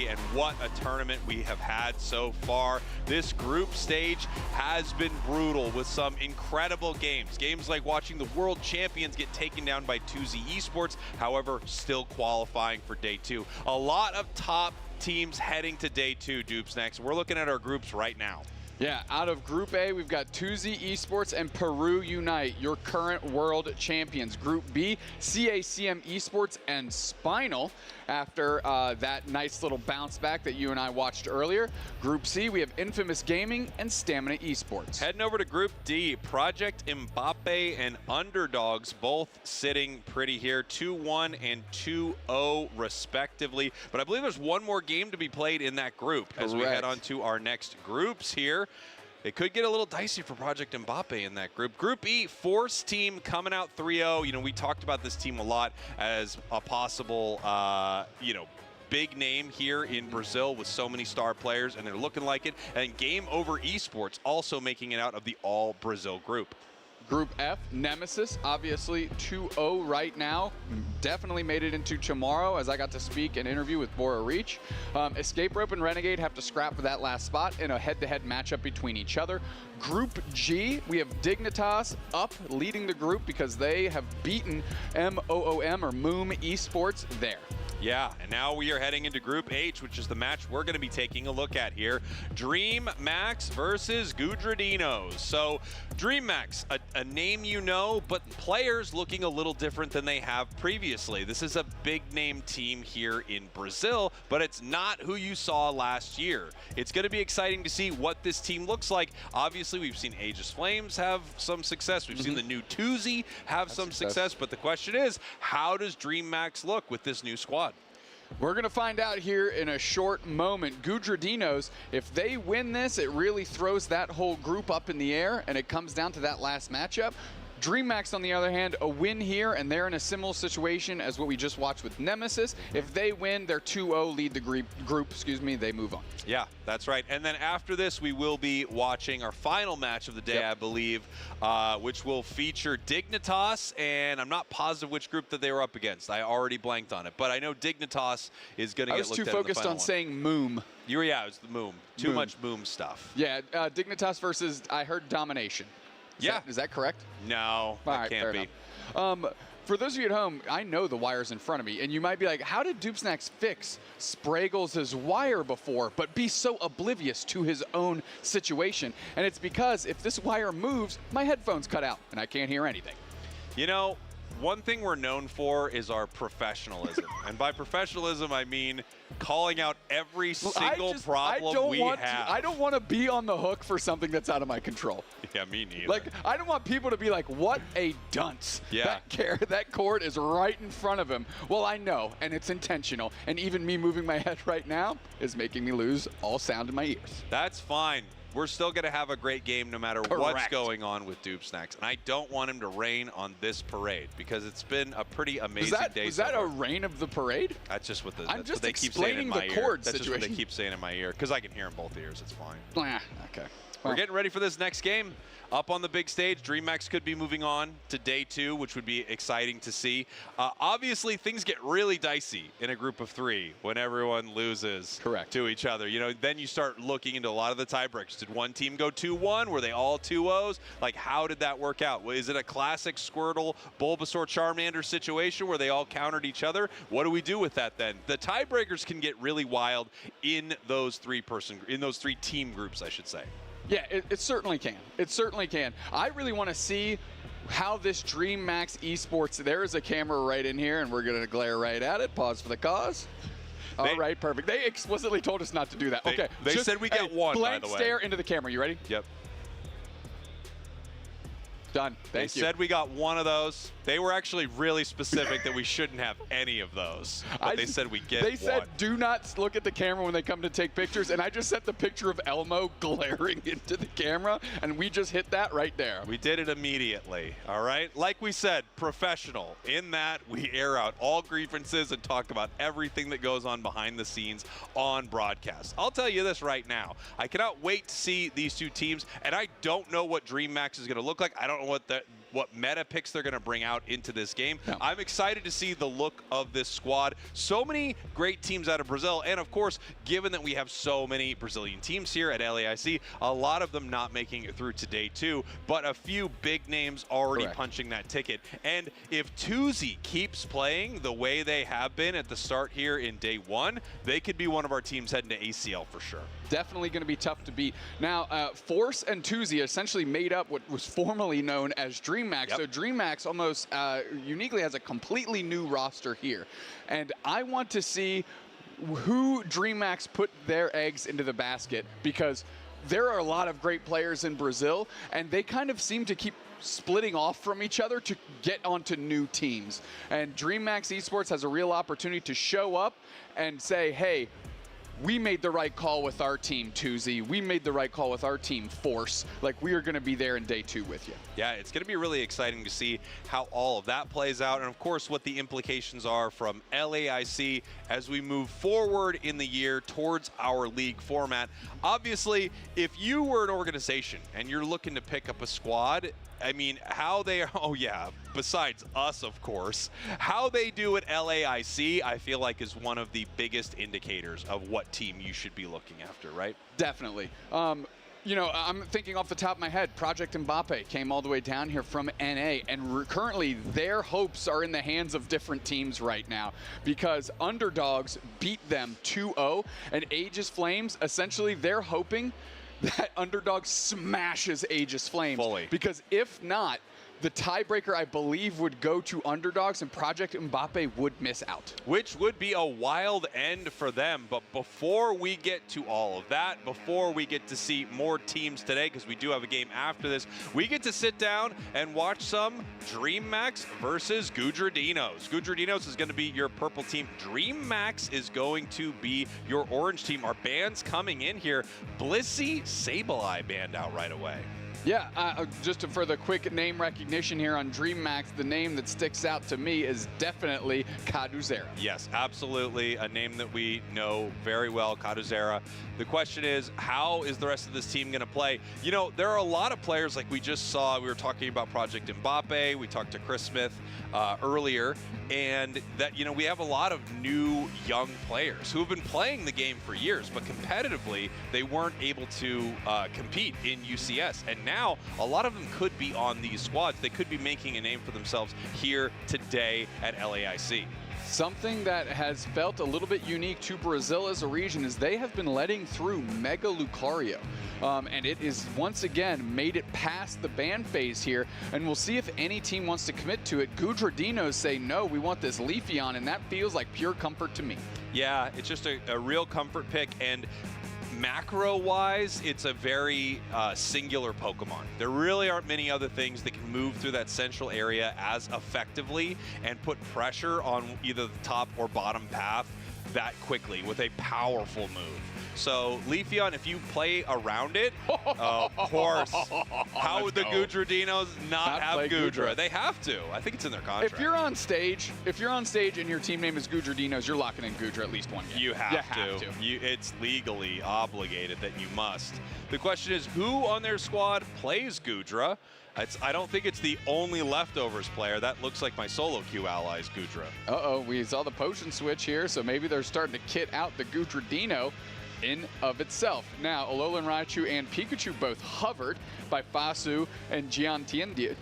and what a tournament we have had so far. This group stage has been brutal with some incredible games. Games like watching the world champions get taken down by 2Z Esports, however, still qualifying for day two. A lot of top teams heading to day two, Dupes next. We're looking at our groups right now. Yeah, out of Group A, we've got 2Z Esports and Peru Unite, your current world champions. Group B, CACM Esports and Spinal, after that nice little bounce back that you and I watched earlier. Group C, we have Infamous Gaming and Stamina Esports. Heading over to Group D, Project Mbappe and Underdogs, both sitting pretty here, 2-1 and 2-0 respectively. But I believe there's one more game to be played in that group as we head on to our next groups here. It could get a little dicey for Project Mbappe in that group. Group E, Force team coming out 3-0. You know, we talked about this team a lot as a possible, you know, big name here in Brazil with so many star players, and they're looking like it. And Game Over Esports also making it out of the All Brazil group. Group F, Nemesis, obviously 2-0 right now. Definitely made it into tomorrow as I got to speak and interview with Bora Reach. Escape Rope and Renegade have to scrap for that last spot in a head-to-head matchup between each other. Group G, we have Dignitas up leading the group because they have beaten MOOM or Moom Esports there. Yeah, and now we are heading into Group H, which is the match we're going to be taking a look at here. Dream Max versus Gudradinos. So Dream Max, a name you know, but players looking a little different than they have previously. This is a big name team here in Brazil, but it's not who you saw last year. It's going to be exciting to see what this team looks like. Obviously, we've seen Aegis Flames have some success. We've seen the new 2Z have some success, but the question is, how does Dream Max look with this new squad? We're going to find out here in a short moment. Gudradinos, if they win this, it really throws that whole group up in the air, and it comes down to that last matchup. DreamMax, on the other hand, a win here, and they're in a similar situation as what we just watched with Nemesis. If they win, they're 2-0, lead the group, they move on. Yeah, that's right. And then after this, we will be watching our final match of the day, I believe, which will feature Dignitas, and I'm not positive which group that they were up against. I already blanked on it, but I know Dignitas is going to get looked at. I was too focused on saying Moom. Yeah, it was the Moom. Too much Moom stuff. Yeah, Dignitas versus, I heard, Domination. Is that correct? No, that can't be. For those of you at home, I know the wire's in front of me, and you might be like, how did Doopsnacks fix Spraggles' wire before, but be so oblivious to his own situation? And it's because if this wire moves, my headphones cut out, and I can't hear anything. You know, one thing we're known for is our professionalism. And by professionalism, I mean calling out every single problem we have. I don't want to be on the hook for something that's out of my control. Yeah, me neither. Like, I don't want people to be like, what a dunce. Yeah. That cord is right in front of him. Well, I know, and it's intentional. And even me moving my head right now is making me lose all sound in my ears. That's fine. We're still going to have a great game no matter what's going on with Doopsnacks. And I don't want him to rain on this parade because it's been a pretty amazing day. Was that a rain of the parade? That's just what, I'm just what they keep saying in my the ear. chord That's situation. just what they keep saying in my ear because I can hear in both ears. It's fine. Okay. We're getting ready for this next game. Up on the big stage, DreamMax could be moving on to day two, which would be exciting to see. Obviously, things get really dicey in a group of three when everyone loses to each other. You know, then you start looking into a lot of the tiebreakers. Did one team go 2-1? Were they all 2-0s? Like, how did that work out? Is it a classic Squirtle, Bulbasaur, Charmander situation where they all countered each other? What do we do with that then? The tiebreakers can get really wild in those three team groups, I should say. Yeah, it certainly can. It certainly can. I really want to see how this DreamMax Esports, there is a camera right in here, and we're going to glare right at it. Pause for the cause. All right, perfect. They explicitly told us not to do that. Okay. They said we get one, by the way. Blank stare into the camera. You ready? Yep. Done. Thank you. They said we got one of those. They were actually really specific that we shouldn't have any of those. But they said we get one. They said do not look at the camera when they come to take pictures, and I just sent the picture of Elmo glaring into the camera, and we just hit that right there. We did it immediately, all right? Like we said, professional. In that, we air out all grievances and talk about everything that goes on behind the scenes on broadcast. I'll tell you this right now. I cannot wait to see these two teams, and I don't know what DreamMax is going to look like. I don't know what meta picks they're going to bring out into this game. I'm excited to see the look of this squad. So many great teams out of Brazil, and of course, given that we have so many Brazilian teams here at LAIC, a lot of them not making it through to day 2, but a few big names already punching that ticket. And if Tuzi keeps playing the way they have been at the start here in day 1, they could be one of our teams heading to ACL for sure. Definitely going to be tough to beat. Now, Force and Tuzi essentially made up what was formerly known as DreamMax. So DreamMax almost uniquely has a completely new roster here. And I want to see who DreamMax put their eggs into the basket, because there are a lot of great players in Brazil, and they kind of seem to keep splitting off from each other to get onto new teams. And DreamMax Esports has a real opportunity to show up and say, hey, we made the right call with our team, Tuzi. We made the right call with our team, Force. Like, we are going to be there in day 2 with you. Yeah, it's going to be really exciting to see how all of that plays out, and of course what the implications are from LAIC as we move forward in the year towards our league format. Obviously, if you were an organization and you're looking to pick up a squad, I mean, how they are, oh yeah, besides us, of course, how they do at LAIC, I feel like is one of the biggest indicators of what team you should be looking after, right? Definitely. You know, I'm thinking off the top of my head, Project Mbappe came all the way down here from NA, and currently their hopes are in the hands of different teams right now, because Underdogs beat them 2-0, and Aegis Flames, essentially they're hoping that Underdog smashes Aegis Flames. Fully. Because if not, the tiebreaker, I believe, would go to Underdogs, and Project Mbappe would miss out. Which would be a wild end for them. But before we get to all of that, before we get to see more teams today, because we do have a game after this, we get to sit down and watch some DreamMax versus Gudradinos. Gudradinos is going to be your purple team. DreamMax is going to be your orange team. Our bands coming in here. Blissey Sableye band out right away. Yeah, just for the quick name recognition here on DreamMax, the name that sticks out to me is definitely Kaduzera. Yes, absolutely. A name that we know very well, Kaduzera. The question is, how is the rest of this team going to play? You know, there are a lot of players like we just saw. We were talking about Project Mbappe. We talked to Chris Smith earlier. And that, you know, we have a lot of new young players who have been playing the game for years, but competitively, they weren't able to compete in UCS. And now, a lot of them could be on these squads. They could be making a name for themselves here today at LAIC. Something that has felt a little bit unique to Brazil as a region is they have been letting through Mega Lucario. And it is once again made it past the ban phase here, and we'll see if any team wants to commit to it. Gudradinos say, no, we want this Leafeon, and that feels like pure comfort to me. Yeah, it's just a real comfort pick, and macro-wise, it's a very singular Pokemon. There really aren't many other things that can move through that central area as effectively and put pressure on either the top or bottom path that quickly with a powerful move. So Leafeon, if you play around it, of course, how would the Gudradinos not have Gudra? They have to. I think it's in their contract. If you're on stage and your team name is Gudradinos, you're locking in Gudra at least one game. You have to. It's legally obligated that you must. The question is, who on their squad plays Gudra? I don't think it's the only leftovers player. That looks like my solo queue ally's Gudra. Uh-oh, we saw the potion switch here, so maybe they're starting to kit out the Gudradino in of itself. Now, Alolan Raichu and Pikachu both hovered by Fasu and Giantadio.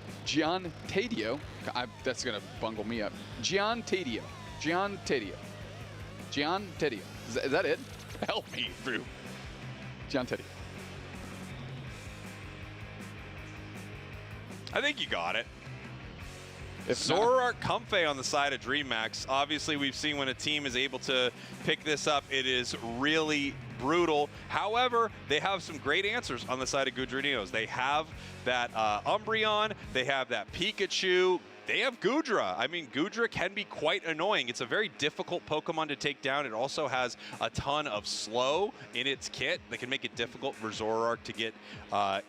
That's going to bungle me up. Giantadio. Is that it? Help me, Drew. Giantadio. I think you got it. Zoroark Comfey on the side of DreamMax. Obviously, we've seen when a team is able to pick this up, it is really brutal. However, they have some great answers on the side of Gudradinos. They have that Umbreon. They have that Pikachu. They have Gudra. I mean, Gudra can be quite annoying. It's a very difficult Pokemon to take down. It also has a ton of slow in its kit that can make it difficult for Zoroark to get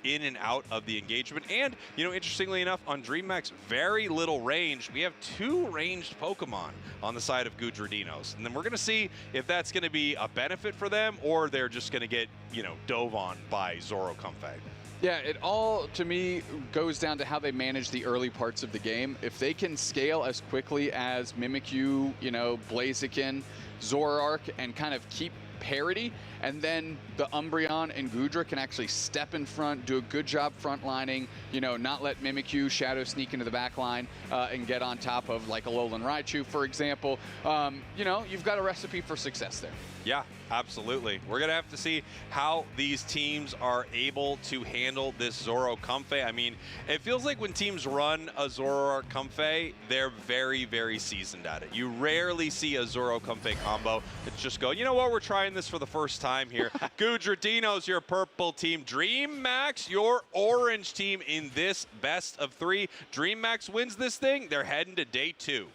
in and out of the engagement. And, you know, interestingly enough, on DreamMax, very little range. We have 2 ranged Pokemon on the side of Gudradinos. And then we're going to see if that's going to be a benefit for them or they're just going to get, you know, dove on by Zoro Comfey. Yeah, it all, to me, goes down to how they manage the early parts of the game. If they can scale as quickly as Mimikyu, you know, Blaziken, Zoroark, and kind of keep parity, and then the Umbreon and Goodra can actually step in front, do a good job frontlining, you know, not let Mimikyu shadow sneak into the back line and get on top of like a Alolan Raichu, for example. You know, you've got a recipe for success there. Yeah, absolutely. We're going to have to see how these teams are able to handle this Zoro Comfey. I mean, it feels like when teams run a Zoro Comfey, they're very, very seasoned at it. You rarely see a Zoro Comfey combo that's just go, you know what, we're trying this for the first time here. Goodra Dino's your purple team. Dream Max, your orange team in this best of 3. Dream Max wins this thing. They're heading to day 2.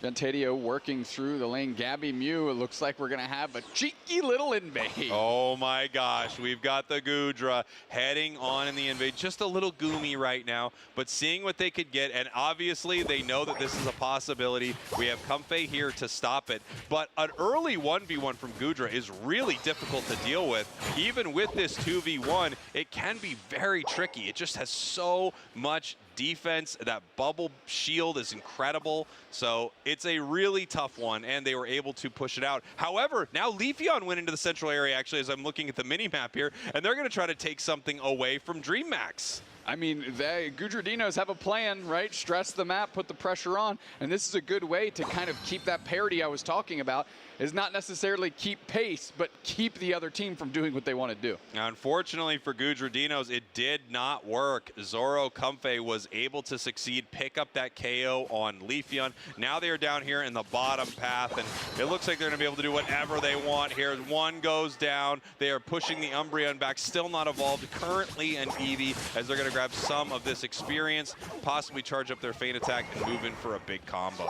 Gentadio working through the lane. Gabby Mew, it looks like we're going to have a cheeky little invade. Oh my gosh, we've got the Goodra heading on in the invade. Just a little goomy right now, but seeing what they could get, and obviously they know that this is a possibility. We have Comfey here to stop it, but an early 1v1 from Goodra is really difficult to deal with. Even with this 2v1, it can be very tricky. It just has so much defense. That bubble shield is incredible. So it's a really tough one, and they were able to push it out. However, now Leafeon went into the central area, actually, as I'm looking at the mini-map here, and they're going to try to take something away from Dream Max. I mean, the Goodra Dinos have a plan, right? Stress the map, put the pressure on, and this is a good way to kind of keep that parity I was talking about, is not necessarily keep pace, but keep the other team from doing what they want to do. Now, unfortunately for Goodra Dinos, it did not work. Zoro Comfey was able to succeed, pick up that KO on Leafeon. Now they are down here in the bottom path, and it looks like they're going to be able to do whatever they want here. One goes down. They are pushing the Umbreon back, still not evolved. Currently an Eevee, as they're going to grab some of this experience, possibly charge up their Feint Attack and move in for a big combo.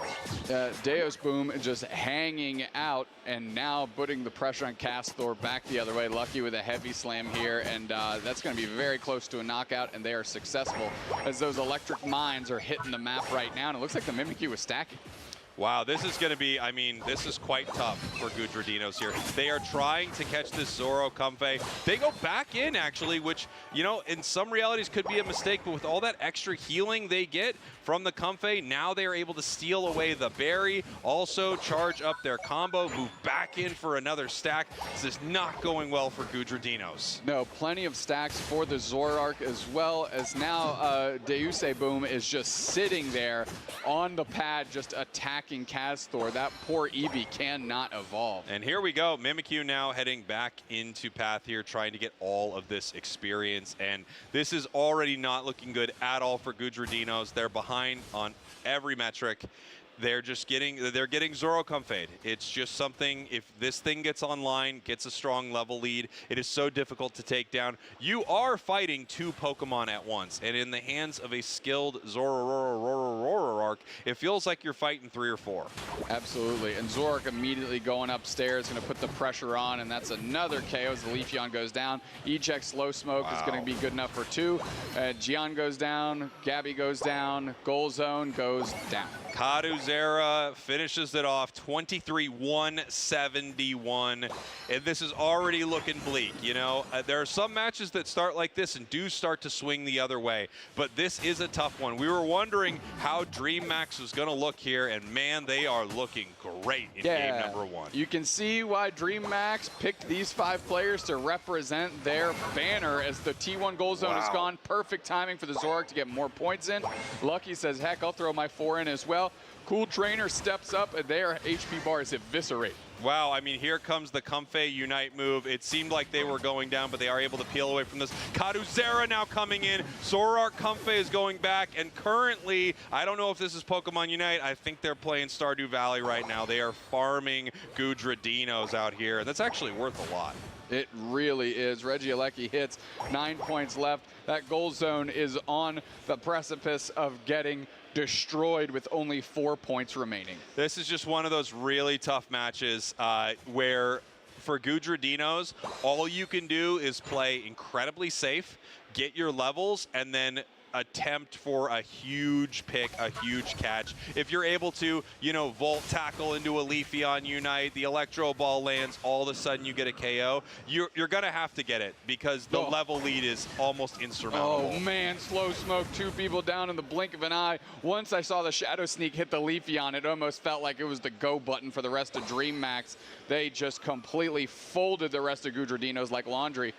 Deus Boom just hanging out and now putting the pressure on Castor back the other way. Lucky with a heavy slam here, and that's going to be very close to a knockout, and they are successful as those electric mines are hitting the map right now, and it looks like the Mimikyu is stacking. Wow, this is going to be, I mean, this is quite tough for Goodra Dinos here. They are trying to catch this Zoro Comfey. They go back in, actually, which, you know, in some realities could be a mistake, but with all that extra healing they get from the Comfey, now they are able to steal away the berry, also charge up their combo, move back in for another stack. This is not going well for Goodra Dinos. No, plenty of stacks for the Zoroark, as well as now Deus Boom is just sitting there on the pad, just attacking Castor. That poor Eevee cannot evolve. And here we go. Mimikyu now heading back into path here, trying to get all of this experience. And this is already not looking good at all for Goodra Dinos. They're behind on every metric. They're getting Zoro Comfey. It's just something, if this thing gets online, gets a strong level lead, it is so difficult to take down. You are fighting 2 Pokemon at once, and in the hands of a skilled Zoroark, it feels like you're fighting 3 or 4. Absolutely, and Zoroark immediately going upstairs, going to put the pressure on, and that's another KO as the Leafeon goes down. Eject Slow Smoke is going to be good enough for 2. Gian goes down, Gabby goes down, Goal Zone goes down. Kaduzera finishes it off 23-171, and this is already looking bleak. You know, there are some matches that start like this and do start to swing the other way, but this is a tough one. We were wondering how Dream Max was going to look here, and man, they are looking great in game number 1. You can see why Dream Max picked these 5 players to represent their banner, as the T1 Goal Zone is gone. Perfect timing for the Zoroark to get more points in. Lucky says, heck, I'll throw my 4 in as well. Cool Trainer steps up, and their HP bar is eviscerate. Wow, I mean, here comes the Comfey Unite move. It seemed like they were going down, but they are able to peel away from this. Kaduzera now coming in. Zoroark Comfey is going back, and currently, I don't know if this is Pokemon Unite. I think they're playing Stardew Valley right now. They are farming Goodra Dinos out here, and that's actually worth a lot. It really is. Regieleki hits, 9 points left. That Goal Zone is on the precipice of getting destroyed with only 4 points remaining. This is just one of those really tough matches where for Goodra Dinos, all you can do is play incredibly safe, get your levels, and then attempt for a huge pick, a huge catch. If you're able to, you know, Volt tackle into a Leafeon Unite, the Electro Ball lands, all of a sudden you get a KO, you're going to have to get it because the level lead is almost insurmountable. Oh man, Slow Smoke, 2 people down in the blink of an eye. Once I saw the Shadow Sneak hit the Leafeon, it almost felt like it was the go button for the rest of DreamMax. They just completely folded the rest of Gudrodinos like laundry.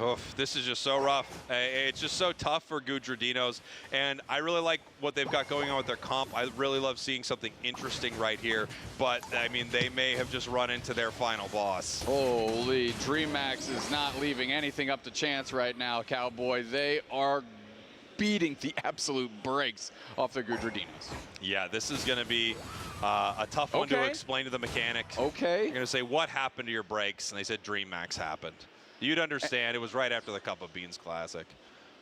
Oof, this is just so rough. It's just so tough for Gudrodinos, and I really like what they've got going on with their comp. I really love seeing something interesting right here, but I mean, they may have just run into their final boss. Holy, DreamMax is not leaving anything up to chance right now, Cowboy. They are beating the absolute brakes off the Gudrodinos. Yeah, this is going to be a tough one to explain to the mechanic. Okay. You're going to say, what happened to your brakes? And they said, DreamMax happened. You'd understand. It was right after the Cup of Beans Classic.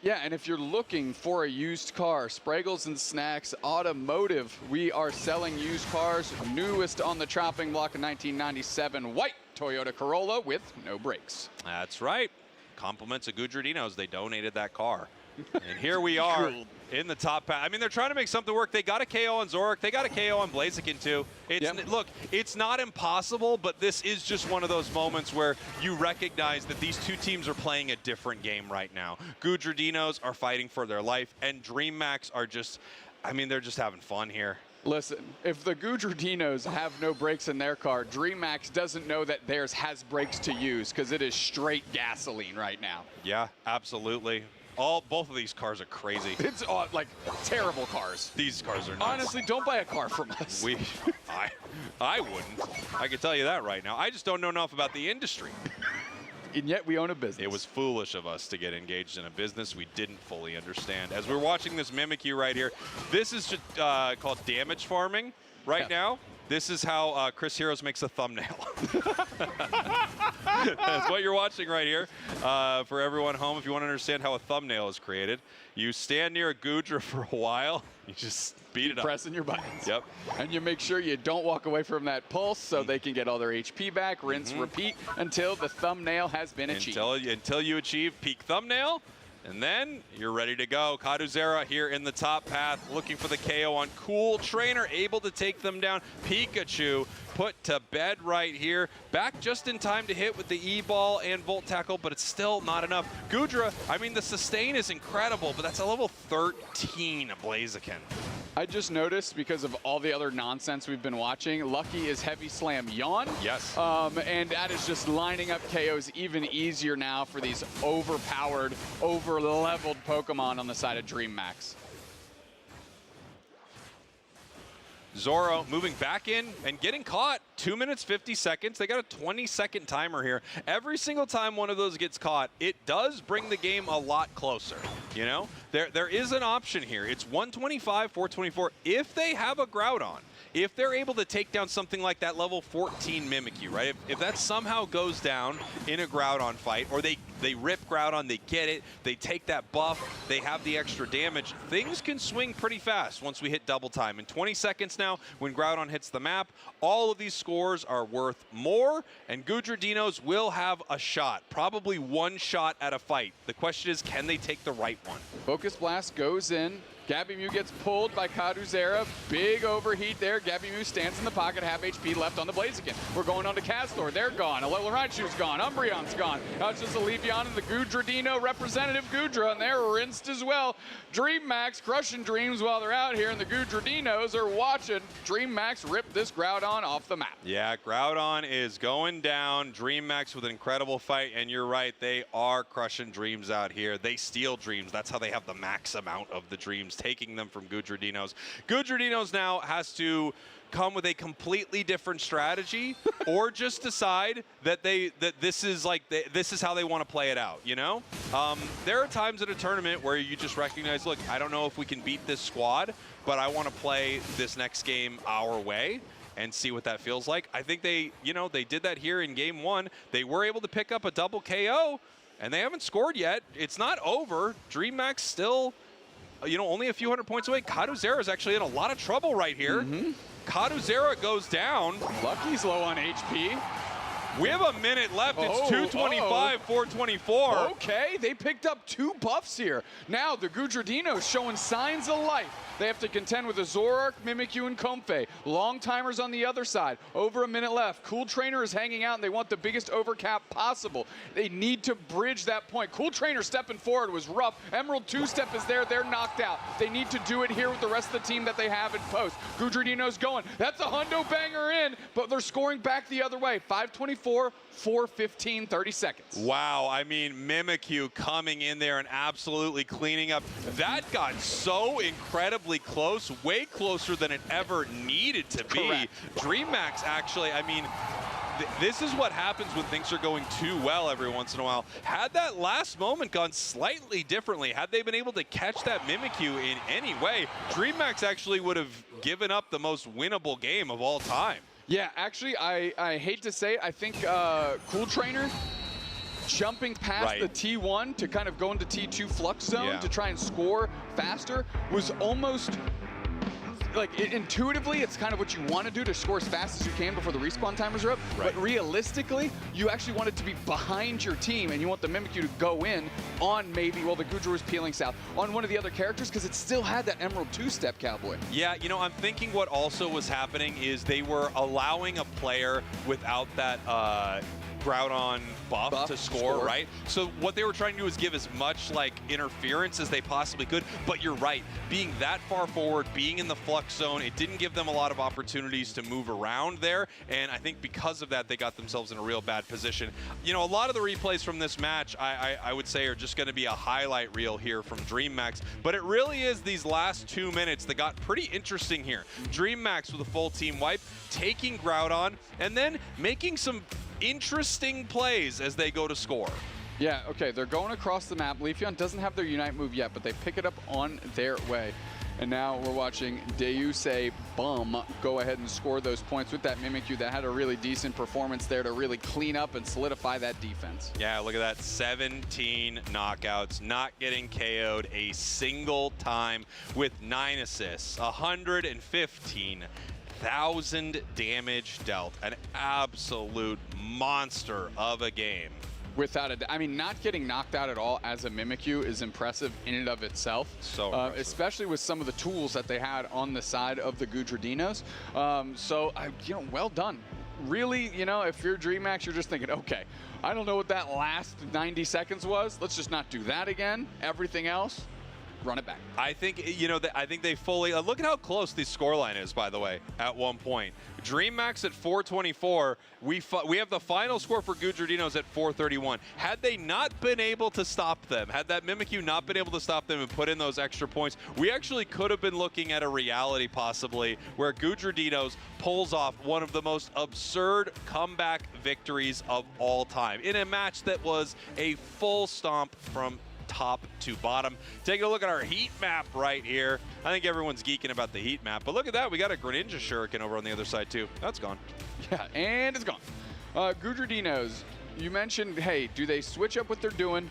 Yeah, and if you're looking for a used car, Spraggles and Snacks Automotive, we are selling used cars. Newest on the chopping block, a 1997 white Toyota Corolla with no brakes. That's right. Compliments of Gudrodinos. They donated that car. And here we are in the top path. I mean, they're trying to make something work. They got a KO on Zorak. They got a KO on Blaziken, too. Look, it's not impossible, but this is just one of those moments where you recognize that these two teams are playing a different game right now. Gudrodinos are fighting for their life, and DreamMax are just, I mean, they're just having fun here. Listen, if the Gudrodinos have no brakes in their car, DreamMax doesn't know that theirs has brakes to use because it is straight gasoline right now. Yeah, absolutely. Both of these cars are crazy. It's like terrible cars. These cars are nuts. Honestly, don't buy a car from us. I wouldn't. I can tell you that right now. I just don't know enough about the industry. And yet we own a business. It was foolish of us to get engaged in a business we didn't fully understand. As we're watching this Mimikyu right here, this is just, called damage farming right now. This is how Chris Heroes makes a thumbnail. That's what you're watching right here. For everyone home, if you want to understand how a thumbnail is created, you stand near a Gudra for a while. You just beat it up. Pressing your buttons. Yep. And you make sure you don't walk away from that pulse so they can get all their HP back. Rinse, repeat until the thumbnail has been achieved. Until you achieve peak thumbnail. And then you're ready to go. Kaduzera here in the top path, looking for the KO on Cool Trainer, able to take them down. Pikachu put to bed right here. Back just in time to hit with the E-Ball and Volt Tackle, but it's still not enough. Gudra, I mean, the sustain is incredible, but that's a level 13 Blaziken. I just noticed, because of all the other nonsense we've been watching, Lucky is Heavy Slam Yawn. Yes. And that is just lining up KOs even easier now for these overpowered, over-leveled Pokemon on the side of DreamMax. Zoro moving back in and getting caught. 2 minutes, 50 seconds. They got a 20-second timer here. Every single time one of those gets caught, it does bring the game a lot closer. You know, there is an option here. It's 125, 424 if they have a Groudon. If they're able to take down something like that level 14 Mimikyu, right? If that somehow goes down in a Groudon fight, or they rip Groudon, they get it, they take that buff, they have the extra damage, things can swing pretty fast once we hit double time. In 20 seconds now, when Groudon hits the map, all of these scores are worth more, and Gudrodinos will have a shot, probably one shot at a fight. The question is, can they take the right one? Focus Blast goes in. Gabby Mew gets pulled by Kaduzera. Big overheat there. Gabby Mew stands in the pocket, half HP left on the Blaziken. We're going on to Castor. They're gone. Alola Raichu's gone. Umbreon's gone. Now it's just a Leafeon and the Gudrodino representative Gudra, and they're rinsed as well. DreamMax crushing dreams while they're out here, and the Gudrodinos are watching DreamMax rip this Groudon off the map. Yeah, Groudon is going down. DreamMax with an incredible fight, and you're right, they are crushing dreams out here. They steal dreams. That's how they have the max amount of the dreams, taking them from Gudrodinos. Gudrodinos now has to come with a completely different strategy, or just decide that this is how they want to play it out. You know, there are times at a tournament where you just recognize, look, I don't know if we can beat this squad, but I want to play this next game our way and see what that feels like. I think they did that here in game one. They were able to pick up a double KO, and they haven't scored yet. It's not over. DreamMax still, only a few hundred points away. Kaduzera is actually in a lot of trouble right here. Kaduzera goes down. Lucky's low on HP. We have a minute left. It's 2:25, 4:24. Okay, they picked up 2 buffs here. Now the Gudrodinos showing signs of life. They have to contend with a Zoroark, Mimikyu, and Comfey. Long timers on the other side. Over a minute left. Cool Trainer is hanging out, and they want the biggest overcap possible. They need to bridge that point. Cool Trainer stepping forward was rough. Emerald 2-step is there. They're knocked out. They need to do it here with the rest of the team that they have in post. Gudrodinos going. That's a hundo banger in, but they're scoring back the other way. 5:24, 4:15, 30 seconds. Wow, I mean, Mimikyu coming in there and absolutely cleaning up. That got so incredibly close, way closer than it ever needed to be. Correct. DreamMax actually, I mean, this is what happens when things are going too well every once in a while. Had that last moment gone slightly differently, had they been able to catch that Mimikyu in any way, DreamMax actually would have given up the most winnable game of all time. Yeah, actually, I hate to say it, I think Cool Trainer jumping past the T1 to kind of go into T2 flux zone to try and score faster was almost like intuitively it's kind of what you want to do to score as fast as you can before the respawn timers are up. But realistically, you actually want it to be behind your team and you want the Mimikyu to go in on maybe, well, the Gudra was peeling south, on one of the other characters because it still had that Emerald 2-step, Cowboy. Yeah, you know, I'm thinking what also was happening is they were allowing a player without that Groudon buff to score, right? So what they were trying to do is give as much like interference as they possibly could, but you're right, being that far forward, being in the flux zone, it didn't give them a lot of opportunities to move around there, and I think because of that, they got themselves in a real bad position. You know, a lot of the replays from this match, I would say, are just gonna be a highlight reel here from DreamMax, but it really is these last 2 minutes that got pretty interesting here. DreamMax with a full team wipe, taking Groudon, and then making some interesting plays as they go to score. Yeah, okay, they're going across the map. Leafeon doesn't have their Unite move yet, but they pick it up on their way. And now we're watching Deusei Bum go ahead and score those points with that Mimikyu that had a really decent performance there to really clean up and solidify that defense. Yeah, look at that, 17 knockouts, not getting KO'd a single time with 9 assists, 115,000 damage dealt. An absolute monster of a game. Without a doubt. I mean, not getting knocked out at all as a Mimikyu is impressive in and of itself. So impressive. Especially with some of the tools that they had on the side of the Gudrodinos. You know, well done. Really, you know, if you're DreamMax, you're just thinking, okay, I don't know what that last 90 seconds was. Let's just not do that again. Everything else, run it back. I think, you know, I think they fully, look at how close the scoreline is, by the way, at one point. DreamMax at 424, we have the final score for Gudrodinos at 431. Had they not been able to stop them, had that Mimikyu not been able to stop them and put in those extra points, we actually could have been looking at a reality possibly where Gudrodinos pulls off one of the most absurd comeback victories of all time in a match that was a full stomp from top to bottom. Taking a look at our heat map right here. I think everyone's geeking about the heat map, but look at that. We got a Greninja Shuriken over on the other side too. That's gone. Yeah, and it's gone. Gudrodinos, you mentioned, hey, do they switch up what they're doing?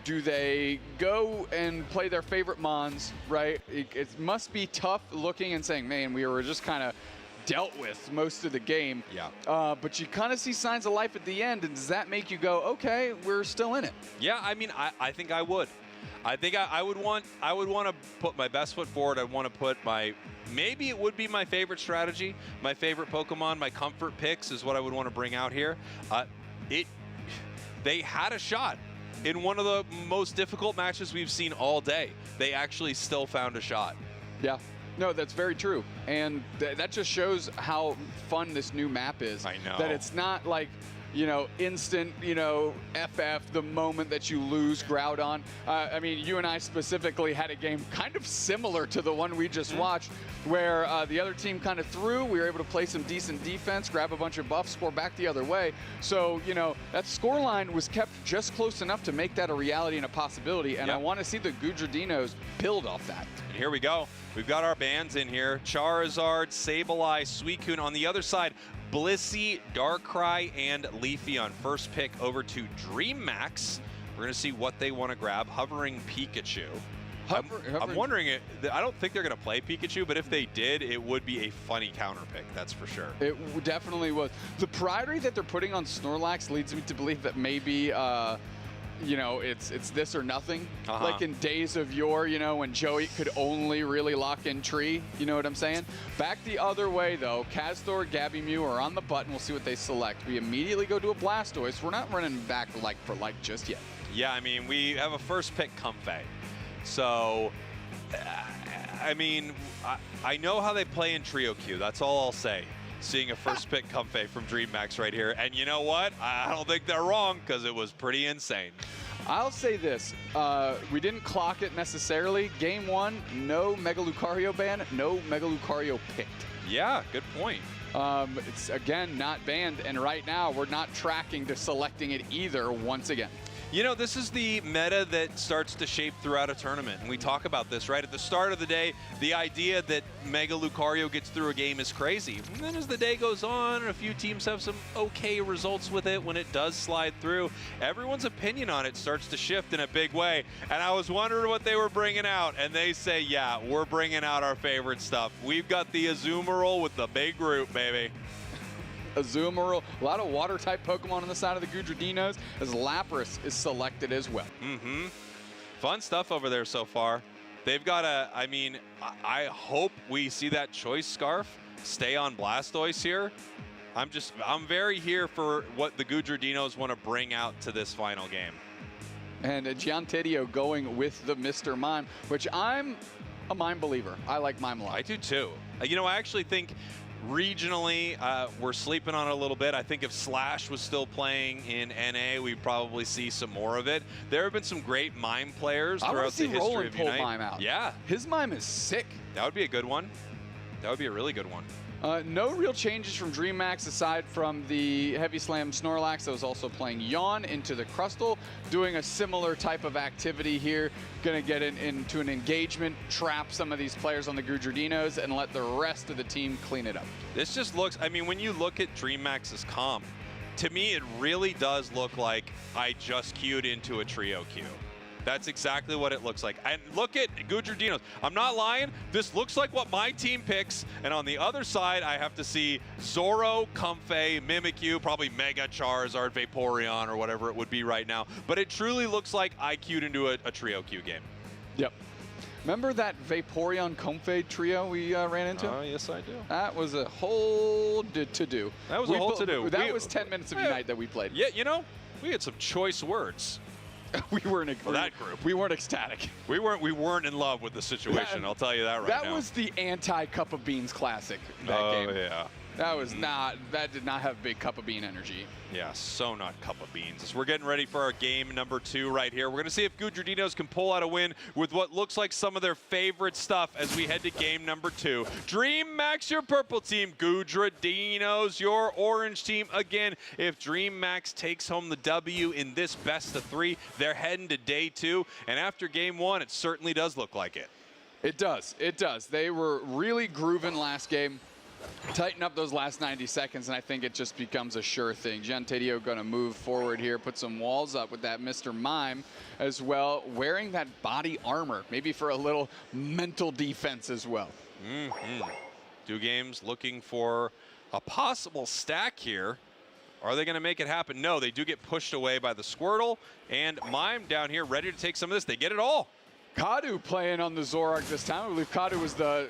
Do they go and play their favorite mons, right? It must be tough looking and saying, man, we were just kind of dealt with most of the game. Yeah. But you kind of see signs of life at the end, and does that make you go, okay, we're still in it? Yeah, I mean, I think I would. I think I would want to put my best foot forward. I'd want to put maybe it would be my favorite strategy, my favorite Pokemon, my comfort picks is what I would want to bring out here. They had a shot in one of the most difficult matches we've seen all day. They actually still found a shot. Yeah. No, that's very true. And that just shows how fun this new map is. I know. That it's not like, you know, instant, you know, FF the moment that you lose Groudon. I mean, you and I specifically had a game kind of similar to the one we just watched where the other team kind of threw. We were able to play some decent defense, grab a bunch of buffs, score back the other way. So, you know, that scoreline was kept just close enough to make that a reality and a possibility. And I want to see the Gudrodinos build off that. And here we go. We've got our bands in here. Charizard, Sableye, Suicune. On the other side, Blissey, Darkrai, and Leafeon. First pick over to DreamMax. We're going to see what they want to grab. Hovering Pikachu. I'm wondering, I don't think they're going to play Pikachu, but if they did, it would be a funny counter pick, that's for sure. It definitely was. The priority that they're putting on Snorlax leads me to believe that maybe, you know, it's this or nothing. Like in days of yore, you know, when Joey could only really lock in Tree. You know what I'm saying? Back the other way, though. Castor, Gabby Mew are on the button. We'll see what they select. We immediately go to a Blastoise. We're not running back like for like just yet. Yeah, I mean, we have a first pick Comfey. So, I mean, I know how they play in Trio Q. That's all I'll say. Seeing a first pick Comfey from DreamMax right here. And you know what? I don't think they're wrong because it was pretty insane. I'll say this. We didn't clock it necessarily. Game 1, no Mega Lucario ban, no Mega Lucario picked. Yeah, good point. It's, again, not banned. And right now, we're not tracking to selecting it either once again. You know, this is the meta that starts to shape throughout a tournament. And we talk about this, right? At the start of the day, the idea that Mega Lucario gets through a game is crazy. And then as the day goes on and a few teams have some okay results with it when it does slide through, everyone's opinion on it starts to shift in a big way. And I was wondering what they were bringing out. And they say, yeah, we're bringing out our favorite stuff. We've got the Azumarill with the big root, baby. Azumarill, a lot of water-type Pokemon on the side of the Gudra as Lapras is selected as well. Fun stuff over there so far. They've got I mean, I hope we see that Choice Scarf stay on Blastoise here. I'm very here for what the Gudradinos want to bring out to this final game. And Giantedio going with the Mr. Mime, which I'm a Mime believer. I like Mime a lot. I do too. You know, I actually think regionally, we're sleeping on it a little bit. I think if Slash was still playing in NA, we'd probably see some more of it. There have been some great Mime players throughout the history of Unite. Mime out. Yeah. His Mime is sick. That would be a good one. That would be a really good one. No real changes from DreamMax aside from the Heavy Slam Snorlax that was also playing Yawn into the Crustle, doing a similar type of activity here. Going to get into an engagement, trap some of these players on the Gudradinos, and let the rest of the team clean it up. This just looks, I mean, when you look at DreamMax's comp, to me it really does look like I just queued into a trio queue. That's exactly what it looks like. And look at Gudradinos. I'm not lying. This looks like what my team picks. And on the other side, I have to see Zoro, Comfey, Mimikyu, probably Mega Charizard, Vaporeon, or whatever it would be right now. But it truly looks like I queued into a trio queue game. Yep. Remember that Vaporeon Comfey trio we ran into? Oh, yes, I do. That was a whole to-do. That was a whole to-do. That was 10 minutes of Unite that we played. Yeah, you know, we had some choice words. We weren't for that group. We weren't ecstatic. We weren't in love with the situation. I'll tell you that right now. That was the anti-Cup of Beans classic. That game. Oh yeah. That was not. That did not have big Cup of Bean energy. Yeah, so not Cup of Beans. As we're getting ready for our game number 2 right here. We're going to see if Gudradinos can pull out a win with what looks like some of their favorite stuff as we head to game number 2. DreamMax, your purple team. Gudradinos, your orange team. Again, if DreamMax takes home the W in this best of 3, they're heading to day 2. And after game 1, it certainly does look like it. It does. It does. They were really grooving last game. Tighten up those last 90 seconds, and I think it just becomes a sure thing. Giantedio going to move forward here, put some walls up with that Mr. Mime as well, wearing that body armor, maybe for a little mental defense as well. 2 games looking for a possible stack here. Are they going to make it happen? No, they do get pushed away by the Squirtle, and Mime down here ready to take some of this. They get it all. Kadu playing on the Zoroark this time. I believe Kadu was the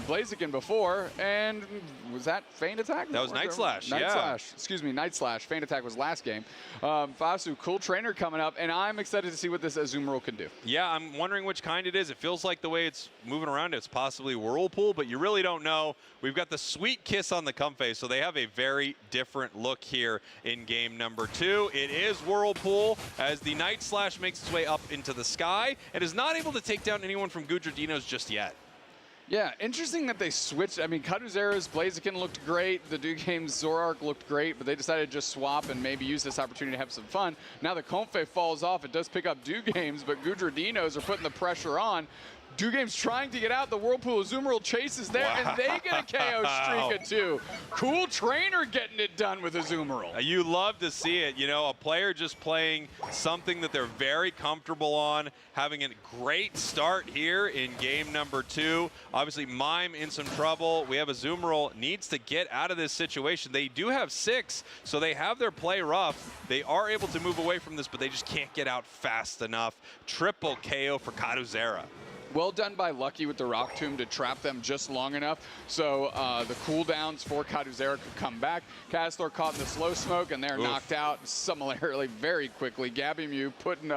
Blaziken before. And was that Feint Attack? That was Night Slash, Night Slash. Excuse me, Night Slash. Feint Attack was last game. Fasu, cool trainer coming up. And I'm excited to see what this Azumarill can do. Yeah, I'm wondering which kind it is. It feels like the way it's moving around, it's possibly Whirlpool, but you really don't know. We've got the Sweet Kiss on the Comfey, so they have a very different look here in game number 2. It is Whirlpool as the Night Slash makes its way up into the sky and is not able to take down anyone from Gudradinos just yet. Yeah, interesting that they switched. I mean, Kaduzera's Blaziken looked great. The Dugame's Zoroark looked great, but they decided to just swap and maybe use this opportunity to have some fun. Now the Comfey falls off. It does pick up Dugame's, but Gudradinos are putting the pressure on. Games trying to get out. The Whirlpool Azumarill chases there, and they get a KO streak of 2. Cool Trainer getting it done with Azumarill. You love to see it. You know, a player just playing something that they're very comfortable on, having a great start here in game number 2. Obviously, Mime in some trouble. We have Azumarill needs to get out of this situation. They do have 6, so they have their play rough. They are able to move away from this, but they just can't get out fast enough. Triple KO for Kaduzera. Well done by Lucky with the Rock Tomb to trap them just long enough so the cooldowns for Kaduzera could come back. Castor caught in the slow smoke, and they're knocked out similarly very quickly. Gabby Mew putting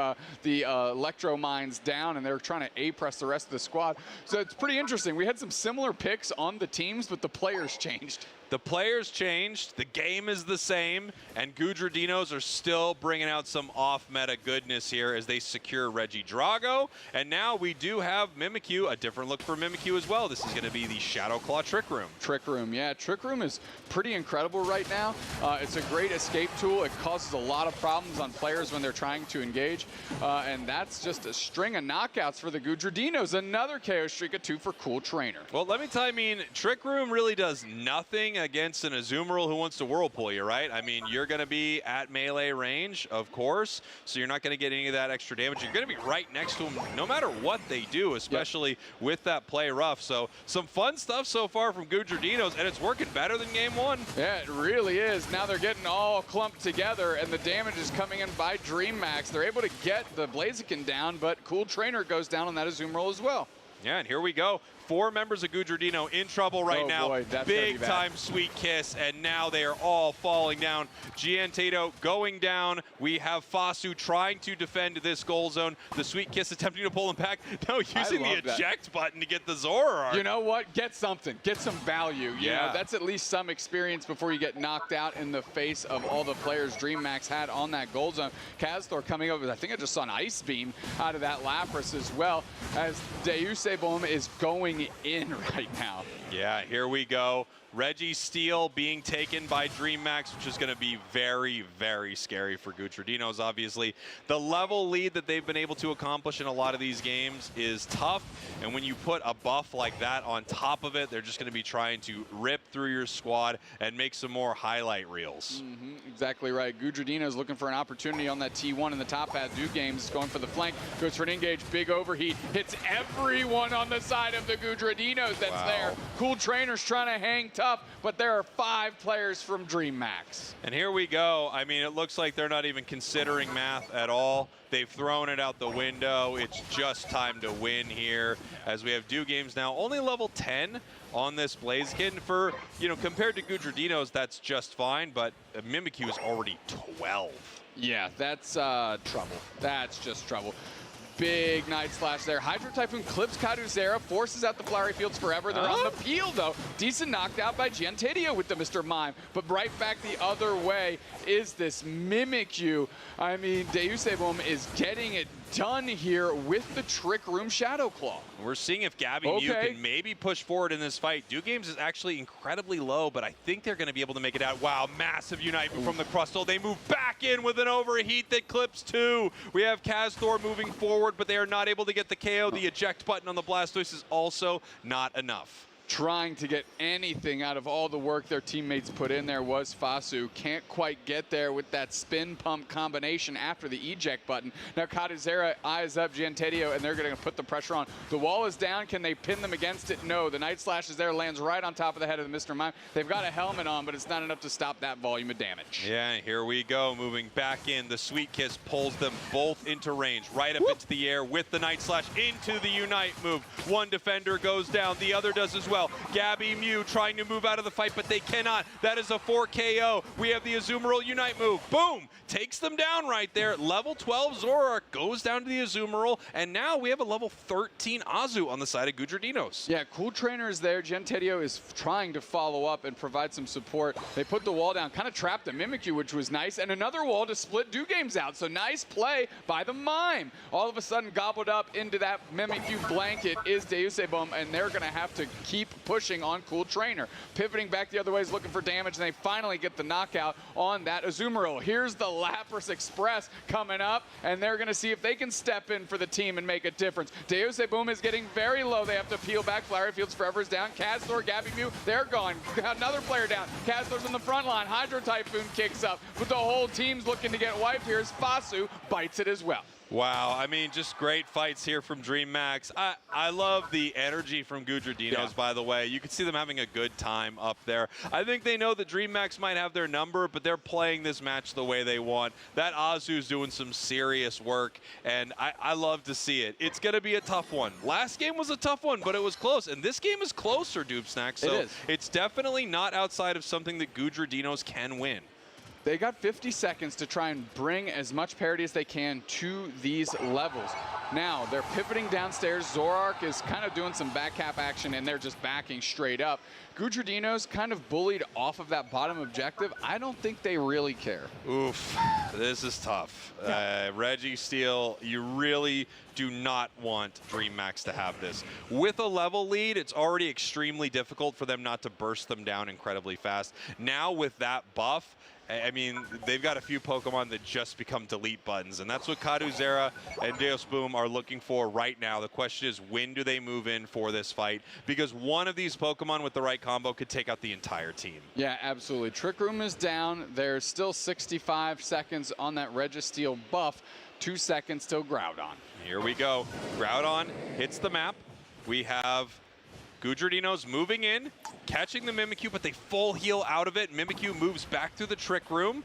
the Electro Mines down, and they're trying to A-press the rest of the squad. So it's pretty interesting. We had some similar picks on the teams, but the players changed. The players changed, the game is the same, and Gudrodinos are still bringing out some off-meta goodness here as they secure Regidrago. And now we do have Mimikyu, a different look for Mimikyu as well. This is going to be the Shadow Claw Trick Room. Trick Room, yeah. Trick Room is pretty incredible right now. It's a great escape tool. It causes a lot of problems on players when they're trying to engage. And that's just a string of knockouts for the Gudrodinos. Another KO streak of 2 for Cool Trainer. Well, let me tell you, I mean, Trick Room really does nothing against an Azumarill who wants to Whirlpool you, right? I mean, you're going to be at melee range, of course, so you're not going to get any of that extra damage. You're going to be right next to them no matter what they do, especially with that play rough. So some fun stuff so far from Gudrodinos, and it's working better than game 1. Yeah, it really is. Now they're getting all clumped together, and the damage is coming in by DreamMax. They're able to get the Blaziken down, but Cool Trainer goes down on that Azumarill as well. Yeah, and here we go. 4 members of Gudrodino in trouble right now. Boy, that's big time Sweet Kiss, and now they are all falling down. Giantato going down. We have Fasu trying to defend this goal zone. The Sweet Kiss attempting to pull him back. No, using the eject button to get the Zora. You know what? Get something. Get some value. You know, that's at least some experience before you get knocked out in the face of all the players DreamMax had on that goal zone. Castor coming over. I think I just saw an Ice Beam out of that Lapras as well, as Deusebom is going in right now. Yeah, here we go. Reggie Steele being taken by DreamMax, which is going to be very, very scary for Gudrodinos, obviously. The level lead that they've been able to accomplish in a lot of these games is tough, and when you put a buff like that on top of it, they're just going to be trying to rip through your squad and make some more highlight reels. Exactly right. Gudrodinos looking for an opportunity on that T1 in the top hat. Duke Games going for the flank, goes for an engage, big overheat, hits everyone on the side of the Gudrodinos that's there. Cool Trainer's trying to hang tough, but there are 5 players from DreamMax. And here we go. I mean, it looks like they're not even considering math at all. They've thrown it out the window. It's just time to win here, as we have Duke Games now only level 10 on this Blaziken. For, you know, compared to Gudrodinos, that's just fine, but Mimikyu is already 12. Yeah, that's trouble. That's just trouble. Big Night Slash there. Hydro Typhoon clips Kaduzera, forces out the Flowery Fields forever. They're on the peel, though. Decent knocked out by Giantadio with the Mr. Mime. But right back the other way is this Mimikyu. I mean, Deusebom is getting it done here with the Trick Room Shadow Claw. We're seeing if Gabby Mew can maybe push forward in this fight. Duke Games is actually incredibly low, but I think they're going to be able to make it out. Wow, massive Unite from the Crustal. They move back in with an overheat that clips 2. We have Castor moving forward, but they are not able to get the KO. The eject button on the Blastoise is also not enough. Trying to get anything out of all the work their teammates put in there was Fasu. Can't quite get there with that spin pump combination after the eject button. Now Kaduzera eyes up Giantadio, and they're going to put the pressure on. The wall is down. Can they pin them against it? No. The Night Slash is there, lands right on top of the head of the Mr. Mime. They've got a helmet on, but it's not enough to stop that volume of damage. Yeah, here we go. Moving back in. The Sweet Kiss pulls them both into range, right up into the air with the Night Slash into the Unite move. One defender goes down. The other does as well. Gabby Mew trying to move out of the fight, but they cannot. That is a 4 KO. We have the Azumarill Unite move. Boom! Takes them down right there. Level 12 Zoroark goes down to the Azumarill, and now we have a level 13 Azu on the side of Gudrodinos. Yeah, Cool Trainer is there. Giantadio is trying to follow up and provide some support. They put the wall down, kind of trapped the Mimikyu, which was nice, and another wall to split Duke Games out. So nice play by the Mime. All of a sudden, gobbled up into that Mimikyu blanket is Deusebom, and they're going to have to keep keep pushing on Cool Trainer. Pivoting back the other way is looking for damage, and they finally get the knockout on that Azumarill. Here's the Lapras Express coming up, and they're going to see if they can step in for the team and make a difference. Deus Boom is getting very low. They have to peel back. Flowery Fields Forever's down. Kazthor, Gabby Mew, they're gone. Another player down. Kazthor's on the front line. Hydro Typhoon kicks up, but the whole team's looking to get wiped here as Fasu bites it as well. Wow, I mean, just great fights here from DreamMax. I love the energy from Gudrodinos, by the way. You can see them having a good time up there. I think they know that DreamMax might have their number, but they're playing this match the way they want. That Azu's doing some serious work, and I love to see it. It's going to be a tough one. Last game was a tough one, but it was close, and this game is closer, Doopsnack. So it's definitely not outside of something that Gudrodinos can win. They got 50 seconds to try and bring as much parity as they can to these levels. Now, they're pivoting downstairs. Zorark is kind of doing some back cap action, and they're just backing straight up. Gudrodinos kind of bullied off of that bottom objective. I don't think they really care. Oof, this is tough. Reggie Steele, you really do not want DreamMax to have this. With a level lead, it's already extremely difficult for them not to burst them down incredibly fast. Now with that buff, I mean, they've got a few Pokemon that just become delete buttons, and that's what Kaduzera and Deus Boom are looking for right now. The question is, when do they move in for this fight? Because one of these Pokemon with the right combo could take out the entire team. Yeah, absolutely. Trick Room is down. There's still 65 seconds on that Registeel buff. 2 seconds till Groudon. Here we go. Groudon hits the map. We have Gudrodinos moving in, catching the Mimikyu, but they full heal out of it. Mimikyu moves back through the Trick Room,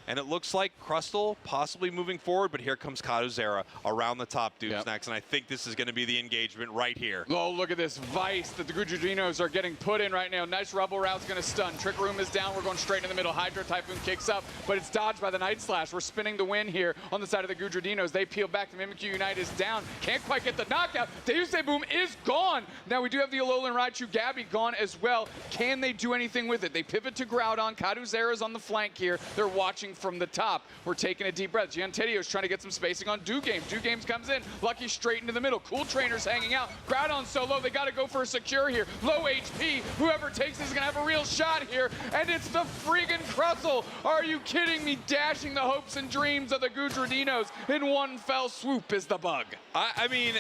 and it looks like Crustle possibly moving forward, but here comes Kaduzera around the top, Doopsnacks, and I think this is going to be the engagement right here. Oh, look at this Vice that the Gudrodinos are getting put in right now. Nice Rubble Route's going to stun. Trick Room is down. We're going straight in the middle. Hydro Typhoon kicks up, but it's dodged by the Night Slash. We're spinning the win here on the side of the Gudrodinos. They peel back. The Mimikyu Unite is down. Can't quite get the knockout. Deus Boom is gone. Now we do have the Alolan Raichu Gabby gone as well. Can they do anything with it? They pivot to Groudon. Kaduzera's on the flank here. They're watching from the top. We're taking a deep breath. Giantedio's trying to get some spacing on Dewgames. Dewgames comes in. Lucky straight into the middle. Cool Trainer's hanging out. Groudon so low. They got to go for a secure here. Low HP. Whoever takes this is going to have a real shot here. And it's the friggin' Crustle. Are you kidding me? Dashing the hopes and dreams of the Gudrodinos in one fell swoop is the bug. I mean,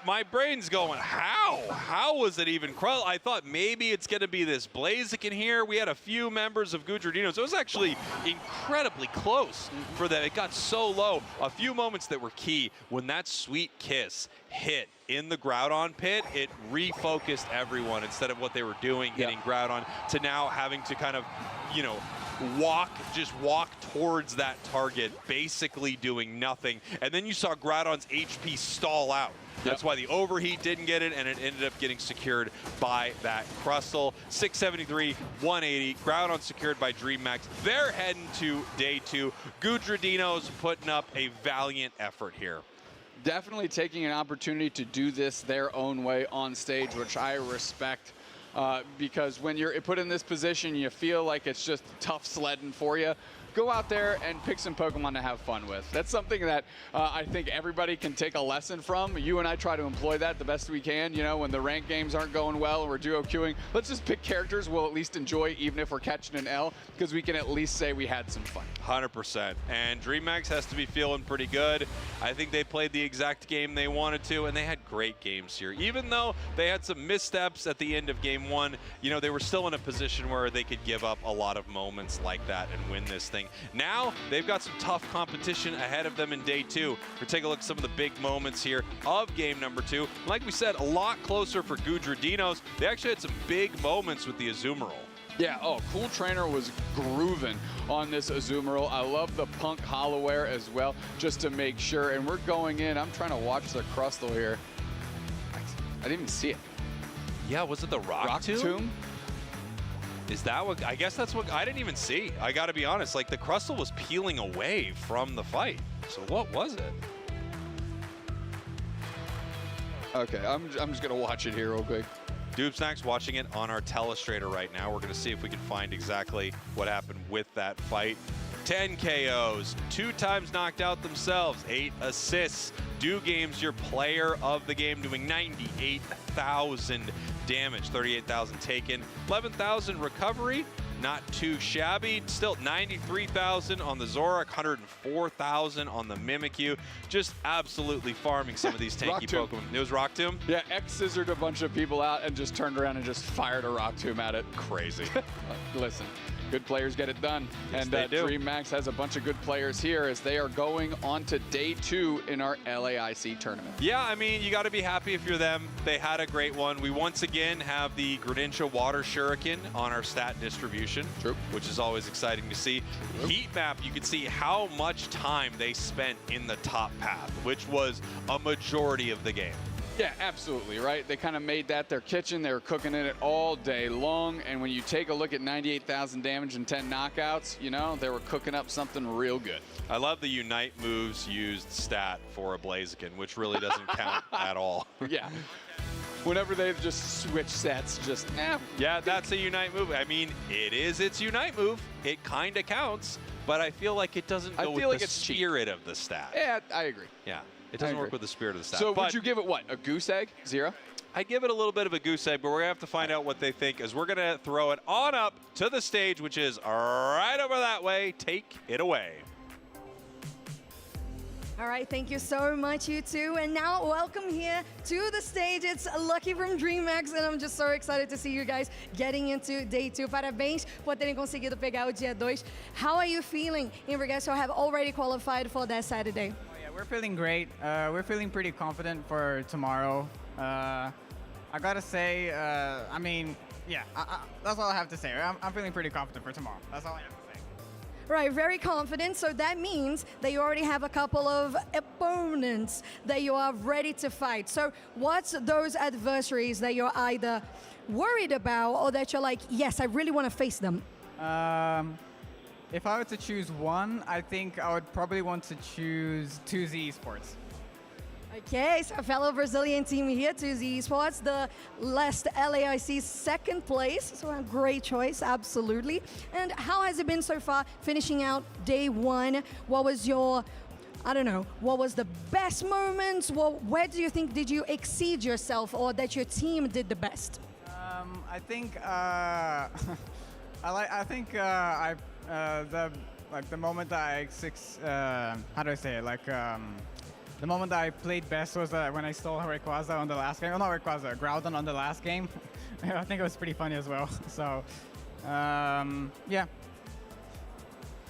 my brain's going, how? How was it even Crustle? I thought maybe it's going to be this Blaziken here. We had a few members of Gudrodinos. It was actually incredibly close for them. It got so low. A few moments that were key. When that Sweet Kiss hit in the Groudon pit, it refocused everyone instead of what they were doing, hitting Groudon, to now having to kind of, you know, just walk towards that target, basically doing nothing. And then you saw Groudon's HP stall out. That's why the overheat didn't get it, and it ended up getting secured by that Crustle. 673, 180. Groudon secured by DreamMax. They're heading to day 2. Gudrodinos putting up a valiant effort here. Definitely taking an opportunity to do this their own way on stage, which I respect. Because when you're put in this position, you feel like it's just tough sledding for you. Go out there and pick some Pokemon to have fun with. That's something that I think everybody can take a lesson from. You and I try to employ that the best we can. You know, when the ranked games aren't going well and we're duo queuing, let's just pick characters we'll at least enjoy, even if we're catching an L, because we can at least say we had some fun. 100%. And DreamMax has to be feeling pretty good. I think they played the exact game they wanted to, and they had great games here. Even though they had some missteps at the end of game 1, you know, they were still in a position where they could give up a lot of moments like that and win this thing. Now, they've got some tough competition ahead of them in day 2. We'll take a look at some of the big moments here of game number 2. Like we said, a lot closer for Gudrodinos. They actually had some big moments with the Azumarill. Yeah, Cool Trainer was grooving on this Azumarill. I love the Punk Hollowware as well, just to make sure. And we're going in. I'm trying to watch the Crustle here. I didn't even see it. Yeah, was it the Rock Tomb? Is that what? I guess that's what I didn't even see. I got to be honest. Like, the Crustle was peeling away from the fight. So what was it? Okay, I'm just going to watch it here real quick. Doopsnack's watching it on our telestrator right now. We're going to see if we can find exactly what happened with that fight. 10 KOs, 2 times knocked out themselves, 8 assists. Do Games, your player of the game, doing 98,000 damage, 38,000 taken, 11,000 recovery. Not too shabby. Still 93,000 on the Zorak, 104,000 on the Mimikyu. Just absolutely farming some of these tanky Pokemon. It was Rock Tomb? Yeah, X-scissored a bunch of people out and just turned around and just fired a Rock Tomb at it. Crazy. Listen, good players get it done. Yes, and they do. DreamMax has a bunch of good players here as they are going on to day 2 in our LAIC tournament. Yeah, I mean, you got to be happy if you're them. They had a great one. We once again have the Greninja Water Shuriken on our stat distribution, which is always exciting to see. Heat map, you can see how much time they spent in the top path, which was a majority of the game. Yeah, absolutely, right? They kind of made that their kitchen. They were cooking in it all day long. And when you take a look at 98,000 damage and 10 knockouts, you know, they were cooking up something real good. I love the Unite moves used stat for a Blaziken, which really doesn't count at all. Yeah. Whenever they just switch sets, just, Yeah, that's a Unite move. I mean, it is its Unite move. It kind of counts, but I feel like it doesn't go with the spirit of the stat. Yeah, I agree. Yeah, it doesn't work with the spirit of the stat. So would you give it what, a goose egg? 0? I give it a little bit of a goose egg, but we're going to have to find out what they think as we're going to throw it on up to the stage, which is right over that way. Take it away. All right, thank you so much, you two. And now welcome here to the stage. It's Lucky from DreamMax, and I'm just so excited to see you guys getting into day 2. Parabéns por terem conseguido pegar o dia 2. How are you feeling in regards to have already qualified for that Saturday? Oh, yeah, we're feeling great. We're feeling pretty confident for tomorrow. I gotta say, I mean, yeah, that's all I have to say. I'm feeling pretty confident for tomorrow. That's all I have to say. Right, very confident. So that means that you already have a couple of opponents that you are ready to fight. So what's those adversaries that you're either worried about or that you're like, yes, I really want to face them? If I were to choose one, I think I would probably want to choose 2Z Esports. Okay, so a fellow Brazilian team here, 2Z Esports, the last LAIC's second place. So a great choice, absolutely. And how has it been so far, finishing out day 1? What was your, I don't know, what was the best moments? Where do you think did you exceed yourself or that your team did the best? I think, the moment that how do I say it? The moment that I played best was when I stole Rayquaza on the last game. Oh, not Rayquaza, Groudon on the last game. I think it was pretty funny as well. So, yeah.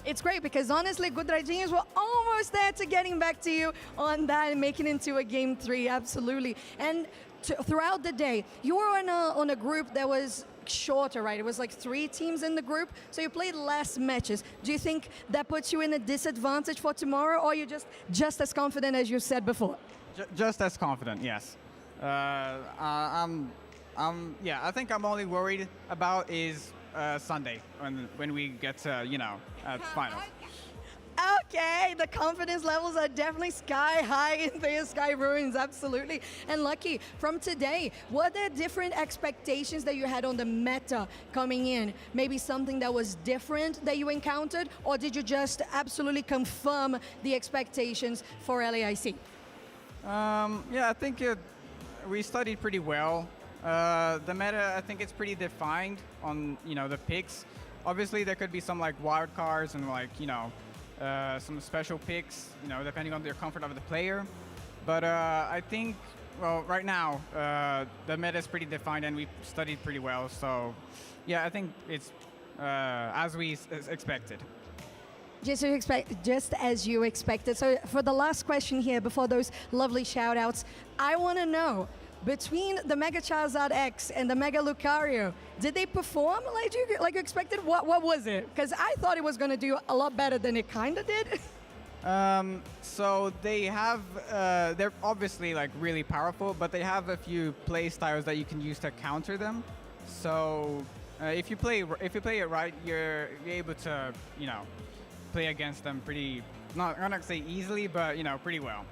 It's great because honestly, Good Radinhos were almost there to getting back to you on that and making it into a game 3, absolutely. And throughout the day, you were on a group that was shorter, right? It was like 3 teams in the group, so you played less matches. Do you think that puts you in a disadvantage for tomorrow, or are you just as confident as you said before? Just as confident, yes. Yeah, I think I'm only worried about is Sunday when we get to, finals. Okay, the confidence levels are definitely sky high in the Sky Ruins, absolutely. And Lucky, from today, were there different expectations that you had on the meta coming in? Maybe something that was different that you encountered, or did you just absolutely confirm the expectations for LAIC? Yeah, I think we studied pretty well. The meta, I think it's pretty defined on, the picks. Obviously, there could be some like wild cards and like, some special picks, depending on the comfort of the player. But I think, well, right now, the meta is pretty defined and we studied pretty well. So, yeah, I think it's as we expected. Just as you expected. So for the last question here, before those lovely shout-outs, I want to know, between the Mega Charizard X and the Mega Lucario, did they perform like you expected? What was it? Because I thought it was going to do a lot better than it kind of did. So they have, they're obviously like really powerful, but they have a few play styles that you can use to counter them. So if you play it right, you're able to, play against them pretty, I'm not gonna say easily, but pretty well.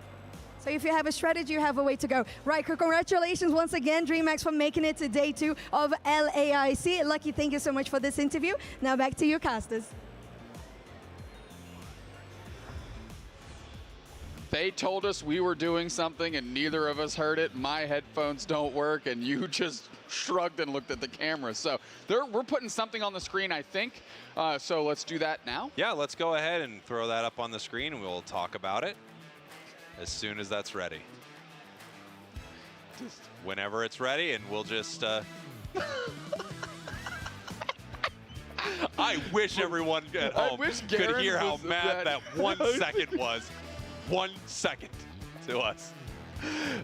So if you have a strategy, you have a way to go. Right, congratulations once again, DreamMax, for making it to day 2 of LAIC. Lucky, thank you so much for this interview. Now back to you, casters. they told us we were doing something and neither of us heard it. My headphones don't work, and you just shrugged and looked at the camera. So we're putting something on the screen, I think. So let's do that now. Yeah, let's go ahead and throw that up on the screen, and we'll talk about it as soon as that's ready. Just whenever it's ready, and we'll just... I wish everyone at home could hear how mad that 1 second was. 1 second to us.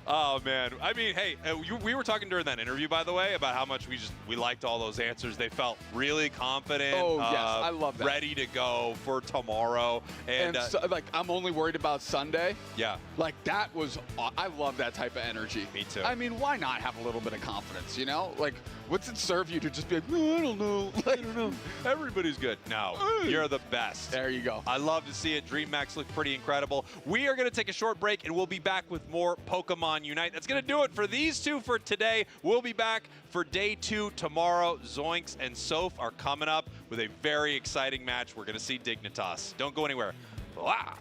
Oh, man. I mean, hey, we were talking during that interview, by the way, about how much we liked all those answers. They felt really confident. Oh, yes. I love that. Ready to go for tomorrow. And so, like, I'm only worried about Sunday. Yeah. Like, that was, I love that type of energy. Me too. I mean, why not have a little bit of confidence, you know? Like, what's it serve you to just be like, no, I don't know. I don't know. Everybody's good. No, you're the best. There you go. I love to see it. DreamHack look pretty incredible. We are going to take a short break, and we'll be back with more Pokémon Unite. That's going to do it for these two for today. We'll be back for day 2 tomorrow. Zoinks and Soph are coming up with a very exciting match. We're going to see Dignitas. Don't go anywhere. Blah.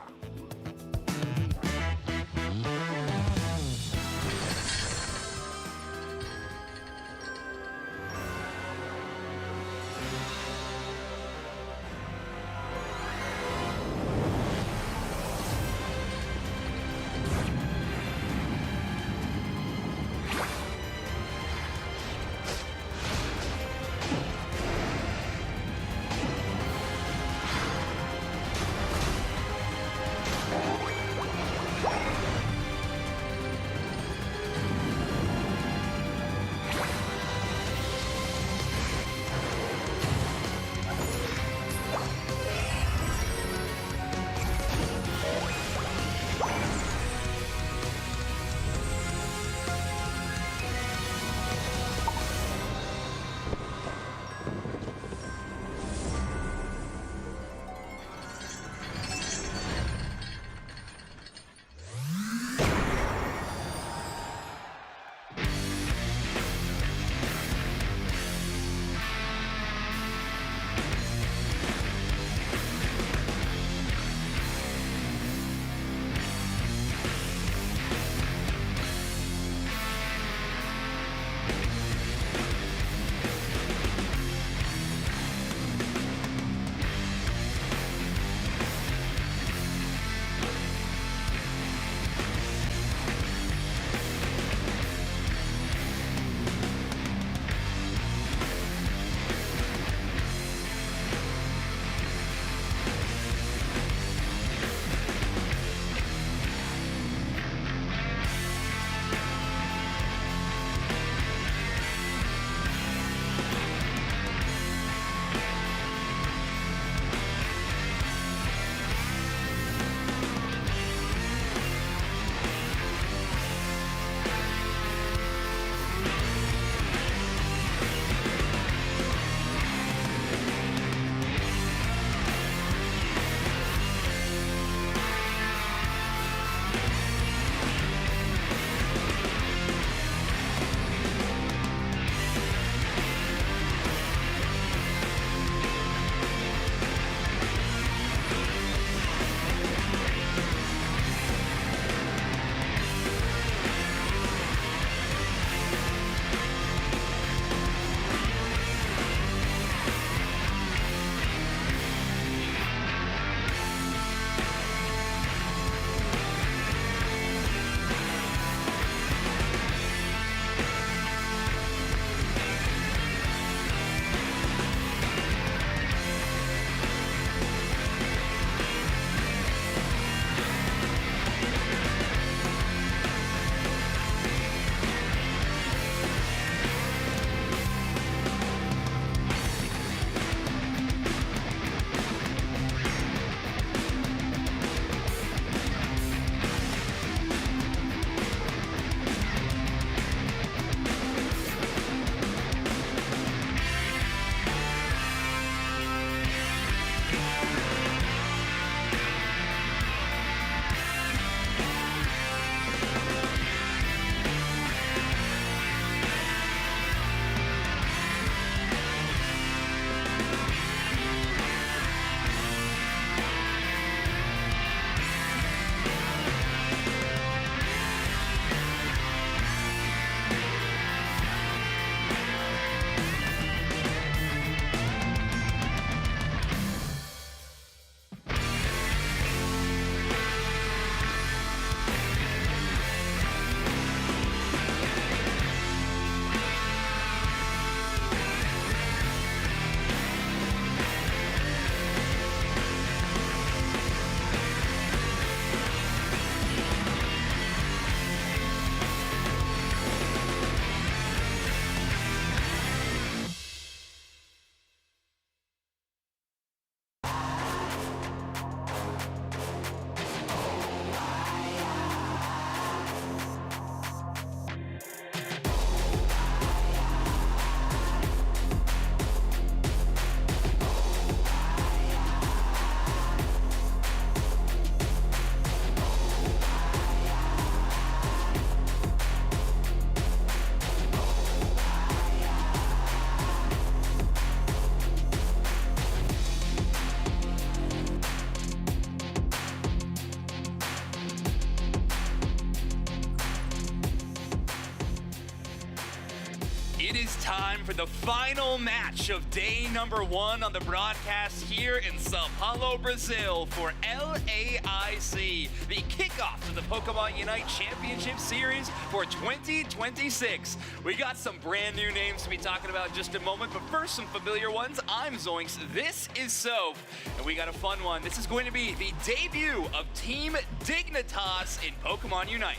It is time for the final match of day number 1 on the broadcast here in São Paulo, Brazil for LAIC, the kickoff to the Pokémon UNITE Championship Series for 2026. We got some brand new names to be talking about in just a moment, but first some familiar ones. I'm Zoinks, this is Soph, and we got a fun one. This is going to be the debut of Team Dignitas in Pokémon UNITE.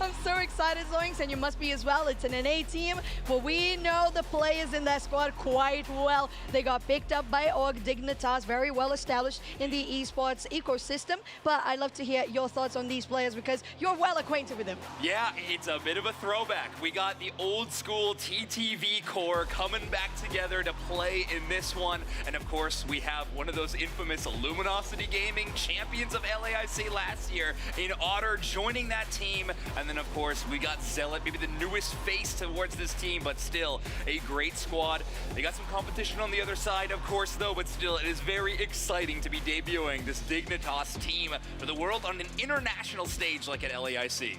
I'm so excited, Zoinks, and you must be as well. It's an NA team, but we know the players in that squad quite well. They got picked up by Org Dignitas, very well established in the esports ecosystem. But I'd love to hear your thoughts on these players because you're well acquainted with them. Yeah, it's a bit of a throwback. We got the old school TTV core coming back together to play in this one. And of course, we have one of those infamous Luminosity Gaming champions of LAIC last year in Otter joining that team. And then of course, we got Zealot, maybe the newest face towards this team, but still a great squad. They got some competition on the other side, of course, though, but still, it is very exciting to be debuting this Dignitas team for the world on an international stage like at LAIC.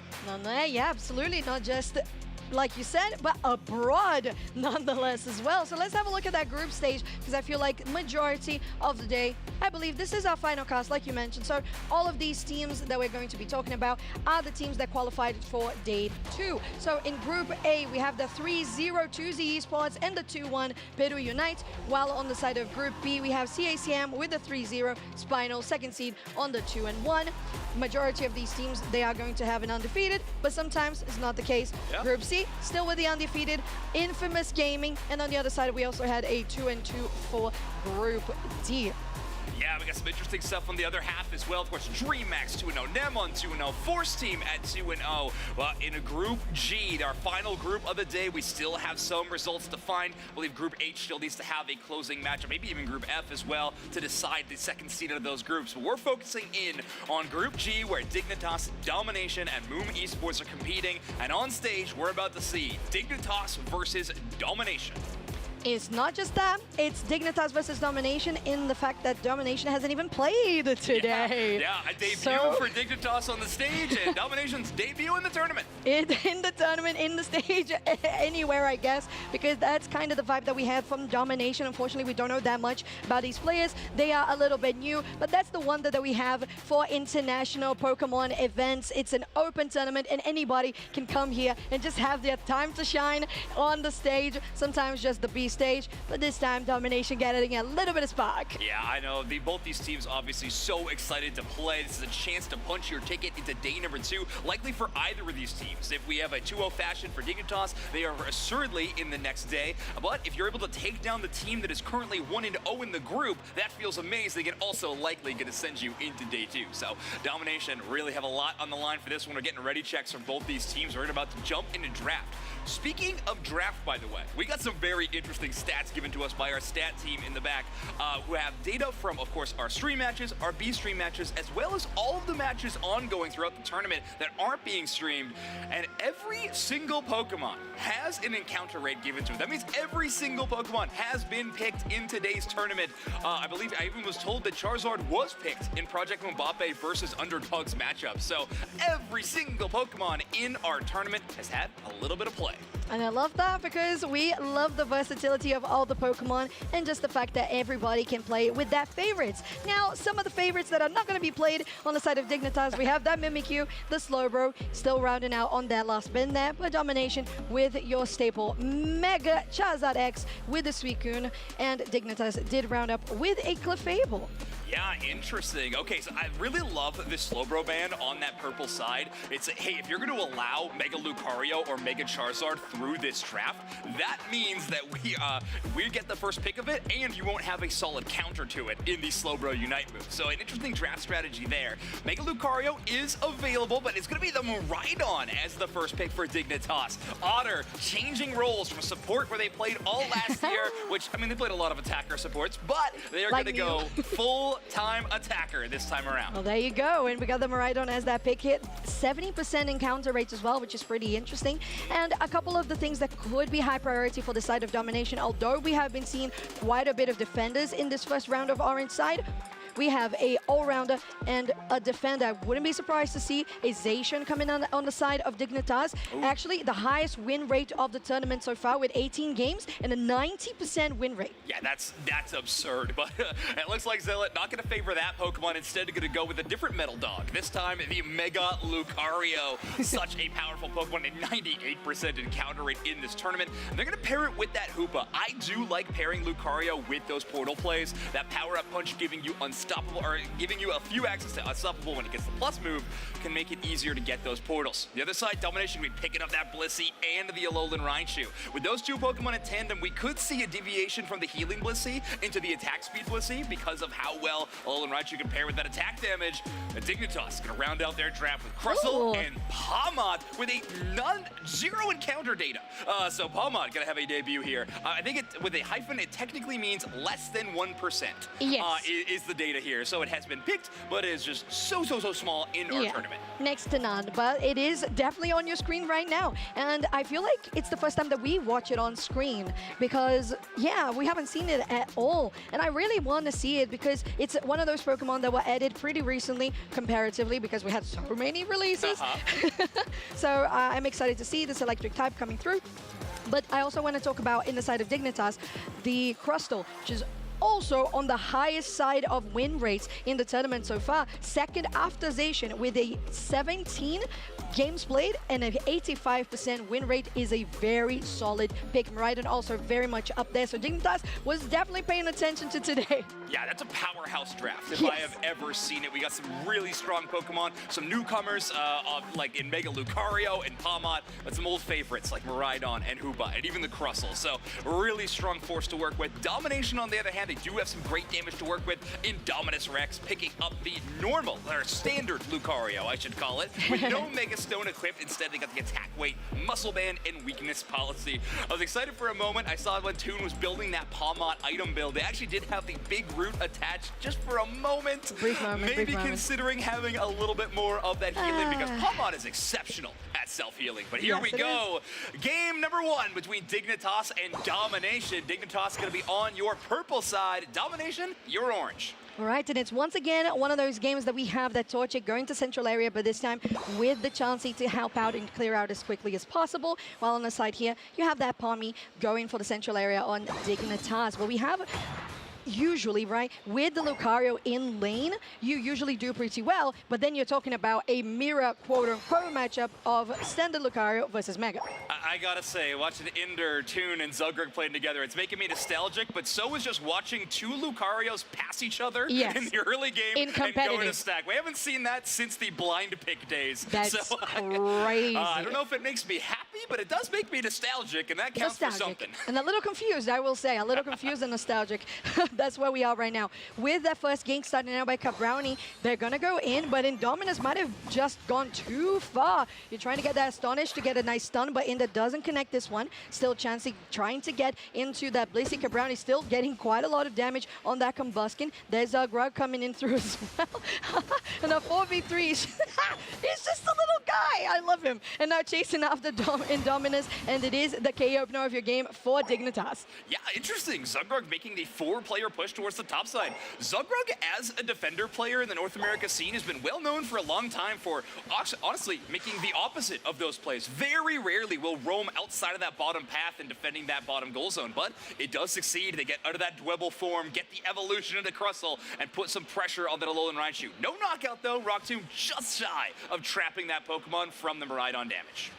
Yeah, absolutely. Not just like you said, but abroad nonetheless as well. So let's have a look at that group stage because I feel like majority of the day, I believe this is our final cast, like you mentioned. So all of these teams that we're going to be talking about are the teams that qualified for day 2. So in Group A, we have the 3-0 2Z Esports and the 2-1 Peru Unite, while on the side of Group B, we have CACM with the 3-0 Spinal, second seed on the 2-1. Majority of these teams, they are going to have an undefeated, but sometimes it's not the case. Yep. Group C, still with the undefeated Infamous Gaming, and on the other side we also had a 2-2 for Group D. Yeah, we got some interesting stuff on the other half as well. Of course, DreamMax 2-0, Nemon 2-0, Force Team at 2-0. Well, in a Group G, our final group of the day, we still have some results to find. I believe Group H still needs to have a closing match, or maybe even Group F as well, to decide the second seed of those groups. But we're focusing in on Group G, where Dignitas, Domination, and Moom Esports are competing. And on stage, we're about to see Dignitas versus Domination. It's not just that, it's Dignitas versus Domination in the fact that Domination hasn't even played today. Yeah, a debut for Dignitas on the stage and Domination's debut in the tournament. In the tournament, in the stage, anywhere, I guess, because that's kind of the vibe that we had from Domination. Unfortunately, we don't know that much about these players. They are a little bit new, but that's the wonder that we have for international Pokemon events. It's an open tournament, and anybody can come here and just have their time to shine on the stage. Sometimes just the B stage, but this time Domination getting a little bit of spark. Yeah, I know. Both these teams obviously so excited to play. This is a chance to punch your ticket into day number 2, likely for either of these teams. If we have a 2-0 fashion for Dignitas, they are assuredly in the next day. But if you're able to take down the team that is currently 1-0 in the group, that feels amazing and also likely going to send you into day 2. So Domination really have a lot on the line for this one. We're getting ready checks from both these teams. We're about to jump into draft. Speaking of draft, by the way, we got some very interesting stats given to us by our stat team in the back, who have data from, of course, our stream matches, our B-stream matches, as well as all of the matches ongoing throughout the tournament that aren't being streamed. And every single Pokemon has an encounter rate given to it. That means every single Pokemon has been picked in today's tournament. I believe I even was told that Charizard was picked in Project Mbappe versus Underdogs matchup. So every single Pokemon in our tournament has had a little bit of play. And I love that because we love the versatility of all the Pokemon and just the fact that everybody can play with their favorites. Now, some of the favorites that are not going to be played on the side of Dignitas, we have that Mimikyu, the Slowbro, still rounding out on their last spin there, but Domination with your staple Mega Charizard X with the Suicune, and Dignitas did round up with a Clefable. Yeah, interesting. Okay, so I really love this Slowbro band on that purple side. It's, hey, if you're going to allow Mega Lucario or Mega Charizard through this draft, that means that we get the first pick of it, and you won't have a solid counter to it in the Slowbro Unite move. So an interesting draft strategy there. Mega Lucario is available, but it's going to be the Miraidon as the first pick for Dignitas. Otter changing roles from support where they played all last year, which, I mean, they played a lot of attacker supports, but they are going to go full-time attacker this time around. Well, there you go. And we got the Miraidon as that pick hit. 70% encounter rate as well, which is pretty interesting. And a couple of the things that could be high priority for the side of Domination, although we have been seeing quite a bit of defenders in this first round of Orange side, we have a all-rounder and a defender. I wouldn't be surprised to see a Zacian coming on the side of Dignitas. Ooh. Actually, the highest win rate of the tournament so far with 18 games and a 90% win rate. Yeah, that's absurd, but it looks like Zealot not going to favor that Pokemon. Instead, going to go with a different metal dog. This time, the Mega Lucario. Such a powerful Pokemon, a 98% encounter rate in this tournament. And they're going to pair it with that Hoopa. I do like pairing Lucario with those portal plays. That power-up punch giving you unstoppable, or giving you a few access to unstoppable when it gets the plus move, can make it easier to get those portals. The other side, Domination, we picking up that Blissey and the Alolan Raichu. With those two Pokemon in tandem, we could see a deviation from the healing Blissey into the attack speed Blissey because of how well Alolan Raichu can pair with that attack damage. And Dignitas gonna round out their draft with Crustle and Palmot with a zero encounter data. So Palmot gonna have a debut here. I think with a hyphen, it technically means less than 1%. Yes. Is the data here. So it has been picked, but it is just so small in our tournament. Next to none, but it is definitely on your screen right now. And I feel like it's the first time that we watch it on screen because, yeah, we haven't seen it at all. And I really want to see it because it's one of those Pokemon that were added pretty recently comparatively because we had so many releases. So I'm excited to see this electric type coming through. But I also want to talk about, in the side of Dignitas, the Crustle, which is also on the highest side of win rates in the tournament so far. Second after Zacian with a 17 games played and an 85% win rate is a very solid pick. Miraidon also very much up there. So Dignitas was definitely paying attention to today. Yeah, that's a powerhouse draft if I have ever seen it. We got some really strong Pokemon, some newcomers like in Mega Lucario and Palmot, but some old favorites like Miraidon and Hoopa and even the Crustle. So really strong force to work with. Domination, on the other hand, they do have some great damage to work with. Indominus Rex picking up the normal, or standard Lucario, I should call it, with no Mega Stone equipped. Instead, they got the attack weight, muscle band, and weakness policy. I was excited for a moment. I saw when Toon was building that Palmot item build. They actually did have the big root attached just for a moment. Maybe considering having a little bit more of that healing because Palmot is exceptional at self-healing. But here we go. Game number 1 between Dignitas and Domination. Dignitas going to be on your purple side. Domination, you're orange. All right, and it's once again one of those games that we have that Torchic going to central area, but this time with the Chansey to help out and clear out as quickly as possible. While on the side here, you have that Palmy going for the central area on Dignitas. Well, we have usually, right, with the Lucario in lane, you usually do pretty well, but then you're talking about a mirror quote-unquote matchup of standard Lucario versus Mega. I gotta say, watching Ender, Toon, and Zugrig playing together, it's making me nostalgic, but so is just watching two Lucarios pass each other in the early game and go in a stack. We haven't seen that since the blind pick days. That's crazy. I don't know if it makes me happy, but it does make me nostalgic, and that counts for something. And a little confused, I will say, a little confused and nostalgic. That's where we are right now. With that first game starting out by Cabrownie, they're gonna go in, but Indominus might have just gone too far. You're trying to get that Astonish to get a nice stun, but Inda doesn't connect this one. Still Chansey trying to get into that Blissey. Cabrownie still getting quite a lot of damage on that Combuskin. There's Grug coming in through as well. And a 4v3, he's just a little guy. I love him. And now chasing after Indominus, and it is the KO opener of your game for Dignitas. Yeah, interesting. Zugrug making the 4-player push towards the top side. Zugrug, as a defender player in the North America scene, has been well known for a long time for honestly making the opposite of those plays. Very rarely will roam outside of that bottom path and defending that bottom goal zone, but it does succeed. They get out of that Dwebble form, get the evolution into Crustle, and put some pressure on that Alolan Raichu. No knockout though. Rock Tomb just shy of trapping that Pokemon from the Miraidon damage.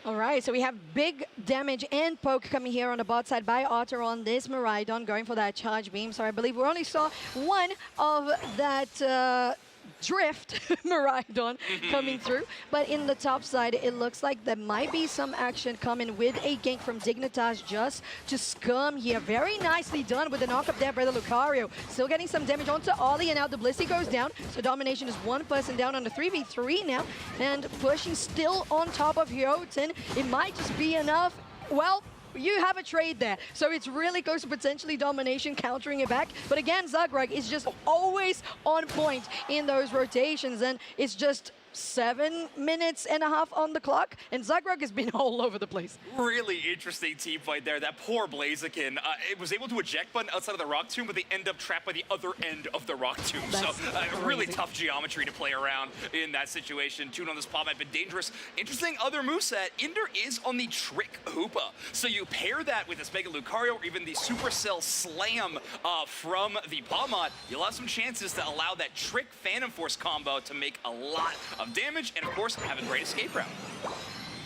All right, so we have big damage and poke coming here on the bot side by Otter on this Miraidon, going for that charge beam. So I believe we only saw one of that drift Miraidon coming through. But in the top side, it looks like there might be some action coming with a gank from Dignitas just to scum here. Very nicely done with the knock-up there by the Lucario. Still getting some damage onto Ollie, and now the Blissey goes down. So Domination is one person down on the 3v3 now, and pushing still on top of Jotun. It might just be enough. Well, you have a trade there. So it's really close to potentially Domination countering it back. But again, Zugrug is just always on point in those rotations, and it's just 7.5 minutes on the clock, and Zagreb has been all over the place. Really interesting team fight there. That poor Blaziken, it was able to eject button outside of the rock tomb, but they end up trapped by the other end of the rock tomb. So really tough geometry to play around in that situation. Tune on this pop might been dangerous. Interesting other moveset. Inder is on the Trick Hoopa. So you pair that with this Mega Lucario or even the Supercell Slam from the Palmot, you'll have some chances to allow that Trick Phantom Force combo to make a lot of damage and, of course, have a great escape route.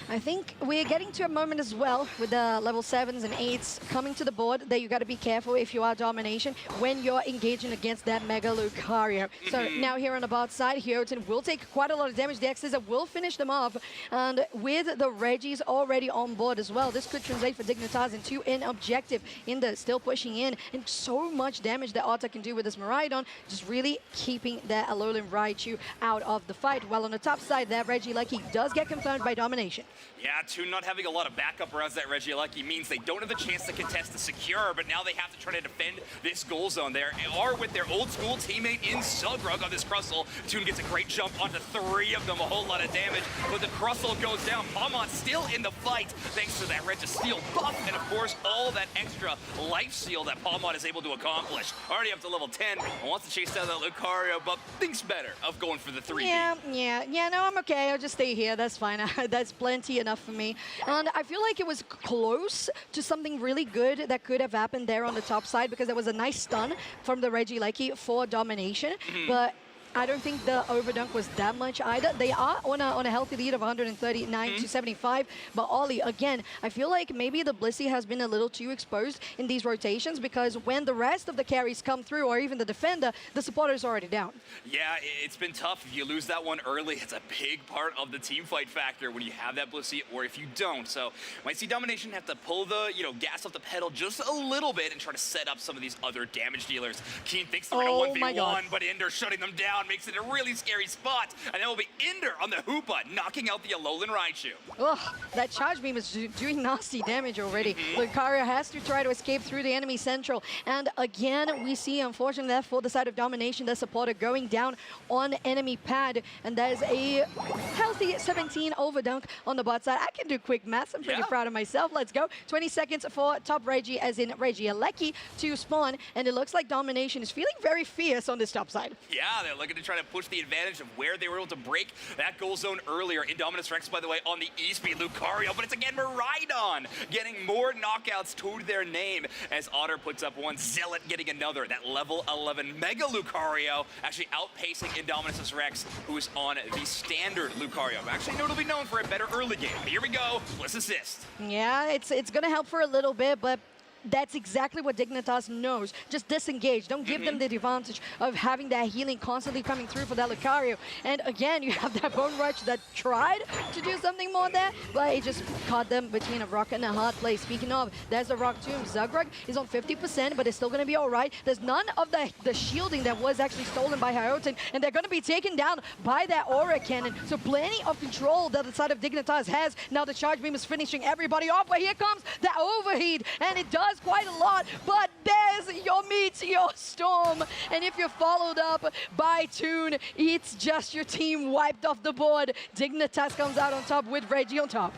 I think we're getting to a moment as well with the level 7s and 8s coming to the board that you got to be careful if you are domination when you're engaging against that Mega Lucario. So now here on the bot side, Hyoten will take quite a lot of damage. The X's will finish them off. And with the Regis already on board as well, this could translate for Dignitas into an objective. Inder still pushing in, and so much damage that Otta can do with this Miraidon, just really keeping that Alolan Raichu out of the fight. While on the top side, that Regieleki does get confirmed by domination. Yeah, Toon not having a lot of backup around that Regieleki means they don't have the chance to contest the secure, but now they have to try to defend this goal zone there. Or with their old school teammate in Sugrug on this Crustle, Toon gets a great jump onto 3 of them, a whole lot of damage, but the Crustle goes down. Palmont still in the fight thanks to that Registeel buff, and of course all that extra life steal that Palmont is able to accomplish. Already up to level 10, and wants to chase down that Lucario, but thinks better of going for the 3D. Yeah, no, I'm okay. I'll just stay here. That's fine. That's plenty enough for me. And I feel like it was close to something really good that could have happened there on the top side, because there was a nice stun from the Regieleki for domination. But I don't think the overdunk was that much either. They are on a healthy lead of 139 to 75. But Ollie, again, I feel like maybe the Blissey has been a little too exposed in these rotations, because when the rest of the carries come through, or even the defender, the supporter is already down. Yeah, it's been tough. If you lose that one early, it's a big part of the team fight factor when you have that Blissey, or if you don't. So might see Domination have to pull the, gas off the pedal just a little bit and try to set up some of these other damage dealers. Keen thinks they're going to 1v1, but Inder shutting them down makes it a really scary spot. And that will be Inder on the Hoopa, knocking out the Alolan Raichu. Ugh, that charge beam is doing nasty damage already. Lucario has to try to escape through the enemy central. And again, we see, unfortunately, that for the side of domination, the supporter going down on enemy pad. And that is a healthy 17 overdunk on the bot side. I can do quick maths. I'm pretty proud of myself. Let's go. 20 seconds for top Regi, as in Regieleki, to spawn. And it looks like domination is feeling very fierce on this top side. Yeah, they're looking to try to push the advantage of where they were able to break that goal zone earlier. Indominus Rex, by the way, on the E-Speed Lucario, but it's again Miraidon getting more knockouts to their name as Otter puts up one, Zealot getting another. That level 11 Mega Lucario actually outpacing Indominus Rex, who is on the standard Lucario. Actually notably known for a better early game. Here we go, Bliss Assist. Yeah, it's going to help for a little bit, but that's exactly what Dignitas knows. Just disengage. Don't give them the advantage of having that healing constantly coming through for that Lucario. And again, you have that Bone Rush that tried to do something more there, but it just caught them between a rock and a hard place. Speaking of, there's the Rock Tomb. Zagreb is on 50%, but it's still going to be all right. There's none of the shielding that was actually stolen by Hyoten, and they're going to be taken down by that Aura Cannon. So plenty of control that the side of Dignitas has. Now the Charge Beam is finishing everybody off, but here comes that Overheat, and it does quite a lot, but there's your Meteor Storm. And if you're followed up by Toon, it's just your team wiped off the board. Dignitas comes out on top with Regi on top.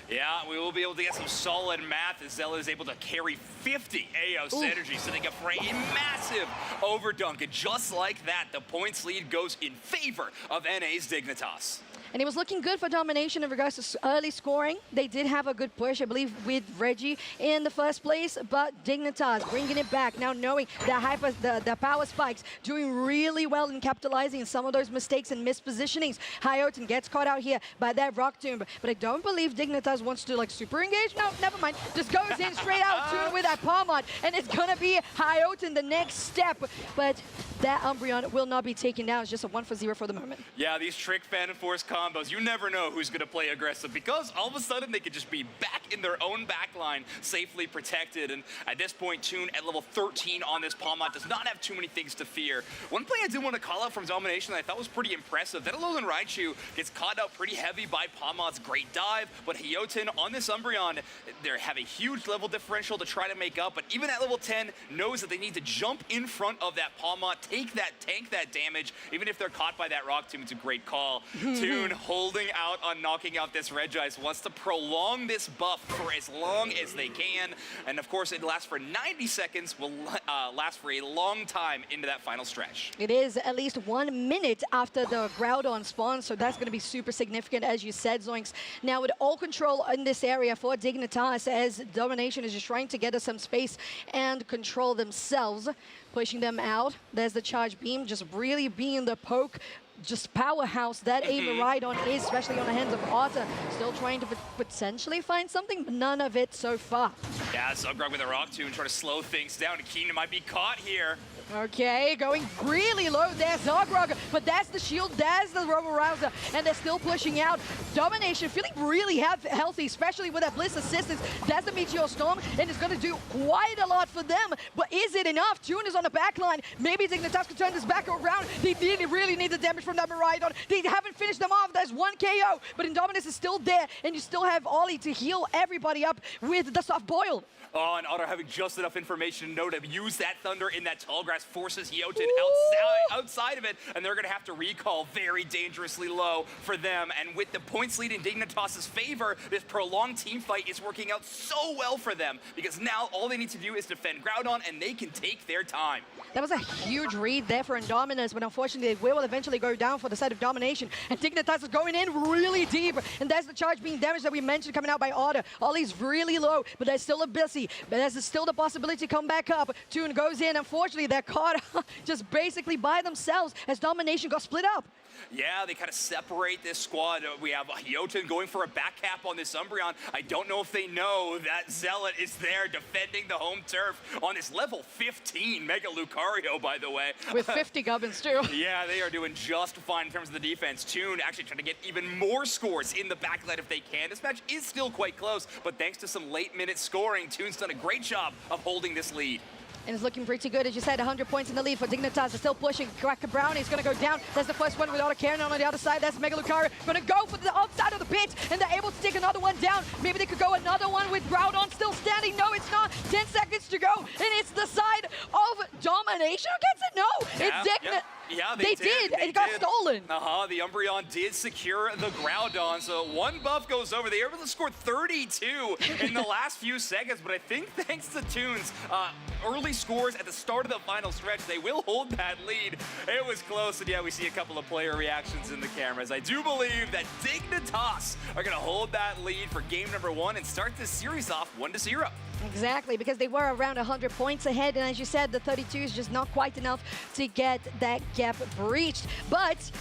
Yeah, we will be able to get some solid math as Zella is able to carry 50 AO synergy, setting up for a massive overdunk. And just like that, the points lead goes in favor of NA's Dignitas. And it was looking good for domination in regards to early scoring. They did have a good push, I believe, with Regi in the first place, but Dignitas bringing it back, now knowing the power spikes, doing really well in capitalizing on some of those mistakes and mispositionings. Hyoten gets caught out here by that Rock Tomb, but I don't believe Dignitas wants to, like, super engage. No, never mind. Just goes in straight out Toon with that Palmot, and it's gonna be Hyoten the next step. But that Umbreon will not be taken down. It's just a 1-for-0 for the moment. Yeah, these Trick Phantom Force combos, you never know who's going to play aggressive, because all of a sudden they could just be back in their own backline, safely protected. And at this point, Toon at level 13 on this Palmot does not have too many things to fear. One play I did want to call out from Domination that I thought was pretty impressive. That Alolan Raichu gets caught out pretty heavy by Palmot's great dive, but Hyoten on this Umbreon, they have a huge level differential to try to make up, but even at level 10, knows that they need to jump in front of that Palmot, tank that damage. Even if they're caught by that Rock Tomb, it's a great call. Toon holding out on knocking out this Regice, wants to prolong this buff for as long as they can. And of course, it lasts for 90 seconds, will last for a long time into that final stretch. It is at least 1 minute after the Groudon spawn, so that's going to be super significant, as you said, Zoinks. Now, with all control in this area for Dignitas, as Domination is just trying to get us some space and control themselves, pushing them out. There's the charge beam, just really being the poke, just powerhouse that Miraidon is, especially on the hands of Otter. Still trying to potentially find something, but none of it so far. Yeah, Zugrog with a Rock Tomb trying to slow things down. Keenan might be caught here. Okay, going really low there, Zogrog, but that's the shield, that's the Robo-Rouser, and they're still pushing out. Domination feeling really healthy, especially with that Bliss assistance. That's the Meteor Storm, and it's going to do quite a lot for them, but is it enough? Toon is on the back line. Maybe Dignitas can turn this back around. They really need the damage from that Miraidon. They haven't finished them off. There's 1 KO, but Indominus is still there, and you still have Ollie to heal everybody up with the Soft Boiled. Oh, and Otter having just enough information to know to use that Thunder in that tall grass forces Jotun outside of it, and they're going to have to recall very dangerously low for them. And with the points lead in Dignitas' favor, this prolonged team fight is working out so well for them, because now all they need to do is defend Groudon, and they can take their time. That was a huge read there for Indominus, but unfortunately, they will eventually go down for the side of Domination. And Dignitas is going in really deep, and that's the charge being damaged that we mentioned coming out by Otter. Ollie's really low, but there's still a busy. But there's still the possibility to come back up. Toon goes in. Unfortunately, they're caught just basically by themselves as Domination got split up. Yeah, they kind of separate this squad. We have Jotun going for a back cap on this Umbreon. I don't know if they know that Zealot is there defending the home turf on this level 15 Mega Lucario, by the way. With 50 gubbins, too. Yeah, they are doing just fine in terms of the defense. Toon actually trying to get even more scores in the backline if they can. This match is still quite close, but thanks to some late-minute scoring, Toon's done a great job of holding this lead. And it's looking pretty good, as you said, 100 points in the lead for Dignitas. They're still pushing. Cracker Brownie is going to go down. That's the first one without a Karen on the other side. That's Mega Lucario going to go for the outside of the pit, and they're able to take another one down. Maybe they could go another one with Groudon still standing. No, it's not. 10 seconds to go, and it's the side of Domination who gets it. No, it's Dignitas. Yeah, they did. It got stolen. The Umbreon did secure the Groudon, so one buff goes over. They were able to score 32 in the last few seconds, but I think thanks to Toon's early scores at the start of the final stretch, they will hold that lead. It was close, and yeah, we see a couple of player reactions in the cameras. I do believe that Dignitas are going to hold that lead for game number 1 and start this series off 1-0. Exactly, because they were around 100 points ahead, and as you said, the 32 is just not quite enough to get that gap breached. But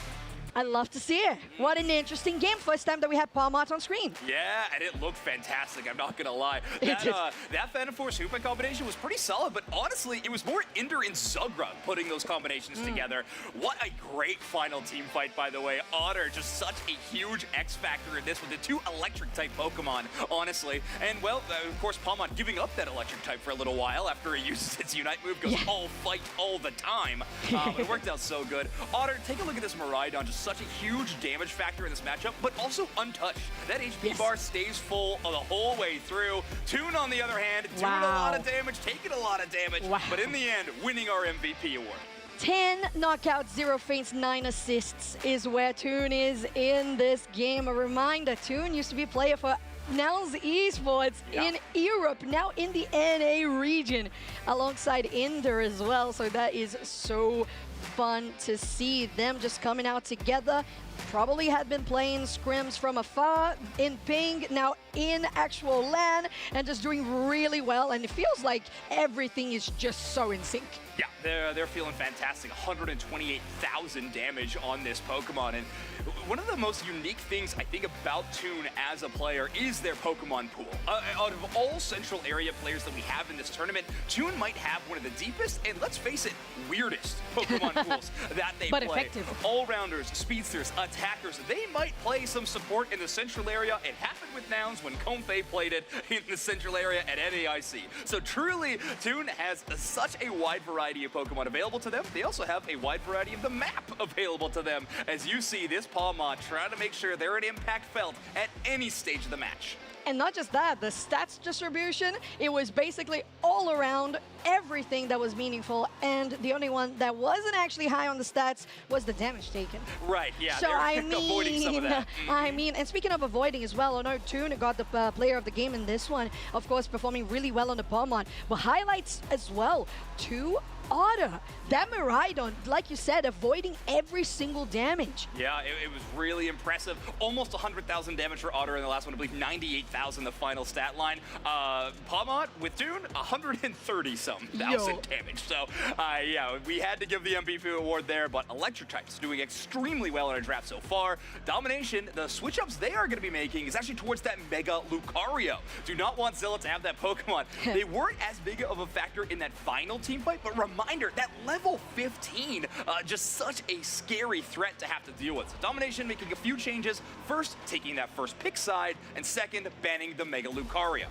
I love to see it. What an interesting game. First time that we had Palmot on screen. Yeah, and it looked fantastic, I'm not going to lie. That Phantom Force Hoopa combination was pretty solid, but honestly, it was more Inder and Zugra putting those combinations together. What a great final team fight, by the way. Otter, just such a huge X factor in this with the 2 electric-type Pokemon, honestly. And, well, of course, Palmot giving up that electric type for a little while after he uses its Unite move, goes all fight all the time. It worked out so good. Otter, take a look at this Miraidon, just such a huge damage factor in this matchup, but also untouched. That HP bar stays full the whole way through. Toon, on the other hand, doing a lot of damage, taking a lot of damage, but in the end, winning our MVP award. 10 knockouts, 0 feints, 9 assists is where Toon is in this game. A reminder, Toon used to be a player for Nels Esports in Europe, now in the NA region, alongside Inder as well. So that is so fun to see them just coming out together. Probably had been playing scrims from afar in ping, now in actual LAN, and just doing really well. And it feels like everything is just so in sync. Yeah, they're feeling fantastic. 128,000 damage on this Pokemon. And one of the most unique things I think about Toon as a player is their Pokemon pool. Out of all central area players that we have in this tournament, Toon might have one of the deepest and, let's face it, weirdest Pokemon pools that they play. Effective. All-rounders, speedsters, attackers, they might play some support in the central area. It happened with Nouns when Comfey played it in the central area at NAIC. So truly, Toon has such a wide variety of Pokemon available to them. They also have a wide variety of the map available to them. As you see, this Palmot trying to make sure they're an impact felt at any stage of the match. And not just that, the stats distribution, it was basically all around everything that was meaningful, and the only one that wasn't actually high on the stats was the damage taken. Right, yeah, So they're I avoiding some of mean, that. and speaking of avoiding as well, I know Toon got the player of the game in this one, of course, performing really well on the Palmon, but highlights as well, 2 Otter. That Miraidon, like you said, avoiding every single damage. Yeah, it was really impressive. Almost 100,000 damage for Otter in the last one. I believe 98,000 the final stat line. Palmont with Toon, 130-some thousand damage. So, yeah, we had to give the MVP award there, but Electric Type's doing extremely well in our draft so far. Domination, the switch-ups they are going to be making is actually towards that Mega Lucario. Do not want Zilla to have that Pokemon. They weren't as big of a factor in that final team fight, but reminder, that level 15, just such a scary threat to have to deal with. So Domination making a few changes. First, taking that first pick side, and second, banning the Mega Lucario.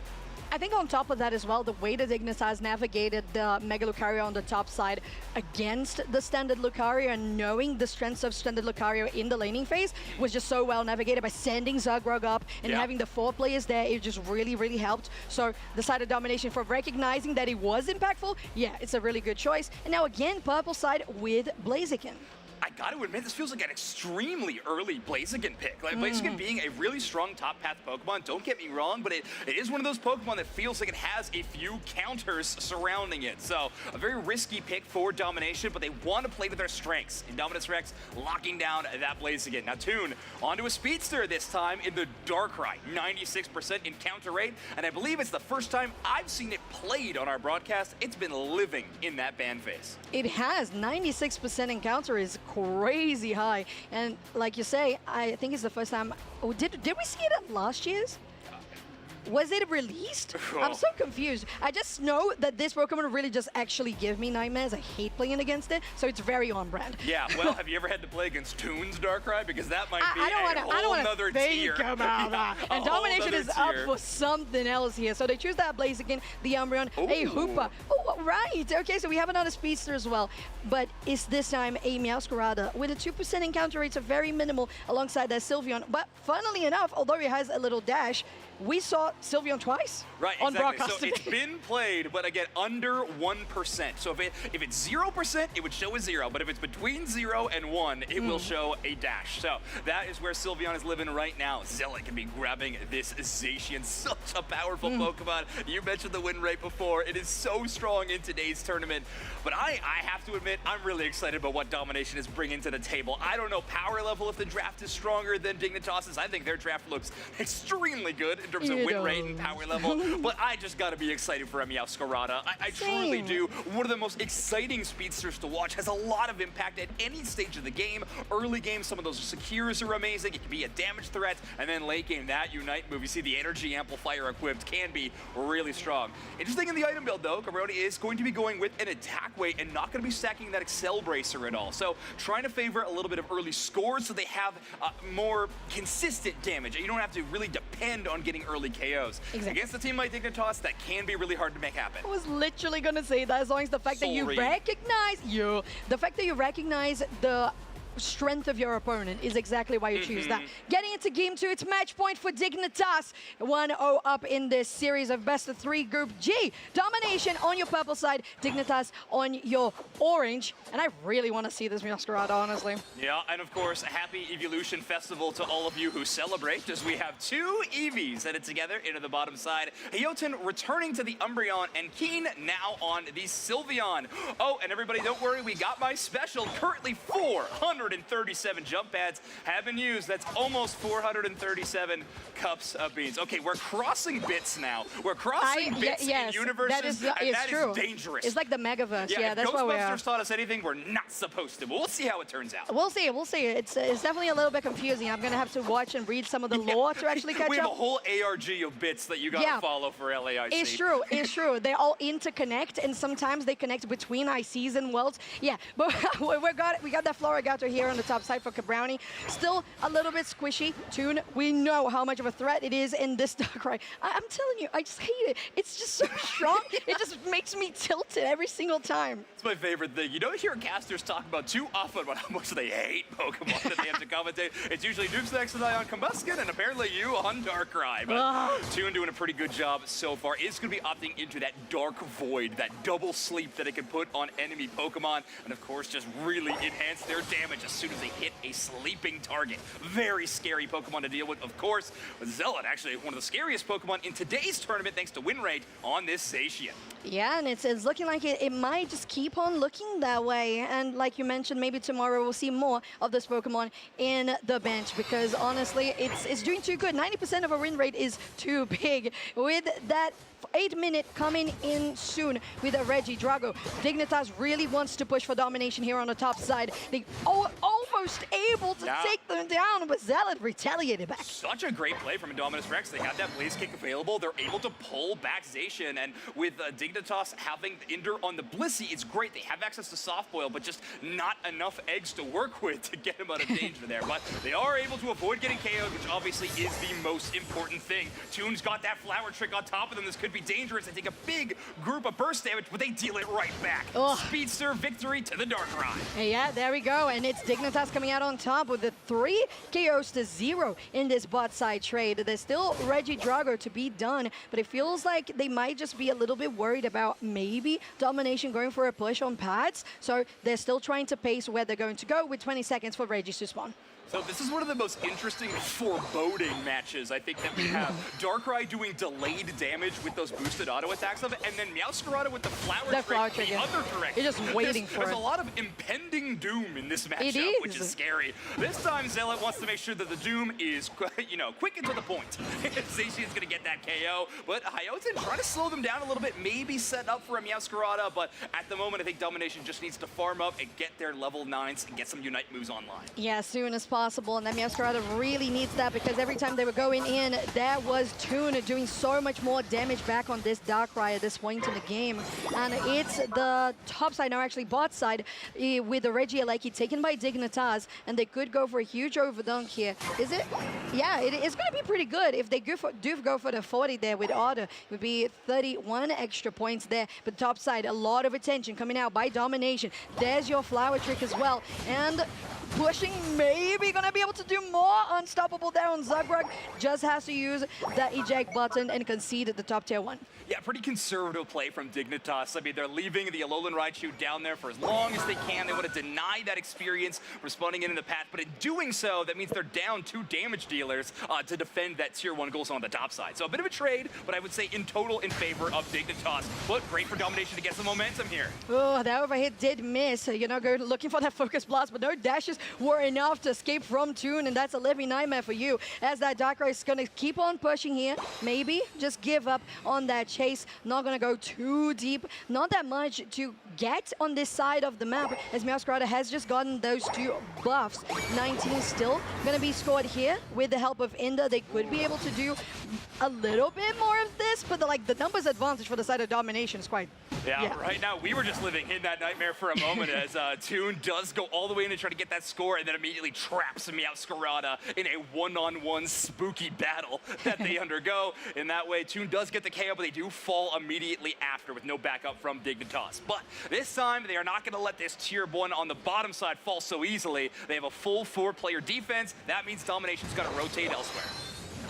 I think on top of that as well, the way that Dignitas navigated the Mega Lucario on the top side against the standard Lucario and knowing the strengths of standard Lucario in the laning phase was just so well navigated by sending Zagrog up and having the 4 players there. It just really, really helped. So the side of Domination for recognizing that it was impactful, yeah, it's a really good choice. And now again, purple side with Blaziken. I gotta admit, this feels like an extremely early Blaziken pick. Like, Blaziken being a really strong top path Pokemon, don't get me wrong, but it is one of those Pokemon that feels like it has a few counters surrounding it. So, a very risky pick for Domination, but they want to play to their strengths. In Dominance Rex, locking down that Blaziken. Now, Toon, onto a Speedster this time in the Darkrai. 96% encounter rate, and I believe it's the first time I've seen it played on our broadcast. It's been living in that ban phase. It has. 96% encounter is crazy high, and like you say, I think it's the first time. Oh, did we see it at last year's? Was it released? I'm so confused. I just know that this Pokemon really just actually give me nightmares. I hate playing against it, so it's very on brand. Yeah, well, have you ever had to play against Toon's Darkrai? Because that might be I don't whole nother tier. Think about that. And Domination is up tier. for something else here. So they choose that Blaziken, the Umbreon, a Hoopa. Oh, right. Okay, so we have another Speedster as well. But it's this time a Meowscarada with a 2% encounter rates are very minimal alongside that Sylveon. But funnily enough, although it has a little dash, we saw Sylveon twice on broadcast. So it's been played, but again, under 1%. So if it's 0%, it would show a 0. But if it's between 0 and 1, it will show a dash. So that is where Sylveon is living right now. Zilla can be grabbing this Zacian. Such a powerful Pokemon. You mentioned the win rate before. It is so strong in today's tournament. But I have to admit, I'm really excited about what Domination is bringing to the table. I don't know power level if the draft is stronger than Dignitas's. I think their draft looks extremely good in terms of win rate and power level, but I just gotta be excited for a Meowscarada. I truly do. One of the most exciting speedsters to watch, has a lot of impact at any stage of the game. Early game, some of those secures are amazing. It can be a damage threat, and then late game, that Unite move, you see the energy amplifier equipped, can be really strong. Interesting in the item build though, Cabroni is going to be going with an attack weight and not gonna be stacking that Excel Bracer at all. So trying to favor a little bit of early scores so they have more consistent damage. You don't have to really depend on getting early KOs. Exactly. Against a team like Dignitas, that can be really hard to make happen. I was literally gonna say that, as long as the fact that you recognize the strength of your opponent is exactly why you choose that. Getting into game 2, it's match point for Dignitas. 1-0 up in this series of best of 3 Group G. Domination on your purple side, Dignitas on your orange. And I really want to see this Meowscarada, honestly. Yeah, and of course, a happy Evolution Festival to all of you who celebrate, as we have 2 Eevees headed together into the bottom side. Hayoten returning to the Umbreon, and Keen now on the Sylveon. Oh, and everybody, don't worry, we got my special. Currently 437 jump pads have been used. That's almost 437 cups of beans. Okay, we're crossing bits now. We're crossing bits in universes, and that is dangerous. It's like the Megaverse. Yeah, that's why we are. Ghostbusters taught us anything, we're not supposed to. But we'll see how it turns out. We'll see. It's definitely a little bit confusing. I'm gonna have to watch and read some of the lore to actually catch up. We have a whole ARG of bits that you gotta follow for LAIC. It's true. It's true. They all interconnect, and sometimes they connect between ICs and worlds. Yeah, but we got that Floragato here on the top side for Cabrownie. Still a little bit squishy. Toon, we know how much of a threat it is in this Darkrai. I'm telling you, I just hate it. It's just so strong. It just makes me tilt it every single time. It's my favorite thing. You don't hear casters talk about too often about how much they hate Pokemon that they have to commentate. It's usually Dukes next and I on Combuskin, and apparently you on Darkrai. But Toon doing a pretty good job so far. It's going to be opting into that Dark Void, that double sleep that it can put on enemy Pokemon, and of course just really enhance their damage as soon as they hit a sleeping target. Very scary Pokemon to deal with, of course. Zealot, actually one of the scariest Pokemon in today's tournament thanks to win rate on this Zacian. Yeah, and it's looking like it might just keep on looking that way. And like you mentioned, maybe tomorrow we'll see more of this Pokemon in the bench, because honestly, it's doing too good. 90% of a win rate is too big. With that 8-minute coming in soon with a Regidrago, Dignitas really wants to push for domination here on the top side. They almost able to take them down, but Zealot retaliated back. Such a great play from Indominus Rex. They have that Blaze Kick available. They're able to pull back Zacian, and with Dignitas having Ender on the Blissey, it's great. They have access to Soft Boil, but just not enough eggs to work with to get him out of danger there. But they are able to avoid getting KO'd, which obviously is the most important thing. Toon's got that Flower Trick on top of them. This could be dangerous. They take a big group of burst damage, but they deal it right back. Speedster victory to the Darkrai. Yeah, there we go. And it's Dignitas coming out on top with the 3 KOs to 0 in this bot side trade. There's still Regidrago to be done, but it feels like they might just be a little bit worried about maybe Domination going for a push on pads. So they're still trying to pace where they're going to go with 20 seconds for Regis to spawn. So this is one of the most interesting foreboding matches I think that we have. Darkrai doing delayed damage with those boosted auto attacks of it, and then Meowscarada with the flower trick the other direction. You're just waiting for it. There's a lot of impending doom in this matchup, which is scary. This time Zealot wants to make sure that the doom is, you know, quick and to the point. Zacian's gonna get that KO, but Hyoten trying to slow them down a little bit, maybe set up for a Meowscarada, but at the moment I think Domination just needs to farm up and get their level 9s and get some Unite moves online. Yeah, as soon as possible. And then Meowscarada really needs that, because every time they were going in, there was Toon doing so much more damage back on this Darkrai at this point in the game. And it's the top side, now actually bot side, with the Regieleki taken by Dignitas, and they could go for a huge overdunk here. Is it? Yeah, it's going to be pretty good if they do go for the 40 there with Otter. It would be 31 extra points there. But top side, a lot of attention coming out by Domination. There's your Flower Trick as well. And pushing, maybe gonna be able to do more. Unstoppable there on Zagrug. Just has to use that eject button and concede at the top tier 1. Yeah, pretty conservative play from Dignitas. I mean, they're leaving the Alolan Raichu down there for as long as they can. They want to deny that experience responding in the path, but in doing so, that means they're down 2 damage dealers to defend that tier 1 goal on the top side. So a bit of a trade, but I would say in total in favor of Dignitas. But great for Domination to get some momentum here. Oh, that overhit did miss. You know, go looking for that focus blast, but no dashes were enough to escape from Toon, and that's a living nightmare for you, as that Darkrai is going to keep on pushing here. Maybe just give up on that chase. Not going to go too deep. Not that much to get on this side of the map, as Meowscarada has just gotten those 2 buffs. 19 still going to be scored here with the help of Inda. They could be able to do a little bit more of this, but the numbers advantage for the side of Domination is quite... Yeah, right now we were just living in that nightmare for a moment as Toon does go all the way in to try to get that score, and then immediately traps Meowscarada in a one-on-one spooky battle that they undergo. In that way, Toon does get the KO, but they do fall immediately after with no backup from Dignitas. But this time, they are not going to let this tier 1 on the bottom side fall so easily. They have a full 4-player defense. That means Domination's got to rotate elsewhere.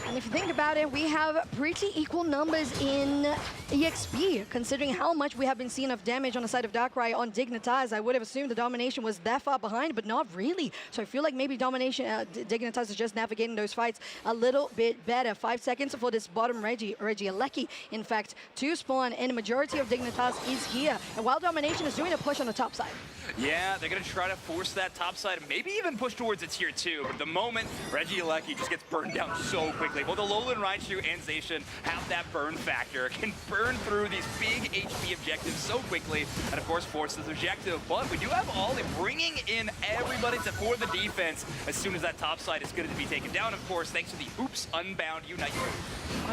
And if you think about it, we have pretty equal numbers in EXP, considering how much we have been seeing of damage on the side of Darkrai on Dignitas. I would have assumed the Domination was that far behind, but not really. So I feel like maybe Domination, Dignitas is just navigating those fights a little bit better. 5 seconds for this bottom Regieleki, in fact, to spawn, and the majority of Dignitas is here. And while Domination is doing a push on the top side. Yeah, they're going to try to force that top side, maybe even push towards a tier 2. But at the moment, Regieleki just gets burned down so quickly quickly. Both the Alolan Raichu and Zacian have that burn factor, can burn through these big HP objectives so quickly, and of course force this objective. But we do have Ollie bringing in everybody for the defense as soon as that top side is going to be taken down, of course, thanks to the Hoops Unbound Unite.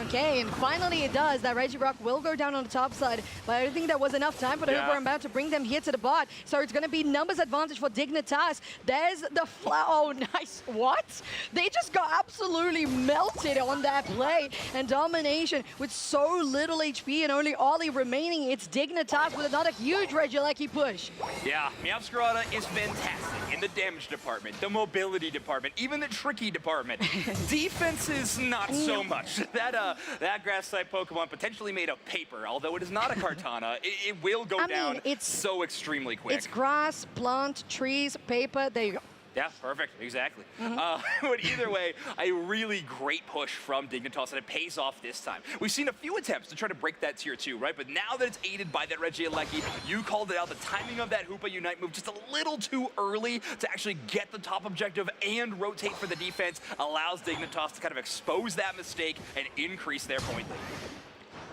Okay, and finally it does. That Regirock will go down on the top side, but I don't think that was enough time for the Hooper Unbound to bring them here to the bot. So it's going to be numbers advantage for Dignitas. There's the oh, nice. What? They just got absolutely melted on that play. And Domination with so little HP and only Ollie remaining. It's Dignitas with another huge Regieleki push. Yeah, Meowscarada is fantastic in the damage department, the mobility department, even the tricky department. Defense is not so much. That grass-type Pokemon potentially made of paper, although it is not a Kartana. It will go down so extremely quick. It's grass, plant, trees, paper. There you go. Yeah, perfect. Exactly. But either way, a really great push from Dignitas, and it pays off this time. We've seen a few attempts to try to break that tier 2, right? But now that it's aided by that Regieleki, you called it out. The timing of that Hoopa Unite move just a little too early to actually get the top objective and rotate for the defense allows Dignitas to kind of expose that mistake and increase their point lead.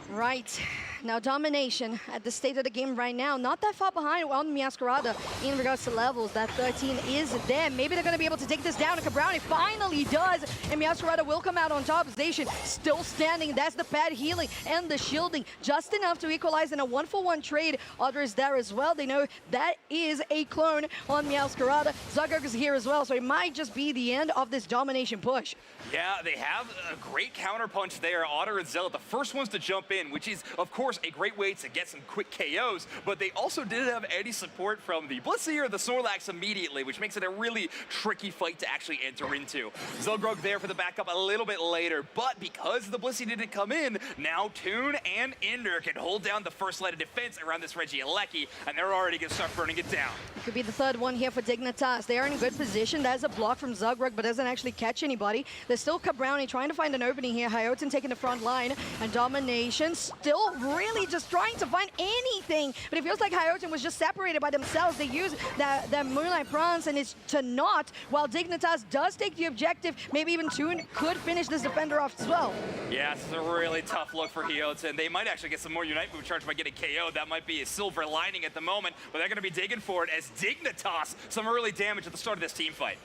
Right. Now, Domination at the state of the game right now, not that far behind on Meowscarada in regards to levels. That 13 is there. Maybe they're going to be able to take this down. And Cabrownie finally does. And Meowscarada will come out on top. Zacian still standing. That's the pad healing and the shielding. Just enough to equalize in a 1-for-1 trade. Otter is there as well. They know that is a clone on Meowscarada. Zuggerg is here as well. So it might just be the end of this Domination push. Yeah, they have a great counterpunch there. Otter and Zealot, the first ones to jump in, which is, of course, a great way to get some quick KOs, but they also didn't have any support from the Blissey or the Snorlax immediately, which makes it a really tricky fight to actually enter into. Zulgrog there for the backup a little bit later, but because the Blissey didn't come in, now Toon and Ender can hold down the first line of defense around this Regieleki, and they're already going to start burning it down. Could be the third one here for Dignitas. They are in good position. There's a block from Zulgrog, but doesn't actually catch anybody. There's still Cabrownie trying to find an opening here. Hyoten taking the front line, and Domination still really just trying to find anything. But it feels like Hyoten was just separated by themselves. They use that Moonlight Prance, and it's to naught, while Dignitas does take the objective. Maybe even Toon could finish this defender off as well. Yeah, this is a really tough look for Hyoten. They might actually get some more Unite move charge by getting KO'd. That might be a silver lining at the moment, but they're going to be digging for it as Dignitas some early damage at the start of this team fight.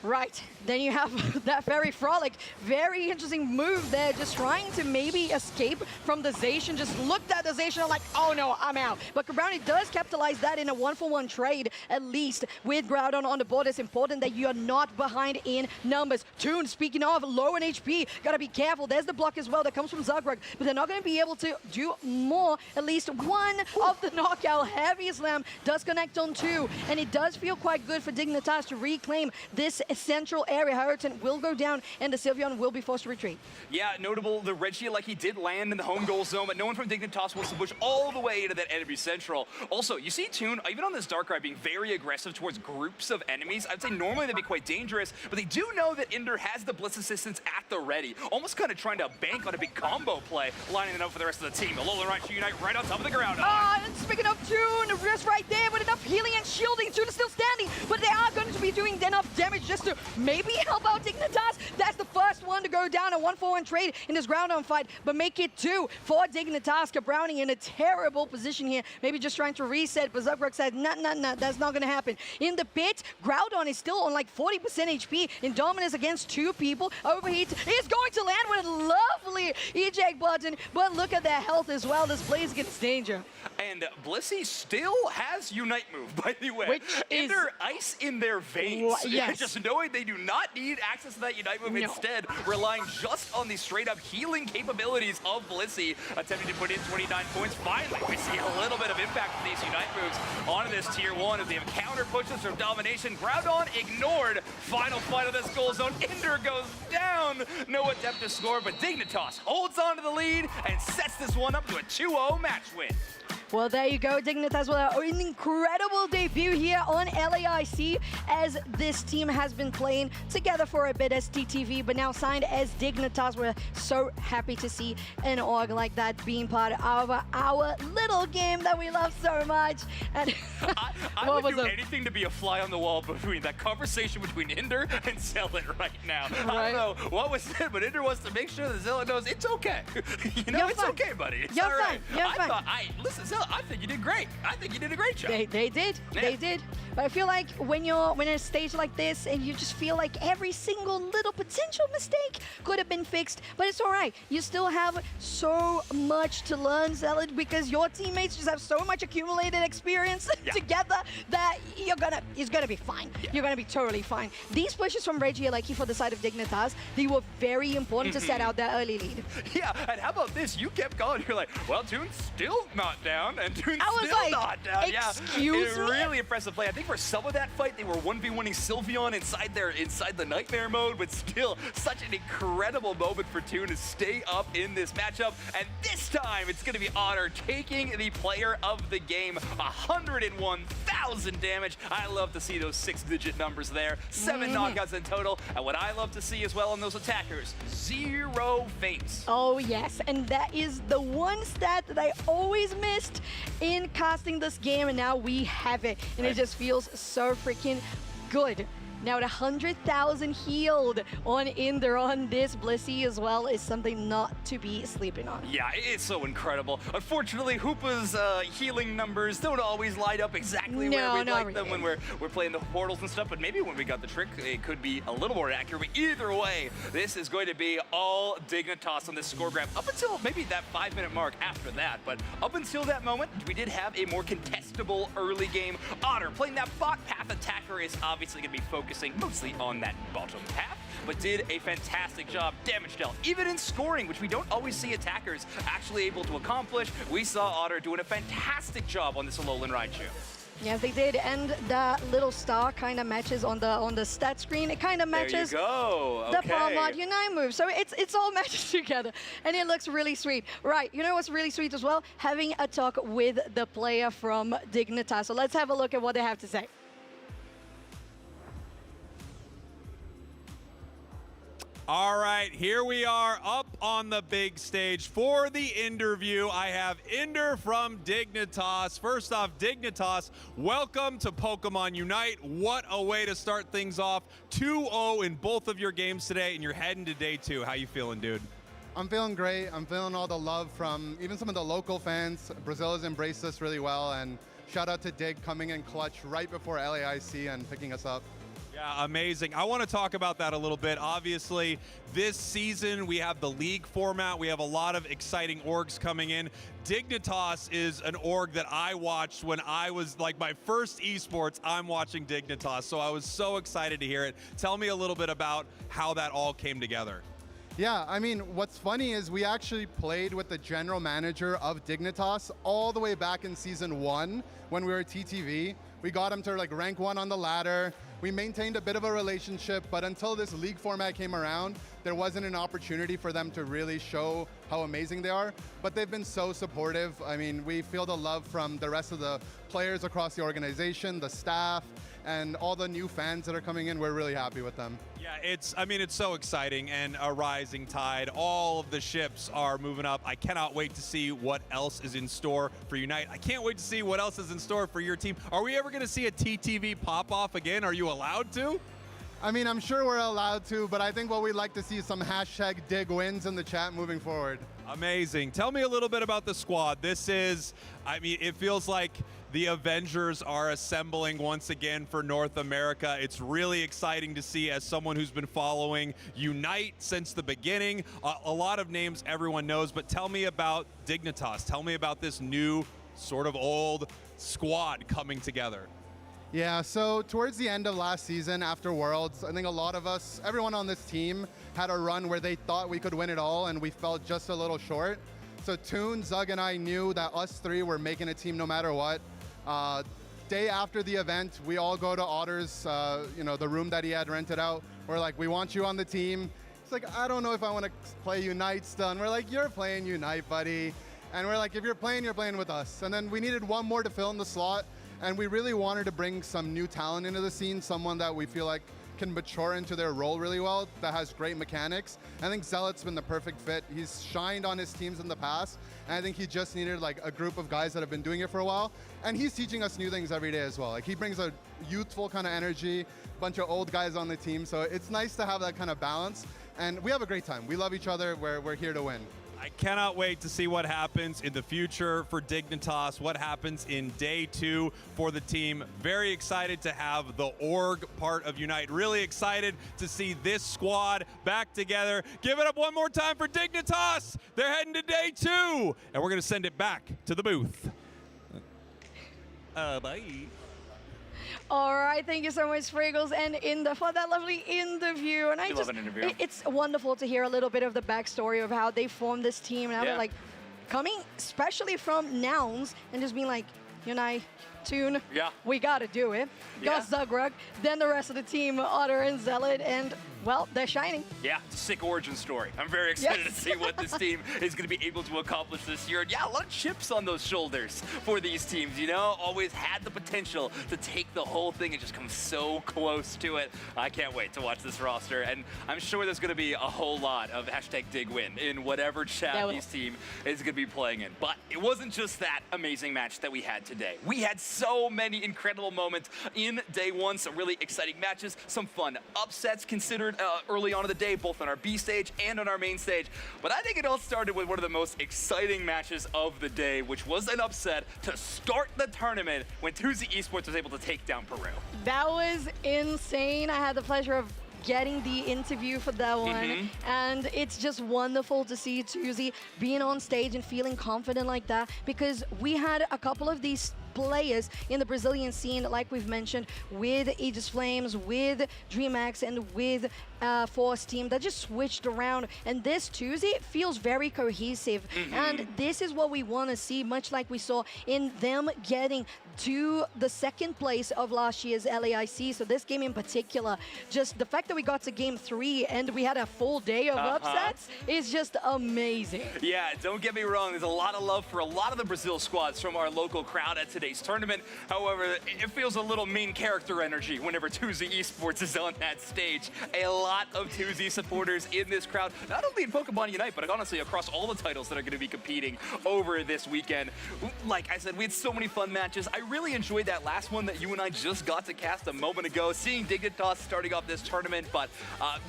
Right, then you have that very Frolic, very interesting move there, just trying to maybe escape from the Zacian, just looked at the Zacian like, oh no, I'm out. But Cabrownie does capitalize that in a 1-for-1 trade, at least with Groudon on the board. It's important that you are not behind in numbers. Toon, speaking of, low in HP, gotta be careful. There's the block as well that comes from Zulgrog, but they're not gonna be able to do more. At least one of the knockout. Heavy Slam does connect on 2, and it does feel quite good for Dignitas to reclaim this central area. Hyoten will go down, and the Sylveon will be forced to retreat. Yeah, notable, the Regieleki did land in the home goal zone, but no one from Dignitas wants to push all the way into that enemy central. Also, you see Toon, even on this Darkrai, being very aggressive towards groups of enemies. I'd say normally they'd be quite dangerous, but they do know that Ender has the Blitz assistance at the ready, almost kind of trying to bank on a big combo play, lining it up for the rest of the team. Alolan Raichu Unite right on top of the ground. And speaking of Toon, just right there with enough healing and shielding. Toon is still standing, but they are going to be doing enough damage just to maybe help out Dignitas. That's the first one to go down, a 1-for-1 trade in this Groudon fight, but make it 2 for Dignitas. Cabrownie in a terrible position here, maybe just trying to reset, but Zulgrog said, nah, that's not gonna happen. In the pit, Groudon is still on like 40% HP in dominance against 2 people. Overheat is going to land with a lovely eject button, but look at their health as well. This plays against danger. And Blissey still has Unite move, by the way. Which is ice in their veins. Yes. Just knowing they do not need access to that Unite move, instead relying just on the straight-up healing capabilities of Blissey, attempting to put in 29 points. Finally, we see a little bit of impact from these Unite moves onto this tier 1 as they have counter pushes from Domination. Groudon ignored. Final fight of this goal zone. Ender goes down. No attempt to score, but Dignitas holds on to the lead and sets this one up to a 2-0 match win. Well, there you go, Dignitas. Well, an incredible debut here on LAIC, as this team has been playing together for a bit as TTV, but now signed as Dignitas. We're so happy to see an org like that being part of our little game that we love so much. And I would do anything to be a fly on the wall between that conversation between Inder and Zealot right now. I don't know what was said, but Inder wants to make sure that Zealot knows it's okay. You know, it's okay, buddy. It's all right. Listen, Zealot, I think you did great. I think you did a great job. They did. Yeah. They did. But I feel like when you're in a stage like this and you just feel like every single little potential mistake could have been fixed, but it's all right. You still have so much to learn, Zealot, because your teammates just have so much accumulated experience together that it's gonna be fine. Yeah. You're gonna be totally fine. These pushes from Reggie Alecki for the side of Dignitas, they were very important to set out that early lead. Yeah, and how about this? You kept going. You're like, well, Toon's still not down, and Toon's still like, not down. Excuse me? Really impressive play. I think for some of that fight, they were 1v1ing Sylveon inside the Nightmare mode, but still such an incredible moment for Toon to stay up in this matchup. And this time, it's going to be Otter taking the player of the game. 101,000 damage. I love to see those 6-digit numbers there. 7 knockouts in total. And what I love to see as well on those attackers, 0 faints. Oh, yes. And that is the one stat that I always missed in casting this game. And now we have it. And it just feels so freaking good. Now at 100,000 healed on Inder on this Blissey as well is something not to be sleeping on. Yeah, it's so incredible. Unfortunately, Hoopa's healing numbers don't always light up exactly where we'd like them when we're playing the portals and stuff, but maybe when we got the trick, it could be a little more accurate. But either way, this is going to be all Dignitas on this score grab up until maybe that 5-minute mark after that. But up until that moment, we did have a more contestable early game. Otter playing that bot path attacker is obviously going to be focusing mostly on that bottom half, but did a fantastic job damage dealt, even in scoring, which we don't always see attackers actually able to accomplish. We saw Otter doing a fantastic job on this Alolan Raichu. Yes, they did, and the little star kind of matches on the stat screen. It kind of matches the Pawmod Unite move, so it's all matched together, and it looks really sweet. Right, you know what's really sweet as well? Having a talk with the player from Dignitas. So let's have a look at what they have to say. All right, here we are up on the big stage for the interview. I have Inder from Dignitas. First off, Dignitas, welcome to Pokemon Unite. What a way to start things off. 2-0 in both of your games today, and you're heading to day 2. How you feeling, dude? I'm feeling great. I'm feeling all the love from even some of the local fans. Brazil has embraced us really well, and shout out to Dig coming in clutch right before LAIC and picking us up. Yeah, amazing. I want to talk about that a little bit. Obviously, this season we have the league format. We have a lot of exciting orgs coming in. Dignitas is an org that I watched when I was like my first esports. I'm watching Dignitas, so I was so excited to hear it. Tell me a little bit about how that all came together. Yeah, I mean, what's funny is we actually played with the general manager of Dignitas all the way back in season 1 when we were TTV. We got him to like rank 1 on the ladder. We maintained a bit of a relationship, but until this league format came around, there wasn't an opportunity for them to really show how amazing they are. But they've been so supportive. I mean, we feel the love from the rest of the players across the organization, the staff, and all the new fans that are coming in. We're really happy with them. Yeah, it's so exciting and a rising tide. All of the ships are moving up. I cannot wait to see what else is in store for Unite. I can't wait to see what else is in store for your team. Are we ever going to see a TTV pop off again? Are you allowed to? I mean, I'm sure we're allowed to, but I think what we'd like to see is some hashtag Dig wins in the chat moving forward. Amazing. Tell me a little bit about the squad. This is, I mean, it feels like the Avengers are assembling once again for North America. It's really exciting to see as someone who's been following Unite since the beginning. A lot of names everyone knows, but tell me about Dignitas. Tell me about this new sort of old squad coming together. Yeah, so towards the end of last season after Worlds, I think a lot of us, everyone on this team had a run where they thought we could win it all and we felt just a little short. So Toon, Zug, and I knew that us three were making a team no matter what. Day after the event, we all go to Otter's, the room that he had rented out. We're like, we want you on the team. It's like, I don't know if I want to play Unite still. And we're like, you're playing Unite, buddy. And we're like, if you're playing with us. And then we needed one more to fill in the slot, and we really wanted to bring some new talent into the scene, someone that we feel like can mature into their role really well, that has great mechanics. I think Zealot's been the perfect fit. He's shined on his teams in the past, and I think he just needed like a group of guys that have been doing it for a while. And he's teaching us new things every day as well. Like he brings a youthful kind of energy, bunch of old guys on the team. So it's nice to have that kind of balance. And we have a great time. We love each other. We're here to win. I cannot wait to see what happens in the future for Dignitas, what happens in day 2 for the team. Very excited to have the org part of Unite. Really excited to see this squad back together. Give it up one more time for Dignitas. They're heading to day 2, and we're going to send it back to the booth. Bye. All right, thank you so much, Spriggles, and for that lovely interview. And love an interview. It's wonderful to hear a little bit of the backstory of how they formed this team, and how they're like coming, especially from Nouns, and just being like, Unite, Tune, we gotta do it. Got Zugrug, then the rest of the team, Otter and Zealot, and well, they're shining. Yeah, it's a sick origin story. I'm very excited to see what this team is going to be able to accomplish this year. And yeah, a lot of chips on those shoulders for these teams, you know? Always had the potential to take the whole thing and just come so close to it. I can't wait to watch this roster. And I'm sure there's going to be a whole lot of #DigWin in whatever chat this team is going to be playing in. But it wasn't just that amazing match that we had today. We had so many incredible moments in day 1, some really exciting matches, some fun upsets considered early on in the day, both on our B stage and on our main stage. But I think it all started with one of the most exciting matches of the day, which was an upset to start the tournament when Tuzi Esports was able to take down Peru. That was insane. I had the pleasure of getting the interview for that one, and it's just wonderful to see Tuzi being on stage and feeling confident like that, because we had a couple of these players in the Brazilian scene, like we've mentioned, with Aegis Flames, with DreamHack, and with Force Team that just switched around. And this Tuesday feels very cohesive. And this is what we want to see, much like we saw in them getting to the 2nd place of last year's LAIC. So this game in particular, just the fact that we got to game 3 and we had a full day of upsets is just amazing. Yeah, don't get me wrong. There's a lot of love for a lot of the Brazil squads from our local crowd at today's tournament. However, it feels a little main character energy whenever Tuzi Esports is on that stage. A lot of Tuzi supporters in this crowd, not only in Pokémon UNITE, but honestly across all the titles that are going to be competing over this weekend. Like I said, we had so many fun matches. I really enjoyed that last one that you and I just got to cast a moment ago, seeing Dignitas starting off this tournament, but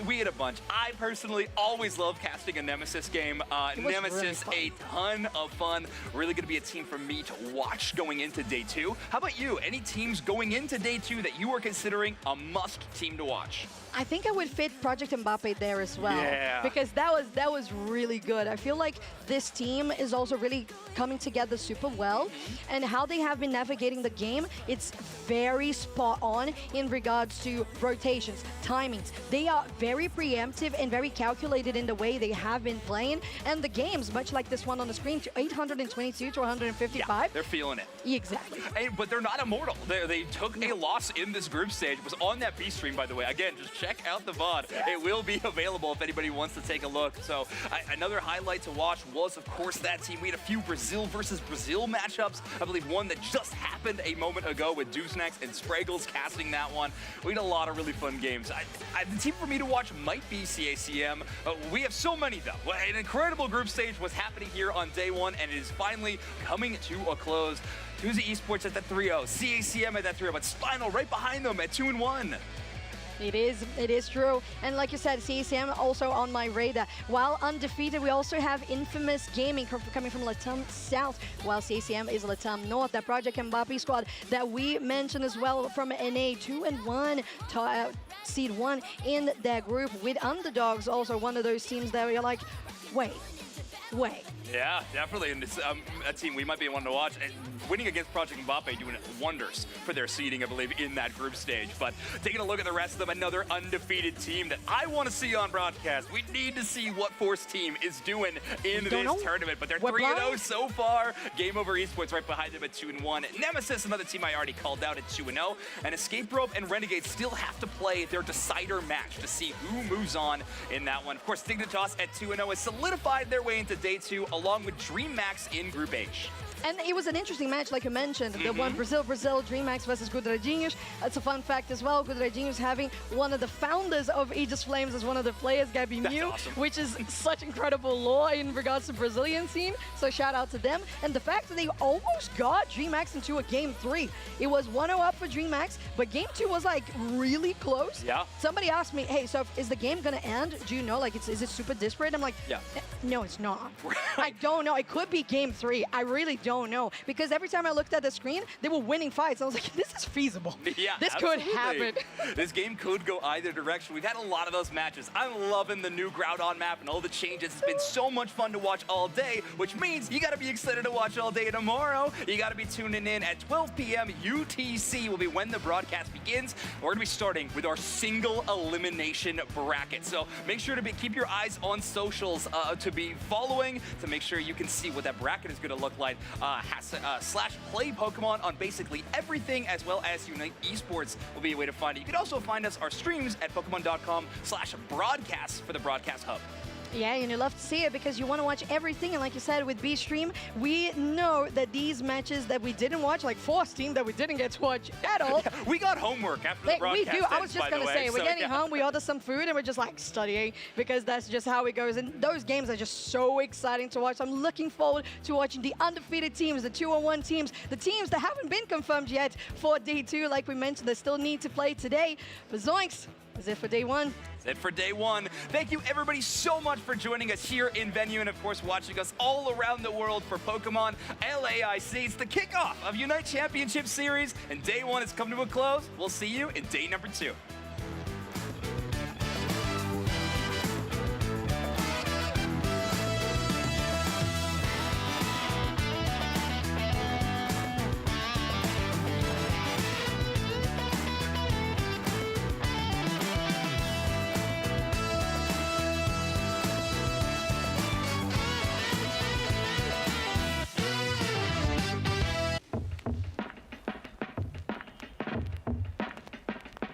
we had a bunch. I personally always love casting a Nemesis game. Nemesis, really a ton of fun. Really going to be a team for me to watch going into day 2. How about you? Any teams going into day 2 that you are considering a must team to watch? I think I would fit Project Mbappe there as well, because that was really good. I feel like this team is also really coming together super well, and how they have been navigating the game, it's very spot on in regards to rotations, timings. They are very preemptive and very calculated in the way they have been playing, and the games, much like this one on the screen, to 822 to 155. Yeah, they're feeling it. Exactly. But they're not immortal. They took a loss in this group stage. It was on that B stream, by the way. Again, just check out the VOD. It will be available if anybody wants to take a look. So another highlight to watch was, of course, that team. We had a few Brazil versus Brazil matchups. I believe one that just happened a moment ago with Dewsnax and Spraggles casting that one. We had a lot of really fun games. The team for me to watch might be CACM. We have so many, though. An incredible group stage was happening here on day 1, and it is finally coming to a close. Tuzi Esports at that 3-0, CACM at that 3-0, but Spinal right behind them at 2-1. It is true. And like you said, CACM also on my radar. While undefeated, we also have Infamous Gaming coming from Latam South, while CACM is Latam North. That Project Mbappe squad that we mentioned as well from NA, 2-1, seed 1 in that group, with Underdogs, also one of those teams that you're like, wait. Yeah, definitely. And it's a team we might be one to watch. And winning against Project Mbappe doing wonders for their seeding, I believe, in that group stage. But taking a look at the rest of them, another undefeated team that I want to see on broadcast. We need to see what Force Team is doing in this tournament. But they're 3-0 so far. Game Over Esports right behind them at 2-1. Nemesis, another team I already called out, at 2-0. And Escape Rope and Renegade still have to play their decider match to see who moves on in that one. Of course, Dignitas at 2-0 has solidified their way into Day 2, along with DreamMax in Group H. And it was an interesting match, like you mentioned. The one Brazil, DreamMax versus Quadradinhos. It's a fun fact as well. Quadradinhos having one of the founders of Aegis Flames as one of the players, Gabi Mew, awesome. which is such incredible lore in regards to Brazilian team. So shout out to them. And the fact that they almost got DreamMax into a Game 3. It was 1-0 up for DreamMax, but Game 2 was like really close. Yeah. Somebody asked me, hey, so is the game gonna end? Do you know? Like, is it super disparate? I'm like, yeah. No, it's not. I don't know. It could be Game 3. I really don't know. Because every time I looked at the screen, they were winning fights. I was like, this is feasible. Yeah, this absolutely. could happen. This game could go either direction. We've had a lot of those matches. I'm loving the new Groudon map and all the changes. It's been so much fun to watch all day, which means you got to be excited to watch all day tomorrow. You got to be tuning in at 12 p.m. UTC will be when the broadcast begins. We're going to be starting with our single elimination bracket. So make sure to keep your eyes on socials to be following, to make sure you can see what that bracket is going to look like. /play Pokemon on basically everything, as well as Unite Esports will be a way to find it. You can also find our streams at Pokemon.com/broadcast for the broadcast hub. Yeah, and you love to see it because you want to watch everything. And like you said, with B-Stream, we know that these matches that we didn't watch, like Force Team that we didn't get to watch at all. Yeah, we got homework after the broadcast. We do. I was just going to say, we're getting home, we order some food, and we're just like studying because that's just how it goes. And those games are just so exciting to watch. I'm looking forward to watching the undefeated teams, the 2-on-1 teams, the teams that haven't been confirmed yet for Day 2. Like we mentioned, they still need to play today. But Zoinks, that's it for Day 1. That's it for Day 1. Thank you, everybody, so much for joining us here in venue and, of course, watching us all around the world for Pokemon LAIC. It's the kickoff of Unite Championship Series, and Day 1 has come to a close. We'll see you in Day number 2.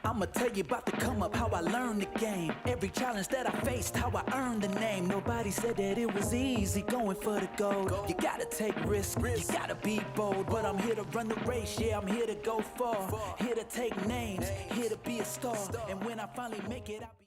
I'ma tell you about the come up, how I learned the game. Every challenge that I faced, how I earned the name. Nobody said that it was easy going for the gold. You gotta take risks, you gotta be bold. But I'm here to run the race, yeah, I'm here to go far. Here to take names, here to be a star. And when I finally make it, I'll be